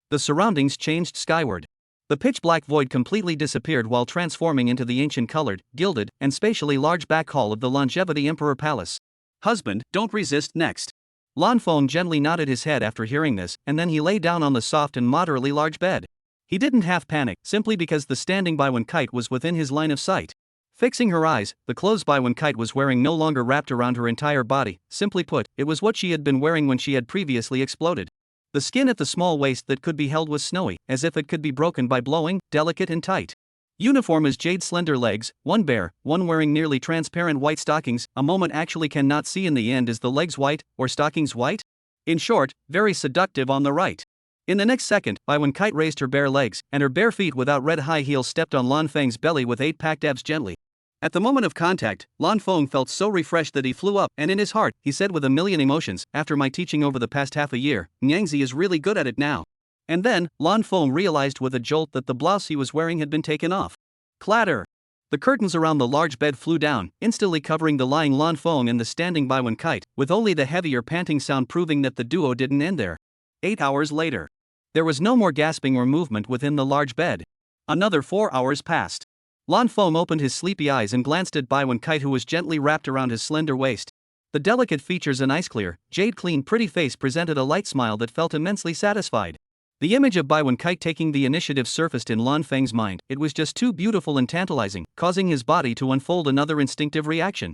the surroundings changed skyward. The pitch-black void completely disappeared while transforming into the ancient colored, gilded, and spatially large back hall of the Longevity Emperor Palace. Husband, don't resist next. Lan Feng gently nodded his head after hearing this, and then he lay down on the soft and moderately large bed. He didn't half panic, simply because the standing Bai Wen Kite was within his line of sight. Fixing her eyes, the clothes Bai Wen Kite was wearing no longer wrapped around her entire body, simply put, it was what she had been wearing when she had previously exploded. The skin at the small waist that could be held was snowy, as if it could be broken by blowing, delicate and tight. Uniform as jade slender legs, one bare, one wearing nearly transparent white stockings, a moment actually cannot see in the end is the legs white, or stockings white? In short, very seductive on the right. In the next second, Bai Wen Kite raised her bare legs, and her bare feet without red high heels stepped on Lan Feng's belly with 8 packed abs gently. At the moment of contact, Lan Feng felt so refreshed that he flew up, and in his heart, he said with a million emotions, after my teaching over the past half a year, Nyangzi is really good at it now. And then, Lan Feng realized with a jolt that the blouse he was wearing had been taken off. Clatter! The curtains around the large bed flew down, instantly covering the lying Lan Feng and the standing Bai Wen Kite, with only the heavier panting sound proving that the duo didn't end there. 8 hours later. There was no more gasping or movement within the large bed. Another 4 hours passed. Lan Feng opened his sleepy eyes and glanced at Bai Wen Kite, who was gently wrapped around his slender waist. The delicate features and ice-clear, jade-clean pretty face presented a light smile that felt immensely satisfied. The image of Bai Wen Kite taking the initiative surfaced in Lan Feng's mind. It was just too beautiful and tantalizing, causing his body to unfold another instinctive reaction.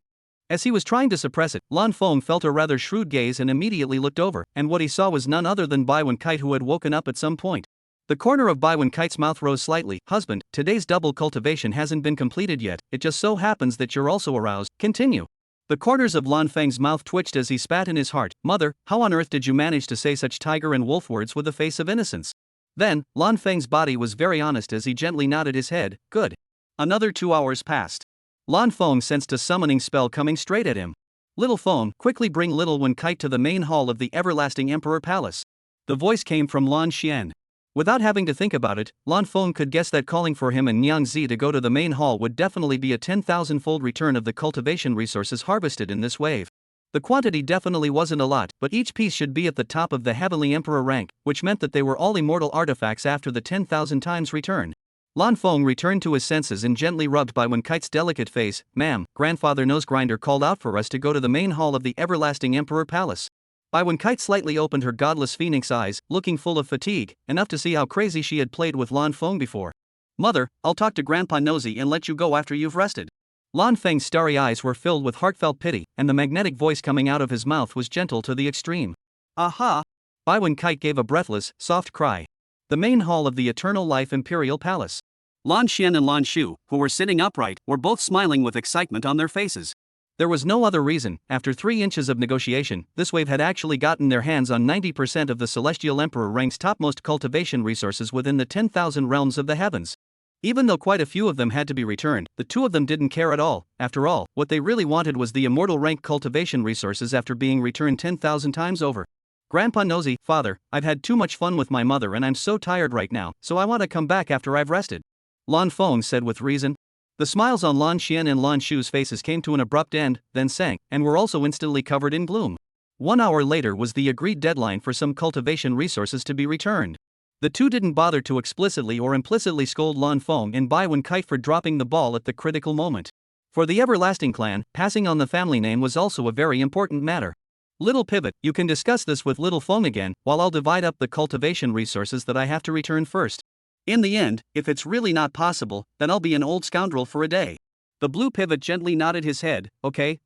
As he was trying to suppress it, Lan Feng felt a rather shrewd gaze and immediately looked over, and what he saw was none other than Bai Wen Kite, who had woken up at some point. The corner of Bai Wen Kite's mouth rose slightly. Husband, today's double cultivation hasn't been completed yet, it just so happens that you're also aroused. Continue. The corners of Lan Feng's mouth twitched as he spat in his heart. Mother, how on earth did you manage to say such tiger and wolf words with a face of innocence? Then, Lan Feng's body was very honest as he gently nodded his head. Good. Another 2 hours passed. Lan Feng sensed a summoning spell coming straight at him. Little Feng, quickly bring Little Wen Kite to the main hall of the Everlasting Emperor Palace. The voice came from Lan Xian. Without having to think about it, Lan Feng could guess that calling for him and Nyang Zi to go to the main hall would definitely be a 10,000-fold return of the cultivation resources harvested in this wave. The quantity definitely wasn't a lot, but each piece should be at the top of the Heavenly Emperor rank, which meant that they were all immortal artifacts after the 10,000 times return. Lan Feng returned to his senses and gently rubbed Bai Wen Kite's delicate face. Ma'am, Grandfather Nosegrinder called out for us to go to the main hall of the Everlasting Emperor Palace. Bai Wen Kite slightly opened her godless phoenix eyes, looking full of fatigue, enough to see how crazy she had played with Lan Feng before. Mother, I'll talk to Grandpa Nosy and let you go after you've rested. Lan Feng's starry eyes were filled with heartfelt pity, and the magnetic voice coming out of his mouth was gentle to the extreme. Aha! Bai Wen Kite gave a breathless, soft cry. The main hall of the Eternal Life Imperial Palace. Lan Xian and Lan Shu, who were sitting upright, were both smiling with excitement on their faces. There was no other reason. After 3 inches of negotiation, this wave had actually gotten their hands on 90% of the Celestial Emperor rank's topmost cultivation resources within the 10,000 realms of the heavens. Even though quite a few of them had to be returned, the 2 of them didn't care at all. After all, what they really wanted was the immortal rank cultivation resources after being returned 10,000 times over. Grandpa Nosy, Father, I've had too much fun with my mother and I'm so tired right now, so I want to come back after I've rested. Lan Feng said with reason. The smiles on Lan Xian and Lan Shu's faces came to an abrupt end, then sank, and were also instantly covered in gloom. 1 hour later was the agreed deadline for some cultivation resources to be returned. The 2 didn't bother to explicitly or implicitly scold Lan Feng and Bai Wen Kite for dropping the ball at the critical moment. For the Everlasting clan, passing on the family name was also a very important matter. Little Pivot, you can discuss this with Little Feng again, while I'll divide up the cultivation resources that I have to return first. In the end, if it's really not possible, then I'll be an old scoundrel for a day. The Blue Pivot gently nodded his head. Okay.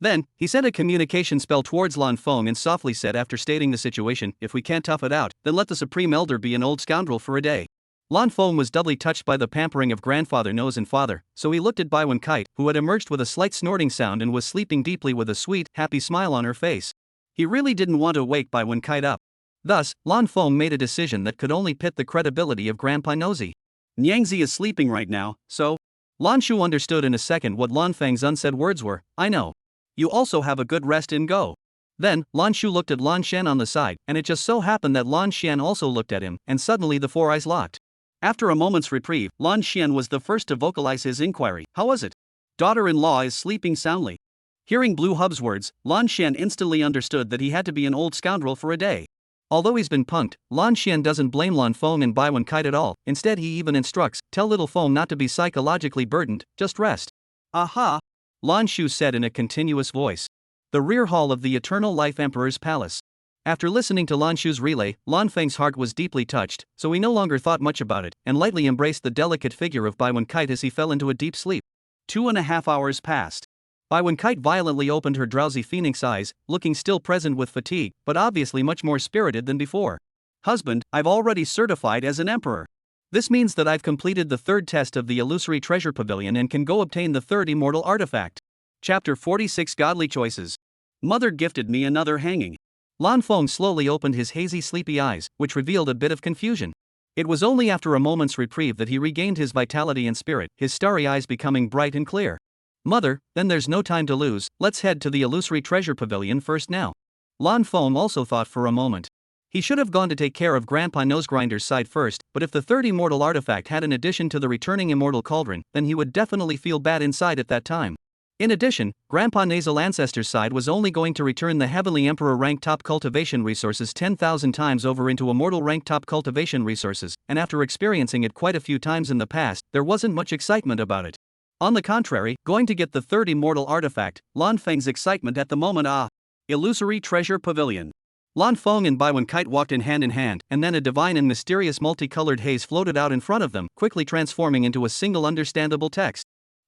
Then, he sent a communication spell towards Lan Feng and softly said, after stating the situation, if we can't tough it out, then let the Supreme Elder be an old scoundrel for a day. Lan Feng was doubly touched by the pampering of grandfather Nose and father, so he looked at Bai Wen Kite, who had emerged with a slight snorting sound and was sleeping deeply with a sweet, happy smile on her face. He really didn't want to wake Bai Wen Kite up. Thus, Lan Feng made a decision that could only pit the credibility of Grandpa Nosy. Nyangzi is sleeping right now, so? Lan Shu understood in a second what Lan Feng's unsaid words were. I know. You also have a good rest and go. Then, Lan Shu looked at Lan Shan on the side, and it just so happened that Lan Shan also looked at him, and suddenly the four eyes locked. After a moment's reprieve, Lan Xian was the first to vocalize his inquiry. How was it? Daughter-in-law is sleeping soundly. Hearing Blue Hub's words, Lan Xian instantly understood that he had to be an old scoundrel for a day. Although he's been punked, Lan Xian doesn't blame Lan Feng and Bai Wen Kite at all. Instead, he even instructs, tell little Feng not to be psychologically burdened, just rest. Aha! Lan Shu said in a continuous voice. The rear hall of the Eternal Life Emperor's palace. After listening to Lan Shu's relay, Lan Feng's heart was deeply touched, so he no longer thought much about it, and lightly embraced the delicate figure of Bai Wen Kite as he fell into a deep sleep. 2.5 hours passed. Bai Wen Kite violently opened her drowsy phoenix eyes, looking still present with fatigue, but obviously much more spirited than before. Husband, I've already certified as an emperor. This means that I've completed the third test of the illusory treasure pavilion and can go obtain the third immortal artifact. Chapter 46 Godly Choices. Mother gifted me another hanging. Lan Feng slowly opened his hazy sleepy eyes, which revealed a bit of confusion. It was only after a moment's reprieve that he regained his vitality and spirit, his starry eyes becoming bright and clear. Mother, then there's no time to lose, let's head to the illusory treasure pavilion first now. Lan Feng also thought for a moment. He should have gone to take care of Grandpa Nosegrinder's side first, but if the third immortal artifact had an addition to the returning immortal cauldron, then he would definitely feel bad inside at that time. In addition, Grandpa Nasal Ancestor's side was only going to return the Heavenly Emperor rank top cultivation resources 10,000 times over into immortal rank top cultivation resources, and after experiencing it quite a few times in the past, there wasn't much excitement about it. On the contrary, going to get the third immortal artifact, Lan Feng's excitement at the moment. Illusory treasure pavilion. Lan Feng and Bai Wen Kite walked in hand, and then a divine and mysterious multicolored haze floated out in front of them, quickly transforming into a single understandable text.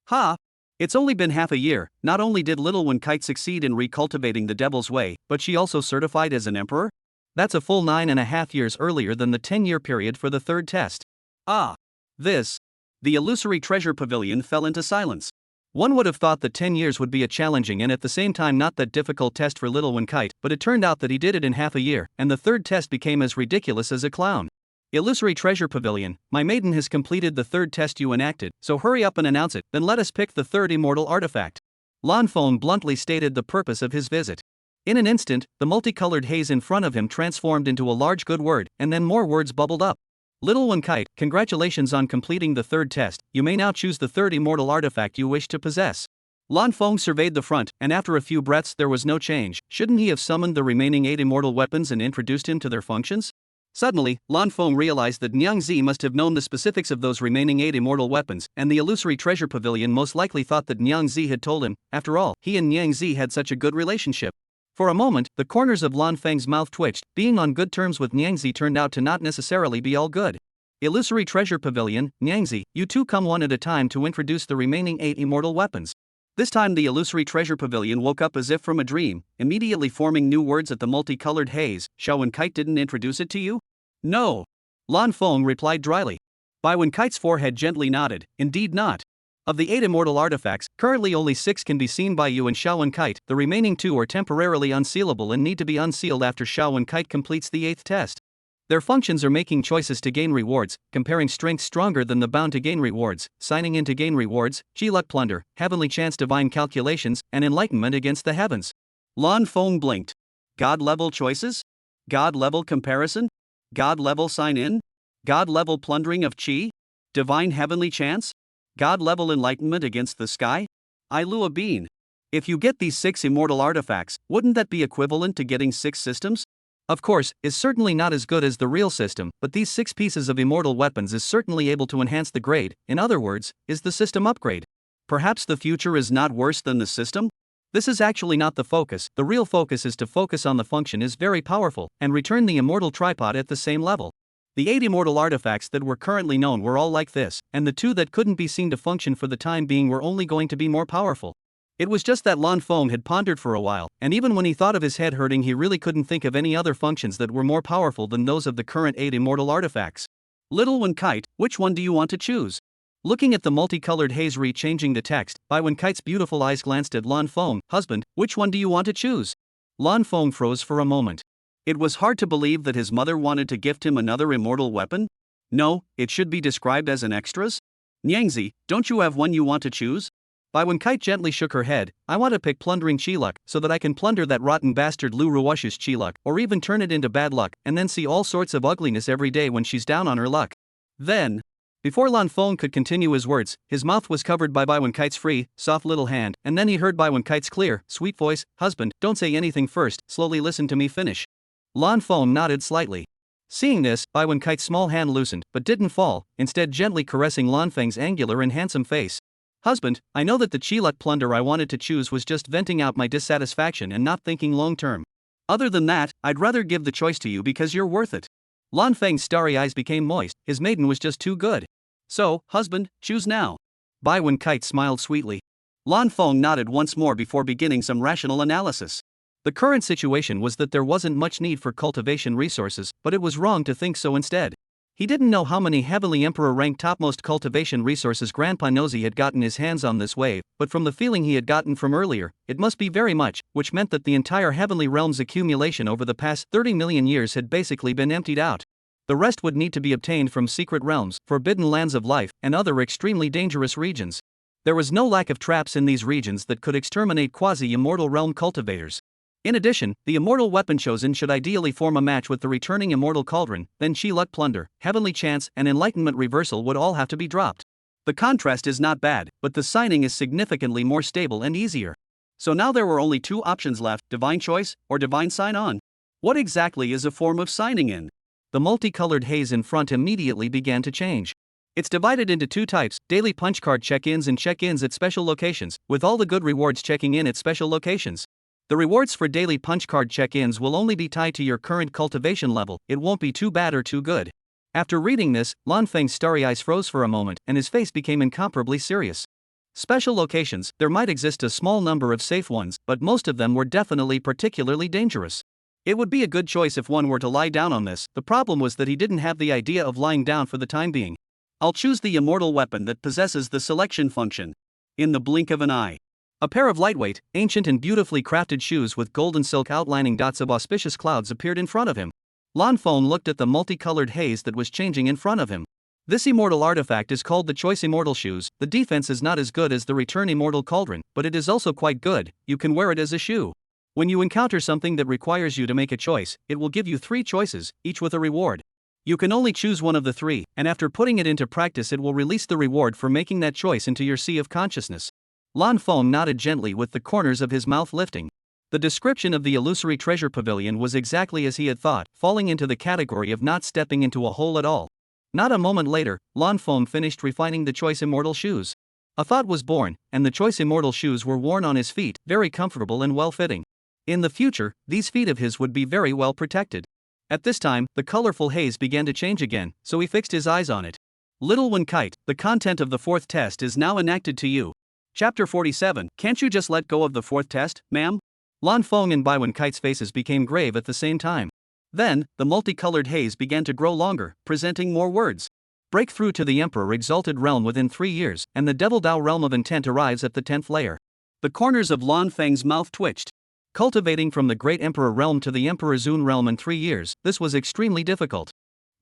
Ha! It's only been half a year. Not only did little Wen Kite succeed in recultivating the Devil's Way, but she also certified as an emperor? That's a full 9.5 years earlier than the 10-year period for the third test. The illusory treasure pavilion fell into silence. One would have thought that 10 years would be a challenging and at the same time not that difficult test for little Wen Kite, but it turned out that he did it in half a year, and the third test became as ridiculous as a clown. Illusory treasure pavilion, my maiden has completed the third test you enacted, so hurry up and announce it, then let us pick the third immortal artifact. Lan Feng bluntly stated the purpose of his visit. In an instant, the multicolored haze in front of him transformed into a large good word, and then more words bubbled up. Little Wen Kite, congratulations on completing the third test, you may now choose the third immortal artifact you wish to possess. Lan Feng surveyed the front, and after a few breaths there was no change. Shouldn't he have summoned the remaining 8 immortal weapons and introduced him to their functions? Suddenly, Lan Feng realized that Niang Zi must have known the specifics of those remaining 8 immortal weapons, and the illusory treasure pavilion most likely thought that Niang Zi had told him. After all, he and Niang Zi had such a good relationship. For a moment, the corners of Lan Feng's mouth twitched. Being on good terms with Niang Zi turned out to not necessarily be all good. Illusory treasure pavilion, Niang Zi, you two come one at a time to introduce the remaining 8 immortal weapons. This time the illusory treasure pavilion woke up as if from a dream, immediately forming new words at the multicolored haze. Xiao Wen Kite didn't introduce it to you? No. Lan Feng replied dryly. Bai Wen Kite's forehead gently nodded, indeed not. Of the 8 immortal artifacts, currently only 6 can be seen by you and Xiao Wen Kite, the remaining 2 are temporarily unsealable and need to be unsealed after Xiao Wen Kite completes the 8th test. Their functions are making choices to gain rewards, comparing strengths stronger than the bound to gain rewards, signing in to gain rewards, G-Luck plunder, heavenly chance divine calculations, and enlightenment against the heavens. Lan Feng blinked. God-level choices? God-level comparison? God-level sign-in? God-level plundering of Qi? Divine heavenly chance? God-level enlightenment against the sky? Ilua Bean. If you get these 6 immortal artifacts, wouldn't that be equivalent to getting 6 systems? Of course, is certainly not as good as the real system, but these 6 pieces of immortal weapons is certainly able to enhance the grade, in other words, is the system upgrade. Perhaps the future is not worse than the system? This is actually not the focus, the real focus is to focus on the function is very powerful, and return the immortal tripod at the same level. The 8 immortal artifacts that were currently known were all like this, and the 2 that couldn't be seen to function for the time being were only going to be more powerful. It was just that Lan Feng had pondered for a while, and even when he thought of his head hurting he really couldn't think of any other functions that were more powerful than those of the current 8 immortal artifacts. Little One Kite, which one do you want to choose? Looking at the multicolored haze re-changing the text, Bai Wen Kite's beautiful eyes glanced at Lan Feng. Husband, which one do you want to choose? Lan Feng froze for a moment. It was hard to believe that his mother wanted to gift him another immortal weapon. No, it should be described as an extras. Nyangzi, don't you have one you want to choose? Bai Wen Kite gently shook her head. I want to pick plundering Chiluk, so that I can plunder that rotten bastard Lu Ruwashu's Chiluk, or even turn it into bad luck, and then see all sorts of ugliness every day when she's down on her luck. Then, before Lan Feng could continue his words, his mouth was covered by Bai Wen Kite's free, soft little hand, and then he heard Bai Wen Kite's clear, sweet voice. Husband, don't say anything first, slowly listen to me finish. Lan Feng nodded slightly. Seeing this, Bai Wen Kite's small hand loosened, but didn't fall, instead gently caressing Lan Feng's angular and handsome face. Husband, I know that the Chiluk plunder I wanted to choose was just venting out my dissatisfaction and not thinking long term. Other than that, I'd rather give the choice to you because you're worth it. Lan Feng's starry eyes became moist, his maiden was just too good. So, husband, choose now. Bai Wen Kite smiled sweetly. Lan Feng nodded once more before beginning some rational analysis. The current situation was that there wasn't much need for cultivation resources, but it was wrong to think so instead. He didn't know how many heavily emperor-ranked topmost cultivation resources Grandpa Nosy had gotten his hands on this wave, but from the feeling he had gotten from earlier, it must be very much, which meant that the entire heavenly realm's accumulation over the past 30 million years had basically been emptied out. The rest would need to be obtained from secret realms, forbidden lands of life, and other extremely dangerous regions. There was no lack of traps in these regions that could exterminate quasi-immortal realm cultivators. In addition, the immortal weapon chosen should ideally form a match with the returning immortal cauldron, then Chiluk plunder, heavenly chance, and enlightenment reversal would all have to be dropped. The contrast is not bad, but the signing is significantly more stable and easier. So now there were only two options left, divine choice, or divine sign-on. What exactly is a form of signing in? The multicolored haze in front immediately began to change. It's divided into two types, daily punch card check-ins and check-ins at special locations, with all the good rewards checking in at special locations. The rewards for daily punch card check-ins will only be tied to your current cultivation level, it won't be too bad or too good. After reading this, Lan Feng's starry eyes froze for a moment, and his face became incomparably serious. Special locations, there might exist a small number of safe ones, but most of them were definitely particularly dangerous. It would be a good choice if one were to lie down on this, the problem was that he didn't have the idea of lying down for the time being. I'll choose the immortal weapon that possesses the selection function. In the blink of an eye. A pair of lightweight, ancient and beautifully crafted shoes with golden silk outlining dots of auspicious clouds appeared in front of him. Lan Feng looked at the multicolored haze that was changing in front of him. This immortal artifact is called the Choice Immortal Shoes. The defense is not as good as the Return Immortal Cauldron, but it is also quite good, you can wear it as a shoe. When you encounter something that requires you to make a choice, it will give you 3 choices, each with a reward. You can only choose one of the 3, and after putting it into practice it will release the reward for making that choice into your sea of consciousness. Lan Feng nodded gently with the corners of his mouth lifting. The description of the illusory treasure pavilion was exactly as he had thought, falling into the category of not stepping into a hole at all. Not a moment later, Lan Feng finished refining the Choice Immortal Shoes. A thought was born, and the Choice Immortal Shoes were worn on his feet, very comfortable and well-fitting. In the future, these feet of his would be very well protected. At this time, the colorful haze began to change again, so he fixed his eyes on it. Little One Kite, the content of the 4th test is now enacted to you. Chapter 47, can't you just let go of the 4th test, ma'am? Lan Feng and Bai Wen Kite's faces became grave at the same time. Then, the multicolored haze began to grow longer, presenting more words. Break through to the Emperor Exalted Realm within 3 years, and the Devil Dao Realm of Intent arrives at the 10th layer. The corners of Lan Feng's mouth twitched. Cultivating from the Great Emperor Realm to the Emperor Zun Realm in 3 years, this was extremely difficult.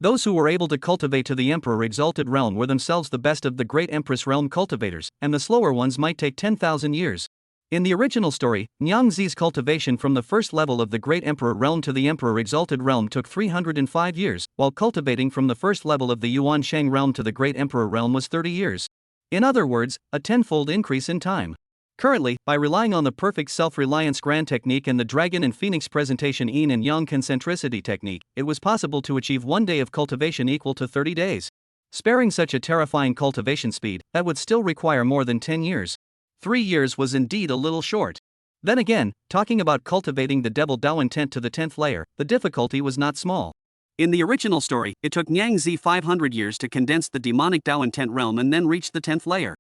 Those who were able to cultivate to the Emperor Exalted Realm were themselves the best of the Great Empress Realm cultivators, and the slower ones might take 10,000 years. In the original story, Nyang Zi's cultivation from the first level of the Great Emperor Realm to the Emperor Exalted Realm took 305 years, while cultivating from the first level of the Yuan Shang Realm to the Great Emperor Realm was 30 years. In other words, a tenfold increase in time. Currently, by relying on the perfect self-reliance grand technique and the dragon and phoenix presentation yin and yang concentricity technique, it was possible to achieve 1 day of cultivation equal to 30 days. Sparing such a terrifying cultivation speed, that would still require more than 10 years. 3 years was indeed a little short. Then again, talking about cultivating the Devil Dao Intent to the 10th layer, the difficulty was not small. In the original story, it took Nyang Zi 500 years to condense the demonic Dao Intent realm and then reach the 10th layer.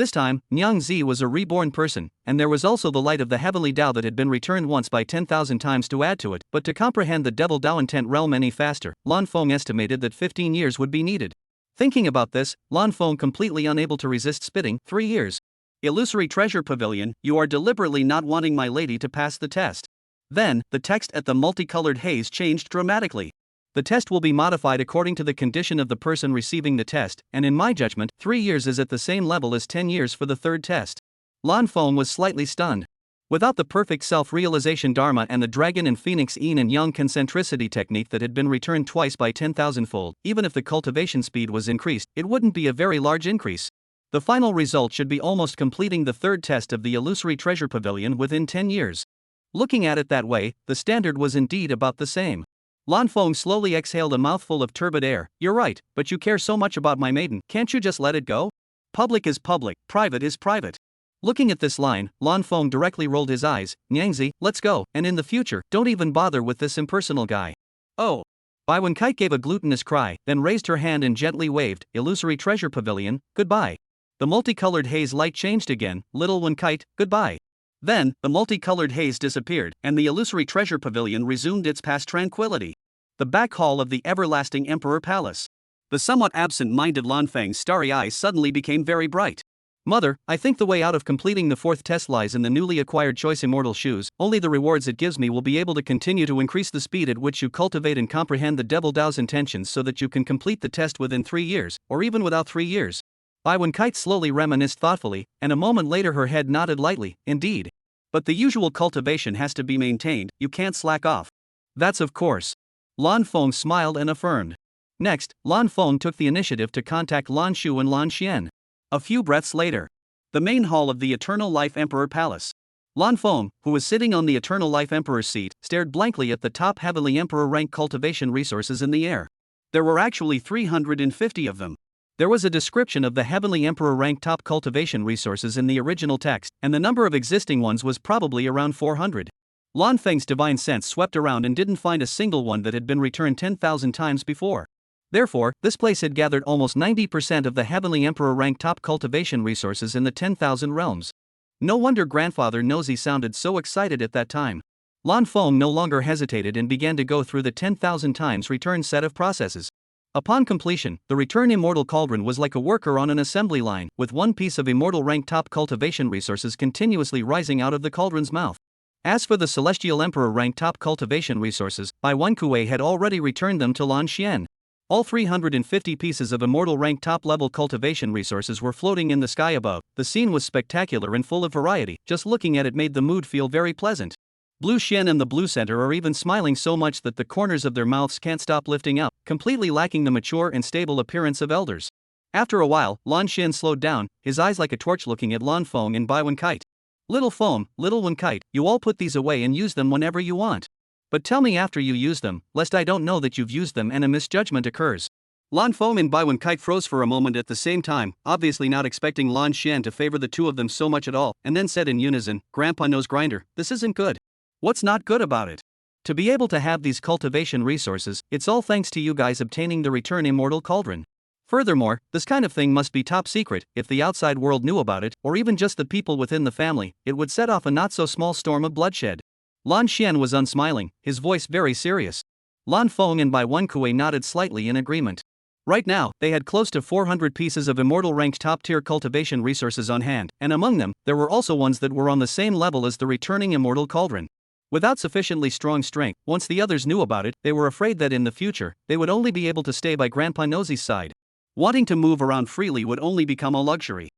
This time, Nyang Zi was a reborn person, and there was also the light of the heavenly Tao that had been returned once by 10,000 times to add to it, but to comprehend the devil Tao intent realm any faster, Lan Feng estimated that 15 years would be needed. Thinking about this, Lan Feng completely unable to resist spitting, 3 years. Illusory treasure pavilion, you are deliberately not wanting my lady to pass the test. Then, the text at the multicolored haze changed dramatically. The test will be modified according to the condition of the person receiving the test, and in my judgment, 3 years is at the same level as 10 years for the third test. Lan Feng was slightly stunned. Without the perfect self-realization dharma and the dragon and phoenix yin and yang concentricity technique that had been returned twice by 10,000-fold, even if the cultivation speed was increased, it wouldn't be a very large increase. The final result should be almost completing the third test of the illusory treasure pavilion within 10 years. Looking at it that way, the standard was indeed about the same. Lan Feng slowly exhaled a mouthful of turbid air. You're right, but you care so much about my maiden, can't you just let it go? Public is public, private is private. Looking at this line, Lan Feng directly rolled his eyes. Nyangzi, let's go, and in the future, don't even bother with this impersonal guy. Oh. Bai Wenkai gave a glutinous cry, then raised her hand and gently waved. Illusory treasure pavilion, goodbye. The multicolored haze light changed again. Little Wenkite, goodbye. Then, the multicolored haze disappeared, and the illusory treasure pavilion resumed its past tranquility. The back hall of the everlasting Emperor Palace. The somewhat absent-minded Lan Feng's starry eyes suddenly became very bright. Mother, I think the way out of completing the fourth test lies in the newly acquired choice immortal shoes. Only the rewards it gives me will be able to continue to increase the speed at which you cultivate and comprehend the devil Dao's intentions so that you can complete the test within 3 years, or even without 3 years. Bai Wenkite slowly reminisced thoughtfully, and a moment later her head nodded lightly. Indeed. But the usual cultivation has to be maintained, you can't slack off. That's of course. Lan Feng smiled and affirmed. Next, Lan Feng took the initiative to contact Lan Shu and Lan Xian. A few breaths later. The main hall of the Eternal Life Emperor Palace. Lan Feng, who was sitting on the Eternal Life Emperor's seat, stared blankly at the top Heavenly Emperor rank cultivation resources in the air. There were actually 350 of them. There was a description of the Heavenly Emperor rank top cultivation resources in the original text, and the number of existing ones was probably around 400. Lan Feng's divine sense swept around and didn't find a single one that had been returned 10,000 times before. Therefore, this place had gathered almost 90% of the Heavenly Emperor rank top cultivation resources in the 10,000 realms. No wonder Grandfather Nosy sounded so excited at that time. Lan Feng no longer hesitated and began to go through the 10,000 times returned set of processes. Upon completion, the return immortal cauldron was like a worker on an assembly line, with one piece of immortal rank top cultivation resources continuously rising out of the cauldron's mouth. As for the celestial emperor rank top cultivation resources, Bai Wenkui had already returned them to Lan Xian. All 350 pieces of immortal rank top level cultivation resources were floating in the sky above. The scene was spectacular and full of variety. Just looking at it made the mood feel very pleasant. Blue Xian and the Blue Center are even smiling so much that the corners of their mouths can't stop lifting up, completely lacking the mature and stable appearance of elders. After a while, Lan Xian slowed down, his eyes like a torch looking at Lan Feng and Bai Wenkite. Little Wenkite, you all put these away and use them whenever you want. But tell me after you use them, lest I don't know that you've used them and a misjudgment occurs. Lan Feng and Bai Wenkite froze for a moment at the same time, obviously not expecting Lan Xian to favor the two of them so much at all, and then said in unison, Grandpa Nose Grinder, this isn't good. What's not good about it? To be able to have these cultivation resources, it's all thanks to you guys obtaining the return immortal cauldron. Furthermore, this kind of thing must be top secret. If the outside world knew about it, or even just the people within the family, it would set off a not so small storm of bloodshed. Lan Xian was unsmiling, his voice very serious. Lan Feng and Bai Wenkui nodded slightly in agreement. Right now, they had close to 400 pieces of immortal ranked top-tier cultivation resources on hand, and among them, there were also ones that were on the same level as the returning immortal cauldron. Without sufficiently strong strength, once the others knew about it, they were afraid that in the future, they would only be able to stay by Grandpa Nosy's side. Wanting to move around freely would only become a luxury.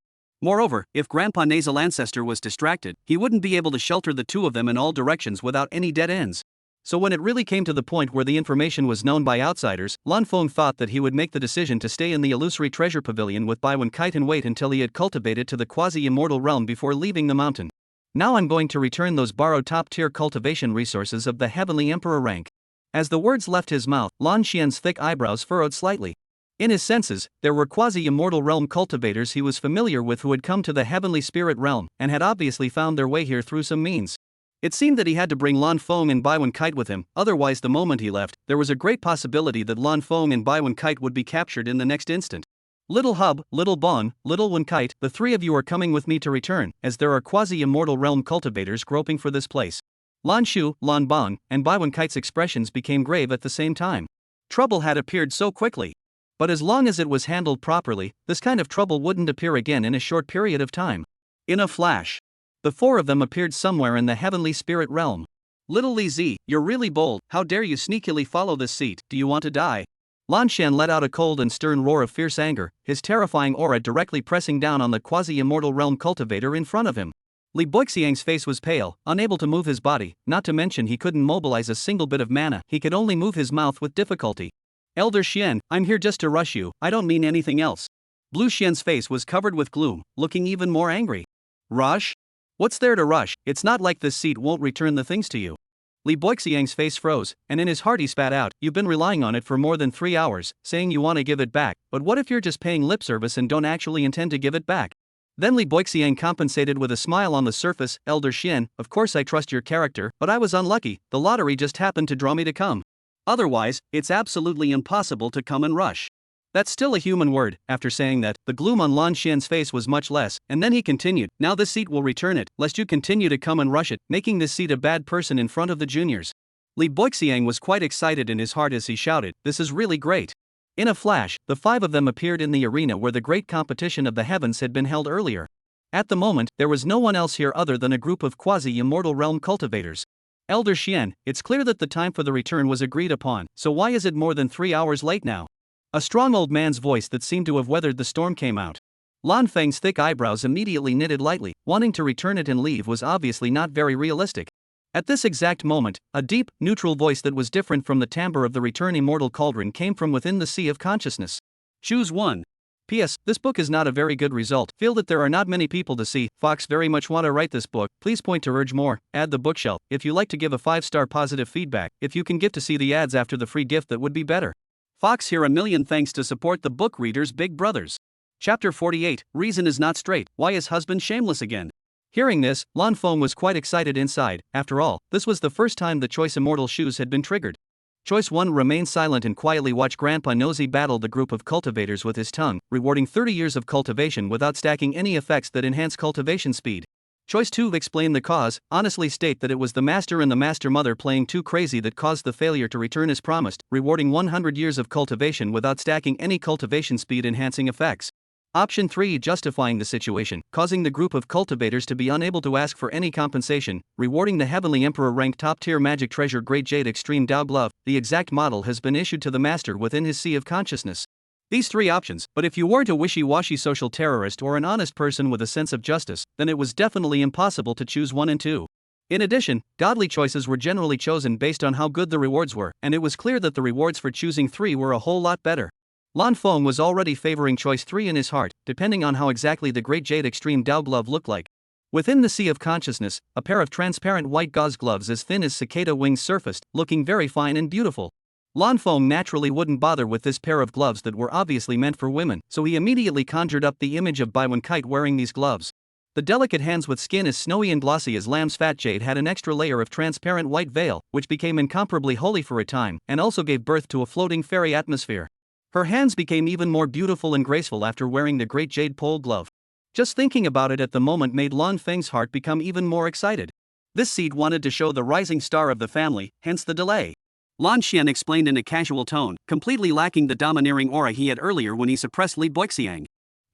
Moreover, if Grandpa Nasal Ancestor was distracted, he wouldn't be able to shelter the two of them in all directions without any dead ends. So when it really came to the point where the information was known by outsiders, Lan Feng thought that he would make the decision to stay in the illusory treasure pavilion with Bai Wenkite and wait until he had cultivated to the quasi-immortal realm before leaving the mountain. Now I'm going to return those borrowed top-tier cultivation resources of the Heavenly Emperor rank. As the words left his mouth, Lan Xian's thick eyebrows furrowed slightly. In his senses, there were quasi-immortal realm cultivators he was familiar with who had come to the Heavenly Spirit realm, and had obviously found their way here through some means. It seemed that he had to bring Lan Feng and Bai Wenkite with him, otherwise the moment he left, there was a great possibility that Lan Feng and Bai Wenkite would be captured in the next instant. Little Hub, Little Bon, Little One Kite, the three of you are coming with me to return, as there are quasi-immortal realm cultivators groping for this place. Lan Shu, Lan Bong, and Bai Wen Kite's expressions became grave at the same time. Trouble had appeared so quickly. But as long as it was handled properly, this kind of trouble wouldn't appear again in a short period of time. In a flash, the four of them appeared somewhere in the heavenly spirit realm. Little Li Zi, you're really bold, how dare you sneakily follow this seat, do you want to die? Lan Shan let out a cold and stern roar of fierce anger, his terrifying aura directly pressing down on the quasi-immortal realm cultivator in front of him. Li Boixiang's face was pale, unable to move his body, not to mention he couldn't mobilize a single bit of mana, he could only move his mouth with difficulty. Elder Xian, I'm here just to rush you, I don't mean anything else. Blue Xian's face was covered with gloom, looking even more angry. Rush? What's there to rush? It's not like this seat won't return the things to you. Li Boixiang's face froze, and in his heart he spat out, you've been relying on it for more than 3 hours, saying you want to give it back, but what if you're just paying lip service and don't actually intend to give it back? Then Li Boixiang compensated with a smile on the surface, Elder Xian, of course I trust your character, but I was unlucky, the lottery just happened to draw me to come. Otherwise, it's absolutely impossible to come and rush. That's still a human word. After saying that, the gloom on Lan Xian's face was much less, and then he continued, now this seat will return it, lest you continue to come and rush it, making this seat a bad person in front of the juniors. Li Boixiang was quite excited in his heart as he shouted, this is really great. In a flash, the five of them appeared in the arena where the great competition of the heavens had been held earlier. At the moment, there was no one else here other than a group of quasi-immortal realm cultivators. Elder Xian, it's clear that the time for the return was agreed upon, so why is it more than 3 hours late now? A strong old man's voice that seemed to have weathered the storm came out. Lan Feng's thick eyebrows immediately knitted lightly, wanting to return it and leave was obviously not very realistic. At this exact moment, a deep, neutral voice that was different from the timbre of the return immortal cauldron came from within the sea of consciousness. Choose one. P.S. This book is not a very good result. Feel that there are not many people to see. Fox very much want to write this book. Please point to urge more. Add the bookshelf. If you like to give a 5-star positive feedback, if you can get to see the ads after the free gift, that would be better. Fox here, a million thanks to support the book readers' big brothers. Chapter 48, Reason is not straight, why is husband shameless again? Hearing this, Lan Feng was quite excited inside. After all, this was the first time the choice immortal shoes had been triggered. Choice 1 remained silent and quietly watched Grandpa Nosy battle the group of cultivators with his tongue, rewarding 30 years of cultivation without stacking any effects that enhance cultivation speed. Choice 2 explained the cause, honestly state that it was the master and the master mother playing too crazy that caused the failure to return as promised, rewarding 100 years of cultivation without stacking any cultivation speed enhancing effects. Option 3 justifying the situation, causing the group of cultivators to be unable to ask for any compensation, rewarding the Heavenly Emperor ranked top tier magic treasure Great Jade Extreme Dao Glove. The exact model has been issued to the master within his sea of consciousness. These 3 options, but if you weren't a wishy-washy social terrorist or an honest person with a sense of justice, then it was definitely impossible to choose 1 and 2. In addition, godly choices were generally chosen based on how good the rewards were, and it was clear that the rewards for choosing 3 were a whole lot better. Lan Feng was already favoring choice 3 in his heart, depending on how exactly the Great Jade Extreme Dao Glove looked like. Within the sea of consciousness, a pair of transparent white gauze gloves as thin as cicada wings surfaced, looking very fine and beautiful. Lan Feng naturally wouldn't bother with this pair of gloves that were obviously meant for women, so he immediately conjured up the image of Bai Wen Kite wearing these gloves. The delicate hands with skin as snowy and glossy as lamb's fat jade had an extra layer of transparent white veil, which became incomparably holy for a time, and also gave birth to a floating fairy atmosphere. Her hands became even more beautiful and graceful after wearing the great jade pole glove. Just thinking about it at the moment made Lan Feng's heart become even more excited. This seed wanted to show the rising star of the family, hence the delay. Lan Xian explained in a casual tone, completely lacking the domineering aura he had earlier when he suppressed Li Boixiang.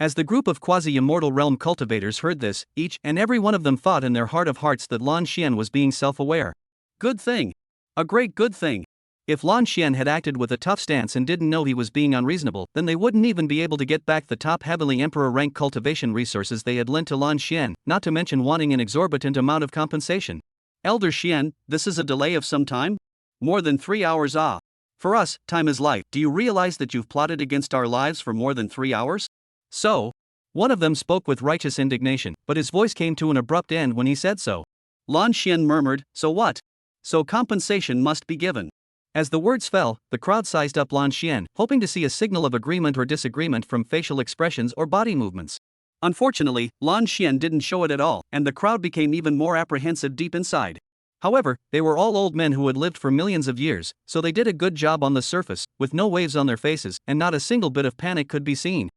As the group of quasi-immortal realm cultivators heard this, each and every one of them thought in their heart of hearts that Lan Xian was being self-aware. Good thing. A great good thing. If Lan Xian had acted with a tough stance and didn't know he was being unreasonable, then they wouldn't even be able to get back the top Heavenly Emperor rank cultivation resources they had lent to Lan Xian, not to mention wanting an exorbitant amount of compensation. Elder Xian, this is a delay of some time? More than 3 hours. For us, time is life. Do you realize that you've plotted against our lives for more than 3 hours? So? One of them spoke with righteous indignation, but his voice came to an abrupt end when he said so. Lan Xian murmured, so what? So compensation must be given. As the words fell, the crowd sized up Lan Xian, hoping to see a signal of agreement or disagreement from facial expressions or body movements. Unfortunately, Lan Xian didn't show it at all, and the crowd became even more apprehensive deep inside. However, they were all old men who had lived for millions of years, so they did a good job on the surface, with no waves on their faces, and not a single bit of panic could be seen.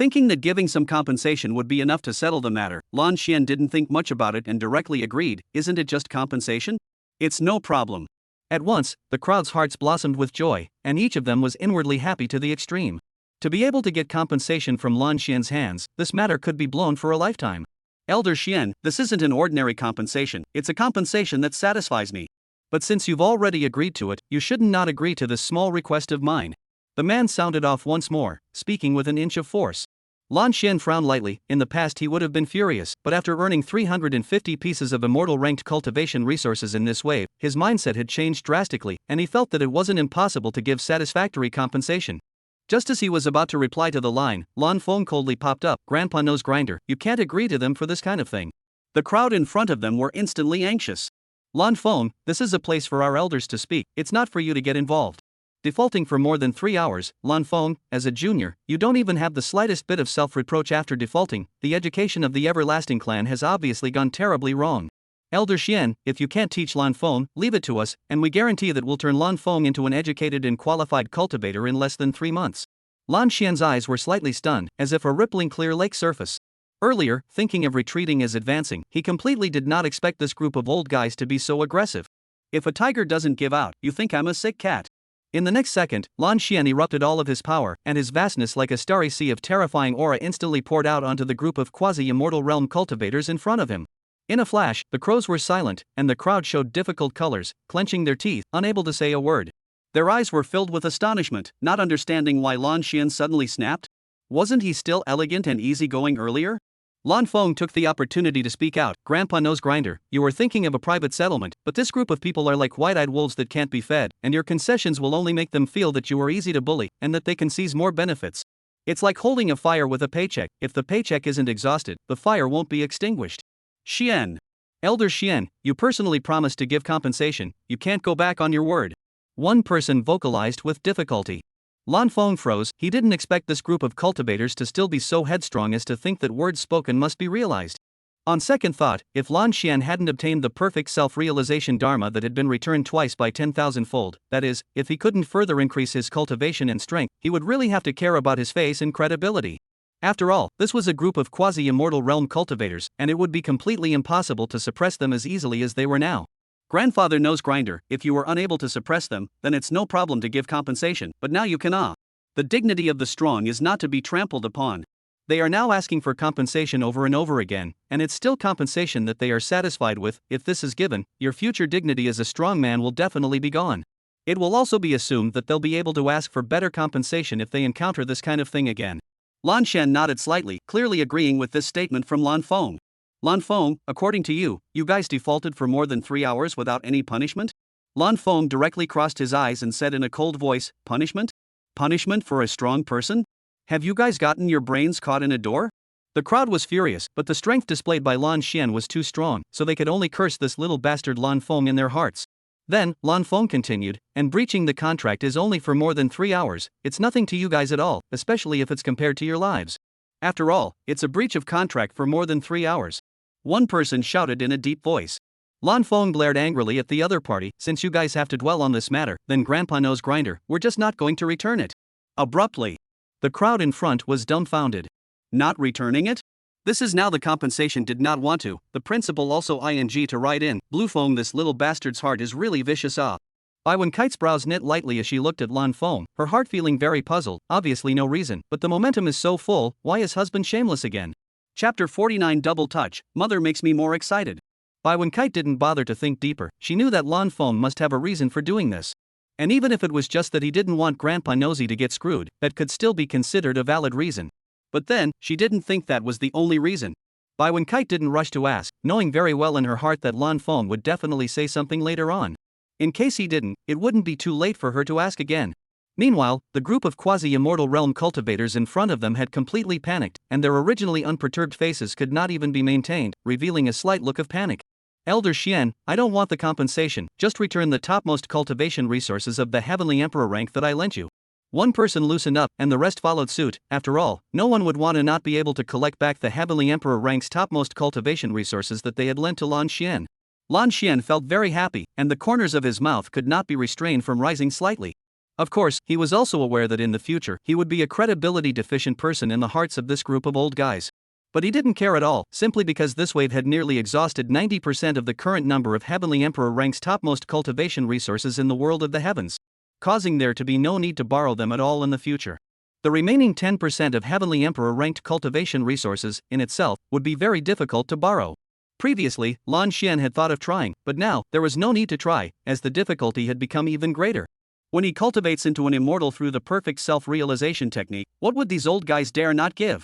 Thinking that giving some compensation would be enough to settle the matter, Lan Xian didn't think much about it and directly agreed, "Isn't it just compensation? It's no problem." At once, the crowd's hearts blossomed with joy, and each of them was inwardly happy to the extreme. To be able to get compensation from Lan Xian's hands, this matter could be blown for a lifetime. "Elder Xian, this isn't an ordinary compensation, it's a compensation that satisfies me. But since you've already agreed to it, you shouldn't not agree to this small request of mine." The man sounded off once more, speaking with an inch of force. Lan Xian frowned lightly. In the past he would have been furious, but after earning 350 pieces of immortal ranked cultivation resources in this wave, his mindset had changed drastically, and he felt that it wasn't impossible to give satisfactory compensation. Just as he was about to reply to the line, Lan Feng coldly popped up, "Grandpa Nose Grinder, you can't agree to them for this kind of thing." The crowd in front of them were instantly anxious. "Lan Feng, this is a place for our elders to speak, it's not for you to get involved. Defaulting for more than 3 hours, Lan Feng, as a junior, you don't even have the slightest bit of self-reproach after defaulting. The education of the Everlasting Clan has obviously gone terribly wrong. Elder Xian, if you can't teach Lan Feng, leave it to us, and we guarantee that we'll turn Lan Feng into an educated and qualified cultivator in less than 3 months. Lan Xian's eyes were slightly stunned, as if a rippling clear lake surface. Earlier, thinking of retreating as advancing, he completely did not expect this group of old guys to be so aggressive. "If a tiger doesn't give out, you think I'm a sick cat?" In the next second, Lan Xian erupted all of his power, and his vastness like a starry sea of terrifying aura instantly poured out onto the group of quasi-immortal realm cultivators in front of him. In a flash, the crows were silent, and the crowd showed difficult colors, clenching their teeth, unable to say a word. Their eyes were filled with astonishment, not understanding why Lan Xian suddenly snapped. Wasn't he still elegant and easygoing earlier? Lan Feng took the opportunity to speak out, "Grandpa Nose Grinder, you were thinking of a private settlement, but this group of people are like white-eyed wolves that can't be fed, and your concessions will only make them feel that you are easy to bully, and that they can seize more benefits. It's like holding a fire with a paycheck. If the paycheck isn't exhausted, the fire won't be extinguished." "Xian. Elder Xian, you personally promised to give compensation, you can't go back on your word." One person vocalized with difficulty. Lan Feng froze. He didn't expect this group of cultivators to still be so headstrong as to think that words spoken must be realized. On second thought, if Lan Xian hadn't obtained the perfect self-realization dharma that had been returned twice by 10,000-fold, that is, if he couldn't further increase his cultivation and strength, he would really have to care about his face and credibility. After all, this was a group of quasi-immortal realm cultivators, and it would be completely impossible to suppress them as easily as they were now. "Grandfather Nose Grinder, if you were unable to suppress them, then it's no problem to give compensation, but now you cannot. The dignity of the strong is not to be trampled upon." They are now asking for compensation over and over again, and it's still compensation that they are satisfied with. If this is given, your future dignity as a strong man will definitely be gone. It will also be assumed that they'll be able to ask for better compensation if they encounter this kind of thing again. Lan Xian nodded slightly, clearly agreeing with this statement from Lan Feng. "Lan Feng, according to you, you guys defaulted for more than 3 hours without any punishment?" Lan Feng directly crossed his eyes and said in a cold voice, "Punishment? Punishment for a strong person? Have you guys gotten your brains caught in a door?" The crowd was furious, but the strength displayed by Lan Xian was too strong, so they could only curse this little bastard Lan Feng in their hearts. Then, Lan Feng continued, "And breaching the contract is only for more than 3 hours, it's nothing to you guys at all, especially if it's compared to your lives. After all, it's a breach of contract for more than 3 hours. One person shouted in a deep voice. Lan Feng glared angrily at the other party. "Since you guys have to dwell on this matter, then Grandpa Nose Grinder, we're just not going to return it." Abruptly, the crowd in front was dumbfounded. "Not returning it? This is now the compensation did not want to." The principal also ing to write in, "Blue Feng, this little bastard's heart is really vicious ah." Bai Wenkite's brows knit lightly as she looked at Lan Feng, her heart feeling very puzzled, obviously no reason, but the momentum is so full, why is husband shameless again? Chapter 49 Double Touch, Mother makes me more excited. Bai Wenkite didn't bother to think deeper. She knew that Lan Feng must have a reason for doing this. And even if it was just that he didn't want Grandpa Nosy to get screwed, that could still be considered a valid reason. But then, she didn't think that was the only reason. Bai Wenkite didn't rush to ask, knowing very well in her heart that Lan Feng would definitely say something later on. In case he didn't, it wouldn't be too late for her to ask again. Meanwhile, the group of quasi-immortal realm cultivators in front of them had completely panicked, and their originally unperturbed faces could not even be maintained, revealing a slight look of panic. "Elder Xian, I don't want the compensation, just return the topmost cultivation resources of the Heavenly Emperor rank that I lent you." One person loosened up, and the rest followed suit. After all, no one would want to not be able to collect back the Heavenly Emperor rank's topmost cultivation resources that they had lent to Lan Xian. Lan Xian felt very happy, and the corners of his mouth could not be restrained from rising slightly. Of course, he was also aware that in the future, he would be a credibility-deficient person in the hearts of this group of old guys. But he didn't care at all, simply because this wave had nearly exhausted 90% of the current number of Heavenly Emperor rank's topmost cultivation resources in the world of the heavens, causing there to be no need to borrow them at all in the future. The remaining 10% of Heavenly Emperor ranked cultivation resources, in itself, would be very difficult to borrow. Previously, Lan Xian had thought of trying, but now, there was no need to try, as the difficulty had become even greater. When he cultivates into an immortal through the perfect self-realization technique, what would these old guys dare not give?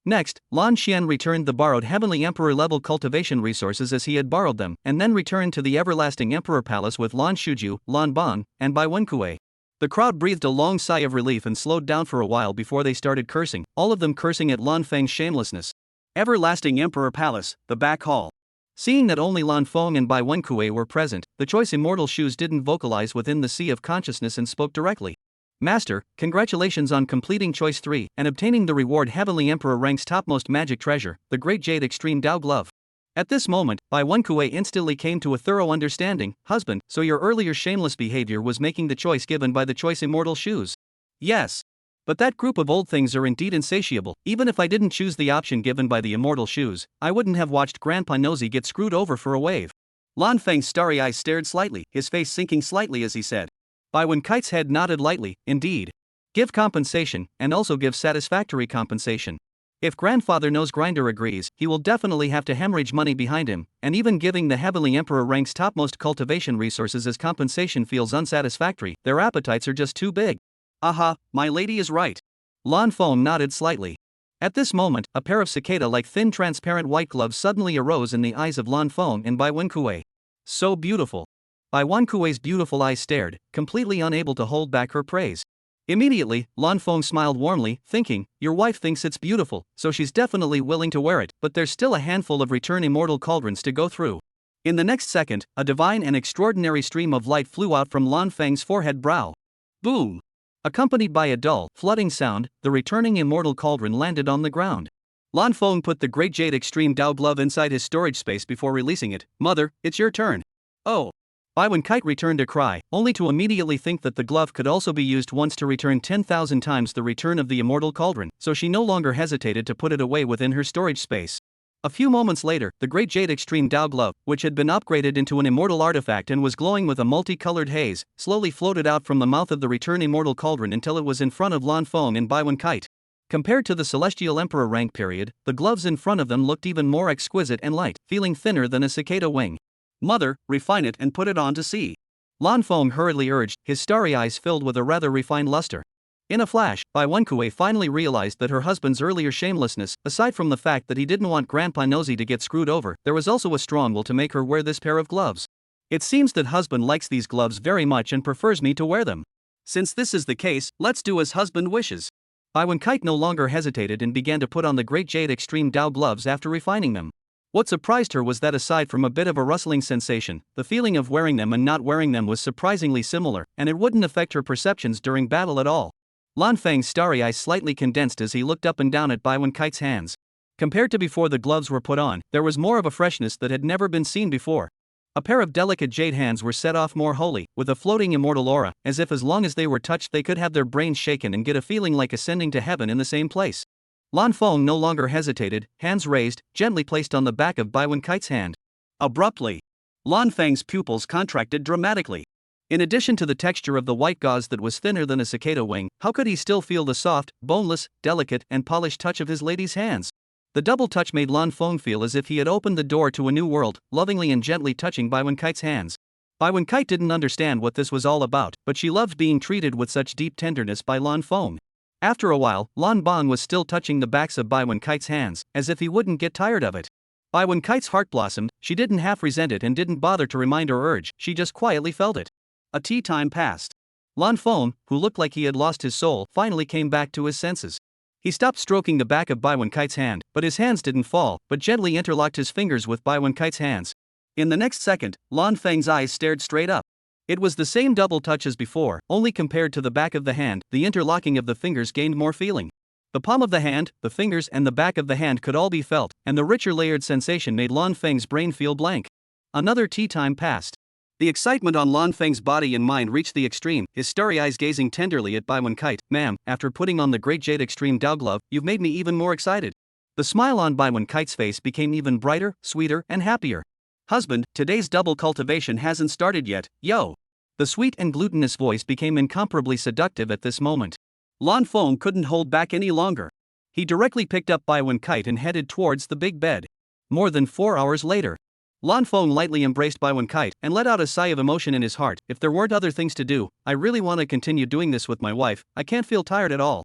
Next, Lan Xian returned the borrowed Heavenly Emperor-level cultivation resources as he had borrowed them, and then returned to the Everlasting Emperor Palace with Lan Shuju, Lan Ban, and Bai Wenkue. The crowd breathed a long sigh of relief and slowed down for a while before they started cursing, all of them cursing at Lan Feng's shamelessness. Everlasting Emperor Palace, the back hall. Seeing that only Lan Feng and Bai Wenkue were present, the choice immortal shoes didn't vocalize within the sea of consciousness and spoke directly. Master, congratulations on completing Choice 3 and obtaining the reward Heavenly Emperor rank's topmost magic treasure, the Great Jade Extreme Dao Glove. At this moment, Bai Wenkue instantly came to a thorough understanding. Husband, so your earlier shameless behavior was making the choice given by the choice immortal shoes? Yes. But that group of old things are indeed insatiable. Even if I didn't choose the option given by the immortal shoes, I wouldn't have watched Grandpa Nosy get screwed over for a wave. Lan Feng's starry eyes stared slightly, his face sinking slightly as he said. Bai Wenkite's head nodded lightly. Indeed. Give compensation, and also give satisfactory compensation. If Grandfather Nose Grinder agrees, he will definitely have to hemorrhage money behind him, and even giving the Heavenly Emperor rank's topmost cultivation resources as compensation feels unsatisfactory. Their appetites are just too big. Aha, my lady is right. Lan Feng nodded slightly. At this moment, a pair of cicada-like thin transparent white gloves suddenly arose in the eyes of Lan Feng and Bai Wenkue. So beautiful. Bai Wenkue's beautiful eyes stared, completely unable to hold back her praise. Immediately, Lan Feng smiled warmly, thinking, your wife thinks it's beautiful, so she's definitely willing to wear it, but there's still a handful of return immortal cauldrons to go through. In the next second, a divine and extraordinary stream of light flew out from Lan Feng's forehead brow. Boom! Accompanied by a dull, flooding sound, the returning immortal cauldron landed on the ground. Lan Feng put the Great Jade Extreme Dao Glove inside his storage space before releasing it. Mother, it's your turn. Oh. Bai Wenkite returned a cry, only to immediately think that the glove could also be used once to return 10,000 times the return of the immortal cauldron, so she no longer hesitated to put it away within her storage space. A few moments later, the Great Jade Extreme Dao Glove, which had been upgraded into an immortal artifact and was glowing with a multicolored haze, slowly floated out from the mouth of the return immortal cauldron until it was in front of Lan Feng and Bai Wenkite. Compared to the Celestial Emperor rank period, the gloves in front of them looked even more exquisite and light, feeling thinner than a cicada wing. Mother, refine it and put it on to see. Lan Feng hurriedly urged, his starry eyes filled with a rather refined luster. In a flash, Bai Wenkue finally realized that her husband's earlier shamelessness, aside from the fact that he didn't want Grandpa Nosy to get screwed over, there was also a strong will to make her wear this pair of gloves. It seems that husband likes these gloves very much and prefers me to wear them. Since this is the case, let's do as husband wishes. Bai Wenkite no longer hesitated and began to put on the Great Jade Extreme Dao gloves after refining them. What surprised her was that aside from a bit of a rustling sensation, the feeling of wearing them and not wearing them was surprisingly similar, and it wouldn't affect her perceptions during battle at all. Lan Feng's starry eyes slightly condensed as he looked up and down at Bai Wenkite's hands. Compared to before the gloves were put on, there was more of a freshness that had never been seen before. A pair of delicate jade hands were set off more wholly, with a floating immortal aura, as if as long as they were touched they could have their brains shaken and get a feeling like ascending to heaven in the same place. Lan Feng no longer hesitated, hands raised, gently placed on the back of Bai Wenkite's hand. Abruptly, Lan Feng's pupils contracted dramatically. In addition to the texture of the white gauze that was thinner than a cicada wing, how could he still feel the soft, boneless, delicate, and polished touch of his lady's hands? The double touch made Lan Feng feel as if he had opened the door to a new world, lovingly and gently touching Bai Wenkite's hands. Bai Wenkite didn't understand what this was all about, but she loved being treated with such deep tenderness by Lan Feng. After a while, Lan Ban was still touching the backs of Bai Wenkite's hands, as if he wouldn't get tired of it. Bai Wenkite's heart blossomed, she didn't half resent it and didn't bother to remind or urge, she just quietly felt it. A tea time passed. Lan Feng, who looked like he had lost his soul, finally came back to his senses. He stopped stroking the back of Bai Wenkite's hand, but his hands didn't fall, but gently interlocked his fingers with Bai Wenkite's hands. In the next second, Lan Feng's eyes stared straight up. It was the same double touch as before, only compared to the back of the hand, the interlocking of the fingers gained more feeling. The palm of the hand, the fingers and the back of the hand could all be felt, and the richer layered sensation made Lan Feng's brain feel blank. Another tea time passed. The excitement on Lan Feng's body and mind reached the extreme, his starry eyes gazing tenderly at Bai Wenkite. Ma'am, after putting on the Great Jade Extreme Dao Glove, you've made me even more excited. The smile on Bai Wenkite's face became even brighter, sweeter, and happier. Husband, today's double cultivation hasn't started yet, yo. The sweet and glutinous voice became incomparably seductive at this moment. Lan Feng couldn't hold back any longer. He directly picked up Bai Wenkite and headed towards the big bed. More than 4 hours later, Lan Feng lightly embraced Bai Wenkite and let out a sigh of emotion in his heart. If there weren't other things to do, I really want to continue doing this with my wife. I can't feel tired at all.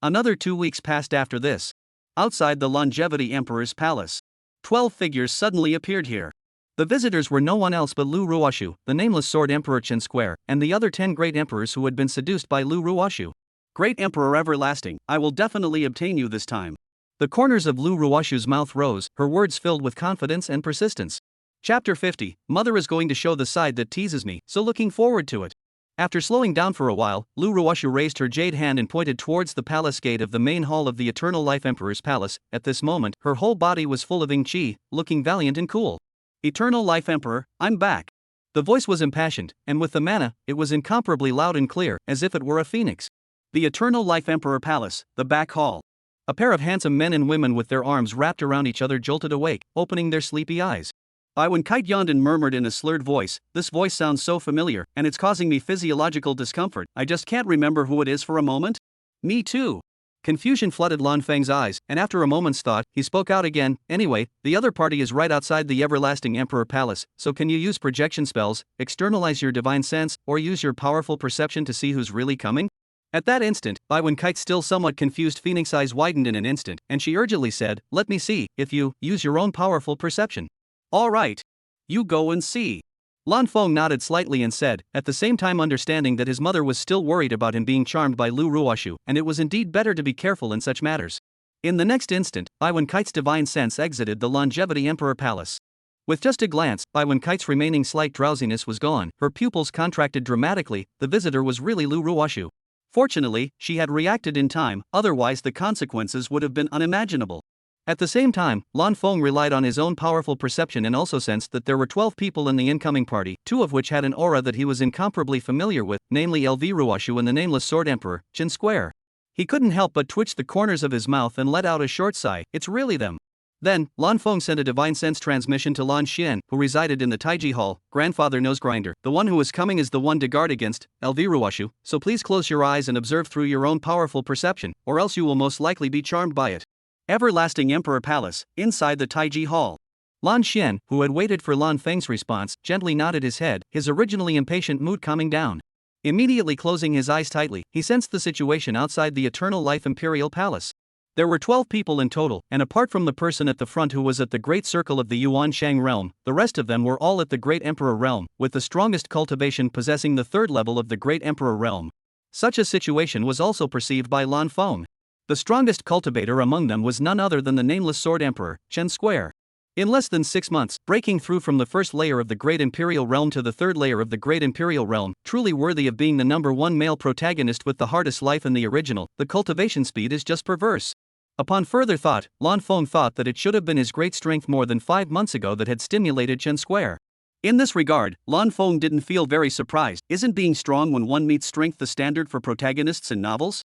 Another 2 weeks passed after this. Outside the Longevity Emperor's palace, 12 figures suddenly appeared here. The visitors were no one else but Lu Ruoshu, the nameless Sword Emperor Chen Square, and the other 10 great emperors who had been seduced by Lu Ruoshu. Great Emperor Everlasting, I will definitely obtain you this time. The corners of Lu Ruoshu's mouth rose, her words filled with confidence and persistence. Chapter 50, Mother is going to show the side that teases me, so looking forward to it. After slowing down for a while, Lu Ruoshu raised her jade hand and pointed towards the palace gate of the main hall of the Eternal Life Emperor's palace. At this moment, her whole body was full of ing chi, looking valiant and cool. Eternal Life Emperor, I'm back. The voice was impassioned, and with the mana, it was incomparably loud and clear, as if it were a phoenix. The Eternal Life Emperor Palace, the back hall. A pair of handsome men and women with their arms wrapped around each other jolted awake, opening their sleepy eyes. Bai Wenkite yawned and murmured in a slurred voice, this voice sounds so familiar, and it's causing me physiological discomfort. I just can't remember who it is for a moment. Me too. Confusion flooded Lan Feng's eyes, and after a moment's thought, he spoke out again. Anyway, the other party is right outside the Everlasting Emperor Palace, so can you use projection spells, externalize your divine sense, or use your powerful perception to see who's really coming? At that instant, Bai Wenkite's still somewhat confused phoenix eyes widened in an instant, and she urgently said, let me see, if you use your own powerful perception. All right. You go and see. Lan Feng nodded slightly and said, at the same time understanding that his mother was still worried about him being charmed by Lu Ruoshu, and it was indeed better to be careful in such matters. In the next instant, Bai Wenkite's divine sense exited the Longevity Emperor Palace. With just a glance, Bai Wenkite's remaining slight drowsiness was gone, her pupils contracted dramatically, the visitor was really Lu Ruoshu. Fortunately, she had reacted in time, otherwise the consequences would have been unimaginable. At the same time, Lan Feng relied on his own powerful perception and also sensed that there were 12 people in the incoming party, 2 of which had an aura that he was incomparably familiar with, namely LV Ruoshu and the nameless Sword Emperor, Chen Square. He couldn't help but twitch the corners of his mouth and let out a short sigh, it's really them. Then, Lan Feng sent a divine sense transmission to Lan Xian, who resided in the Taiji Hall. Grandfather Nosegrinder, the one who is coming is the one to guard against, LV Ruoshu, so please close your eyes and observe through your own powerful perception, or else you will most likely be charmed by it. Everlasting Emperor Palace, inside the Taiji Hall. Lan Xian, who had waited for Lan Feng's response, gently nodded his head, his originally impatient mood calming down. Immediately closing his eyes tightly, he sensed the situation outside the Eternal Life Imperial Palace. There were 12 people in total, and apart from the person at the front who was at the Great Circle of the Yuan Shang realm, the rest of them were all at the Great Emperor realm, with the strongest cultivation possessing the 3rd level of the Great Emperor realm. Such a situation was also perceived by Lan Feng. The strongest cultivator among them was none other than the nameless Sword Emperor, Chen Square. In less than 6 months, breaking through from the 1st layer of the Great Imperial Realm to the 3rd layer of the Great Imperial Realm, truly worthy of being the #1 male protagonist with the hardest life in the original, the cultivation speed is just perverse. Upon further thought, Lan Feng thought that it should have been his great strength more than 5 months ago that had stimulated Chen Square. In this regard, Lan Feng didn't feel very surprised. Isn't being strong when one meets strength the standard for protagonists in novels?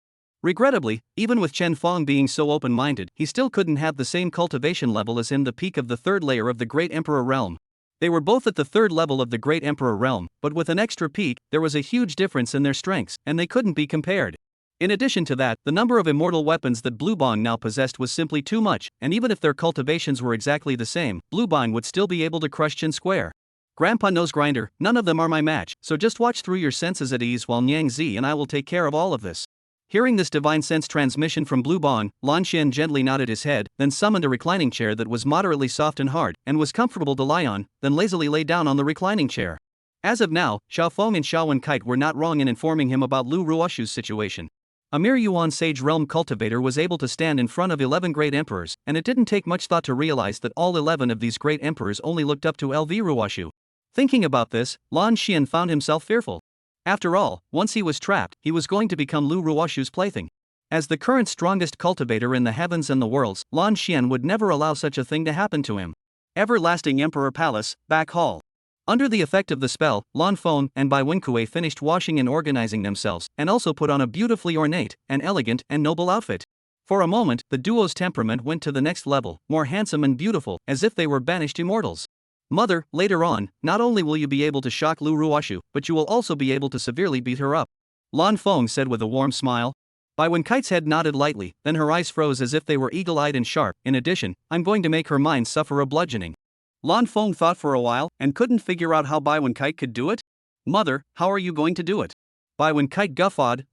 Regrettably, even with Chen Feng being so open-minded, he still couldn't have the same cultivation level as in the peak of the 3rd layer of the Great Emperor Realm. They were both at the 3rd level of the Great Emperor Realm, but with an extra peak, there was a huge difference in their strengths, and they couldn't be compared. In addition to that, the number of immortal weapons that Bluebong now possessed was simply too much, and even if their cultivations were exactly the same, Bluebong would still be able to crush Chen Square. Grandpa Nosegrinder, none of them are my match, so just watch through your senses at ease while Niang Zi and I will take care of all of this. Hearing this divine sense transmission from Bluebong, Lan Xian gently nodded his head, then summoned a reclining chair that was moderately soft and hard, and was comfortable to lie on, then lazily lay down on the reclining chair. As of now, Xiao Feng and Xiao Wenkite were not wrong in informing him about Lu Ruoshu's situation. A mere Yuan Sage Realm cultivator was able to stand in front of 11 great emperors, and it didn't take much thought to realize that all 11 of these great emperors only looked up to LV Ruoshu. Thinking about this, Lan Xian found himself fearful. After all, once he was trapped, he was going to become Lu Ruoshu's plaything. As the current strongest cultivator in the heavens and the worlds, Lan Xian would never allow such a thing to happen to him. Everlasting Emperor Palace, Back Hall. Under the effect of the spell, Lan Feng and Bai Wenkue finished washing and organizing themselves, and also put on a beautifully ornate, and elegant, and noble outfit. For a moment, the duo's temperament went to the next level, more handsome and beautiful, as if they were banished immortals. Mother, later on, not only will you be able to shock Lu Ruoshu, but you will also be able to severely beat her up. Lan Feng said with a warm smile. Bai Wenkite's head nodded lightly, then her eyes froze as if they were eagle-eyed and sharp. In addition, I'm going to make her mind suffer a bludgeoning. Lan Feng thought for a while, and couldn't figure out how Bai Wenkite could do it. Mother, how are you going to do it? Bai Wenkite guffawed.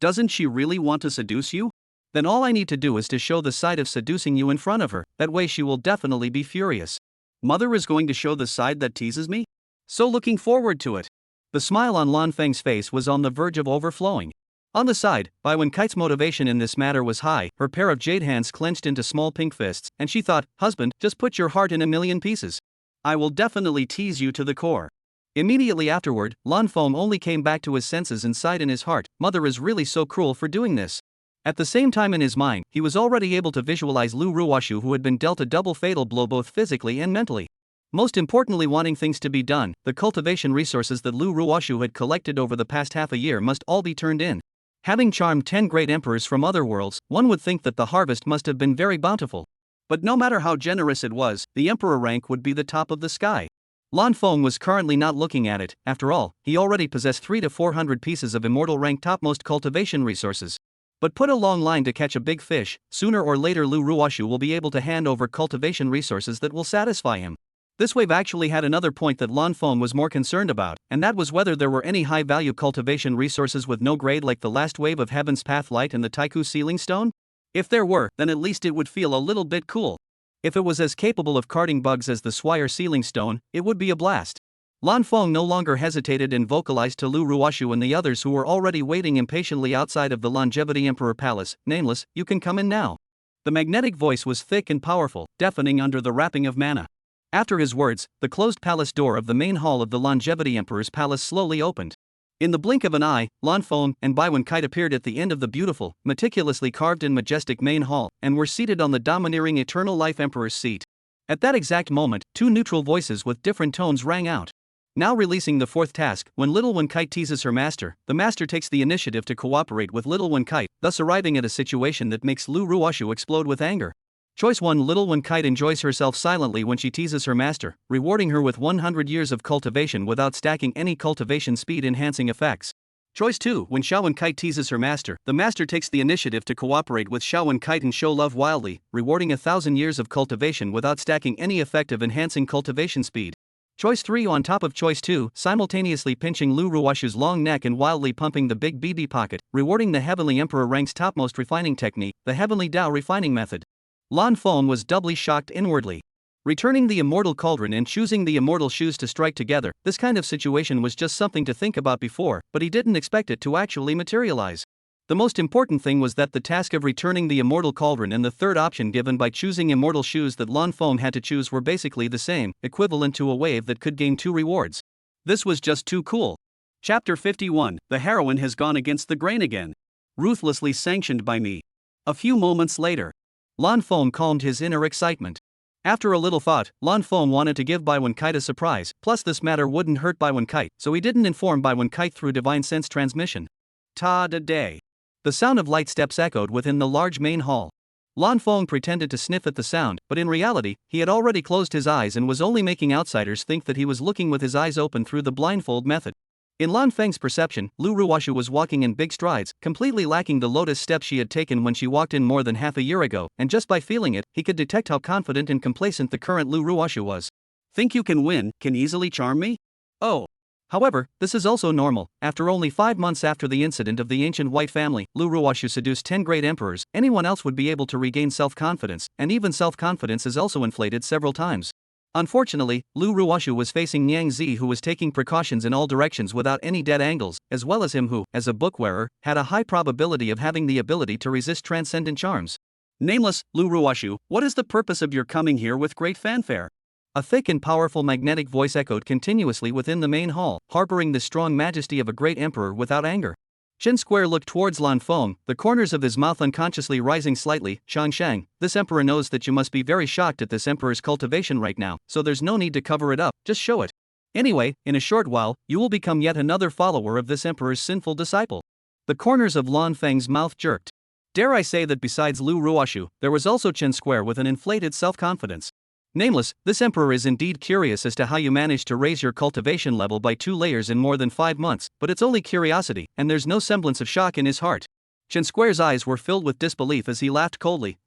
Doesn't she really want to seduce you? Then all I need to do is to show the side of seducing you in front of her, that way she will definitely be furious. Mother is going to show the side that teases me? So looking forward to it. The smile on Lan Feng's face was on the verge of overflowing. On the side, Bai Wenkite's motivation in this matter was high, her pair of jade hands clenched into small pink fists, and she thought, husband, just put your heart in a million pieces. I will definitely tease you to the core. Immediately afterward, Lan Feng only came back to his senses and sighed in his heart, mother is really so cruel for doing this. At the same time in his mind, he was already able to visualize Lu Ruoshu who had been dealt a double fatal blow both physically and mentally. Most importantly, wanting things to be done, the cultivation resources that Lu Ruoshu had collected over the past half a year must all be turned in. Having charmed 10 great emperors from other worlds, one would think that the harvest must have been very bountiful. But no matter how generous it was, the emperor rank would be the top of the sky. Lan Feng was currently not looking at it. After all, he already possessed 300 to 400 pieces of immortal rank topmost cultivation resources. But put a long line to catch a big fish, sooner or later Lu Ruoshu will be able to hand over cultivation resources that will satisfy him. This wave actually had another point that Lan Feng was more concerned about, and that was whether there were any high-value cultivation resources with no grade like the last wave of Heaven's Path Light and the Taiku Sealing Stone? If there were, then at least it would feel a little bit cool. If it was as capable of carting bugs as the Swire Sealing Stone, it would be a blast. Lan Feng no longer hesitated and vocalized to Lu Ruoshu and the others who were already waiting impatiently outside of the Longevity Emperor Palace, nameless, you can come in now. The magnetic voice was thick and powerful, deafening under the wrapping of mana. After his words, the closed palace door of the main hall of the Longevity Emperor's palace slowly opened. In the blink of an eye, Lan Feng and Bai Wenkite appeared at the end of the beautiful, meticulously carved and majestic main hall, and were seated on the domineering Eternal Life Emperor's seat. At that exact moment, two neutral voices with different tones rang out. Now releasing the fourth task, when Little Wenkite teases her master, the master takes the initiative to cooperate with Little Wenkite, thus arriving at a situation that makes Lu Ruoshu explode with anger. Choice 1. Little Wenkite enjoys herself silently when she teases her master, rewarding her with 100 years of cultivation without stacking any cultivation speed enhancing effects. Choice 2. When Xiao Wenkite teases her master, the master takes the initiative to cooperate with Xiao Wenkite and show love wildly, rewarding 1,000 years of cultivation without stacking any effect of enhancing cultivation speed. Choice 3. On top of Choice 2, simultaneously pinching Lu Ruoshu's long neck and wildly pumping the big BB pocket, rewarding the Heavenly Emperor rank's topmost refining technique, the Heavenly Dao refining method. Lan Feng was doubly shocked inwardly. Returning the immortal cauldron and choosing the immortal shoes to strike together, this kind of situation was just something to think about before, but he didn't expect it to actually materialize. The most important thing was that the task of returning the immortal cauldron and the third option given by choosing immortal shoes that Lan Feng had to choose were basically the same, equivalent to a wave that could gain 2 rewards. This was just too cool. Chapter 51, The heroine has gone against the grain again. Ruthlessly sanctioned by me. A few moments later, Lan Feng calmed his inner excitement. After a little thought, Lan Feng wanted to give Bai Wenkite a surprise, plus this matter wouldn't hurt Bai Wenkite, so he didn't inform Bai Wenkite through divine sense transmission. Ta-da-day. The sound of light steps echoed within the large main hall. Lan Feng pretended to sniff at the sound, but in reality, he had already closed his eyes and was only making outsiders think that he was looking with his eyes open through the blindfold method. In Lan Feng's perception, Lu Ruoshu was walking in big strides, completely lacking the lotus step she had taken when she walked in more than half a year ago, and just by feeling it, he could detect how confident and complacent the current Lu Ruoshu was. Think you can win, can easily charm me? Oh. However, this is also normal. After only 5 months after the incident of the ancient white family, Lu Ruoshu seduced 10 great emperors, anyone else would be able to regain self-confidence, and even self-confidence is also inflated several times. Unfortunately, Lu Ruoshu was facing Niang Zi who was taking precautions in all directions without any dead angles, as well as him who, as a bookwearer, had a high probability of having the ability to resist transcendent charms. Nameless, Lu Ruoshu, what is the purpose of your coming here with great fanfare? A thick and powerful magnetic voice echoed continuously within the main hall, harboring the strong majesty of a great emperor without anger. Shen Square looked towards Lan Feng, the corners of his mouth unconsciously rising slightly. Shang, this emperor knows that you must be very shocked at this emperor's cultivation right now, so there's no need to cover it up, just show it. Anyway, in a short while, you will become yet another follower of this emperor's sinful disciple. The corners of Lan Feng's mouth jerked. Dare I say that besides Lu Ruoshu, there was also Chen Square with an inflated self-confidence. Nameless, this emperor is indeed curious as to how you managed to raise your cultivation level by 2 layers in more than 5 months, but it's only curiosity, and there's no semblance of shock in his heart. Chen Square's eyes were filled with disbelief as he laughed coldly.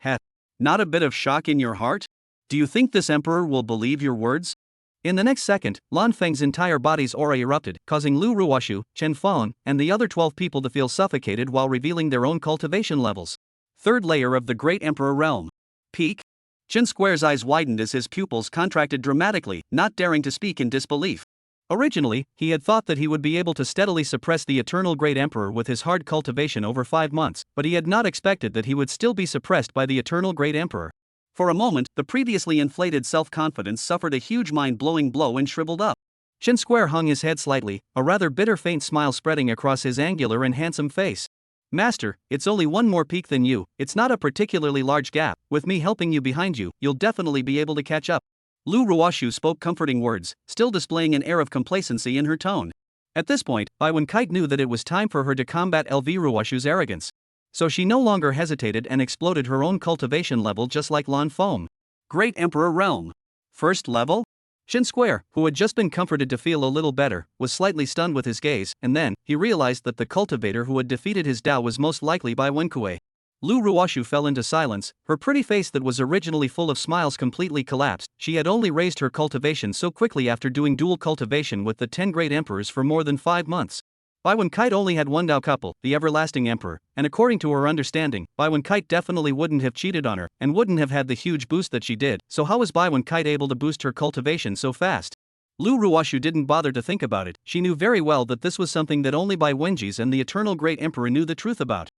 Not a bit of shock in your heart? Do you think this emperor will believe your words? In the next second, Lan Feng's entire body's aura erupted, causing Lu Ruoshu, Chen Feng, and the other 12 people to feel suffocated while revealing their own cultivation levels. Third layer of the Great Emperor Realm. Peak? Chen Square's eyes widened as his pupils contracted dramatically, not daring to speak in disbelief. Originally, he had thought that he would be able to steadily suppress the Eternal Great Emperor with his hard cultivation over 5 months, but he had not expected that he would still be suppressed by the Eternal Great Emperor. For a moment, the previously inflated self-confidence suffered a huge mind-blowing blow and shriveled up. Chen Square hung his head slightly, a rather bitter faint smile spreading across his angular and handsome face. Master, it's only one more peak than you, it's not a particularly large gap, with me helping you behind you, you'll definitely be able to catch up. Lu Ruoshu spoke comforting words, still displaying an air of complacency in her tone. At this point, Bai Wenkite knew that it was time for her to combat LV Ruoshu's arrogance. So she no longer hesitated and exploded her own cultivation level just like Lan Feng. Great Emperor Realm. First level? Chen Square, who had just been comforted to feel a little better, was slightly stunned with his gaze, and then, he realized that the cultivator who had defeated his Dao was most likely Bai Wenkue. Lu Ruoshu fell into silence, her pretty face that was originally full of smiles completely collapsed. She had only raised her cultivation so quickly after doing dual cultivation with the 10 great emperors for more than 5 months. Bai Wenkite only had one Dao couple, the everlasting emperor, and according to her understanding, Bai Wenkite definitely wouldn't have cheated on her, and wouldn't have had the huge boost that she did, so how was Bai Wenkite able to boost her cultivation so fast? Lu Ruoshu didn't bother to think about it, she knew very well that this was something that only Bai Wenjis and the Eternal Great Emperor knew the truth about.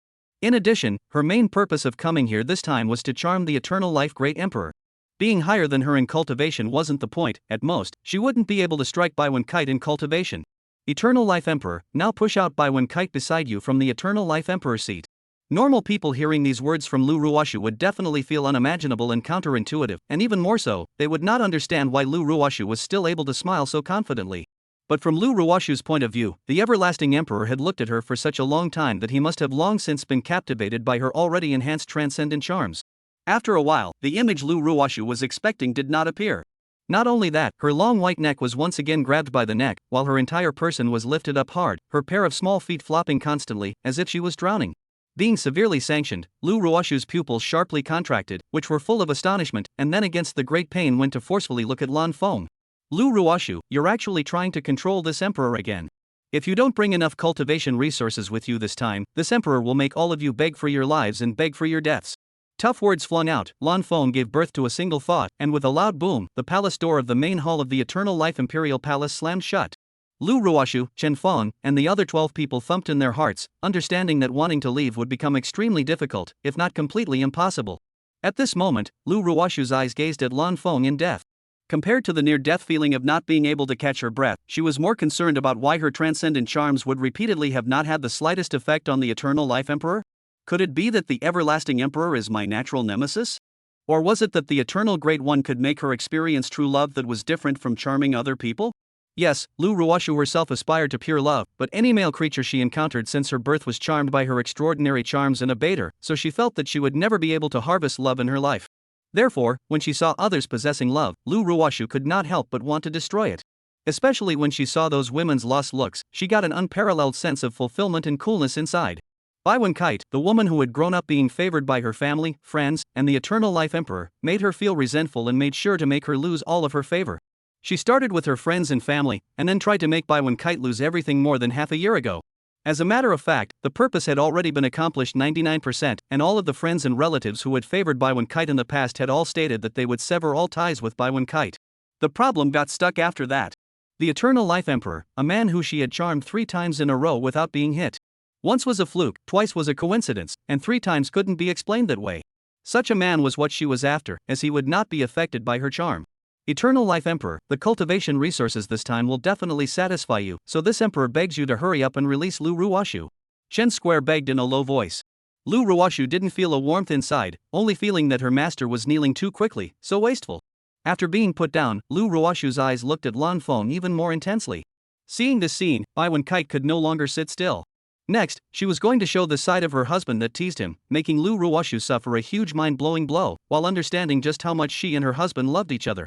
In addition, her main purpose of coming here this time was to charm the Eternal Life Great Emperor. Being higher than her in cultivation wasn't the point, at most, she wouldn't be able to strike Bai Wenkite in cultivation. Eternal Life Emperor, now push out Bai Wenkite beside you from the Eternal Life Emperor seat. Normal people hearing these words from Lu Ruoshu would definitely feel unimaginable and counterintuitive, and even more so, they would not understand why Lu Ruoshu was still able to smile so confidently. But from Lu Ruoshu's point of view, the everlasting emperor had looked at her for such a long time that he must have long since been captivated by her already enhanced transcendent charms. After a while, the image Lu Ruoshu was expecting did not appear. Not only that, her long white neck was once again grabbed by the neck, while her entire person was lifted up hard, her pair of small feet flopping constantly, as if she was drowning. Being severely sanctioned, Lu Ruoshu's pupils sharply contracted, which were full of astonishment, and then against the great pain went to forcefully look at Lan Feng. Lu Ruoshu, you're actually trying to control this emperor again. If you don't bring enough cultivation resources with you this time, this emperor will make all of you beg for your lives and beg for your deaths. Tough words flung out, Lan Feng gave birth to a single thought, and with a loud boom, the palace door of the main hall of the Eternal Life Imperial Palace slammed shut. Lu Ruoshu, Chen Feng, and the other 12 people thumped in their hearts, understanding that wanting to leave would become extremely difficult, if not completely impossible. At this moment, Lu Ruoshu's eyes gazed at Lan Feng in death. Compared to the near-death feeling of not being able to catch her breath, she was more concerned about why her transcendent charms would repeatedly have not had the slightest effect on the Eternal Life Emperor. Could it be that the everlasting emperor is my natural nemesis? Or was it that the Eternal Great One could make her experience true love that was different from charming other people? Yes, Lu Ruoshu herself aspired to pure love, but any male creature she encountered since her birth was charmed by her extraordinary charms and obeyed her, so she felt that she would never be able to harvest love in her life. Therefore, when she saw others possessing love, Lu Ruoshu could not help but want to destroy it. Especially when she saw those women's lost looks, she got an unparalleled sense of fulfillment and coolness inside. Bai Wenkite, the woman who had grown up being favored by her family, friends, and the Eternal Life Emperor, made her feel resentful and made sure to make her lose all of her favor. She started with her friends and family, and then tried to make Bai Wenkite lose everything more than half a year ago. As a matter of fact, the purpose had already been accomplished 99%, and all of the friends and relatives who had favored Bai Wenkite in the past had all stated that they would sever all ties with Bai Wenkite. The problem got stuck after that. The Eternal Life Emperor, a man who she had charmed 3 times in a row without being hit. Once was a fluke, twice was a coincidence, and 3 times couldn't be explained that way. Such a man was what she was after, as he would not be affected by her charm. Eternal Life Emperor, the cultivation resources this time will definitely satisfy you, so this emperor begs you to hurry up and release Lu Ruoshu. Chen Square begged in a low voice. Lu Ruoshu didn't feel a warmth inside, only feeling that her master was kneeling too quickly, so wasteful. After being put down, Lu Ruoshu's eyes looked at Lan Feng even more intensely. Seeing this scene, Bai Wen-kite could no longer sit still. Next, she was going to show the side of her husband that teased him, making Lu Ruoshu suffer a huge mind-blowing blow, while understanding just how much she and her husband loved each other.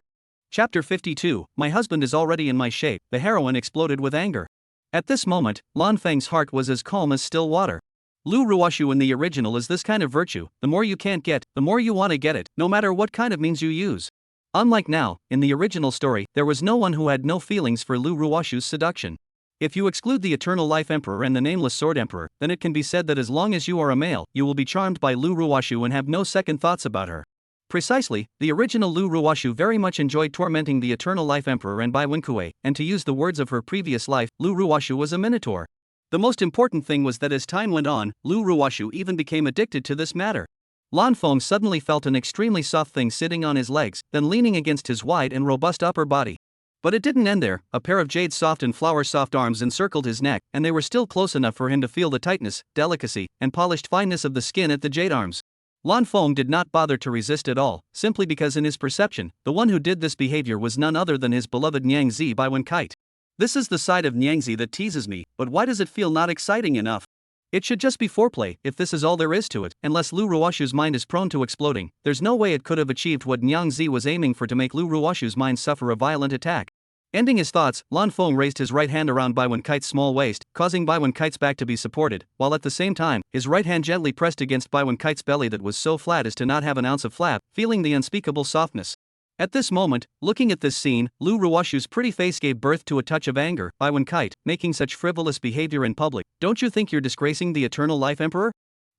Chapter 52, My husband is already in my shape. The heroine exploded with anger. At this moment, Lan Feng's heart was as calm as still water. Lu Ruoshu in the original is this kind of virtue: the more you can't get, the more you want to get it, no matter what kind of means you use. Unlike now, in the original story, there was no one who had no feelings for Lu Ruoshu's seduction. If you exclude the Eternal Life Emperor and the Nameless Sword Emperor, then it can be said that as long as you are a male, you will be charmed by Lu Ruoshu and have no second thoughts about her. Precisely, the original Lu Ruoshu very much enjoyed tormenting the Eternal Life Emperor and Bai Wenkue, and to use the words of her previous life, Lu Ruoshu was a minotaur. The most important thing was that as time went on, Lu Ruoshu even became addicted to this matter. Lan Feng suddenly felt an extremely soft thing sitting on his legs, then leaning against his wide and robust upper body. But it didn't end there. A pair of jade-soft and flower-soft arms encircled his neck, and they were still close enough for him to feel the tightness, delicacy, and polished fineness of the skin at the jade arms. Lan Feng did not bother to resist at all, simply because in his perception, the one who did this behavior was none other than his beloved Nyangzi Bai Wen-kite. This is the side of Nyangzi that teases me, but why does it feel not exciting enough? It should just be foreplay, if this is all there is to it. Unless Lu Ruoshu's mind is prone to exploding, there's no way it could have achieved what Nyangzi was aiming for to make Lu Ruoshu's mind suffer a violent attack. Ending his thoughts, Lan Feng raised his right hand around Bai Wen-kite's small waist, causing Bai Wen-kite's back to be supported, while at the same time, his right hand gently pressed against Bai Wen-kite's belly that was so flat as to not have an ounce of flap, feeling the unspeakable softness. At this moment, looking at this scene, Lu Ruoshu's pretty face gave birth to a touch of anger. Bai Wen-kite, making such frivolous behavior in public, don't you think you're disgracing the Eternal Life Emperor?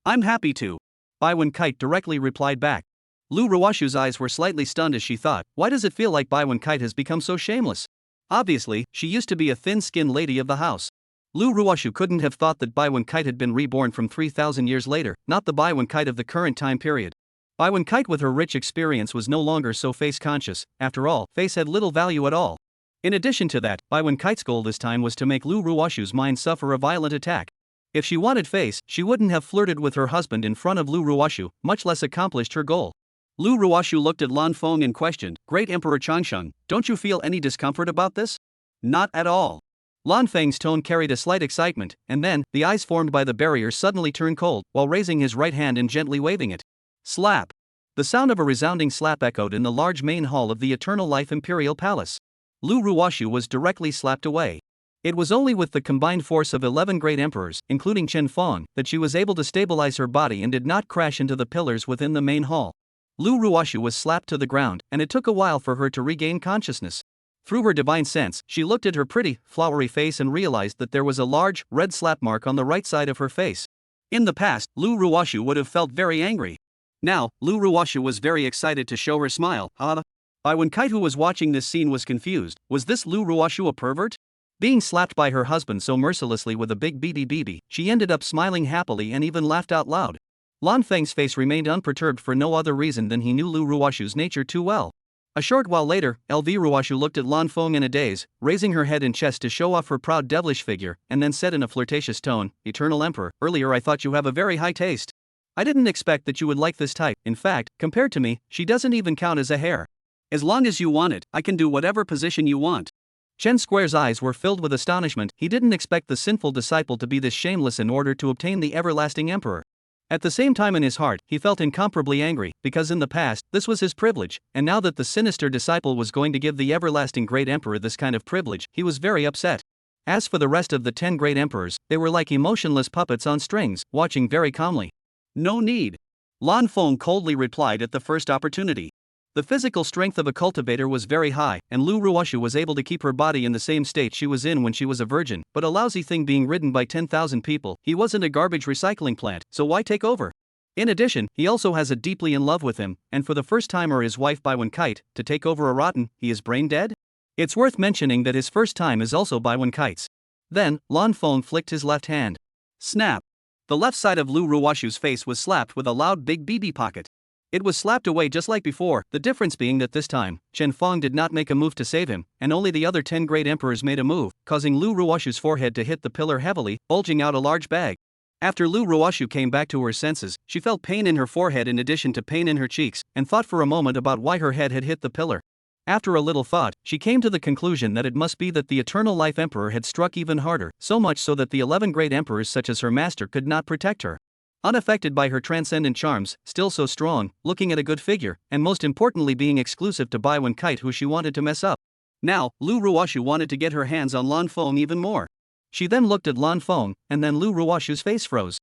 I'm happy to. Bai Wen-kite directly replied back. Lu Ruoshu's eyes were slightly stunned as she thought, why does it feel like Bai Wen-kite has become so shameless? Obviously, she used to be a thin-skinned lady of the house. Lu Ruoshu couldn't have thought that Bai Wen-kite had been reborn from 3,000 years later, not the Bai Wen-kite of the current time period. Bai Wen-kite with her rich experience was no longer so face-conscious. After all, face had little value at all. In addition to that, Bai Wen-kite's goal this time was to make Lu Ruoshu's mind suffer a violent attack. If she wanted face, she wouldn't have flirted with her husband in front of Lu Ruoshu, much less accomplished her goal. Lu Ruoshu looked at Lan Feng and questioned, Great Emperor Changsheng, don't you feel any discomfort about this? Not at all. Lan Feng's tone carried a slight excitement, and then, the ice formed by the barrier suddenly turned cold, while raising his right hand and gently waving it. Slap! The sound of a resounding slap echoed in the large main hall of the Eternal Life Imperial Palace. Lu Ruoshu was directly slapped away. It was only with the combined force of 11 great emperors, including Chen Feng, that she was able to stabilize her body and did not crash into the pillars within the main hall. Lu Ruoshu was slapped to the ground, and it took a while for her to regain consciousness. Through her divine sense, she looked at her pretty, flowery face and realized that there was a large, red slap mark on the right side of her face. In the past, Lu Ruoshu would have felt very angry. Now, Lu Ruoshu was very excited to show her smile. Bai Wen-kite, who was watching this scene, was confused. Was this Lu Ruoshu a pervert? Being slapped by her husband so mercilessly with a big BB, she ended up smiling happily and even laughed out loud. Lan Feng's face remained unperturbed for no other reason than he knew Lu Ruoshu's nature too well. A short while later, LV Ruoshu looked at Lan Feng in a daze, raising her head and chest to show off her proud devilish figure, and then said in a flirtatious tone, Eternal Emperor, earlier I thought you have a very high taste. I didn't expect that you would like this type. In fact, compared to me, she doesn't even count as a hair. As long as you want it, I can do whatever position you want. Chen Square's eyes were filled with astonishment. He didn't expect the sinful disciple to be this shameless in order to obtain the everlasting emperor. At the same time in his heart, he felt incomparably angry, because in the past, this was his privilege, and now that the sinister disciple was going to give the everlasting great emperor this kind of privilege, he was very upset. As for the rest of the 10 great emperors, they were like emotionless puppets on strings, watching very calmly. No need. Lan Feng coldly replied at the first opportunity. The physical strength of a cultivator was very high, and Lu Ruoshu was able to keep her body in the same state she was in when she was a virgin, but a lousy thing being ridden by 10,000 people, he wasn't a garbage recycling plant, so why take over? In addition, he also has a deeply in love with him, and for the first time his wife Bai Wen-kite, to take over a rotten, he is brain dead? It's worth mentioning that his first time is also Bai Wen-kite's. Then, Lan Feng flicked his left hand. Snap! The left side of Lu Ruoshu's face was slapped with a loud big BB pocket. It was slapped away just like before, the difference being that this time, Chen Feng did not make a move to save him, and only the other 10 great emperors made a move, causing Lu Ruoshu's forehead to hit the pillar heavily, bulging out a large bag. After Lu Ruoshu came back to her senses, she felt pain in her forehead in addition to pain in her cheeks, and thought for a moment about why her head had hit the pillar. After a little thought, she came to the conclusion that it must be that the Eternal Life Emperor had struck even harder, so much so that the 11 great emperors such as her master could not protect her. Unaffected by her transcendent charms, still so strong, looking at a good figure, and most importantly being exclusive to Baiwen Kite who she wanted to mess up. Now, Lu Ruoshu wanted to get her hands on Lan Feng even more. She then looked at Lan Feng, and then Lu Ruoshu's face froze.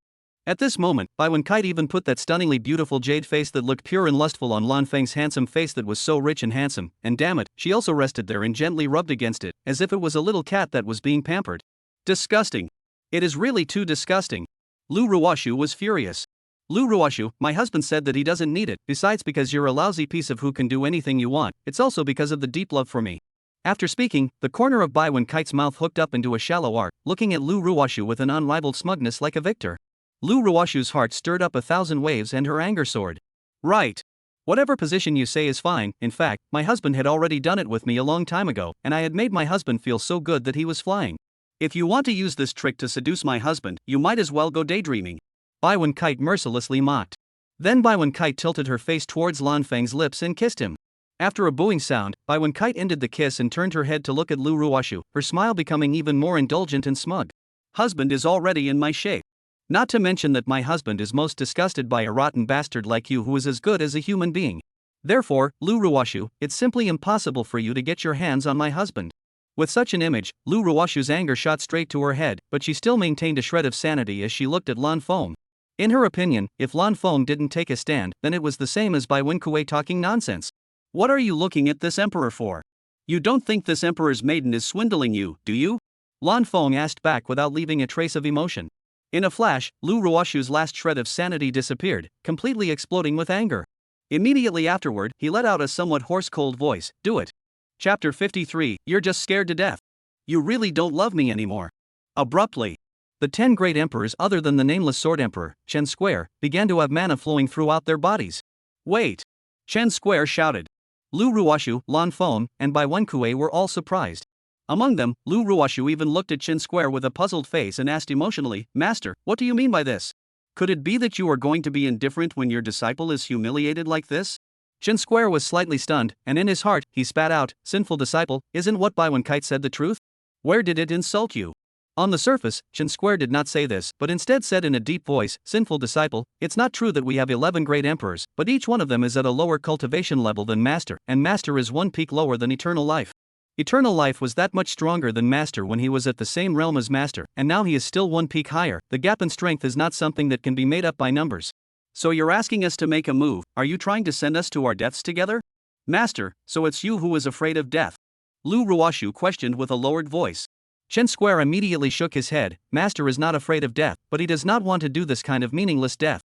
At this moment, Baiwen Kite even put that stunningly beautiful jade face that looked pure and lustful on Lan Feng's handsome face that was so rich and handsome, and damn it, she also rested there and gently rubbed against it, as if it was a little cat that was being pampered. Disgusting. It is really too disgusting. Lu Ruoshu was furious. Lu Ruoshu, my husband said that he doesn't need it, besides because you're a lousy piece of who can do anything you want, it's also because of the deep love for me. After speaking, the corner of Baiwen Kite's mouth hooked up into a shallow arc, looking at Lu Ruoshu with an unrivaled smugness like a victor. Lu Ruoshu's heart stirred up 1,000 waves and her anger soared. Right. Whatever position you say is fine, in fact, my husband had already done it with me a long time ago, and I had made my husband feel so good that he was flying. If you want to use this trick to seduce my husband, you might as well go daydreaming. Baiwen Kite mercilessly mocked. Then Baiwen Kite tilted her face towards Lan Feng's lips and kissed him. After a booing sound, Baiwen Kite ended the kiss and turned her head to look at Lu Ruoshu, her smile becoming even more indulgent and smug. Husband is already in my shape. Not to mention that my husband is most disgusted by a rotten bastard like you who is as good as a human being. Therefore, Lu Ruoshu, it's simply impossible for you to get your hands on my husband. With such an image, Lu Ruoshu's anger shot straight to her head, but she still maintained a shred of sanity as she looked at Lan Feng. In her opinion, if Lan Feng didn't take a stand, then it was the same as Baiwen Kuei talking nonsense. What are you looking at this emperor for? You don't think this emperor's maiden is swindling you, do you? Lan Feng asked back without leaving a trace of emotion. In a flash, Lu Ruoshu's last shred of sanity disappeared, completely exploding with anger. Immediately afterward, he let out a somewhat hoarse cold voice, do it. Chapter 53, You're just scared to death. You really don't love me anymore. Abruptly, the 10 great emperors other than the nameless sword emperor, Chen Square, began to have mana flowing throughout their bodies. Wait! Chen Square shouted. Lu Ruoshu, Lan Feng, and Baiwen Kuei were all surprised. Among them, Lu Ruoshu even looked at Chen Square with a puzzled face and asked emotionally, Master, what do you mean by this? Could it be that you are going to be indifferent when your disciple is humiliated like this? Chen Square was slightly stunned, and in his heart, he spat out, Sinful disciple, isn't what Baiwen Kite said the truth? Where did it insult you? On the surface, Chen Square did not say this, but instead said in a deep voice, Sinful disciple, it's not true that we have 11 great emperors, but each one of them is at a lower cultivation level than Master, and Master is one peak lower than Eternal Life. Eternal Life was that much stronger than Master when he was at the same realm as Master, and now he is still one peak higher. The gap in strength is not something that can be made up by numbers. So you're asking us to make a move, are you trying to send us to our deaths together? Master, so it's you who is afraid of death? Lu Ruoshu questioned with a lowered voice. Chen Square immediately shook his head, Master is not afraid of death, but he does not want to do this kind of meaningless death.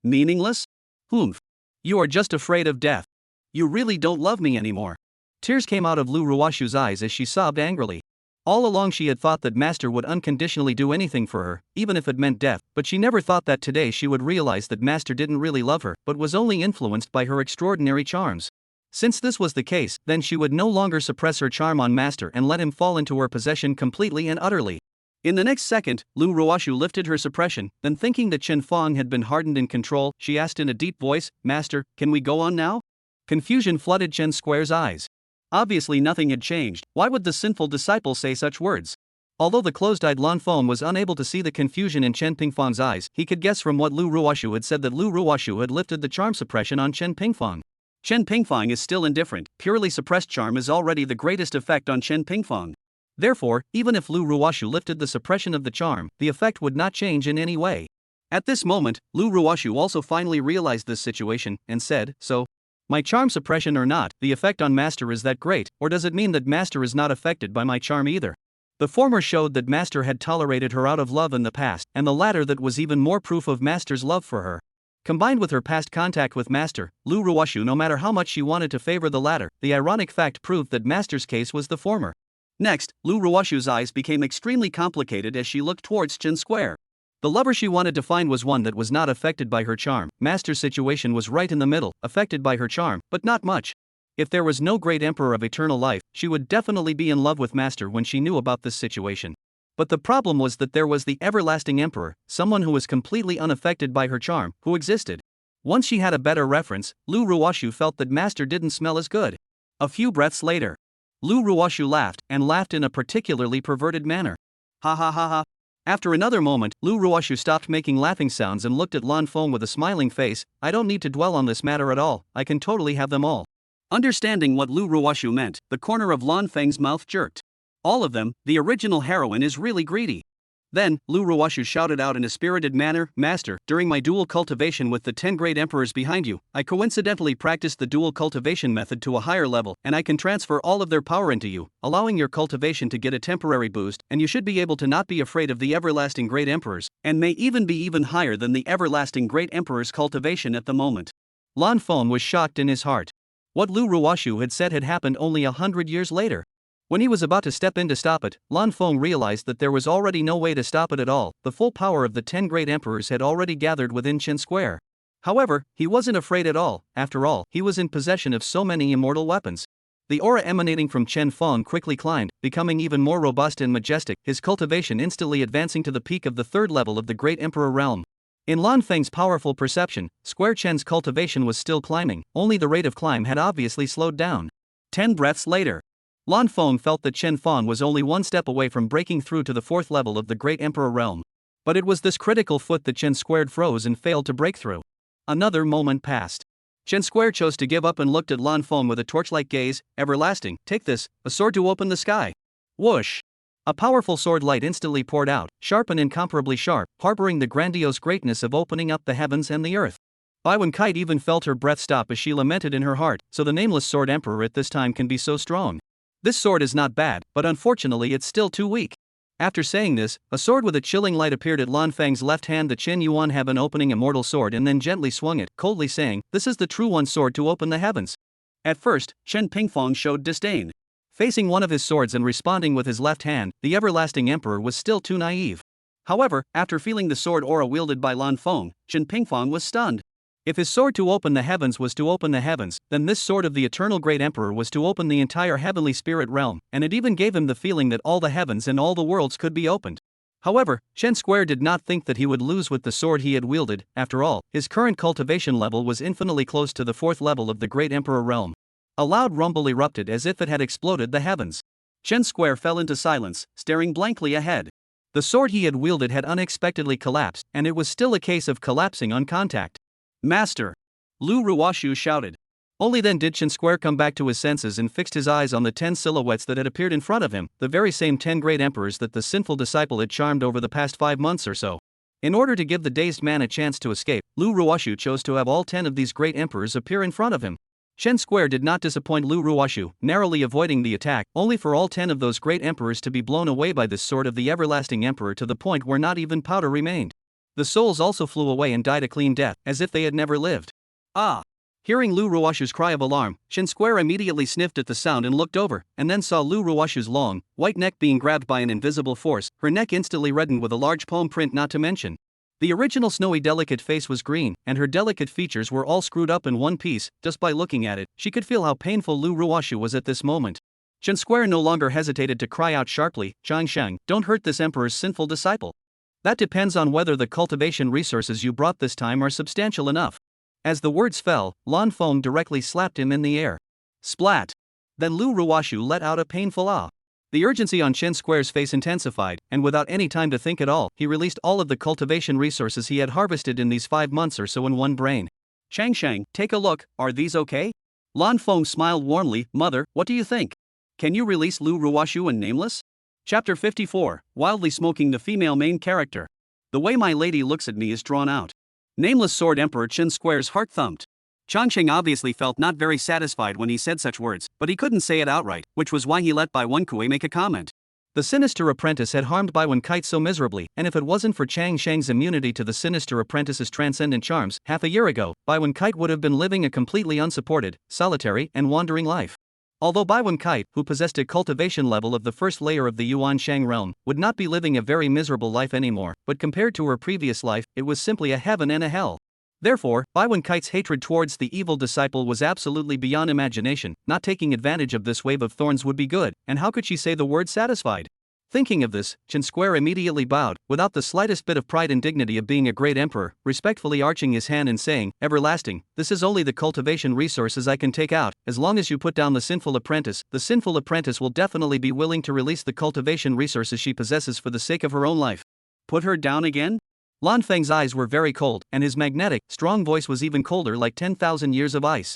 Meaningless? Humph. You are just afraid of death. You really don't love me anymore. Tears came out of Lu Ruoshu's eyes as she sobbed angrily. All along she had thought that Master would unconditionally do anything for her, even if it meant death, but she never thought that today she would realize that Master didn't really love her, but was only influenced by her extraordinary charms. Since this was the case, then she would no longer suppress her charm on Master and let him fall into her possession completely and utterly. In the next second, Lu Ruoshu lifted her suppression, then thinking that Chen Feng had been hardened in control, she asked in a deep voice, Master, can we go on now? Confusion flooded Chen Square's eyes. Obviously nothing had changed, why would the sinful disciple say such words? Although the closed-eyed Lan Feng was unable to see the confusion in Chen Pingfeng's eyes, he could guess from what Lu Ruoshu had said that Lu Ruoshu had lifted the charm suppression on Chen Pingfeng. Chen Pingfeng is still indifferent, purely suppressed charm is already the greatest effect on Chen Pingfeng. Therefore, even if Lu Ruoshu lifted the suppression of the charm, the effect would not change in any way. At this moment, Lu Ruoshu also finally realized this situation, and said, so, my charm suppression or not, the effect on Master is that great, or does it mean that Master is not affected by my charm either? The former showed that Master had tolerated her out of love in the past, and the latter that was even more proof of Master's love for her. Combined with her past contact with Master, Lu Ruoshu, no matter how much she wanted to favor the latter, the ironic fact proved that Master's case was the former. Next, Lu Ruoshu's eyes became extremely complicated as she looked towards Chen Square. The lover she wanted to find was one that was not affected by her charm. Master's situation was right in the middle, affected by her charm, but not much. If there was no great emperor of eternal life, she would definitely be in love with Master when she knew about this situation. But the problem was that there was the everlasting emperor, someone who was completely unaffected by her charm, who existed. Once she had a better reference, Lu Ruoshu felt that Master didn't smell as good. A few breaths later, Lu Ruoshu laughed, and laughed in a particularly perverted manner. Ha ha ha ha. After another moment, Lu Ruoshu stopped making laughing sounds and looked at Lan Feng with a smiling face. I don't need to dwell on this matter at all, I can totally have them all. Understanding what Lu Ruoshu meant, the corner of Lan Feng's mouth jerked. All of them, the original heroine is really greedy. Then, Lu Ruoshu shouted out in a spirited manner, Master, during my dual cultivation with the 10 great emperors behind you, I coincidentally practiced the dual cultivation method to a higher level, and I can transfer all of their power into you, allowing your cultivation to get a temporary boost, and you should be able to not be afraid of the everlasting great emperors, and may even be even higher than the everlasting great emperor's cultivation at the moment. Lan Feng was shocked in his heart. What Lu Ruoshu had said had happened only 100 years later. When he was about to step in to stop it, Lan Feng realized that there was already no way to stop it at all. The full power of the 10 great emperors had already gathered within Qin Square. However, he wasn't afraid at all. After all, he was in possession of so many immortal weapons. The aura emanating from Chen Feng quickly climbed, becoming even more robust and majestic, his cultivation instantly advancing to the peak of the 3rd level of the Great Emperor realm. In Lan Feng's powerful perception, Square Chen's cultivation was still climbing, only the rate of climb had obviously slowed down. 10 breaths later, Lan Feng felt that Chen Feng was only one step away from breaking through to the 4th level of the Great Emperor realm. But it was this critical foot that Chen Squared froze and failed to break through. Another moment passed. Chen Square chose to give up and looked at Lan Feng with a torch-like gaze. Everlasting, take this, a sword to open the sky. Whoosh! A powerful sword light instantly poured out, sharp and incomparably sharp, harboring the grandiose greatness of opening up the heavens and the earth. Bai Wen Kite even felt her breath stop as she lamented in her heart, so the nameless sword emperor at this time can be so strong. This sword is not bad, but unfortunately it's still too weak. After saying this, a sword with a chilling light appeared at Lan Feng's left hand. The Qin Yuan Heaven opening immortal sword and then gently swung it, coldly saying, this is the true one sword to open the heavens. At first, Chen Pingfeng showed disdain. Facing one of his swords and responding with his left hand, the everlasting emperor was still too naive. However, after feeling the sword aura wielded by Lan Feng, Chen Pingfeng was stunned. If his sword to open the heavens was to open the heavens, then this sword of the eternal great emperor was to open the entire heavenly spirit realm, and it even gave him the feeling that all the heavens and all the worlds could be opened. However, Chen Square did not think that he would lose with the sword he had wielded. After all, his current cultivation level was infinitely close to the 4th level of the great emperor realm. A loud rumble erupted as if it had exploded the heavens. Chen Square fell into silence, staring blankly ahead. The sword he had wielded had unexpectedly collapsed, and it was still a case of collapsing on contact. Master! Lu Ruoshu shouted. Only then did Chen Square come back to his senses and fixed his eyes on the 10 silhouettes that had appeared in front of him, the very same 10 great emperors that the sinful disciple had charmed over the past 5 months or so. In order to give the dazed man a chance to escape, Lu Ruoshu chose to have all 10 of these great emperors appear in front of him. Chen Square did not disappoint Lu Ruoshu, narrowly avoiding the attack, only for all 10 of those great emperors to be blown away by this sword of the everlasting emperor to the point where not even powder remained. The souls also flew away and died a clean death, as if they had never lived. Ah! Hearing Lu Ruoshu's cry of alarm, Chen Square immediately sniffed at the sound and looked over, and then saw Lu Ruoshu's long, white neck being grabbed by an invisible force, her neck instantly reddened with a large palm print not to mention. The original snowy delicate face was green, and her delicate features were all screwed up in one piece. Just by looking at it, she could feel how painful Lu Ruoshu was at this moment. Chen Square no longer hesitated to cry out sharply, Zhang Sheng, don't hurt this emperor's sinful disciple. That depends on whether the cultivation resources you brought this time are substantial enough. As the words fell, Lan Feng directly slapped him in the air. Splat! Then Lu Ruoshu let out a painful ah. The urgency on Chen Square's face intensified, and without any time to think at all, he released all of the cultivation resources he had harvested in these 5 months or so in one brain. Chang Shang, take a look, are these okay? Lan Feng smiled warmly, Mother, what do you think? Can you release Lu Ruoshu and Nameless? Chapter 54, wildly smoking the female main character. The way my lady looks at me is drawn out. Nameless Sword Emperor Chen Square's heart thumped. Changsheng obviously felt not very satisfied when he said such words, but he couldn't say it outright, which was why he let Bai Wenkui make a comment. The sinister apprentice had harmed Bai Wenkite so miserably, and if it wasn't for Chang Sheng's immunity to the sinister apprentice's transcendent charms, half a year ago, Bai Wenkite would have been living a completely unsupported, solitary, and wandering life. Although Bai Wenkite, who possessed a cultivation level of the first layer of the Yuan Shang realm, would not be living a very miserable life anymore, but compared to her previous life, it was simply a heaven and a hell. Therefore, Bai Wenkite's hatred towards the evil disciple was absolutely beyond imagination. Not taking advantage of this wave of thorns would be good, and how could she say the word satisfied? Thinking of this, Chen Square immediately bowed, without the slightest bit of pride and dignity of being a great emperor, respectfully arching his hand and saying, "Everlasting, this is only the cultivation resources I can take out. As long as you put down the sinful apprentice will definitely be willing to release the cultivation resources she possesses for the sake of her own life." Put her down again? Lan Feng's eyes were very cold, and his magnetic, strong voice was even colder, like 10,000 years of ice.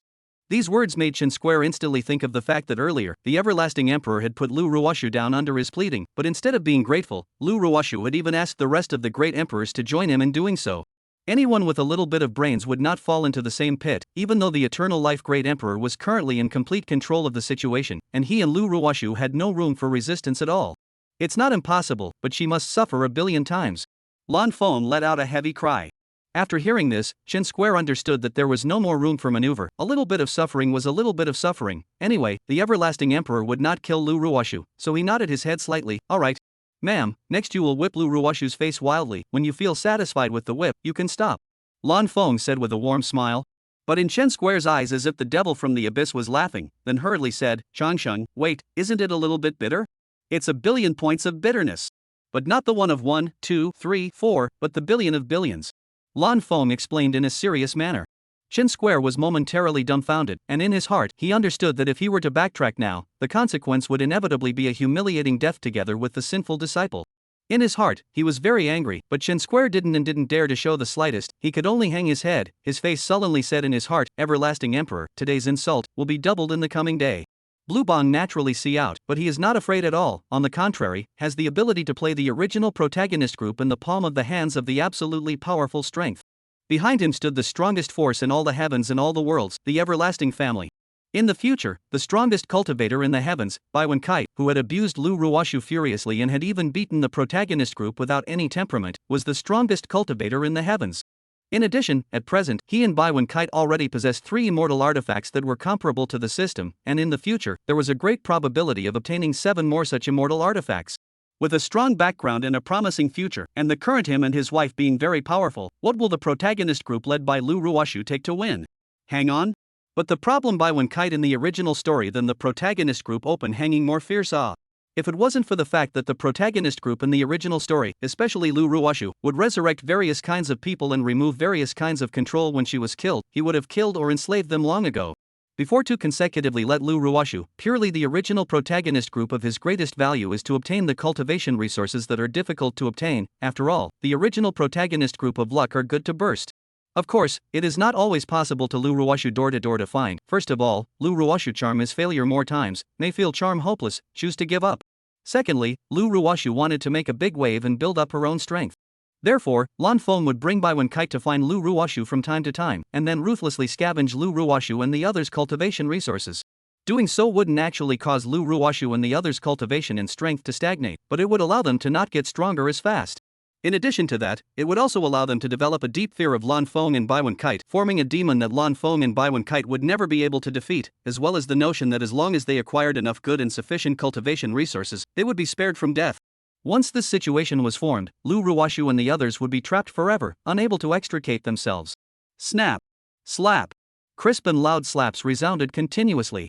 These words made Chen Square instantly think of the fact that earlier, the everlasting emperor had put Lu Ruoshu down under his pleading, but instead of being grateful, Lu Ruoshu had even asked the rest of the great emperors to join him in doing so. Anyone with a little bit of brains would not fall into the same pit, even though the eternal life great emperor was currently in complete control of the situation, and he and Lu Ruoshu had no room for resistance at all. It's not impossible, but she must suffer a billion times. Lan Feng let out a heavy cry. After hearing this, Chen Square understood that there was no more room for maneuver. A little bit of suffering was a little bit of suffering. Anyway, the everlasting emperor would not kill Lu Ruoshu, so he nodded his head slightly. "Alright. Ma'am, next you will whip Lu Ruoshu's face wildly. When you feel satisfied with the whip, you can stop," Lan Feng said with a warm smile. But in Chen Square's eyes, as if the devil from the abyss was laughing, then hurriedly said, "Changsheng, wait, isn't it a little bit bitter? It's a billion points of bitterness. But not the one of 1, 2, 3, 4, but the billion of billions." Lan Feng explained in a serious manner. Chen Square was momentarily dumbfounded, and in his heart, he understood that if he were to backtrack now, the consequence would inevitably be a humiliating death together with the sinful disciple. In his heart, he was very angry, but Chen Square didn't dare to show the slightest. He could only hang his head. His face sullenly said in his heart, "Everlasting Emperor, today's insult will be doubled in the coming day." Blue Bong naturally see out, but he is not afraid at all. On the contrary, has the ability to play the original protagonist group in the palm of the hands of the absolutely powerful strength. Behind him stood the strongest force in all the heavens and all the worlds, the everlasting family. In the future, the strongest cultivator in the heavens, Baiwen Kai, who had abused Lu Ruoshu furiously and had even beaten the protagonist group without any temperament, was the strongest cultivator in the heavens. In addition, at present, he and Baiwen Kite already possessed 3 immortal artifacts that were comparable to the system, and in the future, there was a great probability of obtaining 7 more such immortal artifacts. With a strong background and a promising future, and the current him and his wife being very powerful, what will the protagonist group led by Lu Ruoshu take to win? Hang on? But the problem Baiwen Kite in the original story than the protagonist group open hanging more fierce ah. If it wasn't for the fact that the protagonist group in the original story, especially Lu Ruoshu, would resurrect various kinds of people and remove various kinds of control when she was killed, he would have killed or enslaved them long ago. Before to consecutively let Lu Ruoshu, purely the original protagonist group of his greatest value is to obtain the cultivation resources that are difficult to obtain. After all, the original protagonist group of luck are good to burst. Of course, it is not always possible to Lu Ruoshu door to find. First of all, Lu Ruoshu charm is failure more times, may feel charm hopeless, choose to give up. Secondly, Lu Ruoshu wanted to make a big wave and build up her own strength. Therefore, Lan Feng would bring Baiwen Kite to find Lu Ruoshu from time to time, and then ruthlessly scavenge Lu Ruoshu and the others' cultivation resources. Doing so wouldn't actually cause Lu Ruoshu and the others' cultivation and strength to stagnate, but it would allow them to not get stronger as fast. In addition to that, it would also allow them to develop a deep fear of Lan Feng and Baiwen Kite, forming a demon that Lan Feng and Baiwen Kite would never be able to defeat, as well as the notion that as long as they acquired enough good and sufficient cultivation resources, they would be spared from death. Once this situation was formed, Lu Ruoshu and the others would be trapped forever, unable to extricate themselves. Snap! Slap! Crisp and loud slaps resounded continuously.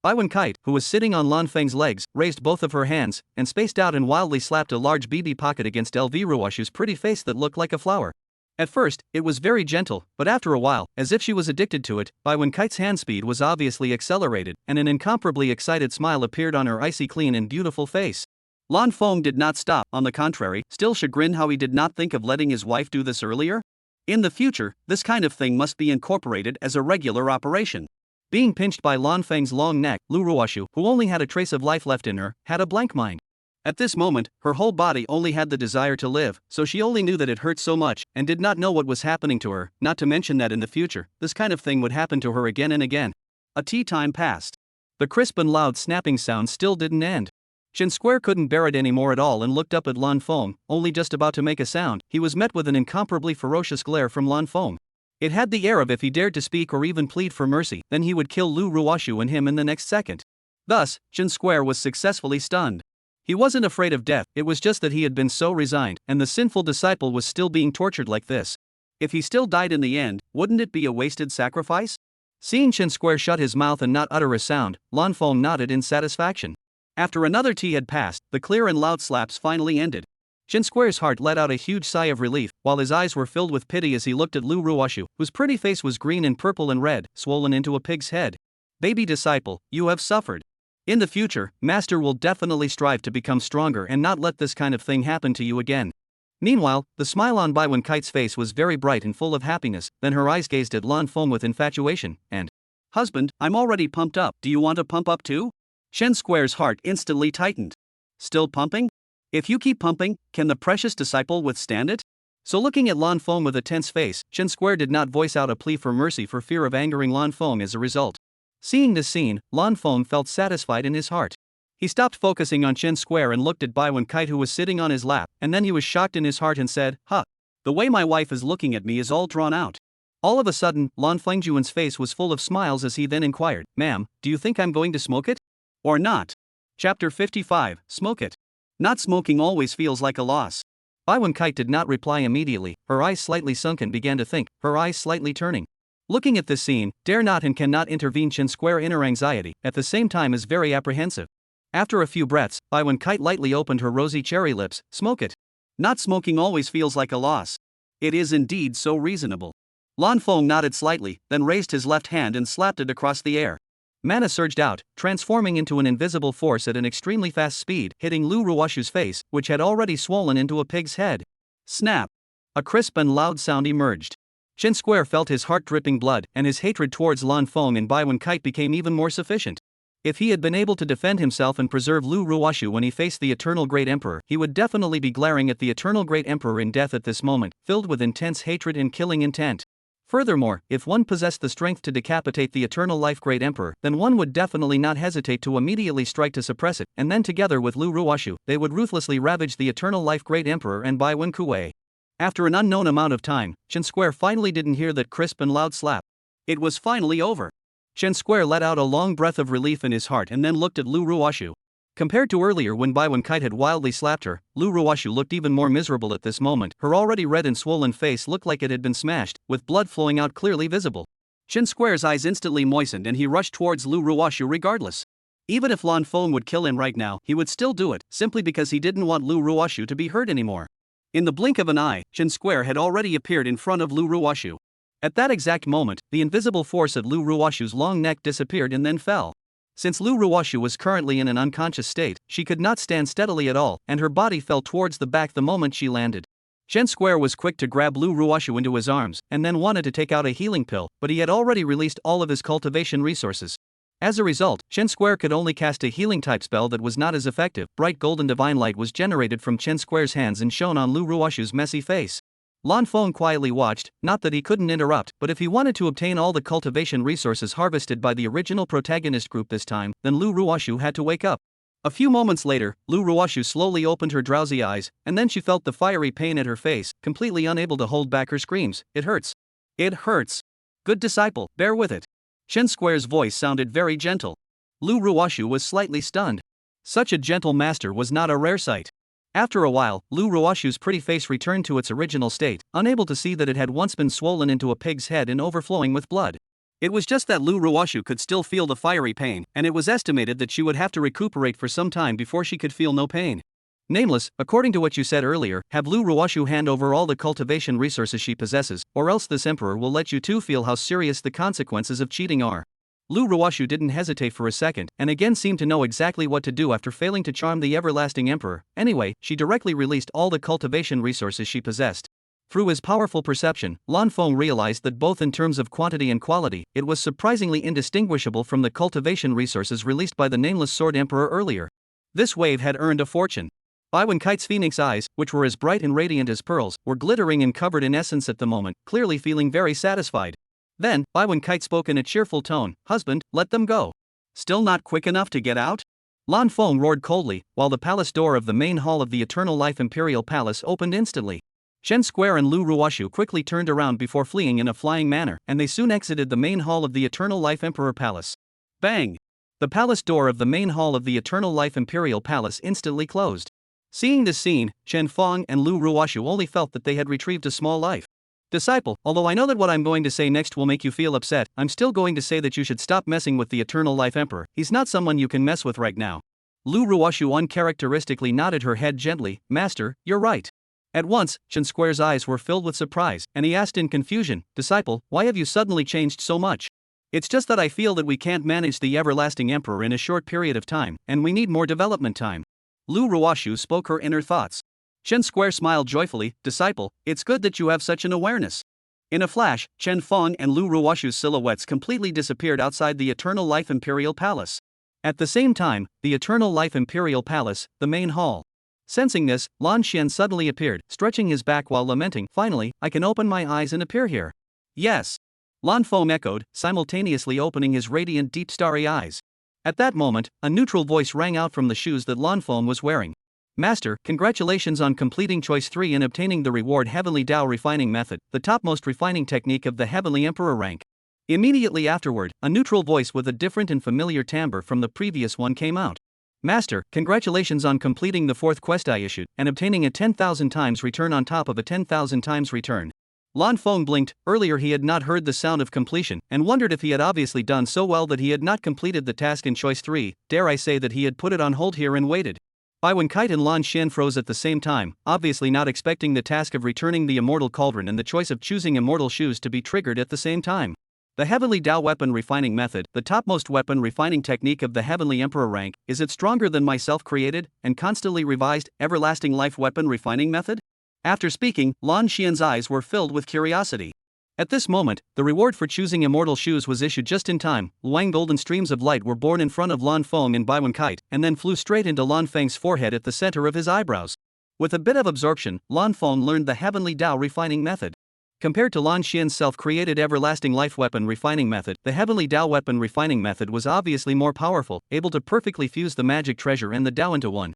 Baiwen Kite, who was sitting on Lan Feng's legs, raised both of her hands, and spaced out and wildly slapped a large BB pocket against LV Ruoshu's pretty face that looked like a flower. At first, it was very gentle, but after a while, as if she was addicted to it, Baiwen Kite's hand speed was obviously accelerated, and an incomparably excited smile appeared on her icy clean and beautiful face. Lan Feng did not stop, on the contrary, still chagrined how he did not think of letting his wife do this earlier. In the future, this kind of thing must be incorporated as a regular operation. Being pinched by Lan Feng's long neck, Lu Ruoshu, who only had a trace of life left in her, had a blank mind. At this moment, her whole body only had the desire to live, so she only knew that it hurt so much, and did not know what was happening to her, not to mention that in the future, this kind of thing would happen to her again and again. A tea time passed. The crisp and loud snapping sound still didn't end. Chen Square couldn't bear it anymore at all and looked up at Lan Feng, only just about to make a sound, he was met with an incomparably ferocious glare from Lan Feng. It had the air of if he dared to speak or even plead for mercy, then he would kill Lu Ruoshu and him in the next second. Thus, Chen Square was successfully stunned. He wasn't afraid of death, it was just that he had been so resigned, and the sinful disciple was still being tortured like this. If he still died in the end, wouldn't it be a wasted sacrifice? Seeing Chen Square shut his mouth and not utter a sound, Lan Feng nodded in satisfaction. After another tea had passed, the clear and loud slaps finally ended. Shin Square's heart let out a huge sigh of relief, while his eyes were filled with pity as he looked at Lu Ruoshu, whose pretty face was green and purple and red, swollen into a pig's head. Baby disciple, you have suffered. In the future, Master will definitely strive to become stronger and not let this kind of thing happen to you again. Meanwhile, the smile on Baiwen Kite's face was very bright and full of happiness, then her eyes gazed at Lan Feng with infatuation, and, husband, I'm already pumped up, do you want to pump up too? Shen Square's heart instantly tightened. Still pumping? If you keep pumping, can the precious disciple withstand it? So looking at Lan Feng with a tense face, Shen Square did not voice out a plea for mercy for fear of angering Lan Feng as a result. Seeing this scene, Lan Feng felt satisfied in his heart. He stopped focusing on Shen Square and looked at Baiwen Kite who was sitting on his lap, and then he was shocked in his heart and said, huh. The way my wife is looking at me is all drawn out. All of a sudden, Lan Fengjuan's face was full of smiles as he then inquired, ma'am, do you think I'm going to smoke it? Or not? Chapter 55, Smoke It. Not smoking always feels like a loss. Baiwen Kite did not reply immediately, her eyes slightly sunken began to think, her eyes slightly turning. Looking at this scene, dare not and cannot intervene. Shen Square inner anxiety, at the same time is very apprehensive. After a few breaths, Baiwen Kite lightly opened her rosy cherry lips, smoke it. Not smoking always feels like a loss. It is indeed so reasonable. Lan Feng nodded slightly, then raised his left hand and slapped it across the air. Mana surged out, transforming into an invisible force at an extremely fast speed, hitting Lu Ruoshu's face, which had already swollen into a pig's head. Snap! A crisp and loud sound emerged. Shen Square felt his heart dripping blood, and his hatred towards Lan Feng and Baiwen Kite became even more sufficient. If he had been able to defend himself and preserve Lu Ruoshu when he faced the Eternal Great Emperor, he would definitely be glaring at the Eternal Great Emperor in death at this moment, filled with intense hatred and killing intent. Furthermore, if one possessed the strength to decapitate the Eternal Life Great Emperor, then one would definitely not hesitate to immediately strike to suppress it, and then together with Lu Ruoshu, they would ruthlessly ravage the Eternal Life Great Emperor and Baiwen Kuei. After an unknown amount of time, Shen Square finally didn't hear that crisp and loud slap. It was finally over. Shen Square let out a long breath of relief in his heart and then looked at Lu Ruoshu. Compared to earlier when Baiwen Kite had wildly slapped her, Lu Ruoshu looked even more miserable at this moment. Her already red and swollen face looked like it had been smashed, with blood flowing out clearly visible. Shen Square's eyes instantly moistened and he rushed towards Lu Ruoshu regardless. Even if Lan Feng would kill him right now, he would still do it, simply because he didn't want Lu Ruoshu to be hurt anymore. In the blink of an eye, Shen Square had already appeared in front of Lu Ruoshu. At that exact moment, the invisible force at Lu Ruoshu's long neck disappeared and then fell. Since Lu Ruoshu was currently in an unconscious state, she could not stand steadily at all, and her body fell towards the back the moment she landed. Shen Square was quick to grab Lu Ruoshu into his arms, and then wanted to take out a healing pill, but he had already released all of his cultivation resources. As a result, Shen Square could only cast a healing type spell that was not as effective. Bright golden divine light was generated from Shen Square's hands and shone on Lu Ruoshu's messy face. Lan Feng quietly watched, not that he couldn't interrupt, but if he wanted to obtain all the cultivation resources harvested by the original protagonist group this time, then Lu Ruoshu had to wake up. A few moments later, Lu Ruoshu slowly opened her drowsy eyes, and then she felt the fiery pain at her face, completely unable to hold back her screams. It hurts. It hurts. Good disciple, bear with it. Shen Square's voice sounded very gentle. Lu Ruoshu was slightly stunned. Such a gentle master was not a rare sight. After a while, Lu Ruoshu's pretty face returned to its original state, unable to see that it had once been swollen into a pig's head and overflowing with blood. It was just that Lu Ruoshu could still feel the fiery pain, and it was estimated that she would have to recuperate for some time before she could feel no pain. Nameless, according to what you said earlier, have Lu Ruoshu hand over all the cultivation resources she possesses, or else this emperor will let you too feel how serious the consequences of cheating are. Lu Ruoshu didn't hesitate for a second, and again seemed to know exactly what to do after failing to charm the everlasting emperor. Anyway, she directly released all the cultivation resources she possessed. Through his powerful perception, Lan Feng realized that both in terms of quantity and quality, it was surprisingly indistinguishable from the cultivation resources released by the nameless Sword Emperor earlier. This wave had earned a fortune. Baiwen Kite's phoenix eyes, which were as bright and radiant as pearls, were glittering and covered in essence at the moment, clearly feeling very satisfied. Then, Baiwen Kite spoke in a cheerful tone, "Husband, let them go. Still not quick enough to get out?" Lan Feng roared coldly, while the palace door of the main hall of the Eternal Life Imperial Palace opened instantly. Shen Square and Lu Ruoshu quickly turned around before fleeing in a flying manner, and they soon exited the main hall of the Eternal Life Emperor Palace. Bang! The palace door of the main hall of the Eternal Life Imperial Palace instantly closed. Seeing this scene, Shen Feng and Lu Ruoshu only felt that they had retrieved a small life. Disciple, although I know that what I'm going to say next will make you feel upset, I'm still going to say that you should stop messing with the Eternal Life Emperor. He's not someone you can mess with right now. Lu Ruoshu uncharacteristically nodded her head gently. Master, you're right. At once, Chen Square's eyes were filled with surprise, and he asked in confusion, Disciple, why have you suddenly changed so much? It's just that I feel that we can't manage the everlasting emperor in a short period of time, and we need more development time. Lu Ruoshu spoke her inner thoughts. Chen Square smiled joyfully, Disciple, it's good that you have such an awareness. In a flash, Chen Feng and Lu Ruoshu's silhouettes completely disappeared outside the Eternal Life Imperial Palace. At the same time, the Eternal Life Imperial Palace, the main hall. Sensing this, Lan Xian suddenly appeared, stretching his back while lamenting, Finally, I can open my eyes and appear here. Yes. Lan Feng echoed, simultaneously opening his radiant deep starry eyes. At that moment, a neutral voice rang out from the shoes that Lan Feng was wearing. Master, congratulations on completing Choice 3 and obtaining the reward Heavenly Dao Refining Method, the topmost refining technique of the Heavenly Emperor rank. Immediately afterward, a neutral voice with a different and familiar timbre from the previous one came out. Master, congratulations on completing the 4th quest I issued, and obtaining a 10,000 times return on top of a 10,000 times return. Lan Feng blinked. Earlier he had not heard the sound of completion, and wondered if he had obviously done so well that he had not completed the task in Choice 3, dare I say that he had put it on hold here and waited. Bai Wenkite and Lan Xian froze at the same time, obviously not expecting the task of returning the immortal cauldron and the choice of choosing immortal shoes to be triggered at the same time. The Heavenly Dao Weapon Refining Method, the topmost weapon refining technique of the Heavenly Emperor rank, is it stronger than my self-created, and constantly revised, everlasting life weapon refining method? After speaking, Lan Xian's eyes were filled with curiosity. At this moment, the reward for choosing immortal shoes was issued just in time. Luang golden streams of light were born in front of Lan Feng and Bai Wenkite, and then flew straight into Lan Feng's forehead at the center of his eyebrows. With a bit of absorption, Lan Feng learned the Heavenly Dao Refining Method. Compared to Lan Xian's self-created everlasting life weapon refining method, the Heavenly Dao Weapon Refining Method was obviously more powerful, able to perfectly fuse the magic treasure and the Dao into one.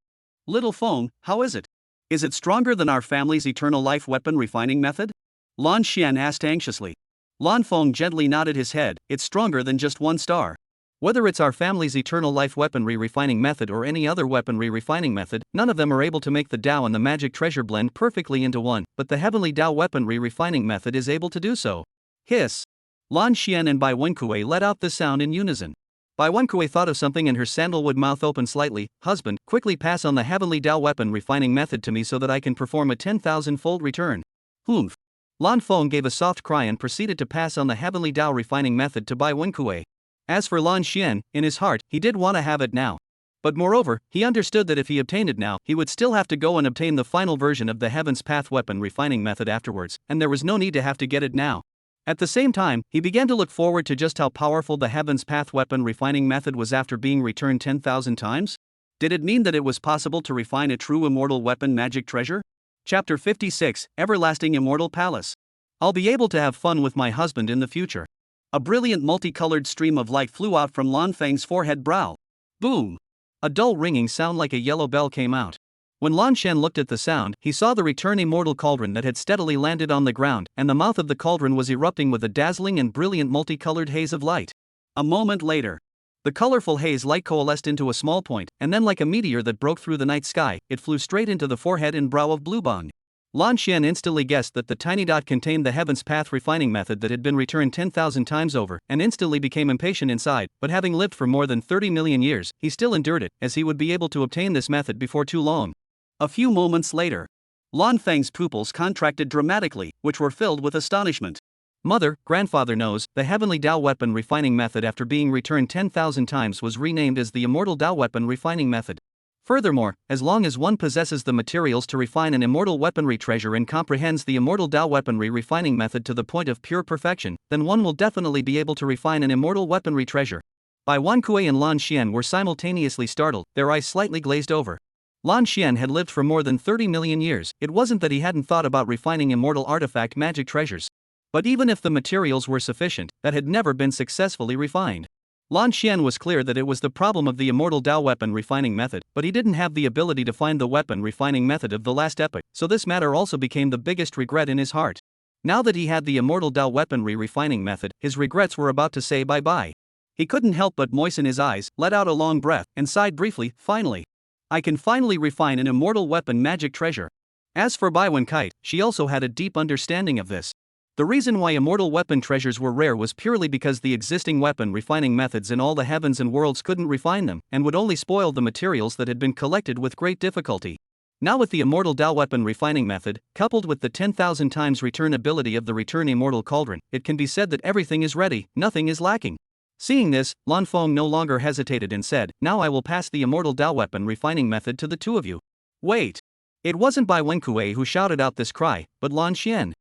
Little Feng, how is it? Is it stronger than our family's Eternal Life Weapon Refining Method? Lan Xian asked anxiously. Lan Feng gently nodded his head, it's stronger than just 1 star. Whether it's our family's Eternal Life Weaponry Refining Method or any other weaponry refining method, none of them are able to make the Dao and the magic treasure blend perfectly into one, but the Heavenly Dao Weaponry Refining Method is able to do so. Hiss! Lan Xian and Bai Wenkue let out this sound in unison. Bai Wenkue thought of something and her sandalwood mouth opened slightly. Husband, quickly pass on the Heavenly Dao Weapon Refining Method to me so that I can perform a 10,000-fold return. Humph! Lan Feng gave a soft cry and proceeded to pass on the Heavenly Dao Refining Method to Bai Wenkue. As for Lan Xian, in his heart, he did want to have it now. But moreover, he understood that if he obtained it now, he would still have to go and obtain the final version of the Heaven's Path Weapon Refining Method afterwards, and there was no need to have to get it now. At the same time, he began to look forward to just how powerful the Heaven's Path Weapon Refining Method was after being returned 10,000 times. Did it mean that it was possible to refine a true immortal weapon magic treasure? Chapter 56, Everlasting Immortal Palace. I'll be able to have fun with my husband in the future. A brilliant multicolored stream of light flew out from Lan Feng's forehead brow. Boom! A dull ringing sound like a yellow bell came out. When Lan Xian looked at the sound, he saw the return immortal cauldron that had steadily landed on the ground, and the mouth of the cauldron was erupting with a dazzling and brilliant multicolored haze of light. A moment later, the colorful haze light coalesced into a small point, and then like a meteor that broke through the night sky, it flew straight into the forehead and brow of Bluebong. Lan Xian instantly guessed that the tiny dot contained the Heaven's Path refining method that had been returned 10,000 times over, and instantly became impatient inside, but having lived for more than 30 million years, he still endured it, as he would be able to obtain this method before too long. A few moments later, Lan Feng's pupils contracted dramatically, which were filled with astonishment. Mother, grandfather knows, the Heavenly Dao Weapon Refining Method after being returned 10,000 times was renamed as the Immortal Dao Weapon Refining Method. Furthermore, as long as one possesses the materials to refine an immortal weaponry treasure and comprehends the Immortal Dao Weaponry Refining Method to the point of pure perfection, then one will definitely be able to refine an immortal weaponry treasure. Bai Wenkue and Lan Xian were simultaneously startled, their eyes slightly glazed over. Lan Xian had lived for more than 30 million years. It wasn't that he hadn't thought about refining immortal artifact magic treasures. But even if the materials were sufficient, that had never been successfully refined. Lan Xian was clear that it was the problem of the Immortal Dao Weapon Refining Method, but he didn't have the ability to find the weapon refining method of the last epoch, so this matter also became the biggest regret in his heart. Now that he had the Immortal Dao Weaponry Refining Method, his regrets were about to say bye-bye. He couldn't help but moisten his eyes, let out a long breath, and sighed briefly. Finally, I can finally refine an immortal weapon magic treasure. As for Bai Wenkite, she also had a deep understanding of this. The reason why immortal weapon treasures were rare was purely because the existing weapon refining methods in all the heavens and worlds couldn't refine them and would only spoil the materials that had been collected with great difficulty. Now with the immortal Dao weapon refining method, coupled with the 10,000 times return ability of the return immortal cauldron, it can be said that everything is ready, nothing is lacking. Seeing this, Lan Feng no longer hesitated and said, "Now I will pass the immortal Dao weapon refining method to the two of you." Wait! It wasn't Bai Wenkue who shouted out this cry, but Lan Xian.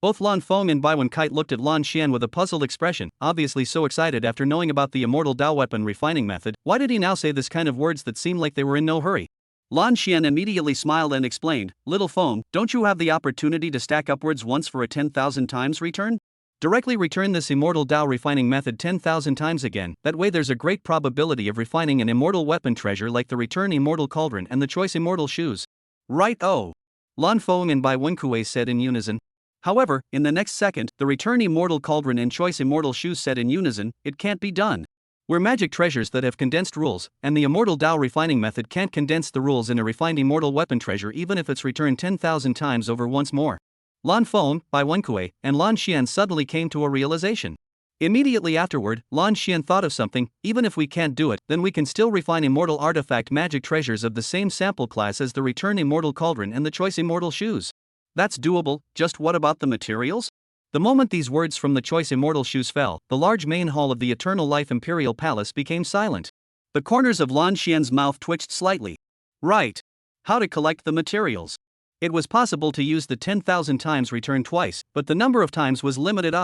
Both Lan Feng and Bai Wenkite looked at Lan Xian with a puzzled expression, obviously so excited after knowing about the immortal Dao weapon refining method. Why did he now say this kind of words that seemed like they were in no hurry? Lan Xian immediately smiled and explained, "Little Feng, don't you have the opportunity to stack upwards once for a 10,000 times return? Directly return this immortal Dao refining method 10,000 times again, that way there's a great probability of refining an immortal weapon treasure like the return immortal cauldron and the choice immortal shoes." Right, oh! Lan Feng and Bai Wenkue said in unison. However, in the next second, the return immortal cauldron and choice immortal shoes said in unison, "It can't be done. We're magic treasures that have condensed rules, and the immortal Dao refining method can't condense the rules in a refined immortal weapon treasure even if it's returned 10,000 times over once more." Lan Feng, Bai Wenkue, and Lan Xian suddenly came to a realization. Immediately afterward, Lan Xian thought of something. Even if we can't do it, then we can still refine immortal artifact magic treasures of the same sample class as the return immortal cauldron and the choice immortal shoes. That's doable. Just what about the materials? The moment these words from the choice immortal shoes fell, the large main hall of the Eternal Life Imperial Palace became silent. The corners of Lan Xian's mouth twitched slightly. Right. How to collect the materials? It was possible to use the 10,000 times return twice, but the number of times was limited.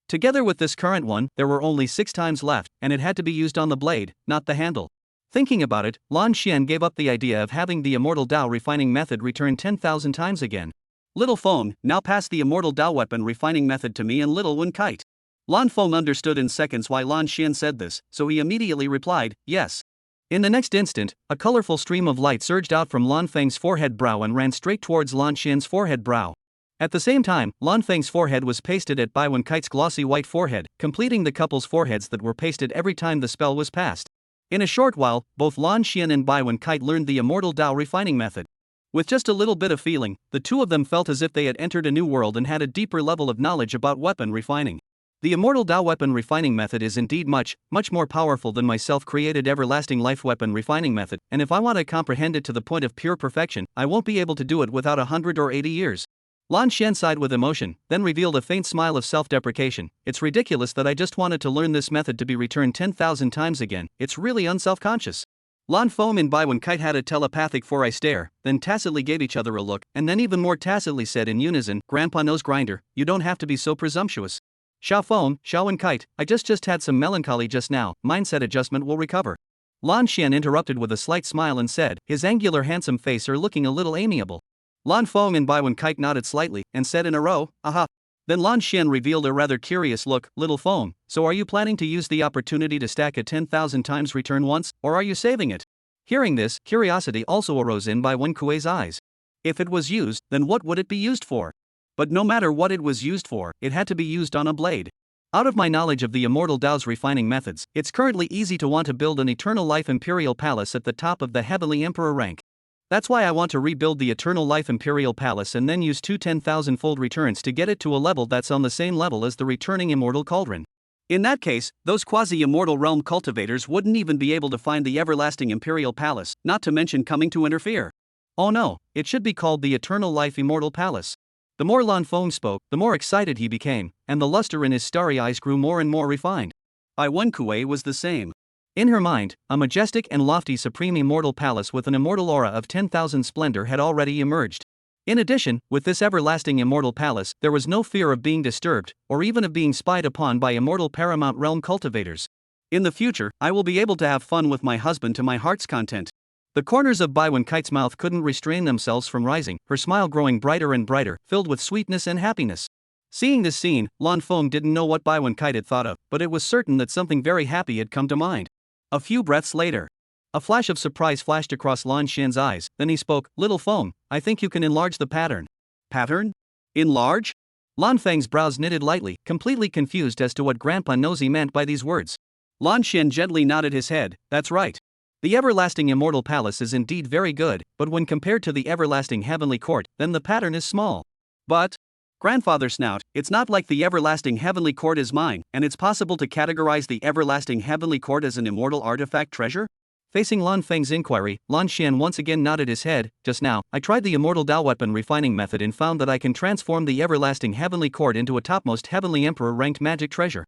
Together with this current one, there were only 6 times left, and it had to be used on the blade, not the handle. Thinking about it, Lan Xian gave up the idea of having the immortal Dao refining method return 10,000 times again. "Little Feng, now pass the immortal Dao weapon refining method to me and Little Wenkite." Lan Feng understood in seconds why Lan Xian said this, so he immediately replied, "Yes." In the next instant, a colorful stream of light surged out from Lan Feng's forehead brow and ran straight towards Lan Xian's forehead brow. At the same time, Lan Feng's forehead was pasted at Bai Wenkite's glossy white forehead, completing the couple's foreheads that were pasted every time the spell was passed. In a short while, both Lan Xian and Bai Wenkite learned the immortal Dao refining method. With just a little bit of feeling, the two of them felt as if they had entered a new world and had a deeper level of knowledge about weapon refining. The immortal Dao weapon refining method is indeed much more powerful than my self-created everlasting life weapon refining method, and if I want to comprehend it to the point of pure perfection, I won't be able to do it without 100 or 80 years. Lan Xian sighed with emotion, then revealed a faint smile of self-deprecation. "It's ridiculous that I just wanted to learn this method to be returned 10,000 times again. It's really unself-conscious." Lan Feng and Bai Wenkite had a telepathic four-eye stare, then tacitly gave each other a look, and then even more tacitly said in unison, "Grandpa Nose Grinder, you don't have to be so presumptuous." "Xiao Feng, Xiao Wenkite, I just had some melancholy just now, mindset adjustment will recover." Lan Xian interrupted with a slight smile and said, his angular handsome face looking a little amiable. Lan Feng and Bai Wenkite nodded slightly, and said in a row, "Aha." Then Lan Xian revealed a rather curious look, "Little Feng, so are you planning to use the opportunity to stack a 10,000 times return once, or are you saving it?" Hearing this, curiosity also arose in Bai Wenkue's eyes. If it was used, then what would it be used for? But no matter what it was used for, it had to be used on a blade. Out of my knowledge of the immortal Dao's refining methods, it's currently easy to want to build an Eternal Life Imperial Palace at the top of the Heavenly Emperor rank. That's why I want to rebuild the Eternal Life Imperial Palace and then use 2 10,000-fold returns to get it to a level that's on the same level as the returning Immortal Cauldron. In that case, those quasi-immortal realm cultivators wouldn't even be able to find the everlasting Imperial Palace, not to mention coming to interfere. Oh no, it should be called the Eternal Life Immortal Palace. The more Lan Feng spoke, the more excited he became, and the luster in his starry eyes grew more and more refined. Bai Wenkue was the same. In her mind, a majestic and lofty supreme immortal palace with an immortal aura of 10,000 splendor had already emerged. In addition, with this everlasting immortal palace, there was no fear of being disturbed, or even of being spied upon by immortal paramount realm cultivators. In the future, I will be able to have fun with my husband to my heart's content. The corners of Bai Wenkite's mouth couldn't restrain themselves from rising, her smile growing brighter and brighter, filled with sweetness and happiness. Seeing this scene, Lan Feng didn't know what Bai Wenkite had thought of, but it was certain that something very happy had come to mind. A few breaths later, a flash of surprise flashed across Lan Xian's eyes, then he spoke, "Little Feng, I think you can enlarge the pattern." "Pattern? Enlarge?" Lan Feng's brows knitted lightly, completely confused as to what Grandpa Nosy meant by these words. Lan Xian gently nodded his head, "That's right. The everlasting immortal palace is indeed very good, but when compared to the everlasting heavenly court, then the pattern is small. But Grandfather snout, it's not like the everlasting heavenly court is mine, and it's possible to categorize the everlasting heavenly court as an immortal artifact treasure? Facing Lan Feng's inquiry, Lan Xian once again nodded his head. Just now, I tried the immortal Dao weapon refining method and found that I can transform the everlasting heavenly court into a topmost heavenly emperor ranked magic treasure.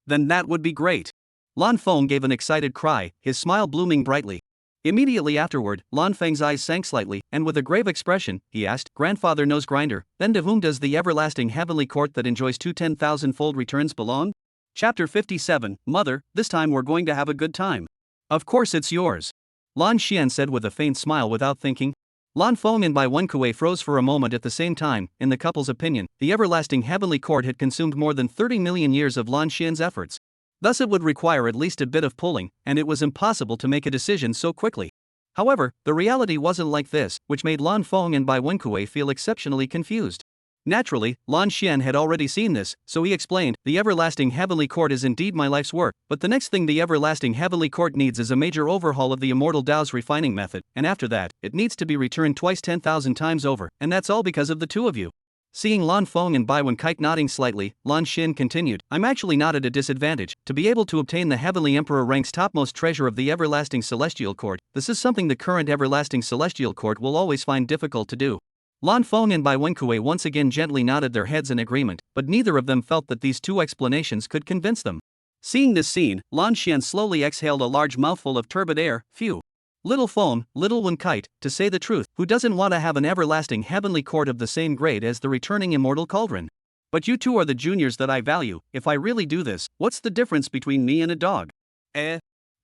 Then that would be great. Lan Feng gave an excited cry, his smile blooming brightly. Immediately afterward, Lan Feng's eyes sank slightly, and with a grave expression, he asked, Grandfather Nose Grinder, then to whom does the everlasting heavenly court that enjoys 10,000-fold returns belong? Chapter 57, Mother, this time we're going to have a good time. Of course it's yours. Lan Xian said with a faint smile without thinking. Lan Feng and Bai Wenkue froze for a moment at the same time. In the couple's opinion, the everlasting heavenly court had consumed more than 30 million years of Lan Xian's efforts. Thus it would require at least a bit of pulling, and it was impossible to make a decision so quickly. However, the reality wasn't like this, which made Lan Feng and Bai Wenkue feel exceptionally confused. Naturally, Lan Xian had already seen this, so he explained, the everlasting heavenly court is indeed my life's work, but the next thing the everlasting heavenly court needs is a major overhaul of the immortal Dao's refining method, and after that, it needs to be returned twice 10,000 times over, and that's all because of the two of you. Seeing Lan Feng and Bai Wenkite nodding slightly, Lan Xin continued, I'm actually not at a disadvantage. To be able to obtain the Heavenly Emperor rank's topmost treasure of the Everlasting Celestial Court, this is something the current Everlasting Celestial Court will always find difficult to do. Lan Feng and Bai Wenkue once again gently nodded their heads in agreement, but neither of them felt that these two explanations could convince them. Seeing this scene, Lan Xian slowly exhaled a large mouthful of turbid air. Phew. Little Feng, little Wenkite, to say the truth, who doesn't want to have an everlasting heavenly court of the same grade as the returning immortal cauldron? But you two are the juniors that I value. If I really do this, what's the difference between me and a dog?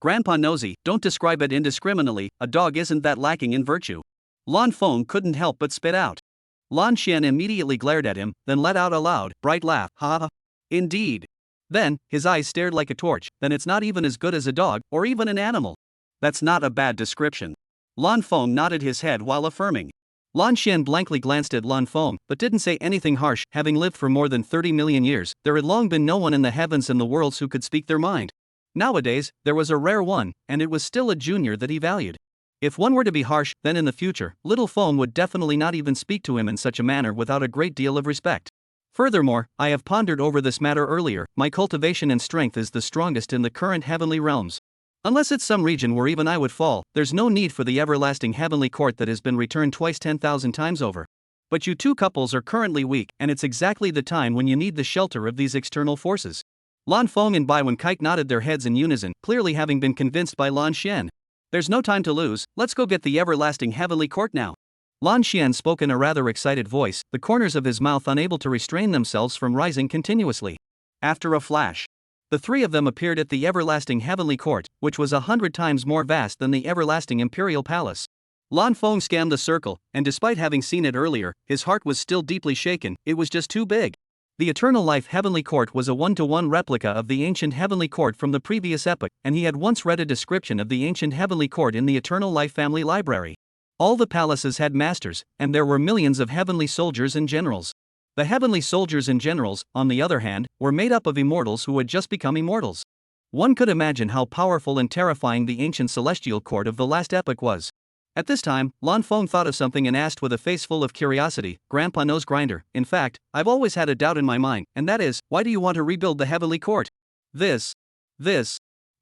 Grandpa Nosy, don't describe it indiscriminately, a dog isn't that lacking in virtue. Lan Feng couldn't help but spit out. Lan Xian immediately glared at him, then let out a loud, bright laugh. Ha ha. Indeed. Then, his eyes stared like a torch. Then it's not even as good as a dog, or even an animal. That's not a bad description. Lan Feng nodded his head while affirming. Lan Xian blankly glanced at Lan Feng, but didn't say anything harsh. Having lived for more than 30 million years, there had long been no one in the heavens and the worlds who could speak their mind. Nowadays, there was a rare one, and it was still a junior that he valued. If one were to be harsh, then in the future, little Feng would definitely not even speak to him in such a manner without a great deal of respect. Furthermore, I have pondered over this matter earlier. My cultivation and strength is the strongest in the current heavenly realms. Unless it's some region where even I would fall, there's no need for the everlasting heavenly court that has been returned twice 10,000 times over. But you two couples are currently weak, and it's exactly the time when you need the shelter of these external forces. Lan Feng and Bai Wenkite nodded their heads in unison, clearly having been convinced by Lan Xian. There's no time to lose, let's go get the everlasting heavenly court now. Lan Xian spoke in a rather excited voice, the corners of his mouth unable to restrain themselves from rising continuously. After a flash, the three of them appeared at the everlasting heavenly court, which was 100 times more vast than the everlasting imperial palace. Lan Feng scanned the circle, and despite having seen it earlier, his heart was still deeply shaken. It was just too big. The Eternal Life Heavenly Court was a one-to-one replica of the ancient Heavenly Court from the previous epoch, and he had once read a description of the ancient Heavenly Court in the Eternal Life family library. All the palaces had masters, and there were millions of heavenly soldiers and generals. The heavenly soldiers and generals, on the other hand, were made up of immortals who had just become immortals. One could imagine how powerful and terrifying the ancient celestial court of the last epoch was. At this time, Lan Feng thought of something and asked with a face full of curiosity, Grandpa Nose Grinder, in fact, I've always had a doubt in my mind, and that is, why do you want to rebuild the heavenly court? This.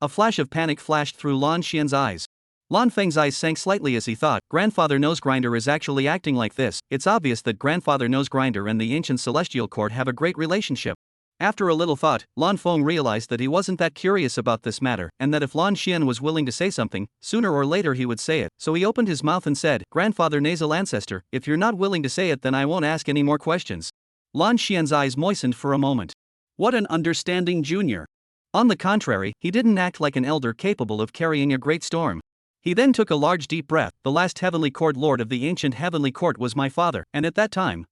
A flash of panic flashed through Lan Xian's eyes. Lan Feng's eyes sank slightly as he thought, Grandfather Nose Grinder is actually acting like this. It's obvious that Grandfather Nose Grinder and the ancient celestial court have a great relationship. After a little thought, Lan Feng realized that he wasn't that curious about this matter, and that if Lan Xian was willing to say something, sooner or later he would say it. So he opened his mouth and said, Grandfather Nasal Ancestor, if you're not willing to say it, then I won't ask any more questions. Lan Xian's eyes moistened for a moment. What an understanding junior. On the contrary, he didn't act like an elder capable of carrying a great storm. He then took a large deep breath. The last heavenly court lord of the ancient heavenly court was my father, and at that time,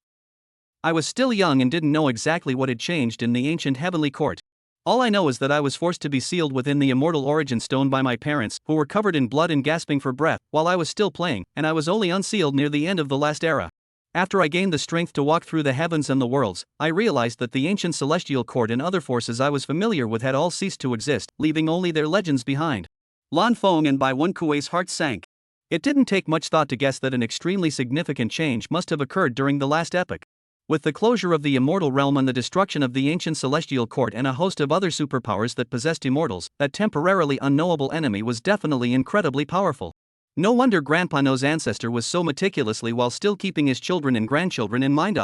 I was still young and didn't know exactly what had changed in the ancient heavenly court. All I know is that I was forced to be sealed within the immortal origin stone by my parents, who were covered in blood and gasping for breath, while I was still playing, and I was only unsealed near the end of the last era. After I gained the strength to walk through the heavens and the worlds, I realized that the ancient celestial court and other forces I was familiar with had all ceased to exist, leaving only their legends behind. Lan Feng and Bai Wenkui's hearts sank. It didn't take much thought to guess that an extremely significant change must have occurred during the last epoch. With the closure of the immortal realm and the destruction of the ancient celestial court and a host of other superpowers that possessed immortals, that temporarily unknowable enemy was definitely incredibly powerful. No wonder Grandpa No's ancestor was so meticulously while still keeping his children and grandchildren in mind.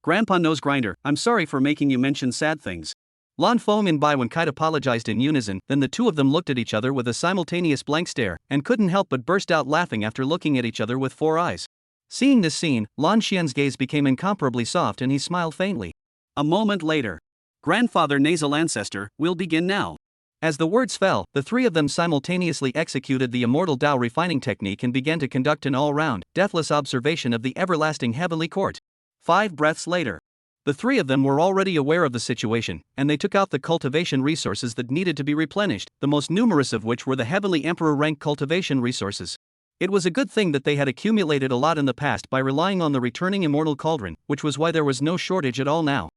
Grandpa Nose Grinder, I'm sorry for making you mention sad things. Lan Feng and Bai Wenkai apologized in unison, then the two of them looked at each other with a simultaneous blank stare, and couldn't help but burst out laughing after looking at each other with 4 eyes. Seeing this scene, Lan Xian's gaze became incomparably soft and he smiled faintly. A moment later. Grandfather Nasal Ancestor, we'll begin now. As the words fell, the three of them simultaneously executed the immortal Dao refining technique and began to conduct an all-round, deathless observation of the everlasting heavenly court. 5 breaths later. The three of them were already aware of the situation, and they took out the cultivation resources that needed to be replenished, the most numerous of which were the heavenly emperor rank cultivation resources. It was a good thing that they had accumulated a lot in the past by relying on the returning immortal cauldron, which was why there was no shortage at all now.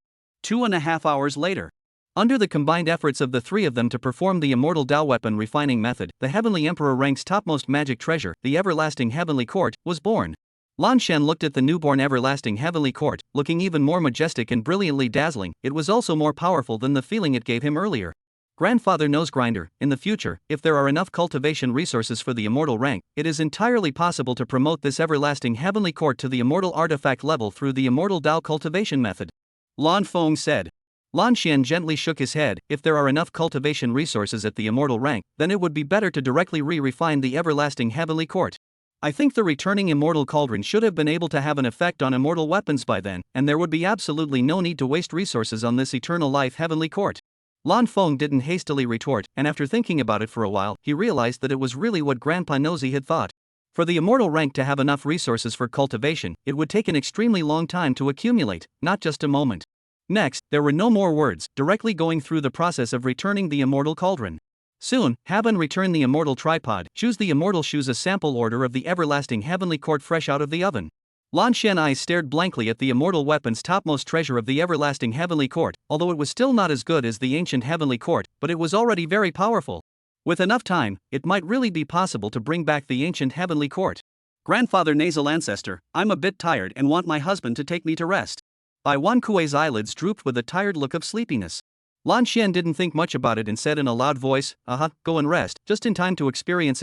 2.5 hours later. Under the combined efforts of the three of them to perform the immortal Dao weapon refining method, the heavenly emperor rank's topmost magic treasure, the everlasting heavenly court, was born. Lan Shen looked at the newborn everlasting heavenly court, looking even more majestic and brilliantly dazzling. It was also more powerful than the feeling it gave him earlier. Grandfather Nose Grinder, in the future, if there are enough cultivation resources for the immortal rank, it is entirely possible to promote this everlasting heavenly court to the immortal artifact level through the immortal Dao cultivation method. Lan Feng said. Lan Xian gently shook his head. If there are enough cultivation resources at the immortal rank, then it would be better to directly refine the everlasting heavenly court. I think the returning immortal cauldron should have been able to have an effect on immortal weapons by then, and there would be absolutely no need to waste resources on this eternal life heavenly court. Lan Feng didn't hastily retort, and after thinking about it for a while, he realized that it was really what Grandpa Nosy had thought. For the immortal rank to have enough resources for cultivation, it would take an extremely long time to accumulate, not just a moment. Next, there were no more words, directly going through the process of returning the immortal cauldron. Soon, Haben return the immortal tripod, choose the immortal shoes a sample order of the everlasting heavenly court fresh out of the oven. Lan Shen eyes stared blankly at the immortal weapon's topmost treasure of the everlasting heavenly court, although it was still not as good as the ancient heavenly court, but it was already very powerful. With enough time, it might really be possible to bring back the ancient heavenly court. Grandfather Nasal Ancestor, I'm a bit tired and want my husband to take me to rest. Bai Wan Kuei's eyelids drooped with a tired look of sleepiness. Lan Xian didn't think much about it and said in a loud voice, go and rest, just in time to experience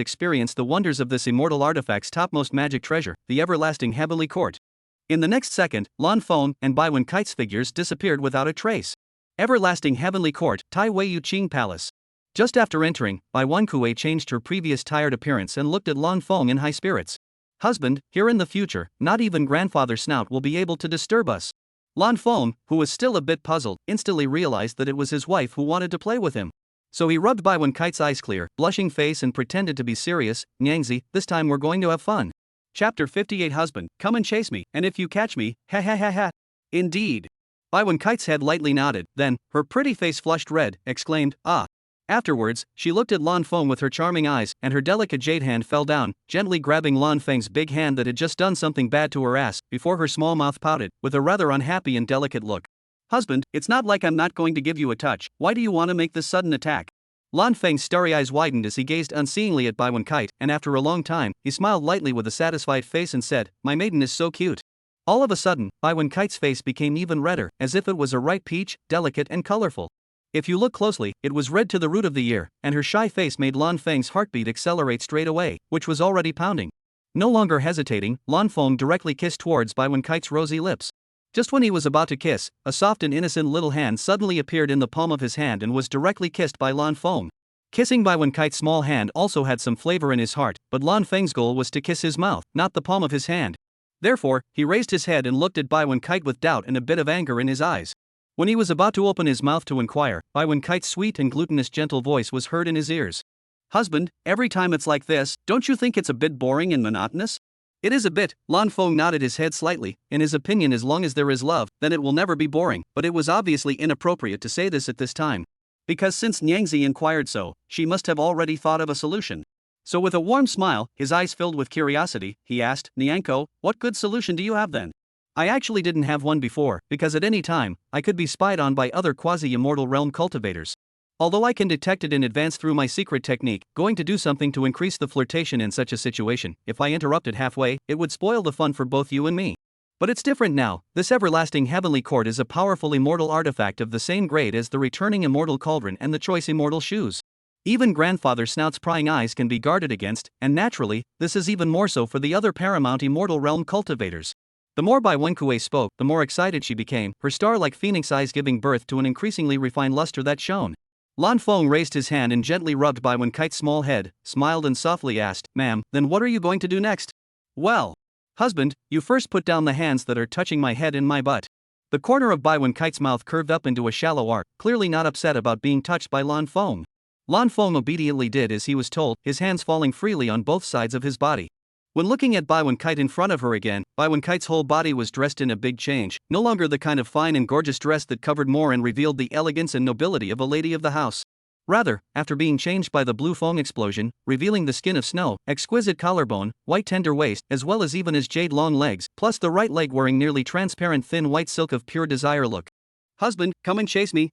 the wonders of this immortal artifact's topmost magic treasure, the everlasting heavenly court. In the next second, Lan Feng and Bai Wen Kite's figures disappeared without a trace. Everlasting heavenly court, Tai Wei Yu Qing Palace. Just after entering, Bai Wan Kuei changed her previous tired appearance and looked at Lan Feng in high spirits. Husband, here in the future, not even Grandfather Snout will be able to disturb us. Lan Feng, who was still a bit puzzled, instantly realized that it was his wife who wanted to play with him. So he rubbed Bai Wen Kite's eyes clear, blushing face and pretended to be serious. Nyangzi, this time we're going to have fun. Chapter 58 Husband, come and chase me, and if you catch me, ha ha ha ha. Indeed. Bai Wen Kite's head lightly nodded, then, her pretty face flushed red, exclaimed, ah. Afterwards, she looked at Lan Feng with her charming eyes, and her delicate jade hand fell down, gently grabbing Lan Feng's big hand that had just done something bad to her ass, before her small mouth pouted, with a rather unhappy and delicate look. Husband, it's not like I'm not going to give you a touch, why do you want to make this sudden attack? Lan Feng's starry eyes widened as he gazed unseeingly at Bai Wen Kite, and after a long time, he smiled lightly with a satisfied face and said, my maiden is so cute. All of a sudden, Bai Wen Kite's face became even redder, as if it was a ripe peach, delicate and colorful. If you look closely, it was red to the root of the ear, and her shy face made Lan Feng's heartbeat accelerate straight away, which was already pounding. No longer hesitating, Lan Feng directly kissed towards Bai Wen Kite's rosy lips. Just when he was about to kiss, a soft and innocent little hand suddenly appeared in the palm of his hand and was directly kissed by Lan Feng. Kissing Bai Wen Kite's small hand also had some flavor in his heart, but Lan Feng's goal was to kiss his mouth, not the palm of his hand. Therefore, he raised his head and looked at Bai Wen Kite with doubt and a bit of anger in his eyes. When he was about to open his mouth to inquire, Bai Wen Kite's sweet and glutinous gentle voice was heard in his ears. Husband, every time it's like this, don't you think it's a bit boring and monotonous? It is a bit, Lan Feng nodded his head slightly. In his opinion, as long as there is love, then it will never be boring, but it was obviously inappropriate to say this at this time. Because since Nyangzi inquired so, she must have already thought of a solution. So with a warm smile, his eyes filled with curiosity, he asked, Nyanko, what good solution do you have then? I actually didn't have one before, because at any time, I could be spied on by other quasi-immortal realm cultivators. Although I can detect it in advance through my secret technique, going to do something to increase the flirtation in such a situation, if I interrupted halfway, it would spoil the fun for both you and me. But it's different now. This everlasting heavenly court is a powerful immortal artifact of the same grade as the returning immortal cauldron and the choice immortal shoes. Even grandfather Snout's prying eyes can be guarded against, and naturally, this is even more so for the other paramount immortal realm cultivators. The more Bai Wenkue spoke, the more excited she became, her star-like phoenix eyes giving birth to an increasingly refined luster that shone. Lan Feng raised his hand and gently rubbed Bai Wenkite's small head, smiled and softly asked, "Ma'am, then what are you going to do next?" "Well, husband, you first put down the hands that are touching my head and my butt." The corner of Bai Wenkite's mouth curved up into a shallow arc, clearly not upset about being touched by Lan Feng. Lan Feng obediently did as he was told, his hands falling freely on both sides of his body. When looking at Bai Wenkite in front of her again, Bai Wenkite's whole body was dressed in a big change, no longer the kind of fine and gorgeous dress that covered more and revealed the elegance and nobility of a lady of the house. Rather, after being changed by the blue Feng explosion, revealing the skin of snow, exquisite collarbone, white tender waist, as well as even his jade long legs, plus the right leg wearing nearly transparent thin white silk of pure desire look. "Husband, come and chase me,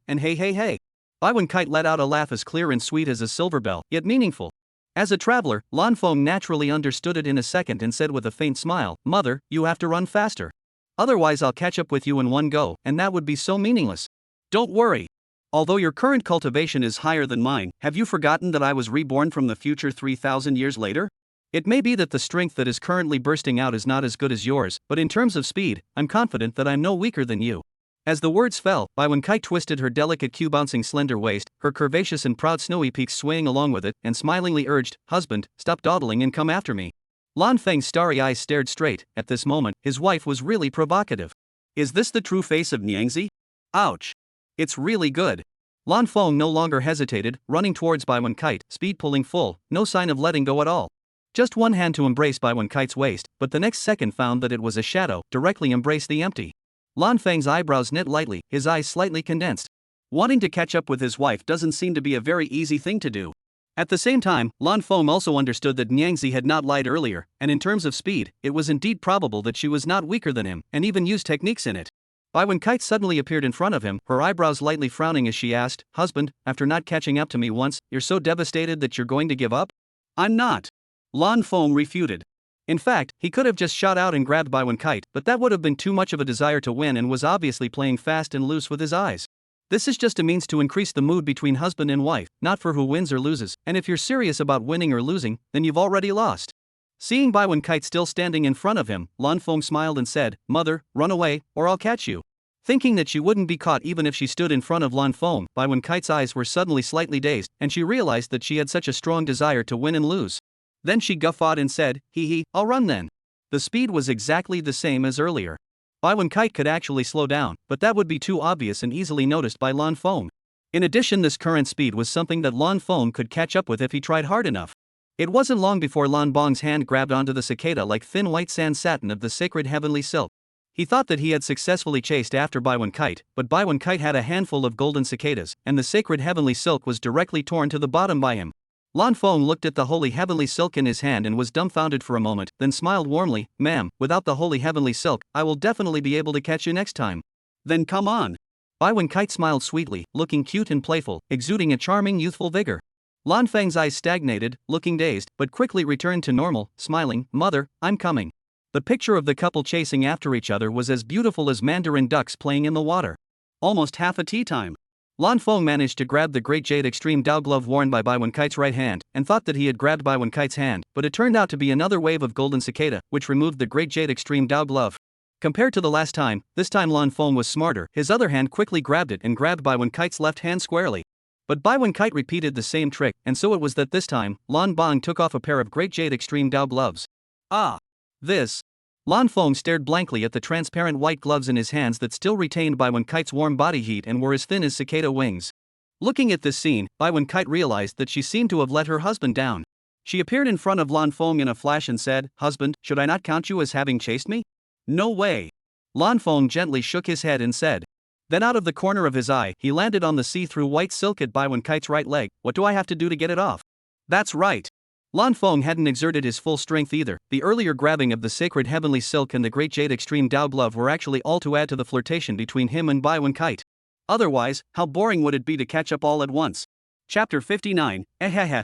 and hey hey hey." Bai Wenkite let out a laugh as clear and sweet as a silver bell, yet meaningful. As a traveler, Lan Feng naturally understood it in a second and said with a faint smile, "Mother, you have to run faster. Otherwise I'll catch up with you in one go, and that would be so meaningless." "Don't worry. Although your current cultivation is higher than mine, have you forgotten that I was reborn from the future 3,000 years later? It may be that the strength that is currently bursting out is not as good as yours, but in terms of speed, I'm confident that I'm no weaker than you." As the words fell, Bai Wenkite twisted her delicate cue-bouncing slender waist, her curvaceous and proud snowy peaks swaying along with it, and smilingly urged, "Husband, stop dawdling and come after me." Lan Feng's starry eyes stared straight. At this moment, his wife was really provocative. Is this the true face of Niangzi? Ouch. It's really good. Lan Feng no longer hesitated, running towards Bai Wenkite, speed pulling full, no sign of letting go at all. Just one hand to embrace Bai Wenkite's waist, but the next second found that it was a shadow, directly embraced the empty. Lan Feng's eyebrows knit lightly, his eyes slightly condensed. Wanting to catch up with his wife doesn't seem to be a very easy thing to do. At the same time, Lan Feng also understood that Niangzi had not lied earlier, and in terms of speed, it was indeed probable that she was not weaker than him, and even used techniques in it. Bai Wenkite suddenly appeared in front of him, her eyebrows lightly frowning as she asked, "Husband, after not catching up to me once, you're so devastated that you're going to give up?" "I'm not." Lan Feng refuted. In fact, he could have just shot out and grabbed Bai Wenkite, but that would have been too much of a desire to win and was obviously playing fast and loose with his eyes. This is just a means to increase the mood between husband and wife, not for who wins or loses, and if you're serious about winning or losing, then you've already lost. Seeing Bai Wenkite still standing in front of him, Lan Feng smiled and said, "Mother, run away, or I'll catch you." Thinking that she wouldn't be caught even if she stood in front of Lan Feng, Bai Wenkite's eyes were suddenly slightly dazed, and she realized that she had such a strong desire to win and lose. Then she guffawed and said, "Hee, I'll run then." The speed was exactly the same as earlier. Bai Wenkite could actually slow down, but that would be too obvious and easily noticed by Lan Feng. In addition, this current speed was something that Lan Feng could catch up with if he tried hard enough. It wasn't long before Lan Bong's hand grabbed onto the cicada like thin white sand satin of the sacred heavenly silk. He thought that he had successfully chased after Bai Wenkite, but Bai Wenkite had a handful of golden cicadas, and the sacred heavenly silk was directly torn to the bottom by him. Lan Feng looked at the holy heavenly silk in his hand and was dumbfounded for a moment, then smiled warmly, "Ma'am, without the holy heavenly silk, I will definitely be able to catch you next time." "Then come on." Bai Wenkite smiled sweetly, looking cute and playful, exuding a charming youthful vigor. Lan Feng's eyes stagnated, looking dazed, but quickly returned to normal, smiling, "Mother, I'm coming." The picture of the couple chasing after each other was as beautiful as mandarin ducks playing in the water. Almost half a tea time. Lan Feng managed to grab the great jade extreme Dao glove worn by Bai Wenkite's right hand, and thought that he had grabbed Bai Wenkite's hand, but it turned out to be another wave of golden cicada, which removed the great jade extreme Dao glove. Compared to the last time, this time Lan Feng was smarter, his other hand quickly grabbed it and grabbed Bai Wenkite's left hand squarely. But Bai Wenkite repeated the same trick, and so it was that this time, Lan Bong took off a pair of great jade extreme Dao gloves. "Ah! This." Lan Feng stared blankly at the transparent white gloves in his hands that still retained Bai Wenkite's warm body heat and were as thin as cicada wings. Looking at this scene, Bai Wenkite realized that she seemed to have let her husband down. She appeared in front of Lan Feng in a flash and said, "Husband, should I not count you as having chased me?" "No way." Lan Feng gently shook his head and said. Then out of the corner of his eye, he landed on the see-through white silk at Bai Wenkite's right leg. "What do I have to do to get it off?" "That's right." Lan Feng hadn't exerted his full strength either. The earlier grabbing of the sacred heavenly silk and the great jade extreme Dao glove were actually all to add to the flirtation between him and Bai Wenkite. Otherwise, how boring would it be to catch up all at once? Chapter 59,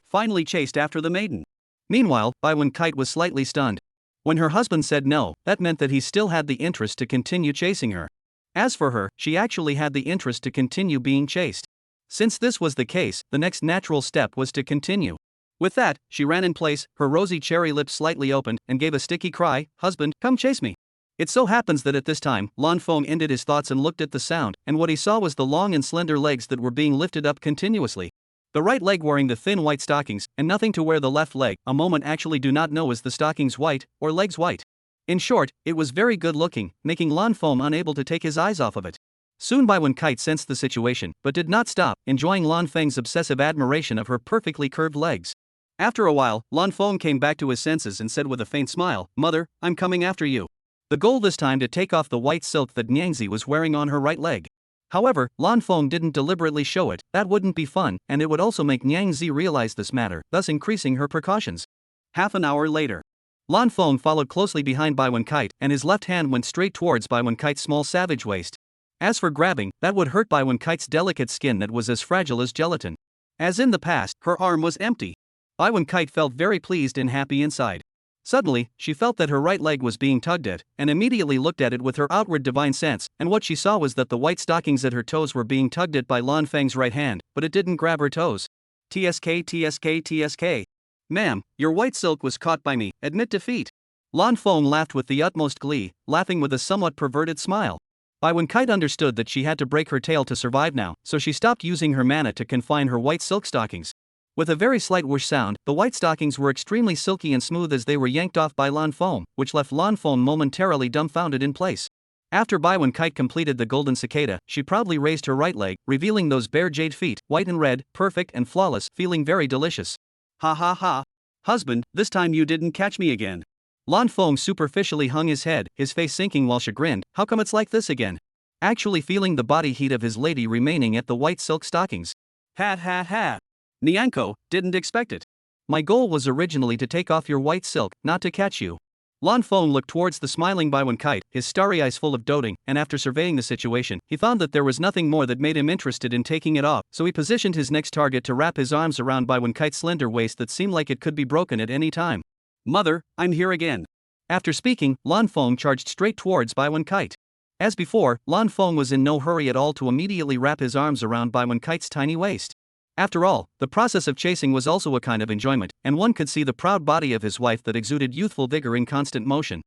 finally chased after the maiden. Meanwhile, Bai Wenkite was slightly stunned. When her husband said no, that meant that he still had the interest to continue chasing her. As for her, she actually had the interest to continue being chased. Since this was the case, the next natural step was to continue. With that, she ran in place, her rosy cherry lips slightly opened, and gave a sticky cry, "Husband, come chase me." It so happens that at this time, Lan Feng ended his thoughts and looked at the sound, and what he saw was the long and slender legs that were being lifted up continuously. The right leg wearing the thin white stockings, and nothing to wear the left leg. A moment actually do not know is the stockings white, or legs white. In short, it was very good looking, making Lan Feng unable to take his eyes off of it. Soon Bai Wen Kite sensed the situation, but did not stop, enjoying Lan Feng's obsessive admiration of her perfectly curved legs. After a while, Lan Feng came back to his senses and said with a faint smile, "Mother, I'm coming after you." The goal this time to take off the white silk that Nyangzi was wearing on her right leg. However, Lan Feng didn't deliberately show it, that wouldn't be fun, and it would also make Nyangzi realize this matter, thus increasing her precautions. Half an hour later, Lan Feng followed closely behind Bai Wen Kite, and his left hand went straight towards Bai Wen Kite's small savage waist. As for grabbing, that would hurt Bai Wen Kite's delicate skin that was as fragile as gelatin. As in the past, her arm was empty. Bai Wen Kite felt very pleased and happy inside. Suddenly, she felt that her right leg was being tugged at, and immediately looked at it with her outward divine sense, and what she saw was that the white stockings at her toes were being tugged at by Lan Feng's right hand, but it didn't grab her toes. "TSK, TSK, TSK. Ma'am, your white silk was caught by me, admit defeat." Lan Feng laughed with the utmost glee, laughing with a somewhat perverted smile. Bai Wen Kite understood that she had to break her tail to survive now, so she stopped using her mana to confine her white silk stockings. With a very slight whoosh sound, the white stockings were extremely silky and smooth as they were yanked off by Lan Feng, which left Lan Feng momentarily dumbfounded in place. After Bai Wen Kite completed the golden cicada, she proudly raised her right leg, revealing those bare jade feet, white and red, perfect and flawless, feeling very delicious. "Ha ha ha. Husband, this time you didn't catch me again." Lan Feng superficially hung his head, his face sinking while chagrined. "How come it's like this again?" Actually feeling the body heat of his lady remaining at the white silk stockings. "Ha ha ha. Nyanko, didn't expect it. My goal was originally to take off your white silk, not to catch you." Lan Feng looked towards the smiling Bai Wen Kite, his starry eyes full of doting, and after surveying the situation, he found that there was nothing more that made him interested in taking it off, so he positioned his next target to wrap his arms around Bai Wen Kite's slender waist that seemed like it could be broken at any time. "Mother, I'm here again." After speaking, Lan Feng charged straight towards Bai Wen Kite. As before, Lan Feng was in no hurry at all to immediately wrap his arms around Bai Wen Kite's tiny waist. After all, the process of chasing was also a kind of enjoyment, and one could see the proud body of his wife that exuded youthful vigor in constant motion.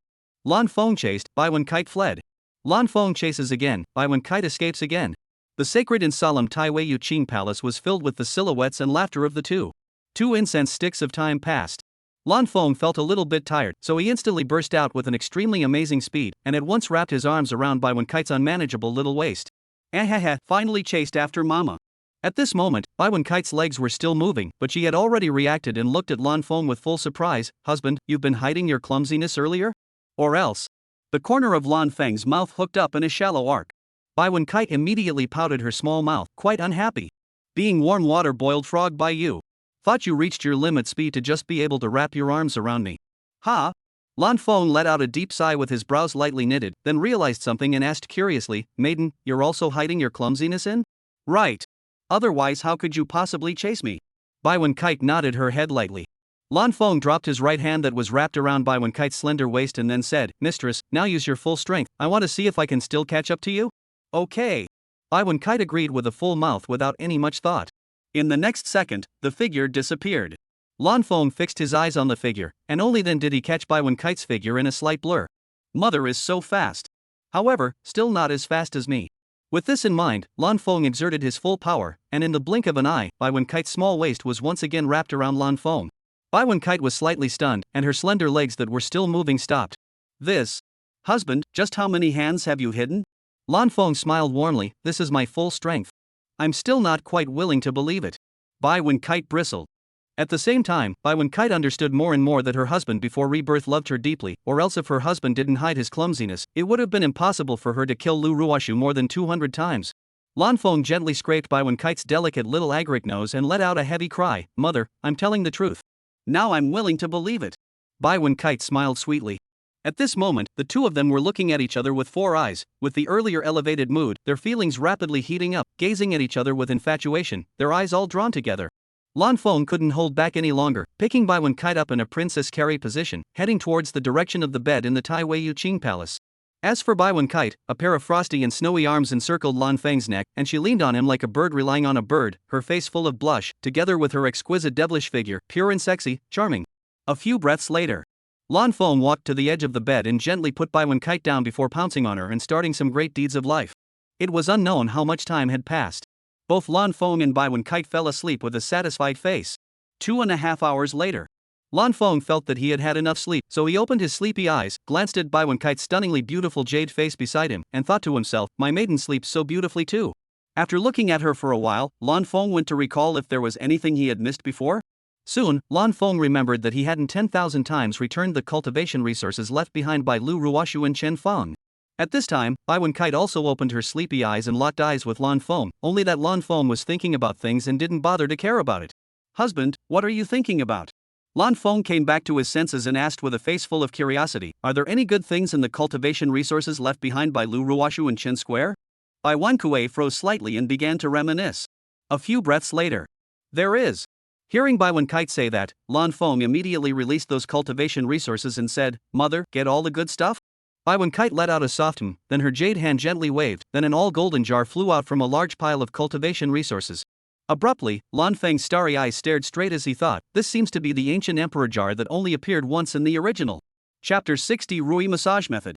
Lan Feng chased, Bai Wen Kite fled. Lan Feng chases again, Bai Wen Kite escapes again. The sacred and solemn Tai Wei Yu Qing Palace was filled with the silhouettes and laughter of the two. 2 incense sticks of time passed. Lan Feng felt a little bit tired, so he instantly burst out with an extremely amazing speed, and at once wrapped his arms around Bai Wen Kite's unmanageable little waist. Ahaha, finally chased after mama. At this moment, Bai Wen Kite's legs were still moving, but she had already reacted and looked at Lan Feng with full surprise. "Husband, you've been hiding your clumsiness earlier? Or else?" The corner of Lan Feng's mouth hooked up in a shallow arc. Bai Wen Kite immediately pouted her small mouth, quite unhappy. "Being warm water boiled frog by you. Thought you reached your limit speed to just be able to wrap your arms around me." "Ha?" Lan Feng let out a deep sigh with his brows lightly knitted, then realized something and asked curiously, "Maiden, you're also hiding your clumsiness in?" "Right. Otherwise how could you possibly chase me?" Bai Wen Kite nodded her head lightly. Lan Feng dropped his right hand that was wrapped around Bai Wen Kite's slender waist and then said, "Mistress, now use your full strength, I want to see if I can still catch up to you." "Okay." Bai Wen Kite agreed with a full mouth without any much thought. In the next second, the figure disappeared. Lan Feng fixed his eyes on the figure, and only then did he catch Bai Wen Kite's figure in a slight blur. "Mother is so fast. However, still not as fast as me." With this in mind, Lan Feng exerted his full power, and in the blink of an eye, Bai Wen Kite's small waist was once again wrapped around Lan Feng. Bai Wen Kite was slightly stunned, and her slender legs that were still moving stopped. "This? Husband, just how many hands have you hidden?" Lan Feng smiled warmly. "This is my full strength. I'm still not quite willing to believe it." Bai Wen Kite bristled. At the same time, Bai Wen Kite understood more and more that her husband before rebirth loved her deeply, or else if her husband didn't hide his clumsiness, it would have been impossible for her to kill Lu Ruoshu more than 200 times. Lan Feng gently scraped Bai Wen Kite's delicate little agaric nose and let out a heavy cry. "Mother, I'm telling the truth. Now I'm willing to believe it." Bai Wen Kite smiled sweetly. At this moment, the two of them were looking at each other with 4 eyes, with the earlier elevated mood, their feelings rapidly heating up, gazing at each other with infatuation, their eyes all drawn together. Lan Feng couldn't hold back any longer, picking Bai Wen Kite up in a princess carry position, heading towards the direction of the bed in the Tai Wei Yuqing palace. As for Bai Wen Kite, a pair of frosty and snowy arms encircled Lan Feng's neck, and she leaned on him like a bird relying on a bird, her face full of blush, together with her exquisite devilish figure, pure and sexy, charming. A few breaths later, Lan Feng walked to the edge of the bed and gently put Bai Wen Kite down before pouncing on her and starting some great deeds of life. It was unknown how much time had passed. Both Lan Feng and Bai Wen Kite fell asleep with a satisfied face. 2.5 hours later, Lan Feng felt that he had had enough sleep, so he opened his sleepy eyes, glanced at Bai Wen Kite's stunningly beautiful jade face beside him, and thought to himself, my maiden sleeps so beautifully too. After looking at her for a while, Lan Feng went to recall if there was anything he had missed before. Soon, Lan Feng remembered that he hadn't 10,000 times returned the cultivation resources left behind by Lu Ruoshu and Chen Feng. At this time, Bai Wen Kite also opened her sleepy eyes and locked eyes with Lan Feng, only that Lan Feng was thinking about things and didn't bother to care about it. Husband, what are you thinking about? Lan Feng came back to his senses and asked with a face full of curiosity, are there any good things in the cultivation resources left behind by Lu Ruoshu and Chen Square? Bai Wan Kuei froze slightly and began to reminisce. A few breaths later, there is. Hearing Bai Wen Kite say that, Lan Feng immediately released those cultivation resources and said, Mother, get all the good stuff? Bai Wen Kite let out a soft then her jade hand gently waved, then an all-golden jar flew out from a large pile of cultivation resources. Abruptly, Lan Feng's starry eyes stared straight as he thought, this seems to be the ancient emperor jar that only appeared once in the original. Chapter 60 Rui Massage Method.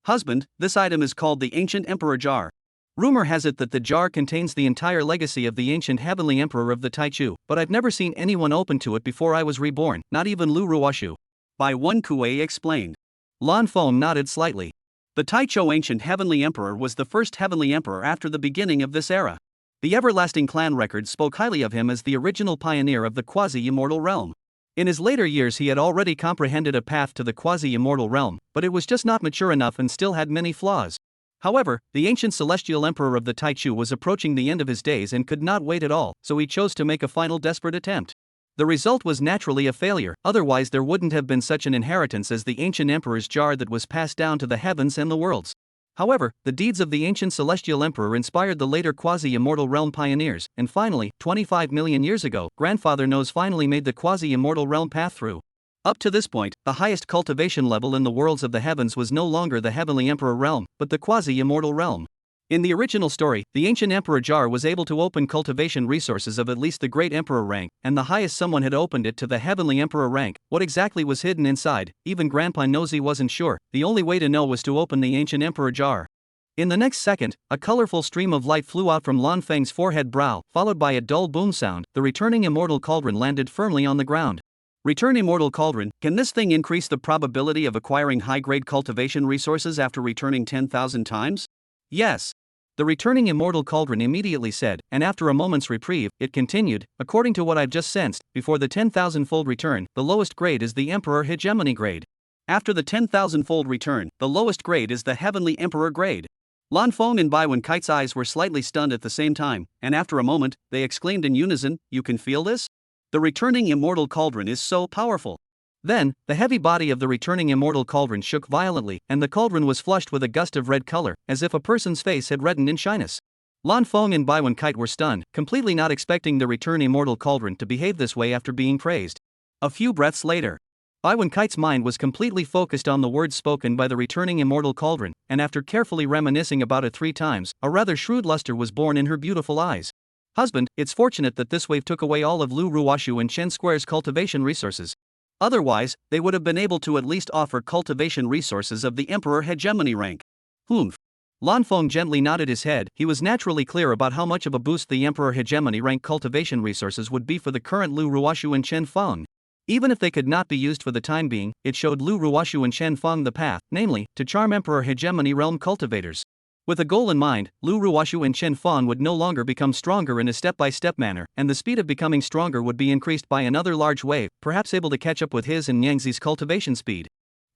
Husband, this item is called the ancient emperor jar. Rumor has it that the jar contains the entire legacy of the ancient heavenly emperor of the Taichu, but I've never seen anyone open to it before I was reborn, not even Lu Ruoshu. Bai Wan Kuei explained. Lan Feng nodded slightly. The Taichou ancient heavenly emperor was the first heavenly emperor after the beginning of this era. The everlasting clan records spoke highly of him as the original pioneer of the quasi-immortal realm. In his later years he had already comprehended a path to the quasi-immortal realm, but it was just not mature enough and still had many flaws. However, the ancient celestial emperor of the Taichu was approaching the end of his days and could not wait at all, so he chose to make a final desperate attempt. The result was naturally a failure, otherwise there wouldn't have been such an inheritance as the ancient emperor's jar that was passed down to the heavens and the worlds. However, the deeds of the ancient celestial emperor inspired the later quasi-immortal realm pioneers, and finally, 25 million years ago, Grandfather Nose finally made the quasi-immortal realm path through. Up to this point, the highest cultivation level in the worlds of the heavens was no longer the heavenly emperor realm, but the quasi-immortal realm. In the original story, the ancient emperor jar was able to open cultivation resources of at least the great emperor rank, and the highest someone had opened it to the heavenly emperor rank. What exactly was hidden inside, even Grandpa Nosy wasn't sure. The only way to know was to open the ancient emperor jar. In the next second, a colorful stream of light flew out from Lan Feng's forehead brow, followed by a dull boom sound. The returning immortal cauldron landed firmly on the ground. Return immortal cauldron, can this thing increase the probability of acquiring high-grade cultivation resources after returning 10,000 times? Yes. The returning immortal cauldron immediately said, and after a moment's reprieve, it continued, according to what I've just sensed, before the 10,000-fold return, the lowest grade is the Emperor Hegemony grade. After the 10,000-fold return, the lowest grade is the Heavenly Emperor grade. Lan Feng and Bai Wen Kite's eyes were slightly stunned at the same time, and after a moment, they exclaimed in unison, you can feel this? The returning immortal cauldron is so powerful. Then, the heavy body of the returning immortal cauldron shook violently, and the cauldron was flushed with a gust of red color, as if a person's face had reddened in shyness. Lan Feng and Bai Wen Kite were stunned, completely not expecting the return immortal cauldron to behave this way after being praised. A few breaths later, Bai Wen Kite's mind was completely focused on the words spoken by the returning immortal cauldron, and after carefully reminiscing about it 3 times, a rather shrewd luster was born in her beautiful eyes. Husband, it's fortunate that this wave took away all of Lu Ruoshu and Chen Square's cultivation resources. Otherwise, they would have been able to at least offer cultivation resources of the Emperor Hegemony rank. Humph. Lan Feng gently nodded his head. He was naturally clear about how much of a boost the Emperor Hegemony rank cultivation resources would be for the current Lu Ruoshu and Chen Feng. Even if they could not be used for the time being, it showed Lu Ruoshu and Chen Feng the path, namely, to charm Emperor Hegemony realm cultivators. With a goal in mind, Lu Ruoshu and Chen Feng would no longer become stronger in a step-by-step manner, and the speed of becoming stronger would be increased by another large wave, perhaps able to catch up with his and Yangzi's cultivation speed.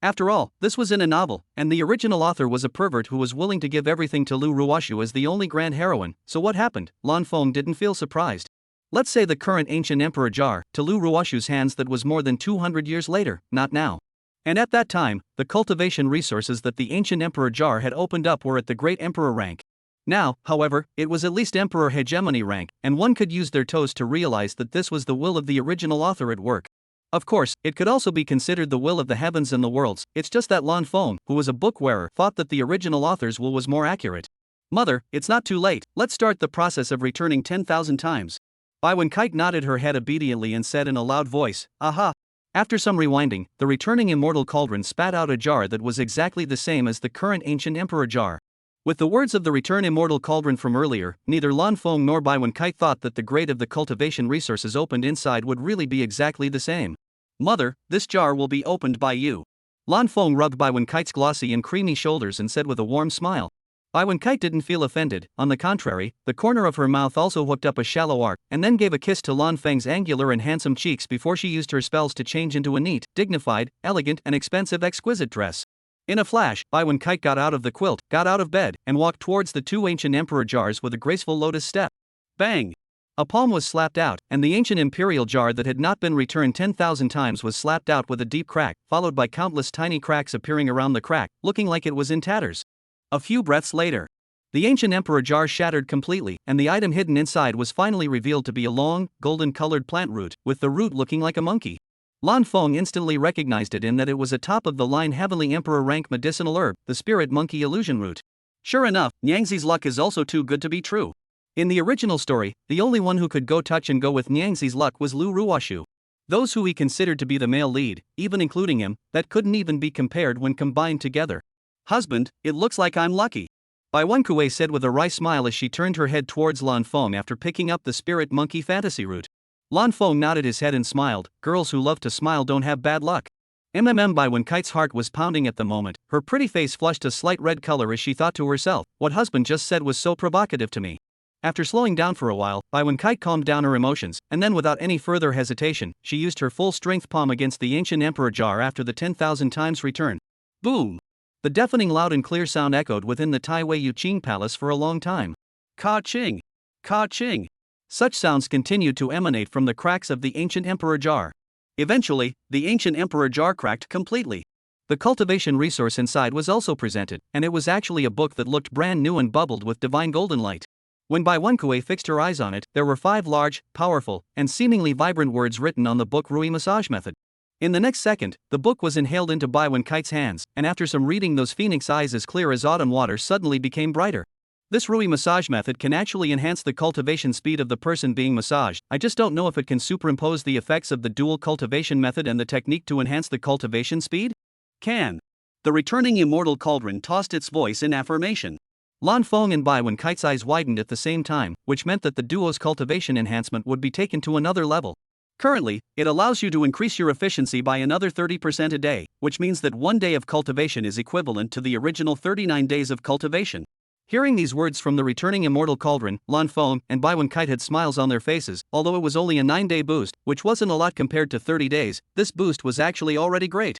After all, this was in a novel, and the original author was a pervert who was willing to give everything to Lu Ruoshu as the only grand heroine, so what happened? Lan Feng didn't feel surprised. Let's say the current ancient emperor jar, to Lu Ruoshu's hands that was more than 200 years later, not now. And at that time, the cultivation resources that the ancient emperor jar had opened up were at the great emperor rank. Now, however, it was at least Emperor hegemony rank, and one could use their toes to realize that this was the will of the original author at work. Of course, it could also be considered the will of the heavens and the worlds, it's just that Lan Feng, who was a bookwearer, thought that the original author's will was more accurate. Mother, it's not too late, let's start the process of returning 10,000 times. Bai Wenkai nodded her head obediently and said in a loud voice, aha. After some rewinding, the returning immortal cauldron spat out a jar that was exactly the same as the current ancient emperor jar. With the words of the return immortal cauldron from earlier, neither Lan Feng nor Bai Wenkai thought that the grade of the cultivation resources opened inside would really be exactly the same. Mother, this jar will be opened by you. Lan Feng rubbed Bai Wenkai's glossy and creamy shoulders and said with a warm smile. Bai Wenkai didn't feel offended, on the contrary, the corner of her mouth also hooked up a shallow arc, and then gave a kiss to Lan Feng's angular and handsome cheeks before she used her spells to change into a neat, dignified, elegant and exquisite dress. In a flash, Bai Wenkai got out of the quilt, got out of bed, and walked towards the two ancient emperor jars with a graceful lotus step. Bang! A palm was slapped out, and the ancient imperial jar that had not been returned 10,000 times was slapped out with a deep crack, followed by countless tiny cracks appearing around the crack, looking like it was in tatters. A few breaths later, the ancient emperor jar shattered completely, and the item hidden inside was finally revealed to be a long, golden-colored plant root, with the root looking like a monkey. Lan Feng instantly recognized it in that it was a top-of-the-line heavenly emperor rank medicinal herb, the spirit monkey illusion root. Sure enough, Nyangzi's luck is also too good to be true. In the original story, the only one who could go touch and go with Nyangzi's luck was Lu Ruoshu. Those who he considered to be the male lead, even including him, that couldn't even be compared when combined together. Husband, it looks like I'm lucky. Bai Wenkui said with a wry smile as she turned her head towards Lan Feng after picking up the spirit monkey fantasy root. Lan Feng nodded his head and smiled. Girls who love to smile don't have bad luck. Bai Wenkai's heart was pounding at the moment, her pretty face flushed a slight red color as she thought to herself, what husband just said was so provocative to me. After slowing down for a while, Bai Wenkai calmed down her emotions, and then without any further hesitation, she used her full-strength palm against the ancient emperor jar after the 10,000 times return. Boom! The deafening loud and clear sound echoed within the Taiwei Yuqing Palace for a long time. Ka-ching! Ka-ching! Such sounds continued to emanate from the cracks of the ancient emperor jar. Eventually, the ancient emperor jar cracked completely. The cultivation resource inside was also presented, and it was actually a book that looked brand new and bubbled with divine golden light. When Bai Wenkui fixed her eyes on it, there were 5 large, powerful, and seemingly vibrant words written on the book Rui massage method. In the next second, the book was inhaled into Bai Wenkai's hands, and after some reading those phoenix eyes as clear as autumn water suddenly became brighter. This Rui massage method can actually enhance the cultivation speed of the person being massaged, I just don't know if it can superimpose the effects of the dual cultivation method and the technique to enhance the cultivation speed? Can. The returning immortal cauldron tossed its voice in affirmation. Lan Feng and Bai Wenkai's eyes widened at the same time, which meant that the duo's cultivation enhancement would be taken to another level. Currently, it allows you to increase your efficiency by another 30% a day, which means that 1 day of cultivation is equivalent to the original 39 days of cultivation. Hearing these words from the returning immortal cauldron, Lan Feng and Bai Wenkai had smiles on their faces. Although it was only a 9-day boost, which wasn't a lot compared to 30 days, this boost was actually already great.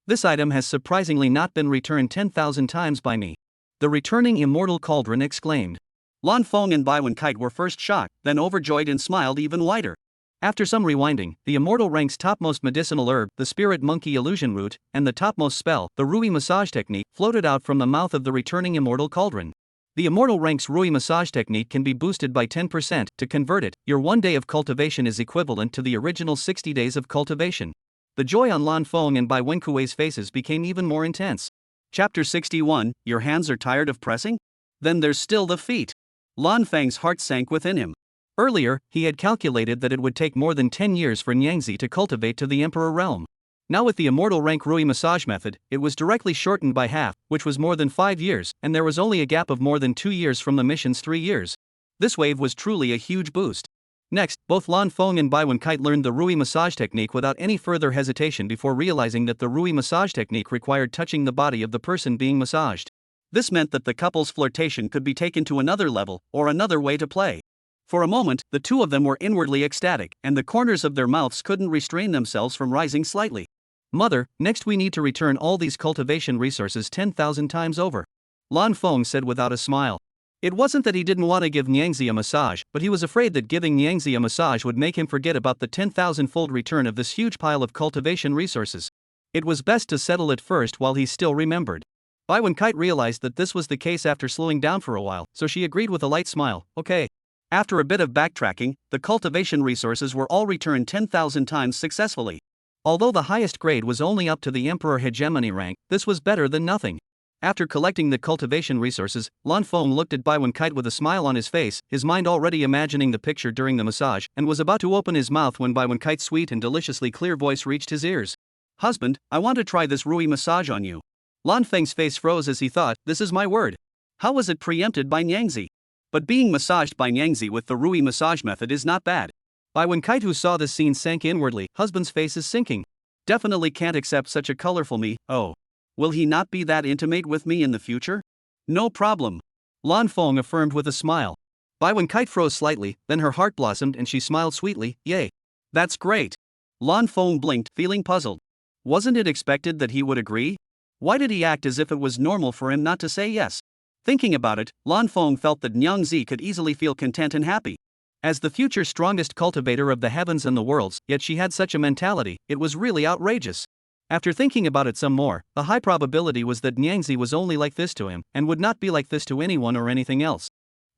This item has surprisingly not been returned 10,000 times by me. The returning immortal cauldron exclaimed. Lan Feng and Bai Wenkai were first shocked, then overjoyed and smiled even wider. After some rewinding, the immortal rank's topmost medicinal herb, the spirit monkey illusion root, and the topmost spell, the Rui massage technique, floated out from the mouth of the returning immortal cauldron. The immortal rank's Rui massage technique can be boosted by 10%. To convert it, your 1 day of cultivation is equivalent to the original 60 days of cultivation. The joy on Lan Feng and Bai Wenkui's faces became even more intense. Chapter 61, Your hands are tired of pressing? Then there's still the feet. Lan Feng's heart sank within him. Earlier, he had calculated that it would take more than 10 years for Nyangzi to cultivate to the Emperor realm. Now with the immortal rank Rui massage method, it was directly shortened by half, which was more than 5 years, and there was only a gap of more than 2 years from the mission's 3 years. This wave was truly a huge boost. Next, both Lan Feng and Bai Wenkai learned the Rui massage technique without any further hesitation before realizing that the Rui massage technique required touching the body of the person being massaged. This meant that the couple's flirtation could be taken to another level, or another way to play. For a moment, the two of them were inwardly ecstatic, and the corners of their mouths couldn't restrain themselves from rising slightly. Mother, next we need to return all these cultivation resources 10,000 times over. Lan Feng said without a smile. It wasn't that he didn't want to give Nyangzi a massage, but he was afraid that giving Nyangzi a massage would make him forget about the 10,000-fold return of this huge pile of cultivation resources. It was best to settle it first while he still remembered. Bai Wen-kite realized that this was the case after slowing down for a while, so she agreed with a light smile, okay. After a bit of backtracking, the cultivation resources were all returned 10,000 times successfully. Although the highest grade was only up to the Emperor Hegemony rank, this was better than nothing. After collecting the cultivation resources, Lan Feng looked at Bai Wen-kite with a smile on his face, his mind already imagining the picture during the massage, and was about to open his mouth when Bai Wen-kite's sweet and deliciously clear voice reached his ears. Husband, I want to try this Rui massage on you. Lan Feng's face froze as he thought, this is my word. How was it preempted by Nyangzi? But being massaged by Nyangzi with the Rui massage method is not bad. Bai Wen-kite, who saw this scene, sank inwardly, husband's face is sinking. Definitely can't accept such a colorful me, oh. Will he not be that intimate with me in the future? No problem. Lan Feng affirmed with a smile. Bai Wen-kite froze slightly, then her heart blossomed and she smiled sweetly, yay. That's great. Lan Feng blinked, feeling puzzled. Wasn't it expected that he would agree? Why did he act as if it was normal for him not to say yes? Thinking about it, Lan Feng felt that Nyangzi could easily feel content and happy. As the future strongest cultivator of the heavens and the worlds, yet she had such a mentality, it was really outrageous. After thinking about it some more, the high probability was that Nyangzi was only like this to him, and would not be like this to anyone or anything else.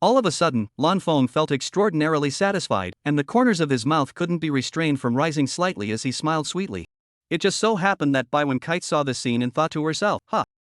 All of a sudden, Lan Feng felt extraordinarily satisfied, and the corners of his mouth couldn't be restrained from rising slightly as he smiled sweetly. It just so happened that Bai Wen-kite saw this scene and thought to herself,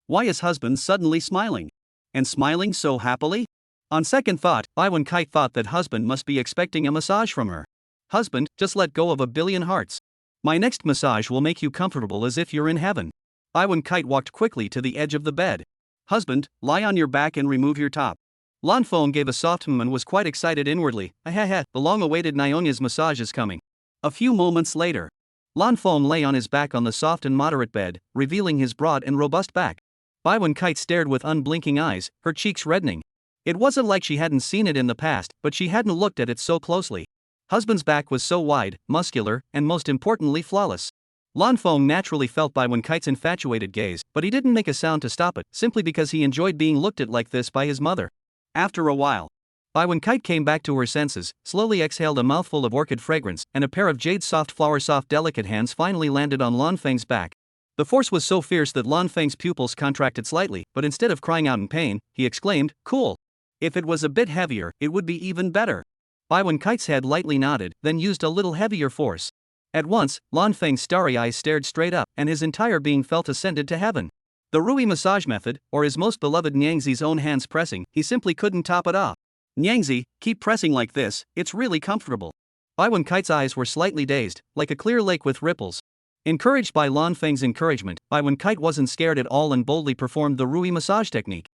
why is husband suddenly smiling? And smiling so happily? On second thought, Bai Wen-kite thought that husband must be expecting a massage from her. Husband, just let go of 1,000,000,000 hearts. My next massage will make you comfortable as if you're in heaven. Bai Wen-kite walked quickly to the edge of the bed. Husband, lie on your back and remove your top. Lan Feng gave a soft and was quite excited inwardly. The long-awaited Nyonya's massage is coming. A few moments later, Lan Feng lay on his back on the soft and moderate bed, revealing his broad and robust back. Bai Wen-kite stared with unblinking eyes, her cheeks reddening. It wasn't like she hadn't seen it in the past, but she hadn't looked at it so closely. Husband's back was so wide, muscular, and most importantly flawless. Lan Feng naturally felt Bai Wen-kite's infatuated gaze, but he didn't make a sound to stop it, simply because he enjoyed being looked at like this by his mother. After a while, Bai Wen-kite came back to her senses, slowly exhaled a mouthful of orchid fragrance, and a pair of jade soft delicate hands finally landed on Lan Feng's back. The force was so fierce that Lan Feng's pupils contracted slightly, but instead of crying out in pain, he exclaimed, cool. If it was a bit heavier, it would be even better. Bai Wen-kite's head lightly nodded, then used a little heavier force. At once, Lan Feng's starry eyes stared straight up, and his entire being felt ascended to heaven. The Rui massage method, or his most beloved Nyangzi's own hands pressing, he simply couldn't top it off. Nyangzi, keep pressing like this, it's really comfortable. Bai Wen-kite's eyes were slightly dazed, like a clear lake with ripples. Encouraged by Lan Feng's encouragement, Bai Wen-kite wasn't scared at all and boldly performed the Rui massage technique.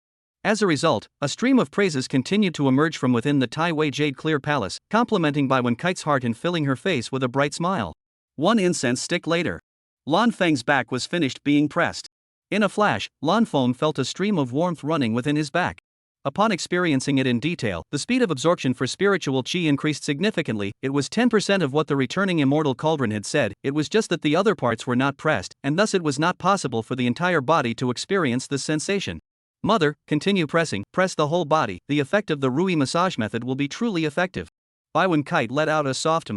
As a result, a stream of praises continued to emerge from within the Tai Wei Jade Clear Palace, complimenting Bai Wen-kite's heart and filling her face with a bright smile. One incense stick later, Lan Feng's back was finished being pressed. In a flash, Lan Feng felt a stream of warmth running within his back. Upon experiencing it in detail, the speed of absorption for spiritual qi increased significantly. It was 10% of what the returning immortal cauldron had said, it was just that the other parts were not pressed, and thus it was not possible for the entire body to experience this sensation. Mother, continue pressing, press the whole body, the effect of the Rui massage method will be truly effective. Bai Wen-kite let out a soft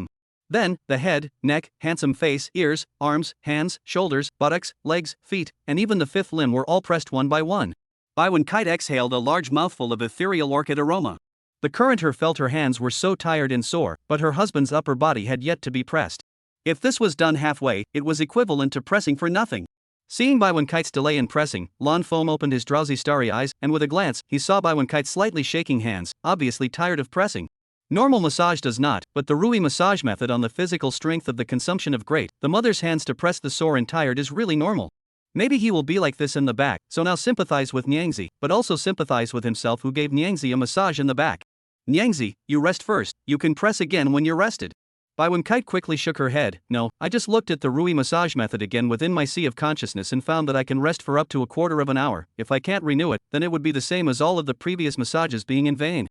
Then, the head, neck, handsome face, ears, arms, hands, shoulders, buttocks, legs, feet, and even the fifth limb were all pressed one by one. Bai Wen-kite exhaled a large mouthful of ethereal orchid aroma. The current her felt her hands were so tired and sore, but her husband's upper body had yet to be pressed. If this was done halfway, it was equivalent to pressing for nothing. Seeing Bai Wen-kite's delay in pressing, Lan Feng opened his drowsy starry eyes, and with a glance, he saw Bai Wen-kite's slightly shaking hands, obviously tired of pressing. Normal massage does not, but the Rui massage method on the physical strength of the consumption of the mother's hands to press the sore and tired is really normal. Maybe he will be like this in the back, so now sympathize with Nyangzi, but also sympathize with himself who gave Nyangzi a massage in the back. Nyangzi, you rest first, you can press again when you're rested. Bai Wen-kite quickly shook her head. No, I just looked at the Rui massage method again within my sea of consciousness and found that I can rest for up to a quarter of an hour. If I can't renew it, then it would be the same as all of the previous massages being in vain.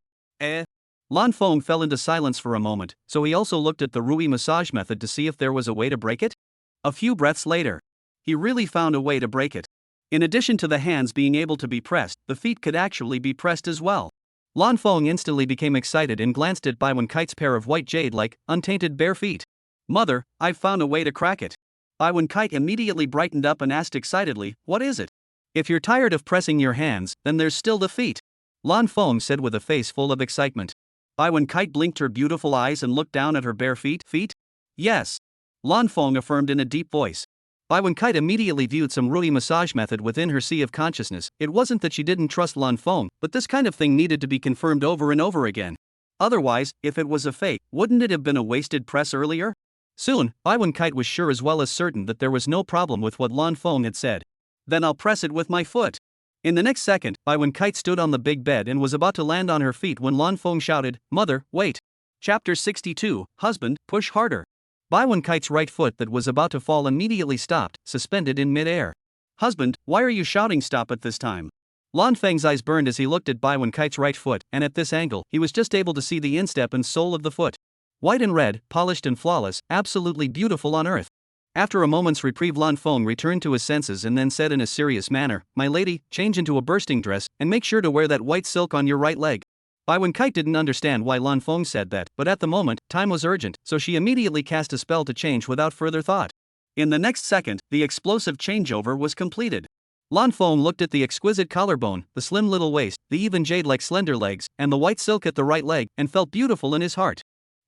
Lan Feng fell into silence for a moment, so he also looked at the Rui massage method to see if there was a way to break it. A few breaths later, he really found a way to break it. In addition to the hands being able to be pressed, the feet could actually be pressed as well. Lan Feng instantly became excited and glanced at Bai Wen-kite's pair of white jade-like, untainted bare feet. Mother, I've found a way to crack it. Bai Wen-kite immediately brightened up and asked excitedly, what is it? If you're tired of pressing your hands, then there's still the feet. Lan Feng said with a face full of excitement. Bai Wen-kite blinked her beautiful eyes and looked down at her bare feet. Feet? Yes. Lan Feng affirmed in a deep voice. Bai Wen-kite immediately viewed some Rui massage method within her sea of consciousness. It wasn't that she didn't trust Lan Feng, but this kind of thing needed to be confirmed over and over again. Otherwise, if it was a fake, wouldn't it have been a wasted press earlier? Soon, Bai Wen-kite was sure as well as certain that there was no problem with what Lan Feng had said. Then I'll press it with my foot. In the next second, Bai Wen-kite stood on the big bed and was about to land on her feet when Lan Feng shouted, "Mother, wait." Chapter 62, Husband, Push Harder. Bai Wen-kite's right foot that was about to fall immediately stopped, suspended in mid-air. Husband, why are you shouting stop at this time? Lan Feng's eyes burned as he looked at Bai Wen-kite's right foot, and at this angle, he was just able to see the instep and sole of the foot. White and red, polished and flawless, absolutely beautiful on earth. After a moment's reprieve, Lan Feng returned to his senses and then said in a serious manner, "My lady, change into a bursting dress, and make sure to wear that white silk on your right leg." Bai Wen-kite didn't understand why Lan Feng said that, but at the moment, time was urgent, so she immediately cast a spell to change without further thought. In the next second, the explosive changeover was completed. Lan Feng looked at the exquisite collarbone, the slim little waist, the even jade-like slender legs, and the white silk at the right leg, and felt beautiful in his heart.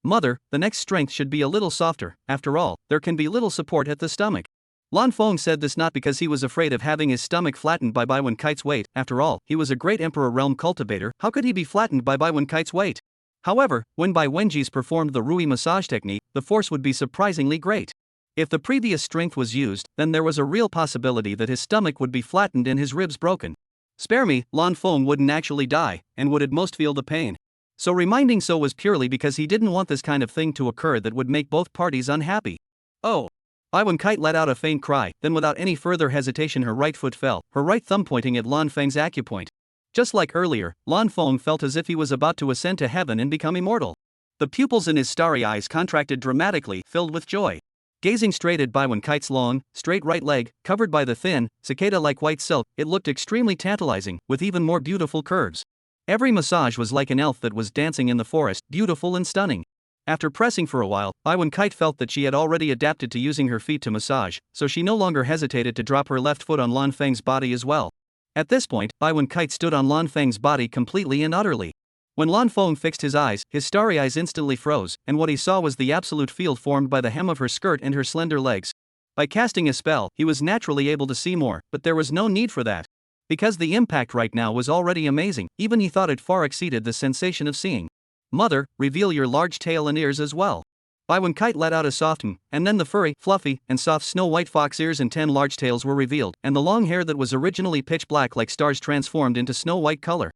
Mother, the next strength should be a little softer. After all, there can be little support at the stomach. Lan Feng said this not because he was afraid of having his stomach flattened by Bai Wen-kite's weight. After all, he was a great Emperor Realm cultivator. How could he be flattened by Bai Wen-kite's weight? However, when Bai Wenji's performed the Rui massage technique, the force would be surprisingly great. If the previous strength was used, then there was a real possibility that his stomach would be flattened and his ribs broken. Spare me, Lan Feng wouldn't actually die, and would at most feel the pain. So reminding so was purely because he didn't want this kind of thing to occur that would make both parties unhappy. Oh. Bai Wen-kite let out a faint cry, then without any further hesitation her right foot fell, her right thumb pointing at Lan Feng's acupoint. Just like earlier, Lan Feng felt as if he was about to ascend to heaven and become immortal. The pupils in his starry eyes contracted dramatically, filled with joy. Gazing straight at Bai Wen-kite's long, straight right leg, covered by the thin, cicada-like white silk, it looked extremely tantalizing, with even more beautiful curves. Every massage was like an elf that was dancing in the forest, beautiful and stunning. After pressing for a while, Bai Wen-kite felt that she had already adapted to using her feet to massage, so she no longer hesitated to drop her left foot on Lan Feng's body as well. At this point, Bai Wen-kite stood on Lan Feng's body completely and utterly. When Lan Feng fixed his eyes, his starry eyes instantly froze, and what he saw was the absolute field formed by the hem of her skirt and her slender legs. By casting a spell, he was naturally able to see more, but there was no need for that. Because the impact right now was already amazing, even he thought it far exceeded the sensation of seeing. Mother, reveal your large tail and ears as well. Bai Wen-kite let out a soft and then the furry, fluffy, and soft snow-white fox ears and 10 large tails were revealed, and the long hair that was originally pitch black like stars transformed into snow-white color.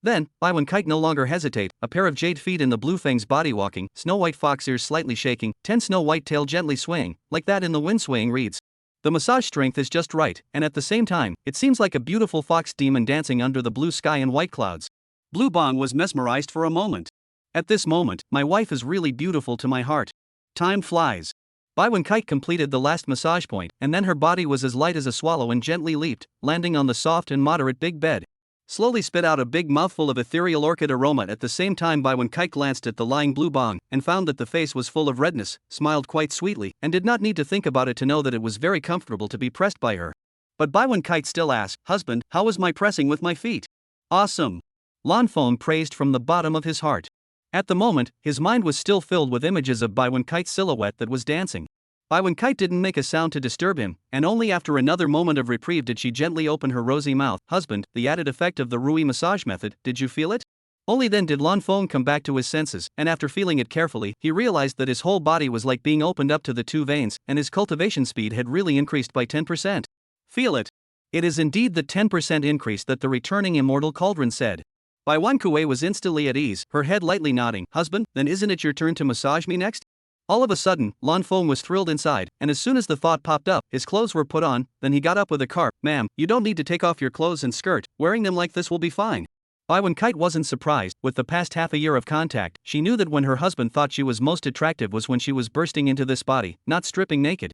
Then, Bai Wen-kite no longer hesitate, a pair of jade feet in the blue fang's body walking, snow-white fox ears slightly shaking, 10 snow-white tail gently swaying, like that in the wind swaying reeds. The massage strength is just right, and at the same time, it seems like a beautiful fox demon dancing under the blue sky and white clouds. Blue Bong was mesmerized for a moment. At this moment, my wife is really beautiful to my heart. Time flies. Bai Wen-kite completed the last massage point, and then her body was as light as a swallow and gently leaped, landing on the soft and moderate big bed. Slowly spit out a big mouthful of ethereal orchid aroma. At the same time, Bai Wen-kite glanced at the lying Blue Bong, and found that the face was full of redness, smiled quite sweetly, and did not need to think about it to know that it was very comfortable to be pressed by her. But Bai Wen-kite still asked, "Husband, how was my pressing with my feet?" "Awesome." Lan Feng praised from the bottom of his heart. At the moment, his mind was still filled with images of Bai Wen-kite's silhouette that was dancing. Bai Wen-kite didn't make a sound to disturb him, and only after another moment of reprieve did she gently open her rosy mouth. "Husband, the added effect of the Rui massage method, did you feel it?" Only then did Lan Feng come back to his senses, and after feeling it carefully, he realized that his whole body was like being opened up to the 2 veins, and his cultivation speed had really increased by 10%. "Feel it. It is indeed the 10% increase that the returning immortal cauldron said." Bai Wan-kuei was instantly at ease, her head lightly nodding. "Husband, then isn't it your turn to massage me next?" All of a sudden, Lan Feng was thrilled inside, and as soon as the thought popped up, his clothes were put on, then he got up with a carp. "Ma'am, you don't need to take off your clothes and skirt, wearing them like this will be fine." Bai Wen-kite wasn't surprised. With the past half a year of contact, she knew that when her husband thought she was most attractive was when she was bursting into this body, not stripping naked.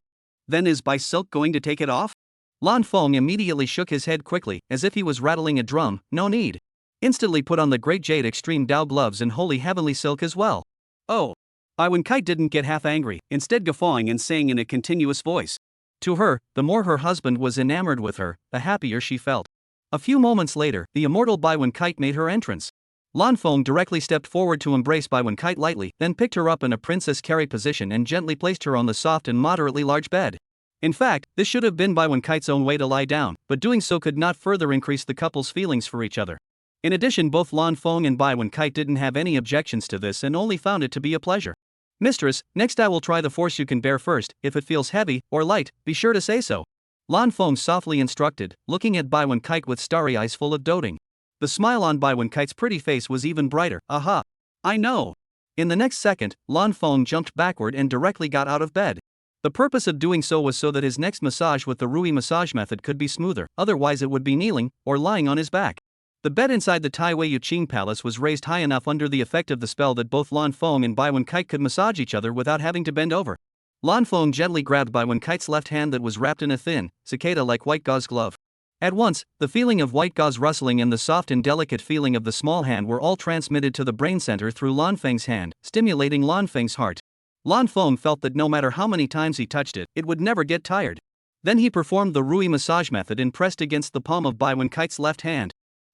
"Then is Bai Silk going to take it off?" Lan Feng immediately shook his head quickly, as if he was rattling a drum. "No need." Instantly put on the great jade extreme Dao gloves and holy heavenly silk as well. "Oh." Bai Wen-kite didn't get half angry, instead guffawing and saying in a continuous voice, To her, the more her husband was enamored with her, the happier she felt. A few moments later, the immortal Bai Wen-kite made her entrance. Lan Feng directly stepped forward to embrace Bai Wen-kite lightly, then picked her up in a princess carry position and gently placed her on the soft and moderately large bed. In fact, this should have been Bai Wen-kite's own way to lie down, but doing so could not further increase the couple's feelings for each other. In addition, both Lan Feng and Bai Wen-kite didn't have any objections to this and only found it to be a pleasure. Mistress, next I will try the force you can bear first. If it feels heavy or light, be sure to say so. Lan Feng softly instructed, looking at Bai Wen-kite with starry eyes full of doting. The smile on Bai Wen-kite's pretty face was even brighter. Aha! I know! In the next second, Lan Feng jumped backward and directly got out of bed. The purpose of doing so was so that his next massage with the Rui massage method could be smoother, otherwise it would be kneeling, or lying on his back. The bed inside the Tai Wei Yuqing Palace was raised high enough under the effect of the spell that both Lan Feng and Bai Wen-kite could massage each other without having to bend over. Lan Feng gently grabbed Bai Wen-kite's left hand that was wrapped in a thin, cicada-like white gauze glove. At once, the feeling of white gauze rustling and the soft and delicate feeling of the small hand were all transmitted to the brain center through Lan Feng's hand, stimulating Lan Feng's heart. Lan Feng felt that no matter how many times he touched it, it would never get tired. Then he performed the Rui massage method and pressed against the palm of Bai Wen-kite's left hand.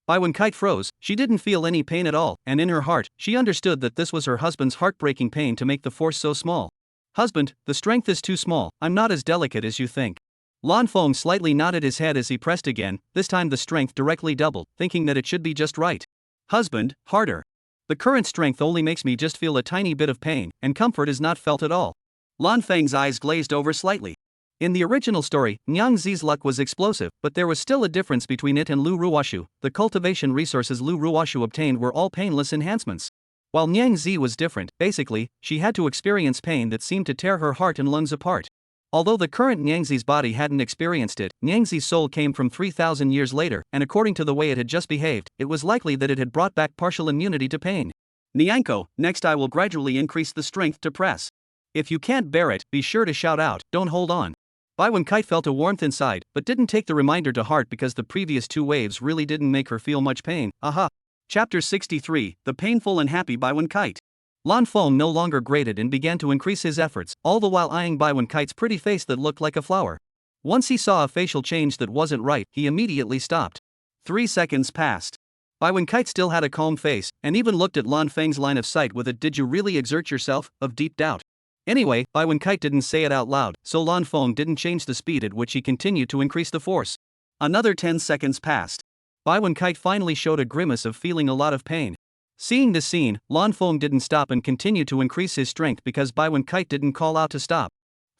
Bai Wen-kite froze. She didn't feel any pain at all, and in her heart, she understood that this was her husband's heartbreaking pain to make the force so small. Husband, the strength is too small, I'm not as delicate as you think. Lan Feng slightly nodded his head as he pressed again, this time the strength directly doubled, thinking that it should be just right. Husband, harder. The current strength only makes me just feel a tiny bit of pain, and comfort is not felt at all. Lan Feng's eyes glazed over slightly. In the original story, Niang Zi's luck was explosive, but there was still a difference between it and Lu Ruoshu. The cultivation resources Lu Ruoshu obtained were all painless enhancements. While Niang Zi was different, basically, she had to experience pain that seemed to tear her heart and lungs apart. Although the current Niang Zi's body hadn't experienced it, Niang Zi's soul came from 3,000 years later, and according to the way it had just behaved, it was likely that it had brought back partial immunity to pain. Nianko, next I will gradually increase the strength to press. If you can't bear it, be sure to shout out, don't hold on. Bai Wen-kite felt a warmth inside, but didn't take the reminder to heart because the previous two waves really didn't make her feel much pain. Aha! Chapter 63, The Painful and Happy Bai Wen-kite. Lan Feng no longer grated and began to increase his efforts, all the while eyeing Bai Wen-kite's pretty face that looked like a flower. Once he saw a facial change that wasn't right, he immediately stopped. 3 seconds passed. Bai Wen-kite still had a calm face, and even looked at Lan Feng's line of sight with a "did you really exert yourself?" of deep doubt. Anyway, Bai Wen-kite didn't say it out loud, so Lan Feng didn't change the speed at which he continued to increase the force. Another 10 seconds passed. Bai Wen-kite finally showed a grimace of feeling a lot of pain. Seeing this scene, Lan Feng didn't stop and continued to increase his strength because Bai Wen-kite didn't call out to stop.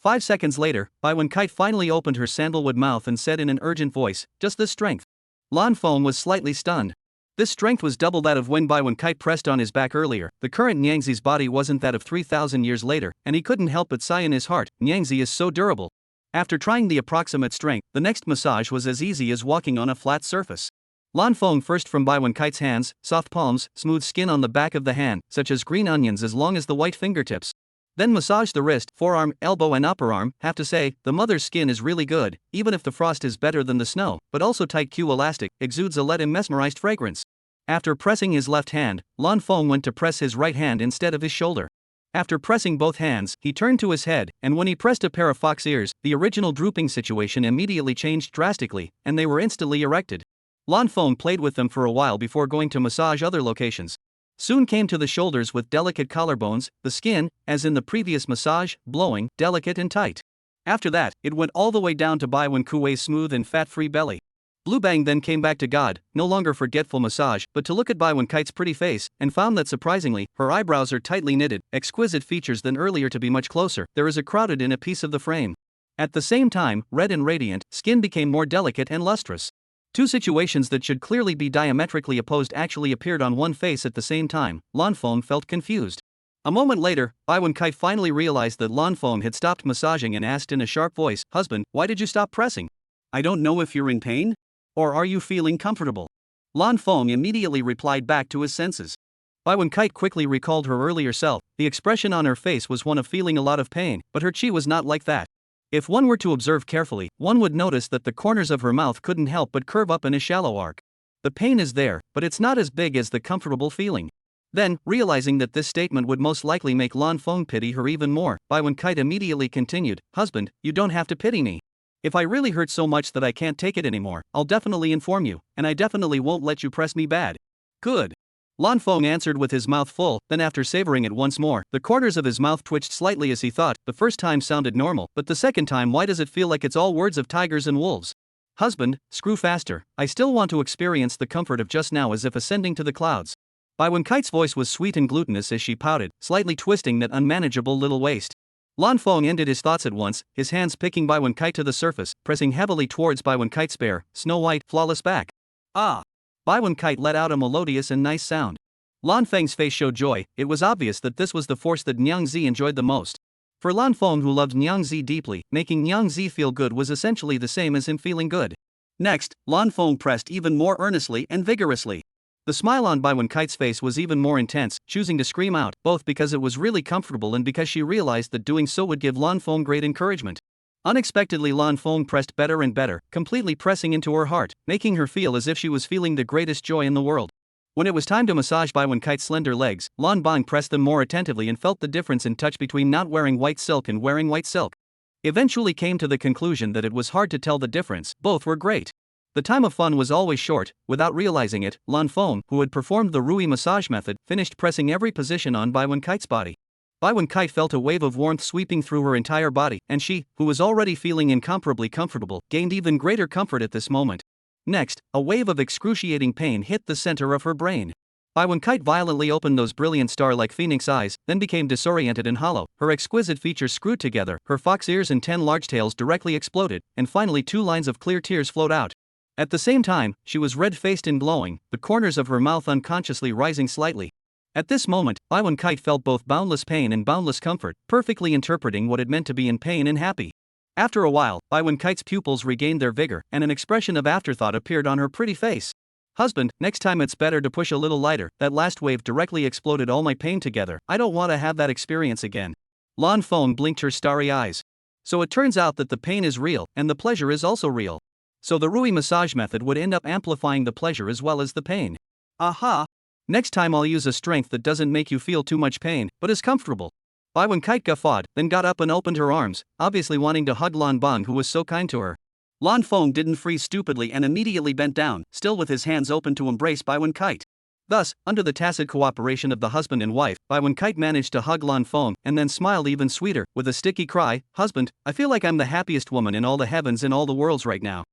5 seconds later, Bai Wen-kite finally opened her sandalwood mouth and said in an urgent voice, "Just this strength." Lan Feng was slightly stunned. This strength was double that of when Bai Wen-kite pressed on his back earlier. The current Niangzi's body wasn't that of 3,000 years later, and he couldn't help but sigh in his heart, Niangzi is so durable. After trying the approximate strength, the next massage was as easy as walking on a flat surface. Lan Feng first from Bai Wen-kite's hands, soft palms, smooth skin on the back of the hand, such as green onions as long as the white fingertips. Then massage the wrist, forearm, elbow and upper arm. Have to say, the mother's skin is really good, even if the frost is better than the snow, but also tight Q elastic, exudes a let him mesmerized fragrance. After pressing his left hand, Lan Feng went to press his right hand instead of his shoulder. After pressing both hands, he turned to his head, and when he pressed a pair of fox ears, the original drooping situation immediately changed drastically, and they were instantly erected. Lan Feng played with them for a while before going to massage other locations. Soon came to the shoulders with delicate collarbones, the skin, as in the previous massage, blowing, delicate and tight. After that, it went all the way down to Bai Wen-kuei's smooth and fat-free belly. Blue Bang then came back to God, no longer forgetful massage, but to look at Bai Wen-kite's pretty face, and found that surprisingly, her eyebrows are tightly knitted, exquisite features than earlier to be much closer, there is a crowded in a piece of the frame. At the same time, red and radiant, skin became more delicate and lustrous. Two situations that should clearly be diametrically opposed actually appeared on one face at the same time. Lan Feng felt confused. A moment later, Bai Wen-kite finally realized that Lan Feng had stopped massaging and asked in a sharp voice, "Husband, why did you stop pressing? I don't know if you're in pain? Or are you feeling comfortable?" Lan Feng immediately replied back to his senses. Bai Wen-kite quickly recalled her earlier self. The expression on her face was one of feeling a lot of pain, but her chi was not like that. If one were to observe carefully, one would notice that the corners of her mouth couldn't help but curve up in a shallow arc. The pain is there, but it's not as big as the comfortable feeling. Then, realizing that this statement would most likely make Lan Feng pity her even more, Bai Wen-kite immediately continued, "Husband, you don't have to pity me. If I really hurt so much that I can't take it anymore, I'll definitely inform you, and I definitely won't let you press me bad. Good. Lan Feng answered with his mouth full, then after savoring it once more, the corners of his mouth twitched slightly as he thought, the first time sounded normal, but the second time why does it feel like it's all words of tigers and wolves? Husband, screw faster, I still want to experience the comfort of just now as if ascending to the clouds. Bai Wenkite's voice was sweet and glutinous as she pouted, slightly twisting that unmanageable little waist. Lan Feng ended his thoughts at once, his hands picking Bai Wenkite to the surface, pressing heavily towards Bai Wenkite's bare, snow-white, flawless back. Ah! Bai Wenkite let out a melodious and nice sound. Lan Feng's face showed joy. It was obvious that this was the force that Nyang Zi enjoyed the most. For Lan Feng, who loved Nyang Zi deeply, making Nyang Zi feel good was essentially the same as him feeling good. Next, Lan Feng pressed even more earnestly and vigorously. The smile on Bai Wenkite's face was even more intense, choosing to scream out, both because it was really comfortable and because she realized that doing so would give Lan Feng great encouragement. Unexpectedly, Lan Feng pressed better and better, completely pressing into her heart, making her feel as if she was feeling the greatest joy in the world. When it was time to massage Bai Wenkite's slender legs, Lan Bang pressed them more attentively and felt the difference in touch between not wearing white silk and wearing white silk. Eventually came to the conclusion that it was hard to tell the difference, both were great. The time of fun was always short. Without realizing it, Lan Feng, who had performed the Rui massage method, finished pressing every position on Bai Wenkite's body. Bai Wenkite felt a wave of warmth sweeping through her entire body, and she, who was already feeling incomparably comfortable, gained even greater comfort at this moment. Next, a wave of excruciating pain hit the center of her brain. Bai Wenkite violently opened those brilliant star-like phoenix eyes, then became disoriented and hollow, her exquisite features screwed together, her fox ears and 10 large tails directly exploded, and finally 2 lines of clear tears flowed out. At the same time, she was red-faced and glowing, the corners of her mouth unconsciously rising slightly. At this moment, Bai Wenkite felt both boundless pain and boundless comfort, perfectly interpreting what it meant to be in pain and happy. After a while, Bai Wenkite's pupils regained their vigor, and an expression of afterthought appeared on her pretty face. Husband, next time it's better to push a little lighter, that last wave directly exploded all my pain together, I don't want to have that experience again. Lan Feng blinked her starry eyes. So it turns out that the pain is real, and the pleasure is also real. So the Rui massage method would end up amplifying the pleasure as well as the pain. Aha! Next time I'll use a strength that doesn't make you feel too much pain, but is comfortable. Bai Wenkite guffawed, then got up and opened her arms, obviously wanting to hug Lan Bang, who was so kind to her. Lan Feng didn't freeze stupidly and immediately bent down, still with his hands open to embrace Bai Wenkite. Thus, under the tacit cooperation of the husband and wife, Bai Wenkite managed to hug Lan Feng and then smiled even sweeter, with a sticky cry, "Husband, I feel like I'm the happiest woman in all the heavens and all the worlds right now."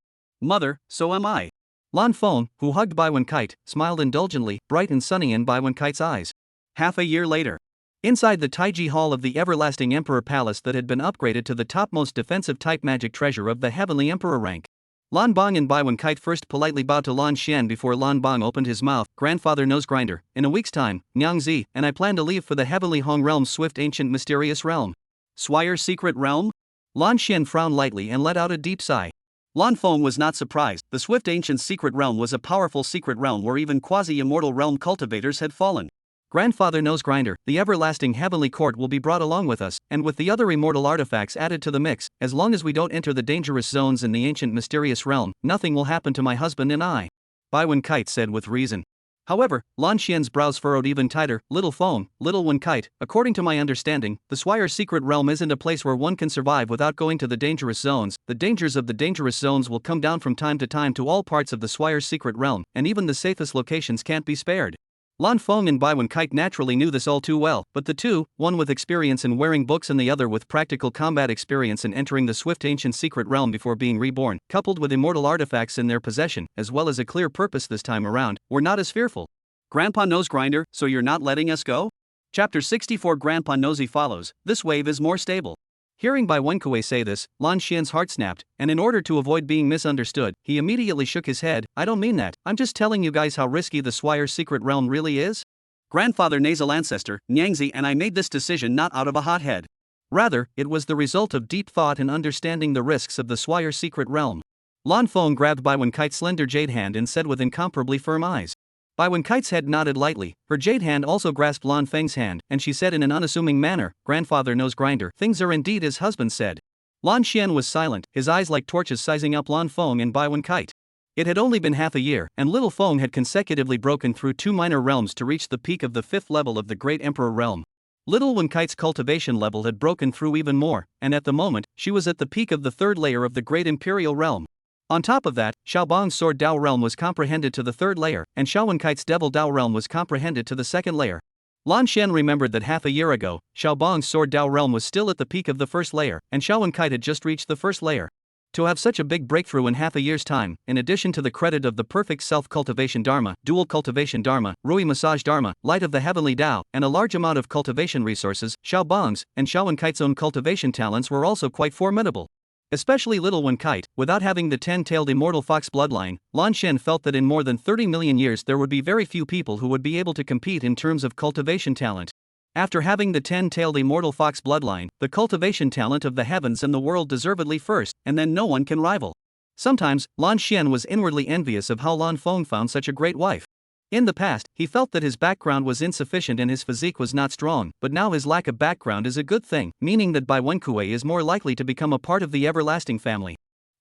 Mother, so am I. Lan Feng, who hugged Bai Wenkite, smiled indulgently, bright and sunny in Bai Wenkite's eyes. Half a year later. Inside the Taiji Hall of the Everlasting Emperor Palace that had been upgraded to the topmost defensive type magic treasure of the Heavenly Emperor rank. Lan Bang and Bai Wenkite first politely bowed to Lan Xian before Lan Bang opened his mouth. "Grandfather Nose Grinder, in a week's time, Nyang Zi and I plan to leave for the Heavenly Hong Realm's swift ancient mysterious realm." Swire's secret realm? Lan Xian frowned lightly and let out a deep sigh. Lan Feng was not surprised. The swift ancient secret realm was a powerful secret realm where even quasi-immortal realm cultivators had fallen. "Grandfather Nose Grinder, the everlasting heavenly court will be brought along with us, and with the other immortal artifacts added to the mix, as long as we don't enter the dangerous zones in the ancient mysterious realm, nothing will happen to my husband and I," Bai Wenkite said with reason. However, Lan Xian's brows furrowed even tighter. "Little Feng, little Wenkite, according to my understanding, the Swire's secret realm isn't a place where one can survive without going to the dangerous zones. The dangers of the dangerous zones will come down from time to all parts of the Swire's secret realm, and even the safest locations can't be spared." Lan Feng and Bai Wenkite naturally knew this all too well, but the two, one with experience in wearing books and the other with practical combat experience in entering the swift ancient secret realm before being reborn, coupled with immortal artifacts in their possession, as well as a clear purpose this time around, were not as fearful. "Grandpa Nose Grinder, so you're not letting us go?" Chapter 64 Grandpa Nosy follows. This wave is more stable. Hearing Bai Wenkue say this, Lan Xian's heart snapped, and in order to avoid being misunderstood, he immediately shook his head. "I don't mean that, I'm just telling you guys how risky the Swire's secret realm really is. Grandfather Nasal Ancestor, Nyangzi and I made this decision not out of a hot head. Rather, it was the result of deep thought and understanding the risks of the Swire's secret realm." Lan Feng grabbed Bai Wenkite's slender jade hand and said with incomparably firm eyes. Bai Wenkite's head nodded lightly, her jade hand also grasped Lan Feng's hand, and she said in an unassuming manner, "Grandfather Nose Grinder, things are indeed as husband said." Lan Xian was silent, his eyes like torches sizing up Lan Feng and Bai Wenkite. It had only been half a year, and little Feng had consecutively broken through 2 minor realms to reach the peak of the 5th level of the Great Emperor realm. Little Wen Kite's cultivation level had broken through even more, and at the moment, she was at the peak of the third layer of the Great Imperial Realm. On top of that, Xiaobang's Sword Dao realm was comprehended to the third layer, and Xiao Wen Kite's Devil Dao realm was comprehended to the second layer. Lan Xian remembered that half a year ago, Xiaobang's Sword Dao realm was still at the peak of the first layer, and Xiao Wen Kite had just reached the first layer. To have such a big breakthrough in half a year's time, in addition to the credit of the perfect self-cultivation dharma, dual cultivation dharma, Rui massage dharma, light of the heavenly Dao, and a large amount of cultivation resources, Xiaobang's and Xiao Wen Kite's own cultivation talents were also quite formidable. Especially Little Wen Kite, without having the 10-tailed immortal fox bloodline, Lan Xian felt that in more than 30 million years there would be very few people who would be able to compete in terms of cultivation talent. After having the 10-tailed immortal fox bloodline, the cultivation talent of the heavens and the world deservedly first, and then no one can rival. Sometimes, Lan Xian was inwardly envious of how Lan Feng found such a great wife. In the past, he felt that his background was insufficient and his physique was not strong, but now his lack of background is a good thing, meaning that Bai Wenkue is more likely to become a part of the everlasting family.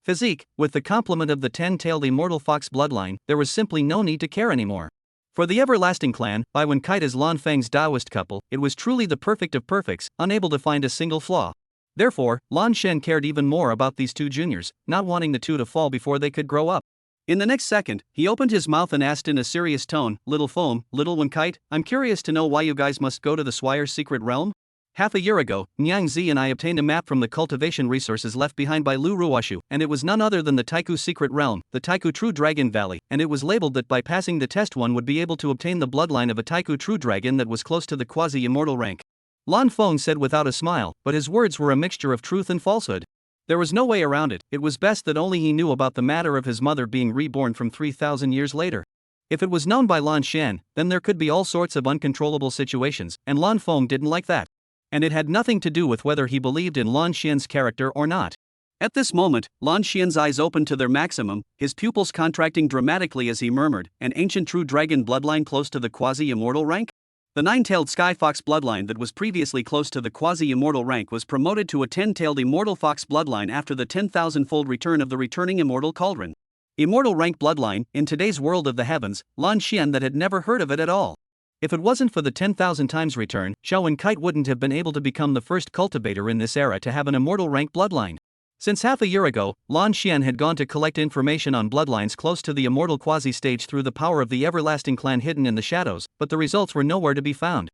Physique, with the complement of the 10-tailed immortal fox bloodline, there was simply no need to care anymore. For the everlasting clan, Bai Wen Kite as Lan Feng's Taoist couple, it was truly the perfect of perfects, unable to find a single flaw. Therefore, Lan Xian cared even more about these two juniors, not wanting the two to fall before they could grow up. In the next second, he opened his mouth and asked in a serious tone, "Little Foam, Little Wen Kite, I'm curious to know why you guys must go to the Swire's secret realm?" Half a year ago, Niang Zi and I obtained a map from the cultivation resources left behind by Lu Ruoshu, and it was none other than the Taiku secret realm, the Taiku True Dragon Valley, and it was labeled that by passing the test one would be able to obtain the bloodline of a Taiku True Dragon that was close to the quasi-immortal rank. Lan Feng said without a smile, but his words were a mixture of truth and falsehood. There was no way around it was best that only he knew about the matter of his mother being reborn from 3,000 years later. If it was known by Lan Xian, then there could be all sorts of uncontrollable situations, and Lan Feng didn't like that. And it had nothing to do with whether he believed in Lan Xian's character or not. At this moment, Lan Xian's eyes opened to their maximum, his pupils contracting dramatically as he murmured, "An ancient true dragon bloodline close to the quasi-immortal rank?" The 9-tailed sky fox bloodline that was previously close to the quasi-immortal rank was promoted to a 10-tailed immortal fox bloodline after the 10,000-fold return of the returning immortal cauldron. Immortal rank bloodline, in today's world of the heavens, Lan Xian that had never heard of it at all. If it wasn't for the 10,000 times return, Xiao Wen Kite wouldn't have been able to become the first cultivator in this era to have an immortal rank bloodline. Since half a year ago, Lan Xian had gone to collect information on bloodlines close to the immortal quasi-stage through the power of the everlasting clan hidden in the shadows, but the results were nowhere to be found.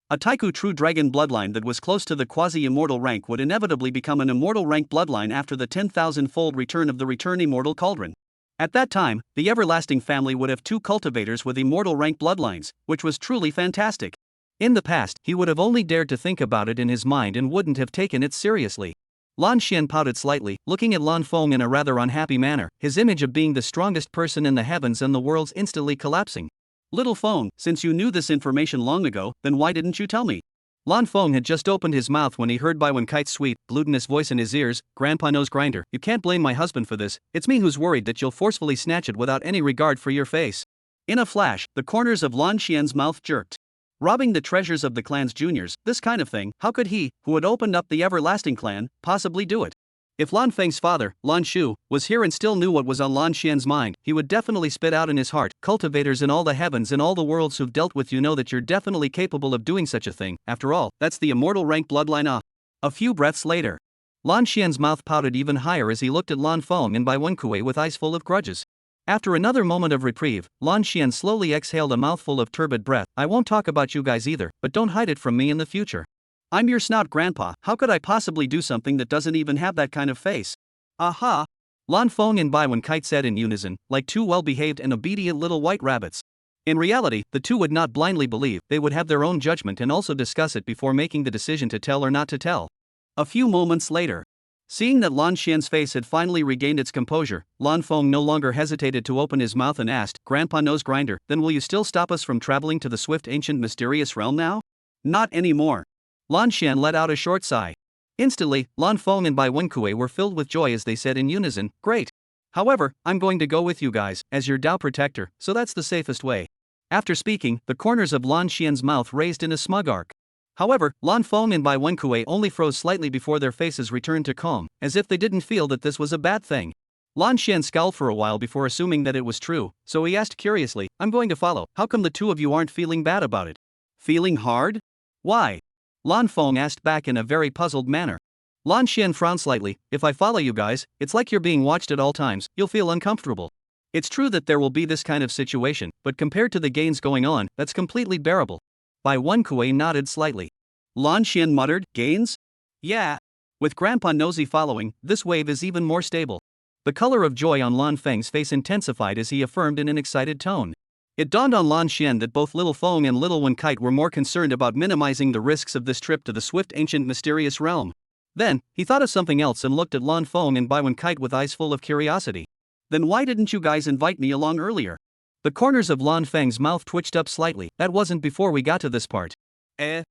A Taiku True Dragon bloodline that was close to the quasi-immortal rank would inevitably become an immortal rank bloodline after the 10,000-fold return of the return immortal cauldron. At that time, the everlasting family would have 2 cultivators with immortal rank bloodlines, which was truly fantastic. In the past, he would have only dared to think about it in his mind and wouldn't have taken it seriously. Lan Xian pouted slightly, looking at Lan Feng in a rather unhappy manner, his image of being the strongest person in the heavens and the worlds instantly collapsing. "Little Feng, since you knew this information long ago, then why didn't you tell me?" Lan Feng had just opened his mouth when he heard Bai Wen Kite's sweet, glutinous voice in his ears, "Grandpa Nose Grinder, you can't blame my husband for this, it's me who's worried that you'll forcefully snatch it without any regard for your face." In a flash, the corners of Lan Xian's mouth jerked. Robbing the treasures of the clan's juniors, this kind of thing, how could he, who had opened up the everlasting clan, possibly do it? If Lan Feng's father, Lan Shu, was here and still knew what was on Lan Xian's mind, he would definitely spit out in his heart, "Cultivators in all the heavens and all the worlds who've dealt with you know that you're definitely capable of doing such a thing, after all, that's the immortal rank bloodline." A few breaths later, Lan Xian's mouth pouted even higher as he looked at Lan Feng and Bai Wenkue with eyes full of grudges. After another moment of reprieve, Lan Xian slowly exhaled a mouthful of turbid breath. "I won't talk about you guys either, but don't hide it from me in the future. I'm your snout grandpa, how could I possibly do something that doesn't even have that kind of face?" "Aha!" Lan Feng and Bai Wen Kite said in unison, like 2 well-behaved and obedient little white rabbits. In reality, the 2 would not blindly believe, they would have their own judgment and also discuss it before making the decision to tell or not to tell. A few moments later, seeing that Lan Xian's face had finally regained its composure, Lan Feng no longer hesitated to open his mouth and asked, "Grandpa Nose Grinder, then will you still stop us from traveling to the swift ancient mysterious realm now?" "Not anymore." Lan Xian let out a short sigh. Instantly, Lan Feng and Bai Wenkue were filled with joy as they said in unison, "Great. However, I'm going to go with you guys, as your Dao protector, so that's the safest way." After speaking, the corners of Lan Xian's mouth raised in a smug arc. However, Lan Feng and Bai Wenkue only froze slightly before their faces returned to calm, as if they didn't feel that this was a bad thing. Lan Xian scowled for a while before assuming that it was true, so he asked curiously, "I'm going to follow, how come the 2 of you aren't feeling bad about it?" "Feeling hard? Why?" Lan Feng asked back in a very puzzled manner. Lan Xian frowned slightly. If I follow you guys, it's like you're being watched at all times, you'll feel uncomfortable. It's true that there will be this kind of situation, but compared to the gains going on, that's completely bearable. Bai Wenkui nodded slightly. Lan Xian muttered, gains? Yeah. With Grandpa Nosy following, this wave is even more stable. The color of joy on Lan Feng's face intensified as he affirmed in an excited tone. It dawned on Lan Xian that both Little Feng and Little Wen Kite were more concerned about minimizing the risks of this trip to the swift ancient mysterious realm. Then, he thought of something else and looked at Lan Feng and Bai Wen Kite with eyes full of curiosity. Then why didn't you guys invite me along earlier? The corners of Lan Feng's mouth twitched up slightly. That wasn't before we got to this part. Lan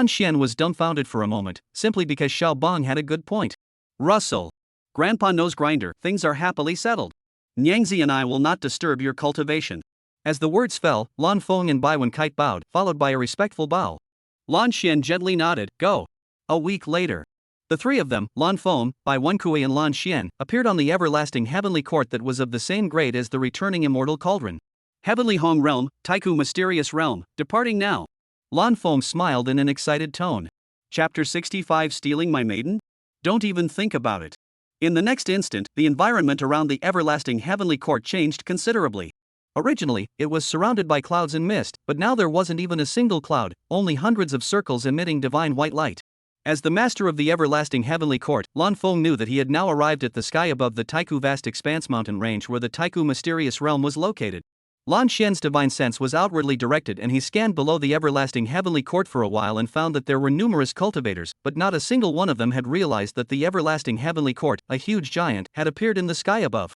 Xian was dumbfounded for a moment, simply because Xiao Bong had a good point. Russell. Grandpa Nose Grinder, things are happily settled. Nyangzi and I will not disturb your cultivation. As the words fell, Lan Feng and Bai Wen Kite bowed, followed by a respectful bow. Lan Xian gently nodded, go. A week later. The three of them, Lan Feng, Bai Wenkui and Lan Xian, appeared on the everlasting heavenly court that was of the same grade as the returning immortal cauldron. Heavenly Hong Realm, Taiku Mysterious Realm, departing now. Lan Feng smiled in an excited tone. Chapter 65 Stealing My Maiden? Don't even think about it. In the next instant, the environment around the everlasting heavenly court changed considerably. Originally, it was surrounded by clouds and mist, but now there wasn't even a single cloud, only hundreds of circles emitting divine white light. As the master of the everlasting heavenly court, Lan Feng knew that he had now arrived at the sky above the Taiku vast expanse mountain range where the Taiku mysterious realm was located. Lan Xian's divine sense was outwardly directed and he scanned below the everlasting heavenly court for a while and found that there were numerous cultivators, but not a single one of them had realized that the everlasting heavenly court, a huge giant, had appeared in the sky above.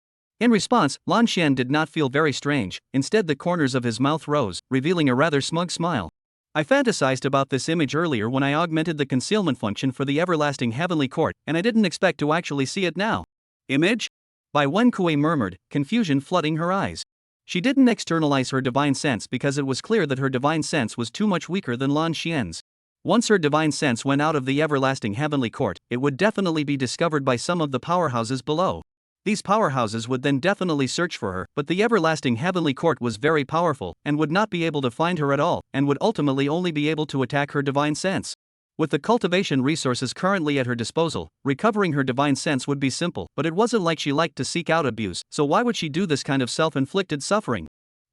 In response, Lan Xian did not feel very strange, instead the corners of his mouth rose, revealing a rather smug smile. I fantasized about this image earlier when I augmented the concealment function for the everlasting heavenly court, and I didn't expect to actually see it now. Image? Bai Wenkui murmured, confusion flooding her eyes. She didn't externalize her divine sense because it was clear that her divine sense was too much weaker than Lan Xian's. Once her divine sense went out of the everlasting heavenly court, it would definitely be discovered by some of the powerhouses below. These powerhouses would then definitely search for her, but the everlasting heavenly court was very powerful, and would not be able to find her at all, and would ultimately only be able to attack her divine sense. With the cultivation resources currently at her disposal, recovering her divine sense would be simple, but it wasn't like she liked to seek out abuse, so why would she do this kind of self-inflicted suffering?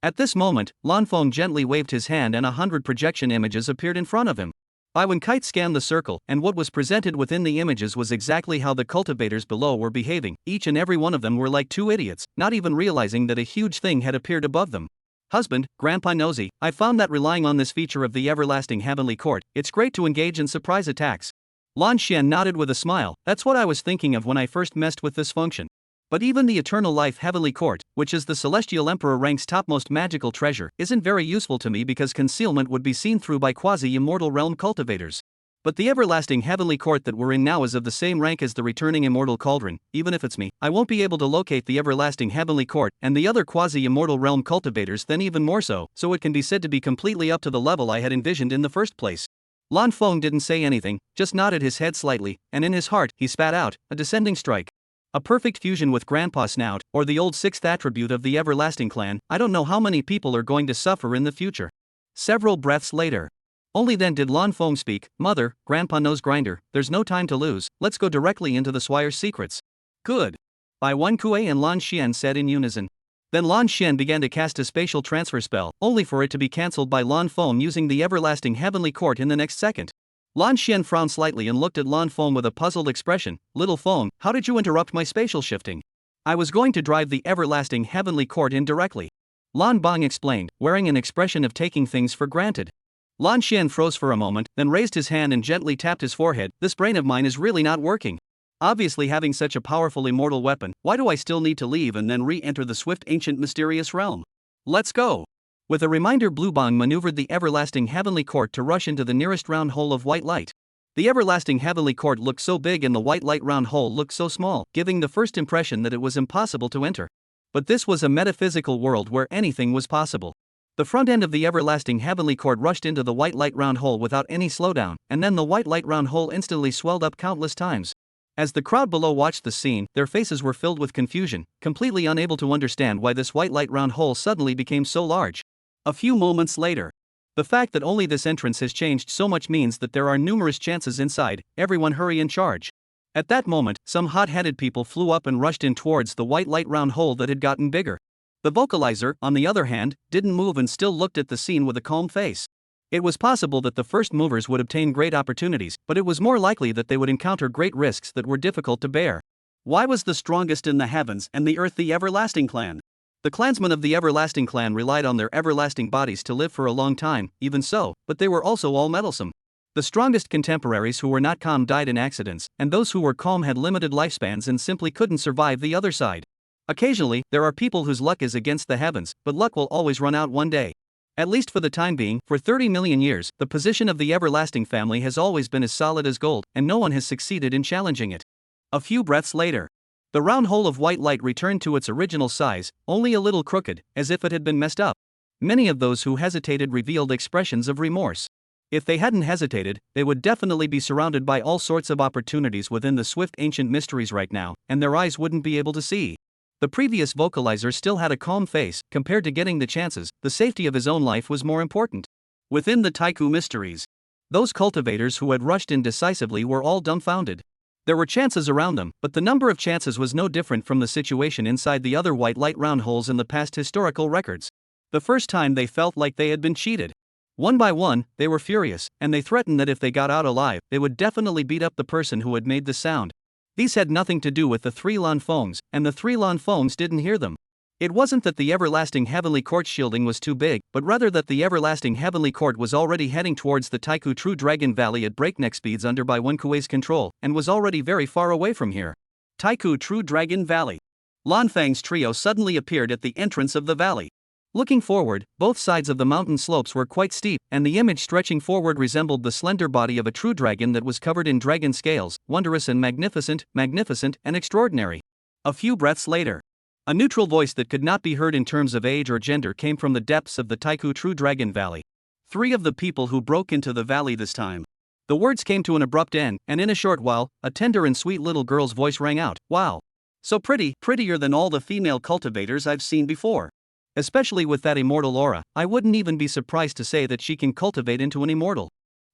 At this moment, Lan Feng gently waved his hand and 100 projection images appeared in front of him. Bai Wen Kite scanned the circle, and what was presented within the images was exactly how the cultivators below were behaving. Each and every one of them were like two idiots, not even realizing that a huge thing had appeared above them. Husband, Grandpa Nosy, I found that relying on this feature of the everlasting heavenly court, it's great to engage in surprise attacks. Lan Xian nodded with a smile. That's what I was thinking of when I first messed with this function. But even the Eternal Life Heavenly Court, which is the Celestial Emperor rank's topmost magical treasure, isn't very useful to me because concealment would be seen through by quasi-immortal realm cultivators. But the everlasting heavenly court that we're in now is of the same rank as the returning immortal cauldron. Even if it's me, I won't be able to locate the everlasting heavenly court and the other quasi-immortal realm cultivators, then even more so it can be said to be completely up to the level I had envisioned in the first place. Lan Feng didn't say anything, just nodded his head slightly, and in his heart, he spat out, a descending strike. A perfect fusion with Grandpa Snout, or the old sixth attribute of the everlasting clan. I don't know how many people are going to suffer in the future. Several breaths later. Only then did Lan Feng speak. Mother, Grandpa Nose Grinder, there's no time to lose, let's go directly into the Swire's secrets. Good. Bai Wenkui and Lan Xian said in unison. Then Lan Xian began to cast a spatial transfer spell, only for it to be cancelled by Lan Feng using the everlasting heavenly court in the next second. Lan Xian frowned slightly and looked at Lan Feng with a puzzled expression. Little Feng, how did you interrupt my spatial shifting? I was going to drive the everlasting heavenly court in directly. Lan Bong explained, wearing an expression of taking things for granted. Lan Xian froze for a moment, then raised his hand and gently tapped his forehead. This brain of mine is really not working. Obviously, having such a powerful immortal weapon, why do I still need to leave and then re-enter the swift ancient mysterious realm? Let's go. With a reminder, Blue Bong maneuvered the everlasting heavenly court to rush into the nearest round hole of white light. The everlasting heavenly court looked so big and the white light round hole looked so small, giving the first impression that it was impossible to enter. But this was a metaphysical world where anything was possible. The front end of the everlasting heavenly court rushed into the white light round hole without any slowdown, and then the white light round hole instantly swelled up countless times. As the crowd below watched the scene, their faces were filled with confusion, completely unable to understand why this white light round hole suddenly became so large. A few moments later. The fact that only this entrance has changed so much means that there are numerous chances inside. Everyone hurry and charge. At that moment, some hot-headed people flew up and rushed in towards the white light round hole that had gotten bigger. The vocalizer, on the other hand, didn't move and still looked at the scene with a calm face. It was possible that the first movers would obtain great opportunities, but it was more likely that they would encounter great risks that were difficult to bear. Why was the strongest in the heavens and the earth the Everlasting Clan? The clansmen of the Everlasting Clan relied on their everlasting bodies to live for a long time, even so, but they were also all meddlesome. The strongest contemporaries who were not calm died in accidents, and those who were calm had limited lifespans and simply couldn't survive the other side. Occasionally, there are people whose luck is against the heavens, but luck will always run out one day. At least for the time being, for 30 million years, the position of the Everlasting family has always been as solid as gold, and no one has succeeded in challenging it. A few breaths later, the round hole of white light returned to its original size, only a little crooked, as if it had been messed up. Many of those who hesitated revealed expressions of remorse. If they hadn't hesitated, they would definitely be surrounded by all sorts of opportunities within the swift ancient mysteries right now, and their eyes wouldn't be able to see. The previous vocalizer still had a calm face. Compared to getting the chances, the safety of his own life was more important. Within the Taiku mysteries, those cultivators who had rushed in decisively were all dumbfounded. There were chances around them, but the number of chances was no different from the situation inside the other white light round holes in the past historical records. The first time they felt like they had been cheated. One by one, they were furious, and they threatened that if they got out alive, they would definitely beat up the person who had made the sound. These had nothing to do with the three Lan Fongs, and the three Lan Fongs didn't hear them. It wasn't that the Everlasting Heavenly Court shielding was too big, but rather that the Everlasting Heavenly Court was already heading towards the Taiku True Dragon Valley at breakneck speeds under Bai Wenkuei's control, and was already very far away from here. Taiku True Dragon Valley. Lan Fang's trio suddenly appeared at the entrance of the valley. Looking forward, both sides of the mountain slopes were quite steep, and the image stretching forward resembled the slender body of a true dragon that was covered in dragon scales, wondrous and magnificent and extraordinary. A few breaths later, a neutral voice that could not be heard in terms of age or gender came from the depths of the Taiku True Dragon Valley. Three of the people who broke into the valley this time. The words came to an abrupt end, and in a short while, a tender and sweet little girl's voice rang out. Wow! So pretty, prettier than all the female cultivators I've seen before. Especially with that immortal aura, I wouldn't even be surprised to say that she can cultivate into an immortal.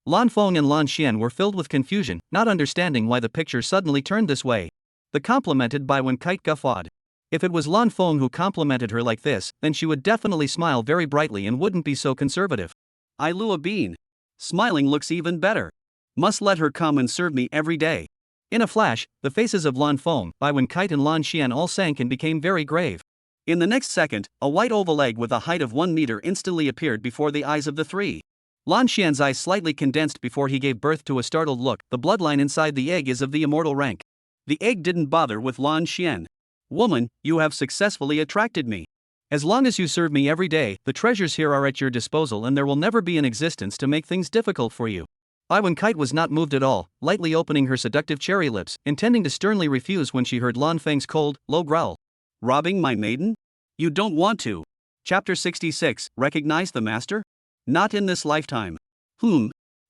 Lan Fong and Lan Xian were filled with confusion, not understanding why the picture suddenly turned this way. The complimented by Wen Kite guffawed. If it was Lan Fong who complimented her like this, then she would definitely smile very brightly and wouldn't be so conservative. I Lua Bean. Smiling looks even better. Must let her come and serve me every day. In a flash, the faces of Lan Fong, Bai Wen Kite and Lan Xian all sank and became very grave. In the next second, a white oval egg with a height of 1 meter instantly appeared before the eyes of the three. Lan Xian's eyes slightly condensed before he gave birth to a startled look. The bloodline inside the egg is of the immortal rank. The egg didn't bother with Lan Xian. Woman, you have successfully attracted me. As long as you serve me every day, the treasures here are at your disposal and there will never be an existence to make things difficult for you. Bai Wen Kite was not moved at all, lightly opening her seductive cherry lips, intending to sternly refuse when she heard Lan Feng's cold, low growl. Robbing my maiden? You don't want to. Chapter 66, Recognize the Master? Not in this lifetime.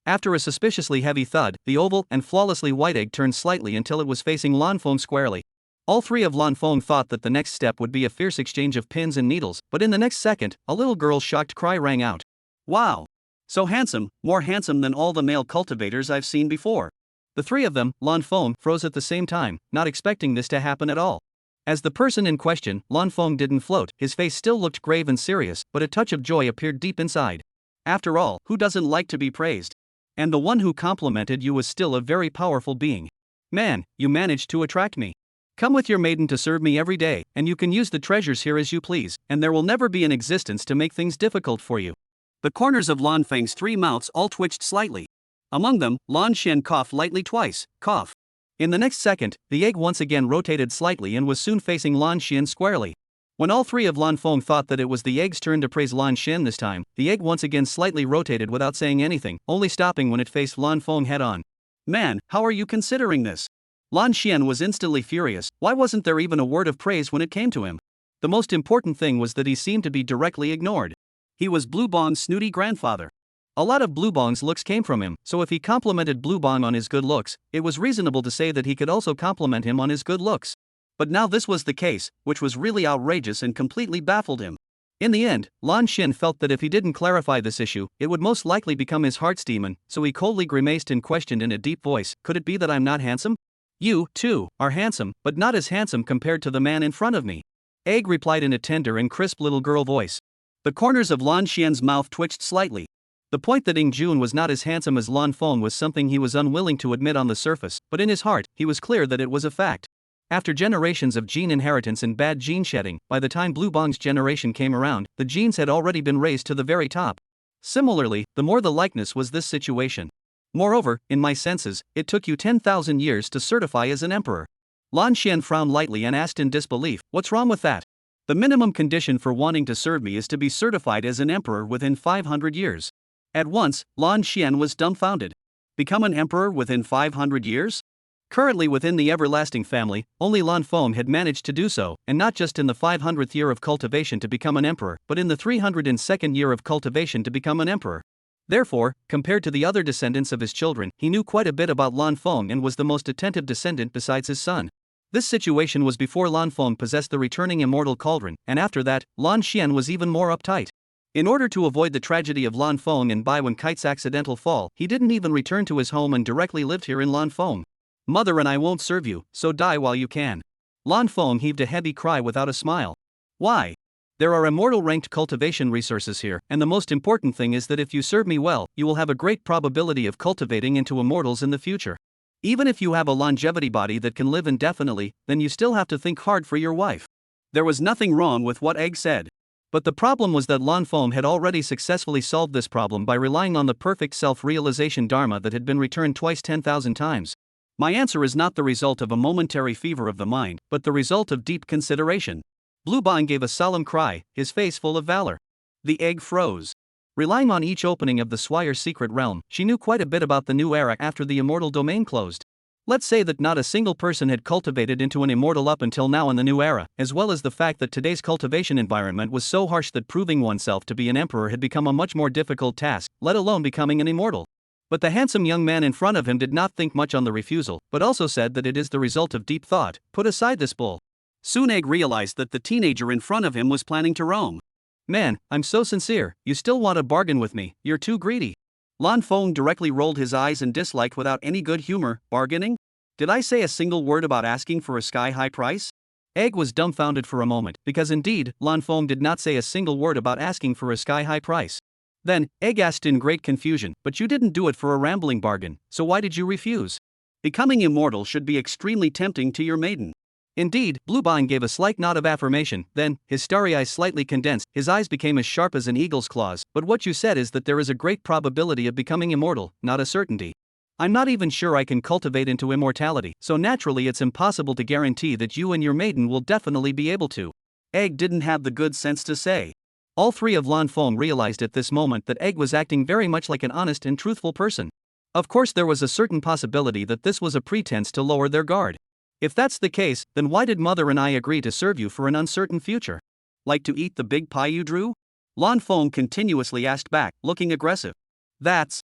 After a suspiciously heavy thud, the oval and flawlessly white egg turned slightly until it was facing Lan Fong squarely. All three of Lan Fong thought that the next step would be a fierce exchange of pins and needles, but in the next second, a little girl's shocked cry rang out. Wow! So handsome, more handsome than all the male cultivators I've seen before. The three of them, Lan Fong, froze at the same time, not expecting this to happen at all. As the person in question, Lan Fong didn't float, his face still looked grave and serious, but a touch of joy appeared deep inside. After all, who doesn't like to be praised? And the one who complimented you was still a very powerful being. Man, you managed to attract me. Come with your maiden to serve me every day, and you can use the treasures here as you please, and there will never be an existence to make things difficult for you. The corners of Lan Feng's three mouths all twitched slightly. Among them, Lan Xian coughed lightly twice, cough. In the next second, the egg once again rotated slightly and was soon facing Lan Xian squarely. When all three of Lan Fong thought that it was the egg's turn to praise Lan Xian this time, the egg once again slightly rotated without saying anything, only stopping when it faced Lan Fong head on. Man, how are you considering this? Lan Xian was instantly furious. Why wasn't there even a word of praise when it came to him? The most important thing was that he seemed to be directly ignored. He was Blue Bong's snooty grandfather. A lot of Blue Bong's looks came from him, so if he complimented Blue Bong on his good looks, it was reasonable to say that he could also compliment him on his good looks. But now this was the case, which was really outrageous and completely baffled him. In the end, Lan Xin felt that if he didn't clarify this issue, it would most likely become his heart's demon, so he coldly grimaced and questioned in a deep voice, "Could it be that I'm not handsome?" "You, too, are handsome, but not as handsome compared to the man in front of me," Egg replied in a tender and crisp little girl voice. The corners of Lan Xian's mouth twitched slightly. The point that Ing Jun was not as handsome as Lan Feng was something he was unwilling to admit on the surface, but in his heart, he was clear that it was a fact. After generations of gene inheritance and bad gene shedding, by the time Blue Bong's generation came around, the genes had already been raised to the very top. Similarly, the more the likeness was this situation. Moreover, in my senses, it took you 10,000 years to certify as an emperor. Lan Xian frowned lightly and asked in disbelief, "What's wrong with that? The minimum condition for wanting to serve me is to be certified as an emperor within 500 years. At once, Lan Xian was dumbfounded. Become an emperor within 500 years? Currently within the everlasting family, only Lan Feng had managed to do so, and not just in the 500th year of cultivation to become an emperor, but in the 302nd year of cultivation to become an emperor. Therefore, compared to the other descendants of his children, he knew quite a bit about Lan Feng and was the most attentive descendant besides his son. This situation was before Lan Feng possessed the returning immortal cauldron, and after that, Lan Xian was even more uptight. In order to avoid the tragedy of Lan Feng and Bai Wenkite's accidental fall, he didn't even return to his home and directly lived here in Lan Feng. "Mother and I won't serve you, so die while you can." Lan Feng heaved a heavy cry without a smile. "Why? There are immortal ranked cultivation resources here, and the most important thing is that if you serve me well, you will have a great probability of cultivating into immortals in the future. Even if you have a longevity body that can live indefinitely, then you still have to think hard for your wife." There was nothing wrong with what Egg said. But the problem was that Lan Feng had already successfully solved this problem by relying on the perfect self-realization dharma that had been returned twice 10,000 times. "My answer is not the result of a momentary fever of the mind, but the result of deep consideration." Blue Bong gave a solemn cry, his face full of valor. The egg froze. Relying on each opening of the Swire's secret realm, she knew quite a bit about the new era after the immortal domain closed. Let's say that not a single person had cultivated into an immortal up until now in the new era, as well as the fact that today's cultivation environment was so harsh that proving oneself to be an emperor had become a much more difficult task, let alone becoming an immortal. But the handsome young man in front of him did not think much on the refusal, but also said that it is the result of deep thought. Put aside this bull. Soon Egg realized that the teenager in front of him was planning to roam. "Man, I'm so sincere, you still want to bargain with me, you're too greedy." Lan Feng directly rolled his eyes in dislike without any good humor. "Bargaining? Did I say a single word about asking for a sky-high price?" Egg was dumbfounded for a moment, because indeed, Lan Feng did not say a single word about asking for a sky-high price. Then, Egg asked in great confusion, "But you didn't do it for a rambling bargain, so why did you refuse? Becoming immortal should be extremely tempting to your maiden." Indeed, Blue Bong gave a slight nod of affirmation, then, his starry eyes slightly condensed, his eyes became as sharp as an eagle's claws. "But what you said is that there is a great probability of becoming immortal, not a certainty. I'm not even sure I can cultivate into immortality, so naturally it's impossible to guarantee that you and your maiden will definitely be able to." Egg didn't have the good sense to say. All three of Lan Feng realized at this moment that Egg was acting very much like an honest and truthful person. Of course, there was a certain possibility that this was a pretense to lower their guard. If that's the case, then why did Mother and I agree to serve you for an uncertain future? Like to eat the big pie you drew? Lan Feng continuously asked back, looking aggressive. That's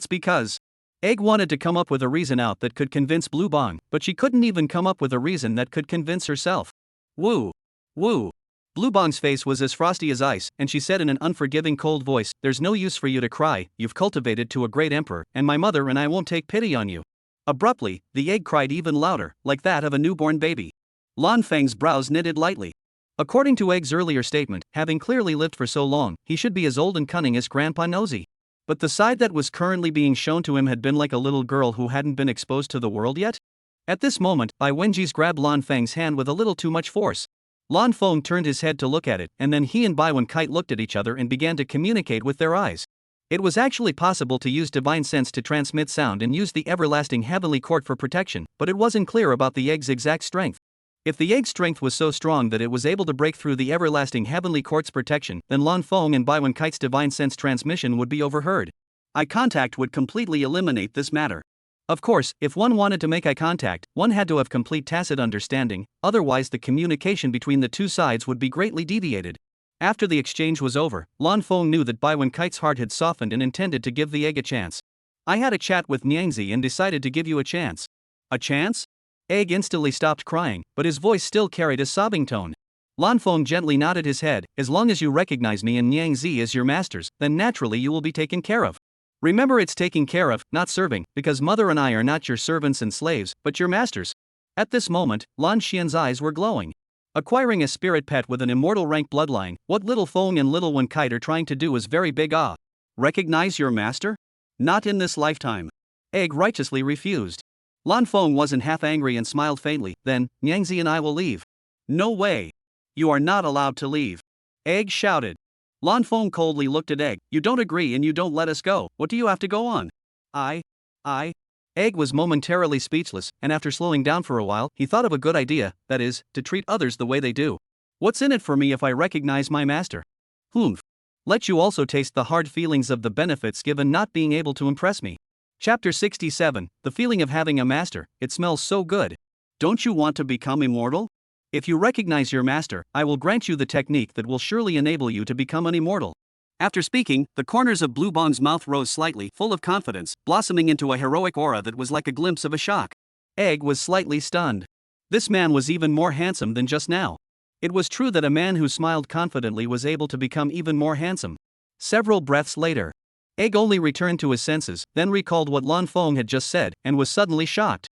because. Egg wanted to come up with a reason out that could convince Blue Bong, but she couldn't even come up with a reason that could convince herself. Woo. Blue Bong's face was as frosty as ice, and she said in an unforgiving cold voice, "There's no use for you to cry, you've cultivated to a great emperor, and my mother and I won't take pity on you." Abruptly, the egg cried even louder, like that of a newborn baby. Lan Feng's brows knitted lightly. According to Egg's earlier statement, having clearly lived for so long, he should be as old and cunning as Grandpa Nosy. But the side that was currently being shown to him had been like a little girl who hadn't been exposed to the world yet. At this moment, Bai Wenji's grabbed Lan Feng's hand with a little too much force. Lan Feng turned his head to look at it, and then he and Bai Wenkite looked at each other and began to communicate with their eyes. It was actually possible to use divine sense to transmit sound and use the everlasting heavenly court for protection, but it wasn't clear about the egg's exact strength. If the egg's strength was so strong that it was able to break through the everlasting heavenly court's protection, then Lan Feng and Bai Wenkite's divine sense transmission would be overheard. Eye contact would completely eliminate this matter. Of course, if one wanted to make eye contact, one had to have complete tacit understanding, otherwise the communication between the two sides would be greatly deviated. After the exchange was over, Lan Feng knew that Bai Wenkite's heart had softened and intended to give the egg a chance. "I had a chat with Nyangzi and decided to give you a chance." "A chance?" Egg instantly stopped crying, but his voice still carried a sobbing tone. Lan Feng gently nodded his head. As long as you recognize me and Niang Zi as your masters, then naturally you will be taken care of. Remember, it's taking care of, not serving, because mother and I are not your servants and slaves, but your masters. At this moment, Lan Xian's eyes were glowing. Acquiring a spirit pet with an immortal rank bloodline, what little Feng and little Wen Kite are trying to do is very big. Recognize your master? Not in this lifetime. Egg righteously refused. Lan Feng wasn't half angry and smiled faintly. Then, Niangzi and I will leave. No way. You are not allowed to leave. Egg shouted. Lan Feng coldly looked at Egg. You don't agree and you don't let us go. What do you have to go on? I. Egg was momentarily speechless, and after slowing down for a while, he thought of a good idea, that is, to treat others the way they do. What's in it for me if I recognize my master? Humph. Let you also taste the hard feelings of the benefits given not being able to impress me. Chapter 67, The Feeling of Having a Master. It smells so good. Don't you want to become immortal? If you recognize your master, I will grant you the technique that will surely enable you to become an immortal. After speaking, the corners of Blue Bong's mouth rose slightly, full of confidence, blossoming into a heroic aura that was like a glimpse of a shock. Egg was slightly stunned. This man was even more handsome than just now. It was true that a man who smiled confidently was able to become even more handsome. Several breaths later, Egg only returned to his senses, then recalled what Lan Feng had just said, and was suddenly shocked.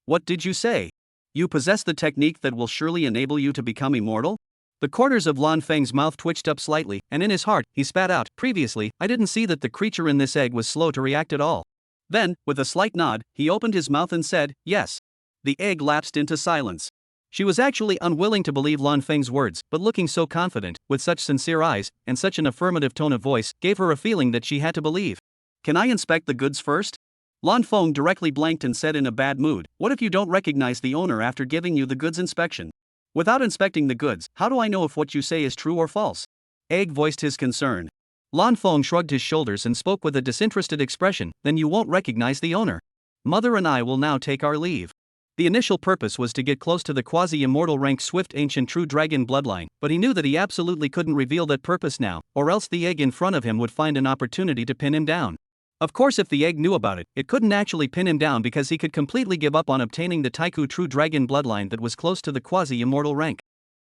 What did you say? You possess the technique that will surely enable you to become immortal? The corners of Lan Feng's mouth twitched up slightly, and in his heart, he spat out, previously, I didn't see that the creature in this egg was slow to react at all. Then, with a slight nod, he opened his mouth and said, yes. The egg lapsed into silence. She was actually unwilling to believe Lan Feng's words, but looking so confident, with such sincere eyes, and such an affirmative tone of voice, gave her a feeling that she had to believe. Can I inspect the goods first? Lan Feng directly blanked and said in a bad mood, what if you don't recognize the owner after giving you the goods inspection? Without inspecting the goods, how do I know if what you say is true or false? Egg voiced his concern. Lan Feng shrugged his shoulders and spoke with a disinterested expression, then you won't recognize the owner. Mother and I will now take our leave. The initial purpose was to get close to the quasi-immortal rank Swift Ancient True Dragon bloodline, but he knew that he absolutely couldn't reveal that purpose now, or else the egg in front of him would find an opportunity to pin him down. Of course, if the egg knew about it, it couldn't actually pin him down because he could completely give up on obtaining the Taiku True Dragon bloodline that was close to the quasi-immortal rank.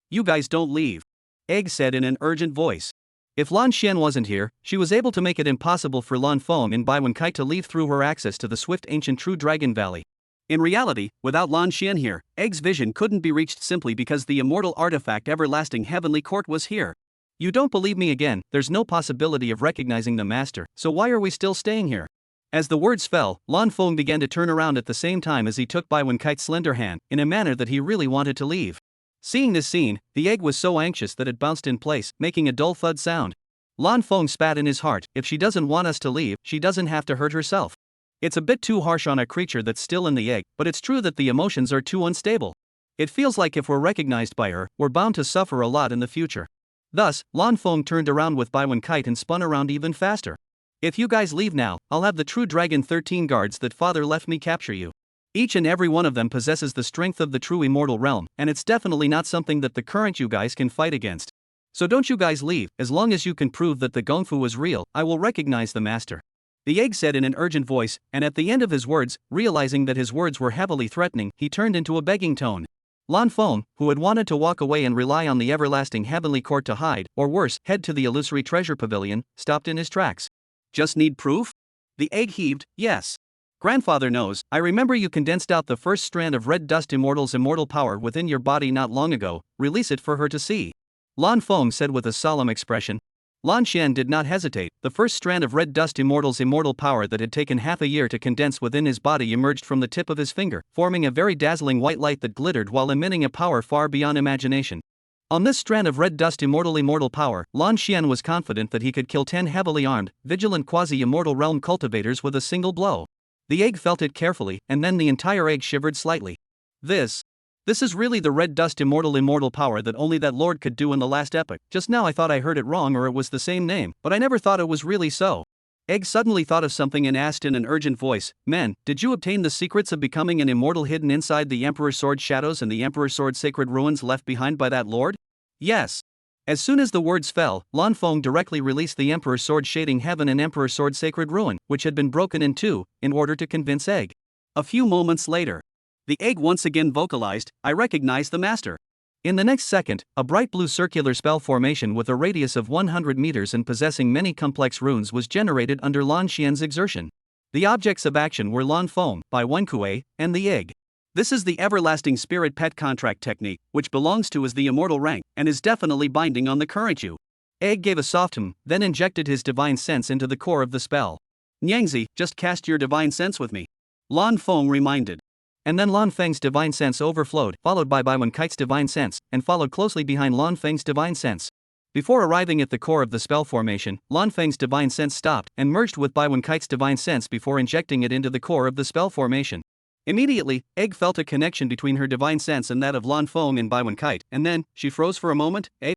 You guys don't leave. Egg said in an urgent voice. If Lan Xian wasn't here, she was able to make it impossible for Lan Feng and Bai Wenkai to leave through her access to the Swift Ancient True Dragon Valley. In reality, without Lan Xian here, Egg's vision couldn't be reached simply because the immortal artifact Everlasting Heavenly Court was here. You don't believe me again, there's no possibility of recognizing the master, so why are we still staying here? As the words fell, Lan Feng began to turn around at the same time as he took Bai Wenkai's slender hand, in a manner that he really wanted to leave. Seeing this scene, the egg was so anxious that it bounced in place, making a dull thud sound. Lan Feng spat in his heart, if she doesn't want us to leave, she doesn't have to hurt herself. It's a bit too harsh on a creature that's still in the egg, but it's true that the emotions are too unstable. It feels like if we're recognized by her, we're bound to suffer a lot in the future. Thus, Lan Feng turned around with Bai Wenkite and spun around even faster. If you guys leave now, I'll have the True Dragon 13 guards that father left me capture you. Each and every one of them possesses the strength of the true immortal realm, and it's definitely not something that the current you guys can fight against. So don't you guys leave, as long as you can prove that the Gongfu is real, I will recognize the master. The egg said in an urgent voice, and at the end of his words, realizing that his words were heavily threatening, he turned into a begging tone. Lan Feng, who had wanted to walk away and rely on the Everlasting Heavenly Court to hide, or worse, head to the illusory treasure pavilion, stopped in his tracks. Just need proof? The egg heaved, yes. Grandfather knows, I remember you condensed out the first strand of red dust immortal's immortal power within your body not long ago, release it for her to see. Lan Feng said with a solemn expression. Lan Xian did not hesitate, the first strand of red dust immortal's immortal power that had taken half a year to condense within his body emerged from the tip of his finger, forming a very dazzling white light that glittered while emitting a power far beyond imagination. On this strand of red dust immortal power, Lan Xian was confident that he could kill 10 heavily armed, vigilant quasi-immortal realm cultivators with a single blow. The egg felt it carefully, and then the entire egg shivered slightly. This is really the red dust immortal power that only that lord could do in the last epoch. Just now I thought I heard it wrong or it was the same name, but I never thought it was really so. Egg suddenly thought of something and asked in an urgent voice, Men, did you obtain the secrets of becoming an immortal hidden inside the Emperor's Sword Shadows and the Emperor's Sword Sacred Ruins left behind by that lord? Yes. As soon as the words fell, Lan Feng directly released the Emperor's Sword Shading Heaven and Emperor's Sword Sacred Ruin, which had been broken in two, in order to convince Egg. A few moments later, the egg once again vocalized, I recognize the master. In the next second, a bright blue circular spell formation with a radius of 100 meters and possessing many complex runes was generated under Lan Xian's exertion. The objects of action were Lan Feng, by Wenkue, and the egg. This is the everlasting spirit pet contract technique, which belongs to as the immortal rank, and is definitely binding on the current you. Egg gave a soft then injected his divine sense into the core of the spell. Nyangzi, just cast your divine sense with me. Lan Feng reminded. And then Lan Feng's divine sense overflowed, followed by Baiwen Kite's divine sense, and followed closely behind Lan Feng's divine sense. Before arriving at the core of the spell formation, Lan Feng's divine sense stopped and merged with Baiwen Kite's divine sense before injecting it into the core of the spell formation. Immediately, Egg felt a connection between her divine sense and that of Lan Feng and Baiwen Kite, and then, she froze for a moment. An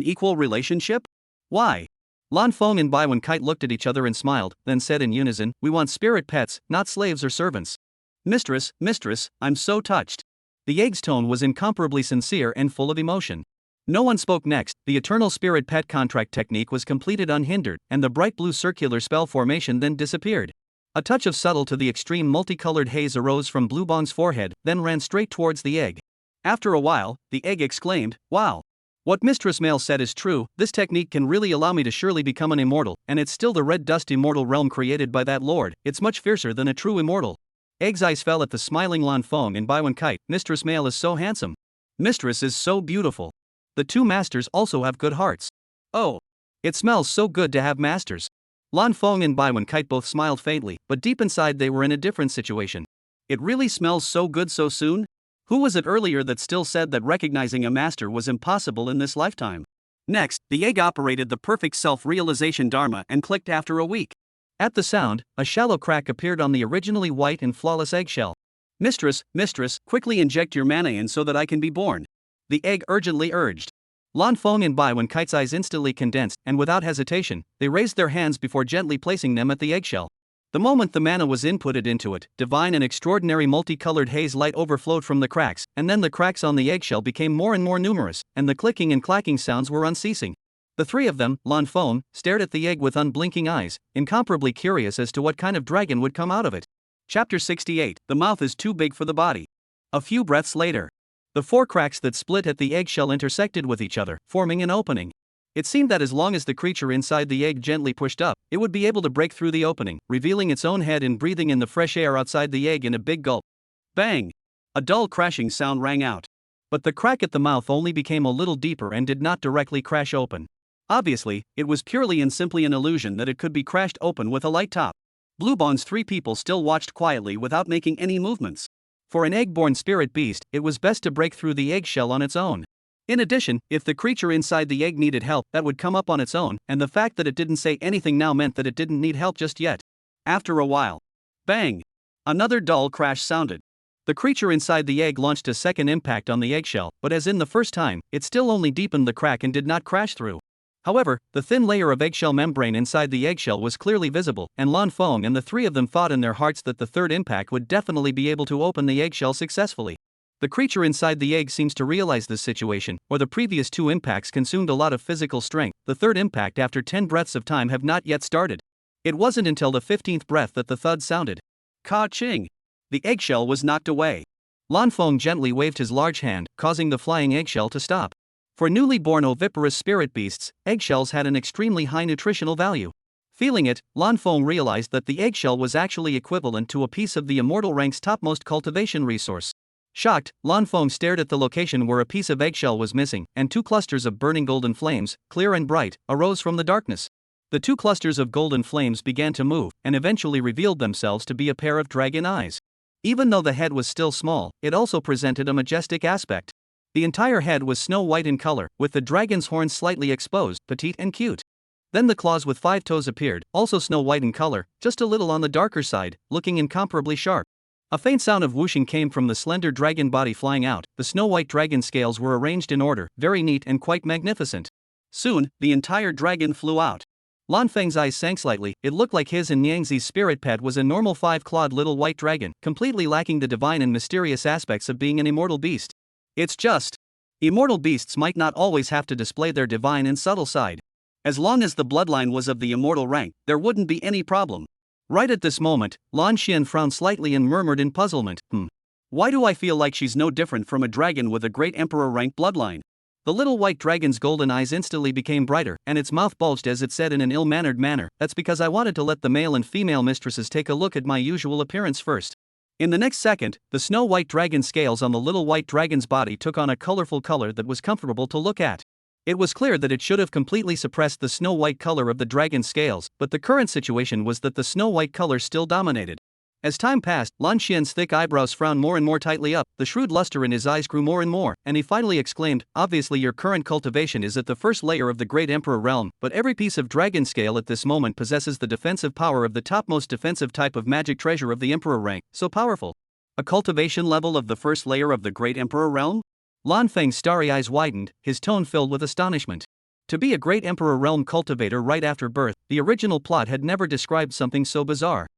equal relationship? Why? Lan Feng and Baiwen Kite looked at each other and smiled, then said in unison, "We want spirit pets, not slaves or servants." Mistress, I'm so touched. The egg's tone was incomparably sincere and full of emotion. No one spoke next. The eternal spirit pet contract technique was completed unhindered, and the bright blue circular spell formation then disappeared. A touch of subtle to the extreme multicolored haze arose from Bluebong's forehead, then ran straight towards the egg. After a while, the egg exclaimed, "Wow! What Mistress Male said is true. This technique can really allow me to surely become an immortal, and it's still the red dust immortal realm created by that lord. It's much fiercer than a true immortal." Egg's eyes fell at the smiling Lan Feng and Baiwen Kite. Mistress Male is so handsome. Mistress is so beautiful. The two masters also have good hearts. Oh, it smells so good to have masters. Lan Feng and Baiwen Kite both smiled faintly, but deep inside they were in a different situation. It really smells so good so soon? Who was it earlier that still said that recognizing a master was impossible in this lifetime? Next, the egg operated the perfect self-realization dharma and clicked after a week. At the sound, a shallow crack appeared on the originally white and flawless eggshell. Mistress, quickly inject your mana in so that I can be born," the egg urgently urged. Lan Feng and Baiwen Kite's eyes instantly condensed, and without hesitation, they raised their hands before gently placing them at the eggshell. The moment the mana was inputted into it, divine and extraordinary multicolored haze light overflowed from the cracks, and then the cracks on the eggshell became more and more numerous, and the clicking and clacking sounds were unceasing. The three of them, Lan Feng, stared at the egg with unblinking eyes, incomparably curious as to what kind of dragon would come out of it. Chapter 68. The mouth is too big for the body. A few breaths later, the four cracks that split at the eggshell intersected with each other, forming an opening. It seemed that as long as the creature inside the egg gently pushed up, it would be able to break through the opening, revealing its own head and breathing in the fresh air outside the egg in a big gulp. Bang! A dull crashing sound rang out. But the crack at the mouth only became a little deeper and did not directly crash open. Obviously, it was purely and simply an illusion that it could be crashed open with a light top. Bluebong's three people still watched quietly without making any movements. For an egg-born spirit beast, it was best to break through the eggshell on its own. In addition, if the creature inside the egg needed help, that would come up on its own, and the fact that it didn't say anything now meant that it didn't need help just yet. After a while, bang! Another dull crash sounded. The creature inside the egg launched a second impact on the eggshell, but as in the first time, it still only deepened the crack and did not crash through. However, the thin layer of eggshell membrane inside the eggshell was clearly visible, and Lan Feng and the three of them thought in their hearts that the third impact would definitely be able to open the eggshell successfully. The creature inside the egg seems to realize this situation, or the previous two impacts consumed a lot of physical strength. The third impact after 10 breaths of time have not yet started. It wasn't until the 15th breath that the thud sounded. Ka-ching! The eggshell was knocked away. Lan Feng gently waved his large hand, causing the flying eggshell to stop. For newly born oviparous spirit beasts, eggshells had an extremely high nutritional value. Feeling it, Lan Feng realized that the eggshell was actually equivalent to a piece of the immortal rank's topmost cultivation resource. Shocked, Lan Feng stared at the location where a piece of eggshell was missing, and two clusters of burning golden flames, clear and bright, arose from the darkness. The two clusters of golden flames began to move, and eventually revealed themselves to be a pair of dragon eyes. Even though the head was still small, it also presented a majestic aspect. The entire head was snow white in color, with the dragon's horns slightly exposed, petite and cute. Then the claws with 5 toes appeared, also snow white in color, just a little on the darker side, looking incomparably sharp. A faint sound of whooshing came from the slender dragon body flying out. The snow-white dragon scales were arranged in order, very neat and quite magnificent. Soon, the entire dragon flew out. Lan Feng's eyes sank slightly. It looked like his and Nyangzi's spirit pet was a normal 5-clawed little white dragon, completely lacking the divine and mysterious aspects of being an immortal beast. It's just, immortal beasts might not always have to display their divine and subtle side. As long as the bloodline was of the immortal rank, there wouldn't be any problem. Right at this moment, Lan Xian frowned slightly and murmured in puzzlement, Why do I feel like she's no different from a dragon with a great emperor rank bloodline? The little white dragon's golden eyes instantly became brighter, and its mouth bulged as it said in an ill-mannered manner, "That's because I wanted to let the male and female mistresses take a look at my usual appearance first." In the next second, the snow-white dragon scales on the little white dragon's body took on a colorful color that was comfortable to look at. It was clear that it should have completely suppressed the snow-white color of the dragon's scales, but the current situation was that the snow-white color still dominated. As time passed, Lan Xian's thick eyebrows frowned more and more tightly up, the shrewd luster in his eyes grew more and more, and he finally exclaimed, "Obviously your current cultivation is at the first layer of the Great Emperor realm, but every piece of dragon scale at this moment possesses the defensive power of the topmost defensive type of magic treasure of the Emperor rank, so powerful." A cultivation level of the first layer of the Great Emperor realm? Lan Feng's starry eyes widened, his tone filled with astonishment. To be a Great Emperor realm cultivator right after birth, the original plot had never described something so bizarre.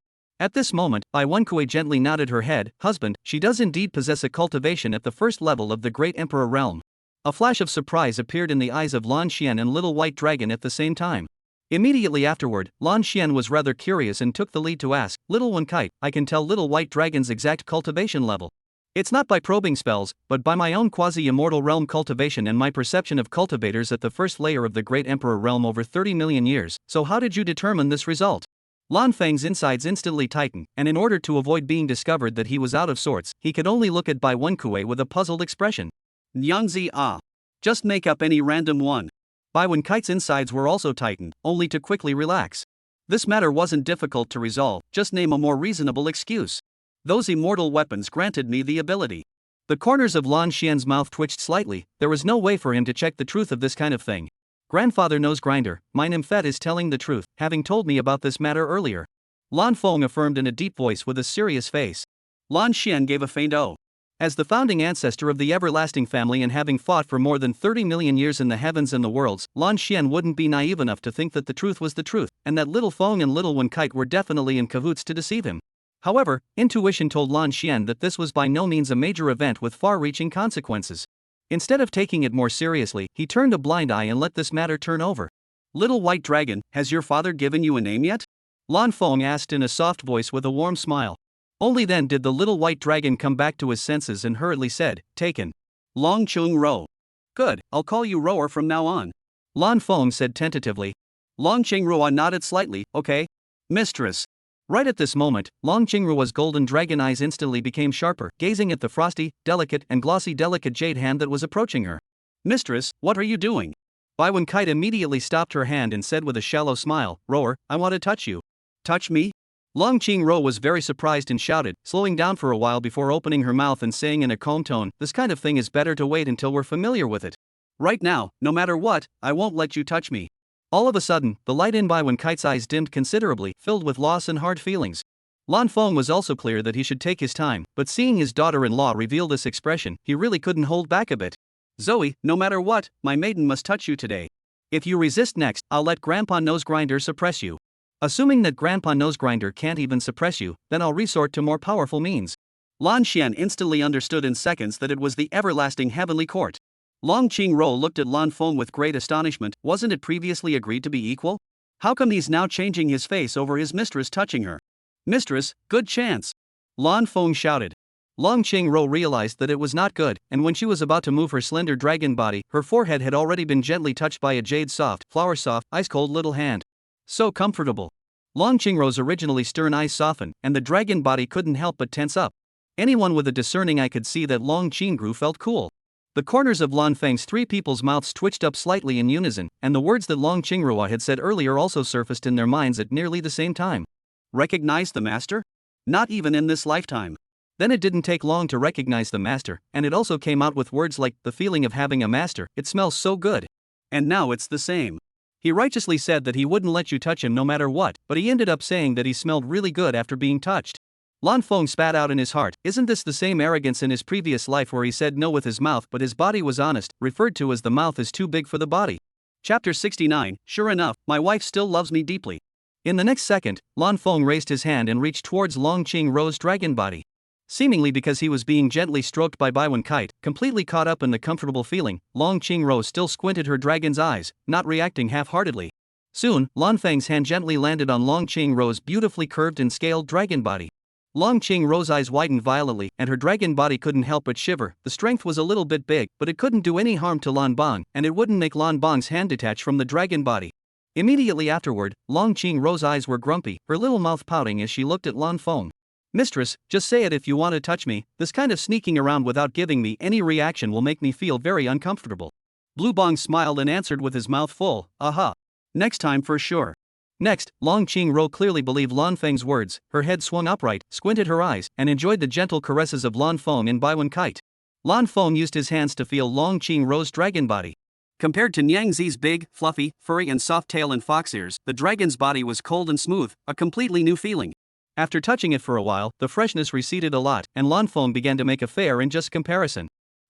At this moment, Bai Wenkui gently nodded her head. "Husband, she does indeed possess a cultivation at the first level of the Great Emperor realm." A flash of surprise appeared in the eyes of Lan Xian and Little White Dragon at the same time. Immediately afterward, Lan Xian was rather curious and took the lead to ask, "Little One Kite, I can tell Little White Dragon's exact cultivation level. It's not by probing spells, but by my own quasi-immortal realm cultivation and my perception of cultivators at the first layer of the Great Emperor realm over 30 million years, so how did you determine this result?" Lan Feng's insides instantly tightened, and in order to avoid being discovered that he was out of sorts, he could only look at Bai Wenkui with a puzzled expression. "Nyangzi ah. Just make up any random one." Bai Wenkai's insides were also tightened, only to quickly relax. This matter wasn't difficult to resolve, just name a more reasonable excuse. "Those immortal weapons granted me the ability." The corners of Lan Xian's mouth twitched slightly. There was no way for him to check the truth of this kind of thing. "Grandfather Nose Grinder, my nymphet is telling the truth, having told me about this matter earlier." Lan Feng affirmed in a deep voice with a serious face. Lan Xian gave a faint "oh." As the founding ancestor of the everlasting family and having fought for more than 30 million years in the heavens and the worlds, Lan Xian wouldn't be naive enough to think that the truth was the truth, and that Little Feng and Little One Kite were definitely in cahoots to deceive him. However, intuition told Lan Xian that this was by no means a major event with far-reaching consequences. Instead of taking it more seriously, he turned a blind eye and let this matter turn over. "Little White Dragon, has your father given you a name yet?" Lan Feng asked in a soft voice with a warm smile. Only then did the little white dragon come back to his senses and hurriedly said, "Taken. Long Chung Ro." "Good, I'll call you Rower from now on." Lan Feng said tentatively. Long Qingrua nodded slightly, "Okay. Mistress." Right at this moment, Long Qingrua's golden dragon eyes instantly became sharper, gazing at the frosty, delicate and glossy delicate jade hand that was approaching her. "Mistress, what are you doing?" Bai Wenkite immediately stopped her hand and said with a shallow smile, "Rower, I want to touch you." "Touch me?" Long Qingruo was very surprised and shouted, slowing down for a while before opening her mouth and saying in a calm tone, "This kind of thing is better to wait until we're familiar with it. Right now, no matter what, I won't let you touch me." All of a sudden, the light in Bai Wenkite's eyes dimmed considerably, filled with loss and hard feelings. Lan Feng was also clear that he should take his time, but seeing his daughter-in-law reveal this expression, he really couldn't hold back a bit. "Zoe, no matter what, my maiden must touch you today. If you resist next, I'll let Grandpa Nose Grinder suppress you. Assuming that Grandpa Nose Grinder can't even suppress you, then I'll resort to more powerful means." Lan Xian instantly understood in seconds that it was the everlasting heavenly court. Long Qingro looked at Lan Feng with great astonishment. Wasn't it previously agreed to be equal? How come he's now changing his face over his mistress touching her? "Mistress, good chance!" Lan Feng shouted. Long Qingro realized that it was not good, and when she was about to move her slender dragon body, her forehead had already been gently touched by a jade-soft, flower-soft, ice-cold little hand. So comfortable. Long Qingro's originally stern eyes softened, and the dragon body couldn't help but tense up. Anyone with a discerning eye could see that Long Qingru felt cool. The corners of Lan Feng's three people's mouths twitched up slightly in unison, and the words that Long Qingrua had said earlier also surfaced in their minds at nearly the same time. Recognize the master? Not even in this lifetime. Then it didn't take long to recognize the master, and it also came out with words like, "The feeling of having a master, it smells so good." And now it's the same. He righteously said that he wouldn't let you touch him no matter what, but he ended up saying that he smelled really good after being touched. Lan Feng spat out in his heart. Isn't this the same arrogance in his previous life where he said no with his mouth but his body was honest, referred to as the mouth is too big for the body? Chapter 69, Sure enough, my wife still loves me deeply. In the next second, Lan Feng raised his hand and reached towards Long Qingruo's dragon body. Seemingly because he was being gently stroked by Bai Wenkite, completely caught up in the comfortable feeling, Long Qingruo still squinted her dragon's eyes, not reacting half-heartedly. Soon, Lan Feng's hand gently landed on Long Qingruo's beautifully curved and scaled dragon body. Long Qingruo's eyes widened violently, and her dragon body couldn't help but shiver. The strength was a little bit big, but it couldn't do any harm to Lan Bang, and it wouldn't make Lan Bang's hand detach from the dragon body. Immediately afterward, Long Qingruo's eyes were grumpy, her little mouth pouting as she looked at Lan Feng. Mistress, just say it if you want to touch me. This kind of sneaking around without giving me any reaction will make me feel very uncomfortable. Blue Bang smiled and answered with his mouth full, aha. Next time for sure. Next, Long Qingruo clearly believed Lan Feng's words. Her head swung upright, squinted her eyes, and enjoyed the gentle caresses of Lan Feng and Baiwen Kite. Lan Feng used his hands to feel Long Qingruo's dragon body. Compared to Niang Zi's big, fluffy, furry and soft tail and fox ears, the dragon's body was cold and smooth, a completely new feeling. After touching it for a while, the freshness receded a lot, and Lan Feng began to make a fair and just comparison.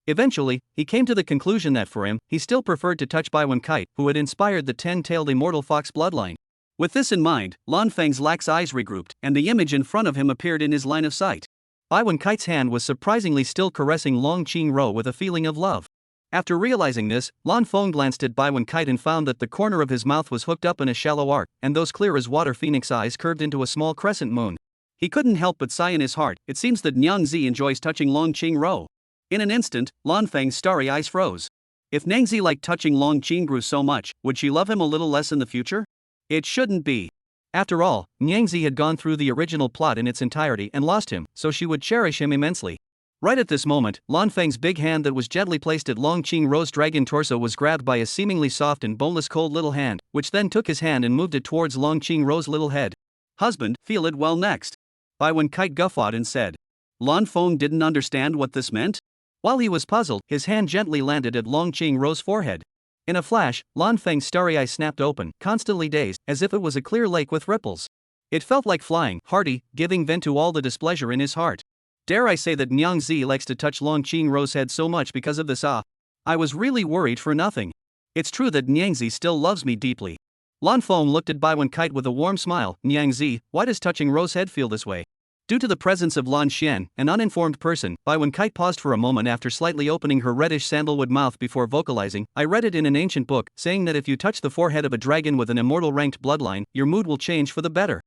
Eventually, he came to the conclusion that for him, he still preferred to touch Baiwen Kite, who had inspired the 10-tailed immortal fox bloodline. With this in mind, Lan Feng's lax eyes regrouped, and the image in front of him appeared in his line of sight. Baiwen Kite's hand was surprisingly still caressing Long Qingruo with a feeling of love. After realizing this, Lan Feng glanced at Baiwen Kite and found that the corner of his mouth was hooked up in a shallow arc, and those clear-as-water phoenix eyes curved into a small crescent moon. He couldn't help but sigh in his heart. It seems that Niang Zi enjoys touching Long Qingruo. In an instant, Lan Feng's starry eyes froze. If Niang Zi liked touching Long Qingruo so much, would she love him a little less in the future? It shouldn't be. After all, Niang Zi had gone through the original plot in its entirety and lost him, so she would cherish him immensely. Right at this moment, Lan Feng's big hand that was gently placed at Long Qingruo's dragon torso was grabbed by a seemingly soft and boneless cold little hand, which then took his hand and moved it towards Long Qingruo's little head. Husband, feel it well next. Baiwen Kite guffawed and said. Lan Feng didn't understand what this meant. While he was puzzled, his hand gently landed at Long Qingruo's forehead. In a flash, Lan Feng's starry eyes snapped open, constantly dazed, as if it was a clear lake with ripples. It felt like flying, hearty, giving vent to all the displeasure in his heart. Dare I say that Niang Zi likes to touch Long Qingruo's head so much because of this? I was really worried for nothing. It's true that Niang Zi still loves me deeply. Lan Feng looked at Baiwen Kite with a warm smile. Niang Zi, why does touching Ro's head feel this way? Due to the presence of Lan Xian, an uninformed person, Baiwen Kite paused for a moment after slightly opening her reddish sandalwood mouth before vocalizing. I read it in an ancient book, saying that if you touch the forehead of a dragon with an immortal ranked bloodline, your mood will change for the better.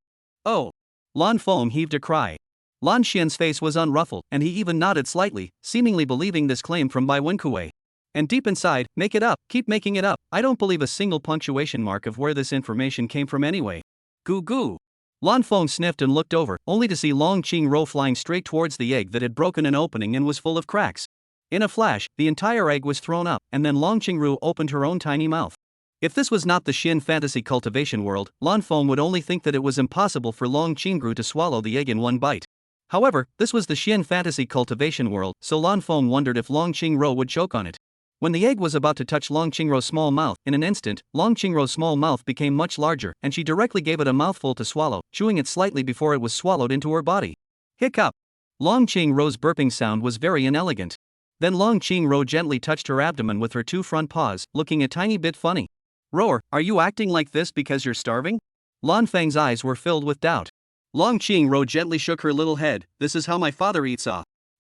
Oh! Lan Feng heaved a cry. Lan Xian's face was unruffled, and he even nodded slightly, seemingly believing this claim from Baiwen Kuei. And deep inside, make it up, keep making it up. I don't believe a single punctuation mark of where this information came from anyway. Goo goo. Lan Feng sniffed and looked over, only to see Long Qingruo flying straight towards the egg that had broken an opening and was full of cracks. In a flash, the entire egg was thrown up, and then Long Qingruo opened her own tiny mouth. If this was not the Xin fantasy cultivation world, Lan Feng would only think that it was impossible for Long Qingruo to swallow the egg in one bite. However, this was the Xin fantasy cultivation world, so Lan Feng wondered if Long Qingruo would choke on it. When the egg was about to touch Long Qingruo's small mouth, in an instant, Long Qingruo's small mouth became much larger, and she directly gave it a mouthful to swallow, chewing it slightly before it was swallowed into her body. Hiccup! Long Qingruo's burping sound was very inelegant. Then Long Qingruo gently touched her abdomen with her two front paws, looking a tiny bit funny. Roar, are you acting like this because you're starving? Lan Feng's eyes were filled with doubt. Long Qingruo gently shook her little head. This is how my father eats.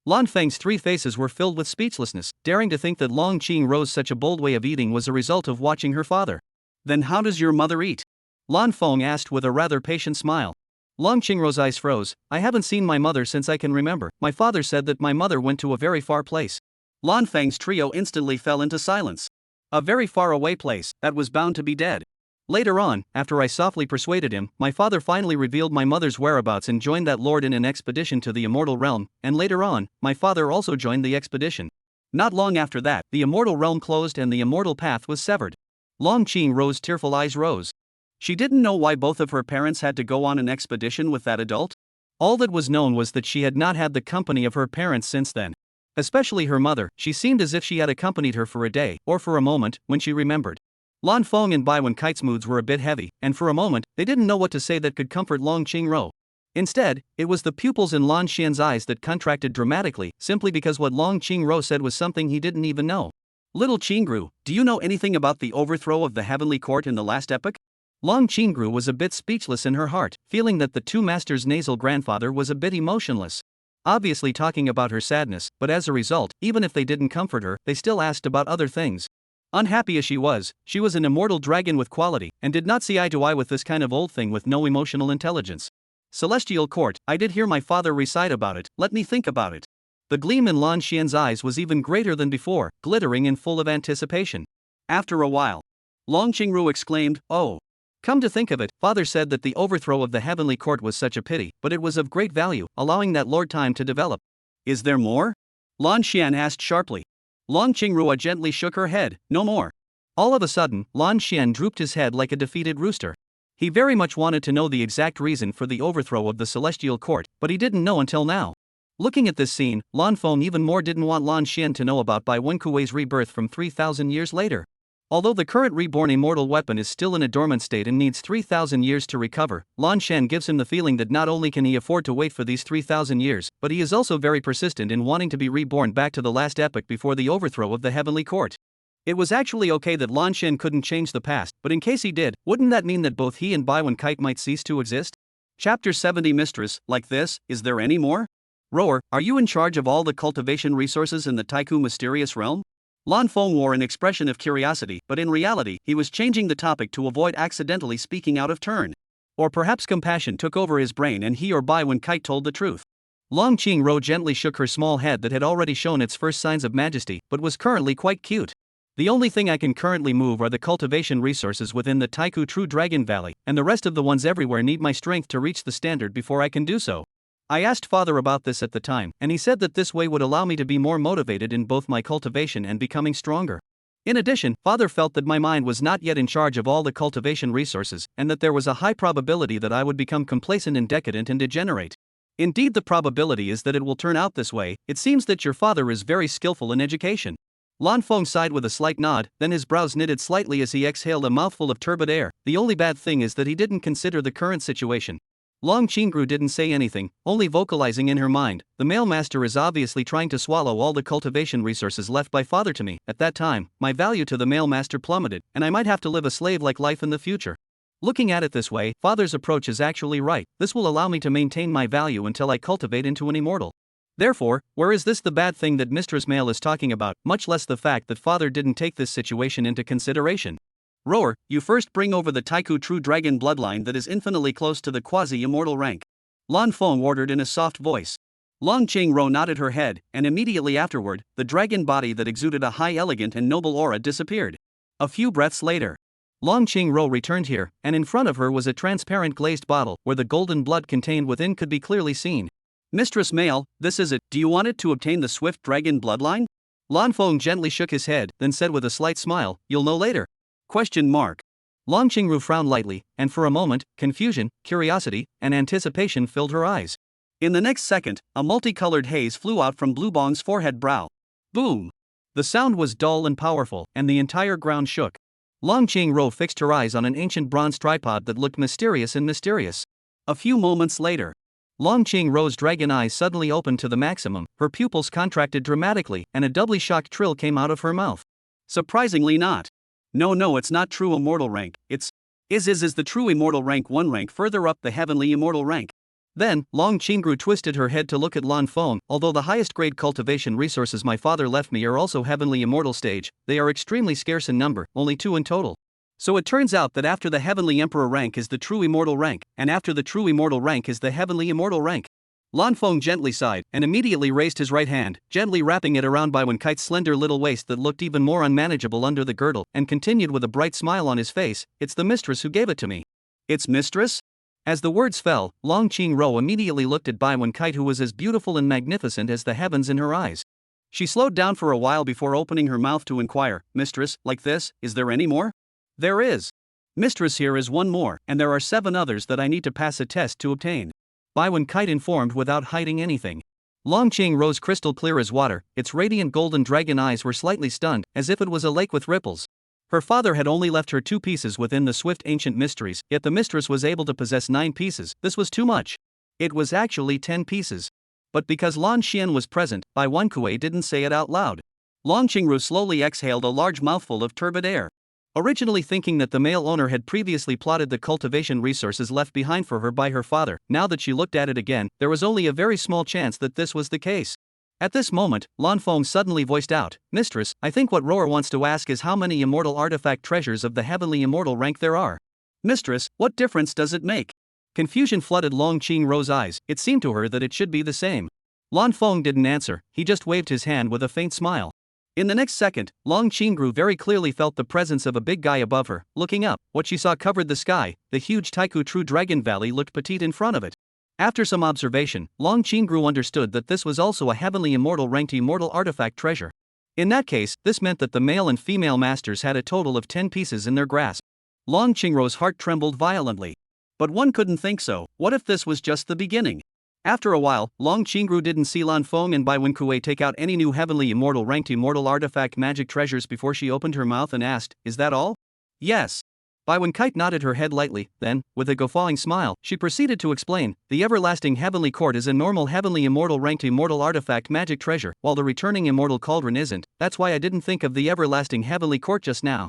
Lan Feng's three faces were filled with speechlessness, daring to think that Long Qingruo's such a bold way of eating was a result of watching her father. Then how does your mother eat? Lan Feng asked with a rather patient smile. Long Qingruo's eyes froze. I haven't seen my mother since I can remember. My father said that my mother went to a very far place. Lan Feng's trio instantly fell into silence. A very far away place, that was bound to be dead. Later on, after I softly persuaded him, my father finally revealed my mother's whereabouts and joined that lord in an expedition to the immortal realm, and later on, my father also joined the expedition. Not long after that, the immortal realm closed and the immortal path was severed. Long Qingruo's tearful eyes rose. She didn't know why both of her parents had to go on an expedition with that adult. All that was known was that she had not had the company of her parents since then. Especially her mother, she seemed as if she had accompanied her for a day, or for a moment, when she remembered. Lan Feng and Baiwen Kite's moods were a bit heavy, and for a moment, they didn't know what to say that could comfort Long Qingruo. Instead, it was the pupils in Lan Xian's eyes that contracted dramatically, simply because what Long Qingruo said was something he didn't even know. Little Qingru, do you know anything about the overthrow of the heavenly court in the last epoch? Long Qingru was a bit speechless in her heart, feeling that the two masters' nasal grandfather was a bit emotionless. Obviously talking about her sadness, but as a result, even if they didn't comfort her, they still asked about other things. Unhappy as she was an immortal dragon with quality, and did not see eye to eye with this kind of old thing with no emotional intelligence. Celestial Court, I did hear my father recite about it, let me think about it. The gleam in Lan Xian's eyes was even greater than before, glittering and full of anticipation. After a while, Long Qingru exclaimed, "Oh! Come to think of it, father said that the overthrow of the heavenly court was such a pity, but it was of great value, allowing that lord time to develop." "Is there more?" Lan Xian asked sharply. Long Qingrua gently shook her head, "No more." All of a sudden, Lan Xian drooped his head like a defeated rooster. He very much wanted to know the exact reason for the overthrow of the celestial court, but he didn't know until now. Looking at this scene, Lan Feng even more didn't want Lan Xian to know about Bai Wenkui's rebirth from 3,000 years later. Although the current reborn immortal weapon is still in a dormant state and needs 3,000 years to recover, Lan Xian gives him the feeling that not only can he afford to wait for these 3,000 years, but he is also very persistent in wanting to be reborn back to the last epoch before the overthrow of the heavenly court. It was actually okay that Lan Xian couldn't change the past, but in case he did, wouldn't that mean that both he and Bai Wenkai might cease to exist? Chapter 70 Mistress, like this, is there any more? Rower, are you in charge of all the cultivation resources in the Taiku mysterious realm? Lan Feng wore an expression of curiosity, but in reality, he was changing the topic to avoid accidentally speaking out of turn. Or perhaps compassion took over his brain and he or Bai Wenkai told the truth. Long Qingru gently shook her small head that had already shown its first signs of majesty, but was currently quite cute. The only thing I can currently move are the cultivation resources within the Taiku True Dragon Valley, and the rest of the ones everywhere need my strength to reach the standard before I can do so. I asked father about this at the time, and he said that this way would allow me to be more motivated in both my cultivation and becoming stronger. In addition, father felt that my mind was not yet in charge of all the cultivation resources, and that there was a high probability that I would become complacent and decadent and degenerate. Indeed, the probability is that it will turn out this way. It seems that your father is very skillful in education. Lan Feng sighed with a slight nod, then his brows knitted slightly as he exhaled a mouthful of turbid air. The only bad thing is that he didn't consider the current situation. Long Qingru didn't say anything, only vocalizing in her mind, the male master is obviously trying to swallow all the cultivation resources left by father to me. At that time, my value to the male master plummeted, and I might have to live a slave-like life in the future. Looking at it this way, father's approach is actually right. This will allow me to maintain my value until I cultivate into an immortal. Therefore, where is this the bad thing that Mistress Male is talking about, much less the fact that father didn't take this situation into consideration? Rower, you first bring over the Taiku True Dragon bloodline that is infinitely close to the quasi-immortal rank. Lan Feng ordered in a soft voice. Long Qingru nodded her head, and immediately afterward, the dragon body that exuded a high elegant and noble aura disappeared. A few breaths later, Long Qingru returned here, and in front of her was a transparent glazed bottle, where the golden blood contained within could be clearly seen. Mistress Male, this is it. Do you want it to obtain the swift dragon bloodline? Lan Feng gently shook his head, then said with a slight smile, you'll know later. ? Long Qingru frowned lightly, and for a moment, confusion, curiosity, and anticipation filled her eyes. In the next second, a multicolored haze flew out from Blue Bong's forehead brow. Boom! The sound was dull and powerful, and the entire ground shook. Long Qingru fixed her eyes on an ancient bronze tripod that looked mysterious and mysterious. A few moments later, Long Qingru's dragon eyes suddenly opened to the maximum, her pupils contracted dramatically, and a doubly shocked trill came out of her mouth. Surprisingly not. No, it's not true immortal rank, it's is the true immortal rank one rank further up the heavenly immortal rank. Then, Long Qingru twisted her head to look at Lan Feng. Although the highest grade cultivation resources my father left me are also heavenly immortal stage, they are extremely scarce in number, only 2 in total. So it turns out that after the heavenly emperor rank is the true immortal rank, and after the true immortal rank is the heavenly immortal rank. Lan Feng gently sighed, and immediately raised his right hand, gently wrapping it around Bai Wenkite's slender little waist that looked even more unmanageable under the girdle, and continued with a bright smile on his face, it's the mistress who gave it to me. It's mistress? As the words fell, Long Qingru immediately looked at Bai Wenkite, who was as beautiful and magnificent as the heavens in her eyes. She slowed down for a while before opening her mouth to inquire, Mistress, like this, is there any more? There is. Mistress, here is one more, and there are 7 others that I need to pass a test to obtain. Bai Wenkite informed without hiding anything. Long Qing rose crystal clear as water, its radiant golden dragon eyes were slightly stunned, as if it was a lake with ripples. Her father had only left her 2 pieces within the swift ancient mysteries, yet the mistress was able to possess 9 pieces. This was too much. It was actually 10 pieces. But because Lan Xian was present, Bai Wenkue didn't say it out loud. Long Qingru slowly exhaled a large mouthful of turbid air. Originally thinking that the male owner had previously plotted the cultivation resources left behind for her by her father, now that she looked at it again, there was only a very small chance that this was the case. At this moment, Lan Feng suddenly voiced out, Mistress, I think what Roar wants to ask is how many immortal artifact treasures of the heavenly immortal rank there are. Mistress, what difference does it make? Confusion flooded Long Qingruo's eyes. It seemed to her that it should be the same. Lan Feng didn't answer, he just waved his hand with a faint smile. In the next second, Long Qingru very clearly felt the presence of a big guy above her. Looking up, what she saw covered the sky. The huge Taiku True Dragon Valley looked petite in front of it. After some observation, Long Qingru understood that this was also a heavenly immortal ranked immortal artifact treasure. In that case, this meant that the male and female masters had a total of 10 pieces in their grasp. Long Qingruo's heart trembled violently. But one couldn't think so. What if this was just the beginning? After a while, Long Qingru didn't see Lan Feng and Bai Wenkuei take out any new heavenly immortal ranked immortal artifact magic treasures before she opened her mouth and asked, "Is that all?" "Yes." Bai Wenkite nodded her head lightly, then, with a guffawing smile, she proceeded to explain, "The everlasting heavenly court is a normal heavenly immortal ranked immortal artifact magic treasure, while the returning immortal cauldron isn't. That's why I didn't think of the everlasting heavenly court just now."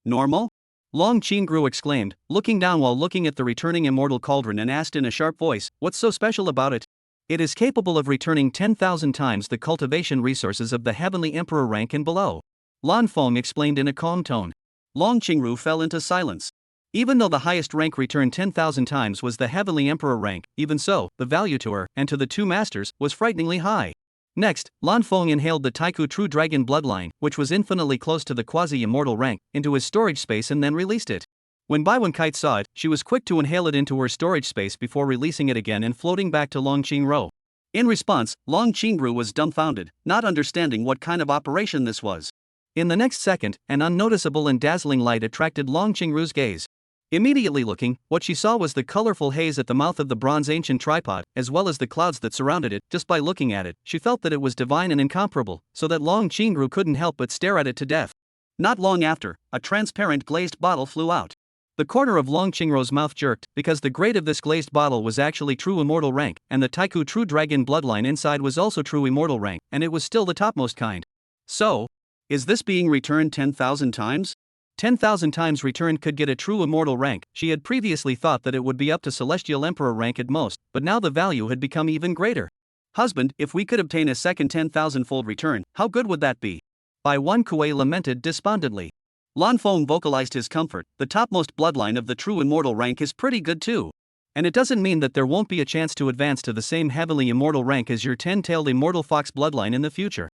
"Normal?" Long Qingru exclaimed, looking down while looking at the returning immortal cauldron, and asked in a sharp voice, "What's so special about it?" "It is capable of returning 10,000 times the cultivation resources of the heavenly emperor rank and below," Lan Feng explained in a calm tone. Long Qingru fell into silence. Even though the highest rank returned 10,000 times was the heavenly emperor rank, even so, the value to her, and to the two masters, was frighteningly high. Next, Lan Feng inhaled the Taiku True Dragon bloodline, which was infinitely close to the quasi-immortal rank, into his storage space and then released it. When Bai Wenkite saw it, she was quick to inhale it into her storage space before releasing it again and floating back to Long Qingruo. In response, Long Qingru was dumbfounded, not understanding what kind of operation this was. In the next second, an unnoticeable and dazzling light attracted Long Qingruo's gaze. Immediately looking, what she saw was the colorful haze at the mouth of the bronze ancient tripod, as well as the clouds that surrounded it. Just by looking at it, she felt that it was divine and incomparable, so that Long Qingru couldn't help but stare at it to death. Not long after, a transparent glazed bottle flew out. The corner of Long Qingruo's mouth jerked, because the grade of this glazed bottle was actually true immortal rank, and the Taiku True Dragon bloodline inside was also true immortal rank, and it was still the topmost kind. So, is this being returned 10,000 times? 10,000 times returned could get a true immortal rank. She had previously thought that it would be up to Celestial Emperor rank at most, but now the value had become even greater. "Husband, if we could obtain a second 10,000-fold return, how good would that be?" Bai Wenkuei lamented despondently. Lan Feng vocalized his comfort. "The topmost bloodline of the true immortal rank is pretty good too. And it doesn't mean that there won't be a chance to advance to the same heavenly immortal rank as your 10-tailed immortal fox bloodline in the future.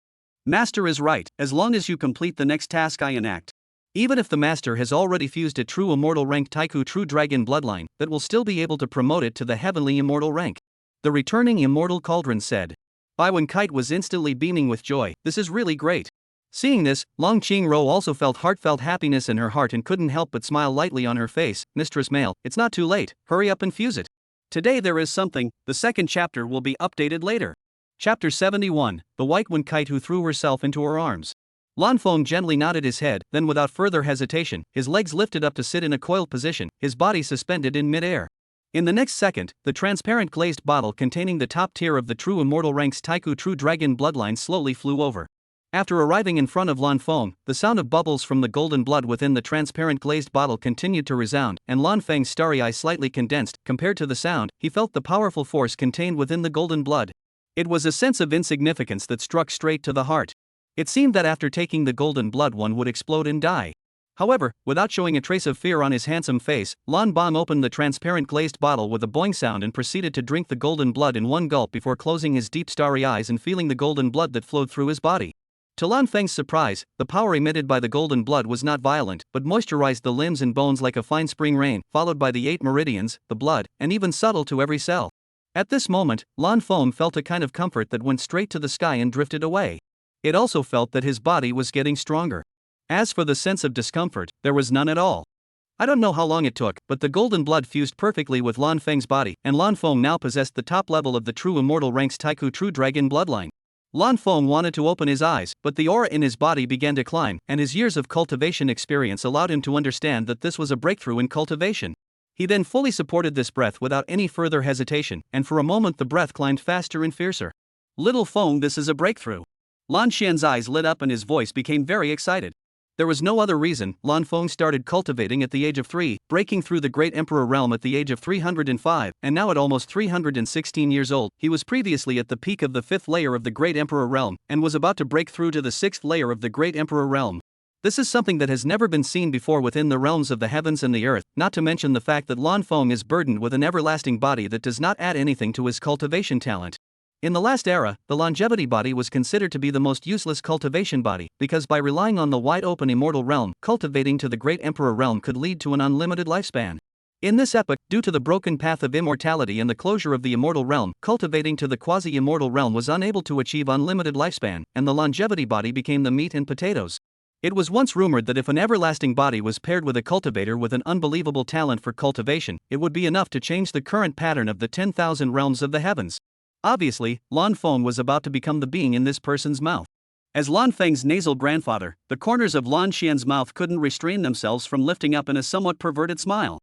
Master is right, as long as you complete the next task I enact. Even if the master has already fused a true immortal rank Taiku True Dragon bloodline, that will still be able to promote it to the heavenly immortal rank." The returning immortal cauldron said. Bai Wenkite was instantly beaming with joy. "This is really great." Seeing this, Long Qingruo also felt heartfelt happiness in her heart and couldn't help but smile lightly on her face. "Mistress Male, it's not too late, hurry up and fuse it. Today there is something, the second chapter will be updated later." Chapter 71, The White Wenkite Who Threw Herself into Her Arms. Lan Feng gently nodded his head, then without further hesitation, his legs lifted up to sit in a coiled position, his body suspended in mid-air. In the next second, the transparent glazed bottle containing the top tier of the true immortal rank's Taiku True Dragon bloodline slowly flew over. After arriving in front of Lan Feng, the sound of bubbles from the golden blood within the transparent glazed bottle continued to resound, and Lan Feng's starry eyes slightly condensed. Compared to the sound, he felt the powerful force contained within the golden blood. It was a sense of insignificance that struck straight to the heart. It seemed that after taking the golden blood one would explode and die. However, without showing a trace of fear on his handsome face, Lan Bang opened the transparent glazed bottle with a boing sound and proceeded to drink the golden blood in one gulp before closing his deep starry eyes and feeling the golden blood that flowed through his body. To Lan Feng's surprise, the power emitted by the golden blood was not violent, but moisturized the limbs and bones like a fine spring rain, followed by the 8 meridians, the blood, and even subtle to every cell. At this moment, Lan Feng felt a kind of comfort that went straight to the sky and drifted away. It also felt that his body was getting stronger. As for the sense of discomfort, there was none at all. I don't know how long it took, but the golden blood fused perfectly with Lan Feng's body, and Lan Feng now possessed the top level of the true immortal rank's Taiku True Dragon bloodline. Lan Feng wanted to open his eyes, but the aura in his body began to climb, and his years of cultivation experience allowed him to understand that this was a breakthrough in cultivation. He then fully supported this breath without any further hesitation, and for a moment the breath climbed faster and fiercer. "Little Feng, this is a breakthrough." Lan Xian's eyes lit up and his voice became very excited. There was no other reason. Lan Feng started cultivating at the age of 3, breaking through the Great Emperor realm at the age of 305, and now at almost 316 years old, he was previously at the peak of the 5th layer of the Great Emperor realm, and was about to break through to the 6th layer of the Great Emperor realm. This is something that has never been seen before within the realms of the heavens and the earth, not to mention the fact that Lan Feng is burdened with an everlasting body that does not add anything to his cultivation talent. In the last era, the longevity body was considered to be the most useless cultivation body, because by relying on the wide-open immortal realm, cultivating to the great emperor realm could lead to an unlimited lifespan. In this epoch, due to the broken path of immortality and the closure of the immortal realm, cultivating to the quasi-immortal realm was unable to achieve unlimited lifespan, and the longevity body became the meat and potatoes. It was once rumored that if an everlasting body was paired with a cultivator with an unbelievable talent for cultivation, it would be enough to change the current pattern of the 10,000 realms of the heavens. Obviously, Lan Feng was about to become the being in this person's mouth. As Lan Feng's nasal grandfather, the corners of Lan Xian's mouth couldn't restrain themselves from lifting up in a somewhat perverted smile.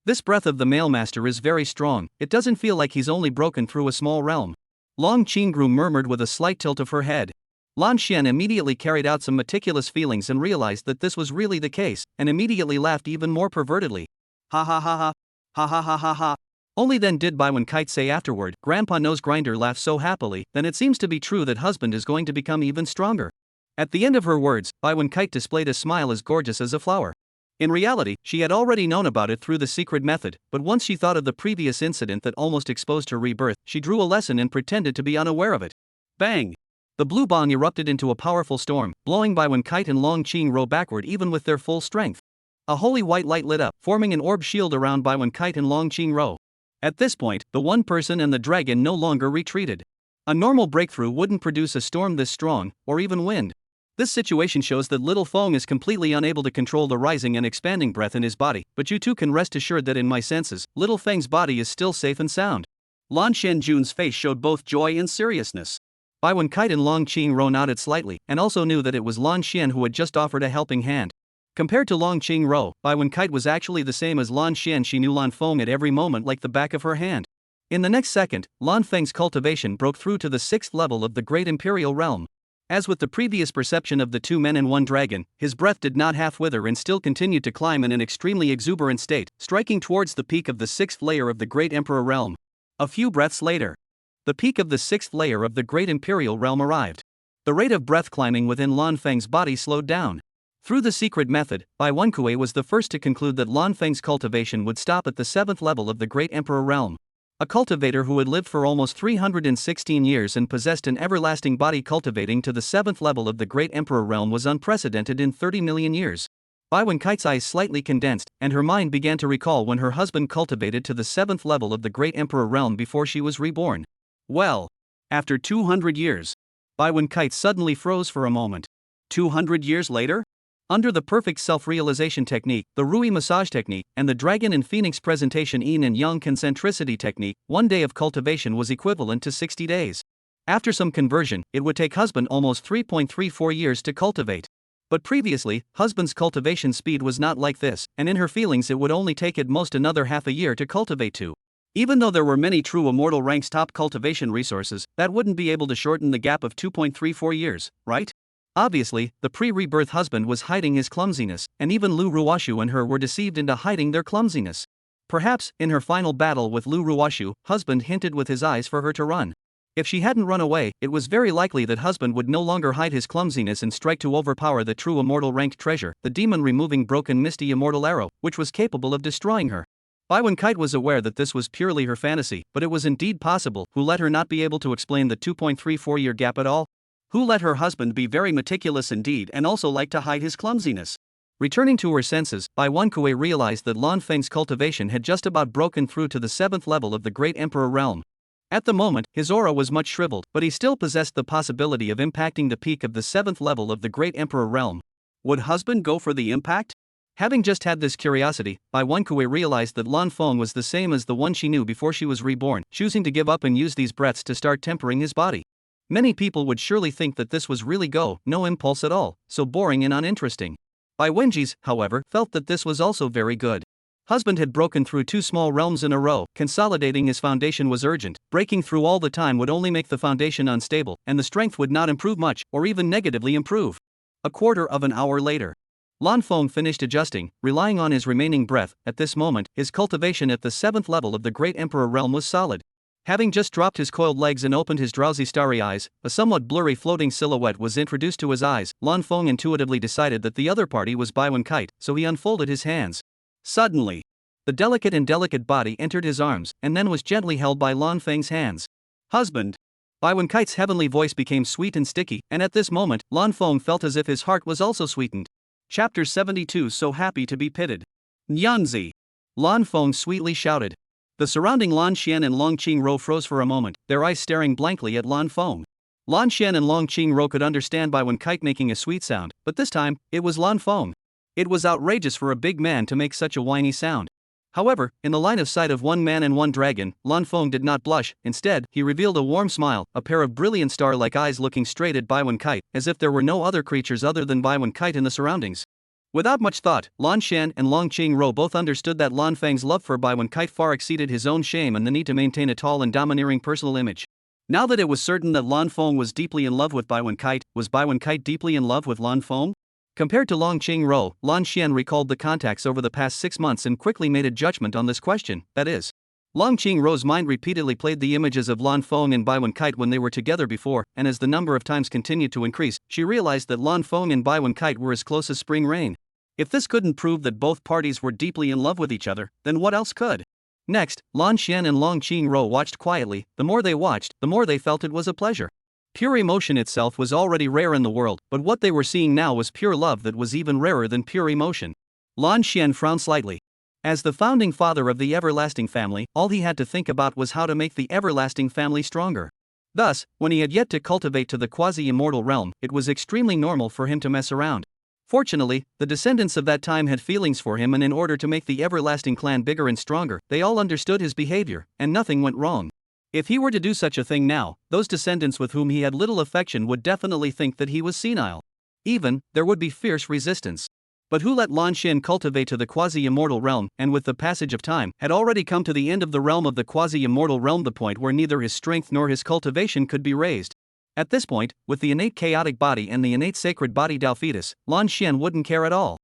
This breath of the male master is very strong, it doesn't feel like he's only broken through a small realm. Long Qingru murmured with a slight tilt of her head. Lan Xian immediately carried out some meticulous feelings and realized that this was really the case, and immediately laughed even more pervertedly. Ha ha ha ha. Ha ha ha ha ha. Only then did Baiwen Kite say afterward, Grandpa Nose Grinder laughed so happily, then it seems to be true that husband is going to become even stronger. At the end of her words, Baiwen Kite displayed a smile as gorgeous as a flower. In reality, she had already known about it through the secret method, but once she thought of the previous incident that almost exposed her rebirth, she drew a lesson and pretended to be unaware of it. Bang! The blue bong erupted into a powerful storm, blowing Baiwen Kite and Long Qingru backward even with their full strength. A holy white light lit up, forming an orb shield around Baiwen Kite and Long Qingru. At this point, the one person and the dragon no longer retreated. A normal breakthrough wouldn't produce a storm this strong, or even wind. This situation shows that Little Feng is completely unable to control the rising and expanding breath in his body, but you too can rest assured that in my senses, Little Feng's body is still safe and sound. Lan Shenjun's face showed both joy and seriousness. Baiwen Kite and Long Qingru nodded slightly, and also knew that it was Lan Xian who had just offered a helping hand. Compared to Long Qingru, Baiwen Kite was actually the same as Lan Xian. She knew Lan Feng at every moment like the back of her hand. In the next second, Lan Feng's cultivation broke through to the 6th level of the Great Imperial Realm. As with the previous perception of the 2 men and 1 dragon, his breath did not half wither and still continued to climb in an extremely exuberant state, striking towards the peak of the 6th layer of the Great Emperor Realm. A few breaths later, the peak of the 6th layer of the Great Imperial Realm arrived. The rate of breath climbing within Lan Feng's body slowed down. Through the secret method, Bai Wenkui was the first to conclude that Lan Feng's cultivation would stop at the 7th level of the Great Emperor Realm. A cultivator who had lived for almost 316 years and possessed an everlasting body cultivating to the 7th level of the Great Emperor Realm was unprecedented in 30 million years. Baiwen Kite's eyes slightly condensed, and her mind began to recall when her husband cultivated to the 7th level of the Great Emperor Realm before she was reborn. Well, after 200 years. Baiwen Kite suddenly froze for a moment. 200 years later? Under the perfect self-realization technique, the Rui massage technique, and the dragon and phoenix presentation yin and yang concentricity technique, 1 day of cultivation was equivalent to 60 days. After some conversion, it would take husband almost 3.34 years to cultivate. But previously, husband's cultivation speed was not like this, and in her feelings it would only take at most another half a year to cultivate to. Even though there were many true immortal rank's top cultivation resources, that wouldn't be able to shorten the gap of 2.34 years, right? Obviously, the pre-rebirth husband was hiding his clumsiness, and even Lu Ruoshu and her were deceived into hiding their clumsiness. Perhaps, in her final battle with Lu Ruoshu, husband hinted with his eyes for her to run. If she hadn't run away, it was very likely that husband would no longer hide his clumsiness and strike to overpower the true immortal ranked treasure, the demon-removing broken misty immortal arrow, which was capable of destroying her. Baiwen Kite was aware that this was purely her fantasy, but it was indeed possible. Who let her not be able to explain the 2.34-year gap at all? Who let her husband be very meticulous indeed and also like to hide his clumsiness? Returning to her senses, Bai Wenkui realized that Lan Feng's cultivation had just about broken through to the 7th level of the Great Emperor Realm. At the moment, his aura was much shriveled, but he still possessed the possibility of impacting the peak of the 7th level of the Great Emperor Realm. Would husband go for the impact? Having just had this curiosity, Bai Wenkui realized that Lan Feng was the same as the one she knew before she was reborn, choosing to give up and use these breaths to start tempering his body. Many people would surely think that this was really no impulse at all, so boring and uninteresting. Bai Wenji's, however, felt that this was also very good. Husband had broken through 2 small realms in a row, consolidating his foundation was urgent, breaking through all the time would only make the foundation unstable, and the strength would not improve much, or even negatively improve. A quarter of an hour later. Lan Feng finished adjusting, relying on his remaining breath. At this moment, his cultivation at the 7th level of the Great Emperor Realm was solid. Having just dropped his coiled legs and opened his drowsy starry eyes, a somewhat blurry floating silhouette was introduced to his eyes. Lan Feng intuitively decided that the other party was Bai Wen Kite, so he unfolded his hands. Suddenly, the delicate body entered his arms, and then was gently held by Lan Feng's hands. Husband! Bai Wen Kite's heavenly voice became sweet and sticky, and at this moment, Lan Feng felt as if his heart was also sweetened. Chapter 72 So happy to be pitted. Nyanzi! Lan Feng sweetly shouted. The surrounding Lan Xian and Long Qingro froze for a moment, their eyes staring blankly at Lan Feng. Lan Xian and Long Qingro could understand Bai Wen Kite making a sweet sound, but this time, it was Lan Feng. It was outrageous for a big man to make such a whiny sound. However, in the line of sight of one man and one dragon, Lan Feng did not blush. Instead, he revealed a warm smile, a pair of brilliant star-like eyes looking straight at Bai Wen Kite, as if there were no other creatures other than Bai Wen Kite in the surroundings. Without much thought, Lan Xian and Long Qingro both understood that Lan Feng's love for Bai Wen Kite far exceeded his own shame and the need to maintain a tall and domineering personal image. Now that it was certain that Lan Feng was deeply in love with Bai Wen Kite, was Bai Wen Kite deeply in love with Lan Feng? Compared to Long Qingro, Lan Xian recalled the contacts over the past 6 months and quickly made a judgment on this question, that is. Long Qingro's mind repeatedly played the images of Lan Feng and Bai Wen Kite when they were together before, and as the number of times continued to increase, she realized that Lan Feng and Bai Wen Kite were as close as spring rain. If this couldn't prove that both parties were deeply in love with each other, then what else could? Next, Lan Xian and Long Qingro watched quietly. The more they watched, the more they felt it was a pleasure. Pure emotion itself was already rare in the world, but what they were seeing now was pure love that was even rarer than pure emotion. Lan Xian frowned slightly. As the founding father of the everlasting family, all he had to think about was how to make the everlasting family stronger. Thus, when he had yet to cultivate to the quasi-immortal realm, it was extremely normal for him to mess around. Fortunately, the descendants of that time had feelings for him, and in order to make the everlasting clan bigger and stronger, they all understood his behavior, and nothing went wrong. If he were to do such a thing now, those descendants with whom he had little affection would definitely think that he was senile. Even, there would be fierce resistance. But who let Lan Xian cultivate to the quasi-immortal realm, and with the passage of time, had already come to the end of the realm of the quasi-immortal realm, the point where neither his strength nor his cultivation could be raised. At this point, with the innate chaotic body and the innate sacred body Dao fetus, Lan Xian wouldn't care at all.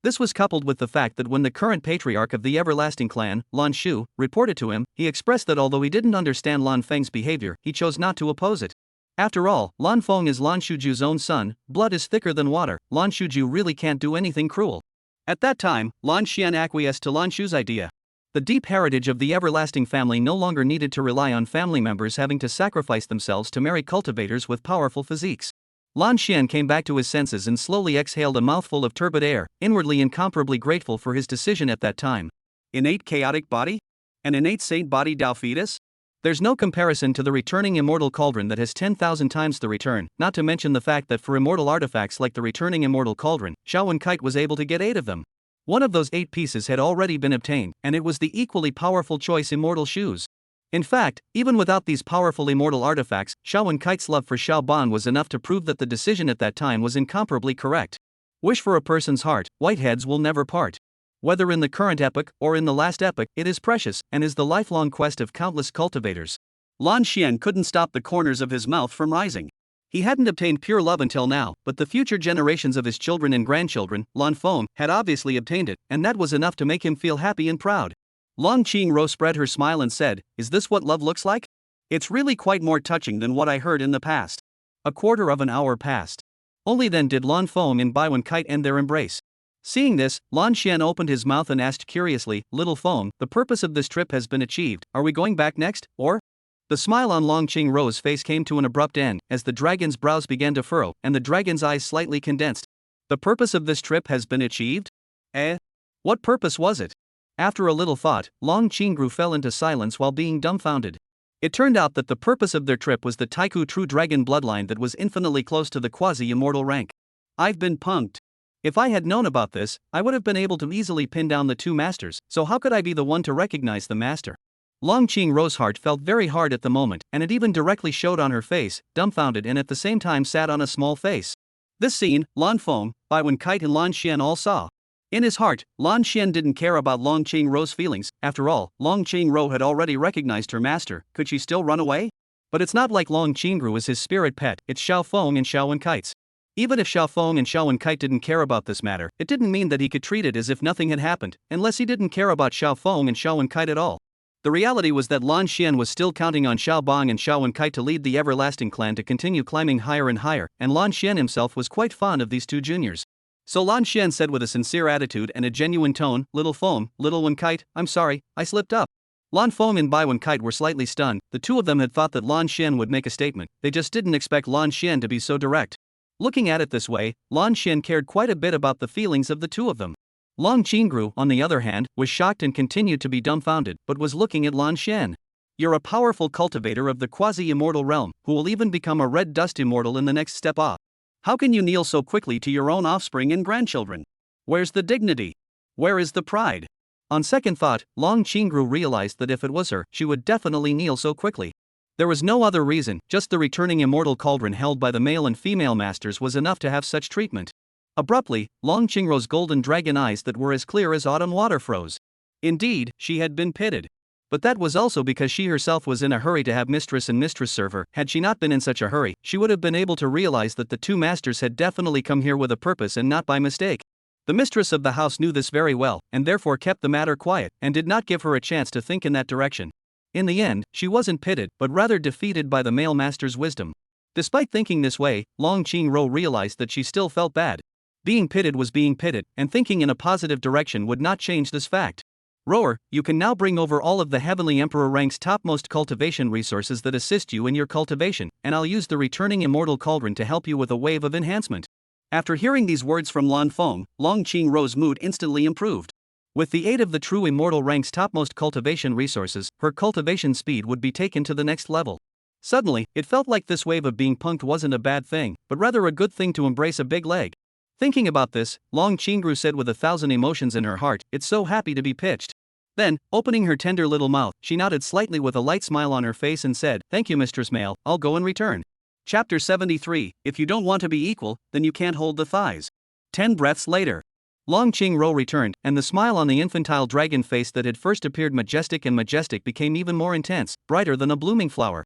This was coupled with the fact that when the current patriarch of the everlasting clan, Lan Shu, reported to him, he expressed that although he didn't understand Lan Feng's behavior, he chose not to oppose it. After all, Lan Feng is Lan Shuju's own son, blood is thicker than water, Lan Shuju really can't do anything cruel. At that time, Lan Xian acquiesced to Lan Shu's idea. The deep heritage of the everlasting family no longer needed to rely on family members having to sacrifice themselves to marry cultivators with powerful physiques. Lan Xian came back to his senses and slowly exhaled a mouthful of turbid air, inwardly incomparably grateful for his decision at that time. Innate chaotic body? An innate saint body Dao fetus? There's no comparison to the returning immortal cauldron that has 10,000 times the return, not to mention the fact that for immortal artifacts like the returning immortal cauldron, Xiao Wen Kite was able to get 8 of them. One of those 8 pieces had already been obtained, and it was the equally powerful choice immortal shoes. In fact, even without these powerful immortal artifacts, Xiao Wen Kite's love for Xiao Ban was enough to prove that the decision at that time was incomparably correct. Wish for a person's heart, whiteheads will never part. Whether in the current epoch or in the last epoch, it is precious and is the lifelong quest of countless cultivators. Lan Xian couldn't stop the corners of his mouth from rising. He hadn't obtained pure love until now, but the future generations of his children and grandchildren, Lan Feng, had obviously obtained it, and that was enough to make him feel happy and proud. Long Qingro spread her smile and said, "Is this what love looks like? It's really quite more touching than what I heard in the past." A quarter of an hour passed. Only then did Lan Feng and Bai Wen Kite end their embrace. Seeing this, Lan Xian opened his mouth and asked curiously, "Little Feng, the purpose of this trip has been achieved, are we going back next, or?" The smile on Long Qingro's face came to an abrupt end, as the dragon's brows began to furrow, and the dragon's eyes slightly condensed. The purpose of this trip has been achieved? What purpose was it? After a little thought, Long Qingru fell into silence while being dumbfounded. It turned out that the purpose of their trip was the Taiku true dragon bloodline that was infinitely close to the quasi-immortal rank. I've been punked. If I had known about this, I would have been able to easily pin down the 2 masters, so how could I be the one to recognize the master? Long Qingro's heart felt very hard at the moment, and it even directly showed on her face, dumbfounded and at the same time sad on a small face. This scene, Lan Feng, Bai Wen Kite and Lan Xian all saw. In his heart, Lan Xian didn't care about Long Qingro's feelings. After all, Long Qingro had already recognized her master. Could she still run away? But it's not like Long Qingru is his spirit pet, it's Xiao Feng and Xiao Wen Kite's. Even if Xiao Feng and Xiao Wen Kite didn't care about this matter, it didn't mean that he could treat it as if nothing had happened, unless he didn't care about Xiao Feng and Xiao Wen Kite at all. The reality was that Lan Xian was still counting on Xiao Bang and Xiao Wenkite to lead the everlasting clan to continue climbing higher and higher, and Lan Xian himself was quite fond of these two juniors. So Lan Xian said with a sincere attitude and a genuine tone, "Little Foam, little Wenkite, I'm sorry, I slipped up." Lan Foam and Bai Wenkite were slightly stunned. The two of them had thought that Lan Xian would make a statement, they just didn't expect Lan Xian to be so direct. Looking at it this way, Lan Xian cared quite a bit about the feelings of the two of them. Long Qingru, on the other hand, was shocked and continued to be dumbfounded, but was looking at Lan Xian. "You're a powerful cultivator of the quasi-immortal realm, who will even become a red dust immortal in the next step off. How can you kneel so quickly to your own offspring and grandchildren? Where's the dignity? Where is the pride?" On second thought, Long Qingru realized that if it was her, she would definitely kneel so quickly. There was no other reason, just the returning immortal cauldron held by the male and female masters was enough to have such treatment. Abruptly, Long Qingru's golden dragon eyes that were as clear as autumn water froze. Indeed, she had been pitted. But that was also because she herself was in a hurry to have mistress and mistress serve her. Had she not been in such a hurry, she would have been able to realize that the two masters had definitely come here with a purpose and not by mistake. The mistress of the house knew this very well, and therefore kept the matter quiet, and did not give her a chance to think in that direction. In the end, she wasn't pitted, but rather defeated by the male master's wisdom. Despite thinking this way, Long Qingru realized that she still felt bad. Being pitted was being pitted, and thinking in a positive direction would not change this fact. "Rower, you can now bring over all of the Heavenly Emperor rank's topmost cultivation resources that assist you in your cultivation, and I'll use the returning immortal cauldron to help you with a wave of enhancement." After hearing these words from Lan Feng, Long Qingru's mood instantly improved. With the aid of the true immortal rank's topmost cultivation resources, her cultivation speed would be taken to the next level. Suddenly, it felt like this wave of being punked wasn't a bad thing, but rather a good thing to embrace a big leg. Thinking about this, Long Qingru said with 1,000 emotions in her heart, "It's so happy to be pitched." Then, opening her tender little mouth, she nodded slightly with a light smile on her face and said, "Thank you, Mistress Male, I'll go in return." Chapter 73, If you don't want to be equal, then you can't hold the thighs. 10 breaths later. Long Qingru returned, and the smile on the infantile dragon face that had first appeared majestic became even more intense, brighter than a blooming flower.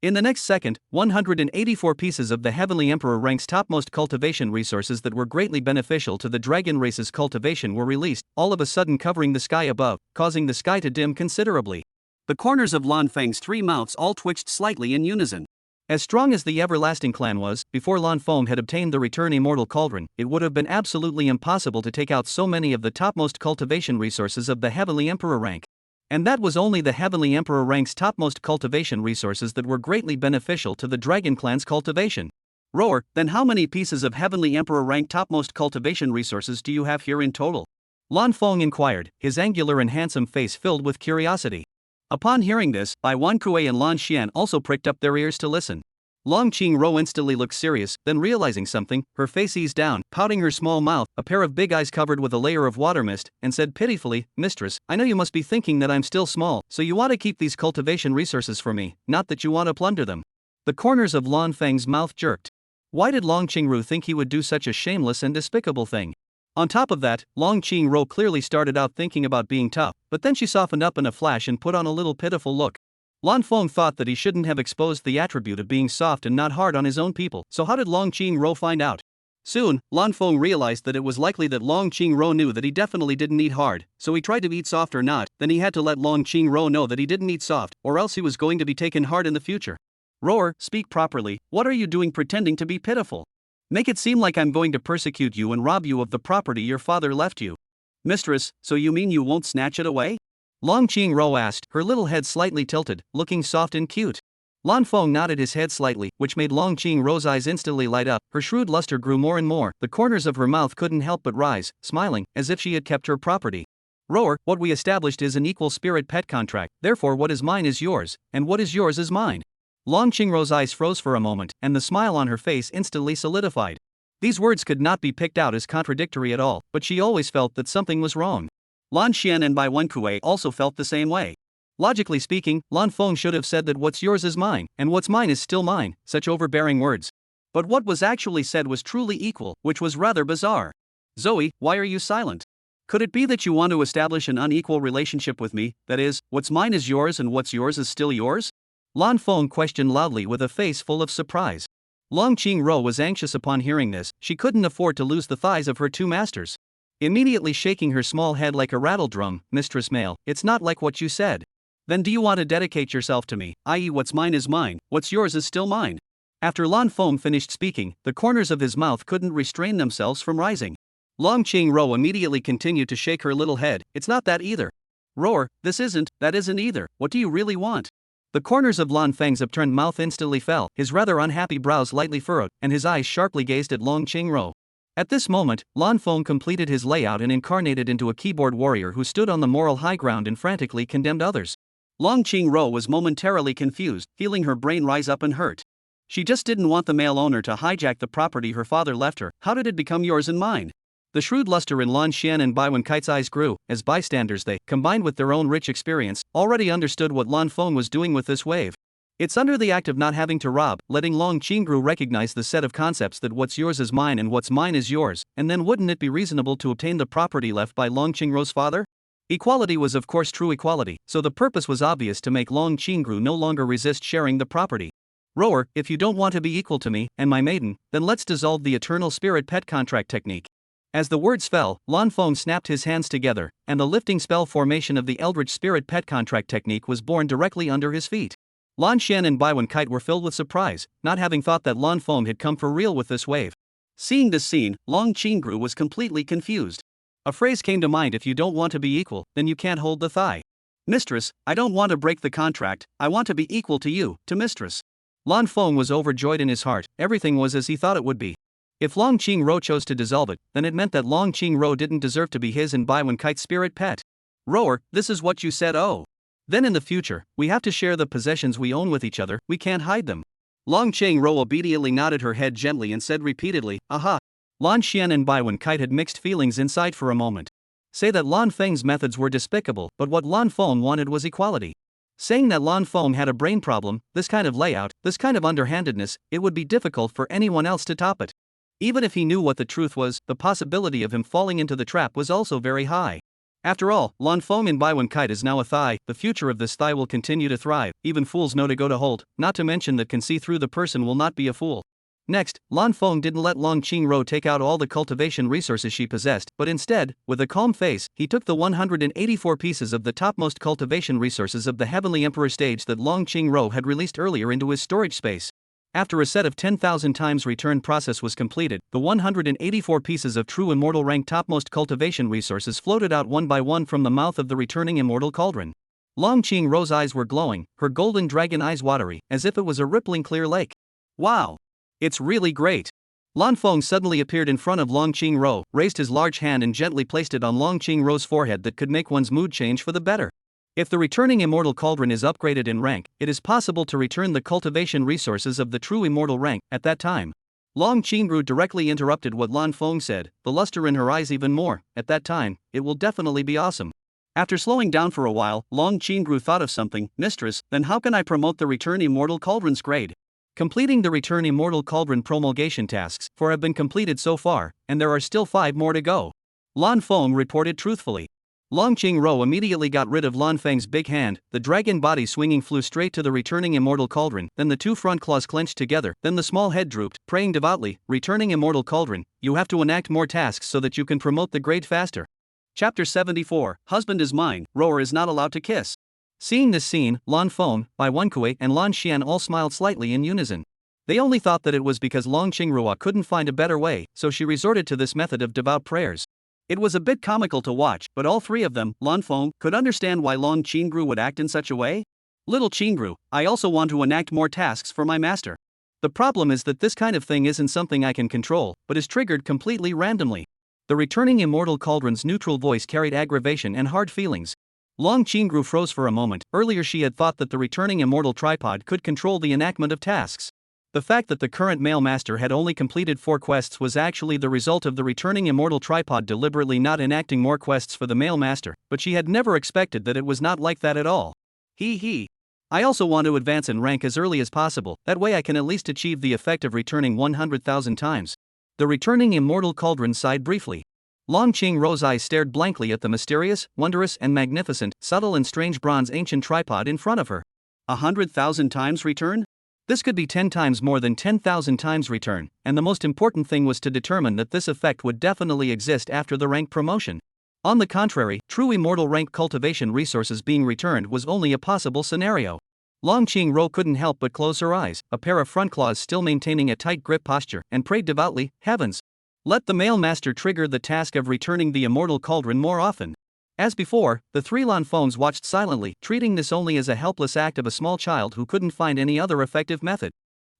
In the next second, 184 pieces of the Heavenly Emperor rank's topmost cultivation resources that were greatly beneficial to the dragon race's cultivation were released, all of a sudden covering the sky above, causing the sky to dim considerably. The corners of Lan Feng's 3 mouths all twitched slightly in unison. As strong as the everlasting clan was, before Lan Feng had obtained the return immortal cauldron, it would have been absolutely impossible to take out so many of the topmost cultivation resources of the Heavenly Emperor rank. And that was only the Heavenly Emperor rank's topmost cultivation resources that were greatly beneficial to the Dragon Clan's cultivation. Roar, then how many pieces of Heavenly Emperor rank topmost cultivation resources do you have here in total? Lan Feng inquired, his angular and handsome face filled with curiosity. Upon hearing this, Bai Wankue and Lan Xian also pricked up their ears to listen. Long Qingru instantly looked serious, then realizing something, her face eased down, pouting her small mouth, a pair of big eyes covered with a layer of water mist, and said pitifully, "Mistress, I know you must be thinking that I'm still small, so you want to keep these cultivation resources for me, not that you want to plunder them." The corners of Lan Feng's mouth jerked. Why did Long Qingru think he would do such a shameless and despicable thing? On top of that, Long Qingru clearly started out thinking about being tough, but then she softened up in a flash and put on a little pitiful look. Lan Feng thought that he shouldn't have exposed the attribute of being soft and not hard on his own people, so how did Long Qingru find out? Soon, Lan Feng realized that it was likely that Long Qingru knew that he definitely didn't eat hard, so he tried to eat soft or not, then he had to let Long Qingru know that he didn't eat soft, or else he was going to be taken hard in the future. "Roar, speak properly, what are you doing pretending to be pitiful? Make it seem like I'm going to persecute you and rob you of the property your father left you." "Mistress, so you mean you won't snatch it away?" Long Qingru asked, her little head slightly tilted, looking soft and cute. Lan Feng nodded his head slightly, which made Long Qingru's eyes instantly light up, her shrewd luster grew more and more, the corners of her mouth couldn't help but rise, smiling, as if she had kept her property. "Roar, what we established is an equal spirit pet contract, therefore what is mine is yours, and what is yours is mine." Long Qingru's eyes froze for a moment, and the smile on her face instantly solidified. These words could not be picked out as contradictory at all, but she always felt that something was wrong. Lan Xian and Bai Wenkue also felt the same way. Logically speaking, Lan Feng should have said that what's yours is mine, and what's mine is still mine, such overbearing words. But what was actually said was truly equal, which was rather bizarre. "Zoe, why are you silent? Could it be that you want to establish an unequal relationship with me, that is, what's mine is yours and what's yours is still yours?" Lan Feng questioned loudly with a face full of surprise. Long Qingru was anxious upon hearing this, she couldn't afford to lose the thighs of her two masters. Immediately shaking her small head like a rattle drum, "Mistress Male, it's not like what you said. Then do you want to dedicate yourself to me, i.e. what's mine is mine, what's yours is still mine? After Lan Feng finished speaking, the corners of his mouth couldn't restrain themselves from rising. Long Qingro immediately continued to shake her little head. It's not that either. Roar, this isn't, that isn't either, what do you really want? The corners of Lan Feng's upturned mouth instantly fell, his rather unhappy brows lightly furrowed, and his eyes sharply gazed at Long Qingro. At this moment, Lan Feng completed his layout and incarnated into a keyboard warrior who stood on the moral high ground and frantically condemned others. Long Qingro was momentarily confused, feeling her brain rise up and hurt. She just didn't want the male owner to hijack the property her father left her. How did it become yours and mine? The shrewd luster in Lan Xian and Bai Wenkai's eyes grew, as bystanders they, combined with their own rich experience, already understood what Lan Feng was doing with this wave. It's under the act of not having to rob, letting Long Qingru recognize the set of concepts that what's yours is mine and what's mine is yours, and then wouldn't it be reasonable to obtain the property left by Long Qingro's father? Equality was of course true equality, so the purpose was obvious to make Long Qingru no longer resist sharing the property. Roar, if you don't want to be equal to me, and my maiden, then let's dissolve the eternal spirit pet contract technique. As the words fell, Lan Feng snapped his hands together, and the lifting spell formation of the Eldritch Spirit Pet Contract technique was born directly under his feet. Lan Xian and Bai Wenkite were filled with surprise, not having thought that Lan Feng had come for real with this wave. Seeing this scene, Long Qingru was completely confused. A phrase came to mind: if you don't want to be equal, then you can't hold the thigh. Mistress, I don't want to break the contract, I want to be equal to you, to mistress. Lan Feng was overjoyed in his heart, everything was as he thought it would be. If Long Qingro chose to dissolve it, then it meant that Long Qingro didn't deserve to be his and Bai Wenkite's spirit pet. Roar, this is what you said, oh. Then in the future, we have to share the possessions we own with each other, we can't hide them. Long Qingro obediently nodded her head gently and said repeatedly, aha. Lan Xian and Bai Wenkite had mixed feelings inside for a moment. Say that Lan Feng's methods were despicable, but what Lan Feng wanted was equality. Saying that Lan Feng had a brain problem, this kind of layout, this kind of underhandedness, it would be difficult for anyone else to top it. Even if he knew what the truth was, the possibility of him falling into the trap was also very high. After all, Lan Feng in Bai Wenkite is now a thigh, the future of this thigh will continue to thrive, even fools know to go to hold, not to mention that can see through the person will not be a fool. Next, Lan Feng didn't let Long Qingro take out all the cultivation resources she possessed, but instead, with a calm face, he took the 184 pieces of the topmost cultivation resources of the Heavenly Emperor stage that Long Qingro had released earlier into his storage space. After a set of 10,000 times return process was completed, the 184 pieces of true immortal rank topmost cultivation resources floated out one by one from the mouth of the returning immortal cauldron. Long Qingro's eyes were glowing, her golden dragon eyes watery, as if it was a rippling clear lake. Wow! It's really great! Lan Feng suddenly appeared in front of Long Qingro, raised his large hand and gently placed it on Long Qingro's forehead that could make one's mood change for the better. If the returning immortal cauldron is upgraded in rank, it is possible to return the cultivation resources of the true immortal rank at that time. Long Qingru directly interrupted what Lan Feng said, the luster in her eyes even more. At that time, it will definitely be awesome. After slowing down for a while, Long Qingru thought of something. Mistress, then how can I promote the return immortal cauldron's grade? Completing the return immortal cauldron promulgation tasks, 4 have been completed so far, and there are still 5 more to go. Lan Feng reported truthfully. Long Qingro immediately got rid of Lan Feng's big hand, the dragon body swinging flew straight to the returning immortal cauldron, then the 2 front claws clenched together, then the small head drooped, praying devoutly, returning immortal cauldron, you have to enact more tasks so that you can promote the grade faster. Chapter 74, Husband is mine, Rower is not allowed to kiss. Seeing this scene, Lan Feng, Bai Wenkui and Lan Xian all smiled slightly in unison. They only thought that it was because Long Qingrua couldn't find a better way, so she resorted to this method of devout prayers. It was a bit comical to watch, but all 3 of them, Lan Feng, could understand why Long Qingru would act in such a way. Little Qingru, I also want to enact more tasks for my master. The problem is that this kind of thing isn't something I can control, but is triggered completely randomly. The returning immortal cauldron's neutral voice carried aggravation and hard feelings. Long Qingru froze for a moment. Earlier she had thought that the returning immortal tripod could control the enactment of tasks. The fact that the current male master had only completed 4 quests was actually the result of the returning immortal tripod deliberately not enacting more quests for the male master, but she had never expected that it was not like that at all. He. I also want to advance in rank as early as possible, that way I can at least achieve the effect of returning 100,000 times. The returning immortal cauldron sighed briefly. Long Qingruo's eyes stared blankly at the mysterious, wondrous and magnificent, subtle and strange bronze ancient tripod in front of her. 100,000 times return? This could be 10 times more than 10,000 times return, and the most important thing was to determine that this effect would definitely exist after the rank promotion. On the contrary, true immortal rank cultivation resources being returned was only a possible scenario. Long Qing-ro couldn't help but close her eyes, a pair of front claws still maintaining a tight grip posture, and prayed devoutly, "Heavens! Let the male master trigger the task of returning the immortal cauldron more often." As before, the three Lanfengs watched silently, treating this only as a helpless act of a small child who couldn't find any other effective method.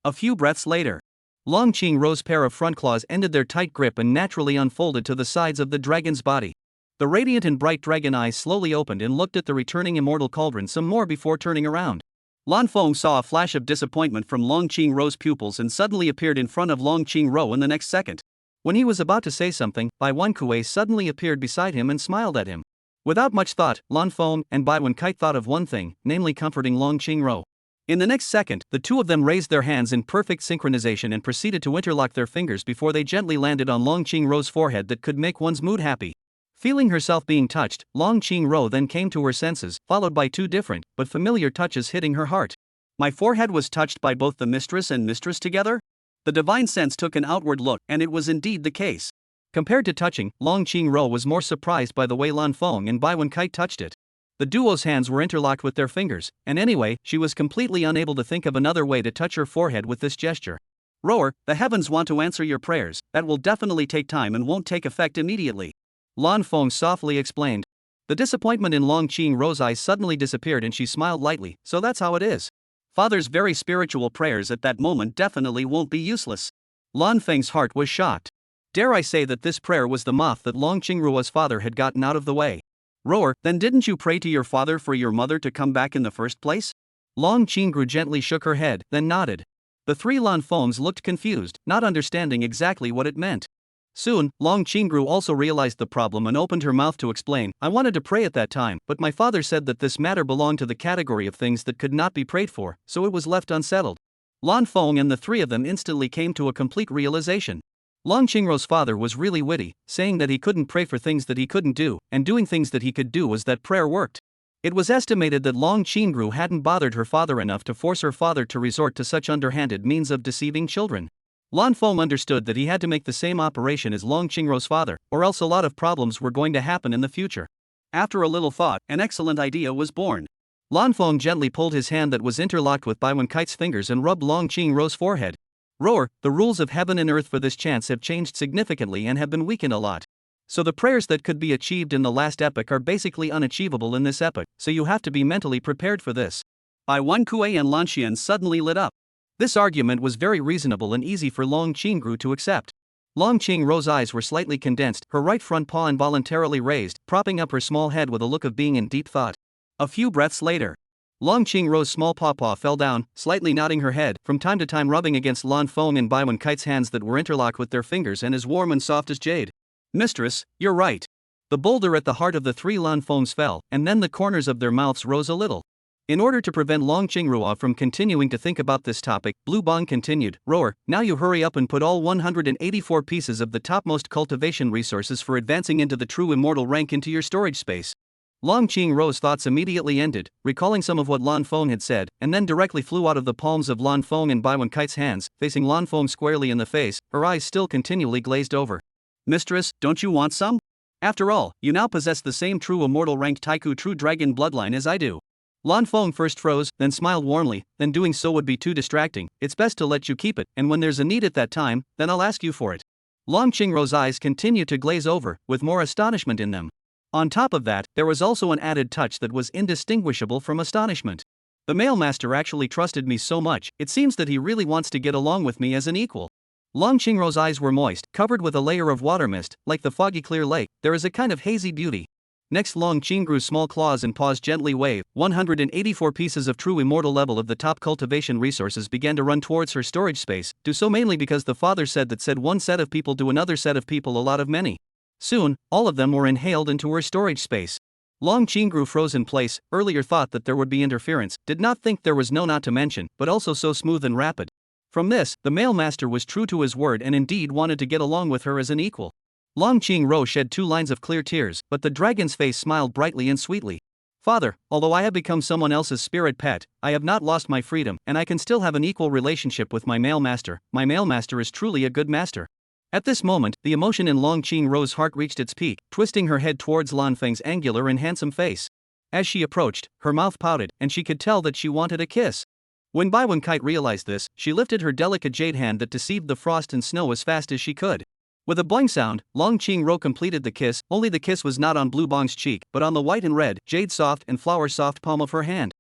A few breaths later, Long Qing-ro's pair of front claws ended their tight grip and naturally unfolded to the sides of the dragon's body. The radiant and bright dragon eyes slowly opened and looked at the returning immortal cauldron some more before turning around. Lan Feng saw a flash of disappointment from Long Qing-ro's pupils and suddenly appeared in front of Long Qing-ro in the next second. When he was about to say something, Bai Wen-kuei suddenly appeared beside him and smiled at him. Without much thought, Lan Feng and Bai Wen-kai thought of one thing, namely comforting Long Qing-ro. In the next second, the two of them raised their hands in perfect synchronization and proceeded to interlock their fingers before they gently landed on Long Qing-ro's forehead that could make one's mood happy. Feeling herself being touched, Long Qing-ro then came to her senses, followed by two different, but familiar touches hitting her heart. My forehead was touched by both the mistress and mistress together? The divine sense took an outward look, and it was indeed the case. Compared to touching, Long Qing-ro was more surprised by the way Lan Feng and Bai Wen-kai touched it. The duo's hands were interlocked with their fingers, and anyway, she was completely unable to think of another way to touch her forehead with this gesture. "Rower, the heavens want to answer your prayers, that will definitely take time and won't take effect immediately," Lan Feng softly explained. The disappointment in Long Qing-ro's eyes suddenly disappeared and she smiled lightly. "So that's how it is. Father's very spiritual prayers at that moment definitely won't be useless." Lan Feng's heart was shocked. Dare I say that this prayer was the moth that Long Qingruo's father had gotten out of the way. "Rower, then didn't you pray to your father for your mother to come back in the first place?" Long Qingru gently shook her head, then nodded. The three Lan Fengs looked confused, not understanding exactly what it meant. Soon, Long Qingru also realized the problem and opened her mouth to explain. "I wanted to pray at that time, but my father said that this matter belonged to the category of things that could not be prayed for, so it was left unsettled." Lan Feng and the three of them instantly came to a complete realization. Long Qingruo's father was really witty, saying that he couldn't pray for things that he couldn't do, and doing things that he could do was that prayer worked. It was estimated that Long Qingru hadn't bothered her father enough to force her father to resort to such underhanded means of deceiving children. Lan Feng understood that he had to make the same operation as Long Qingruo's father, or else a lot of problems were going to happen in the future. After a little thought, an excellent idea was born. Lan Feng gently pulled his hand that was interlocked with Bai Wen-kite's fingers and rubbed Long Qingruo's forehead. "Roar, the rules of heaven and earth for this chance have changed significantly and have been weakened a lot. So the prayers that could be achieved in the last epoch are basically unachievable in this epoch, so you have to be mentally prepared for this." Bai Wen-kuei and Lan Xian suddenly lit up. This argument was very reasonable and easy for Long Qingru to accept. Long Qingruo's eyes were slightly condensed, her right front paw involuntarily raised, propping up her small head with a look of being in deep thought. A few breaths later, Long Qingruo's small paw fell down, slightly nodding her head, from time to time rubbing against Lan Feng and Bai Wen-kite's hands that were interlocked with their fingers and as warm and soft as jade. "Mistress, you're right." The boulder at the heart of the three Lan Fengs fell, and then the corners of their mouths rose a little. In order to prevent Long Qingruo from continuing to think about this topic, Blue Bong continued, "Roar, now you hurry up and put all 184 pieces of the topmost cultivation resources for advancing into the true immortal rank into your storage space." Long Qingruo's thoughts immediately ended, recalling some of what Lan Feng had said, and then directly flew out of the palms of Lan Feng and Bai Wen-kite's hands, facing Lan Feng squarely in the face, her eyes still continually glazed over. "Mistress, don't you want some? After all, you now possess the same true immortal rank Taiku true dragon bloodline as I do." Lan Feng first froze, then smiled warmly. "Then doing so would be too distracting. It's best to let you keep it, and when there's a need at that time, then I'll ask you for it." Long Qingruo's eyes continued to glaze over, with more astonishment in them. On top of that, there was also an added touch that was indistinguishable from astonishment. The male master actually trusted me so much, it seems that he really wants to get along with me as an equal. Long Qingruo's eyes were moist, covered with a layer of water mist, like the foggy clear lake. There is a kind of hazy beauty. Next, Long Qingruo's small claws and paws gently waved. 184 pieces of true immortal level of the top cultivation resources began to run towards her storage space, do so mainly because the father said that said one set of people do another set of people a lot of many. Soon, all of them were inhaled into her storage space. Long Qingru froze in place, earlier thought that there would be interference, did not think there was no not to mention, but also so smooth and rapid. From this, the male master was true to his word and indeed wanted to get along with her as an equal. Long Qingruo shed 2 lines of clear tears, but the dragon's face smiled brightly and sweetly. "Father, although I have become someone else's spirit pet, I have not lost my freedom, and I can still have an equal relationship with my male master. My male master is truly a good master." At this moment, the emotion in Long Qingrou's heart reached its peak, twisting her head towards Lan Feng's angular and handsome face. As she approached, her mouth pouted, and she could tell that she wanted a kiss. When Bai Wenkai realized this, she lifted her delicate jade hand that deceived the frost and snow as fast as she could. With a boing sound, Long Qingrou completed the kiss, only the kiss was not on Blue Bong's cheek, but on the white and red, jade soft and flower soft palm of her hand.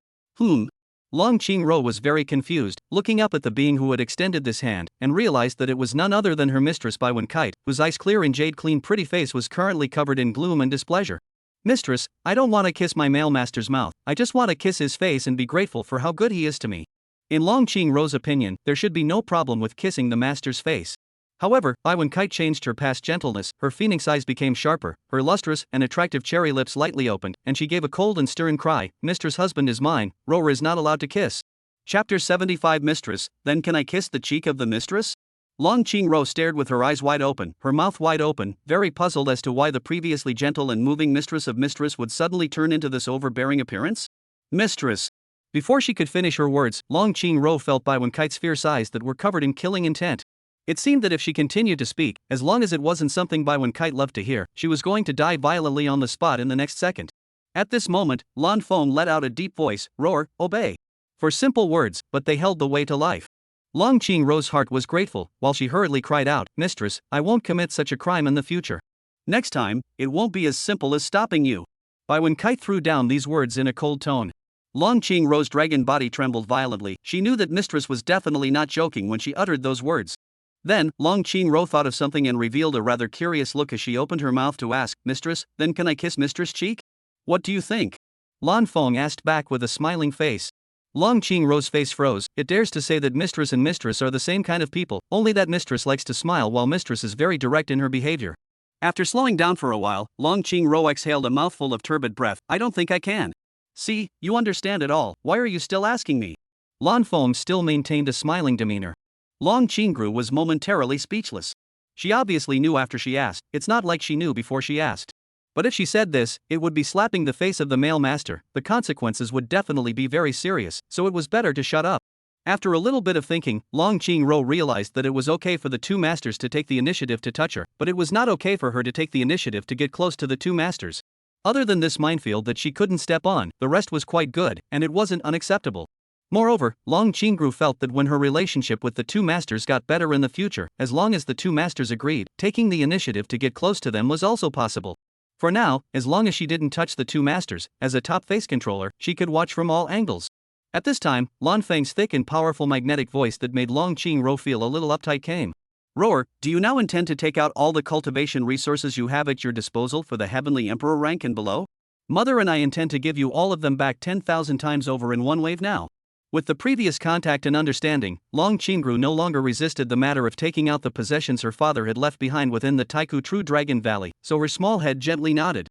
Long Qingrou was very confused, looking up at the being who had extended this hand, and realized that it was none other than her mistress Bai Wenkai, whose ice clear and jade clean pretty face was currently covered in gloom and displeasure. Mistress, I don't want to kiss my male master's mouth, I just want to kiss his face and be grateful for how good he is to me. In Long Qingrou's opinion, there should be no problem with kissing the master's face. However, Bai Wenkai changed her past gentleness, her phoenix eyes became sharper, her lustrous and attractive cherry lips lightly opened, and she gave a cold and stern cry, Mistress' husband is mine, Rower is not allowed to kiss. Chapter 75 Mistress, then can I kiss the cheek of the mistress? Long Qingrou stared with her eyes wide open, her mouth wide open, very puzzled as to why the previously gentle and moving mistress of mistress would suddenly turn into this overbearing appearance. Mistress. Before she could finish her words, Long Qingrou felt Bai Wenkai's fierce eyes that were covered in killing intent. It seemed that if she continued to speak, as long as it wasn't something Bai Wenkai loved to hear, she was going to die violently on the spot in the next second. At this moment, Lan Feng let out a deep voice, Roar, obey. For simple words, but they held the way to life. Long Qingrou's heart was grateful, while she hurriedly cried out, Mistress, I won't commit such a crime in the future. Next time, it won't be as simple as stopping you. Bai Wenkai threw down these words in a cold tone. Long Qingrou's dragon body trembled violently, she knew that Mistress was definitely not joking when she uttered those words. Then, Long Qingrou thought of something and revealed a rather curious look as she opened her mouth to ask, Mistress, then can I kiss Mistress' cheek? What do you think? Lan Feng asked back with a smiling face. Long Qingrou's face froze, it dares to say that Mistress and Mistress are the same kind of people, only that Mistress likes to smile while Mistress is very direct in her behavior. After slowing down for a while, Long Qingrou exhaled a mouthful of turbid breath, I don't think I can. See, you understand it all, why are you still asking me? Lan Feng still maintained a smiling demeanor. Long Qingrou was momentarily speechless. She obviously knew after she asked, it's not like she knew before she asked. But if she said this, it would be slapping the face of the male master, the consequences would definitely be very serious, so it was better to shut up. After a little bit of thinking, Long Qingrou realized that it was okay for the two masters to take the initiative to touch her, but it was not okay for her to take the initiative to get close to the two masters. Other than this minefield that she couldn't step on, the rest was quite good, and it wasn't unacceptable. Moreover, Long Qingrou felt that when her relationship with the two masters got better in the future, as long as the two masters agreed, taking the initiative to get close to them was also possible. For now, as long as she didn't touch the two masters, as a top face controller, she could watch from all angles. At this time, Lan Feng's thick and powerful magnetic voice that made Long Qingrou feel a little uptight came. Roar, do you now intend to take out all the cultivation resources you have at your disposal for the Heavenly Emperor rank and below? Mother and I intend to give you all of them back 10,000 times over in one wave now. With the previous contact and understanding, Long Qingrou no longer resisted the matter of taking out the possessions her father had left behind within the Taiku True Dragon Valley, so her small head gently nodded.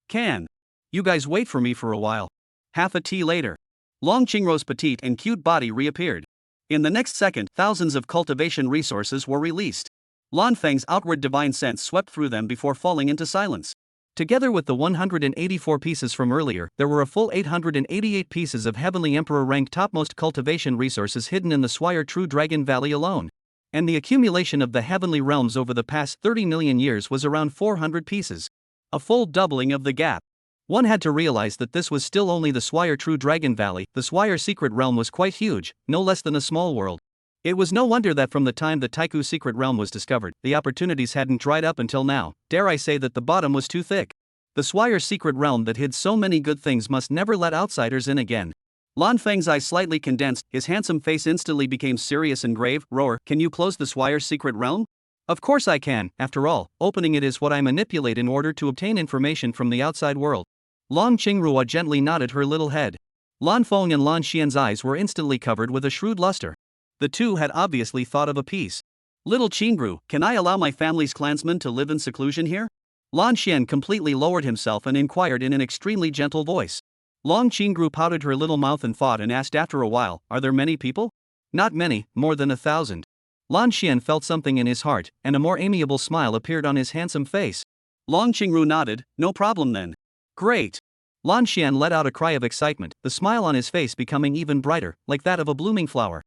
Can you guys wait for me for a while? Half a tea later, Long Qingrou's petite and cute body reappeared. In the next second, thousands of cultivation resources were released. Lan Feng's outward divine sense swept through them before falling into silence. Together with the 184 pieces from earlier, there were a full 888 pieces of Heavenly Emperor rank topmost cultivation resources hidden in the Swire True Dragon Valley alone. And the accumulation of the Heavenly Realms over the past 30 million years was around 400 pieces. A full doubling of the gap. One had to realize that this was still only the Swire True Dragon Valley, the Swire Secret Realm was quite huge, no less than a small world. It was no wonder that from the time the Taiku Secret Realm was discovered, the opportunities hadn't dried up until now, dare I say that the bottom was too thick. The Swire Secret Realm that hid so many good things must never let outsiders in again. Lan Feng's eyes slightly condensed, his handsome face instantly became serious and grave. Roar, can you close the Swire Secret Realm? Of course I can, after all, opening it is what I manipulate in order to obtain information from the outside world. Long Qingrou gently nodded her little head. Lan Feng and Lan Xian's eyes were instantly covered with a shrewd luster. The two had obviously thought of a peace. Little Qingrou, can I allow my family's clansmen to live in seclusion here? Lan Xian completely lowered himself and inquired in an extremely gentle voice. Long Qingrou pouted her little mouth in thought and asked after a while, are there many people? Not many, more than 1,000. Lan Xian felt something in his heart, and a more amiable smile appeared on his handsome face. Long Qingrou nodded, no problem then. Great. Lan Xian let out a cry of excitement, the smile on his face becoming even brighter, like that of a blooming flower.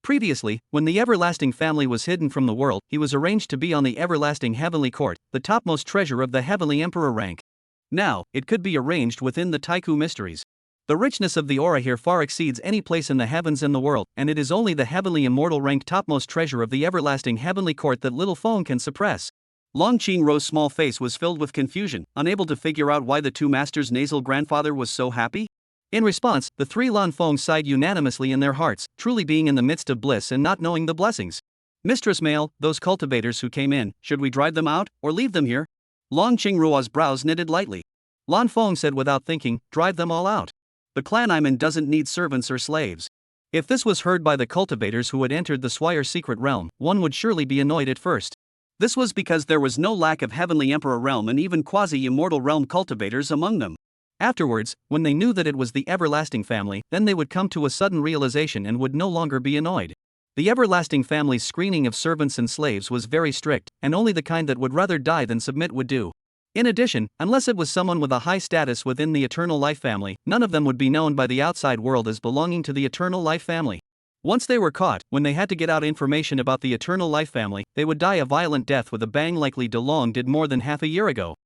Previously, when the everlasting family was hidden from the world, he was arranged to be on the everlasting heavenly court, the topmost treasure of the heavenly emperor rank. Now, it could be arranged within the Taiku mysteries. The richness of the aura here far exceeds any place in the heavens and the world, and it is only the heavenly immortal rank topmost treasure of the everlasting heavenly court that little Feng can suppress. Long Qingrou's small face was filled with confusion, unable to figure out why the two masters' nasal grandfather was so happy. In response, the three Lan Feng sighed unanimously in their hearts, truly being in the midst of bliss and not knowing the blessings. Mistress Male, those cultivators who came in, should we drive them out, or leave them here? Long Qingruo's brows knitted lightly. Lan Feng said without thinking, drive them all out. The clan I'm in doesn't need servants or slaves. If this was heard by the cultivators who had entered the Swire's secret realm, one would surely be annoyed at first. This was because there was no lack of heavenly emperor realm and even quasi-immortal realm cultivators among them. Afterwards, when they knew that it was the everlasting family, then they would come to a sudden realization and would no longer be annoyed. The everlasting family's screening of servants and slaves was very strict, and only the kind that would rather die than submit would do. In addition, unless it was someone with a high status within the Eternal Life family, none of them would be known by the outside world as belonging to the Eternal Life family. Once they were caught, when they had to get out information about the Eternal Life family, they would die a violent death with a bang like Li Delong did more than half a year ago.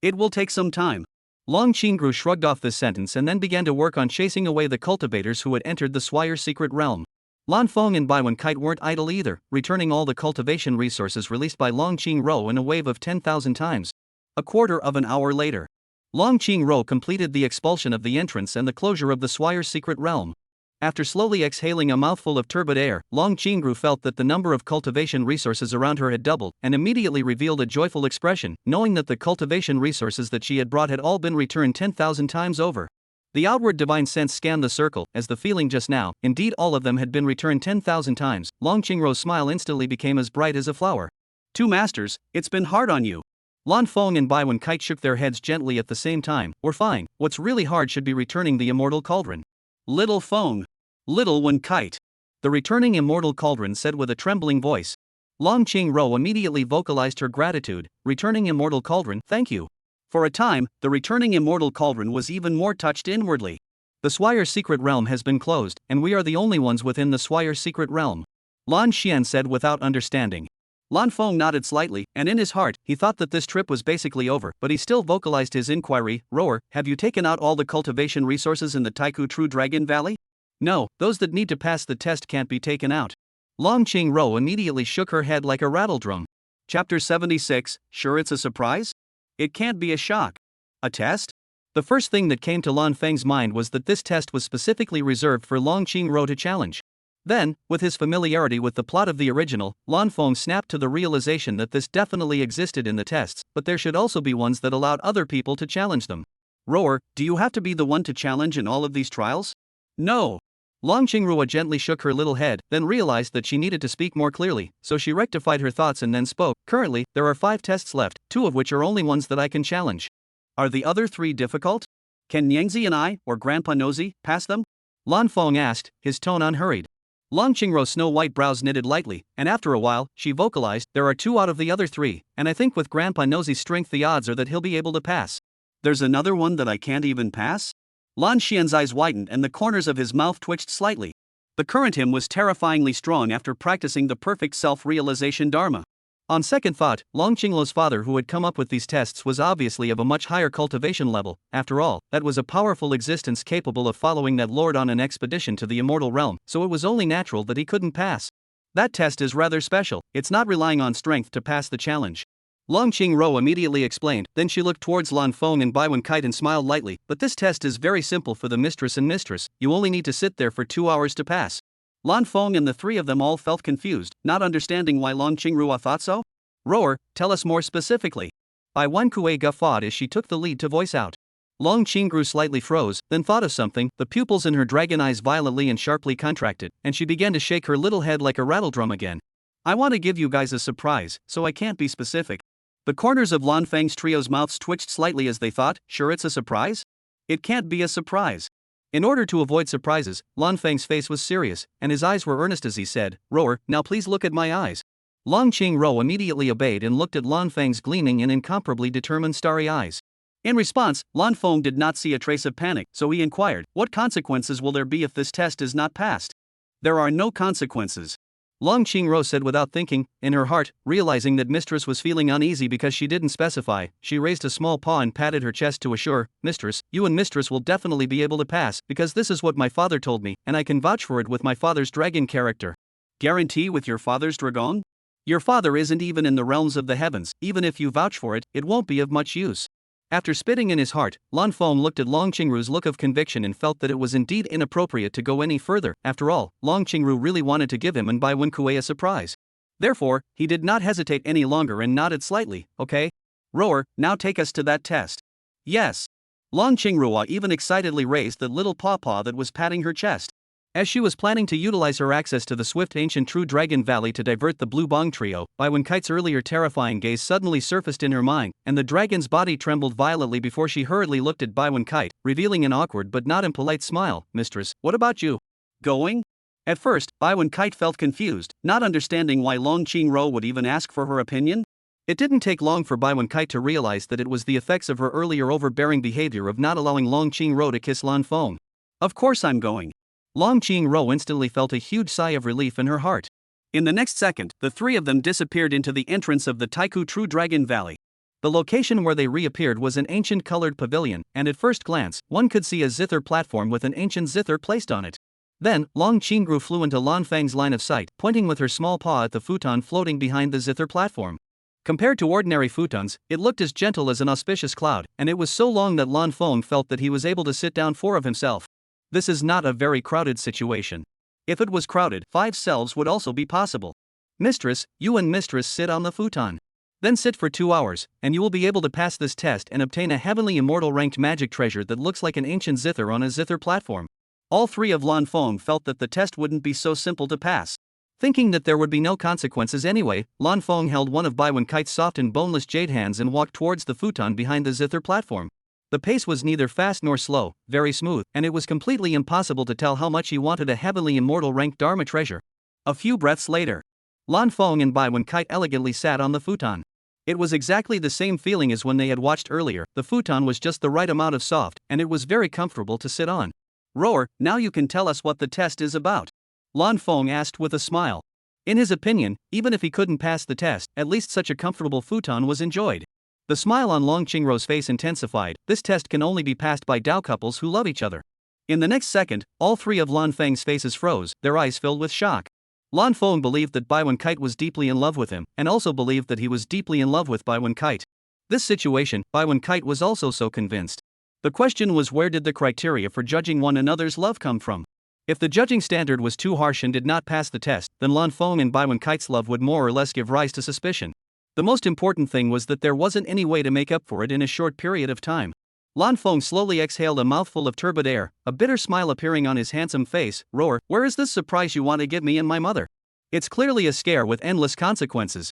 It will take some time. Long Qingru shrugged off this sentence and then began to work on chasing away the cultivators who had entered the Swire's secret realm. Lan Feng and Baiwen Kite weren't idle either, returning all the cultivation resources released by Long Qingro in a wave of 10,000 times. A quarter of an hour later, Long Qingro completed the expulsion of the entrance and the closure of the Swire's secret realm. After slowly exhaling a mouthful of turbid air, Long Qingru felt that the number of cultivation resources around her had doubled, and immediately revealed a joyful expression, knowing that the cultivation resources that she had brought had all been returned 10,000 times over. The outward divine sense scanned the circle, as the feeling just now, indeed all of them had been returned 10,000 times. Long Qingrou's smile instantly became as bright as a flower. Two masters, it's been hard on you. Lan Feng and Baiwen Kite shook their heads gently at the same time. We're fine, what's really hard should be returning the immortal cauldron. Little Feng. Little Wen Kite. The returning immortal cauldron said with a trembling voice. Long Qingro immediately vocalized her gratitude. Returning immortal cauldron, thank you. For a time, the returning immortal cauldron was even more touched inwardly. The Swire's secret realm has been closed, and we are the only ones within the Swire's secret realm. Lan Xian said without understanding. Lan Feng nodded slightly, and in his heart, he thought that this trip was basically over, but he still vocalized his inquiry. Rower, have you taken out all the cultivation resources in the Taiku True Dragon Valley? No, those that need to pass the test can't be taken out. Long Qingro immediately shook her head like a rattledrum. Chapter 76, sure it's a surprise? It can't be a shock. A test? The first thing that came to Lan Feng's mind was that this test was specifically reserved for Long Qingro to challenge. Then, with his familiarity with the plot of the original, Lan Feng snapped to the realization that this definitely existed in the tests, but there should also be ones that allowed other people to challenge them. Rower, do you have to be the one to challenge in all of these trials? No. Long Qingrua gently shook her little head, then realized that she needed to speak more clearly, so she rectified her thoughts and then spoke. Currently, there are 5 tests left, 2 of which are only ones that I can challenge. Are the other 3 difficult? Can Nyangzi and I, or Grandpa Nosy, pass them? Lan Feng asked, his tone unhurried. Long Qingruo's snow-white brows knitted lightly, and after a while, she vocalized, there are 2 out of the other 3, and I think with Grandpa Nosy's strength the odds are that he'll be able to pass. There's another one that I can't even pass? Lan Xian's eyes widened and the corners of his mouth twitched slightly. The current him was terrifyingly strong after practicing the perfect self-realization dharma. On second thought, Long Qingluo's father who had come up with these tests was obviously of a much higher cultivation level. After all, that was a powerful existence capable of following that lord on an expedition to the immortal realm, so it was only natural that he couldn't pass. That test is rather special, it's not relying on strength to pass the challenge. Long Qingro immediately explained, then she looked towards Lan Feng and Baiwen Kite and smiled lightly, but this test is very simple for the mistress and mistress, you only need to sit there for 2 hours to pass. Lan Feng and the 3 of them all felt confused, not understanding why Long Qingrua thought so. Rower, tell us more specifically. Baiwen Kue guffawed as she took the lead to voice out. Long Qingru slightly froze, then thought of something, the pupils in her dragon eyes violently and sharply contracted, and she began to shake her little head like a rattledrum again. I want to give you guys a surprise, so I can't be specific. The corners of Lan Feng's trio's mouths twitched slightly as they thought, sure it's a surprise? It can't be a surprise. In order to avoid surprises, Lan Feng's face was serious, and his eyes were earnest as he said, Rower, now please look at my eyes. Long Qingro immediately obeyed and looked at Lan Feng's gleaming and incomparably determined starry eyes. In response, Lan Feng did not see a trace of panic, so he inquired, what consequences will there be if this test is not passed? There are no consequences. Long Qingro said without thinking. In her heart, realizing that Mistress was feeling uneasy because she didn't specify, she raised a small paw and patted her chest to assure, Mistress, you and Mistress will definitely be able to pass, because this is what my father told me, and I can vouch for it with my father's dragon character. Guarantee with your father's dragon? Your father isn't even in the realms of the heavens. Even if you vouch for it, it won't be of much use. After spitting in his heart, Lan Feng looked at Long Qingru's look of conviction and felt that it was indeed inappropriate to go any further. After all, Long Qingru really wanted to give him and Bai Wenkui a surprise. Therefore, he did not hesitate any longer and nodded slightly. Okay? Rower, now take us to that test. Yes. Long Qingrua even excitedly raised the little paw that was patting her chest. As she was planning to utilize her access to the swift ancient True Dragon Valley to divert the Blue Bong trio, Bai Wenkai's earlier terrifying gaze suddenly surfaced in her mind, and the dragon's body trembled violently before she hurriedly looked at Bai Wenkai, revealing an awkward but not impolite smile. Mistress, what about you? Going? At first, Bai Wenkai felt confused, not understanding why Long Qingro would even ask for her opinion. It didn't take long for Bai Wenkai to realize that it was the effects of her earlier overbearing behavior of not allowing Long Qingro to kiss Lan Feng. Of course I'm going. Long Qingro instantly felt a huge sigh of relief in her heart. In the next second, the three of them disappeared into the entrance of the Taiku True Dragon Valley. The location where they reappeared was an ancient colored pavilion, and at first glance, one could see a zither platform with an ancient zither placed on it. Then, Long Qingru flew into Lan Feng's line of sight, pointing with her small paw at the futon floating behind the zither platform. Compared to ordinary futons, it looked as gentle as an auspicious cloud, and it was so long that Lan Feng felt that he was able to sit down four of himself. This is not a very crowded situation. If it was crowded, 5 selves would also be possible. Mistress, you and Mistress sit on the futon. Then sit for 2 hours, and you will be able to pass this test and obtain a heavenly immortal ranked magic treasure that looks like an ancient zither on a zither platform. All three of Lan Feng felt that the test wouldn't be so simple to pass. Thinking that there would be no consequences anyway, Lan Feng held one of Bai Wenkai's soft and boneless jade hands and walked towards the futon behind the zither platform. The pace was neither fast nor slow, very smooth, and it was completely impossible to tell how much he wanted a heavenly immortal ranked Dharma treasure. A few breaths later, Lan Feng and Bai Wenkai elegantly sat on the futon. It was exactly the same feeling as when they had watched earlier. The futon was just the right amount of soft, and it was very comfortable to sit on. Rower, now you can tell us what the test is about. Lan Feng asked with a smile. In his opinion, even if he couldn't pass the test, at least such a comfortable futon was enjoyed. The smile on Long Qingro's face intensified. This test can only be passed by Dao couples who love each other. In the next second, all three of Lan Feng's faces froze, their eyes filled with shock. Lan Feng believed that Bai Wenkite was deeply in love with him, and also believed that he was deeply in love with Bai Wenkite. This situation, Bai Wenkite was also so convinced. The question was, where did the criteria for judging one another's love come from? If the judging standard was too harsh and did not pass the test, then Lan Feng and Bai Wenkite's love would more or less give rise to suspicion. The most important thing was that there wasn't any way to make up for it in a short period of time. Lan Feng slowly exhaled a mouthful of turbid air, a bitter smile appearing on his handsome face. Roar, where is this surprise you want to give me and my mother? It's clearly a scare with endless consequences.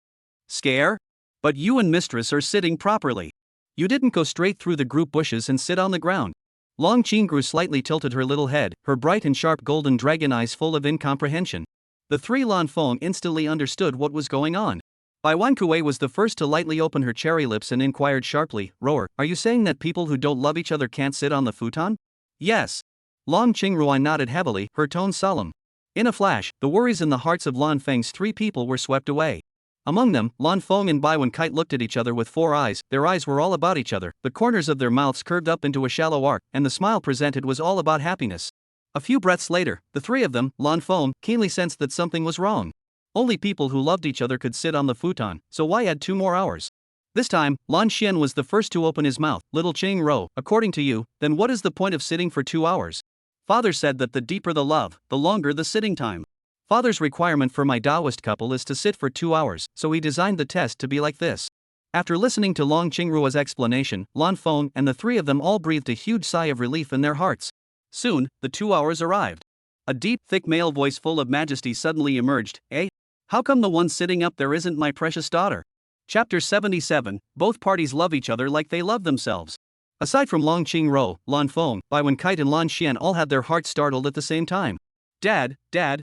Scare? But you and Mistress are sitting properly. You didn't go straight through the group bushes and sit on the ground. Long Qingru slightly tilted her little head, her bright and sharp golden dragon eyes full of incomprehension. The three Lan Feng instantly understood what was going on. Bai Wenkui was the first to lightly open her cherry lips and inquired sharply, Roar, are you saying that people who don't love each other can't sit on the futon? Yes. Long Qingruai nodded heavily, her tone solemn. In a flash, the worries in the hearts of Lan Feng's three people were swept away. Among them, Lan Feng and Bai Wenkite looked at each other with 4 eyes. Their eyes were all about each other, the corners of their mouths curved up into a shallow arc, and the smile presented was all about happiness. A few breaths later, the three of them, Lan Feng, keenly sensed that something was wrong. Only people who loved each other could sit on the futon, so why add 2 more hours? This time, Lan Xian was the first to open his mouth. Little Qing Ro, according to you, then what is the point of sitting for 2 hours? Father said that the deeper the love, the longer the sitting time. Father's requirement for my Taoist couple is to sit for 2 hours, so he designed the test to be like this. After listening to Long Qingrua's explanation, Lan Feng and the three of them all breathed a huge sigh of relief in their hearts. Soon, the 2 hours arrived. A deep, thick male voice full of majesty suddenly emerged. Eh? How come the one sitting up there isn't my precious daughter? Chapter 77, both parties love each other like they love themselves. Aside from Long Qingru, Lan Feng, Bai Wenkite and Lan Xian all had their hearts startled at the same time. Dad,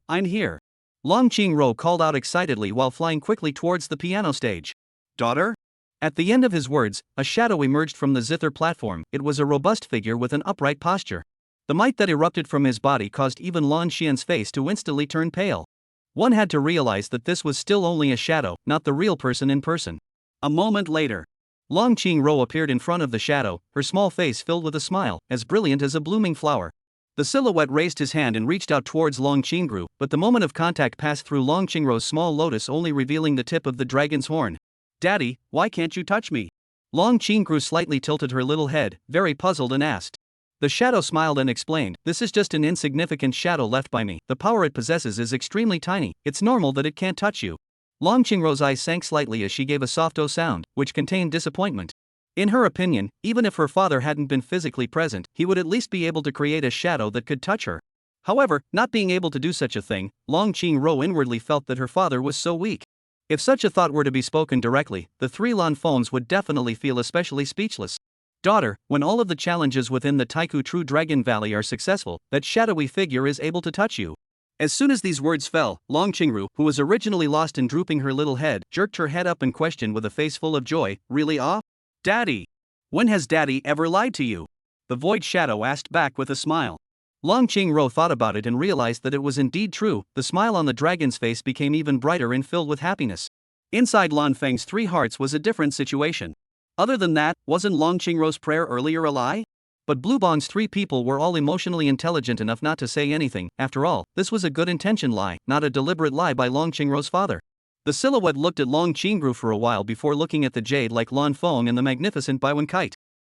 I'm here. Long Qingru called out excitedly while flying quickly towards the piano stage. Daughter? At the end of his words, a shadow emerged from the zither platform. It was a robust figure with an upright posture. The might that erupted from his body caused even Lan Xian's face to instantly turn pale. One had to realize that this was still only a shadow, not the real person in person. A moment later, Long Qingro appeared in front of the shadow, her small face filled with a smile, as brilliant as a blooming flower. The silhouette raised his hand and reached out towards Long Qingru, but the moment of contact passed through Long Qingro's small lotus, only revealing the tip of the dragon's horn. "Daddy, why can't you touch me?" Long Qingru slightly tilted her little head, very puzzled, and asked. The shadow smiled and explained, "This is just an insignificant shadow left by me. The power it possesses is extremely tiny. It's normal that it can't touch you." Long Qingro's eyes sank slightly as she gave a soft "oh" sound, which contained disappointment. In her opinion, even if her father hadn't been physically present, he would at least be able to create a shadow that could touch her. However, not being able to do such a thing, Long Qingro inwardly felt that her father was so weak. If such a thought were to be spoken directly, the three Lanfengs would definitely feel especially speechless. "Daughter, when all of the challenges within the Taiku True Dragon Valley are successful, that shadowy figure is able to touch you." As soon as these words fell, Long Qingru, who was originally lost in drooping her little head, jerked her head up and questioned with a face full of joy, "Really, ah? Daddy? When has Daddy ever lied to you?" The void shadow asked back with a smile. Long Qingro thought about it and realized that it was indeed true. The smile on the dragon's face became even brighter and filled with happiness. Inside Lan Feng's three hearts was a different situation. Other than that, wasn't Long Qingro's prayer earlier a lie? But Blue Bong's three people were all emotionally intelligent enough not to say anything. After all, this was a good intention lie, not a deliberate lie by Long Qingro's father. The silhouette looked at Long Qingru for a while before looking at the jade like Lan Feng and the magnificent Baiwen Kite.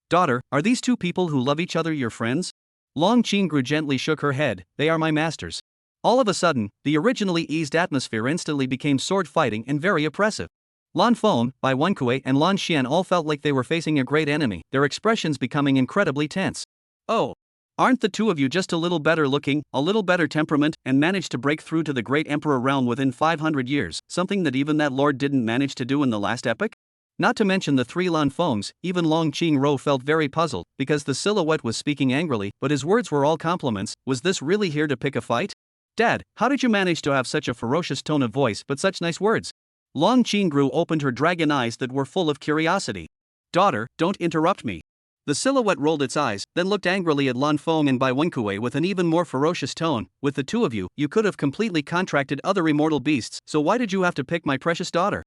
"Daughter, are these two people who love each other your friends?" Long Qingru gently shook her head. "They are my masters." All of a sudden, the originally eased atmosphere instantly became sword fighting and very oppressive. Lan Feng, Bai Wenkui, and Lan Xian all felt like they were facing a great enemy, their expressions becoming incredibly tense. "Oh, aren't the two of you just a little better looking, a little better temperament, and managed to break through to the great emperor realm within 500 years, something that even that lord didn't manage to do in the last epic?" Not to mention the three Lan Fengs, even Long Qingro felt very puzzled, because the silhouette was speaking angrily, but his words were all compliments. Was this really here to pick a fight? "Dad, how did you manage to have such a ferocious tone of voice but such nice words?" Long Qingru opened her dragon eyes that were full of curiosity. "Daughter, don't interrupt me." The silhouette rolled its eyes, then looked angrily at Lan Feng and Bai Wenkui with an even more ferocious tone. "With the two of you, you could have completely contracted other immortal beasts, so why did you have to pick my precious daughter?"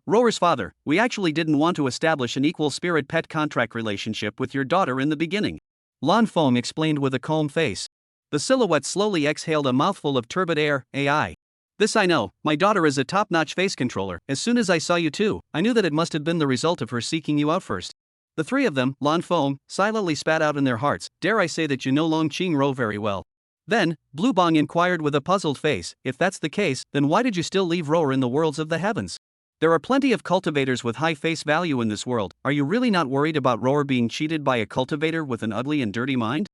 Roar's father, we actually didn't want to establish an equal spirit pet contract relationship with your daughter in the beginning," Lan Feng explained with a calm face. The silhouette slowly exhaled a mouthful of turbid air. "AI. This I know, my daughter is a top-notch face controller. As soon as I saw you two, I knew that it must have been the result of her seeking you out first." The three of them, Lan Feng, silently spat out in their hearts, "Dare I say that you know Long Qingro very well?" Then, Blue Bong inquired with a puzzled face, "If that's the case, then why did you still leave Roar in the worlds of the heavens? There are plenty of cultivators with high face value in this world. Are you really not worried about Roar being cheated by a cultivator with an ugly and dirty mind?"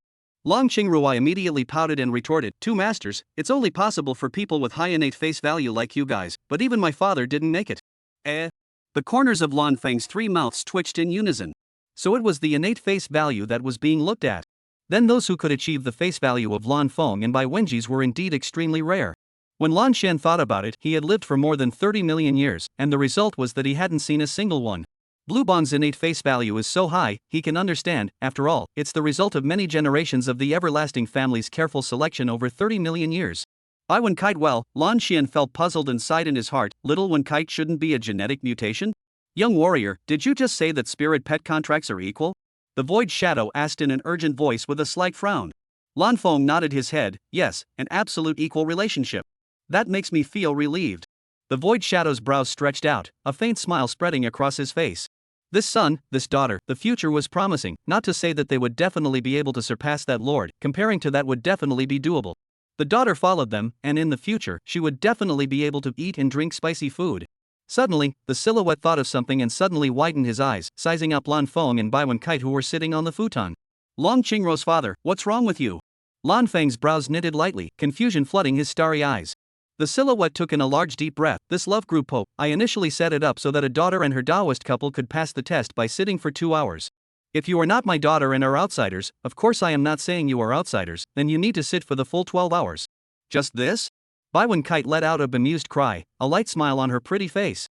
Long Qingruai immediately pouted and retorted, "Two masters, it's only possible for people with high innate face value like you guys, but even my father didn't make it." The corners of Lan Feng's three mouths twitched in unison. So it was the innate face value that was being looked at. Then those who could achieve the face value of Lan Feng and Bai Wenji's were indeed extremely rare. When Lan Xian thought about it, he had lived for more than 30 million years, and the result was that he hadn't seen a single one. Blue Bong's innate face value is so high, he can understand. After all, it's the result of many generations of the everlasting family's careful selection over 30 million years. Bai Wen Kite. Well, Lan Xian felt puzzled and sighed in his heart. Little Wen Kite shouldn't be a genetic mutation? "Young warrior, did you just say that spirit pet contracts are equal?" The void shadow asked in an urgent voice with a slight frown. Lan Feng nodded his head. "Yes, an absolute equal relationship. That makes me feel relieved." The void shadow's brows stretched out, a faint smile spreading across his face. This son, this daughter, the future was promising, not to say that they would definitely be able to surpass that lord, comparing to that would definitely be doable. The daughter followed them, and in the future, she would definitely be able to eat and drink spicy food. Suddenly, the silhouette thought of something and suddenly widened his eyes, sizing up Lan Feng and Bai Wen Kite who were sitting on the futon. "Long Qingro's father, what's wrong with you?" Lan Feng's brows knitted lightly, confusion flooding his starry eyes. The silhouette took in a large deep breath. "This love group Pope, I initially set it up so that a daughter and her Taoist couple could pass the test by sitting for 2 hours. If you are not my daughter and are outsiders, of course I am not saying you are outsiders, then you need to sit for the full 12 hours. Just this?" Bai Wen Kite let out a bemused cry, a light smile on her pretty face.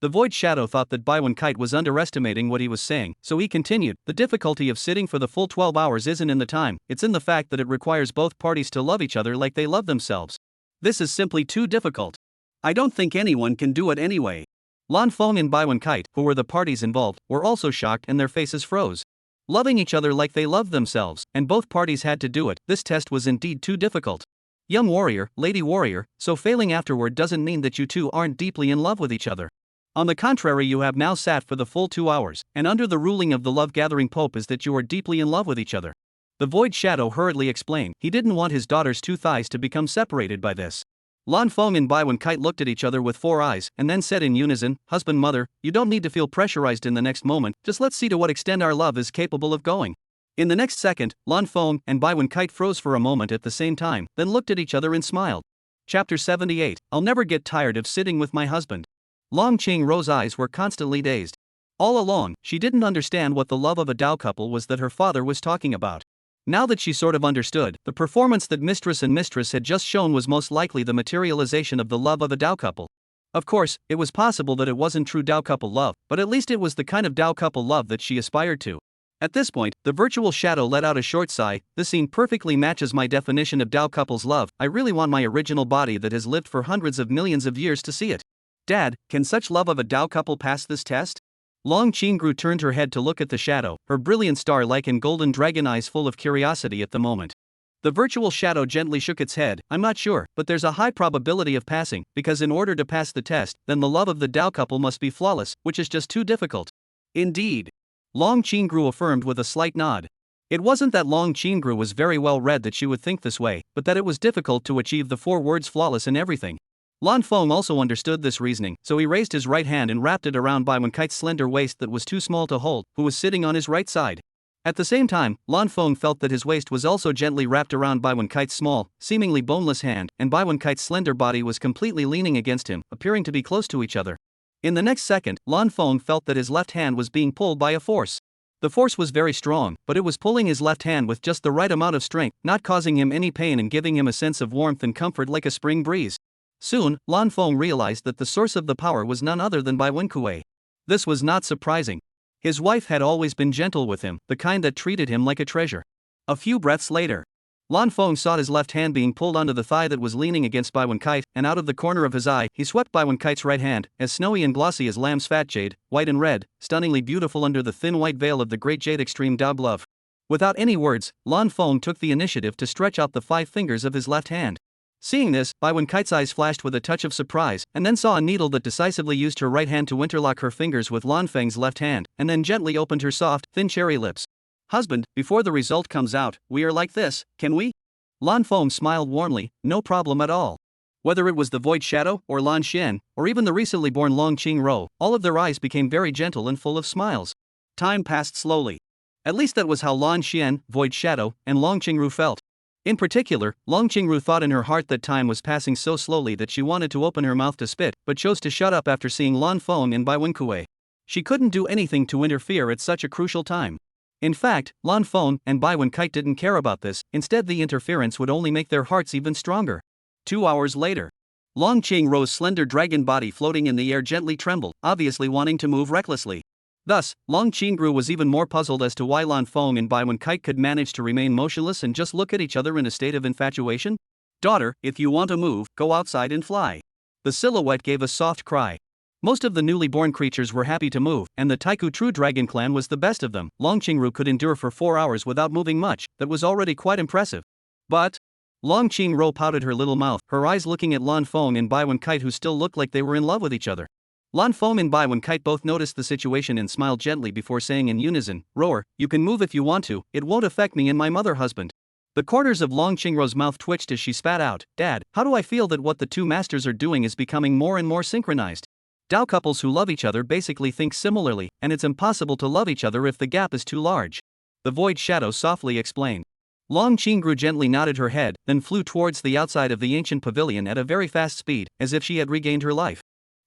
The Void Shadow thought that Baiwen Kite was underestimating what he was saying, so he continued, the difficulty of sitting for the full 12 hours isn't in the time, it's in the fact that it requires both parties to love each other like they love themselves. This is simply too difficult. I don't think anyone can do it anyway. Lan Feng and Baiwen Kite, who were the parties involved, were also shocked and their faces froze. Loving each other like they loved themselves, and both parties had to do it, this test was indeed too difficult. Young warrior, lady warrior, so failing afterward doesn't mean that you two aren't deeply in love with each other. On the contrary, you have now sat for the full 2 hours, and under the ruling of the love-gathering Pope is that you are deeply in love with each other. The Void Shadow hurriedly explained, he didn't want his daughter's two thighs to become separated by this. Lan Feng and Baiwen Kite looked at each other with 4 eyes, and then said in unison, husband mother, you don't need to feel pressurized in the next moment, just let's see to what extent our love is capable of going. In the next second, Lan Feng and Baiwen Kite froze for a moment at the same time, then looked at each other and smiled. Chapter 78, I'll never get tired of sitting with my husband. Long Qing Ro's eyes were constantly dazed. All along, she didn't understand what the love of a Dao couple was that her father was talking about. Now that she sort of understood, the performance that Mistress and Mistress had just shown was most likely the materialization of the love of a Dao couple. Of course, it was possible that it wasn't true Dao couple love, but at least it was the kind of Dao couple love that she aspired to. At this point, the virtual shadow let out a short sigh, this scene perfectly matches my definition of Dao couple's love, I really want my original body that has lived for hundreds of millions of years to see it. Dad, can such love of a Dao couple pass this test? Long Qingru turned her head to look at the shadow, her brilliant star-like and golden dragon eyes full of curiosity at the moment. The virtual shadow gently shook its head, I'm not sure, but there's a high probability of passing, because in order to pass the test, then the love of the Dao couple must be flawless, which is just too difficult. Indeed. Long Qingru affirmed with a slight nod. It wasn't that Long Qingru was very well read that she would think this way, but that it was difficult to achieve the 4 words flawless in everything. Lan Feng also understood this reasoning, so he raised his right hand and wrapped it around Baiwen Kite's slender waist that was too small to hold, who was sitting on his right side. At the same time, Lan Feng felt that his waist was also gently wrapped around Baiwen Kite's small, seemingly boneless hand, and Baiwen Kite's slender body was completely leaning against him, appearing to be close to each other. In the next second, Lan Feng felt that his left hand was being pulled by a force. The force was very strong, but it was pulling his left hand with just the right amount of strength, not causing him any pain and giving him a sense of warmth and comfort like a spring breeze. Soon, Lan Feng realized that the source of the power was none other than Baiwen Kuei. This was not surprising. His wife had always been gentle with him, the kind that treated him like a treasure. A few breaths later, Lan Feng saw his left hand being pulled onto the thigh that was leaning against Baiwen Kite, and out of the corner of his eye, he swept Baiwen Kite's right hand, as snowy and glossy as lamb's fat jade, white and red, stunningly beautiful under the thin white veil of the great jade extreme Dao glove. Without any words, Lan Feng took the initiative to stretch out the 5 fingers of his left hand. Seeing this, Baiwen Kite's eyes flashed with a touch of surprise, and then saw a needle that decisively used her right hand to interlock her fingers with Lan Feng's left hand, and then gently opened her soft, thin cherry lips. Husband, before the result comes out, we are like this, can we? Lan Feng smiled warmly, no problem at all. Whether it was the Void Shadow, or Lan Xian, or even the recently born Long Qingru, all of their eyes became very gentle and full of smiles. Time passed slowly. At least that was how Lan Xian, Void Shadow, and Long Qingru felt. In particular, Long Qingru thought in her heart that time was passing so slowly that she wanted to open her mouth to spit, but chose to shut up after seeing Lan Feng and Baiwen Kuei. She couldn't do anything to interfere at such a crucial time. In fact, Lan Feng and Baiwen Kite didn't care about this, instead the interference would only make their hearts even stronger. 2 hours later, Long Qingru's slender dragon body floating in the air gently trembled, obviously wanting to move recklessly. Thus, Long Qingru was even more puzzled as to why Lan Feng and Baiwen Kite could manage to remain motionless and just look at each other in a state of infatuation. Daughter, if you want to move, go outside and fly. The silhouette gave a soft cry. Most of the newly born creatures were happy to move, and the Taiku True Dragon clan was the best of them. Long Qingru could endure for 4 hours without moving much, that was already quite impressive. But Long Qingru pouted her little mouth, her eyes looking at Lan Feng and Baiwen Kite, who still looked like they were in love with each other. Lan Feng and Baiwen Kite both noticed the situation and smiled gently before saying in unison, Roar, you can move if you want to, it won't affect me and my mother husband. The corners of Long Qingru's mouth twitched as she spat out, Dad, how do I feel that what the two masters are doing is becoming more and more synchronized? Dao couples who love each other basically think similarly, and it's impossible to love each other if the gap is too large. The Void Shadow softly explained. Long Qingru gently nodded her head, then flew towards the outside of the ancient pavilion at a very fast speed, as if she had regained her life.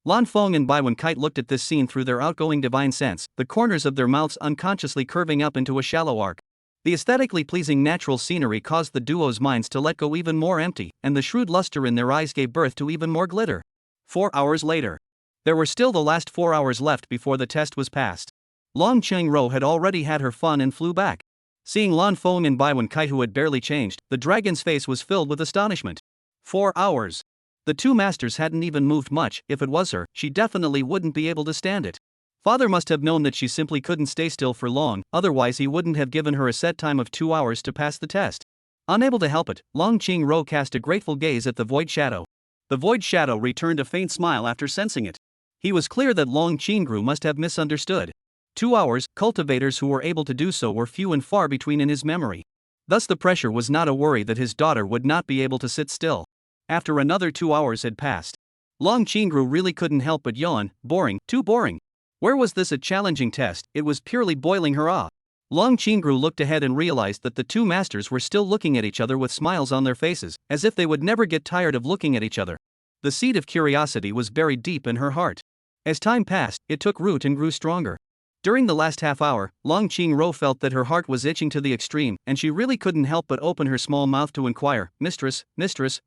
Lan Feng and Baiwen Kite looked at this scene through their outgoing divine sense, the corners of their mouths unconsciously curving up into a shallow arc. The aesthetically pleasing natural scenery caused the duo's minds to let go even more empty, and the shrewd luster in their eyes gave birth to even more glitter. 4 hours later, There were still the last 4 hours left before the test was passed. Long Cheng-ro had already had her fun and flew back. Seeing Lan Feng and Bai Wen-kite, who had barely changed, the dragon's face was filled with astonishment. 4 hours. The two masters hadn't even moved much. If it was her, she definitely wouldn't be able to stand it. Father must have known that she simply couldn't stay still for long, otherwise he wouldn't have given her a set time of 2 hours to pass the test. Unable to help it, Long Cheng-ro cast a grateful gaze at the void shadow. The void shadow returned a faint smile after sensing it. He was clear that Long Cheng-ro must have misunderstood. 2 hours, cultivators who were able to do so were few and far between in his memory. Thus the pressure was not a worry that his daughter would not be able to sit still. After another 2 hours had passed, Long Cheng-ro really couldn't help but yawn. Boring, too boring. Where was this a challenging test? It was purely boiling her awe. Long Cheng-ro looked ahead and realized that the two masters were still looking at each other with smiles on their faces, as if they would never get tired of looking at each other. The seed of curiosity was buried deep in her heart. As time passed, it took root and grew stronger. During the last half hour, Long Cheng-ro felt that her heart was itching to the extreme, and she really couldn't help but open her small mouth to inquire, Mistress,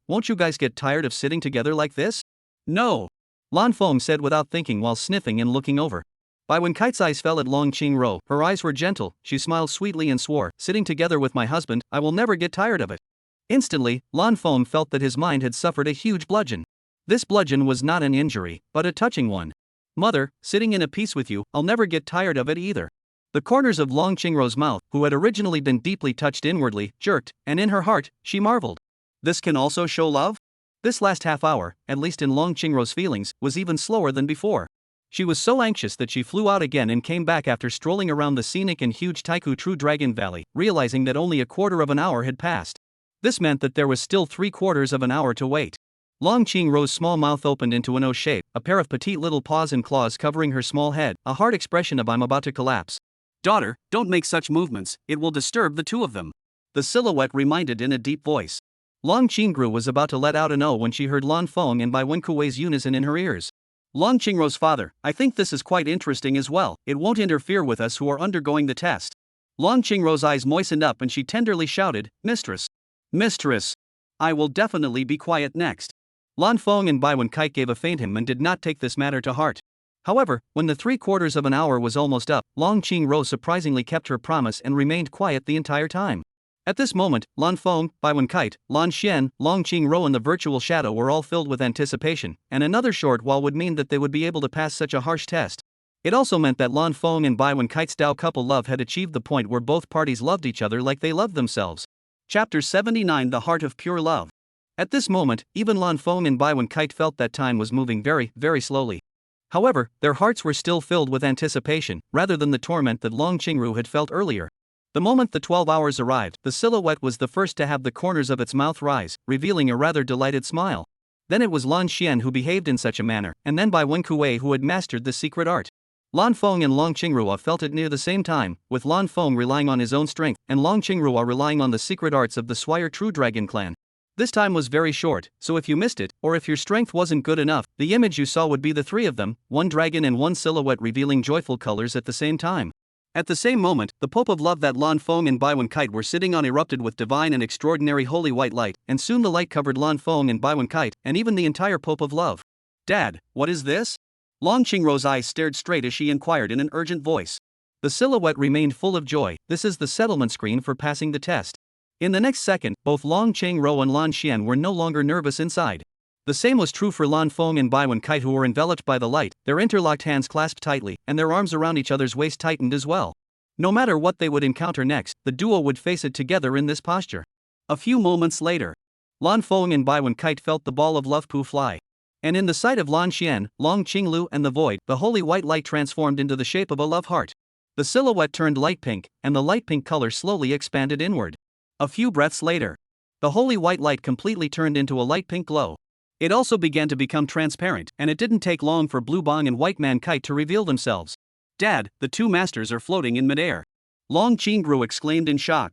won't you guys get tired of sitting together like this? No. Lan Feng said without thinking while sniffing and looking over. Bai Wen-kite's eyes fell at Long Cheng-ro. Her eyes were gentle, she smiled sweetly and swore, sitting together with my husband, I will never get tired of it. Instantly, Lan Feng felt that his mind had suffered a huge bludgeon. This bludgeon was not an injury, but a touching one. Mother, sitting in a piece with you, I'll never get tired of it either. The corners of Long Cheng-ro's mouth, who had originally been deeply touched inwardly, jerked, and in her heart, she marveled. This can also show love? This last half hour, at least in Long Cheng-ro's feelings, was even slower than before. She was so anxious that she flew out again and came back after strolling around the scenic and huge Taiku True Dragon Valley, realizing that only a quarter of an hour had passed. This meant that there was still 3/4 of an hour to wait. Long Cheng-ro's small mouth opened into an O shape, a pair of petite little paws and claws covering her small head, a hard expression of I'm about to collapse. Daughter, don't make such movements, it will disturb the two of them. The silhouette reminded in a deep voice. Long Cheng-ro was about to let out an O when she heard Lan Feng and Bai Wen-kuei's unison in her ears. Long Cheng-ro's father, I think this is quite interesting as well, it won't interfere with us who are undergoing the test. Long Cheng-ro's eyes moistened up and she tenderly shouted, Mistress. Mistress. I will definitely be quiet next. Lan Feng and Bai Wen-kite gave a faint hum and did not take this matter to heart. However, when the 3/4 of an hour was almost up, Long Cheng-ro surprisingly kept her promise and remained quiet the entire time. At this moment, Lan Feng, Bai Wen-kite, Lan Xian, Long Cheng-ro and the virtual shadow were all filled with anticipation, and another short while would mean that they would be able to pass such a harsh test. It also meant that Lan Feng and Bai Wen-kite's Dao couple love had achieved the point where both parties loved each other like they loved themselves. Chapter 79, The Heart of Pure Love. At this moment, even Lan Feng and Bai Wen-kite felt that time was moving very, very slowly. However, their hearts were still filled with anticipation, rather than the torment that Long Cheng-ro had felt earlier. The moment the 12 hours arrived, the silhouette was the first to have the corners of its mouth rise, revealing a rather delighted smile. Then it was Lan Xian who behaved in such a manner, and then Bai Wen-kuei who had mastered the secret art. Lan Feng and Long Cheng-ro felt it near the same time, with Lan Feng relying on his own strength, and Long Cheng-ro relying on the secret arts of the Swire True Dragon clan. This time was very short, so if you missed it, or if your strength wasn't good enough, the image you saw would be the three of them, one dragon and one silhouette revealing joyful colors at the same time. At the same moment, the Pope of Love that Lan Feng and Bai Wen-kite were sitting on erupted with divine and extraordinary holy white light, and soon the light covered Lan Feng and Bai Wen-kite, and even the entire Pope of Love. Dad, what is this? Long Cheng-ro's eyes stared straight as she inquired in an urgent voice. The silhouette remained full of joy. This is the settlement screen for passing the test. In the next second, both Long Cheng-ro and Lan Xian were no longer nervous inside. The same was true for Lan Feng and Bai Wen-kite, who were enveloped by the light, their interlocked hands clasped tightly, and their arms around each other's waist tightened as well. No matter what they would encounter next, the duo would face it together in this posture. A few moments later, Lan Feng and Bai Wen-kite felt the ball of love poo fly. And in the sight of Lan Xian, Long Cheng-lu and the void, the holy white light transformed into the shape of a love heart. The silhouette turned light pink, and the light pink color slowly expanded inward. A few breaths later, the holy white light completely turned into a light pink glow. It also began to become transparent, and it didn't take long for Blue Bong and White Man Kite to reveal themselves. Dad, the two masters are floating in midair. Long Cheng-ro exclaimed in shock.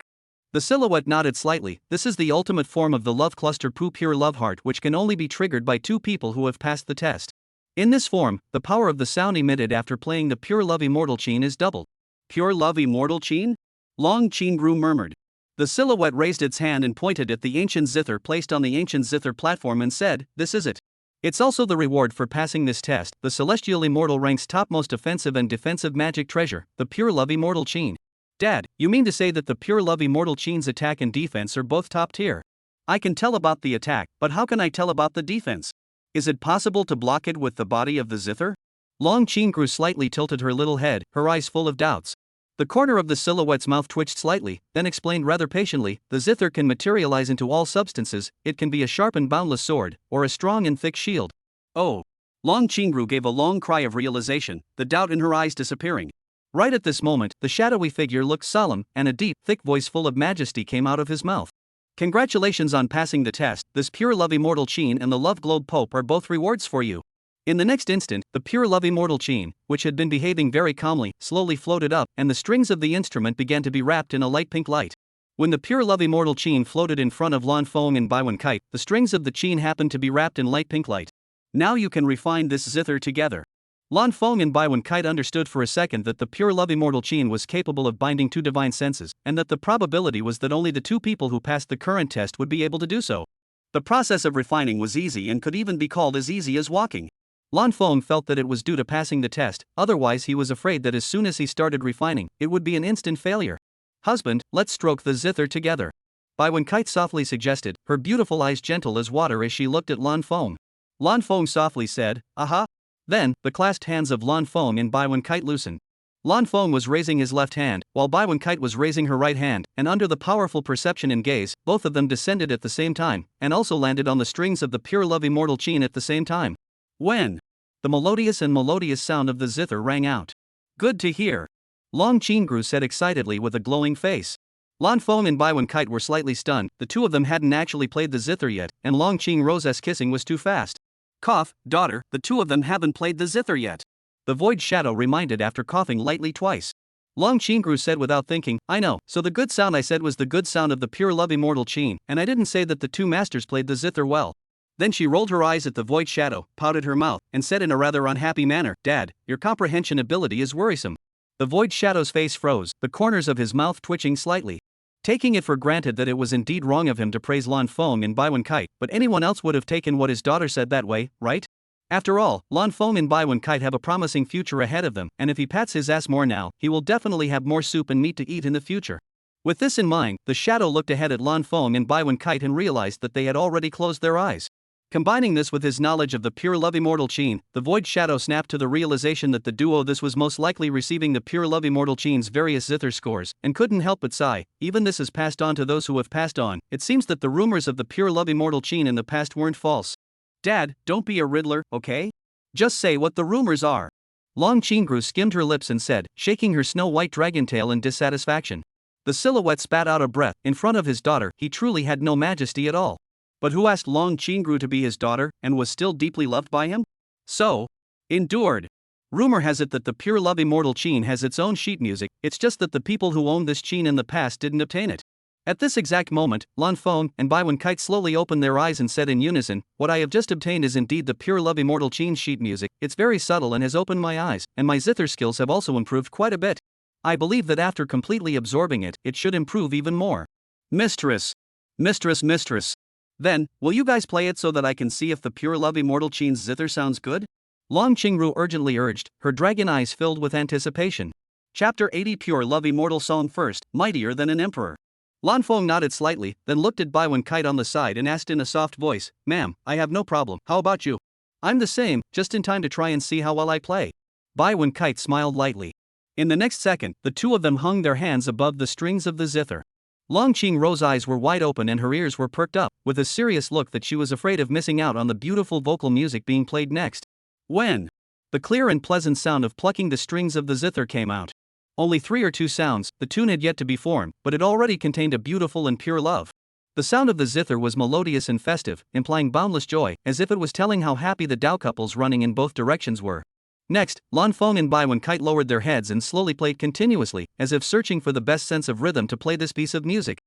The silhouette nodded slightly. This is the ultimate form of the love cluster Poo Pure Love Heart, which can only be triggered by two people who have passed the test. In this form, the power of the sound emitted after playing the Pure Love Immortal Chain is doubled. Pure Love Immortal Chain? Long Cheng-ro murmured. The silhouette raised its hand and pointed at the ancient zither placed on the ancient zither platform and said, This is it. It's also the reward for passing this test. The celestial immortal rank's top most offensive and defensive magic treasure, the pure love immortal chain. Dad, you mean to say that the pure love immortal chain's attack and defense are both top tier? I can tell about the attack, but how can I tell about the defense? Is it possible to block it with the body of the zither? Long Qingru slightly tilted her little head, her eyes full of doubts. The corner of the silhouette's mouth twitched slightly, then explained rather patiently, the zither can materialize into all substances. It can be a sharp and boundless sword, or a strong and thick shield. Oh. Long Qingru gave a long cry of realization, the doubt in her eyes disappearing. Right at this moment, the shadowy figure looked solemn, and a deep, thick voice full of majesty came out of his mouth. Congratulations on passing the test. This pure love immortal chain and the love globe pope are both rewards for you. In the next instant, the pure love immortal chain, which had been behaving very calmly, slowly floated up, and the strings of the instrument began to be wrapped in a light pink light. When the pure love immortal chain floated in front of Lan Feng and Baiwen Kite, the strings of the chain happened to be wrapped in light pink light. Now you can refine this zither together. Lan Feng and Baiwen Kite understood for a second that the pure love immortal chain was capable of binding two divine senses, and that the probability was that only the two people who passed the current test would be able to do so. The process of refining was easy and could even be called as easy as walking. Lan Feng felt that it was due to passing the test, otherwise he was afraid that as soon as he started refining, it would be an instant failure. Husband, let's stroke the zither together. Baiwen Kite softly suggested, her beautiful eyes gentle as water as she looked at Lan Feng. Lan Feng softly said, aha. Then, the clasped hands of Lan Feng and Baiwen Kite loosened. Lan Feng was raising his left hand, while Baiwen Kite was raising her right hand, and under the powerful perception and gaze, both of them descended at the same time, and also landed on the strings of the pure love immortal chain at the same time. When the melodious sound of the zither rang out. Good to hear. Long Qingru said excitedly with a glowing face. Lan Feng and Baiwen Kite were slightly stunned. The two of them hadn't actually played the zither yet, and Long Qingru's kissing was too fast. Cough, daughter, the two of them haven't played the zither yet. The void shadow reminded after coughing lightly twice. Long Qingru said without thinking, I know, so the good sound I said was the good sound of the pure love immortal chain, and I didn't say that the two masters played the zither well. Then she rolled her eyes at the void shadow, pouted her mouth, and said in a rather unhappy manner, Dad, your comprehension ability is worrisome. The void shadow's face froze, the corners of his mouth twitching slightly. Taking it for granted that it was indeed wrong of him to praise Lan Feng and Baiwen Kite, but anyone else would have taken what his daughter said that way, right? After all, Lan Feng and Baiwen Kite have a promising future ahead of them, and if he pats his ass more now, he will definitely have more soup and meat to eat in the future. With this in mind, the shadow looked ahead at Lan Feng and Baiwen Kite and realized that they had already closed their eyes. Combining this with his knowledge of the pure love immortal chain, the void shadow snapped to the realization that the duo this was most likely receiving the pure love immortal chain's various zither scores, and couldn't help but sigh. Even this is passed on to those who have passed on. It seems that the rumors of the pure love immortal chain in the past weren't false. Dad, don't be a riddler, okay? Just say what the rumors are. Long Qingru skimmed her lips and said, shaking her snow-white dragon tail in dissatisfaction. The silhouette spat out a breath. In front of his daughter, he truly had no majesty at all. But who asked Long Qingru to be his daughter, and was still deeply loved by him? So, endured. Rumor has it that the pure love immortal chain has its own sheet music, it's just that the people who owned this chain in the past didn't obtain it. At this exact moment, Lan Feng and Baiwen Kite slowly opened their eyes and said in unison, what I have just obtained is indeed the pure love immortal chain's sheet music. It's very subtle and has opened my eyes, and my zither skills have also improved quite a bit. I believe that after completely absorbing it, it should improve even more. Mistress. Then, will you guys play it so that I can see if the pure love immortal chain's zither sounds good? Long Qingru urgently urged, her dragon eyes filled with anticipation. Chapter 80 Pure Love Immortal Song First, Mightier Than an Emperor. Lan Feng nodded slightly, then looked at Baiwen Kite on the side and asked in a soft voice, Ma'am, I have no problem, how about you? I'm the same, just in time to try and see how well I play. Baiwen Kite smiled lightly. In the next second, the two of them hung their hands above the strings of the zither. Long Qingru's eyes were wide open and her ears were perked up, with a serious look that she was afraid of missing out on the beautiful vocal music being played next. When the clear and pleasant sound of plucking the strings of the zither came out. Only 3 or 2 sounds, the tune had yet to be formed, but it already contained a beautiful and pure love. The sound of the zither was melodious and festive, implying boundless joy, as if it was telling how happy the Dao couples running in both directions were. Next, Lan Feng and Baiwen Kite lowered their heads and slowly played continuously, as if searching for the best sense of rhythm to play this piece of music.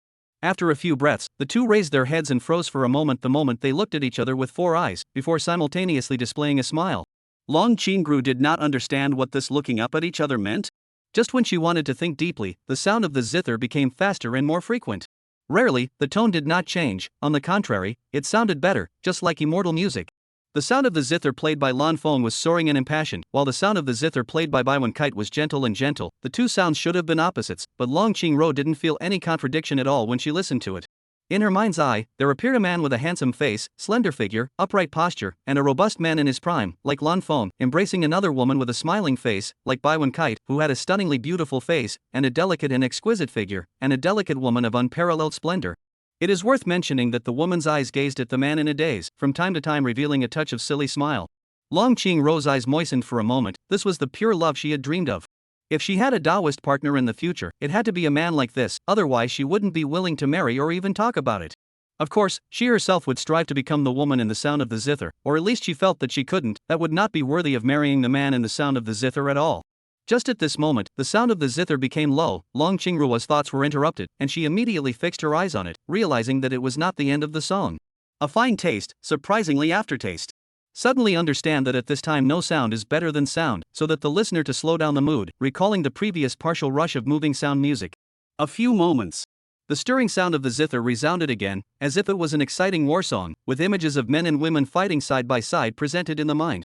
After a few breaths, the two raised their heads and froze for a moment the moment they looked at each other with 4 eyes, before simultaneously displaying a smile. Long Qingru did not understand what this looking up at each other meant. Just when she wanted to think deeply, the sound of the zither became faster and more frequent. Rarely, the tone did not change, on the contrary, it sounded better, just like immortal music. The sound of the zither played by Lan Feng was soaring and impassioned, while the sound of the zither played by Bai Wen Kite was gentle and gentle. The two sounds should have been opposites, but Long Qingro didn't feel any contradiction at all when she listened to it. In her mind's eye, there appeared a man with a handsome face, slender figure, upright posture, and a robust man in his prime, like Lan Feng, embracing another woman with a smiling face, like Bai Wen Kite, who had a stunningly beautiful face, and a delicate and exquisite figure, and a delicate woman of unparalleled splendor. It is worth mentioning that the woman's eyes gazed at the man in a daze, from time to time revealing a touch of silly smile. Long Qingro's eyes moistened for a moment. This was the pure love she had dreamed of. If she had a Taoist partner in the future, it had to be a man like this, otherwise she wouldn't be willing to marry or even talk about it. Of course, she herself would strive to become the woman in the sound of the zither, or at least she felt that she couldn't, that would not be worthy of marrying the man in the sound of the zither at all. Just at this moment, the sound of the zither became low. Long Qingruo's thoughts were interrupted, and she immediately fixed her eyes on it, realizing that it was not the end of the song. A fine taste, surprisingly aftertaste. Suddenly understand that at this time no sound is better than sound, so that the listener to slow down the mood, recalling the previous partial rush of moving sound music. A few moments. The stirring sound of the zither resounded again, as if it was an exciting war song, with images of men and women fighting side by side presented in the mind.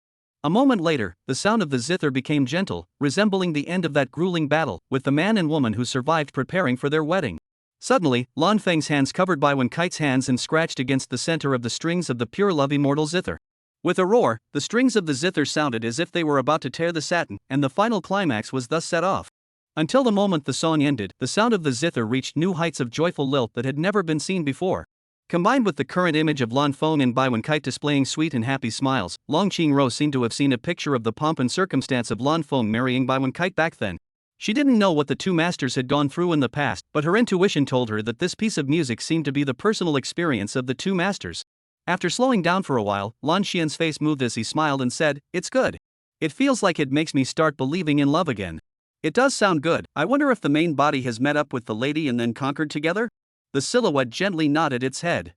A moment later, the sound of the zither became gentle, resembling the end of that grueling battle, with the man and woman who survived preparing for their wedding. Suddenly, Lan Feng's hands covered Bai Wen Kite's hands and scratched against the center of the strings of the pure love immortal zither. With a roar, the strings of the zither sounded as if they were about to tear the satin, and the final climax was thus set off. Until the moment the song ended, the sound of the zither reached new heights of joyful lilt that had never been seen before. Combined with the current image of Lan Feng and Bai Wen Kite displaying sweet and happy smiles, Long Qingro seemed to have seen a picture of the pomp and circumstance of Lan Feng marrying Bai Wen Kite back then. She didn't know what the two masters had gone through in the past, but her intuition told her that this piece of music seemed to be the personal experience of the two masters. After slowing down for a while, Lan Xian's face moved as he smiled and said, "It's good. It feels like it makes me start believing in love again. It does sound good. I wonder if the main body has met up with the lady and then conquered together?" The silhouette gently nodded its head.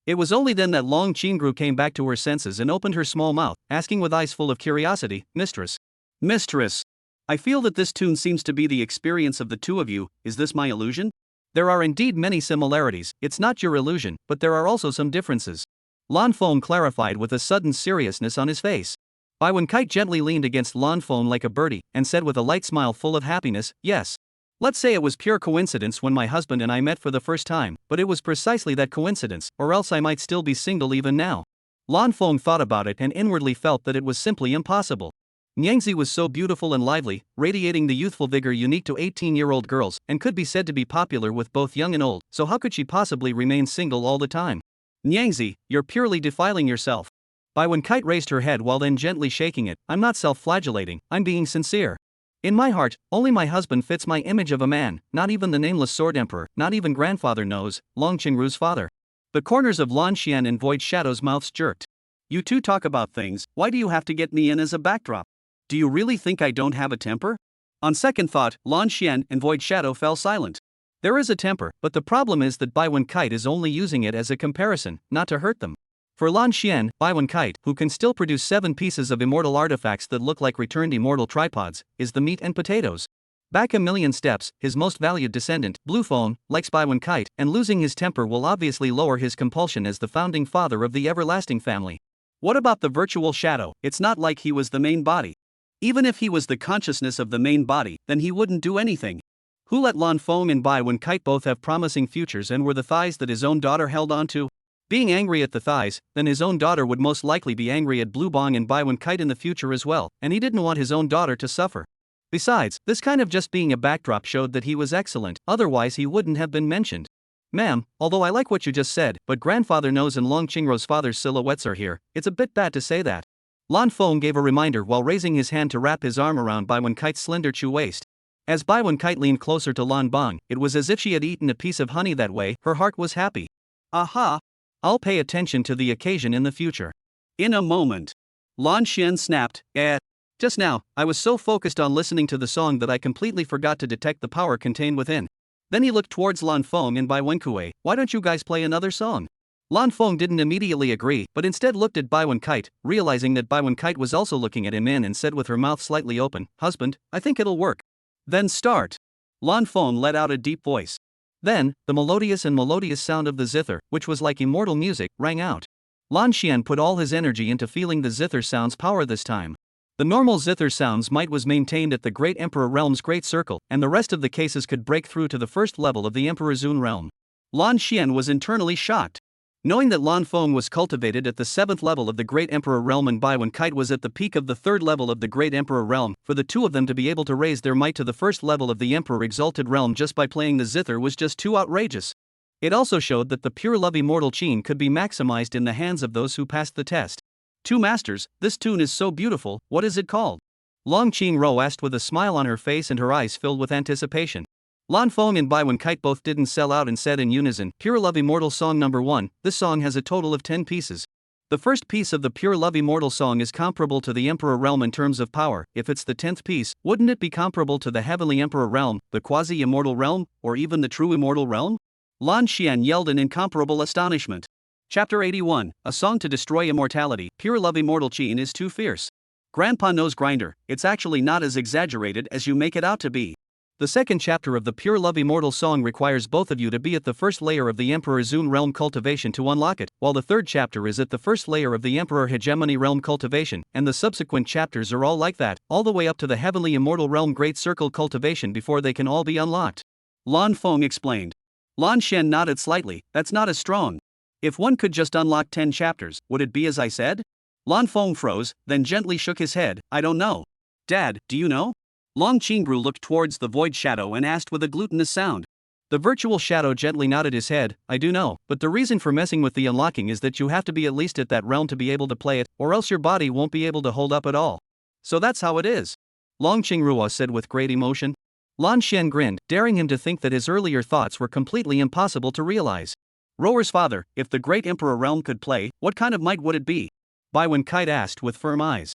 It was only then that Long Qingru came back to her senses and opened her small mouth, asking with eyes full of curiosity, "Mistress. Mistress. I feel that this tune seems to be the experience of the two of you. Is this my illusion?" "There are indeed many similarities. It's not your illusion, but there are also some differences," Lan Feng clarified with a sudden seriousness on his face. Bai Wen Kite gently leaned against Lan Feng like a birdie, and said with a light smile full of happiness, "Yes. Let's say it was pure coincidence when my husband and I met for the first time, but it was precisely that coincidence, or else I might still be single even now." Lan Feng thought about it and inwardly felt that it was simply impossible. Nyangzi was so beautiful and lively, radiating the youthful vigor unique to 18-year-old girls, and could be said to be popular with both young and old, so how could she possibly remain single all the time? "Nyangzi, you're purely defiling yourself." Bai Wen Kite raised her head while then gently shaking it. "I'm not self-flagellating, I'm being sincere. In my heart, only my husband fits my image of a man, not even the nameless sword emperor, not even grandfather knows, Long Qingru's father." The corners of Lan Xian and Void Shadow's mouths jerked. "You two talk about things, why do you have to get me in as a backdrop? Do you really think I don't have a temper?" On second thought, Lan Xian and Void Shadow fell silent. There is a temper, but the problem is that Bai Wen Kite is only using it as a comparison, not to hurt them. For Lan Xian, Bai Wen Kite, who can still produce 7 pieces of immortal artifacts that look like returned immortal tripods, is the meat and potatoes. Back a million steps, his most valued descendant, Blue Phone, likes Bai Wen Kite, and losing his temper will obviously lower his compulsion as the founding father of the everlasting family. What about the virtual shadow? It's not like he was the main body. Even if he was the consciousness of the main body, then he wouldn't do anything. Who let Lan Feng and Bai Wen Kite both have promising futures and were the thighs that his own daughter held on to? Being angry at the thighs, then his own daughter would most likely be angry at Blue Bong and Bai Wen Kite in the future as well, and he didn't want his own daughter to suffer. Besides, this kind of just being a backdrop showed that he was excellent, otherwise he wouldn't have been mentioned. "Ma'am, although I like what you just said, but grandfather knows and Long Qingruo's father's silhouettes are here, it's a bit bad to say that." Lan Feng gave a reminder while raising his hand to wrap his arm around Bai Wen Kite's slender chu waist. As Bai Wen Kite leaned closer to Lan Bong, it was as if she had eaten a piece of honey that way. Her heart was happy. "Aha! I'll pay attention to the occasion in the future." In a moment. Lan Xian snapped, Just now, I was so focused on listening to the song that I completely forgot to detect the power contained within." Then he looked towards Lan Feng and Bai Wenkue. "Why don't you guys play another song?" Lan Feng didn't immediately agree, but instead looked at Bai Wen Kite, realizing that Bai Wen Kite was also looking at him and said with her mouth slightly open, "Husband, I think it'll work." "Then start." Lan Feng let out a deep voice. Then, the melodious sound of the zither, which was like immortal music, rang out. Lan Xian put all his energy into feeling the zither sound's power this time. The normal zither sound's might was maintained at the Great Emperor Realm's Great Circle, and the rest of the cases could break through to the first level of the Emperor Zun realm. Lan Xian was internally shocked. Knowing that Lan Feng was cultivated at the 7th level of the Great Emperor Realm and Bai Wen Kite was at the peak of the 3rd level of the Great Emperor Realm, for the two of them to be able to raise their might to the 1st level of the Emperor Exalted Realm just by playing the zither was just too outrageous. It also showed that the pure love immortal Qin could be maximized in the hands of those who passed the test. Two masters, this tune is so beautiful, what is it called? Long Qingro asked with a smile on her face and her eyes filled with anticipation. Lan Feng and Bai Wen Kite both didn't sell out and said in unison, Pure Love Immortal Song Number 1, this song has a total of 10 pieces. The first piece of the Pure Love Immortal song is comparable to the Emperor Realm in terms of power. If it's the 10th piece, wouldn't it be comparable to the Heavenly Emperor Realm, the Quasi-Immortal Realm, or even the True Immortal Realm? Lan Xian yelled in incomparable astonishment. Chapter 81, A Song to Destroy Immortality. Pure Love Immortal Qin is too fierce. Grandpa knows grinder, it's actually not as exaggerated as you make it out to be. The second chapter of the Pure Love Immortal song requires both of you to be at the first layer of the Emperor Zun realm cultivation to unlock it, while the third chapter is at the first layer of the Emperor Hegemony realm cultivation, and the subsequent chapters are all like that, all the way up to the Heavenly Immortal realm Great Circle cultivation before they can all be unlocked. Lan Feng explained. Lan Xian nodded slightly, that's not as strong. If one could just unlock 10 chapters, would it be as I said? Lan Feng froze, then gently shook his head, I don't know. Dad, do you know? Long Qingru looked towards the void shadow and asked with a glutinous sound. The virtual shadow gently nodded his head, I do know, but the reason for messing with the unlocking is that you have to be at least at that realm to be able to play it, or else your body won't be able to hold up at all. So that's how it is. Long Qingrua said with great emotion. Lan Xian grinned, daring him to think that his earlier thoughts were completely impossible to realize. Rower's father, if the Great Emperor realm could play, what kind of might would it be? Bai Wen Kite asked with firm eyes.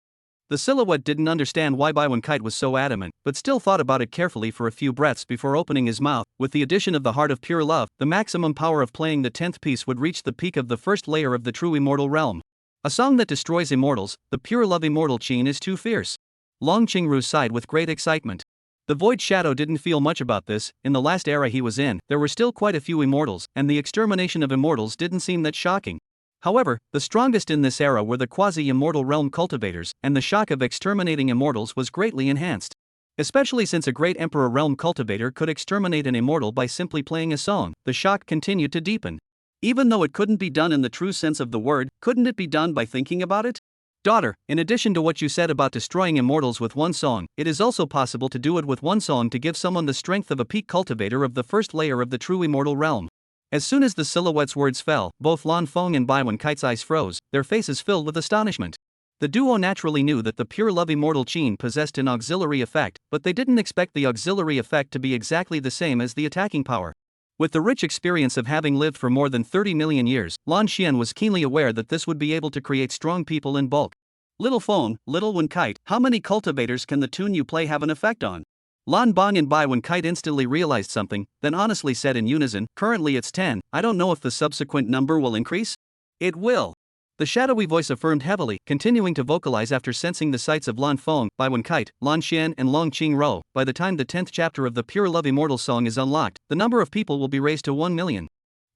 The silhouette didn't understand why Bai Wen Kite was so adamant, but still thought about it carefully for a few breaths before opening his mouth. With the addition of the Heart of Pure Love, the maximum power of playing the 10th piece would reach the peak of the first layer of the true immortal realm. A song that destroys immortals, the Pure Love Immortal Qin is too fierce. Long Qingru sighed with great excitement. The Void Shadow didn't feel much about this. In the last era he was in, there were still quite a few immortals, and the extermination of immortals didn't seem that shocking. However, the strongest in this era were the quasi-immortal realm cultivators, and the shock of exterminating immortals was greatly enhanced. Especially since a great Emperor realm cultivator could exterminate an immortal by simply playing a song, the shock continued to deepen. Even though it couldn't be done in the true sense of the word, couldn't it be done by thinking about it? Daughter, in addition to what you said about destroying immortals with one song, it is also possible to do it with one song to give someone the strength of a peak cultivator of the first layer of the true immortal realm. As soon as the silhouette's words fell, both Lan Feng and Bai Wen Kite's eyes froze, their faces filled with astonishment. The duo naturally knew that the Pure Love Immortal Qin possessed an auxiliary effect, but they didn't expect the auxiliary effect to be exactly the same as the attacking power. With the rich experience of having lived for more than 30 million years, Lan Xian was keenly aware that this would be able to create strong people in bulk. Little Feng, Little Wen Kite, how many cultivators can the tune you play have an effect on? Lan Bang and Bai Wen Kite instantly realized something, then honestly said in unison, currently it's 10, I don't know if the subsequent number will increase? It will. The shadowy voice affirmed heavily, continuing to vocalize after sensing the sights of Lan Feng, Bai Wen Kite, Lan Xian and Long Qingro. By the time the 10th chapter of the Pure Love Immortal song is unlocked, the number of people will be raised to 1 million.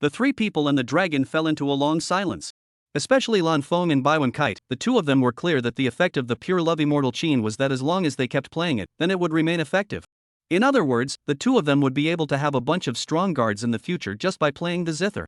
The three people and the dragon fell into a long silence. Especially Lan Feng and Bai Wen Kite, the two of them were clear that the effect of the Pure Love Immortal Qin was that as long as they kept playing it, then it would remain effective. In other words, the two of them would be able to have a bunch of strong guards in the future just by playing the zither.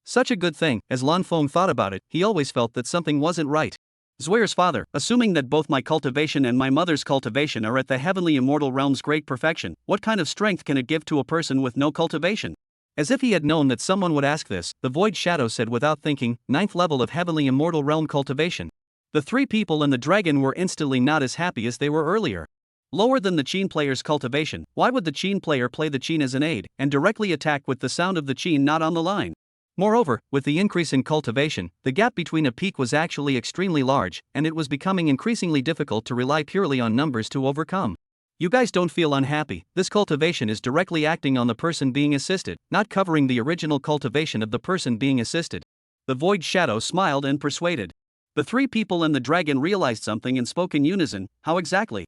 Such a good thing. As Lan Feng thought about it, he always felt that something wasn't right. Zweir's father, assuming that both my cultivation and my mother's cultivation are at the Heavenly Immortal Realm's great perfection, what kind of strength can it give to a person with no cultivation? As if he had known that someone would ask this, the Void Shadow said without thinking, 9th level of Heavenly Immortal Realm cultivation. The three people and the dragon were instantly not as happy as they were earlier. Lower than the Qin player's cultivation, why would the Qin player play the Qin as an aid, and directly attack with the sound of the Qin not on the line? Moreover, with the increase in cultivation, the gap between a peak was actually extremely large, and it was becoming increasingly difficult to rely purely on numbers to overcome. You guys don't feel unhappy, this cultivation is directly acting on the person being assisted, not covering the original cultivation of the person being assisted. The Void Shadow smiled and persuaded. The three people and the dragon realized something and spoke in unison, how exactly?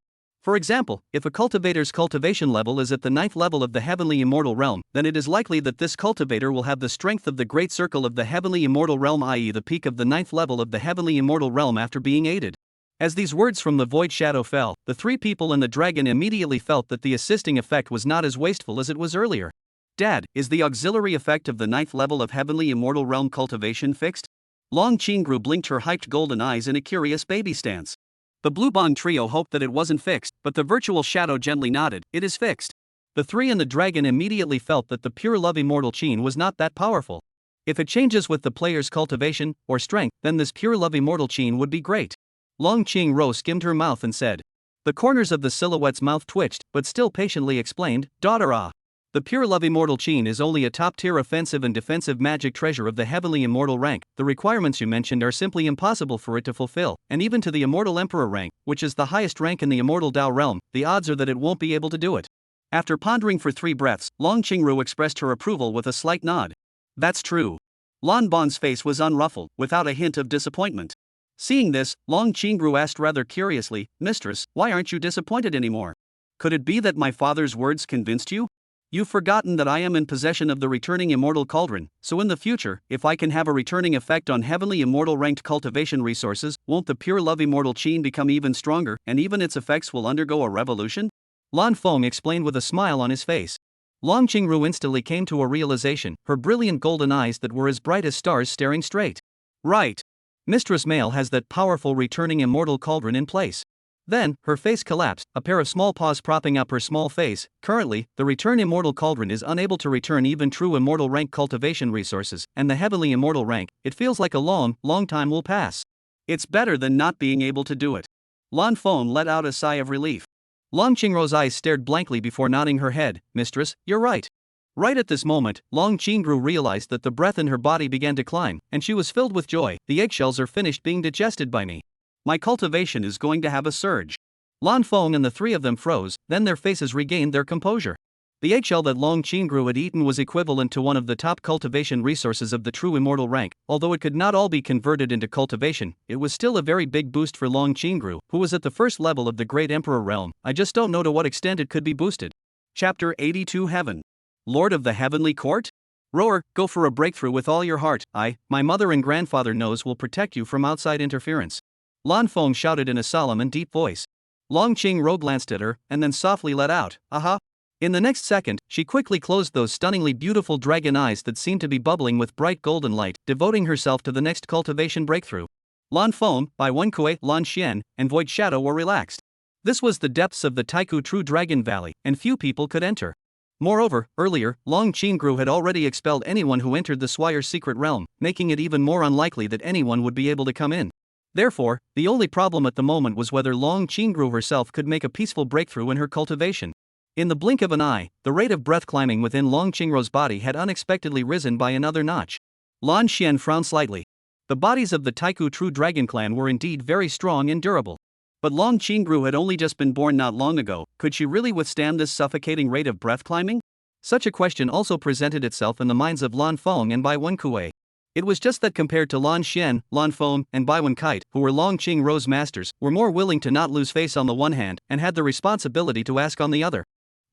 For example, if a cultivator's cultivation level is at the 9th level of the heavenly immortal realm, then it is likely that this cultivator will have the strength of the great circle of the heavenly immortal realm, i.e., the peak of the 9th level of the heavenly immortal realm after being aided. As these words from the void shadow fell, the three people and the dragon immediately felt that the assisting effect was not as wasteful as it was earlier. Dad, is the auxiliary effect of the 9th level of heavenly immortal realm cultivation fixed? Long Qingru blinked her hyped golden eyes in a curious baby stance. The Blue Bond trio hoped that it wasn't fixed, but the virtual shadow gently nodded, it is fixed. The three and the dragon immediately felt that the pure love immortal Qin was not that powerful. If it changes with the player's cultivation or strength, then this pure love immortal Qin would be great. Long Qingru skimmed her mouth and said. The corners of the silhouette's mouth twitched, but still patiently explained, daughter ah. The pure love immortal Qin is only a top-tier offensive and defensive magic treasure of the heavenly immortal rank. The requirements you mentioned are simply impossible for it to fulfill, and even to the immortal emperor rank, which is the highest rank in the immortal Dao realm, the odds are that it won't be able to do it. After pondering for 3 breaths, Long Qingru expressed her approval with a slight nod. That's true. Lan Bon's face was unruffled, without a hint of disappointment. Seeing this, Long Qingru asked rather curiously, Mistress, why aren't you disappointed anymore? Could it be that my father's words convinced you? You've forgotten that I am in possession of the returning immortal cauldron, so in the future, if I can have a returning effect on heavenly immortal ranked cultivation resources, won't the pure love immortal Qin become even stronger, and even its effects will undergo a revolution? Lan Feng explained with a smile on his face. Long Qingru instantly came to a realization, her brilliant golden eyes that were as bright as stars staring straight. Right. Mistress Male has that powerful returning immortal cauldron in place. Then, her face collapsed, a pair of small paws propping up her small face. Currently, the return immortal cauldron is unable to return even true immortal rank cultivation resources, and the heavenly immortal rank, it feels like a long time will pass. It's better than not being able to do it. Lan Feng let out a sigh of relief. Long Qingru's eyes stared blankly before nodding her head. Mistress, you're right. Right at this moment, Long Qingru realized that the breath in her body began to climb, and she was filled with joy. The eggshells are finished being digested by me. My cultivation is going to have a surge. Lan Feng and the three of them froze, then their faces regained their composure. The eggshell that Long Qingru had eaten was equivalent to one of the top cultivation resources of the true immortal rank. Although it could not all be converted into cultivation, it was still a very big boost for Long Qingru, who was at the first level of the Great Emperor realm. I just don't know to what extent it could be boosted. Chapter 82 Heaven. Lord of the Heavenly Court? Roar, go for a breakthrough with all your heart. My mother and grandfather knows will protect you from outside interference. Lan Feng shouted in a solemn and deep voice. Long Qingru glanced at her, and then softly let out, aha. In the next second, she quickly closed those stunningly beautiful dragon eyes that seemed to be bubbling with bright golden light, devoting herself to the next cultivation breakthrough. Lan Feng, Bai Wenkui, Lan Xian, and Void Shadow were relaxed. This was the depths of the Taiku True Dragon Valley, and few people could enter. Moreover, earlier, Long Qingru had already expelled anyone who entered the Swire's secret realm, making it even more unlikely that anyone would be able to come in. Therefore, the only problem at the moment was whether Long Qingru herself could make a peaceful breakthrough in her cultivation. In the blink of an eye, the rate of breath climbing within Long Qingru's body had unexpectedly risen by another notch. Lan Xian frowned slightly. The bodies of the Taiku True Dragon clan were indeed very strong and durable. But Long Qingru had only just been born not long ago. Could she really withstand this suffocating rate of breath climbing? Such a question also presented itself in the minds of Lan Feng and Bai Wenkui. It was just that compared to Lan Xian, Lan Feng, and Bai Wenkite, who were Long Qingru's masters, were more willing to not lose face on the one hand, and had the responsibility to ask on the other.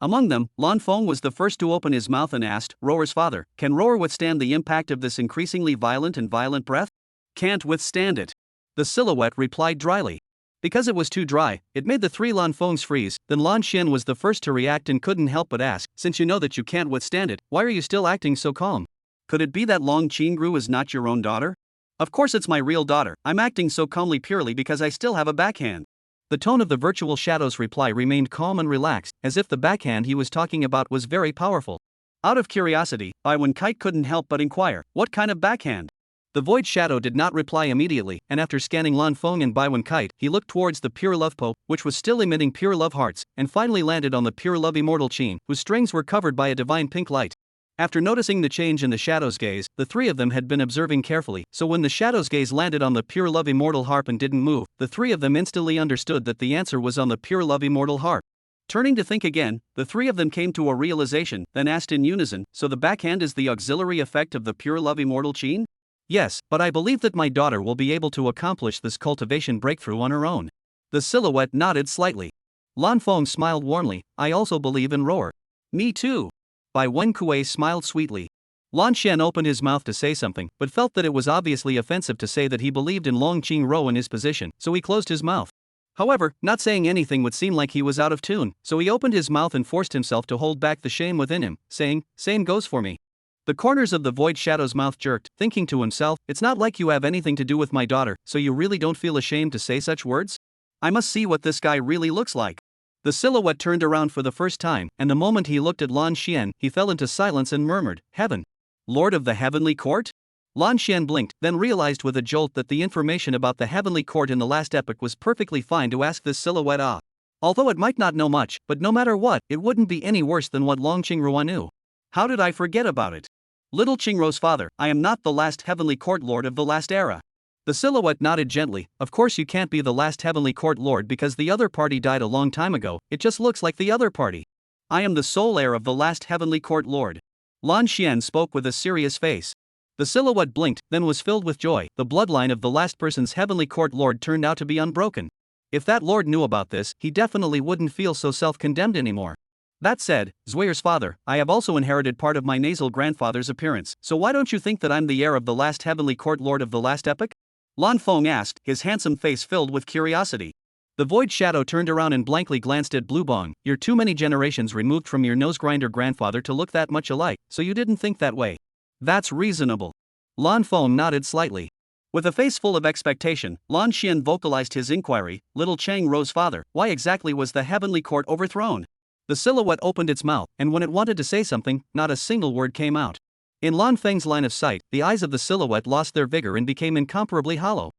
Among them, Lan Feng was the first to open his mouth and asked, Roar's father, can Roar withstand the impact of this increasingly violent breath? Can't withstand it. The silhouette replied dryly. Because it was too dry, it made the three Lan Fengs freeze. Then Lan Xian was the first to react and couldn't help but ask, since you know that you can't withstand it, why are you still acting so calm? Could it be that Long Qingru is not your own daughter? Of course it's my real daughter, I'm acting so calmly purely because I still have a backhand. The tone of the virtual shadow's reply remained calm and relaxed, as if the backhand he was talking about was very powerful. Out of curiosity, Bai Wenkite couldn't help but inquire, what kind of backhand? The void shadow did not reply immediately, and after scanning Lan Feng and Bai Wenkite, he looked towards the pure love po, which was still emitting pure love hearts, and finally landed on the pure love immortal Qin, whose strings were covered by a divine pink light. After noticing the change in the shadow's gaze, the three of them had been observing carefully, so when the shadow's gaze landed on the pure love immortal harp and didn't move, the three of them instantly understood that the answer was on the pure love immortal harp. Turning to think again, the three of them came to a realization, then asked in unison, so the backhand is the auxiliary effect of the pure love immortal Qin? Yes, but I believe that my daughter will be able to accomplish this cultivation breakthrough on her own. The silhouette nodded slightly. Lan Feng smiled warmly. I also believe in roar. Me too. Bai Wenkui smiled sweetly. Lan Xian opened his mouth to say something, but felt that it was obviously offensive to say that he believed in Long Qing Ro in his position, so he closed his mouth. However, not saying anything would seem like he was out of tune, so he opened his mouth and forced himself to hold back the shame within him, saying, Same goes for me. The corners of the Void Shadow's mouth jerked, thinking to himself, it's not like you have anything to do with my daughter, so you really don't feel ashamed to say such words? I must see what this guy really looks like. The silhouette turned around for the first time, and the moment he looked at Lan Xian, he fell into silence and murmured, Heaven. Lord of the Heavenly Court? Lan Xian blinked, then realized with a jolt that the information about the Heavenly Court in the last epoch was perfectly fine to ask this silhouette although it might not know much, but no matter what, it wouldn't be any worse than what Long Qingrua knew. How did I forget about it? Little Qingruo's father, I am not the last Heavenly Court Lord of the last era. The silhouette nodded gently. Of course you can't be the last Heavenly Court Lord because the other party died a long time ago, it just looks like the other party. I am the sole heir of the last Heavenly Court Lord. Lan Xian spoke with a serious face. The silhouette blinked, then was filled with joy. The bloodline of the last person's Heavenly Court Lord turned out to be unbroken. If that Lord knew about this, he definitely wouldn't feel so self-condemned anymore. That said, Zwayer's father, I have also inherited part of my nasal grandfather's appearance, so why don't you think that I'm the heir of the last Heavenly Court Lord of the last epoch? Lan Feng asked, his handsome face filled with curiosity. The Void Shadow turned around and blankly glanced at Blue Bong. You're too many generations removed from your nose-grinder grandfather to look that much alike, so you didn't think that way. That's reasonable. Lan Feng nodded slightly. With a face full of expectation, Lan Xian vocalized his inquiry, Little Chang Ro's father, why exactly was the Heavenly Court overthrown? The silhouette opened its mouth, and when it wanted to say something, not a single word came out. In Lan Feng's line of sight, the eyes of the silhouette lost their vigor and became incomparably hollow.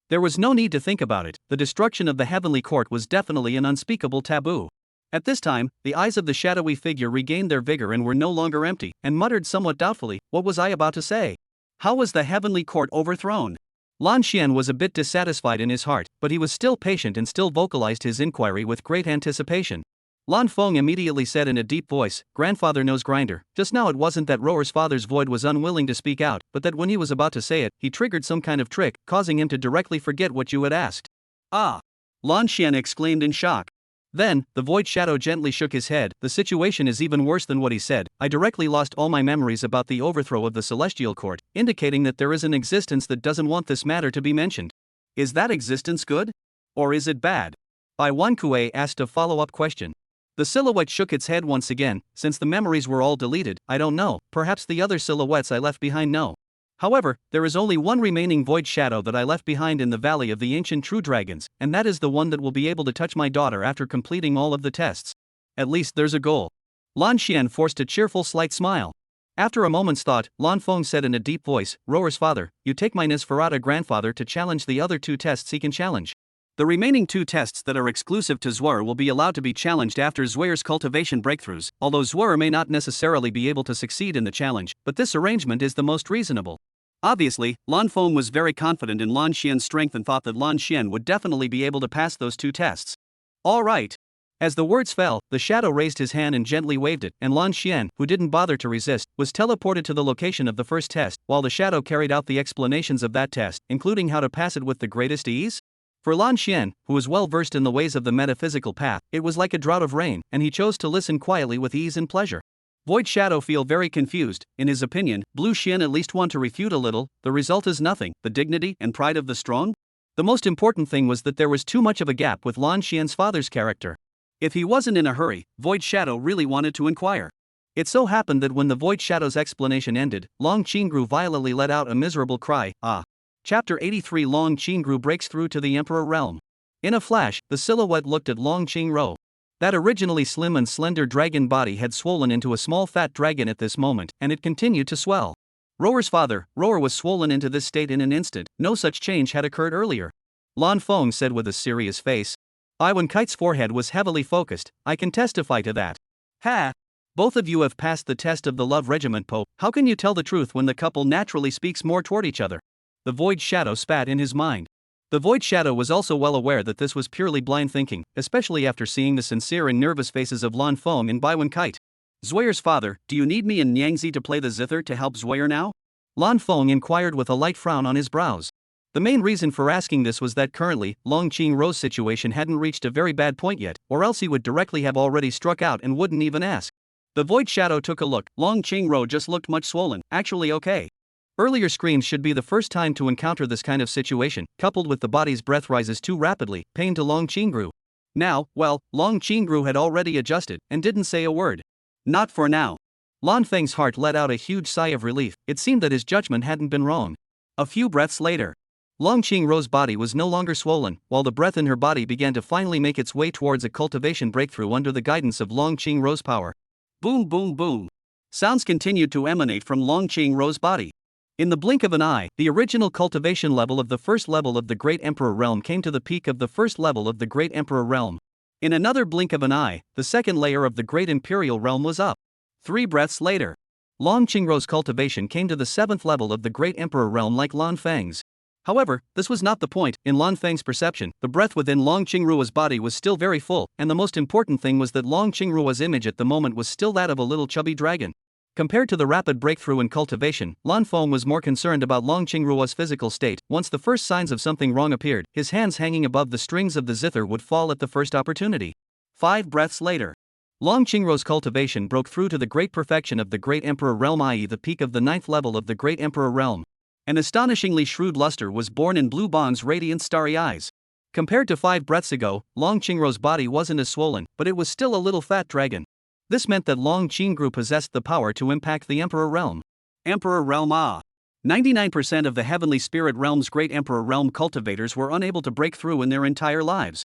There was no need to think about it, the destruction of the Heavenly Court was definitely an unspeakable taboo. At this time, the eyes of the shadowy figure regained their vigor and were no longer empty, and muttered somewhat doubtfully, what was I about to say? How was the Heavenly Court overthrown? Lan Xian was a bit dissatisfied in his heart, but he was still patient and still vocalized his inquiry with great anticipation. Lan Feng immediately said in a deep voice, Grandfather Nose Grinder, just now it wasn't that Roar's father's void was unwilling to speak out, but that when he was about to say it, he triggered some kind of trick, causing him to directly forget what you had asked. Ah! Lan Xian exclaimed in shock. Then, the Void Shadow gently shook his head, the situation is even worse than what he said, I directly lost all my memories about the overthrow of the Celestial Court, indicating that there is an existence that doesn't want this matter to be mentioned. Is that existence good? Or is it bad? Bai Wenkui asked a follow-up question. The silhouette shook its head once again, since the memories were all deleted, I don't know, perhaps the other silhouettes I left behind know. However, there is only one remaining Void Shadow that I left behind in the Valley of the Ancient True Dragons, and that is the one that will be able to touch my daughter after completing all of the tests. At least there's a goal. Lan Xian forced a cheerful slight smile. After a moment's thought, Lan Feng said in a deep voice, Roar's father, you take my Nisferata grandfather to challenge the other two tests he can challenge. The remaining two tests that are exclusive to Zwarer will be allowed to be challenged after Zwayer's cultivation breakthroughs, although Zwarer may not necessarily be able to succeed in the challenge, but this arrangement is the most reasonable. Obviously, Lan Feng was very confident in Lan Xian's strength and thought that Lan Xian would definitely be able to pass those two tests. All right. As the words fell, the shadow raised his hand and gently waved it, and Lan Xian, who didn't bother to resist, was teleported to the location of the first test, while the shadow carried out the explanations of that test, including how to pass it with the greatest ease. For Lan Xian, who was well versed in the ways of the metaphysical path, it was like a drought of rain, and he chose to listen quietly with ease and pleasure. Void Shadow feel very confused, in his opinion, Blue Xian at least want to refute a little, the result is nothing, the dignity and pride of the strong? The most important thing was that there was too much of a gap with Lan Xian's father's character. If he wasn't in a hurry, Void Shadow really wanted to inquire. It so happened that when the Void Shadow's explanation ended, Long Qingru violently let out a miserable cry, ah. Chapter 83 Long Qingru breaks through to the Emperor realm. In a flash, the silhouette looked at Long Qingru. That originally slim and slender dragon body had swollen into a small fat dragon at this moment, and it continued to swell. Roar's father, Roar was swollen into this state in an instant, no such change had occurred earlier. Lan Feng said with a serious face. Iwan Kite's forehead was heavily focused, I can testify to that. Ha! Both of you have passed the test of the love regiment, Pope, how can you tell the truth when the couple naturally speaks more toward each other? The Void Shadow spat in his mind. The Void Shadow was also well aware that this was purely blind thinking, especially after seeing the sincere and nervous faces of Lan Feng and Baiwen Kite. Zwayer's father, do you need me and Nyangzi to play the zither to help Zwayer now? Lan Feng inquired with a light frown on his brows. The main reason for asking this was that currently, Long Qingrou's situation hadn't reached a very bad point yet, or else he would directly have already struck out and wouldn't even ask. The Void Shadow took a look. Long Qingrou just looked much swollen, actually okay. Earlier screams should be the first time to encounter this kind of situation, coupled with the body's breath rises too rapidly, pain to Long Qingrou. Now, well, Long Qingrou had already adjusted, and didn't say a word. Not for now. Lan Feng's heart let out a huge sigh of relief. It seemed that his judgment hadn't been wrong. A few breaths later, Long Qingrou's body was no longer swollen, while the breath in her body began to finally make its way towards a cultivation breakthrough under the guidance of Long Qingrou's power. Boom boom boom. Sounds continued to emanate from Long Qingrou's body. In the blink of an eye, the original cultivation level of the first level of the Great Emperor Realm came to the peak of the first level of the Great Emperor Realm. In another blink of an eye, the second layer of the Great Imperial Realm was up. 3 breaths later, Long Qingrou's cultivation came to the 7th level of the Great Emperor Realm like Lan Feng's. However, this was not the point. In Lan Feng's perception, the breath within Long Qingrou's body was still very full, and the most important thing was that Long Qingrou's image at the moment was still that of a little chubby dragon. Compared to the rapid breakthrough in cultivation, Lan Feng was more concerned about Long Qingrou's physical state. Once the first signs of something wrong appeared, his hands hanging above the strings of the zither would fall at the first opportunity. 5 breaths later, Long Qingrou's cultivation broke through to the great perfection of the Great Emperor Realm, i.e. the peak of the 9th level of the Great Emperor Realm. An astonishingly shrewd luster was born in Blue Bong's radiant starry eyes. Compared to 5 breaths ago, Long Qingrou's body wasn't as swollen, but it was still a little fat dragon. This meant that Long Qingrou possessed the power to impact the Emperor Realm. Emperor Realm 99% of the Heavenly Spirit Realm's Great Emperor Realm cultivators were unable to break through in their entire lives.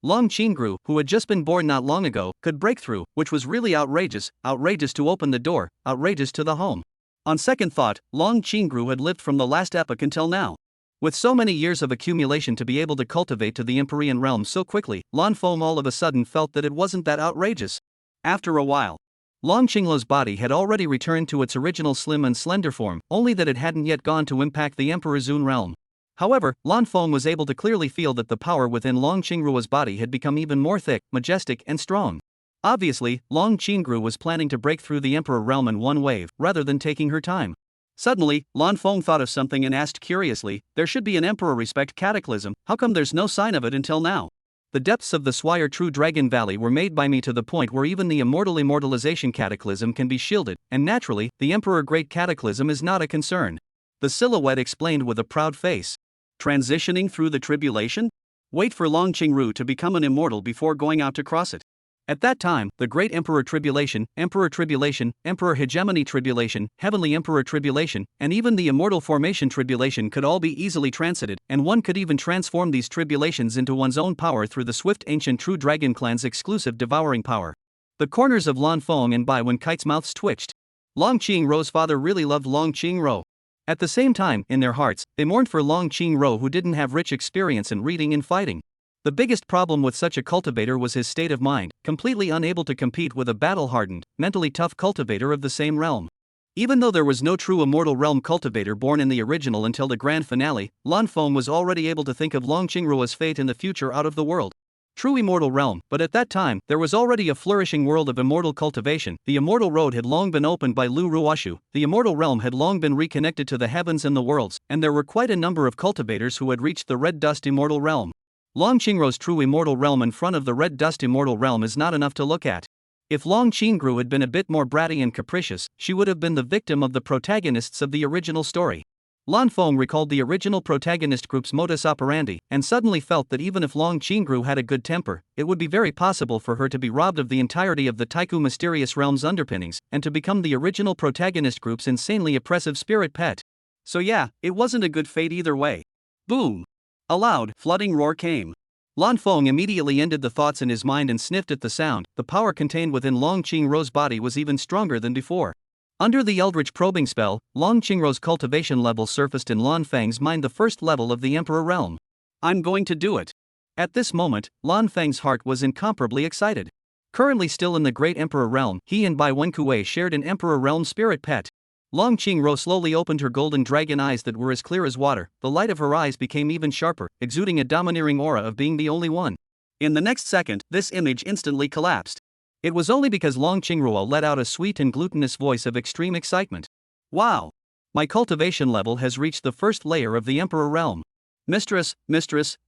Long Qingrou, who had just been born not long ago, could break through, which was really outrageous to open the door, outrageous to the home. On second thought, Long Qingrou had lived from the last epoch until now. With so many years of accumulation to be able to cultivate to the Empyrean realm so quickly, Lan Feng all of a sudden felt that it wasn't that outrageous. After a while, Long Qinglou's body had already returned to its original slim and slender form, only that it hadn't yet gone to impact the Emperor's own realm. However, Lan Feng was able to clearly feel that the power within Long Qingrou's body had become even more thick, majestic, and strong. Obviously, Long Qingrou was planning to break through the Emperor realm in one wave, rather than taking her time. Suddenly, Lan Feng thought of something and asked curiously, "There should be an Emperor Respect cataclysm, how come there's no sign of it until now?" The depths of the Swire True Dragon Valley were made by me to the point where even the immortalization cataclysm can be shielded, and naturally, the Emperor Great Cataclysm is not a concern. The silhouette explained with a proud face. Transitioning through the tribulation? Wait for Long Qingrou to become an immortal before going out to cross it. At that time, the Great Emperor Tribulation, Emperor Hegemony Tribulation, Heavenly Emperor Tribulation, and even the Immortal Formation Tribulation could all be easily transited, and one could even transform these tribulations into one's own power through the swift ancient True Dragon Clan's exclusive devouring power. The corners of Lan Feng and Bai Wenkite's mouths twitched. Long Qingrou's father really loved Long Qingrou. At the same time, in their hearts, they mourned for Long Qingrou who didn't have rich experience in reading and fighting. The biggest problem with such a cultivator was his state of mind, completely unable to compete with a battle-hardened, mentally tough cultivator of the same realm. Even though there was no true immortal realm cultivator born in the original until the grand finale, Lan Feng was already able to think of Long Qingrou's fate in the future out of the world. True immortal realm, but at that time, there was already a flourishing world of immortal cultivation. The immortal road had long been opened by Lu Ruoshu, the immortal realm had long been reconnected to the heavens and the worlds, and there were quite a number of cultivators who had reached the Red Dust immortal realm. Long Qingrou's true immortal realm in front of the Red Dust immortal realm is not enough to look at. If Long Qingrou had been a bit more bratty and capricious, she would have been the victim of the protagonists of the original story. Lan Feng recalled the original protagonist group's modus operandi, and suddenly felt that even if Long Qingrou had a good temper, it would be very possible for her to be robbed of the entirety of the Taiku mysterious realm's underpinnings, and to become the original protagonist group's insanely oppressive spirit pet. So yeah, it wasn't a good fate either way. Boom! A loud, flooding roar came. Lan Feng immediately ended the thoughts in his mind and sniffed at the sound. The power contained within Long Qingrou's body was even stronger than before. Under the Eldritch probing spell, Long Qingrou's cultivation level surfaced in Lan Feng's mind, the first level of the Emperor realm. I'm going to do it. At this moment, Lan Feng's heart was incomparably excited. Currently still in the Great Emperor realm, he and Bai Wenkue shared an Emperor realm spirit pet. Long Qingrou slowly opened her golden dragon eyes that were as clear as water. The light of her eyes became even sharper, exuding a domineering aura of being the only one. In the next second, this image instantly collapsed. It was only because Long Qingrou let out a sweet and glutinous voice of extreme excitement. Wow! My cultivation level has reached the first layer of the Emperor realm. Mistress,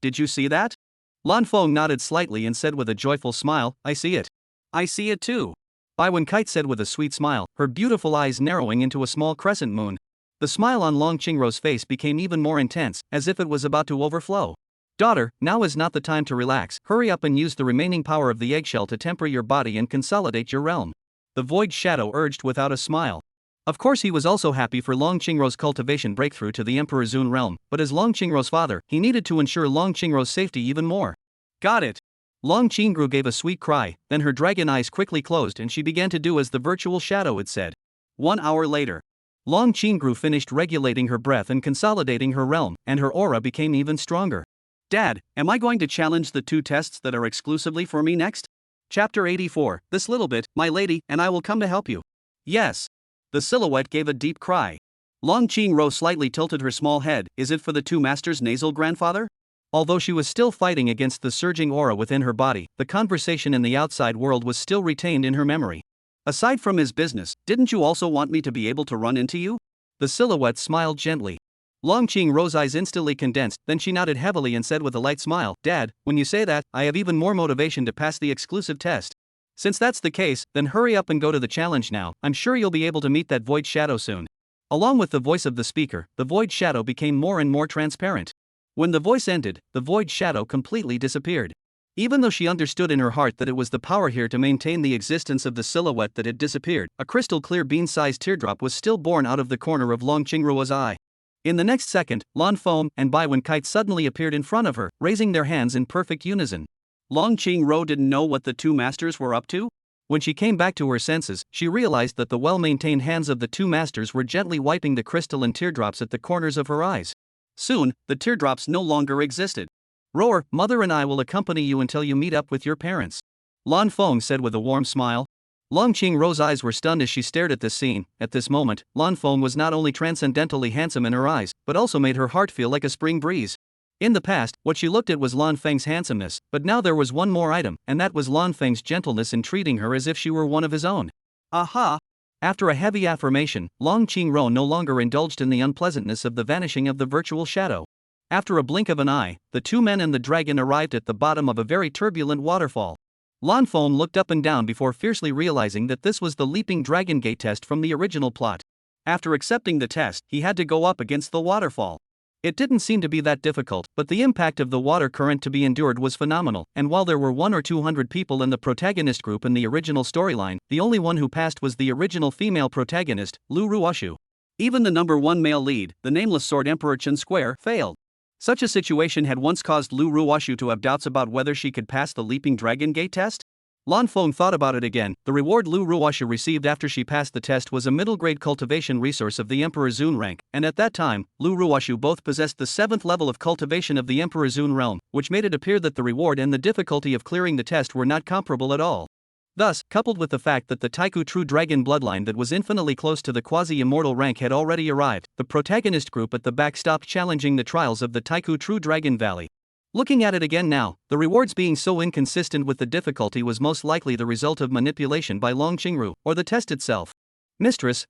did you see that? Lan Feng nodded slightly and said with a joyful smile, I see it. I see it too. Bai Kite said with a sweet smile, her beautiful eyes narrowing into a small crescent moon. The smile on Long Qingrou's face became even more intense, as if it was about to overflow. Daughter, now is not the time to relax. Hurry up and use the remaining power of the eggshell to temper your body and consolidate your realm. The Void Shadow urged without a smile. Of course he was also happy for Long Qingrou's cultivation breakthrough to the Emperor Zun realm, but as Long Qingrou's father, he needed to ensure Long Qingrou's safety even more. Got it. Long Qingrou gave a sweet cry, then her dragon eyes quickly closed and she began to do as the virtual shadow had said. 1 hour later. Long Qingrou finished regulating her breath and consolidating her realm, and her aura became even stronger. Dad, am I going to challenge the 2 tests that are exclusively for me next? Chapter 84, this little bit, my lady, and I will come to help you. Yes. The silhouette gave a deep cry. Long Qingrou slightly tilted her small head, is it for the 2 masters' nasal grandfather? Although she was still fighting against the surging aura within her body, the conversation in the outside world was still retained in her memory. Aside from his business, didn't you also want me to be able to run into you? The silhouette smiled gently. Long Qingrou's eyes instantly condensed, then she nodded heavily and said with a light smile, Dad, when you say that, I have even more motivation to pass the exclusive test. Since that's the case, then hurry up and go to the challenge now, I'm sure you'll be able to meet that Void Shadow soon. Along with the voice of the speaker, the Void Shadow became more and more transparent. When the voice ended, the Void Shadow completely disappeared. Even though she understood in her heart that it was the power here to maintain the existence of the silhouette that had disappeared, a crystal-clear bean-sized teardrop was still born out of the corner of Long Qingrou's eye. In the next second, Lan Feng and Bai Kite suddenly appeared in front of her, raising their hands in perfect unison. Long Qingrou didn't know what the 2 masters were up to? When she came back to her senses, she realized that the well-maintained hands of the 2 masters were gently wiping the crystal and teardrops at the corners of her eyes. Soon, the teardrops no longer existed. Roar, mother and I will accompany you until you meet up with your parents. Lan Feng said with a warm smile. Long Qingrou's eyes were stunned as she stared at this scene. At this moment, Lan Feng was not only transcendentally handsome in her eyes, but also made her heart feel like a spring breeze. In the past, what she looked at was Lan Feng's handsomeness, but now there was one more item, and that was Lan Feng's gentleness in treating her as if she were one of his own. Aha! After a heavy affirmation, Long Qingrou no longer indulged in the unpleasantness of the vanishing of the virtual shadow. After a blink of an eye, the 2 men and the dragon arrived at the bottom of a very turbulent waterfall. Lan Feng looked up and down before fiercely realizing that this was the Leaping Dragon Gate test from the original plot. After accepting the test, he had to go up against the waterfall. It didn't seem to be that difficult, but the impact of the water current to be endured was phenomenal, and while there were 100 or 200 people in the protagonist group in the original storyline, the only one who passed was the original female protagonist, Lu Ruoshu. Even the number 1 male lead, the nameless Sword Emperor Chen Square, failed. Such a situation had once caused Lu Ruoshu to have doubts about whether she could pass the Leaping Dragon Gate test. Lan Feng thought about it again. The reward Lu Ruoshu received after she passed the test was a middle-grade cultivation resource of the Emperor Zun rank, and at that time, Lu Ruoshu both possessed the 7th level of cultivation of the Emperor Zun realm, which made it appear that the reward and the difficulty of clearing the test were not comparable at all. Thus, coupled with the fact that the Taiku True Dragon bloodline that was infinitely close to the quasi-immortal rank had already arrived, the protagonist group at the back stopped challenging the trials of the Taiku True Dragon Valley. Looking at it again now, the rewards being so inconsistent with the difficulty was most likely the result of manipulation by Long Qingrou, or the test itself. Mistress,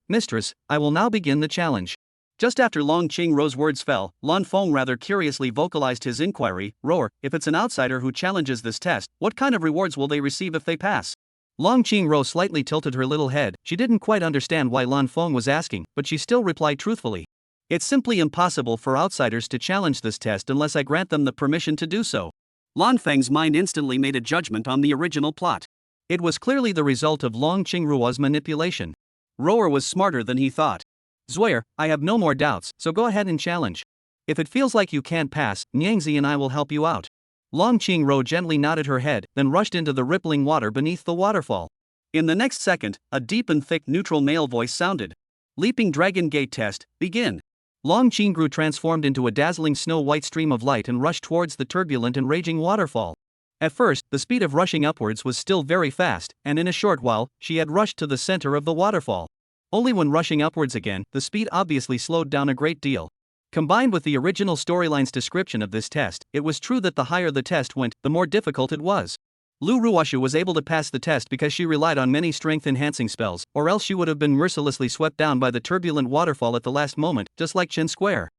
I will now begin the challenge. Just after Long Qingrou's words fell, Lan Feng rather curiously vocalized his inquiry, Roar, if it's an outsider who challenges this test, what kind of rewards will they receive if they pass? Long Qingrou slightly tilted her little head. She didn't quite understand why Lan Feng was asking, but she still replied truthfully. It's simply impossible for outsiders to challenge this test unless I grant them the permission to do so. Lan Feng's mind instantly made a judgment on the original plot. It was clearly the result of Long Qingrou's manipulation. Roar was smarter than he thought. Zhuir, I have no more doubts, so go ahead and challenge. If it feels like you can't pass, Nyangzi and I will help you out. Long Qingrou gently nodded her head, then rushed into the rippling water beneath the waterfall. In the next second, a deep and thick neutral male voice sounded. Leaping Dragon Gate test, begin. Long Qingrou transformed into a dazzling snow-white stream of light and rushed towards the turbulent and raging waterfall. At first, the speed of rushing upwards was still very fast, and in a short while, she had rushed to the center of the waterfall. Only when rushing upwards again, the speed obviously slowed down a great deal. Combined with the original storyline's description of this test, it was true that the higher the test went, the more difficult it was. Lu Ruoshu was able to pass the test because she relied on many strength-enhancing spells, or else she would have been mercilessly swept down by the turbulent waterfall at the last moment, just like Chen Square.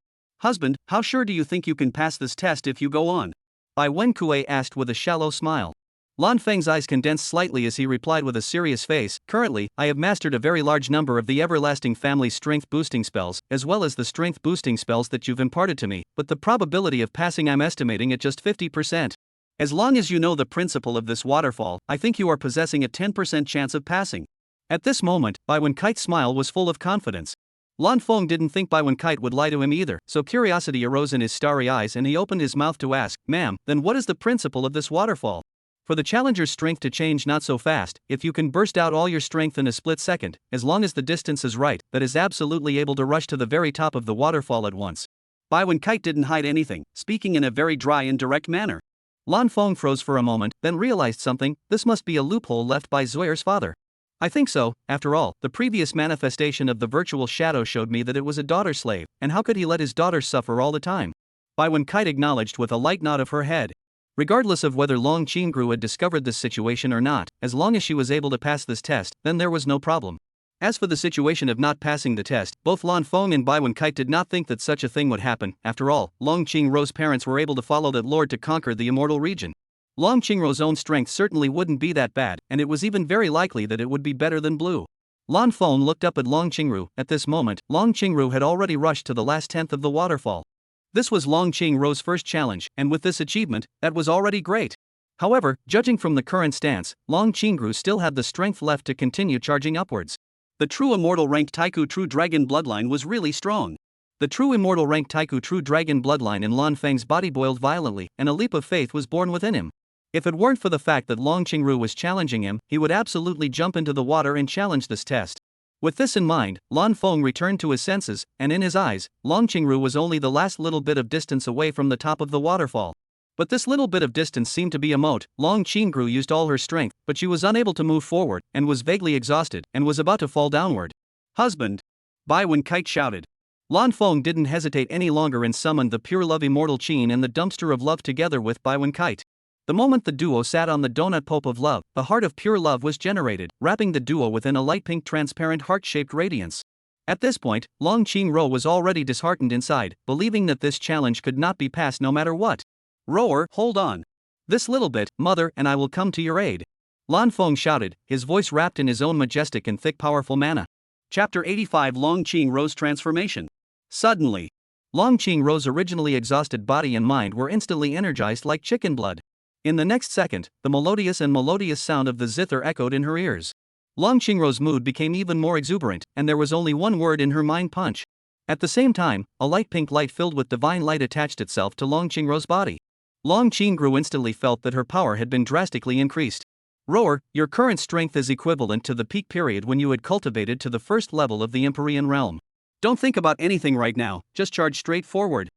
Husband, how sure do you think you can pass this test if you go on? Bai Wenkue asked with a shallow smile. Lan Feng's eyes condensed slightly as he replied with a serious face, currently, I have mastered a very large number of the everlasting family strength boosting spells, as well as the strength boosting spells that you've imparted to me, but the probability of passing I'm estimating at just 50%. As long as you know the principle of this waterfall, I think you are possessing a 10% chance of passing. At this moment, Bai Wenkite's smile was full of confidence. Lan Feng didn't think Bai Wenkite would lie to him either, so curiosity arose in his starry eyes and he opened his mouth to ask, Ma'am, then what is the principle of this waterfall? For the challenger's strength to change not so fast, if you can burst out all your strength in a split second, as long as the distance is right, that is absolutely able to rush to the very top of the waterfall at once. Bai Wenkite didn't hide anything, speaking in a very dry and direct manner. Lan Feng froze for a moment, then realized something, this must be a loophole left by Zoyer's father. I think so, after all, the previous manifestation of the virtual shadow showed me that it was a daughter slave, and how could he let his daughter suffer all the time? Bai Wenkite acknowledged with a light nod of her head. Regardless of whether Long Qingru had discovered this situation or not, as long as she was able to pass this test, then there was no problem. As for the situation of not passing the test, both Lan Feng and Bai Wenkite did not think that such a thing would happen. After all, Long Qingru's parents were able to follow that lord to conquer the immortal region. Long Qingru's own strength certainly wouldn't be that bad, and it was even very likely that it would be better than blue. Lan Feng looked up at Long Qingru. At this moment, Long Qingru had already rushed to the last tenth of the waterfall. This was Long Qingru's first challenge, and with this achievement, that was already great. However, judging from the current stance, Long Qingru still had the strength left to continue charging upwards. The true immortal ranked Taiku True Dragon bloodline was really strong. The true immortal ranked Taiku True Dragon bloodline in Lan Feng's body boiled violently, and a leap of faith was born within him. If it weren't for the fact that Long Qingru was challenging him, he would absolutely jump into the water and challenge this test. With this in mind, Lan Feng returned to his senses, and in his eyes, Long Qingru was only the last little bit of distance away from the top of the waterfall. But this little bit of distance seemed to be a moat. Long Qingru used all her strength, but she was unable to move forward, and was vaguely exhausted, and was about to fall downward. Husband! Bai Wenkite shouted. Lan Feng didn't hesitate any longer and summoned the pure love immortal Qin and the dumpster of love together with Bai Wenkite. The moment the duo sat on the donut pope of love, the heart of pure love was generated, wrapping the duo within a light pink transparent heart-shaped radiance. At this point, Long Qingru was already disheartened inside, believing that this challenge could not be passed no matter what. Rower, hold on. This little bit, mother, and I will come to your aid. Lan Feng shouted, his voice wrapped in his own majestic and thick powerful mana. Chapter 85 Long Qingru's transformation. Suddenly, Long Qingru's originally exhausted body and mind were instantly energized like chicken blood. In the next second, the melodious sound of the zither echoed in her ears. Long Qingru's mood became even more exuberant, and there was only one word in her mind: punch. At the same time, a light pink light filled with divine light attached itself to Long Qingru's body. Long Qingru instantly felt that her power had been drastically increased. Rower, your current strength is equivalent to the peak period when you had cultivated to the first level of the Empyrean realm. Don't think about anything right now, just charge straight forward.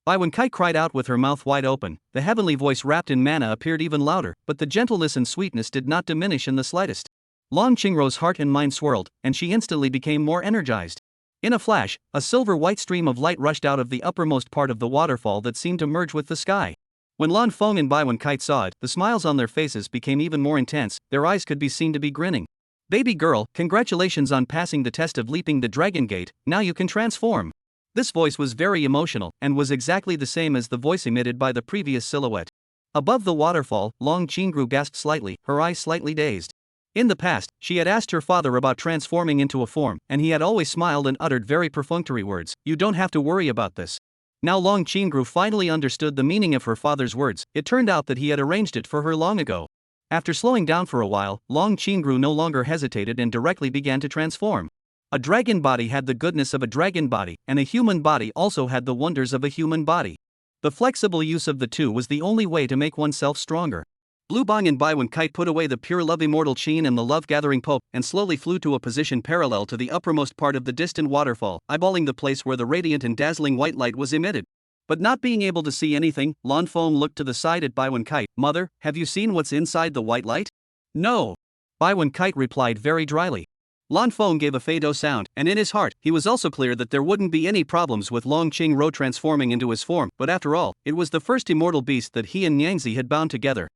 Bai Wenkite cried out with her mouth wide open. The heavenly voice wrapped in mana appeared even louder, but the gentleness and sweetness did not diminish in the slightest. Long Qingru's heart and mind swirled, and she instantly became more energized. In a flash, a silver-white stream of light rushed out of the uppermost part of the waterfall that seemed to merge with the sky. When Lan Feng and Bai Wenkite saw it, the smiles on their faces became even more intense. Their eyes could be seen to be grinning. Baby girl, congratulations on passing the test of leaping the dragon gate, now you can transform. This voice was very emotional, and was exactly the same as the voice emitted by the previous silhouette. Above the waterfall, Long Qingru gasped slightly, her eyes slightly dazed. In the past, she had asked her father about transforming into a form, and he had always smiled and uttered very perfunctory words, you don't have to worry about this. Now Long Qingru finally understood the meaning of her father's words. It turned out that he had arranged it for her long ago. After slowing down for a while, Long Qingru no longer hesitated and directly began to transform. A dragon body had the goodness of a dragon body, and a human body also had the wonders of a human body. The flexible use of the two was the only way to make oneself stronger. Blue Bang and Bai Wenkite put away the pure love immortal Qin and the love-gathering Pope, and slowly flew to a position parallel to the uppermost part of the distant waterfall, eyeballing the place where the radiant and dazzling white light was emitted. But not being able to see anything, Lan Feng looked to the side at Bai Wenkite. Mother, have you seen what's inside the white light? No. Bai Wenkite replied very dryly. Lan Feng gave a fado sound, and in his heart, he was also clear that there wouldn't be any problems with Long Qingru transforming into his form, but after all, it was the first immortal beast that he and Nyangzi had bound together.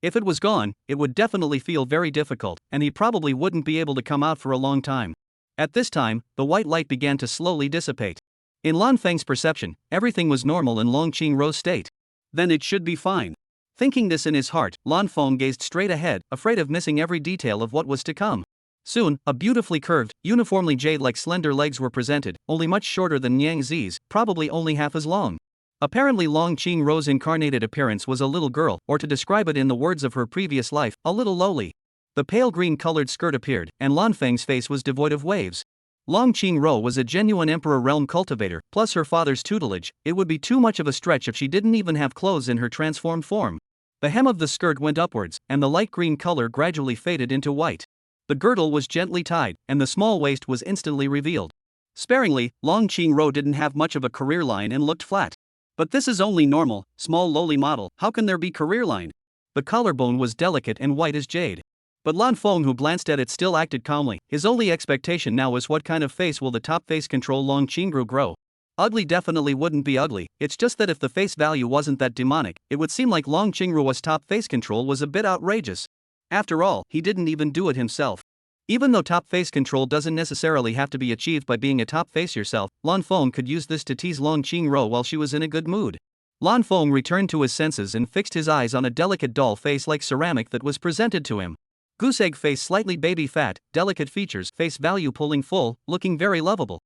If it was gone, it would definitely feel very difficult, and he probably wouldn't be able to come out for a long time. At this time, the white light began to slowly dissipate. In Lan Feng's perception, everything was normal in Long Qingrou's state. Then it should be fine. Thinking this in his heart, Lan Feng gazed straight ahead, afraid of missing every detail of what was to come. Soon, a beautifully curved, uniformly jade-like slender legs were presented, only much shorter than Niang Zi's, probably only half as long. Apparently Long Qingrou's incarnated appearance was a little girl, or to describe it in the words of her previous life, a little lowly. The pale green-colored skirt appeared, and Lan Feng's face was devoid of waves. Long Qingrou was a genuine Emperor Realm cultivator, plus her father's tutelage. It would be too much of a stretch if she didn't even have clothes in her transformed form. The hem of the skirt went upwards, and the light green color gradually faded into white. The girdle was gently tied, and the small waist was instantly revealed. Sparingly, Long Qingrou didn't have much of a career line and looked flat. But this is only normal, small lowly model, how can there be career line? The collarbone was delicate and white as jade. But Lan Feng, who glanced at it, still acted calmly. His only expectation now was what kind of face will the top face control Long Qingrou grow. Ugly definitely wouldn't be ugly, it's just that if the face value wasn't that demonic, it would seem like Long Qingrou's top face control was a bit outrageous. After all, he didn't even do it himself. Even though top face control doesn't necessarily have to be achieved by being a top face yourself, Lan Feng could use this to tease Long Qingrou while she was in a good mood. Lan Feng returned to his senses and fixed his eyes on a delicate doll face like ceramic that was presented to him. Goose egg face, slightly baby fat, delicate features, face value pulling full, looking very lovable.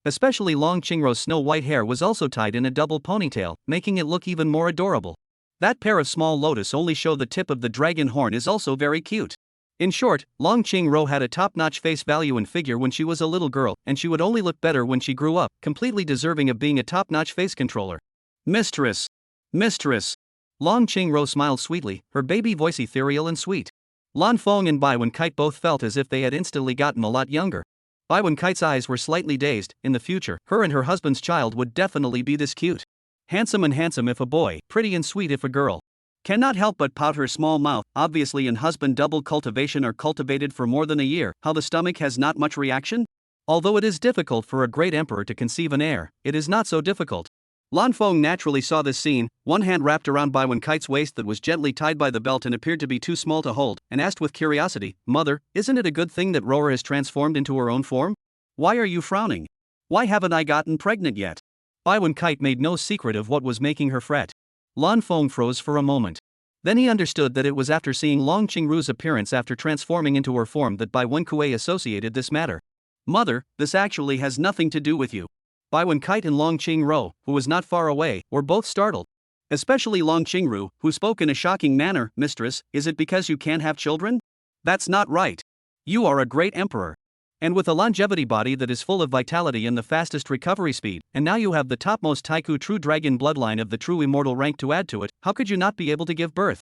Especially Long Qingrou's snow-white hair was also tied in a double ponytail, making it look even more adorable. That pair of small lotus only show the tip of the dragon horn is also very cute. In short, Long Qingrou had a top-notch face value and figure when she was a little girl, and she would only look better when she grew up, completely deserving of being a top-notch face controller. Mistress! Mistress! Long Qingrou smiled sweetly, her baby voice ethereal and sweet. Lan Feng and Bai Wenkite both felt as if they had instantly gotten a lot younger. Bai Wenkite's eyes were slightly dazed. In the future, her and her husband's child would definitely be this cute. Handsome if a boy, pretty and sweet if a girl. Cannot help but pout her small mouth. Obviously in husband double cultivation or cultivated for more than a year, how the stomach has not much reaction? Although it is difficult for a great emperor to conceive an heir, it is not so difficult. Lan Feng naturally saw this scene, one hand wrapped around Bai Wenkite's waist that was gently tied by the belt and appeared to be too small to hold, and asked with curiosity, "Mother, isn't it a good thing that Roar has transformed into her own form? Why are you frowning? Why haven't I gotten pregnant yet?" Bai Wenkite made no secret of what was making her fret. Lan Feng froze for a moment. Then he understood that it was after seeing Long Qingrou's appearance after transforming into her form that Bai Wenkue associated this matter. "Mother, this actually has nothing to do with you." Bai Wenkite and Long Qingrou, who was not far away, were both startled. Especially Long Qingrou, who spoke in a shocking manner. "Mistress, is it because you can't have children? That's not right. You are a great emperor. And with a longevity body that is full of vitality and the fastest recovery speed, and now you have the topmost Taiku true dragon bloodline of the true immortal rank to add to it, how could you not be able to give birth?"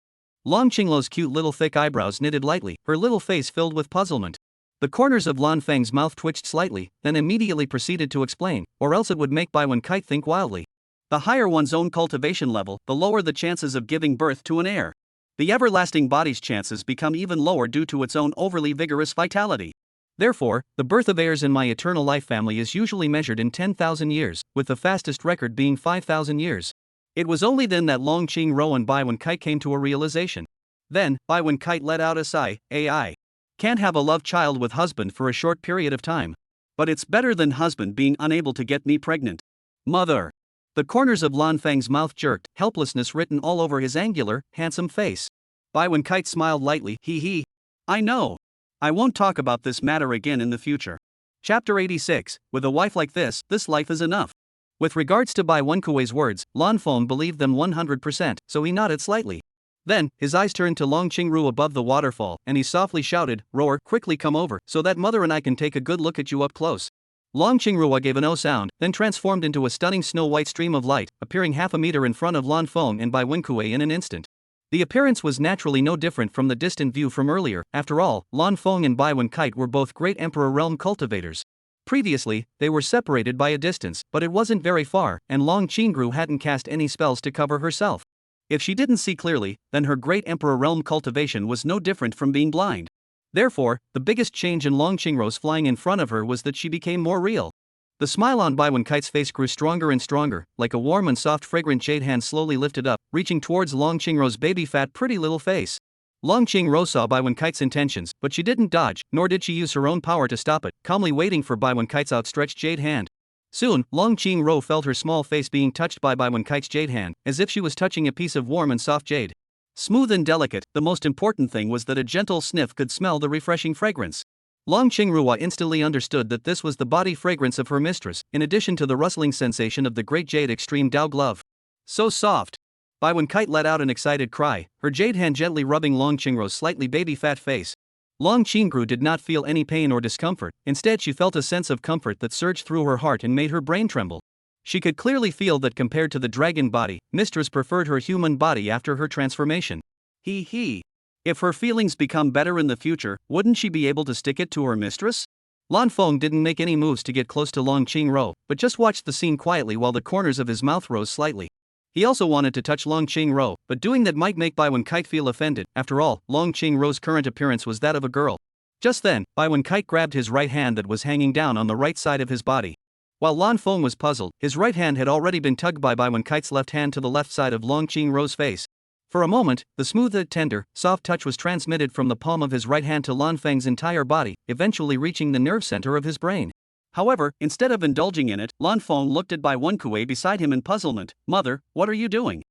Long Qinglou's cute little thick eyebrows knitted lightly, her little face filled with puzzlement. The corners of Lan Feng's mouth twitched slightly, then immediately proceeded to explain, or else it would make Bai Wenkite think wildly. The higher one's own cultivation level, the lower the chances of giving birth to an heir. The everlasting body's chances become even lower due to its own overly vigorous vitality. Therefore, the birth of heirs in my eternal life family is usually measured in 10,000 years, with the fastest record being 5,000 years. It was only then that Long Qingrou and Bai Wenkite came to a realization. Then, Bai Wenkite let out a sigh. "AI. Can't have a love child with husband for a short period of time. But it's better than husband being unable to get me pregnant. Mother." The corners of Lan Feng's mouth jerked, helplessness written all over his angular, handsome face. Bai Wenkite smiled lightly. He. "I know. I won't talk about this matter again in the future." Chapter 86, with a wife like this life is enough. With regards to Bai Wenkuei's words, Lan Feng believed them 100%, so he nodded slightly. Then, his eyes turned to Long Qingrou above the waterfall, and he softly shouted, "Roar, quickly come over, so that mother and I can take a good look at you up close." Long Qingrou gave an "oh" sound, then transformed into a stunning snow-white stream of light, appearing half a meter in front of Lan Feng and Bai Wenkue in an instant. The appearance was naturally no different from the distant view from earlier. After all, Lan Feng and Bai Wenkite were both great Emperor Realm cultivators. Previously, they were separated by a distance, but it wasn't very far, and Long Qingrou hadn't cast any spells to cover herself. If she didn't see clearly, then her great Emperor Realm cultivation was no different from being blind. Therefore, the biggest change in Long Qingrou's flying in front of her was that she became more real. The smile on Bai Wenkite's face grew stronger and stronger, like a warm and soft fragrant jade hand slowly lifted up, reaching towards Long Qingrou's baby fat pretty little face. Long Qingrou saw Bai Wenkite's intentions, but she didn't dodge, nor did she use her own power to stop it, calmly waiting for Bai Wenkite's outstretched jade hand. Soon, Long Qingro felt her small face being touched by Bai Wenkite's jade hand, as if she was touching a piece of warm and soft jade. Smooth and delicate, the most important thing was that a gentle sniff could smell the refreshing fragrance. Long Qingrua instantly understood that this was the body fragrance of her mistress, in addition to the rustling sensation of the great jade extreme Dao glove. So soft! Bai Wenkite let out an excited cry, her jade hand gently rubbing Long Qingro's slightly baby-fat face. Long Qingru did not feel any pain or discomfort, instead she felt a sense of comfort that surged through her heart and made her brain tremble. She could clearly feel that compared to the dragon body, mistress preferred her human body after her transformation. He. If her feelings become better in the future, wouldn't she be able to stick it to her mistress? Lan Feng didn't make any moves to get close to Long Qingro, but just watched the scene quietly while the corners of his mouth rose slightly. He also wanted to touch Long Qingro, but doing that might make Bai Wenkite feel offended. After all, Long Qingro's current appearance was that of a girl. Just then, Bai Wenkite grabbed his right hand that was hanging down on the right side of his body. While Lan Feng was puzzled, his right hand had already been tugged by Bai Wenkite's left hand to the left side of Long Qingro's face. For a moment, the smooth and tender, soft touch was transmitted from the palm of his right hand to Lan Feng's entire body, eventually reaching the nerve center of his brain. However, instead of indulging in it, Lan Feng looked at Bai Wenkue beside him in puzzlement. "Mother, what are you doing?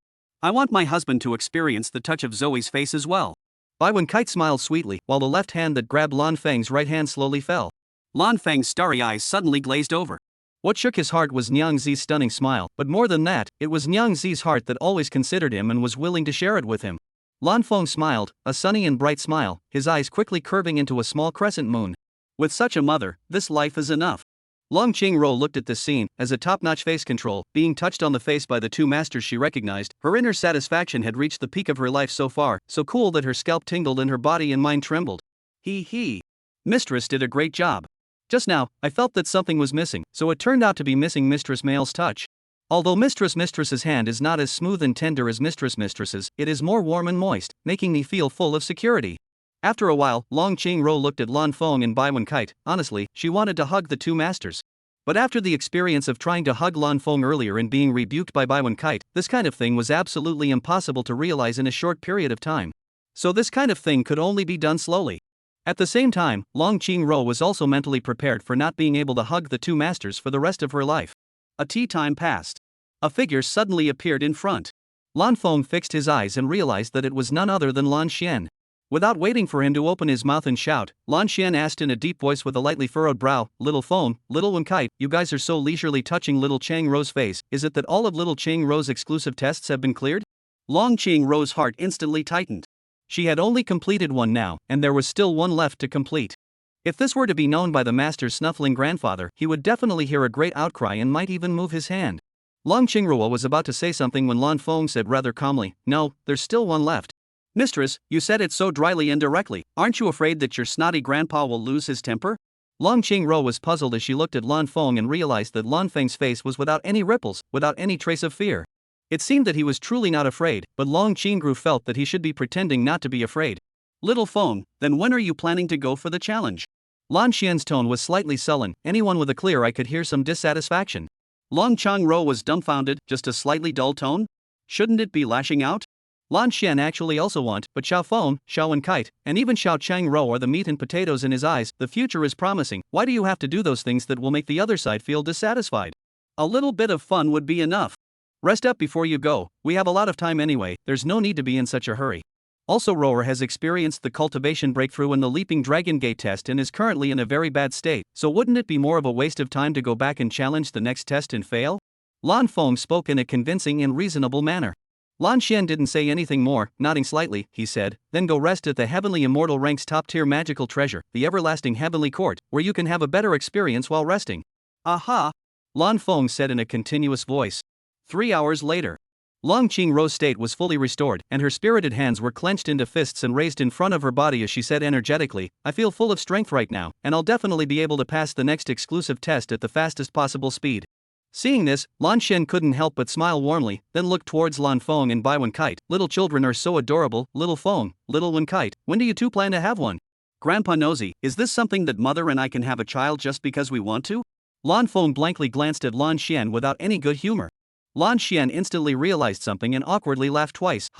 I want my husband to experience the touch of Zoe's face as well." Bai Wenkite smiled sweetly, while the left hand that grabbed Lan Feng's right hand slowly fell. Lan Feng's starry eyes suddenly glazed over. What shook his heart was Niang Zi's stunning smile, but more than that, it was Niang Zi's heart that always considered him and was willing to share it with him. Lan Feng smiled, a sunny and bright smile, his eyes quickly curving into a small crescent moon. With such a mother, this life is enough. Long Qingro looked at this scene, as a top-notch face control, being touched on the face by the two masters she recognized. Her inner satisfaction had reached the peak of her life so far, so cool that her scalp tingled and her body and mind trembled. He. Mistress did a great job. Just now, I felt that something was missing, so it turned out to be missing Mistress Male's touch. Although Mistress's hand is not as smooth and tender as Mistress's, it is more warm and moist, making me feel full of security. After a while, Long Qingro looked at Lan Feng and Bai Wenkite. Honestly, she wanted to hug the two masters. But after the experience of trying to hug Lan Feng earlier and being rebuked by Bai Wenkite, this kind of thing was absolutely impossible to realize in a short period of time. So this kind of thing could only be done slowly. At the same time, Long Qingro was also mentally prepared for not being able to hug the two masters for the rest of her life. A tea time passed. A figure suddenly appeared in front. Lan Feng fixed his eyes and realized that it was none other than Lan Xian. Without waiting for him to open his mouth and shout, Lan Xian asked in a deep voice with a lightly furrowed brow, "Little Feng, Little Wenkite, you guys are so leisurely touching Little Qingro's face, is it that all of Little Qingro's exclusive tests have been cleared?" Long Qingro's heart instantly tightened. She had only completed one now, and there was still one left to complete. If this were to be known by the master's snuffling grandfather, he would definitely hear a great outcry and might even move his hand. Long Qingrua was about to say something when Lan Feng said rather calmly, "No, there's still one left." "Mistress, you said it so dryly and directly, aren't you afraid that your snotty grandpa will lose his temper?" Long Qingro was puzzled as she looked at Lan Feng and realized that Lan Feng's face was without any ripples, without any trace of fear. It seemed that he was truly not afraid, but Long Qingru felt that he should be pretending not to be afraid. "Little Feng, then when are you planning to go for the challenge?" Lan Xian's tone was slightly sullen. Anyone with a clear eye could hear some dissatisfaction. Long Qingro was dumbfounded, just a slightly dull tone? Shouldn't it be lashing out? Lan Xian actually also want, but Xiao Feng, Xiao Wenkite, and even Xiao Qingro are the meat and potatoes in his eyes. The future is promising. Why do you have to do those things that will make the other side feel dissatisfied? A little bit of fun would be enough. Rest up before you go, we have a lot of time anyway, there's no need to be in such a hurry. Also, Roar has experienced the cultivation breakthrough in the Leaping Dragon Gate test and is currently in a very bad state, so wouldn't it be more of a waste of time to go back and challenge the next test and fail? Lan Feng spoke in a convincing and reasonable manner. Lan Xian didn't say anything more, nodding slightly, he said, "Then go rest at the Heavenly Immortal Rank's top-tier magical treasure, the Everlasting Heavenly Court, where you can have a better experience while resting." "Aha!" Lan Feng said in a continuous voice. 3 hours later. Long Qingro's state was fully restored, and her spirited hands were clenched into fists and raised in front of her body as she said energetically, "I feel full of strength right now, and I'll definitely be able to pass the next exclusive test at the fastest possible speed." Seeing this, Lan Xian couldn't help but smile warmly, then looked towards Lan Feng and Bai Wenkite. "Little children are so adorable, Little Feng, Little Wenkite, when do you two plan to have one?" "Grandpa Nosy, is this something that mother and I can have a child just because we want to?" Lan Feng blankly glanced at Lan Xian without any good humor. Lan Xian instantly realized something and awkwardly laughed twice.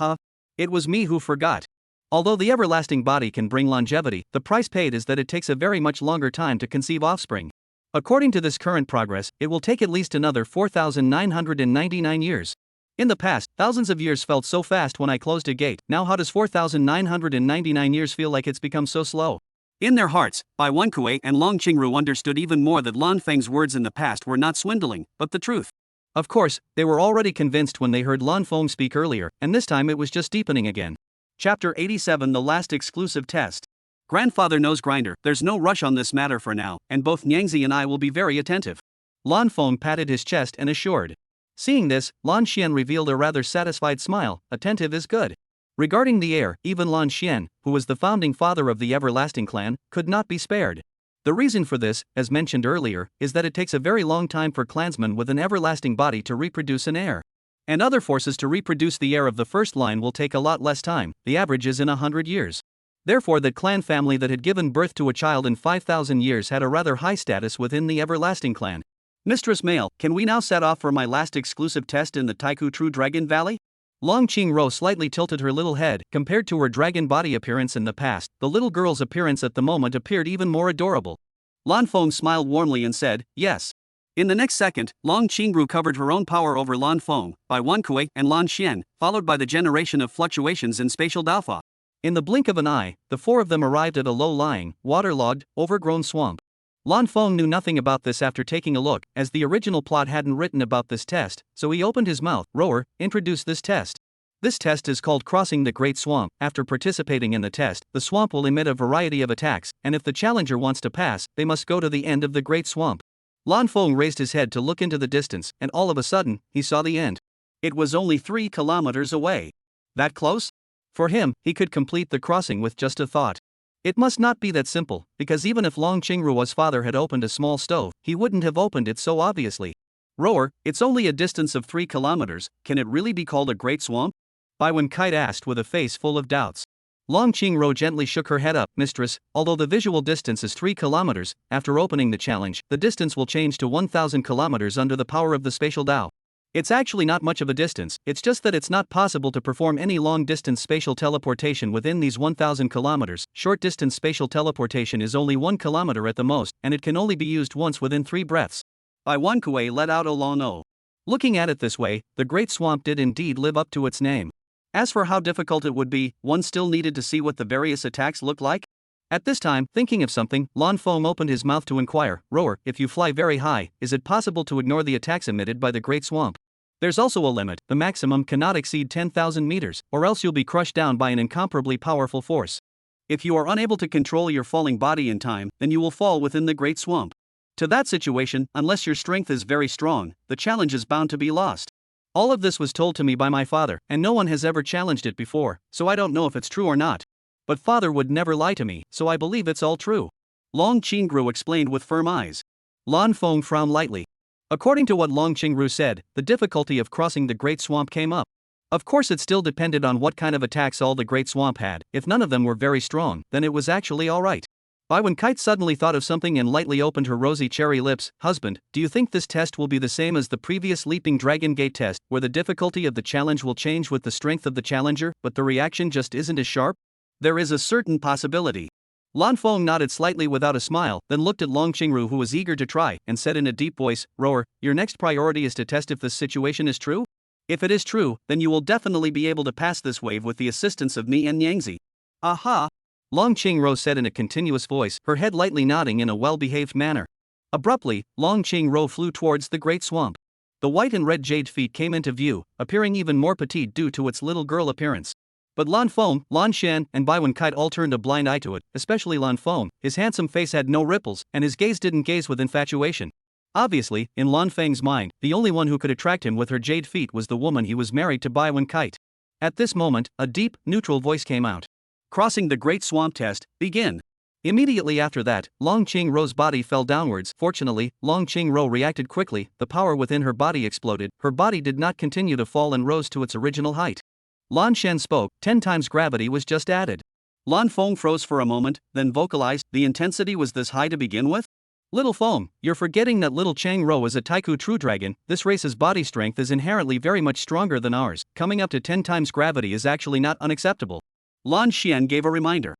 It was me who forgot. Although the everlasting body can bring longevity, the price paid is that it takes a very much longer time to conceive offspring. According to this current progress, it will take at least another 4,999 years. In the past, thousands of years felt so fast when I closed a gate. Now how does 4,999 years feel like it's become so slow? In their hearts, Bai Wenkui and Long Qingru understood even more that Lan Feng's words in the past were not swindling, but the truth. Of course, they were already convinced when they heard Lan Feng speak earlier, and this time it was just deepening again. Chapter 87, The Last Exclusive Test. Grandfather knows Grinder, there's no rush on this matter for now, and both Nyangzi and I will be very attentive. Lan Feng patted his chest and assured. Seeing this, Lan Xian revealed a rather satisfied smile. Attentive is good. Regarding the heir, even Lan Xian, who was the founding father of the Everlasting Clan, could not be spared. The reason for this, as mentioned earlier, is that it takes a very long time for clansmen with an everlasting body to reproduce an heir. And other forces to reproduce the heir of the first line will take a lot less time, the average is in 100 years. Therefore that clan family that had given birth to a child in 5,000 years had a rather high status within the Everlasting Clan. Mistress Male, can we now set off for my last exclusive test in the Taiku True Dragon Valley? Long Qingro slightly tilted her little head. Compared to her dragon body appearance in the past, the little girl's appearance at the moment appeared even more adorable. Lan Feng smiled warmly and said, yes. In the next second, Long Qingru covered her own power over Lan Feng, Bai Wenkui, and Lan Xian, followed by the generation of fluctuations in spatial Daofa. In the blink of an eye, the four of them arrived at a low-lying, waterlogged, overgrown swamp. Lan Feng knew nothing about this after taking a look, as the original plot hadn't written about this test, so he opened his mouth. Rower, introduce this test. This test is called Crossing the Great Swamp. After participating in the test, the swamp will emit a variety of attacks, and if the challenger wants to pass, they must go to the end of the Great Swamp. Lan Feng raised his head to look into the distance, and all of a sudden, he saw the end. It was only 3 kilometers away. That close? For him, he could complete the crossing with just a thought. It must not be that simple, because even if Long Qingruo's father had opened a small stove, he wouldn't have opened it so obviously. Rower, it's only a distance of 3 kilometers, can it really be called a great swamp? Bai Wenkite asked with a face full of doubts. Long Qingruo gently shook her head up. Mistress, although the visual distance is 3 kilometers, after opening the challenge, the distance will change to 1,000 kilometers under the power of the spatial Dao. It's actually not much of a distance, it's just that it's not possible to perform any long-distance spatial teleportation within these 1,000 kilometers. Short-distance spatial teleportation is only 1 kilometer at the most, and it can only be used once within 3 breaths. Bai Wenkui let out a long "oh." Looking at it this way, the Great Swamp did indeed live up to its name. As for how difficult it would be, one still needed to see what the various attacks looked like. At this time, thinking of something, Lan Feng opened his mouth to inquire, Rower, if you fly very high, is it possible to ignore the attacks emitted by the Great Swamp? There's also a limit, the maximum cannot exceed 10,000 meters, or else you'll be crushed down by an incomparably powerful force. If you are unable to control your falling body in time, then you will fall within the Great Swamp. To that situation, unless your strength is very strong, the challenge is bound to be lost. All of this was told to me by my father, and no one has ever challenged it before, so I don't know if it's true or not. But father would never lie to me, so I believe it's all true. Long Qingru explained with firm eyes. Lan Feng frowned lightly. According to what Long Qingru said, the difficulty of crossing the Great Swamp came up. Of course it still depended on what kind of attacks all the Great Swamp had. If none of them were very strong, then it was actually alright. Bai Wenkite suddenly thought of something and lightly opened her rosy cherry lips. Husband, do you think this test will be the same as the previous Leaping Dragon Gate test, where the difficulty of the challenge will change with the strength of the challenger, but the reaction just isn't as sharp? There is a certain possibility. Lan Feng nodded slightly without a smile, then looked at Long Qingru who was eager to try, and said in a deep voice, Rower, your next priority is to test if this situation is true? If it is true, then you will definitely be able to pass this wave with the assistance of me and Nyangzi. Aha! Long Qingru said in a continuous voice, her head lightly nodding in a well-behaved manner. Abruptly, Long Qingru flew towards the Great Swamp. The white and red jade feet came into view, appearing even more petite due to its little girl appearance. But Lan Feng, Lan Xian, and Bai Wenkite all turned a blind eye to it, especially Lan Feng. His handsome face had no ripples, and his gaze didn't gaze with infatuation. Obviously, in Lan Feng's mind, the only one who could attract him with her jade feet was the woman he was married to, Bai Wenkite. At this moment, a deep, neutral voice came out. Crossing the Great Swamp test, begin. Immediately after that, Long Qingruo's body fell downwards. Fortunately, Long Qingruo reacted quickly, the power within her body exploded, her body did not continue to fall and rose to its original height. Lan Shen spoke, 10 times gravity was just added. Lan Feng froze for a moment, then vocalized, the intensity was this high to begin with? Little Feng, you're forgetting that little Chang Ro is a Taiku True Dragon. This race's body strength is inherently very much stronger than ours. Coming up to 10 times gravity is actually not unacceptable. Lan Xian gave a reminder.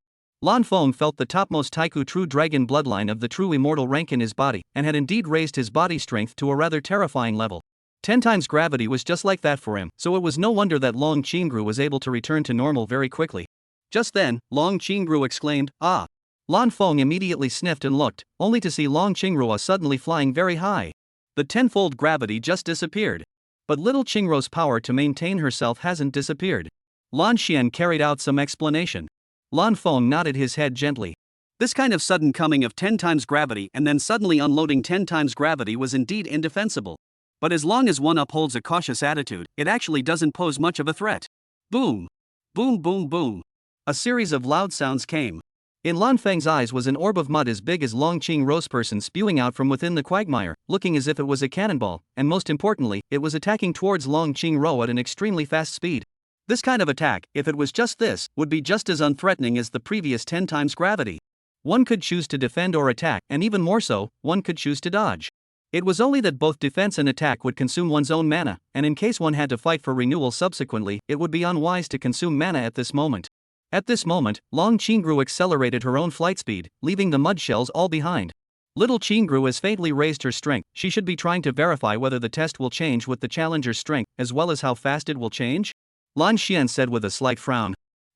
Lan Feng felt the topmost Taiku true dragon bloodline of the true immortal rank in his body, and had indeed raised his body strength to a rather terrifying level. 10 times gravity was just like that for him, so it was no wonder that Long Qingru was able to return to normal very quickly. Just then, Long Qingru exclaimed, "Ah!" Lan Feng immediately sniffed and looked, only to see Long Qingru suddenly flying very high. The tenfold gravity just disappeared. But little Qingru's power to maintain herself hasn't disappeared. Lan Xian carried out some explanation. Lan Feng nodded his head gently. This kind of sudden coming of 10 times gravity and then suddenly unloading 10 times gravity was indeed indefensible. But as long as one upholds a cautious attitude, it actually doesn't pose much of a threat. Boom! Boom boom boom! A series of loud sounds came. In Lan Feng's eyes was an orb of mud as big as Long Qingru's person spewing out from within the quagmire, looking as if it was a cannonball, and most importantly, it was attacking towards Long Qingru at an extremely fast speed. This kind of attack, if it was just this, would be just as unthreatening as the previous 10 times gravity. One could choose to defend or attack, and even more so, one could choose to dodge. It was only that both defense and attack would consume one's own mana, and in case one had to fight for renewal subsequently, it would be unwise to consume mana at this moment. At this moment, Long Qingru accelerated her own flight speed, leaving the mud shells all behind. Little Qingru has faintly raised her strength. She should be trying to verify whether the test will change with the challenger's strength, as well as how fast it will change. Lan Xian said with a slight frown.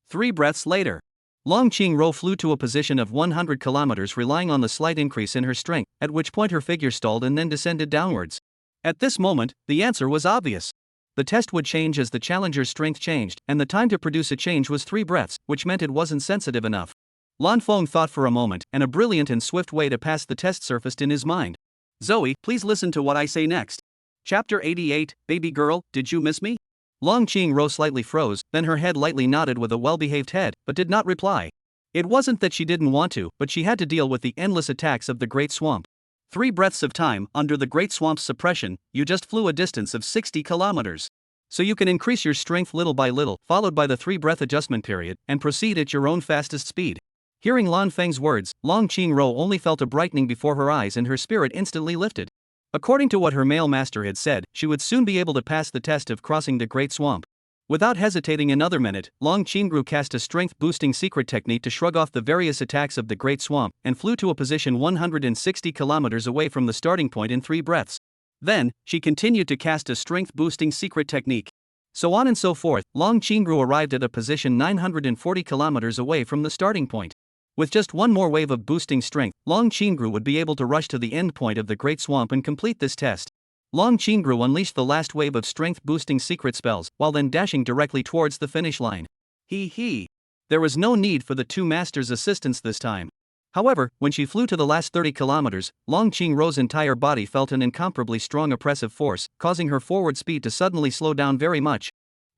3 breaths later, Long Qingru flew to a position of 100 kilometers, relying on the slight increase in her strength, at which point her figure stalled and then descended downwards. At this moment, the answer was obvious. The test would change as the challenger's strength changed, and the time to produce a change was 3 breaths, which meant it wasn't sensitive enough. Lan Feng thought for a moment, and a brilliant and swift way to pass the test surfaced in his mind. Zoe, please listen to what I say next. Chapter 88, Baby Girl, Did You Miss Me? Long Qingru slightly froze, then her head lightly nodded with a well-behaved head, but did not reply. It wasn't that she didn't want to, but she had to deal with the endless attacks of the Great Swamp. 3 breaths of time, under the Great Swamp's suppression, you just flew a distance of 60 kilometers. So you can increase your strength little by little, followed by the 3-breath adjustment period, and proceed at your own fastest speed. Hearing Lan Feng's words, Long Qingru only felt a brightening before her eyes and her spirit instantly lifted. According to what her male master had said, she would soon be able to pass the test of crossing the Great Swamp. Without hesitating another minute, Long Qingru cast a strength-boosting secret technique to shrug off the various attacks of the Great Swamp, and flew to a position 160 kilometers away from the starting point in 3 breaths. Then, she continued to cast a strength-boosting secret technique. So on and so forth, Long Qingru arrived at a position 940 kilometers away from the starting point. With just one more wave of boosting strength, Long Qingru would be able to rush to the end point of the Great Swamp and complete this test. Long Qingru unleashed the last wave of strength-boosting secret spells, while then dashing directly towards the finish line. There was no need for the 2 masters' assistance this time. However, when she flew to the last 30 kilometers, Long Qingru's entire body felt an incomparably strong oppressive force, causing her forward speed to suddenly slow down very much.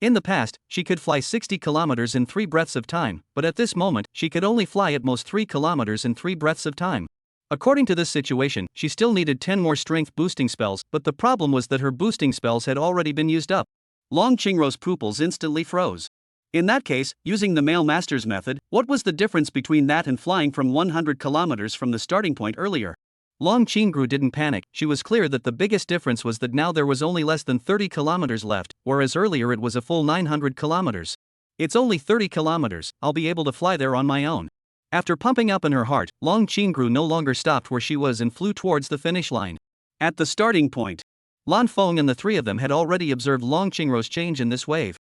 In the past, she could fly 60 kilometers in 3 breaths of time, but at this moment, she could only fly at most 3 kilometers in 3 breaths of time. According to this situation, she still needed 10 more strength boosting spells, but the problem was that her boosting spells had already been used up. Long Qingru's pupils instantly froze. In that case, using the male master's method, what was the difference between that and flying from 100 kilometers from the starting point earlier? Long Qingru didn't panic. She was clear that the biggest difference was that now there was only less than 30 kilometers left, whereas earlier it was a full 900 kilometers. It's only 30 kilometers, I'll be able to fly there on my own. After pumping up in her heart, Long Qingru no longer stopped where she was and flew towards the finish line. At the starting point, Lan Feng and the 3 of them had already observed Long Qingru's change in this wave.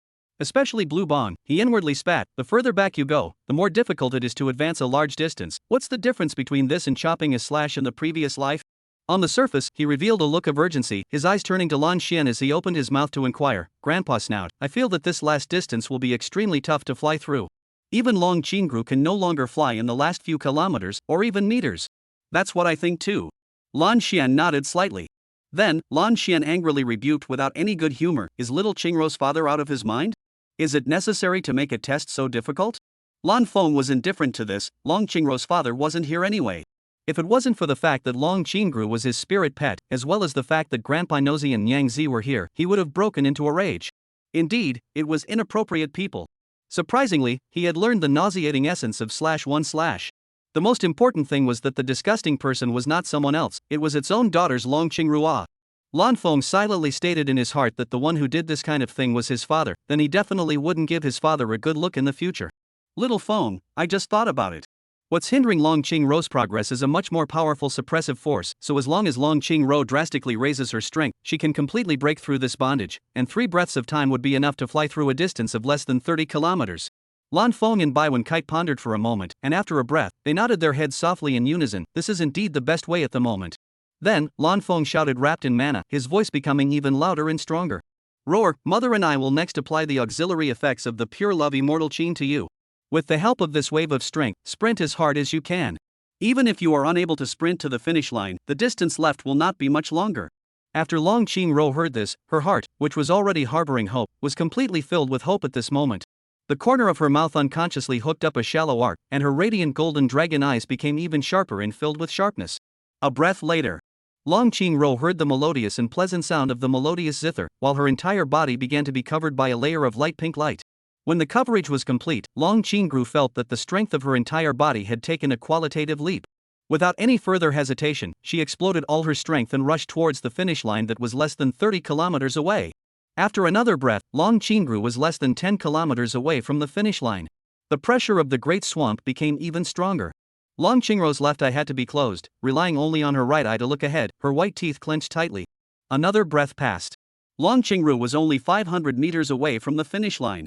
Especially Blue Bong, he inwardly spat. The further back you go, the more difficult it is to advance a large distance. What's the difference between this and chopping a slash in the previous life? On the surface, he revealed a look of urgency, his eyes turning to Lan Xian as he opened his mouth to inquire, Grandpa Snout, I feel that this last distance will be extremely tough to fly through. Even Long Qingru can no longer fly in the last few kilometers, or even meters. That's what I think too. Lan Xian nodded slightly. Then, Lan Xian angrily rebuked without any good humor, is little Qingru's father out of his mind? Is it necessary to make a test so difficult? Lan Feng was indifferent to this. Long Qingru's father wasn't here anyway. If it wasn't for the fact that Long Qingru was his spirit pet, as well as the fact that Grandpa Nosy and Yang Zi were here, he would have broken into a rage. Indeed, it was inappropriate people. Surprisingly, he had learned the nauseating essence of /1/. The most important thing was that the disgusting person was not someone else, it was its own daughter's Long Qingrua. Lan Feng silently stated in his heart that the one who did this kind of thing was his father, then he definitely wouldn't give his father a good look in the future. Little Feng, I just thought about it. What's hindering Long Qingrou's progress is a much more powerful suppressive force, so as long as Long Qingrou drastically raises her strength, she can completely break through this bondage, and 3 breaths of time would be enough to fly through a distance of less than 30 kilometers. Lan Feng and Bai Kite pondered for a moment, and after a breath, they nodded their heads softly in unison. This is indeed the best way at the moment. Then, Lan Feng shouted, wrapped in mana, his voice becoming even louder and stronger. Roar, Mother and I will next apply the auxiliary effects of the pure love immortal Qin to you. With the help of this wave of strength, sprint as hard as you can. Even if you are unable to sprint to the finish line, the distance left will not be much longer. After Long Qingrou heard this, her heart, which was already harboring hope, was completely filled with hope at this moment. The corner of her mouth unconsciously hooked up a shallow arc, and her radiant golden dragon eyes became even sharper and filled with sharpness. A breath later, Long Qingrou heard the melodious and pleasant sound of the melodious zither, while her entire body began to be covered by a layer of light pink light. When the coverage was complete, Long Qingrou felt that the strength of her entire body had taken a qualitative leap. Without any further hesitation, she exploded all her strength and rushed towards the finish line that was less than 30 kilometers away. After another breath, Long Qingrou was less than 10 kilometers away from the finish line. The pressure of the great swamp became even stronger. Long Qingrou's left eye had to be closed, relying only on her right eye to look ahead, her white teeth clenched tightly. Another breath passed. Long Qingrou was only 500 meters away from the finish line.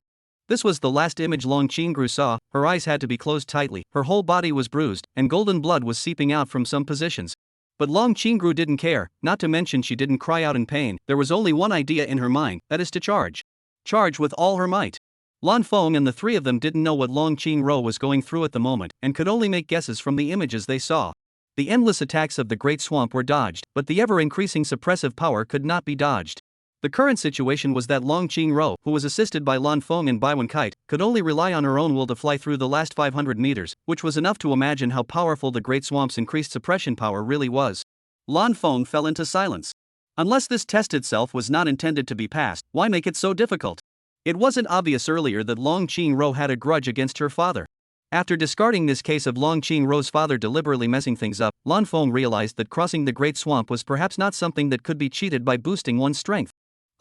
This was the last image Long Qingrou saw. Her eyes had to be closed tightly, her whole body was bruised, and golden blood was seeping out from some positions. But Long Qingrou didn't care, not to mention she didn't cry out in pain. There was only one idea in her mind, that is to charge. Charge with all her might. Lan Feng and the 3 of them didn't know what Long Qingrou was going through at the moment, and could only make guesses from the images they saw. The endless attacks of the great swamp were dodged, but the ever-increasing suppressive power could not be dodged. The current situation was that Long Qingrou, who was assisted by Lan Feng and Bai Kite, could only rely on her own will to fly through the last 500 meters, which was enough to imagine how powerful the Great Swamp's increased suppression power really was. Lan Feng fell into silence. Unless this test itself was not intended to be passed, why make it so difficult? It wasn't obvious earlier that Long Qingrou had a grudge against her father. After discarding this case of Long Qingrou's father deliberately messing things up, Lan Feng realized that crossing the Great Swamp was perhaps not something that could be cheated by boosting one's strength.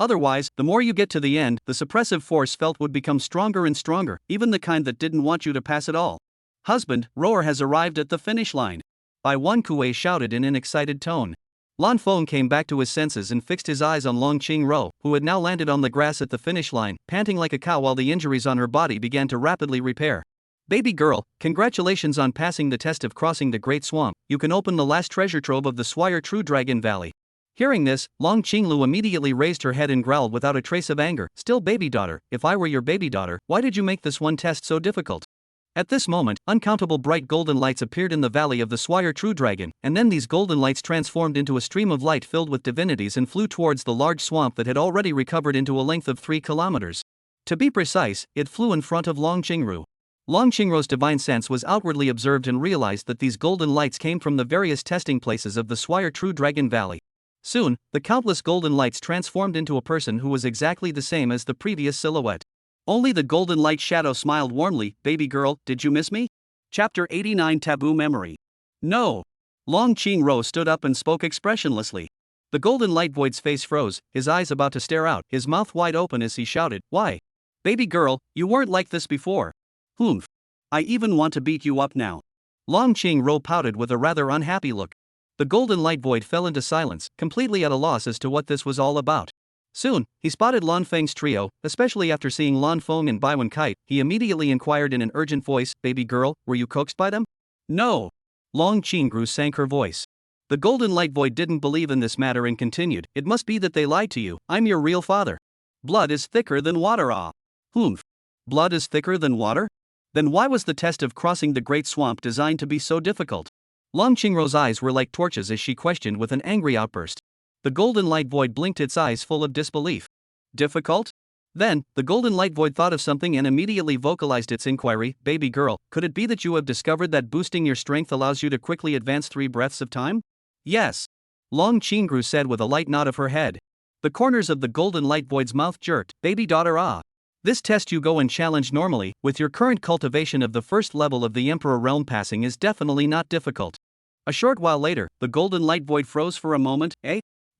Otherwise, the more you get to the end, the suppressive force felt would become stronger and stronger, even the kind that didn't want you to pass at all. Husband, Roar has arrived at the finish line. Bai Kuei shouted in an excited tone. Lan Feng came back to his senses and fixed his eyes on Long Qingrou, who had now landed on the grass at the finish line, panting like a cow while the injuries on her body began to rapidly repair. Baby girl, congratulations on passing the test of crossing the Great Swamp. You can open the last treasure trove of the Swire True Dragon Valley. Hearing this, Long Qinglu immediately raised her head and growled without a trace of anger. Still, baby daughter, if I were your baby daughter, why did you make this one test so difficult? At this moment, uncountable bright golden lights appeared in the valley of the Swire True Dragon, and then these golden lights transformed into a stream of light filled with divinities and flew towards the large swamp that had already recovered into a length of 3 kilometers. To be precise, it flew in front of Long Qingru. Long Qingrou's divine sense was outwardly observed and realized that these golden lights came from the various testing places of the Swire True Dragon Valley. Soon, the countless golden lights transformed into a person who was exactly the same as the previous silhouette. Only the golden light shadow smiled warmly. Baby girl, did you miss me? Chapter 89 Taboo Memory. No. Long Qingrou stood up and spoke expressionlessly. The golden light void's face froze, his eyes about to stare out, his mouth wide open as he shouted, why? Baby girl, you weren't like this before. Humph. I even want to beat you up now. Long Qingrou pouted with a rather unhappy look. The golden light void fell into silence, completely at a loss as to what this was all about. Soon, he spotted Lan Feng's trio, especially after seeing Lan Feng and Bai Kite. He immediately inquired in an urgent voice, baby girl, were you coaxed by them? No. Long Qingru sank her voice. The golden light void didn't believe in this matter and continued, it must be that they lied to you. I'm your real father. Blood is thicker than water. Humph. Blood is thicker than water? Then why was the test of crossing the Great Swamp designed to be so difficult? Long Qingrou's eyes were like torches as she questioned with an angry outburst. The golden light void blinked its eyes full of disbelief. Difficult? Then, the golden light void thought of something and immediately vocalized its inquiry, baby girl, could it be that you have discovered that boosting your strength allows you to quickly advance 3 breaths of time? Yes. Long Qingru said with a light nod of her head. The corners of the golden light void's mouth jerked, baby daughter. This test you go and challenge normally, with your current cultivation of the first level of the Emperor realm passing is definitely not difficult. A short while later, the golden light void froze for a moment.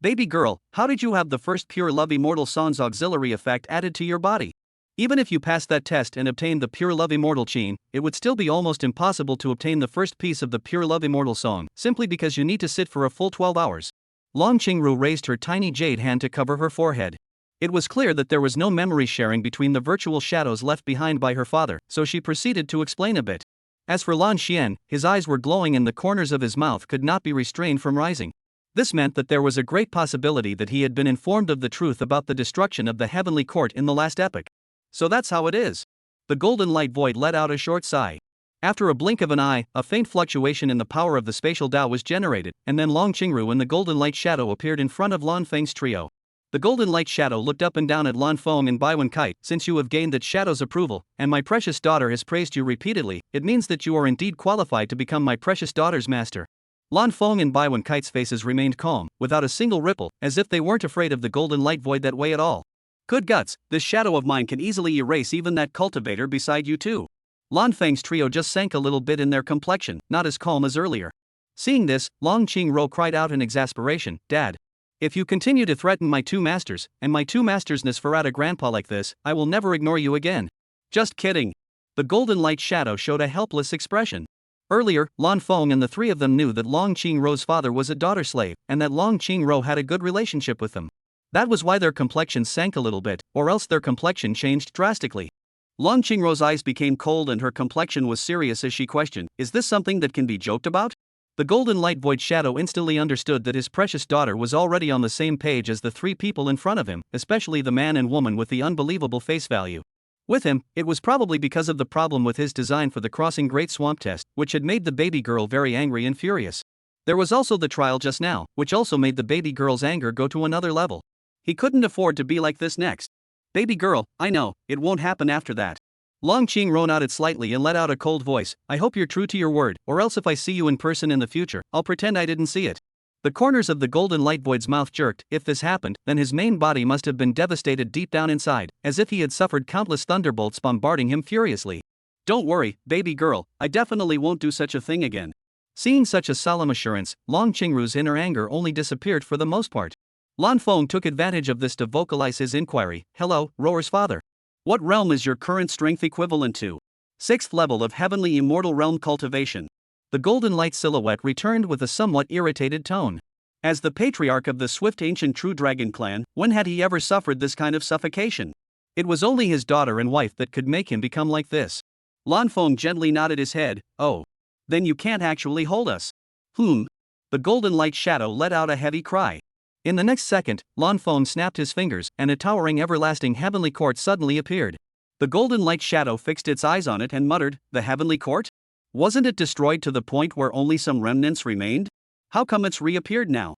Baby girl, how did you have the first pure love immortal Son's auxiliary effect added to your body? Even if you passed that test and obtained the Pure Love Immortal chain, it would still be almost impossible to obtain the first piece of the Pure Love Immortal song, simply because you need to sit for a full 12 hours. Long Qingru raised her tiny jade hand to cover her forehead. It was clear that there was no memory sharing between the virtual shadows left behind by her father, so she proceeded to explain a bit. As for Lan Xian, his eyes were glowing and the corners of his mouth could not be restrained from rising. This meant that there was a great possibility that he had been informed of the truth about the destruction of the heavenly court in the last epoch. So that's how it is. The golden light void let out a short sigh. After a blink of an eye, a faint fluctuation in the power of the spatial Tao was generated, and then Long Qingru and the golden light shadow appeared in front of Lan Feng's trio. The golden light shadow looked up and down at Lan Feng and Baiwen Kite. Since you have gained that shadow's approval, and my precious daughter has praised you repeatedly, it means that you are indeed qualified to become my precious daughter's master. Lan Feng and Baiwen Kite's faces remained calm, without a single ripple, as if they weren't afraid of the golden light void that way at all. Good guts, this shadow of mine can easily erase even that cultivator beside you too. Lan Feng's trio just sank a little bit in their complexion, not as calm as earlier. Seeing this, Long Qingru cried out in exasperation, "Dad! If you continue to threaten my two masters, and my two masters Nosferatu grandpa like this, I will never ignore you again." Just kidding. The golden light shadow showed a helpless expression. Earlier, Lan Feng and the three of them knew that Long Qingru's father was a daughter slave, and that Long Qingru had a good relationship with them. That was why their complexions sank a little bit, or else their complexion changed drastically. Long Qingru's eyes became cold and her complexion was serious as she questioned, "Is this something that can be joked about?" The golden light void shadow instantly understood that his precious daughter was already on the same page as the three people in front of him, especially the man and woman with the unbelievable face value. With him, it was probably because of the problem with his design for the Crossing Great Swamp test, which had made the baby girl very angry and furious. There was also the trial just now, which also made the baby girl's anger go to another level. He couldn't afford to be like this next. "Baby girl, I know, it won't happen after that." Long Qingru nodded slightly and let out a cold voice, "I hope you're true to your word, or else if I see you in person in the future, I'll pretend I didn't see it." The corners of the golden light void's mouth jerked. If this happened, then his main body must have been devastated deep down inside, as if he had suffered countless thunderbolts bombarding him furiously. "Don't worry, baby girl, I definitely won't do such a thing again." Seeing such a solemn assurance, Long Qingru's inner anger only disappeared for the most part. Lan Feng took advantage of this to vocalize his inquiry, "Hello, Roar's father. What realm is your current strength equivalent to?" "6th level of heavenly immortal realm cultivation." The golden light silhouette returned with a somewhat irritated tone. As the patriarch of the swift ancient true dragon clan, when had he ever suffered this kind of suffocation? It was only his daughter and wife that could make him become like this. Lan Feng gently nodded his head, "Oh. Then you can't actually hold us." The golden light shadow let out a heavy cry. In the next second, Lan Feng snapped his fingers, and a towering everlasting heavenly court suddenly appeared. The golden light shadow fixed its eyes on it and muttered, "The heavenly court? Wasn't it destroyed to the point where only some remnants remained? How come it's reappeared now?"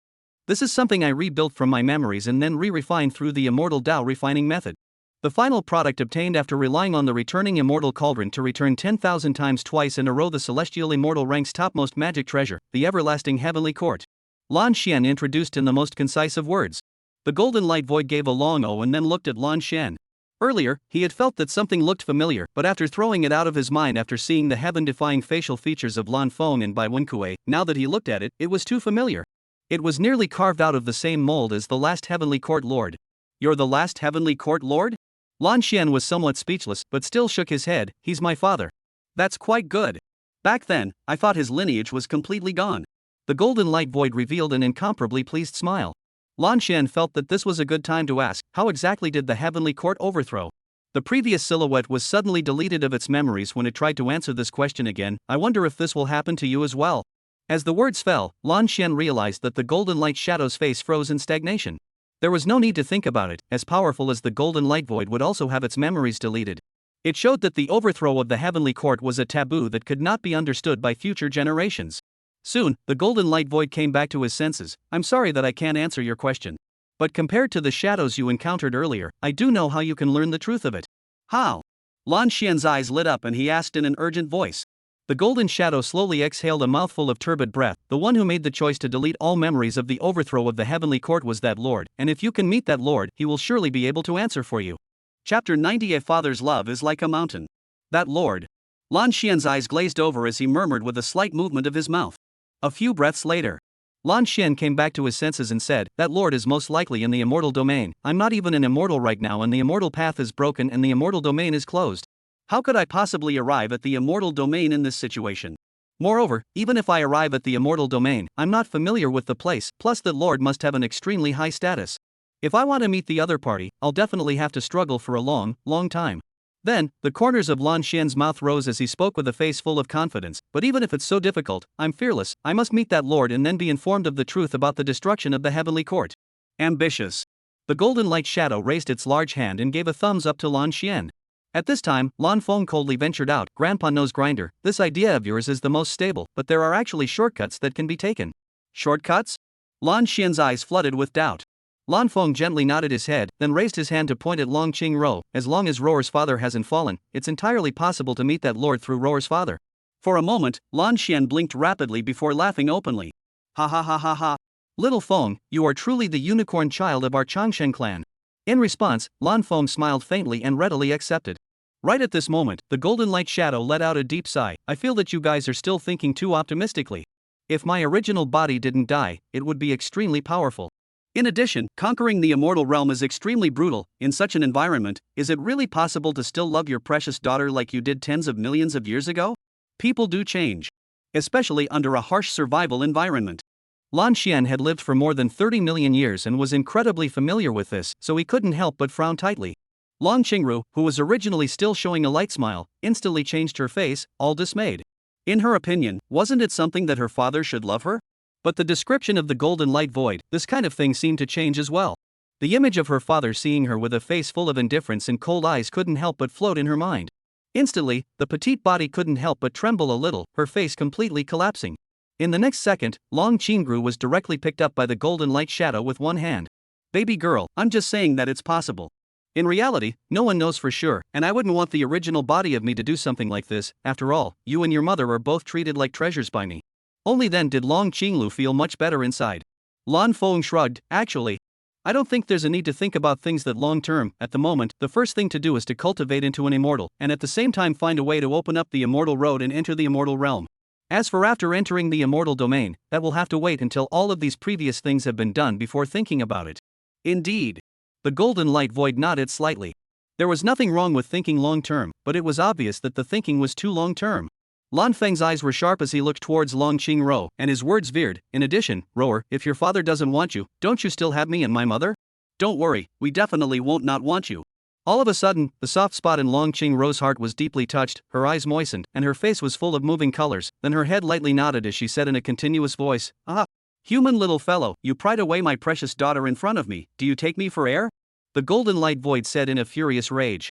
"This is something I rebuilt from my memories and then re-refined through the immortal Tao refining method. The final product obtained after relying on the returning immortal cauldron to return 10,000 times twice in a row the celestial immortal rank's topmost magic treasure, the everlasting heavenly court." Lan Xian introduced in the most concise of words. The golden light void gave a long "oh" and then looked at Lan Xian. Earlier, he had felt that something looked familiar, but after throwing it out of his mind after seeing the heaven-defying facial features of Lan Feng and Bai Wenkue, now that he looked at it, it was too familiar. It was nearly carved out of the same mold as the last heavenly court lord. "You're the last heavenly court lord?" Lan Xian was somewhat speechless, but still shook his head. "He's my father." "That's quite good. Back then, I thought his lineage was completely gone." The golden light void revealed an incomparably pleased smile. Lan Xian felt that this was a good time to ask, "How exactly did the heavenly court overthrow?" The previous silhouette was suddenly deleted of its memories when it tried to answer this question again. "I wonder if this will happen to you as well." As the words fell, Lan Xian realized that the golden light shadow's face froze in stagnation. There was no need to think about it, as powerful as the golden light void would also have its memories deleted. It showed that the overthrow of the heavenly court was a taboo that could not be understood by future generations. Soon, the golden light void came back to his senses. "I'm sorry that I can't answer your question. But compared to the shadows you encountered earlier, I do know how you can learn the truth of it." "How?" Lan Xian's eyes lit up and he asked in an urgent voice. The golden shadow slowly exhaled a mouthful of turbid breath. "The one who made the choice to delete all memories of the overthrow of the heavenly court was that lord, and if you can meet that lord, he will surely be able to answer for you." Chapter 90. A father's love is like a mountain. That lord. Lan Xian's eyes glazed over as he murmured with a slight movement of his mouth. A few breaths later. Lan Xian came back to his senses and said, "That lord is most likely in the immortal domain. I'm not even an immortal right now, and the immortal path is broken and the immortal domain is closed. How could I possibly arrive at the immortal domain in this situation? Moreover, even if I arrive at the immortal domain, I'm not familiar with the place, plus that lord must have an extremely high status. If I want to meet the other party, I'll definitely have to struggle for a long, long time." Then, the corners of Lan Xian's mouth rose as he spoke with a face full of confidence. "But even if it's so difficult, I'm fearless. I must meet that lord and then be informed of the truth about the destruction of the heavenly court." Ambitious. The golden light shadow raised its large hand and gave a thumbs up to Lan Xian. At this time, Lan Feng coldly ventured out, "Grandpa Nose Grinder, this idea of yours is the most stable, but there are actually shortcuts that can be taken." Shortcuts? Lan Xian's eyes flooded with doubt. Lan Feng gently nodded his head, then raised his hand to point at Long Qing-ro. "As long as Roar's father hasn't fallen, it's entirely possible to meet that lord through Roar's father." For a moment, Lan Xian blinked rapidly before laughing openly. "Ha ha ha ha ha. Little Feng, you are truly the unicorn child of our Changshen clan." In response, Lan Feng smiled faintly and readily accepted. Right at this moment, the golden light shadow let out a deep sigh. "I feel that you guys are still thinking too optimistically. If my original body didn't die, it would be extremely powerful. In addition, conquering the immortal realm is extremely brutal. In such an environment, is it really possible to still love your precious daughter like you did tens of millions of years ago? People do change. Especially under a harsh survival environment." Lan Xian had lived for more than 30 million years and was incredibly familiar with this, so he couldn't help but frown tightly. Long Qingru, who was originally still showing a light smile, instantly changed her face, all dismayed. In her opinion, wasn't it something that her father should love her? But the description of the golden light void, this kind of thing seemed to change as well. The image of her father seeing her with a face full of indifference and cold eyes couldn't help but float in her mind. Instantly, the petite body couldn't help but tremble a little, her face completely collapsing. In the next second, Long Qingru was directly picked up by the golden light shadow with one hand. "Baby girl, I'm just saying that it's possible. In reality, no one knows for sure, and I wouldn't want the original body of me to do something like this. After all, you and your mother are both treated like treasures by me." Only then did Long Qinglu feel much better inside. Lan Feng shrugged. "Actually, I don't think there's a need to think about things that long term. At the moment, the first thing to do is to cultivate into an immortal, and at the same time find a way to open up the immortal road and enter the immortal realm. As for after entering the immortal domain, that will have to wait until all of these previous things have been done before thinking about it." Indeed. The golden light void nodded slightly. There was nothing wrong with thinking long term, but it was obvious that the thinking was too long term. Lan Feng's eyes were sharp as he looked towards Long Qingro, and his words veered. "In addition, Roar, if your father doesn't want you, don't you still have me and my mother? Don't worry, we definitely won't not want you." All of a sudden, the soft spot in Long Qingro's heart was deeply touched, her eyes moistened, and her face was full of moving colors. Then her head lightly nodded as she said in a continuous voice, "Ah, human little fellow, you pried away my precious daughter in front of me. Do you take me for air?" The golden light void said in a furious rage.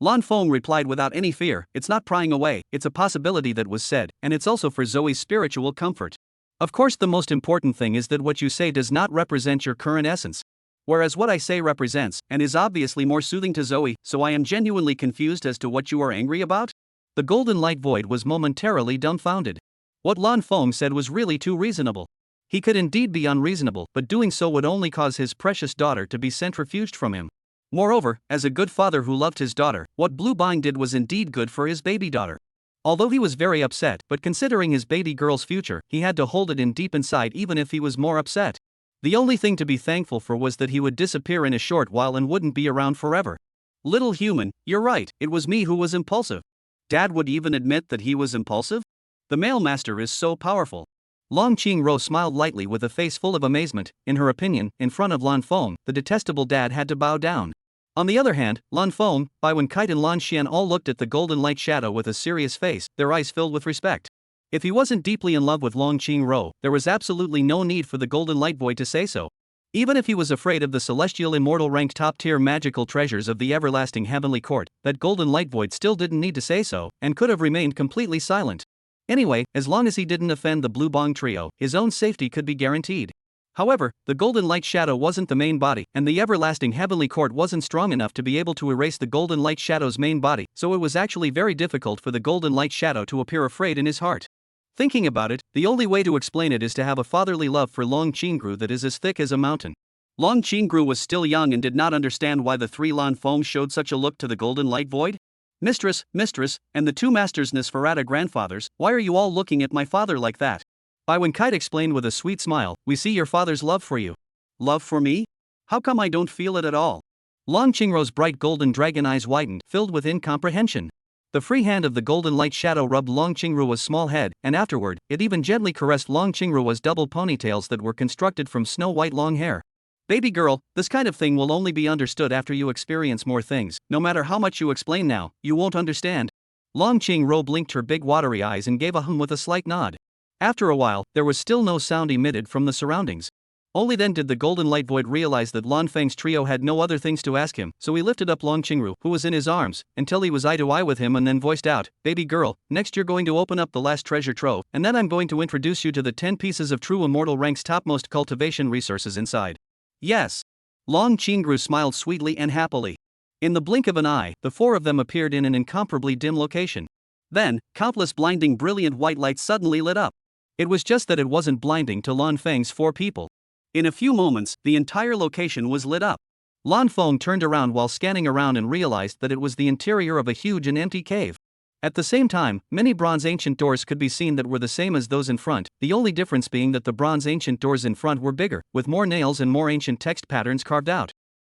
Lan Feng replied without any fear, "It's not prying away, it's a possibility that was said, and it's also for Zoe's spiritual comfort. Of course, the most important thing is that what you say does not represent your current essence. Whereas what I say represents, and is obviously more soothing to Zoe, so I am genuinely confused as to what you are angry about." The golden light void was momentarily dumbfounded. What Lan Feng said was really too reasonable. He could indeed be unreasonable, but doing so would only cause his precious daughter to be centrifuged from him. Moreover, as a good father who loved his daughter, what Blue Bang did was indeed good for his baby daughter. Although he was very upset, but considering his baby girl's future, he had to hold it in deep inside even if he was more upset. The only thing to be thankful for was that he would disappear in a short while and wouldn't be around forever. "Little human, you're right, it was me who was impulsive." Dad would even admit that he was impulsive? The male master is so powerful. Long Qingro smiled lightly with a face full of amazement. In her opinion, in front of Lan Feng, the detestable dad had to bow down. On the other hand, Lan Feng, Baiwen Kite and Lan Xian all looked at the golden light shadow with a serious face, their eyes filled with respect. If he wasn't deeply in love with Long Qingro, there was absolutely no need for the golden light void to say so. Even if he was afraid of the celestial immortal ranked top-tier magical treasures of the everlasting heavenly court, that golden light void still didn't need to say so, and could have remained completely silent. Anyway, as long as he didn't offend the Blue Bang trio, his own safety could be guaranteed. However, the golden light shadow wasn't the main body, and the everlasting heavenly court wasn't strong enough to be able to erase the golden light shadow's main body, so it was actually very difficult for the golden light shadow to appear afraid in his heart. Thinking about it, the only way to explain it is to have a fatherly love for Long Qingru that is as thick as a mountain. Long Qingru was still young and did not understand why the three Lan Feng showed such a look to the golden light void. Mistress, and the two masters Nosferatu grandfathers, why are you all looking at my father like that? Bai Wen-kite explained with a sweet smile, "We see your father's love for you." "Love for me? How come I don't feel it at all?" Lan Qingrou's bright golden dragon eyes widened, filled with incomprehension. The free hand of the golden light shadow rubbed Long Qingruo's small head, and afterward, it even gently caressed Long Qingruo's double ponytails that were constructed from snow-white long hair. "Baby girl, this kind of thing will only be understood after you experience more things. No matter how much you explain now, you won't understand." Long Qingruo blinked her big watery eyes and gave a hum with a slight nod. After a while, there was still no sound emitted from the surroundings. Only then did the golden light void realize that Lan Feng's trio had no other things to ask him, so he lifted up Long Qingru, who was in his arms, until he was eye to eye with him and then voiced out, "Baby girl, next you're going to open up the last treasure trove, and then I'm going to introduce you to the 10 pieces of true immortal rank's topmost cultivation resources inside." "Yes." Long Qingru smiled sweetly and happily. In the blink of an eye, the 4 of them appeared in an incomparably dim location. Then, countless blinding brilliant white lights suddenly lit up. It was just that it wasn't blinding to Lan Feng's 4 people. In a few moments, the entire location was lit up. Lan Feng turned around while scanning around and realized that it was the interior of a huge and empty cave. At the same time, many bronze ancient doors could be seen that were the same as those in front, the only difference being that the bronze ancient doors in front were bigger, with more nails and more ancient text patterns carved out.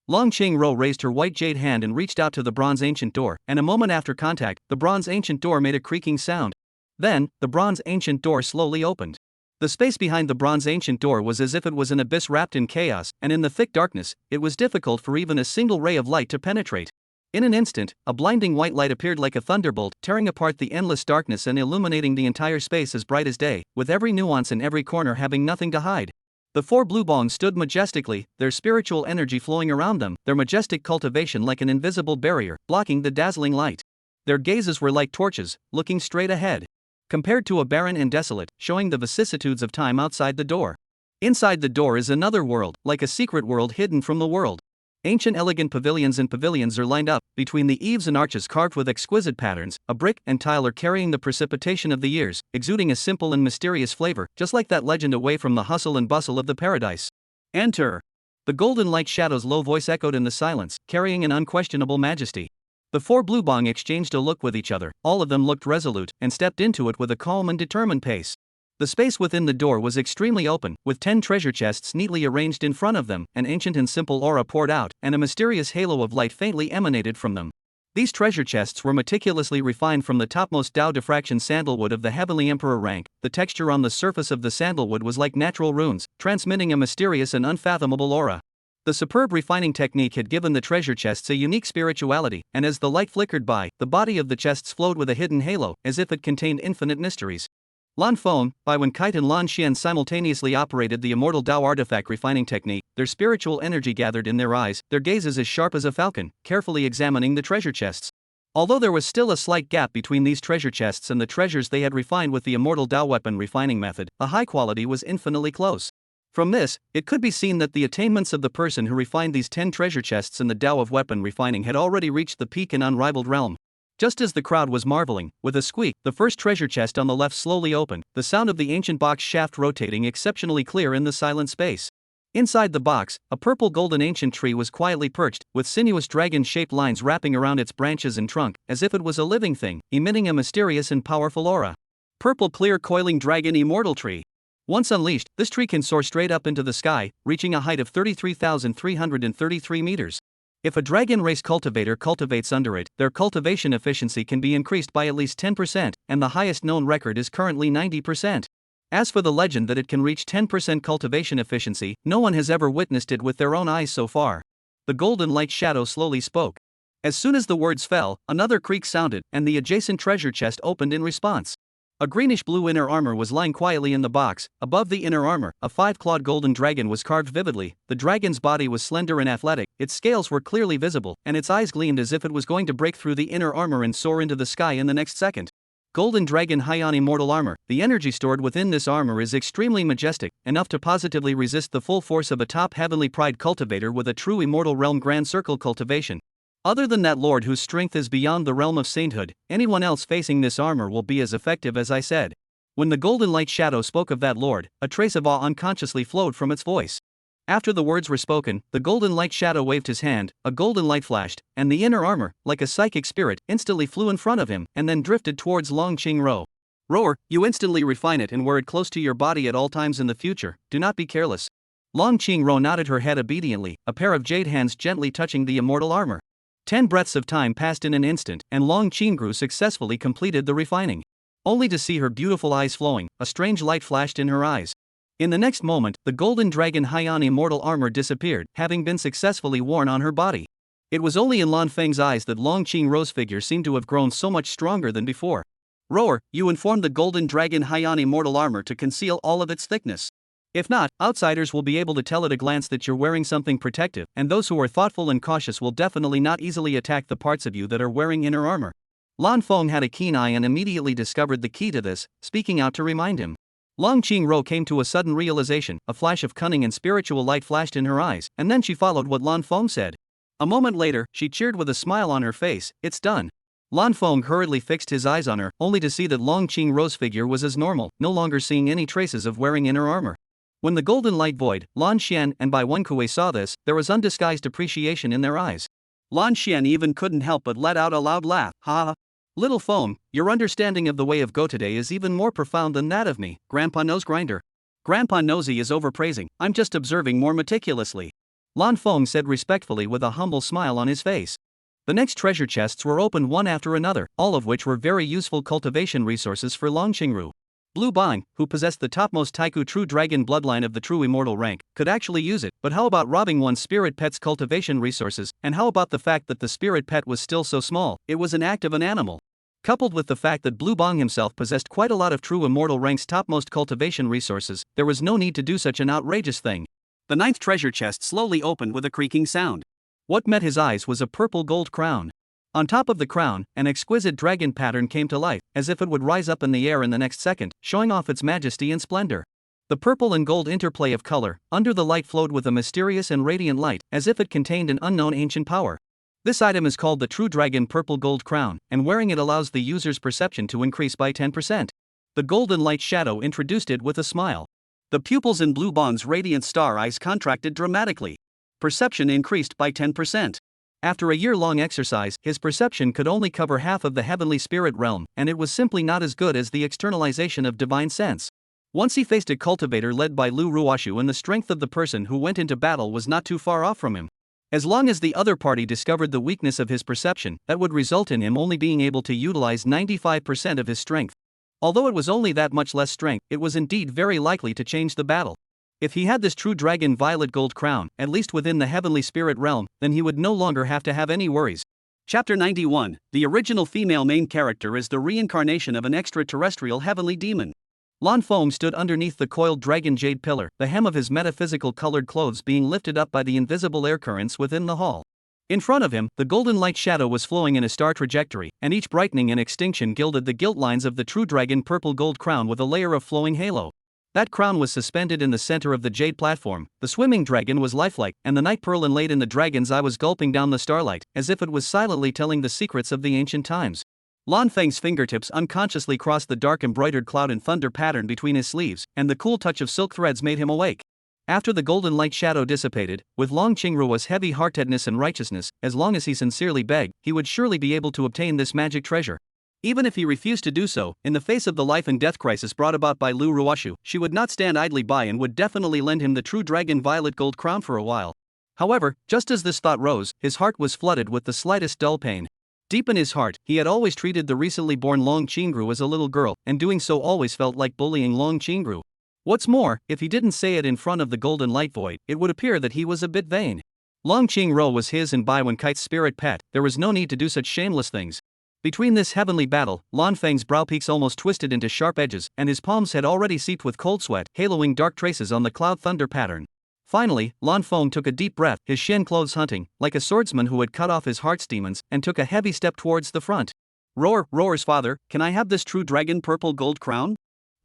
Long Qingruo raised her white jade hand and reached out to the bronze ancient door, and a moment after contact, the bronze ancient door made a creaking sound. Then, the bronze ancient door slowly opened. The space behind the bronze ancient door was as if it was an abyss wrapped in chaos, and in the thick darkness, it was difficult for even a single ray of light to penetrate. In an instant, a blinding white light appeared like a thunderbolt, tearing apart the endless darkness and illuminating the entire space as bright as day, with every nuance and every corner having nothing to hide. The 4 blue bongs stood majestically, their spiritual energy flowing around them, their majestic cultivation like an invisible barrier, blocking the dazzling light. Their gazes were like torches, looking straight ahead. Compared to a barren and desolate, showing the vicissitudes of time outside the door. Inside the door is another world, like a secret world hidden from the world. Ancient elegant pavilions and pavilions are lined up, between the eaves and arches carved with exquisite patterns, a brick and tile are carrying the precipitation of the years, exuding a simple and mysterious flavor, just like that legend away from the hustle and bustle of the paradise. "Enter!" The golden light shadow's low voice echoed in the silence, carrying an unquestionable majesty. The 4 blue bong exchanged a look with each other, all of them looked resolute, and stepped into it with a calm and determined pace. The space within the door was extremely open, with 10 treasure chests neatly arranged in front of them, an ancient and simple aura poured out, and a mysterious halo of light faintly emanated from them. These treasure chests were meticulously refined from the topmost Dao diffraction sandalwood of the heavenly emperor rank. The texture on the surface of the sandalwood was like natural runes, transmitting a mysterious and unfathomable aura. The superb refining technique had given the treasure chests a unique spirituality, and as the light flickered by, the body of the chests flowed with a hidden halo, as if it contained infinite mysteries. Lan Feng, Bai Wen-kite and Lan Xian simultaneously operated the immortal Dao artifact refining technique, their spiritual energy gathered in their eyes, their gazes as sharp as a falcon, carefully examining the treasure chests. Although there was still a slight gap between these treasure chests and the treasures they had refined with the immortal Dao weapon refining method, the high quality was infinitely close. From this, it could be seen that the attainments of the person who refined these 10 treasure chests in the Dao of weapon refining had already reached the peak and unrivaled realm. Just as the crowd was marveling, with a squeak, the first treasure chest on the left slowly opened, the sound of the ancient box shaft rotating exceptionally clear in the silent space. Inside the box, a purple golden ancient tree was quietly perched, with sinuous dragon-shaped lines wrapping around its branches and trunk, as if it was a living thing, emitting a mysterious and powerful aura. Purple clear coiling dragon immortal tree. Once unleashed, this tree can soar straight up into the sky, reaching a height of 33,333 meters. If a dragon race cultivator cultivates under it, their cultivation efficiency can be increased by at least 10%, and the highest known record is currently 90%. As for the legend that it can reach 10% cultivation efficiency, no one has ever witnessed it with their own eyes so far. The golden light shadow slowly spoke. As soon as the words fell, another creak sounded, and the adjacent treasure chest opened in response. A greenish-blue inner armor was lying quietly in the box. Above the inner armor, a 5-clawed golden dragon was carved vividly. The dragon's body was slender and athletic, its scales were clearly visible, and its eyes gleamed as if it was going to break through the inner armor and soar into the sky in the next second. Golden Dragon High-on Immortal Armor. The energy stored within this armor is extremely majestic, enough to positively resist the full force of a top heavenly pride cultivator with a true immortal realm grand circle cultivation. Other than that lord whose strength is beyond the realm of sainthood, anyone else facing this armor will be as effective as I said. When the golden light shadow spoke of that lord, a trace of awe unconsciously flowed from its voice. After the words were spoken, the golden light shadow waved his hand, a golden light flashed, and the inner armor, like a psychic spirit, instantly flew in front of him, and then drifted towards Long Qingruo. Roar, you instantly refine it and wear it close to your body at all times in the future, do not be careless. Long Qingro nodded her head obediently, a pair of jade hands gently touching the immortal armor. 10 breaths of time passed in an instant, and Long Qingru successfully completed the refining. Only to see her beautiful eyes flowing, a strange light flashed in her eyes. In the next moment, the golden dragon Haiyan immortal armor disappeared, having been successfully worn on her body. It was only in Lan Feng's eyes that Long Qingru's figure seemed to have grown so much stronger than before. Roar, you informed the golden dragon Haiyan immortal armor to conceal all of its thickness. If not, outsiders will be able to tell at a glance that you're wearing something protective, and those who are thoughtful and cautious will definitely not easily attack the parts of you that are wearing inner armor. Lan Feng had a keen eye and immediately discovered the key to this, speaking out to remind him. Long Qingro came to a sudden realization, a flash of cunning and spiritual light flashed in her eyes, and then she followed what Lan Feng said. A moment later, she cheered with a smile on her face, it's done. Lan Feng hurriedly fixed his eyes on her, only to see that Long Qingru's figure was as normal, no longer seeing any traces of wearing inner armor. When the golden light void, Lan Xian and Bai Wenkui saw this, there was undisguised appreciation in their eyes. Lan Xian even couldn't help but let out a loud laugh, ha ha. Little Feng, your understanding of the way of Go today is even more profound than that of me, Grandpa Nose Grinder. Grandpa Nosy is overpraising, I'm just observing more meticulously. Lan Feng said respectfully with a humble smile on his face. The next treasure chests were opened one after another, all of which were very useful cultivation resources for Long Qingru. Blue Bang, who possessed the topmost Taiku true dragon bloodline of the true immortal rank, could actually use it, but how about robbing one's spirit pet's cultivation resources, and how about the fact that the spirit pet was still so small, it was an act of an animal? Coupled with the fact that Blue Bang himself possessed quite a lot of true immortal rank's topmost cultivation resources, there was no need to do such an outrageous thing. The ninth treasure chest slowly opened with a creaking sound. What met his eyes was a purple gold crown. On top of the crown, an exquisite dragon pattern came to life, as if it would rise up in the air in the next second, showing off its majesty and splendor. The purple and gold interplay of color, under the light flowed with a mysterious and radiant light, as if it contained an unknown ancient power. This item is called the True Dragon Purple Gold Crown, and wearing it allows the user's perception to increase by 10%. The golden light shadow introduced it with a smile. The pupils in Blue Bang's radiant star eyes contracted dramatically. Perception increased by 10%. After a year-long exercise, his perception could only cover half of the heavenly spirit realm, and it was simply not as good as the externalization of divine sense. Once he faced a cultivator led by Lu Ruoshu, and the strength of the person who went into battle was not too far off from him. As long as the other party discovered the weakness of his perception, that would result in him only being able to utilize 95% of his strength. Although it was only that much less strength, it was indeed very likely to change the battle. If he had this true dragon violet gold crown, at least within the heavenly spirit realm, then he would no longer have to have any worries. Chapter 91, the original female main character is the reincarnation of an extraterrestrial heavenly demon. Lan Feng stood underneath the coiled dragon jade pillar, the hem of his metaphysical colored clothes being lifted up by the invisible air currents within the hall. In front of him, the golden light shadow was flowing in a star trajectory, and each brightening and extinction gilded the gilt lines of the true dragon purple gold crown with a layer of flowing halo. That crown was suspended in the center of the jade platform, the swimming dragon was lifelike, and the night pearl inlaid in the dragon's eye was gulping down the starlight, as if it was silently telling the secrets of the ancient times. Lan Feng's fingertips unconsciously crossed the dark embroidered cloud and thunder pattern between his sleeves, and the cool touch of silk threads made him awake. After the golden light shadow dissipated, with Long Qingru's heavy-heartedness and righteousness, as long as he sincerely begged, he would surely be able to obtain this magic treasure. Even if he refused to do so, in the face of the life and death crisis brought about by Lu Ruoshu, she would not stand idly by and would definitely lend him the true dragon violet gold crown for a while. However, just as this thought rose, his heart was flooded with the slightest dull pain. Deep in his heart, he had always treated the recently born Long Qingru as a little girl, and doing so always felt like bullying Long Qingru. What's more, if he didn't say it in front of the golden light void, it would appear that he was a bit vain. Long Qingru was his and Bai Wenkai's spirit pet, there was no need to do such shameless things. Between this heavenly battle, Lan Feng's brow peaks almost twisted into sharp edges, and his palms had already seeped with cold sweat, haloing dark traces on the cloud thunder pattern. Finally, Lan Feng took a deep breath, his shin clothes hunting, like a swordsman who had cut off his heart's demons, and took a heavy step towards the front. Roar's father, can I have this true dragon purple gold crown?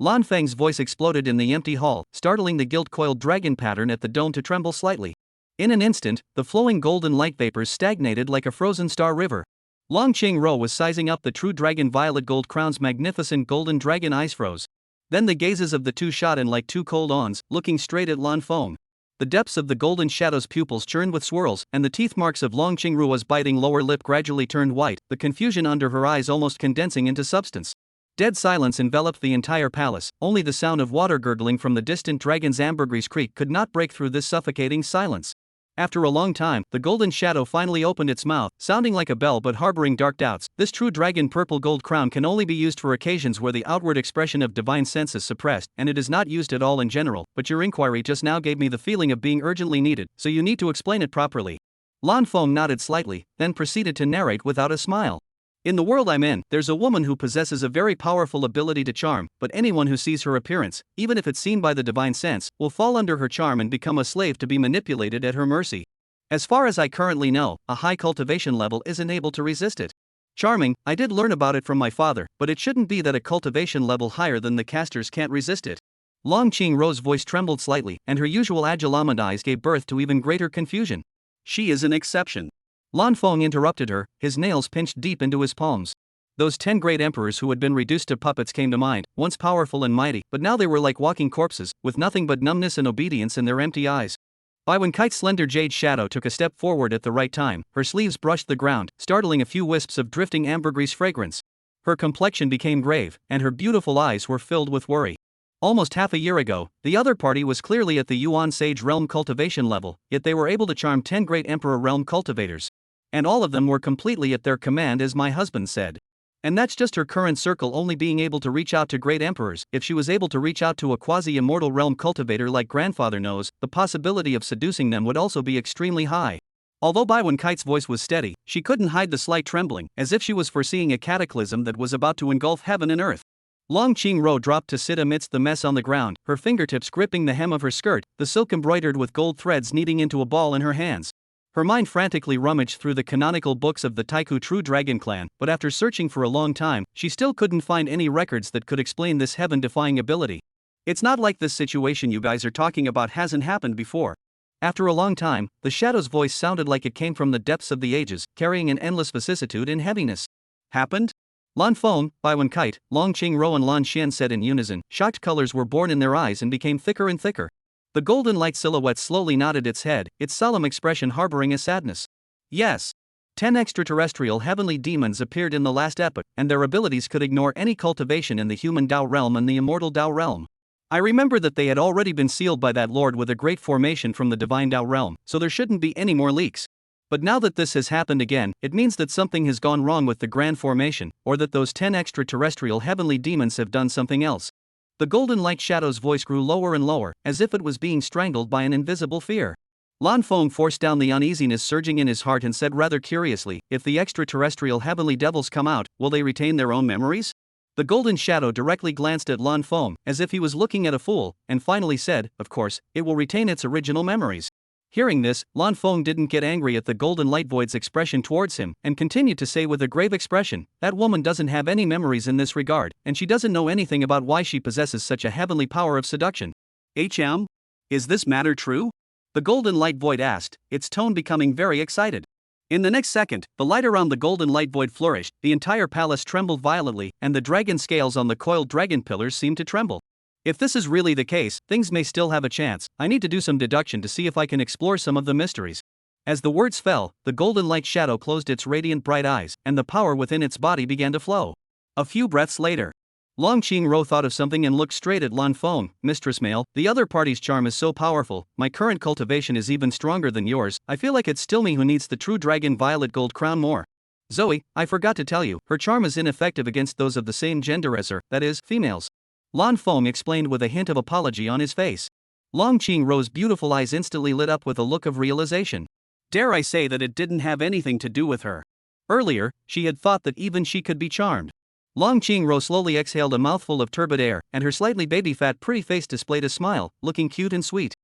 Lan Feng's voice exploded in the empty hall, startling the gilt-coiled dragon pattern at the dome to tremble slightly. In an instant, the flowing golden light vapors stagnated like a frozen star river. Long Qingru was sizing up the true dragon violet gold crown's magnificent golden dragon eyes froze. Then the gazes of the two shot in like two cold ons, looking straight at Lan Feng. The depths of the golden shadow's pupils churned with swirls, and the teeth marks of Long Qingru's biting lower lip gradually turned white, the confusion under her eyes almost condensing into substance. Dead silence enveloped the entire palace, only the sound of water gurgling from the distant dragon's ambergris creek could not break through this suffocating silence. After a long time, the golden shadow finally opened its mouth, sounding like a bell but harboring dark doubts. This true dragon purple gold crown can only be used for occasions where the outward expression of divine sense is suppressed, and it is not used at all in general, but your inquiry just now gave me the feeling of being urgently needed, so you need to explain it properly. Lan Feng nodded slightly, then proceeded to narrate without a smile. In the world I'm in, there's a woman who possesses a very powerful ability to charm, but anyone who sees her appearance, even if it's seen by the divine sense, will fall under her charm and become a slave to be manipulated at her mercy. As far as I currently know, a high cultivation level isn't able to resist it. Charming, I did learn about it from my father, but it shouldn't be that a cultivation level higher than the casters can't resist it. Long Qingrou's voice trembled slightly, and her usual agile almond eyes gave birth to even greater confusion. She is an exception. Lan Feng interrupted her, his nails pinched deep into his palms. Those 10 great emperors who had been reduced to puppets came to mind, once powerful and mighty, but now they were like walking corpses, with nothing but numbness and obedience in their empty eyes. Bai Wenkite's slender jade shadow took a step forward at the right time, her sleeves brushed the ground, startling a few wisps of drifting ambergris fragrance. Her complexion became grave, and her beautiful eyes were filled with worry. Almost half a year ago, the other party was clearly at the Yuan Sage realm cultivation level, yet they were able to charm 10 great emperor realm cultivators. And all of them were completely at their command, as my husband said. And that's just her current circle only being able to reach out to great emperors. If she was able to reach out to a quasi-immortal realm cultivator like grandfather knows, the possibility of seducing them would also be extremely high. Although Bai Wenkite's voice was steady, she couldn't hide the slight trembling, as if she was foreseeing a cataclysm that was about to engulf heaven and earth. Long Qingru dropped to sit amidst the mess on the ground, her fingertips gripping the hem of her skirt, the silk embroidered with gold threads kneading into a ball in her hands. Her mind frantically rummaged through the canonical books of the Taiku True Dragon clan, but after searching for a long time, she still couldn't find any records that could explain this heaven-defying ability. It's not like this situation you guys are talking about hasn't happened before. After a long time, the shadow's voice sounded like it came from the depths of the ages, carrying an endless vicissitude and heaviness. Happened? Lan Feng, Bai Wenkite, Long Qingru and Lan Xian said in unison. Shocked colors were born in their eyes and became thicker and thicker. The golden light silhouette slowly nodded its head, its solemn expression harboring a sadness. Yes. 10 extraterrestrial heavenly demons appeared in the last epoch, and their abilities could ignore any cultivation in the human Dao realm and the immortal Dao realm. I remember that they had already been sealed by that lord with a great formation from the divine Dao realm, so there shouldn't be any more leaks. But now that this has happened again, it means that something has gone wrong with the grand formation, or that those 10 extraterrestrial heavenly demons have done something else. The golden light shadow's voice grew lower and lower, as if it was being strangled by an invisible fear. Lan Feng forced down the uneasiness surging in his heart and said rather curiously, if the extraterrestrial heavenly devils come out, will they retain their own memories? The golden shadow directly glanced at Lan Feng, as if he was looking at a fool, and finally said, of course, it will retain its original memories. Hearing this, Lan Feng didn't get angry at the golden light void's expression towards him, and continued to say with a grave expression, that woman doesn't have any memories in this regard, and she doesn't know anything about why she possesses such a heavenly power of seduction. Is this matter true? The golden light void asked, its tone becoming very excited. In the next second, the light around the golden light void flourished, the entire palace trembled violently, and the dragon scales on the coiled dragon pillars seemed to tremble. If this is really the case, things may still have a chance. I need to do some deduction to see if I can explore some of the mysteries. As the words fell, the golden light shadow closed its radiant bright eyes, and the power within its body began to flow. A few breaths later, Long Qingru thought of something and looked straight at Lan Feng. Mistress Male, the other party's charm is so powerful, my current cultivation is even stronger than yours. I feel like it's still me who needs the true dragon violet gold crown more. Zoe, I forgot to tell you, her charm is ineffective against those of the same gender as her, that is, females. Lan Feng explained with a hint of apology on his face. Long Qingru's beautiful eyes instantly lit up with a look of realization. Dare I say that it didn't have anything to do with her. Earlier, she had thought that even she could be charmed. Long Qingru slowly exhaled a mouthful of turbid air, and her slightly baby-fat pretty face displayed a smile, looking cute and sweet.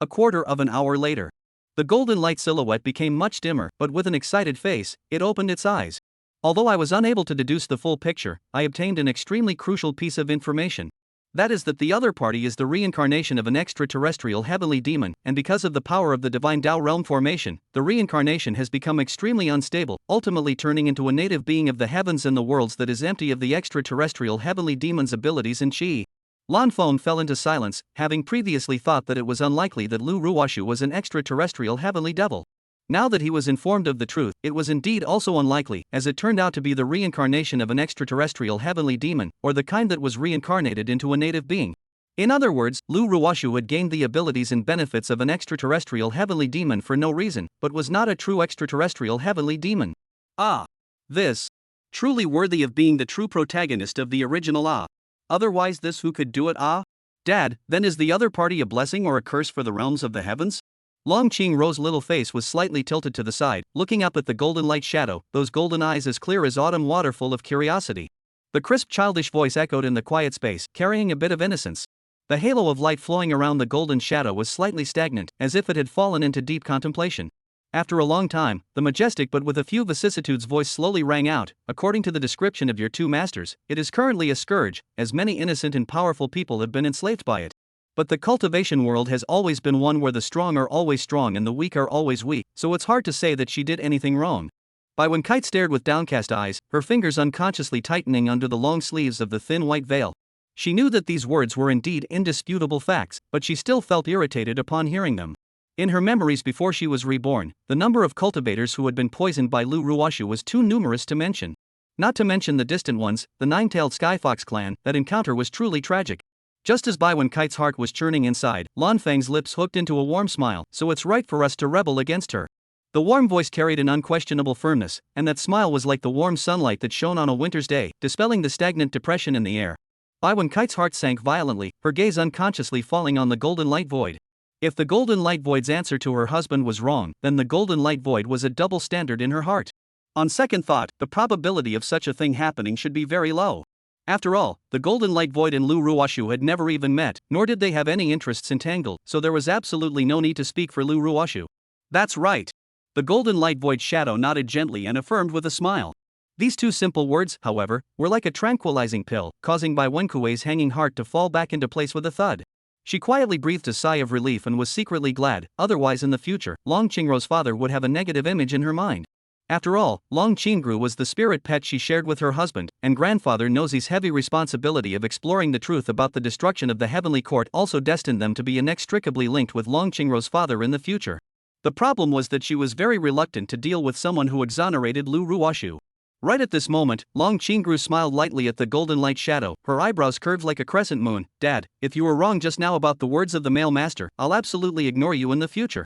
A quarter of an hour later, the golden light silhouette became much dimmer, but with an excited face, it opened its eyes. Although I was unable to deduce the full picture, I obtained an extremely crucial piece of information. That is that the other party is the reincarnation of an extraterrestrial heavenly demon, and because of the power of the divine Dao realm formation, the reincarnation has become extremely unstable, ultimately turning into a native being of the heavens and the worlds that is empty of the extraterrestrial heavenly demon's abilities and chi. Lan Feng fell into silence, having previously thought that it was unlikely that Lu Ruoshu was an extraterrestrial heavenly devil. Now that he was informed of the truth, it was indeed also unlikely, as it turned out to be the reincarnation of an extraterrestrial heavenly demon, or the kind that was reincarnated into a native being. In other words, Lu Ruoshu had gained the abilities and benefits of an extraterrestrial heavenly demon for no reason, but was not a true extraterrestrial heavenly demon. Ah! This. Truly worthy of being the true protagonist of the original Ah. Otherwise this who could do it Ah? Dad, then is the other party a blessing or a curse for the realms of the heavens? Long Qingruo's little face was slightly tilted to the side, looking up at the golden light shadow, those golden eyes as clear as autumn water full of curiosity. The crisp childish voice echoed in the quiet space, carrying a bit of innocence. The halo of light flowing around the golden shadow was slightly stagnant, as if it had fallen into deep contemplation. After a long time, the majestic but with a few vicissitudes voice slowly rang out, according to the description of your two masters, it is currently a scourge, as many innocent and powerful people have been enslaved by it. But the cultivation world has always been one where the strong are always strong and the weak are always weak, so it's hard to say that she did anything wrong. Bai Wenkite stared with downcast eyes, her fingers unconsciously tightening under the long sleeves of the thin white veil. She knew that these words were indeed indisputable facts, but she still felt irritated upon hearing them. In her memories before she was reborn, the number of cultivators who had been poisoned by Lu Ruoshu was too numerous to mention. Not to mention the distant ones, the nine-tailed Skyfox clan. That encounter was truly tragic. Just as Bai Wenkite's heart was churning inside, Lan Feng's lips hooked into a warm smile, so it's right for us to rebel against her. The warm voice carried an unquestionable firmness, and that smile was like the warm sunlight that shone on a winter's day, dispelling the stagnant depression in the air. Bai Wenkite's heart sank violently, her gaze unconsciously falling on the golden light void. If the golden light void's answer to her husband was wrong, then the golden light void was a double standard in her heart. On second thought, the probability of such a thing happening should be very low. After all, the golden light void and Lu Ruoshu had never even met, nor did they have any interests entangled, so there was absolutely no need to speak for Lu Ruoshu. That's right. The golden light void shadow nodded gently and affirmed with a smile. These two simple words, however, were like a tranquilizing pill, causing Bai Wenkui's hanging heart to fall back into place with a thud. She quietly breathed a sigh of relief and was secretly glad, otherwise in the future, Long Qingruo's father would have a negative image in her mind. After all, Long Qingru was the spirit pet she shared with her husband, and grandfather Nozi's heavy responsibility of exploring the truth about the destruction of the heavenly court also destined them to be inextricably linked with Long Qingruo's father in the future. The problem was that she was very reluctant to deal with someone who exonerated Lu Ruoshu. Right at this moment, Long Qingru smiled lightly at the golden light shadow, her eyebrows curved like a crescent moon. Dad, if you were wrong just now about the words of the male master, I'll absolutely ignore you in the future.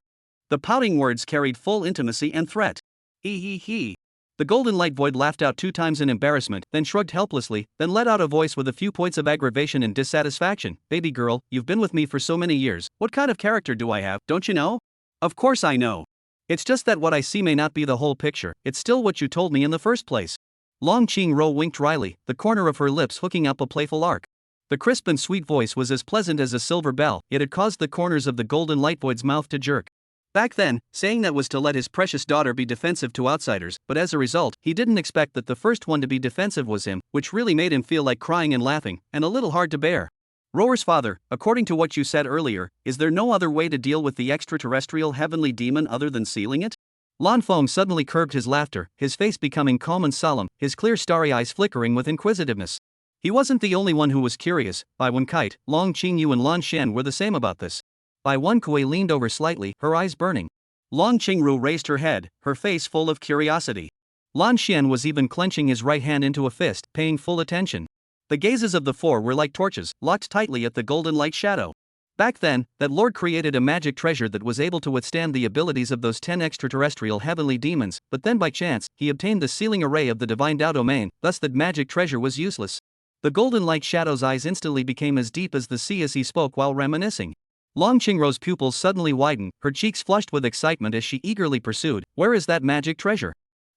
The pouting words carried full intimacy and threat. He. The golden light void laughed out 2 times in embarrassment, then shrugged helplessly, then let out a voice with a few points of aggravation and dissatisfaction. Baby girl, you've been with me for so many years, what kind of character do I have, don't you know? Of course I know. It's just that what I see may not be the whole picture, it's still what you told me in the first place. Long Qingruo winked wryly, the corner of her lips hooking up a playful arc. The crisp and sweet voice was as pleasant as a silver bell, yet it caused the corners of the golden light void's mouth to jerk. Back then, saying that was to let his precious daughter be defensive to outsiders, but as a result, he didn't expect that the first one to be defensive was him, which really made him feel like crying and laughing, and a little hard to bear. Roar's father, according to what you said earlier, is there no other way to deal with the extraterrestrial heavenly demon other than sealing it? Lan Feng suddenly curbed his laughter, his face becoming calm and solemn, his clear starry eyes flickering with inquisitiveness. He wasn't the only one who was curious. Bai Wenkite, Long Qingyu and Lan Shen were the same about this. Bai Wenkui leaned over slightly, her eyes burning. Long Qingru raised her head, her face full of curiosity. Lan Shen was even clenching his right hand into a fist, paying full attention. The gazes of the four were like torches, locked tightly at the golden light shadow. Back then, that lord created a magic treasure that was able to withstand the abilities of those 10 extraterrestrial heavenly demons, but then by chance, he obtained the sealing array of the divine Dao domain, thus that magic treasure was useless. The golden light shadow's eyes instantly became as deep as the sea as he spoke while reminiscing. Long Qingruo's pupils suddenly widened, her cheeks flushed with excitement as she eagerly pursued, where is that magic treasure?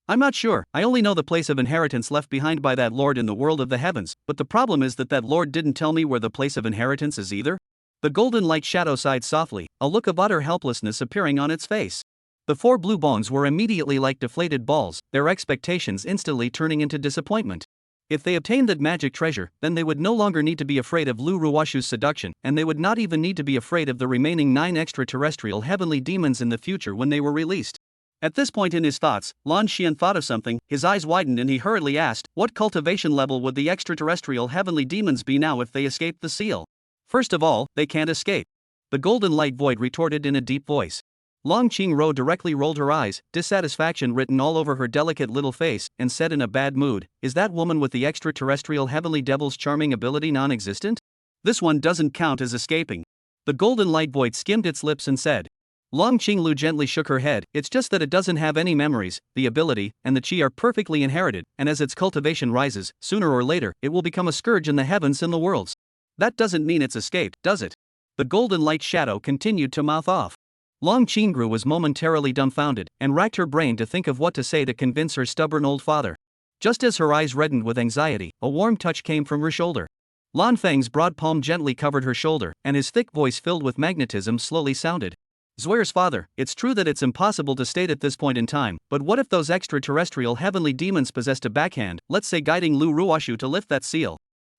I'm not sure, I only know the place of inheritance left behind by that lord in the world of the heavens, but the problem is that lord didn't tell me where the place of inheritance is either. The golden light shadow sighed softly, a look of utter helplessness appearing on its face. The 4 blue bones were immediately like deflated balls, their expectations instantly turning into disappointment. If they obtained that magic treasure, then they would no longer need to be afraid of Lu Ruoshu's seduction, and they would not even need to be afraid of the remaining 9 extraterrestrial heavenly demons in the future when they were released. At this point in his thoughts, Lan Xian thought of something, his eyes widened and he hurriedly asked, what cultivation level would the extraterrestrial heavenly demons be now if they escaped the seal? First of all, they can't escape. The golden light void retorted in a deep voice. Long Qingro directly rolled her eyes, dissatisfaction written all over her delicate little face, and said in a bad mood, "Is that woman with the extraterrestrial heavenly devil's charming ability non-existent? This one doesn't count as escaping." The golden light void skimmed its lips and said. Long Qinglu gently shook her head. "It's just that it doesn't have any memories, the ability, and the chi are perfectly inherited, and as its cultivation rises, sooner or later, it will become a scourge in the heavens and the worlds. That doesn't mean it's escaped, does it?" The golden light shadow continued to mouth off. Long Qingru was momentarily dumbfounded, and racked her brain to think of what to say to convince her stubborn old father. Just as her eyes reddened with anxiety, a warm touch came from her shoulder. Lan Feng's broad palm gently covered her shoulder, and his thick voice filled with magnetism slowly sounded. "Zweir's father, it's true that it's impossible to state at this point in time, but what if those extraterrestrial heavenly demons possessed a backhand, let's say guiding Lu Ruoshu to lift that seal?"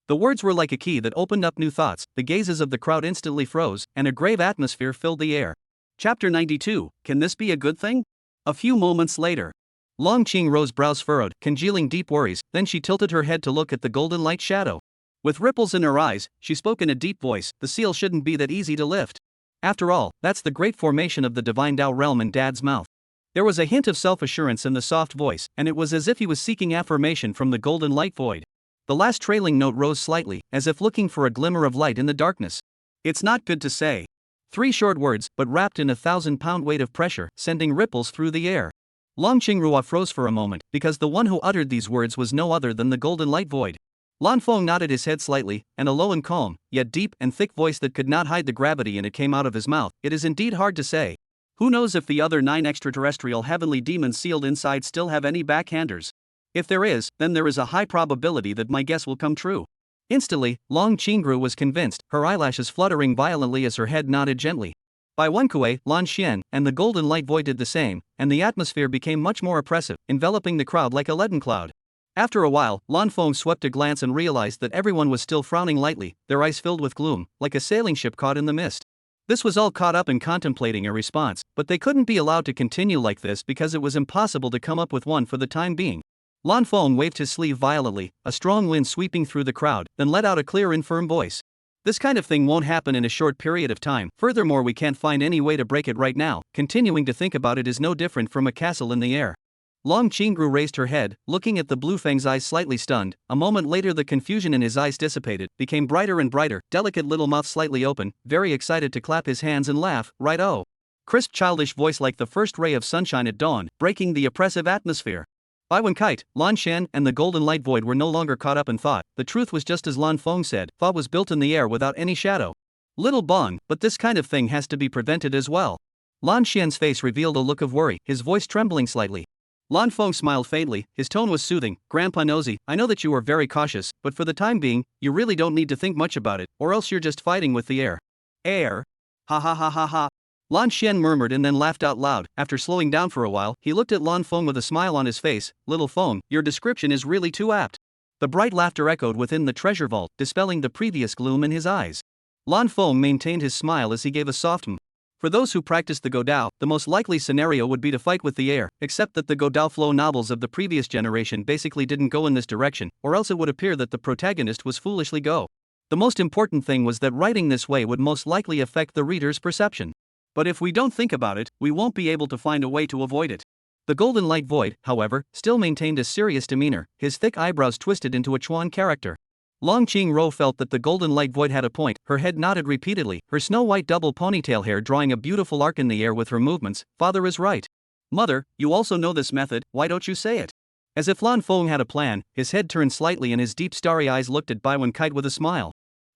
The words were like a key that opened up new thoughts. The gazes of the crowd instantly froze, and a grave atmosphere filled the air. Chapter 92, Can This Be a Good Thing? A few moments later. Long Qingru's brows furrowed, congealing deep worries, then she tilted her head to look at the golden light shadow. With ripples in her eyes, she spoke in a deep voice, "The seal shouldn't be that easy to lift. After all, that's the great formation of the divine Tao realm in Dad's mouth." There was a hint of self-assurance in the soft voice, and it was as if he was seeking affirmation from the golden light void. The last trailing note rose slightly, as if looking for a glimmer of light in the darkness. "It's not good to say." 3 short words, but wrapped in a 1,000-pound weight of pressure, sending ripples through the air. Long Qingrua froze for a moment, because the one who uttered these words was no other than the golden light void. Lan Feng nodded his head slightly, and a low and calm, yet deep and thick voice that could not hide the gravity in it came out of his mouth. "It is indeed hard to say. Who knows if the other 9 extraterrestrial heavenly demons sealed inside still have any backhanders? If there is, then there is a high probability that my guess will come true." Instantly, Long Qingru was convinced, her eyelashes fluttering violently as her head nodded gently. Bai Wenkue, Lan Xian, and the golden light void did the same, and the atmosphere became much more oppressive, enveloping the crowd like a leaden cloud. After a while, Lan Feng swept a glance and realized that everyone was still frowning lightly, their eyes filled with gloom, like a sailing ship caught in the mist. This was all caught up in contemplating a response, but they couldn't be allowed to continue like this because it was impossible to come up with one for the time being. Lan Feng waved his sleeve violently, a strong wind sweeping through the crowd, then let out a clear and firm voice. "This kind of thing won't happen in a short period of time, furthermore we can't find any way to break it right now. Continuing to think about it is no different from a castle in the air." Long Qingru raised her head, looking at the Blue Feng's eyes slightly stunned. A moment later the confusion in his eyes dissipated, became brighter and brighter, delicate little mouth slightly open, very excited to clap his hands and laugh, "Right-o." Crisp childish voice like the first ray of sunshine at dawn, breaking the oppressive atmosphere. Bai Wenkite, Lan Shen, and the golden light void were no longer caught up in thought. The truth was just as Lan Feng said, thought was built in the air without any shadow. Little Bong, but this kind of thing has to be prevented as well. Lan Shen's face revealed a look of worry, his voice trembling slightly. Lan Feng smiled faintly, his tone was soothing. "Grandpa Nosy, I know that you are very cautious, but for the time being, you really don't need to think much about it, or else you're just fighting with the air." "Air? Ha ha ha ha ha." Lan Xian murmured and then laughed out loud. After slowing down for a while, he looked at Lan Feng with a smile on his face. "Little Feng, your description is really too apt." The bright laughter echoed within the treasure vault, dispelling the previous gloom in his eyes. Lan Feng maintained his smile as he gave a soft For those who practiced the Godao, the most likely scenario would be to fight with the air, except that the Godao flow novels of the previous generation basically didn't go in this direction, or else it would appear that the protagonist was foolishly go. The most important thing was that writing this way would most likely affect the reader's perception. But if we don't think about it, we won't be able to find a way to avoid it. The golden light void, however, still maintained a serious demeanor, his thick eyebrows twisted into a Chuan character. Long Qingro felt that the golden light void had a point, her head nodded repeatedly, her snow-white double ponytail hair drawing a beautiful arc in the air with her movements. "Father is right. Mother, you also know this method, why don't you say it?" As if Lan Feng had a plan, his head turned slightly and his deep starry eyes looked at Bai Wenkite with a smile.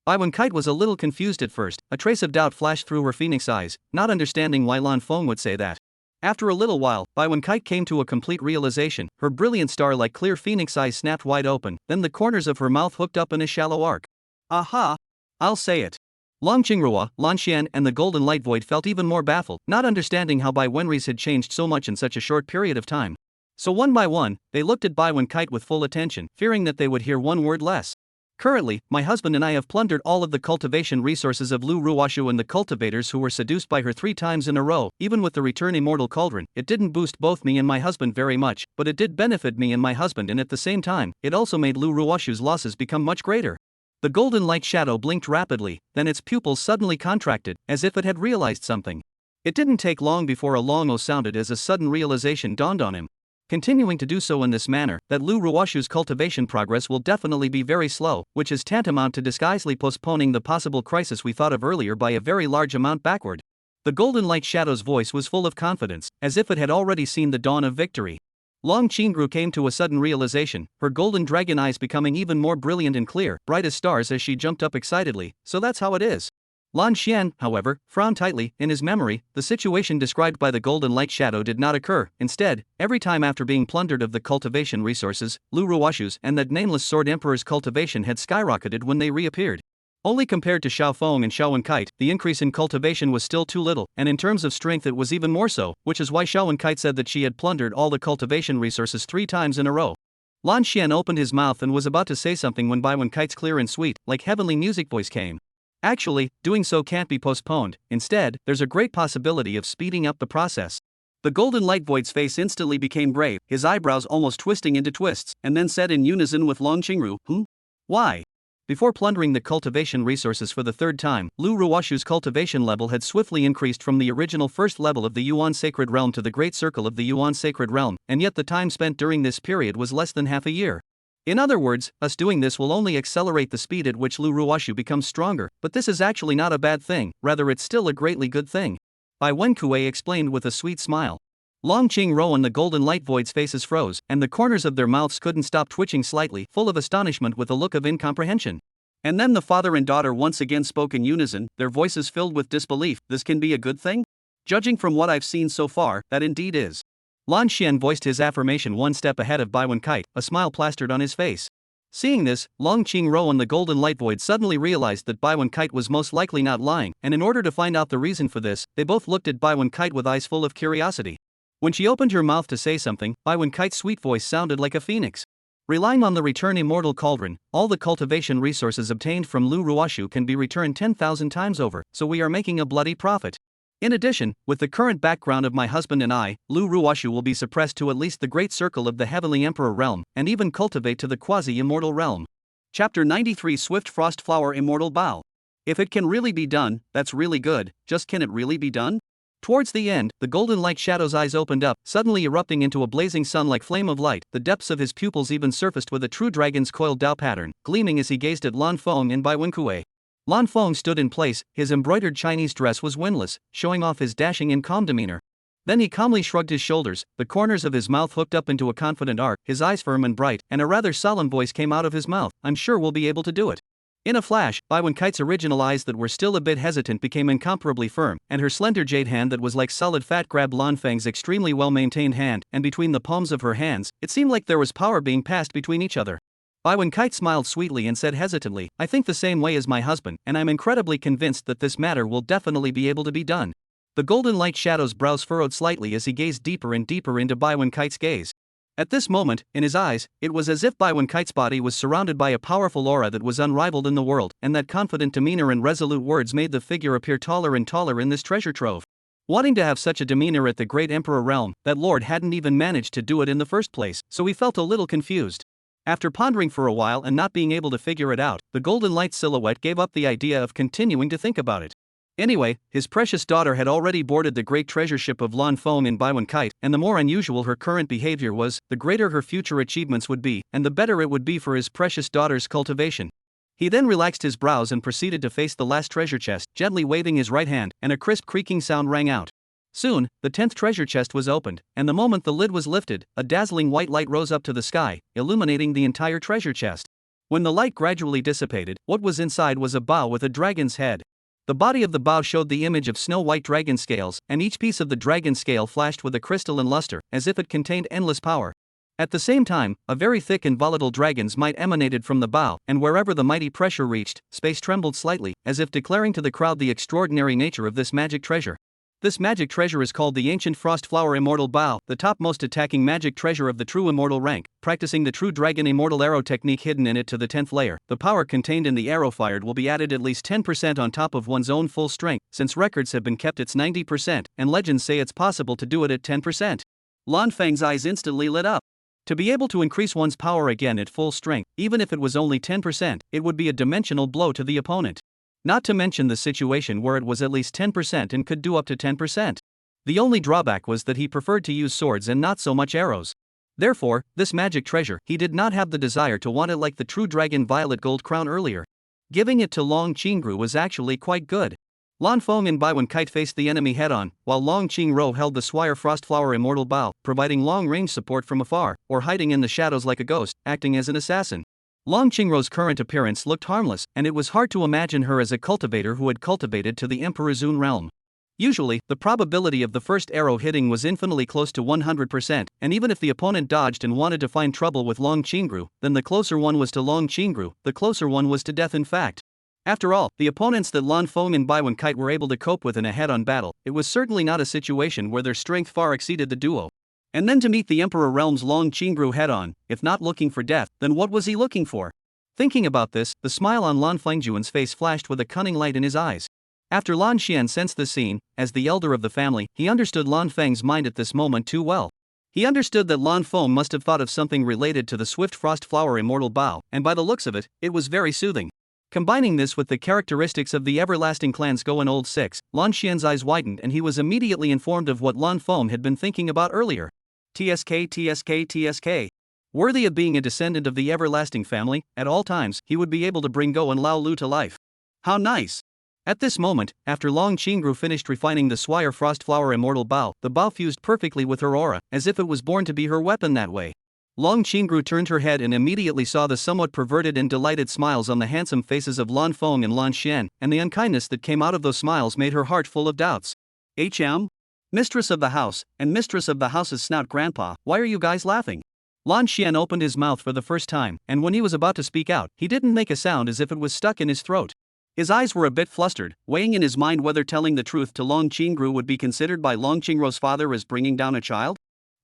Bai Wenkite was a little confused at first, a trace of doubt flashed through her phoenix eyes, not understanding why Lan Feng would say that. After a little while, Bai Wenkite came to a complete realization, her brilliant star-like clear phoenix eyes snapped wide open, then the corners of her mouth hooked up in a shallow arc. "Aha! I'll say it." Long Qingrua, Lan Xian, and the golden light void felt even more baffled, not understanding how Bai Wenris had changed so much in such a short period of time. So one by one, they looked at Bai Wenkite with full attention, fearing that they would hear one word less. "Currently, my husband and I have plundered all of the cultivation resources of Lu Ruoshu and the cultivators who were seduced by her 3 times in a row. Even with the return immortal cauldron, it didn't boost both me and my husband very much, but it did benefit me and my husband, and at the same time, it also made Lu Ruoshu's losses become much greater." The golden light shadow blinked rapidly, then its pupils suddenly contracted, as if it had realized something. It didn't take long before a long "oh" sounded as a sudden realization dawned on him. Continuing to do so in this manner, that Lu Ruoshu's cultivation progress will definitely be very slow, which is tantamount to disguisedly postponing the possible crisis we thought of earlier by a very large amount backward. The Golden Light Shadow's voice was full of confidence, as if it had already seen the dawn of victory. Long Qingru came to a sudden realization, her golden dragon eyes becoming even more brilliant and clear, bright as stars as she jumped up excitedly. So that's how it is. Lan Xian, however, frowned tightly. In his memory, the situation described by the Golden Light Shadow did not occur. Instead, every time after being plundered of the cultivation resources, Lu Ruoshu's and that nameless Sword Emperor's cultivation had skyrocketed when they reappeared. Only compared to Xiao Feng and Xiao Wenkite, the increase in cultivation was still too little, and in terms of strength it was even more so, which is why Xiao Wenkite said that she had plundered all the cultivation resources 3 times in a row. Lan Xian opened his mouth and was about to say something when Bai Wenkite's clear and sweet, like heavenly music voice came. Actually, doing so can't be postponed. Instead, there's a great possibility of speeding up the process. The Golden Light Void's face instantly became brave, his eyebrows almost twisting into twists, and then said in unison with Long Qingru, Why? Before plundering the cultivation resources for the 3rd time, Lu Ruoshu's cultivation level had swiftly increased from the original 1st level of the Yuan Sacred Realm to the Great Circle of the Yuan Sacred Realm, and yet the time spent during this period was less than half a year. In other words, us doing this will only accelerate the speed at which Lu Ruoshu becomes stronger, but this is actually not a bad thing, rather it's still a greatly good thing. Bai Wenkue explained with a sweet smile. Long Qingru and the Golden Light Void's faces froze, and the corners of their mouths couldn't stop twitching slightly, full of astonishment with a look of incomprehension. And then the father and daughter once again spoke in unison, their voices filled with disbelief. This can be a good thing? Judging from what I've seen so far, that indeed is. Lan Xian voiced his affirmation one step ahead of Bai Wenkite, a smile plastered on his face. Seeing this, Long Qingru and the Golden Light Void suddenly realized that Bai Wenkite was most likely not lying, and in order to find out the reason for this, they both looked at Bai Wenkite with eyes full of curiosity. When she opened her mouth to say something, Bai Wenkite's sweet voice sounded like a phoenix. Relying on the return immortal cauldron, all the cultivation resources obtained from Lu Ruoshu can be returned 10,000 times over, so we are making a bloody profit. In addition, with the current background of my husband and I, Lu Ruoshu will be suppressed to at least the Great Circle of the Heavenly Emperor realm, and even cultivate to the quasi-immortal realm. Chapter 93 Swift Frost Flower Immortal Bow. If it can really be done, that's really good, just can it really be done? Towards the end, the Golden Light Shadow's eyes opened up, suddenly erupting into a blazing sun-like flame of light. The depths of his pupils even surfaced with a true dragon's coiled Dao pattern, gleaming as he gazed at Lan Feng and Bai Wenkue. Lan Feng stood in place, his embroidered Chinese dress was windless, showing off his dashing and calm demeanor. Then he calmly shrugged his shoulders, the corners of his mouth hooked up into a confident arc, his eyes firm and bright, and a rather solemn voice came out of his mouth. I'm sure we'll be able to do it. In a flash, Bai Wenkite's original eyes that were still a bit hesitant became incomparably firm, and her slender jade hand that was like solid fat grabbed Lan Feng's extremely well-maintained hand, and between the palms of her hands, it seemed like there was power being passed between each other. Bai Wenkite smiled sweetly and said hesitantly, I think the same way as my husband, and I'm incredibly convinced that this matter will definitely be able to be done. The Golden Light Shadow's brows furrowed slightly as he gazed deeper and deeper into Bai Wenkite's gaze. At this moment, in his eyes, it was as if Bai Wenkite's body was surrounded by a powerful aura that was unrivaled in the world, and that confident demeanor and resolute words made the figure appear taller and taller in this treasure trove. Wanting to have such a demeanor at the Great Emperor realm, that lord hadn't even managed to do it in the first place, so he felt a little confused. After pondering for a while and not being able to figure it out, the Golden Light silhouette gave up the idea of continuing to think about it. Anyway, his precious daughter had already boarded the great treasure ship of Lan Feng and Bai Wenkite, and the more unusual her current behavior was, the greater her future achievements would be, and the better it would be for his precious daughter's cultivation. He then relaxed his brows and proceeded to face the last treasure chest, gently waving his right hand, and a crisp creaking sound rang out. Soon, the 10th treasure chest was opened, and the moment the lid was lifted, a dazzling white light rose up to the sky, illuminating the entire treasure chest. When the light gradually dissipated, what was inside was a bow with a dragon's head. The body of the bow showed the image of snow-white dragon scales, and each piece of the dragon scale flashed with a crystalline luster, as if it contained endless power. At the same time, a very thick and volatile dragon's might emanated from the bow, and wherever the mighty pressure reached, space trembled slightly, as if declaring to the crowd the extraordinary nature of this magic treasure. This magic treasure is called the Ancient Frost Flower Immortal Bow, the topmost attacking magic treasure of the true immortal rank. Practicing the true dragon immortal arrow technique hidden in it to the 10th layer, the power contained in the arrow fired will be added at least 10% on top of one's own full strength, since records have been kept it's 90%, and legends say it's possible to do it at 10%. Lan Feng's eyes instantly lit up. To be able to increase one's power again at full strength, even if it was only 10%, it would be a dimensional blow to the opponent. Not to mention the situation where it was at least 10% and could do up to 10%. The only drawback was that he preferred to use swords and not so much arrows. Therefore, this magic treasure, he did not have the desire to want it like the true dragon violet gold crown earlier. Giving it to Long Qingru was actually quite good. Lan Feng and Bai Kite faced the enemy head-on, while Long Qingru held the Swire Frostflower Immortal Bow, providing long-range support from afar, or hiding in the shadows like a ghost, acting as an assassin. Long Qingru's current appearance looked harmless, and it was hard to imagine her as a cultivator who had cultivated to the Emperor Zun realm. Usually, the probability of the first arrow hitting was infinitely close to 100%, and even if the opponent dodged and wanted to find trouble with Long Qingru, then the closer one was to Long Qingru, the closer one was to death in fact. After all, the opponents that Lan Feng and Bai Kite were able to cope with in a head-on battle, it was certainly not a situation where their strength far exceeded the duo. And then to meet the Emperor Realm's Long Qingru head-on, if not looking for death, then what was he looking for? Thinking about this, the smile on Lan Fengjuan's face flashed with a cunning light in his eyes. After Lan Xian sensed the scene, as the elder of the family, he understood Lan Feng's mind at this moment too well. He understood that Lan Feng must have thought of something related to the Swift Frost Flower Immortal Bow, and by the looks of it, it was very soothing. Combining this with the characteristics of the everlasting clan's Go and Old Six, Lan Xian's eyes widened and he was immediately informed of what Lan Feng had been thinking about earlier. TSK. Worthy of being a descendant of the everlasting family, at all times, he would be able to bring Go and Lao Lu to life. How nice! At this moment, after Long Qingru finished refining the Swire Frostflower Immortal Bow, the bow fused perfectly with her aura, as if it was born to be her weapon that way. Long Qingru turned her head and immediately saw the somewhat perverted and delighted smiles on the handsome faces of Lan Feng and Lan Xian, and the unkindness that came out of those smiles made her heart full of doubts. Mistress of the house, and mistress of the house's snout grandpa, why are you guys laughing? Lan Xian opened his mouth for the first time, and when he was about to speak out, he didn't make a sound as if it was stuck in his throat. His eyes were a bit flustered, weighing in his mind whether telling the truth to Long Qingru would be considered by Long Qingru's father as bringing down a child.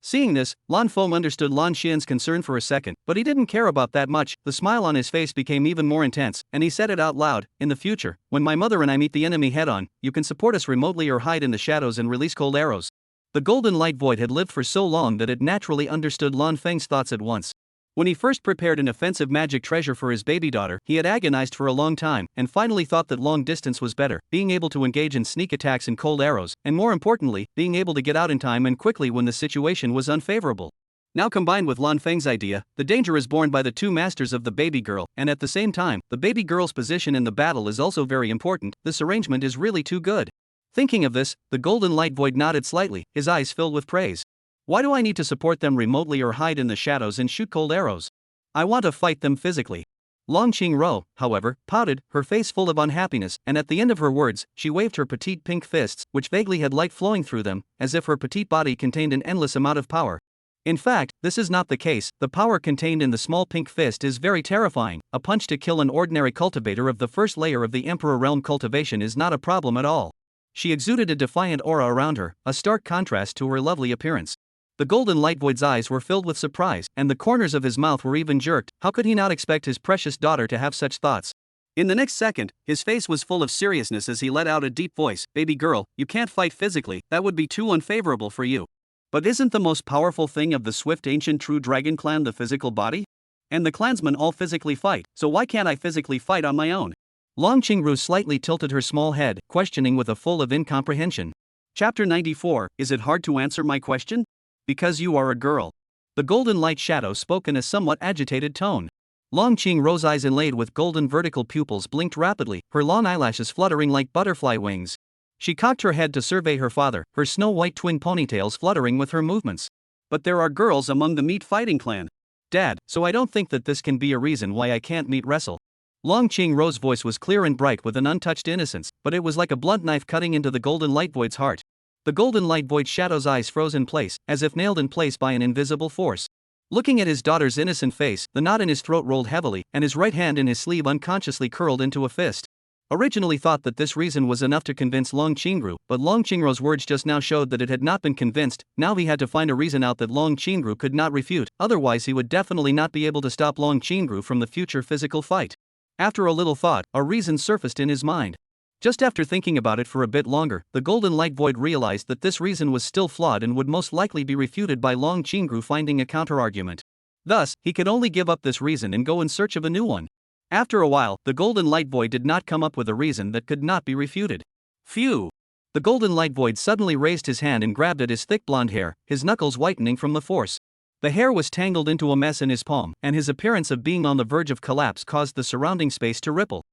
Seeing this, Lan Feng understood Lan Xian's concern for a second, but he didn't care about that much. The smile on his face became even more intense, and he said it out loud. In the future, when my mother and I meet the enemy head-on, you can support us remotely or hide in the shadows and release cold arrows. The golden light void had lived for so long that it naturally understood Lan Feng's thoughts at once. When he first prepared an offensive magic treasure for his baby daughter, he had agonized for a long time, and finally thought that long distance was better, being able to engage in sneak attacks and cold arrows, and more importantly, being able to get out in time and quickly when the situation was unfavorable. Now combined with Lan Feng's idea, the danger is borne by the two masters of the baby girl, and at the same time, the baby girl's position in the battle is also very important. This arrangement is really too good. Thinking of this, the golden light void nodded slightly, his eyes filled with praise. Why do I need to support them remotely or hide in the shadows and shoot cold arrows? I want to fight them physically. Long Qingru, however, pouted, her face full of unhappiness, and at the end of her words, she waved her petite pink fists, which vaguely had light flowing through them, as if her petite body contained an endless amount of power. In fact, this is not the case. The power contained in the small pink fist is very terrifying. A punch to kill an ordinary cultivator of the first layer of the Emperor Realm cultivation is not a problem at all. She exuded a defiant aura around her, a stark contrast to her lovely appearance. The golden light void's eyes were filled with surprise, and the corners of his mouth were even jerked. How could he not expect his precious daughter to have such thoughts? In the next second, his face was full of seriousness as he let out a deep voice. Baby girl, you can't fight physically, that would be too unfavorable for you. But isn't the most powerful thing of the swift ancient true dragon clan the physical body? And the clansmen all physically fight, so why can't I physically fight on my own? Long Qingru slightly tilted her small head, questioning with a full of incomprehension. Chapter 94, Is it hard to answer my question? Because you are a girl. The golden light shadow spoke in a somewhat agitated tone. Long Qingru's eyes inlaid with golden vertical pupils blinked rapidly, her long eyelashes fluttering like butterfly wings. She cocked her head to survey her father, her snow-white twin ponytails fluttering with her movements. But there are girls among the meat fighting clan. Dad, so I don't think that this can be a reason why I can't meet wrestle. Long Qingru's voice was clear and bright with an untouched innocence, but it was like a blunt knife cutting into the golden light void's heart. The golden light void shadow's eyes froze in place, as if nailed in place by an invisible force. Looking at his daughter's innocent face, the knot in his throat rolled heavily, and his right hand in his sleeve unconsciously curled into a fist. Originally thought that this reason was enough to convince Long Qingru, but Long Qingru's words just now showed that it had not been convinced. Now he had to find a reason out that Long Qingru could not refute, otherwise he would definitely not be able to stop Long Qingru from the future physical fight. After a little thought, a reason surfaced in his mind. Just after thinking about it for a bit longer, the golden light void realized that this reason was still flawed and would most likely be refuted by Long Qingru finding a counterargument. Thus, he could only give up this reason and go in search of a new one. After a while, the golden light void did not come up with a reason that could not be refuted. Phew! The golden light void suddenly raised his hand and grabbed at his thick blonde hair, his knuckles whitening from the force. The hair was tangled into a mess in his palm, and his appearance of being on the verge of collapse caused the surrounding space to ripple.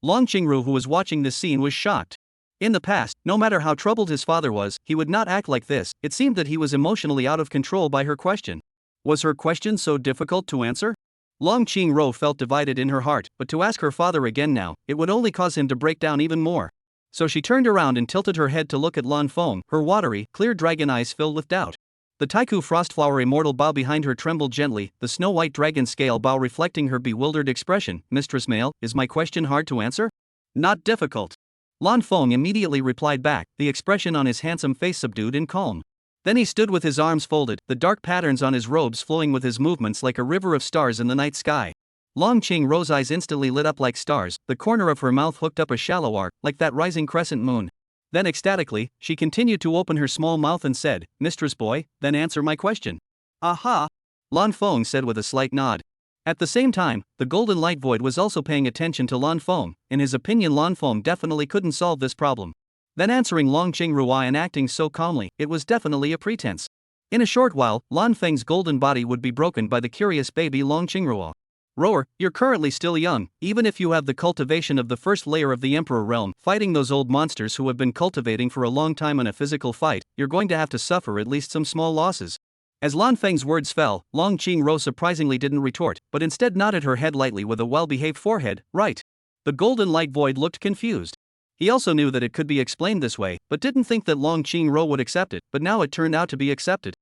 Long Qingru, who was watching this scene, was shocked. In the past, no matter how troubled his father was, he would not act like this. It seemed that he was emotionally out of control by her question. Was her question so difficult to answer? Long Qingru felt divided in her heart, but to ask her father again now, it would only cause him to break down even more. So she turned around and tilted her head to look at Lan Feng, her watery, clear dragon eyes filled with doubt. The Taiku Frostflower immortal bow behind her trembled gently, the snow-white dragon scale bow reflecting her bewildered expression. Mistress Male, is my question hard to answer? Not difficult. Lan Feng immediately replied back, the expression on his handsome face subdued and calm. Then he stood with his arms folded, the dark patterns on his robes flowing with his movements like a river of stars in the night sky. Long Qingru's eyes instantly lit up like stars, the corner of her mouth hooked up a shallow arc, like that rising crescent moon. Then ecstatically, she continued to open her small mouth and said, Mistress Boy, then answer my question. Aha! Lan Feng said with a slight nod. At the same time, the golden light void was also paying attention to Lan Feng. In his opinion, Lan Feng definitely couldn't solve this problem. Then answering Long Qingru and acting so calmly, it was definitely a pretense. In a short while, Lan Feng's golden body would be broken by the curious baby Long Qingru. Rower, you're currently still young, even if you have the cultivation of the first layer of the Emperor realm, fighting those old monsters who have been cultivating for a long time in a physical fight, you're going to have to suffer at least some small losses. As Lan Feng's words fell, Long Qingru surprisingly didn't retort, but instead nodded her head lightly with a well-behaved forehead, right. The golden light void looked confused. He also knew that it could be explained this way, but didn't think that Long Qingru would accept it, but now it turned out to be accepted.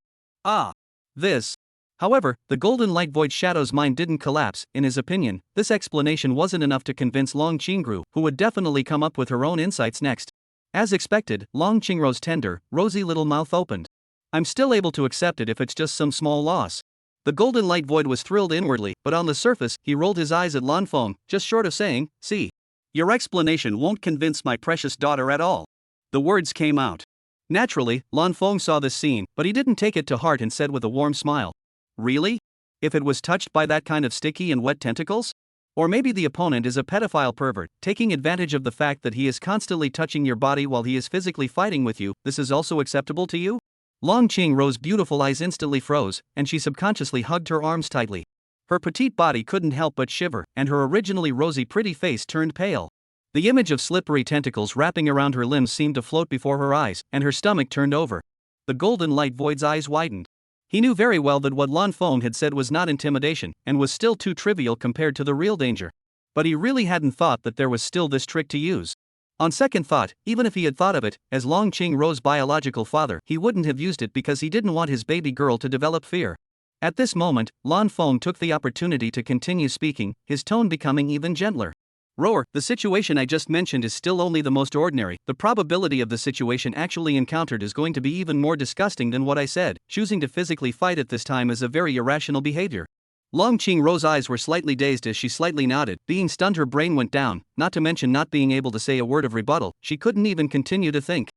Ah. This. However, the golden light void shadow's mind didn't collapse. In his opinion, this explanation wasn't enough to convince Long Qingru, who would definitely come up with her own insights next. As expected, Long Qingru's tender, rosy little mouth opened. I'm still able to accept it if it's just some small loss. The golden light void was thrilled inwardly, but on the surface, he rolled his eyes at Lan Feng, just short of saying, see. Your explanation won't convince my precious daughter at all. The words came out. Naturally, Lan Feng saw this scene, but he didn't take it to heart and said with a warm smile. Really? If it was touched by that kind of sticky and wet tentacles? Or maybe the opponent is a pedophile pervert, taking advantage of the fact that he is constantly touching your body while he is physically fighting with you. This is also acceptable to you? Long Qingru's beautiful eyes instantly froze, and she subconsciously hugged her arms tightly. Her petite body couldn't help but shiver, and her originally rosy pretty face turned pale. The image of slippery tentacles wrapping around her limbs seemed to float before her eyes, and her stomach turned over. The golden light void's eyes widened. He knew very well that what Lan Feng had said was not intimidation, and was still too trivial compared to the real danger. But he really hadn't thought that there was still this trick to use. On second thought, even if he had thought of it, as Long Qingru's biological father, he wouldn't have used it because he didn't want his baby girl to develop fear. At this moment, Lan Feng took the opportunity to continue speaking, his tone becoming even gentler. Rower, the situation I just mentioned is still only the most ordinary. The probability of the situation actually encountered is going to be even more disgusting than what I said. Choosing to physically fight at this time is a very irrational behavior. Long Qingru's eyes were slightly dazed as she slightly nodded. Being stunned, her brain went down, not to mention not being able to say a word of rebuttal. She couldn't even continue to think.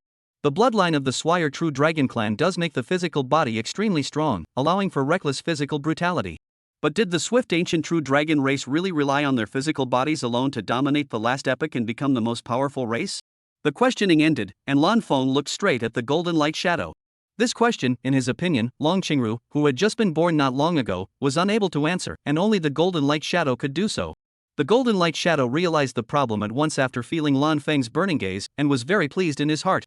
The bloodline of the Swire True Dragon clan does make the physical body extremely strong, allowing for reckless physical brutality. But did the swift ancient True Dragon race really rely on their physical bodies alone to dominate the last epoch and become the most powerful race? The questioning ended, and Lan Feng looked straight at the golden light shadow. This question, in his opinion, Long Qingru, who had just been born not long ago, was unable to answer, and only the golden light shadow could do so. The golden light shadow realized the problem at once after feeling Lan Feng's burning gaze, and was very pleased in his heart.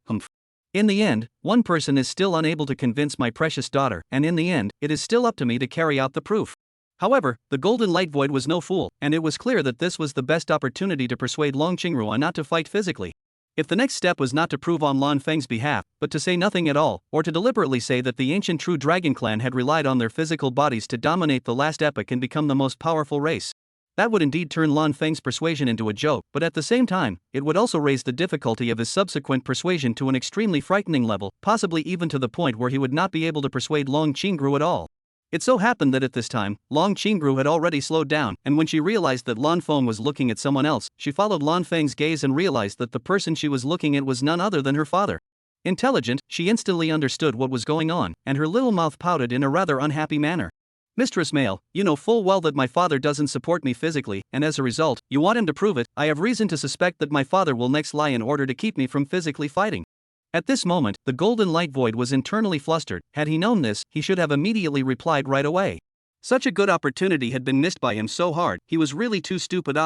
In the end, one person is still unable to convince my precious daughter, and in the end, it is still up to me to carry out the proof. However, the golden light void was no fool, and it was clear that this was the best opportunity to persuade Long Qingru not to fight physically. If the next step was not to prove on Lan Feng's behalf, but to say nothing at all, or to deliberately say that the ancient True Dragon clan had relied on their physical bodies to dominate the last epoch and become the most powerful race, that would indeed turn Lan Feng's persuasion into a joke, but at the same time, it would also raise the difficulty of his subsequent persuasion to an extremely frightening level, possibly even to the point where he would not be able to persuade Long Qingru at all. It so happened that at this time, Long Qingru had already slowed down, and when she realized that Lan Feng was looking at someone else, she followed Lan Feng's gaze and realized that the person she was looking at was none other than her father. Intelligent, she instantly understood what was going on, and her little mouth pouted in a rather unhappy manner. Mistress Male, you know full well that my father doesn't support me physically, and as a result, you want him to prove it. I have reason to suspect that my father will next lie in order to keep me from physically fighting. At this moment, the golden light void was internally flustered. Had he known this, he should have immediately replied right away. Such a good opportunity had been missed by him so hard, he was really too stupid.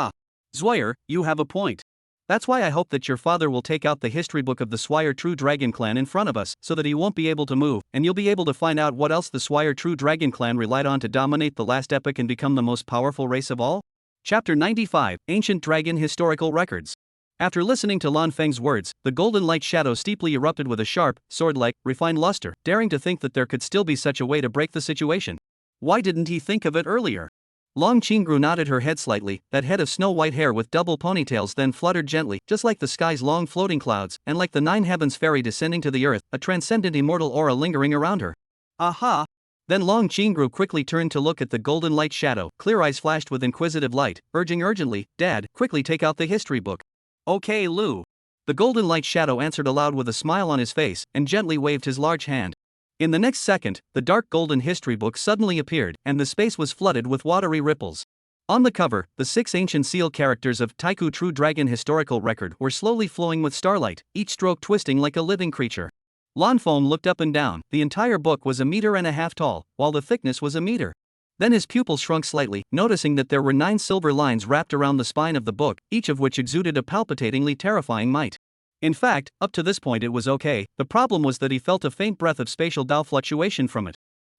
Zwire, you have a point. That's why I hope that your father will take out the history book of the Swire True Dragon Clan in front of us, so that he won't be able to move, and you'll be able to find out what else the Swire True Dragon Clan relied on to dominate the last epoch and become the most powerful race of all? Chapter 95, Ancient Dragon Historical Records. After listening to Lan Feng's words, the golden light shadow steeply erupted with a sharp, sword-like, refined luster, daring to think that there could still be such a way to break the situation. Why didn't he think of it earlier? Long Qingru nodded her head slightly, that head of snow-white hair with double ponytails then fluttered gently, just like the sky's long floating clouds, and like the nine heavens fairy descending to the earth, a transcendent immortal aura lingering around her. Aha! Then Long Qingru quickly turned to look at the golden light shadow, clear eyes flashed with inquisitive light, urging urgently, Dad, quickly take out the history book. Okay, Lu. The golden light shadow answered aloud with a smile on his face, and gently waved his large hand. In the next second, the dark golden history book suddenly appeared, and the space was flooded with watery ripples. On the cover, the 6 ancient seal characters of Taiku True Dragon Historical Record were slowly flowing with starlight, each stroke twisting like a living creature. Lan Feng looked up and down. The entire book was 1.5 meters tall, while the thickness was 1 meter. Then his pupils shrunk slightly, noticing that there were 9 silver lines wrapped around the spine of the book, each of which exuded a palpitatingly terrifying might. In fact, up to this point it was okay, the problem was that he felt a faint breath of spatial Dao fluctuation from it.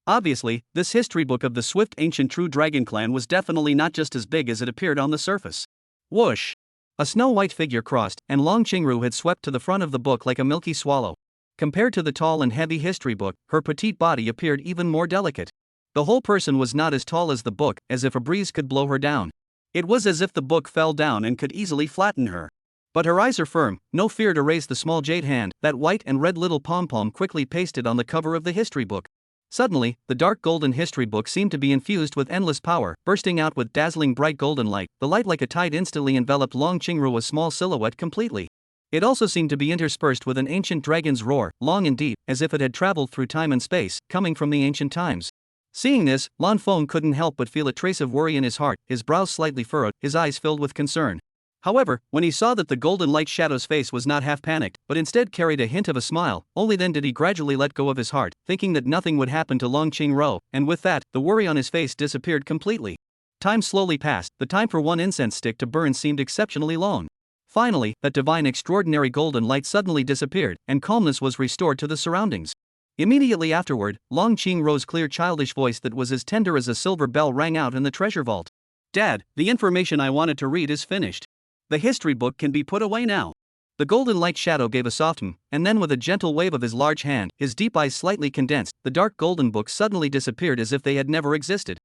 Obviously, this history book of the swift ancient True Dragon Clan was definitely not just as big as it appeared on the surface. Whoosh! A snow-white figure crossed, and Long Qingru had swept to the front of the book like a milky swallow. Compared to the tall and heavy history book, her petite body appeared even more delicate. The whole person was not as tall as the book, as if a breeze could blow her down. It was as if the book fell down and could easily flatten her. But her eyes are firm, no fear to raise the small jade hand, that white and red little pom-pom quickly pasted on the cover of the history book. Suddenly, the dark golden history book seemed to be infused with endless power, bursting out with dazzling bright golden light. The light like a tide instantly enveloped Long Qingru, a small silhouette, completely. It also seemed to be interspersed with an ancient dragon's roar, long and deep, as if it had traveled through time and space, coming from the ancient times. Seeing this, Lan Feng couldn't help but feel a trace of worry in his heart, his brows slightly furrowed, his eyes filled with concern. However, when he saw that the golden light shadow's face was not half panicked, but instead carried a hint of a smile, only then did he gradually let go of his heart, thinking that nothing would happen to Long Qingru, and with that, the worry on his face disappeared completely. Time slowly passed. The time for one incense stick to burn seemed exceptionally long. Finally, that divine extraordinary golden light suddenly disappeared, and calmness was restored to the surroundings. Immediately afterward, Long Qingru's clear childish voice that was as tender as a silver bell rang out in the treasure vault. Dad, the information I wanted to read is finished. The history book can be put away now. The golden light shadow gave a soft and then with a gentle wave of his large hand, his deep eyes slightly condensed, the dark golden book suddenly disappeared as if they had never existed.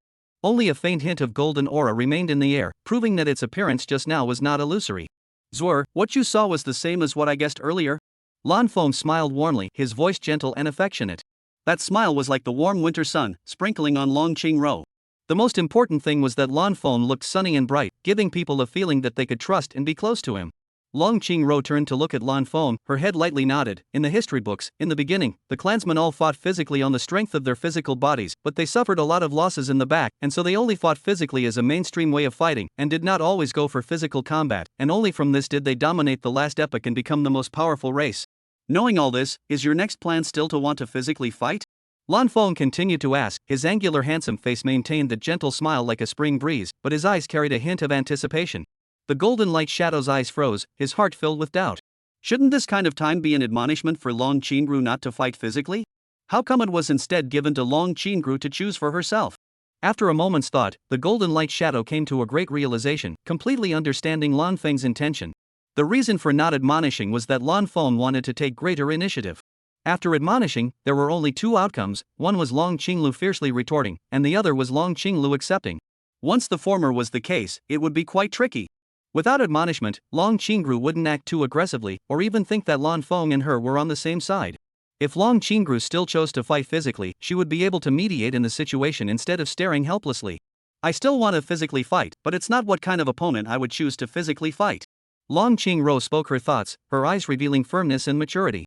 Only a faint hint of golden aura remained in the air, proving that its appearance just now was not illusory. Zwir, what you saw was the same as what I guessed earlier? Lan Feng smiled warmly, his voice gentle and affectionate. That smile was like the warm winter sun, sprinkling on Long Qingru. The most important thing was that Lan Feng looked sunny and bright, giving people a feeling that they could trust and be close to him. Long Qingru turned to look at Lan Feng, her head lightly nodded. In the history books, in the beginning, the clansmen all fought physically on the strength of their physical bodies, but they suffered a lot of losses in the back, and so they only fought physically as a mainstream way of fighting, and did not always go for physical combat, and only from this did they dominate the last epoch and become the most powerful race. Knowing all this, is your next plan still to want to physically fight? Lan Feng continued to ask. His angular handsome face maintained the gentle smile like a spring breeze, but his eyes carried a hint of anticipation. The golden light shadow's eyes froze, his heart filled with doubt. Shouldn't this kind of time be an admonishment for Long Qingru not to fight physically? How come it was instead given to Long Qingru to choose for herself? After a moment's thought, the golden light shadow came to a great realization, completely understanding Lan Feng's intention. The reason for not admonishing was that Lan Feng wanted to take greater initiative. After admonishing, there were only 2 outcomes. One was Long Qinglu fiercely retorting, and the other was Long Qinglu accepting. Once the former was the case, it would be quite tricky. Without admonishment, Long Qingru wouldn't act too aggressively, or even think that Lan Feng and her were on the same side. If Long Qingru still chose to fight physically, she would be able to mediate in the situation instead of staring helplessly. I still want to physically fight, but it's not what kind of opponent I would choose to physically fight. Long Qingru spoke her thoughts, her eyes revealing firmness and maturity.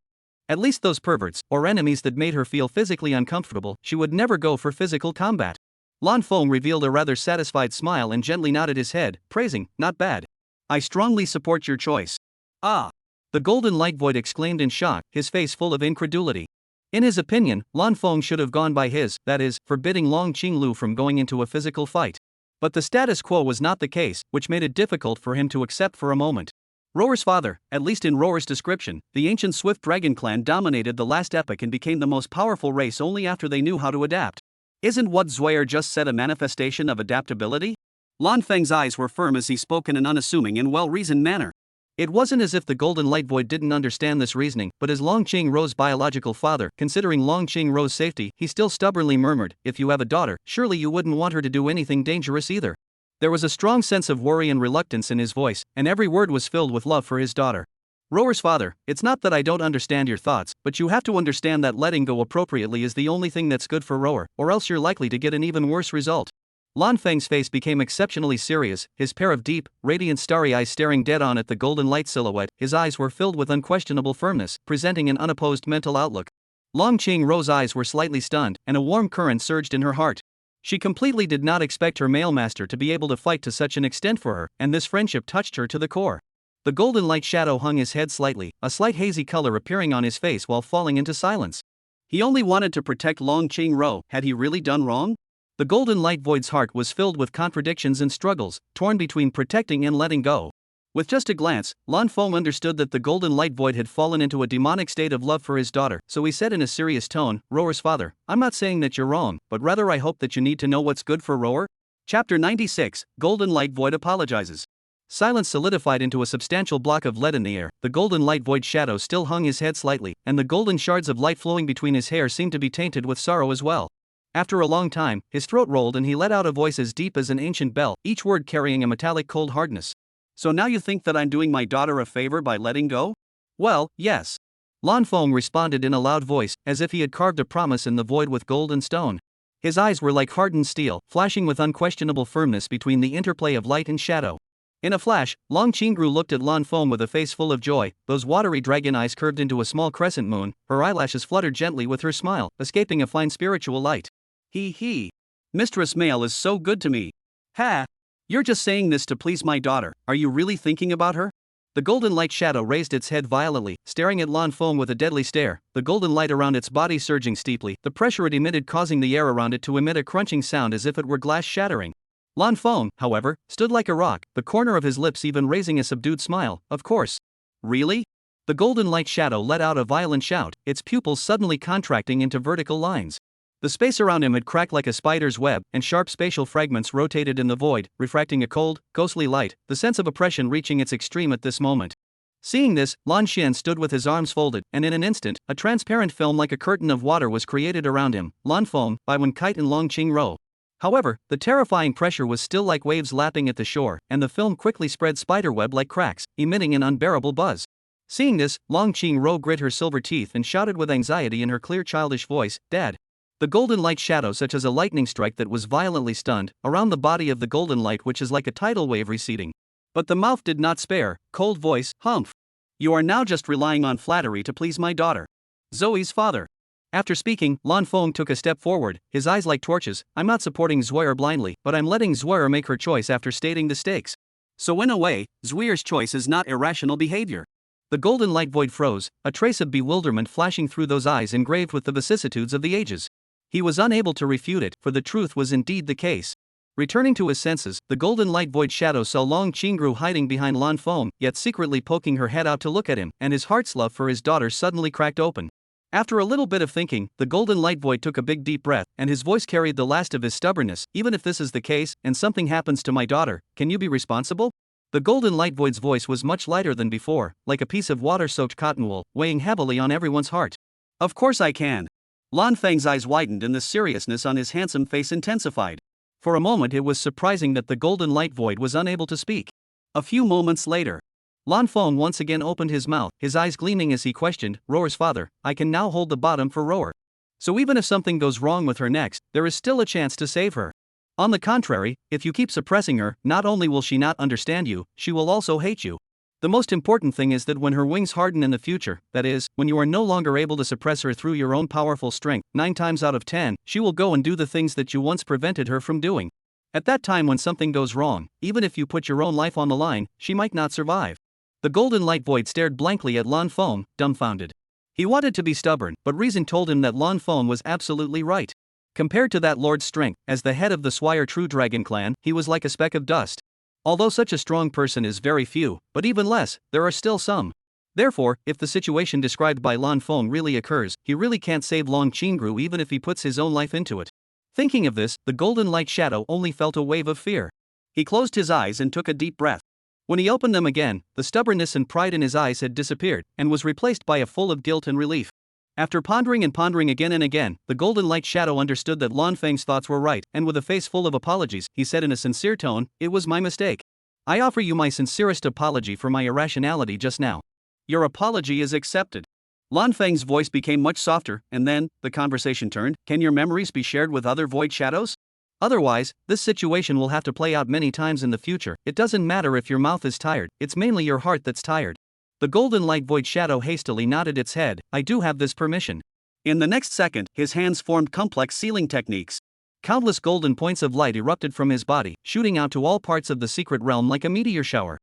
At least those perverts, or enemies that made her feel physically uncomfortable, she would never go for physical combat. Lan Feng revealed a rather satisfied smile and gently nodded his head, praising, "Not bad. I strongly support your choice." "Ah!" the Golden Light Void exclaimed in shock, his face full of incredulity. In his opinion, Lan Feng should have gone by his, that is, forbidding Long Qinglu from going into a physical fight. But the status quo was not the case, which made it difficult for him to accept for a moment. Roar's father, at least in Roar's description, the ancient Swift Dragon clan dominated the last epoch and became the most powerful race only after they knew how to adapt. Isn't what Zweier just said a manifestation of adaptability? Lan Feng's eyes were firm as he spoke in an unassuming and well-reasoned manner. It wasn't as if the Golden Light Void didn't understand this reasoning, but as Long Qingrou's biological father, considering Long Qingrou's safety, he still stubbornly murmured, "If you have a daughter, surely you wouldn't want her to do anything dangerous either." There was a strong sense of worry and reluctance in his voice, and every word was filled with love for his daughter. Roar's father, it's not that I don't understand your thoughts, but you have to understand that letting go appropriately is the only thing that's good for Roar, or else you're likely to get an even worse result. Lan Feng's face became exceptionally serious, his pair of deep, radiant starry eyes staring dead on at the golden light silhouette. His eyes were filled with unquestionable firmness, presenting an unopposed mental outlook. Long Qingrou's eyes were slightly stunned, and a warm current surged in her heart. She completely did not expect her male master to be able to fight to such an extent for her, and this friendship touched her to the core. The golden light shadow hung his head slightly, a slight hazy color appearing on his face while falling into silence. He only wanted to protect Long Qingrou. Had he really done wrong? The Golden Light Void's heart was filled with contradictions and struggles, torn between protecting and letting go. With just a glance, Lan Feng understood that the Golden Light Void had fallen into a demonic state of love for his daughter, so he said in a serious tone, "Roar's father, I'm not saying that you're wrong, but rather I hope that you need to know what's good for Roar." Chapter 96, Golden Light Void apologizes. Silence solidified into a substantial block of lead in the air. The Golden Light Void shadow still hung his head slightly, and the golden shards of light flowing between his hair seemed to be tainted with sorrow as well. After a long time, his throat rolled and he let out a voice as deep as an ancient bell, each word carrying a metallic cold hardness. "So now you think that I'm doing my daughter a favor by letting go?" "Well, yes." Lan Feng responded in a loud voice, as if he had carved a promise in the void with gold and stone. His eyes were like hardened steel, flashing with unquestionable firmness between the interplay of light and shadow. In a flash, Long Qingrou looked at Lan Feng with a face full of joy, those watery dragon eyes curved into a small crescent moon, her eyelashes fluttered gently with her smile, escaping a fine spiritual light. He. Mistress Male is so good to me. Ha! You're just saying this to please my daughter, are you really thinking about her?" The golden light shadow raised its head violently, staring at Lan Feng with a deadly stare, the golden light around its body surging steeply, the pressure it emitted causing the air around it to emit a crunching sound as if it were glass shattering. Lan Feng, however, stood like a rock, the corner of his lips even raising a subdued smile. "Of course." "Really?" The golden light shadow let out a violent shout, its pupils suddenly contracting into vertical lines. The space around him had cracked like a spider's web, and sharp spatial fragments rotated in the void, refracting a cold, ghostly light, the sense of oppression reaching its extreme at this moment. Seeing this, Lan Xian stood with his arms folded, and in an instant, a transparent film like a curtain of water was created around him, Lan Feng, Baiwen Kite and Long Qingrou. However, the terrifying pressure was still like waves lapping at the shore, and the film quickly spread spiderweb like cracks, emitting an unbearable buzz. Seeing this, Long Qingrou grit her silver teeth and shouted with anxiety in her clear childish voice, "Dad." The golden light shadow such as a lightning strike that was violently stunned, around the body of the golden light which is like a tidal wave receding. But the mouth did not spare, cold voice, "Humph. You are now just relying on flattery to please my daughter. Zoe's father." After speaking, Lan Feng took a step forward, his eyes like torches. "I'm not supporting Zweier blindly, but I'm letting Zweier make her choice after stating the stakes. So in a way, Zweier's choice is not irrational behavior." The golden light void froze, a trace of bewilderment flashing through those eyes engraved with the vicissitudes of the ages. He was unable to refute it, for the truth was indeed the case. Returning to his senses, the golden light void shadow saw Long Qingrou hiding behind Lan Feng, yet secretly poking her head out to look at him, and his heart's love for his daughter suddenly cracked open. After a little bit of thinking, the golden light void took a big deep breath, and his voice carried the last of his stubbornness. "Even if this is the case, and something happens to my daughter, can you be responsible?" The golden light void's voice was much lighter than before, like a piece of water-soaked cotton wool, weighing heavily on everyone's heart. "Of course I can." Lan Feng's eyes widened and the seriousness on his handsome face intensified. For a moment it was surprising that the golden light void was unable to speak. A few moments later, Lan Feng once again opened his mouth, his eyes gleaming as he questioned, "Roar's father, I can now hold the bottom for Roar. So even if something goes wrong with her next, there is still a chance to save her. On the contrary, if you keep suppressing her, not only will she not understand you, she will also hate you." The most important thing is that when her wings harden in the future, that is, when you are no longer able to suppress her through your own powerful strength, 9 times out of 10, she will go and do the things that you once prevented her from doing. At that time when something goes wrong, even if you put your own life on the line, she might not survive. The golden light void stared blankly at Lan Feng, dumbfounded. He wanted to be stubborn, but reason told him that Lan Feng was absolutely right. Compared to that lord's strength, as the head of the Swire True Dragon clan, he was like a speck of dust. Although such a strong person is very few, but even less, there are still some. Therefore, if the situation described by Lan Feng really occurs, he really can't save Long Qingru even if he puts his own life into it. Thinking of this, the golden light shadow only felt a wave of fear. He closed his eyes and took a deep breath. When he opened them again, the stubbornness and pride in his eyes had disappeared, and was replaced by a full of guilt and relief. After pondering and pondering again and again, the golden light shadow understood that Lan Feng's thoughts were right, and with a face full of apologies, he said in a sincere tone, "It was my mistake. I offer you my sincerest apology for my irrationality just now. Your apology is accepted." Lan Feng's voice became much softer, and then, the conversation turned, "Can your memories be shared with other void shadows? Otherwise, this situation will have to play out many times in the future. It doesn't matter if your mouth is tired, it's mainly your heart that's tired." The golden light void shadow hastily nodded its head. "I do have this permission." In the next second, his hands formed complex sealing techniques. Countless golden points of light erupted from his body, shooting out to all parts of the secret realm like a meteor shower.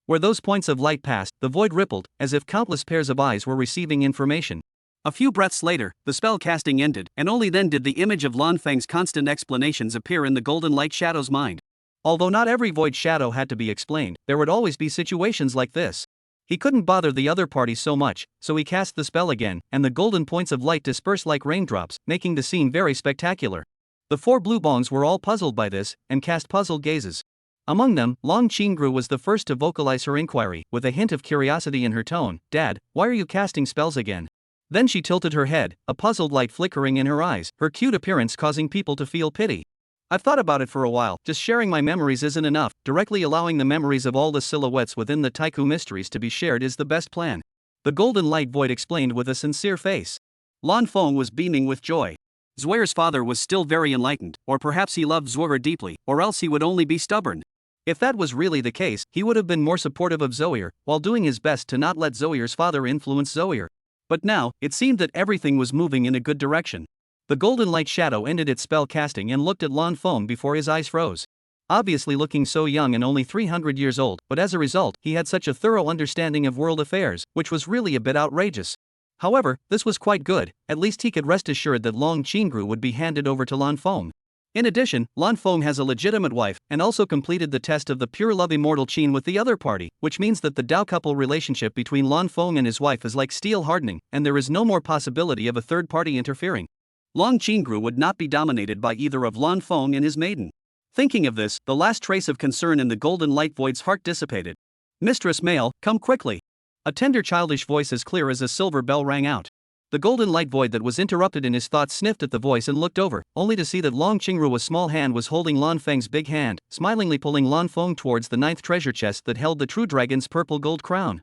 Where those points of light passed, the void rippled, as if countless pairs of eyes were receiving information. A few breaths later, the spell casting ended, and only then did the image of Lan Feng's constant explanations appear in the golden light shadow's mind. Although not every void shadow had to be explained, there would always be situations like this. He couldn't bother the other party so much, so he cast the spell again, and the golden points of light dispersed like raindrops, making the scene very spectacular. The 4 blue bongs were all puzzled by this, and cast puzzled gazes. Among them, Long Qingru was the first to vocalize her inquiry, with a hint of curiosity in her tone. "Dad, why are you casting spells again?" Then she tilted her head, a puzzled light flickering in her eyes, her cute appearance causing people to feel pity. "I've thought about it for a while. Just sharing my memories isn't enough. Directly allowing the memories of all the silhouettes within the Taiku mysteries to be shared is the best plan." The golden light void explained with a sincere face. Lan Feng was beaming with joy. Zuair's father was still very enlightened, or perhaps he loved Zuair deeply, or else he would only be stubborn. If that was really the case, he would have been more supportive of Zuair, while doing his best to not let Zuair's father influence Zuair. But now, it seemed that everything was moving in a good direction. The golden light shadow ended its spell casting and looked at Lan Feng before his eyes froze. Obviously looking so young and only 300 years old, but as a result, he had such a thorough understanding of world affairs, which was really a bit outrageous. However, this was quite good. At least he could rest assured that Long Qingru would be handed over to Lan Feng. In addition, Lan Feng has a legitimate wife, and also completed the test of the pure love immortal Qin with the other party, which means that the Dao couple relationship between Lan Feng and his wife is like steel hardening, and there is no more possibility of a third party interfering. Long Qingru would not be dominated by either of Lan Feng and his maiden. Thinking of this, the last trace of concern in the golden light void's heart dissipated. "Mistress Male, come quickly." A tender childish voice as clear as a silver bell rang out. The golden light void that was interrupted in his thoughts sniffed at the voice and looked over, only to see that Long Qingru's small hand was holding Lan Feng's big hand, smilingly pulling Lan Feng towards the 9th treasure chest that held the true dragon's purple gold crown.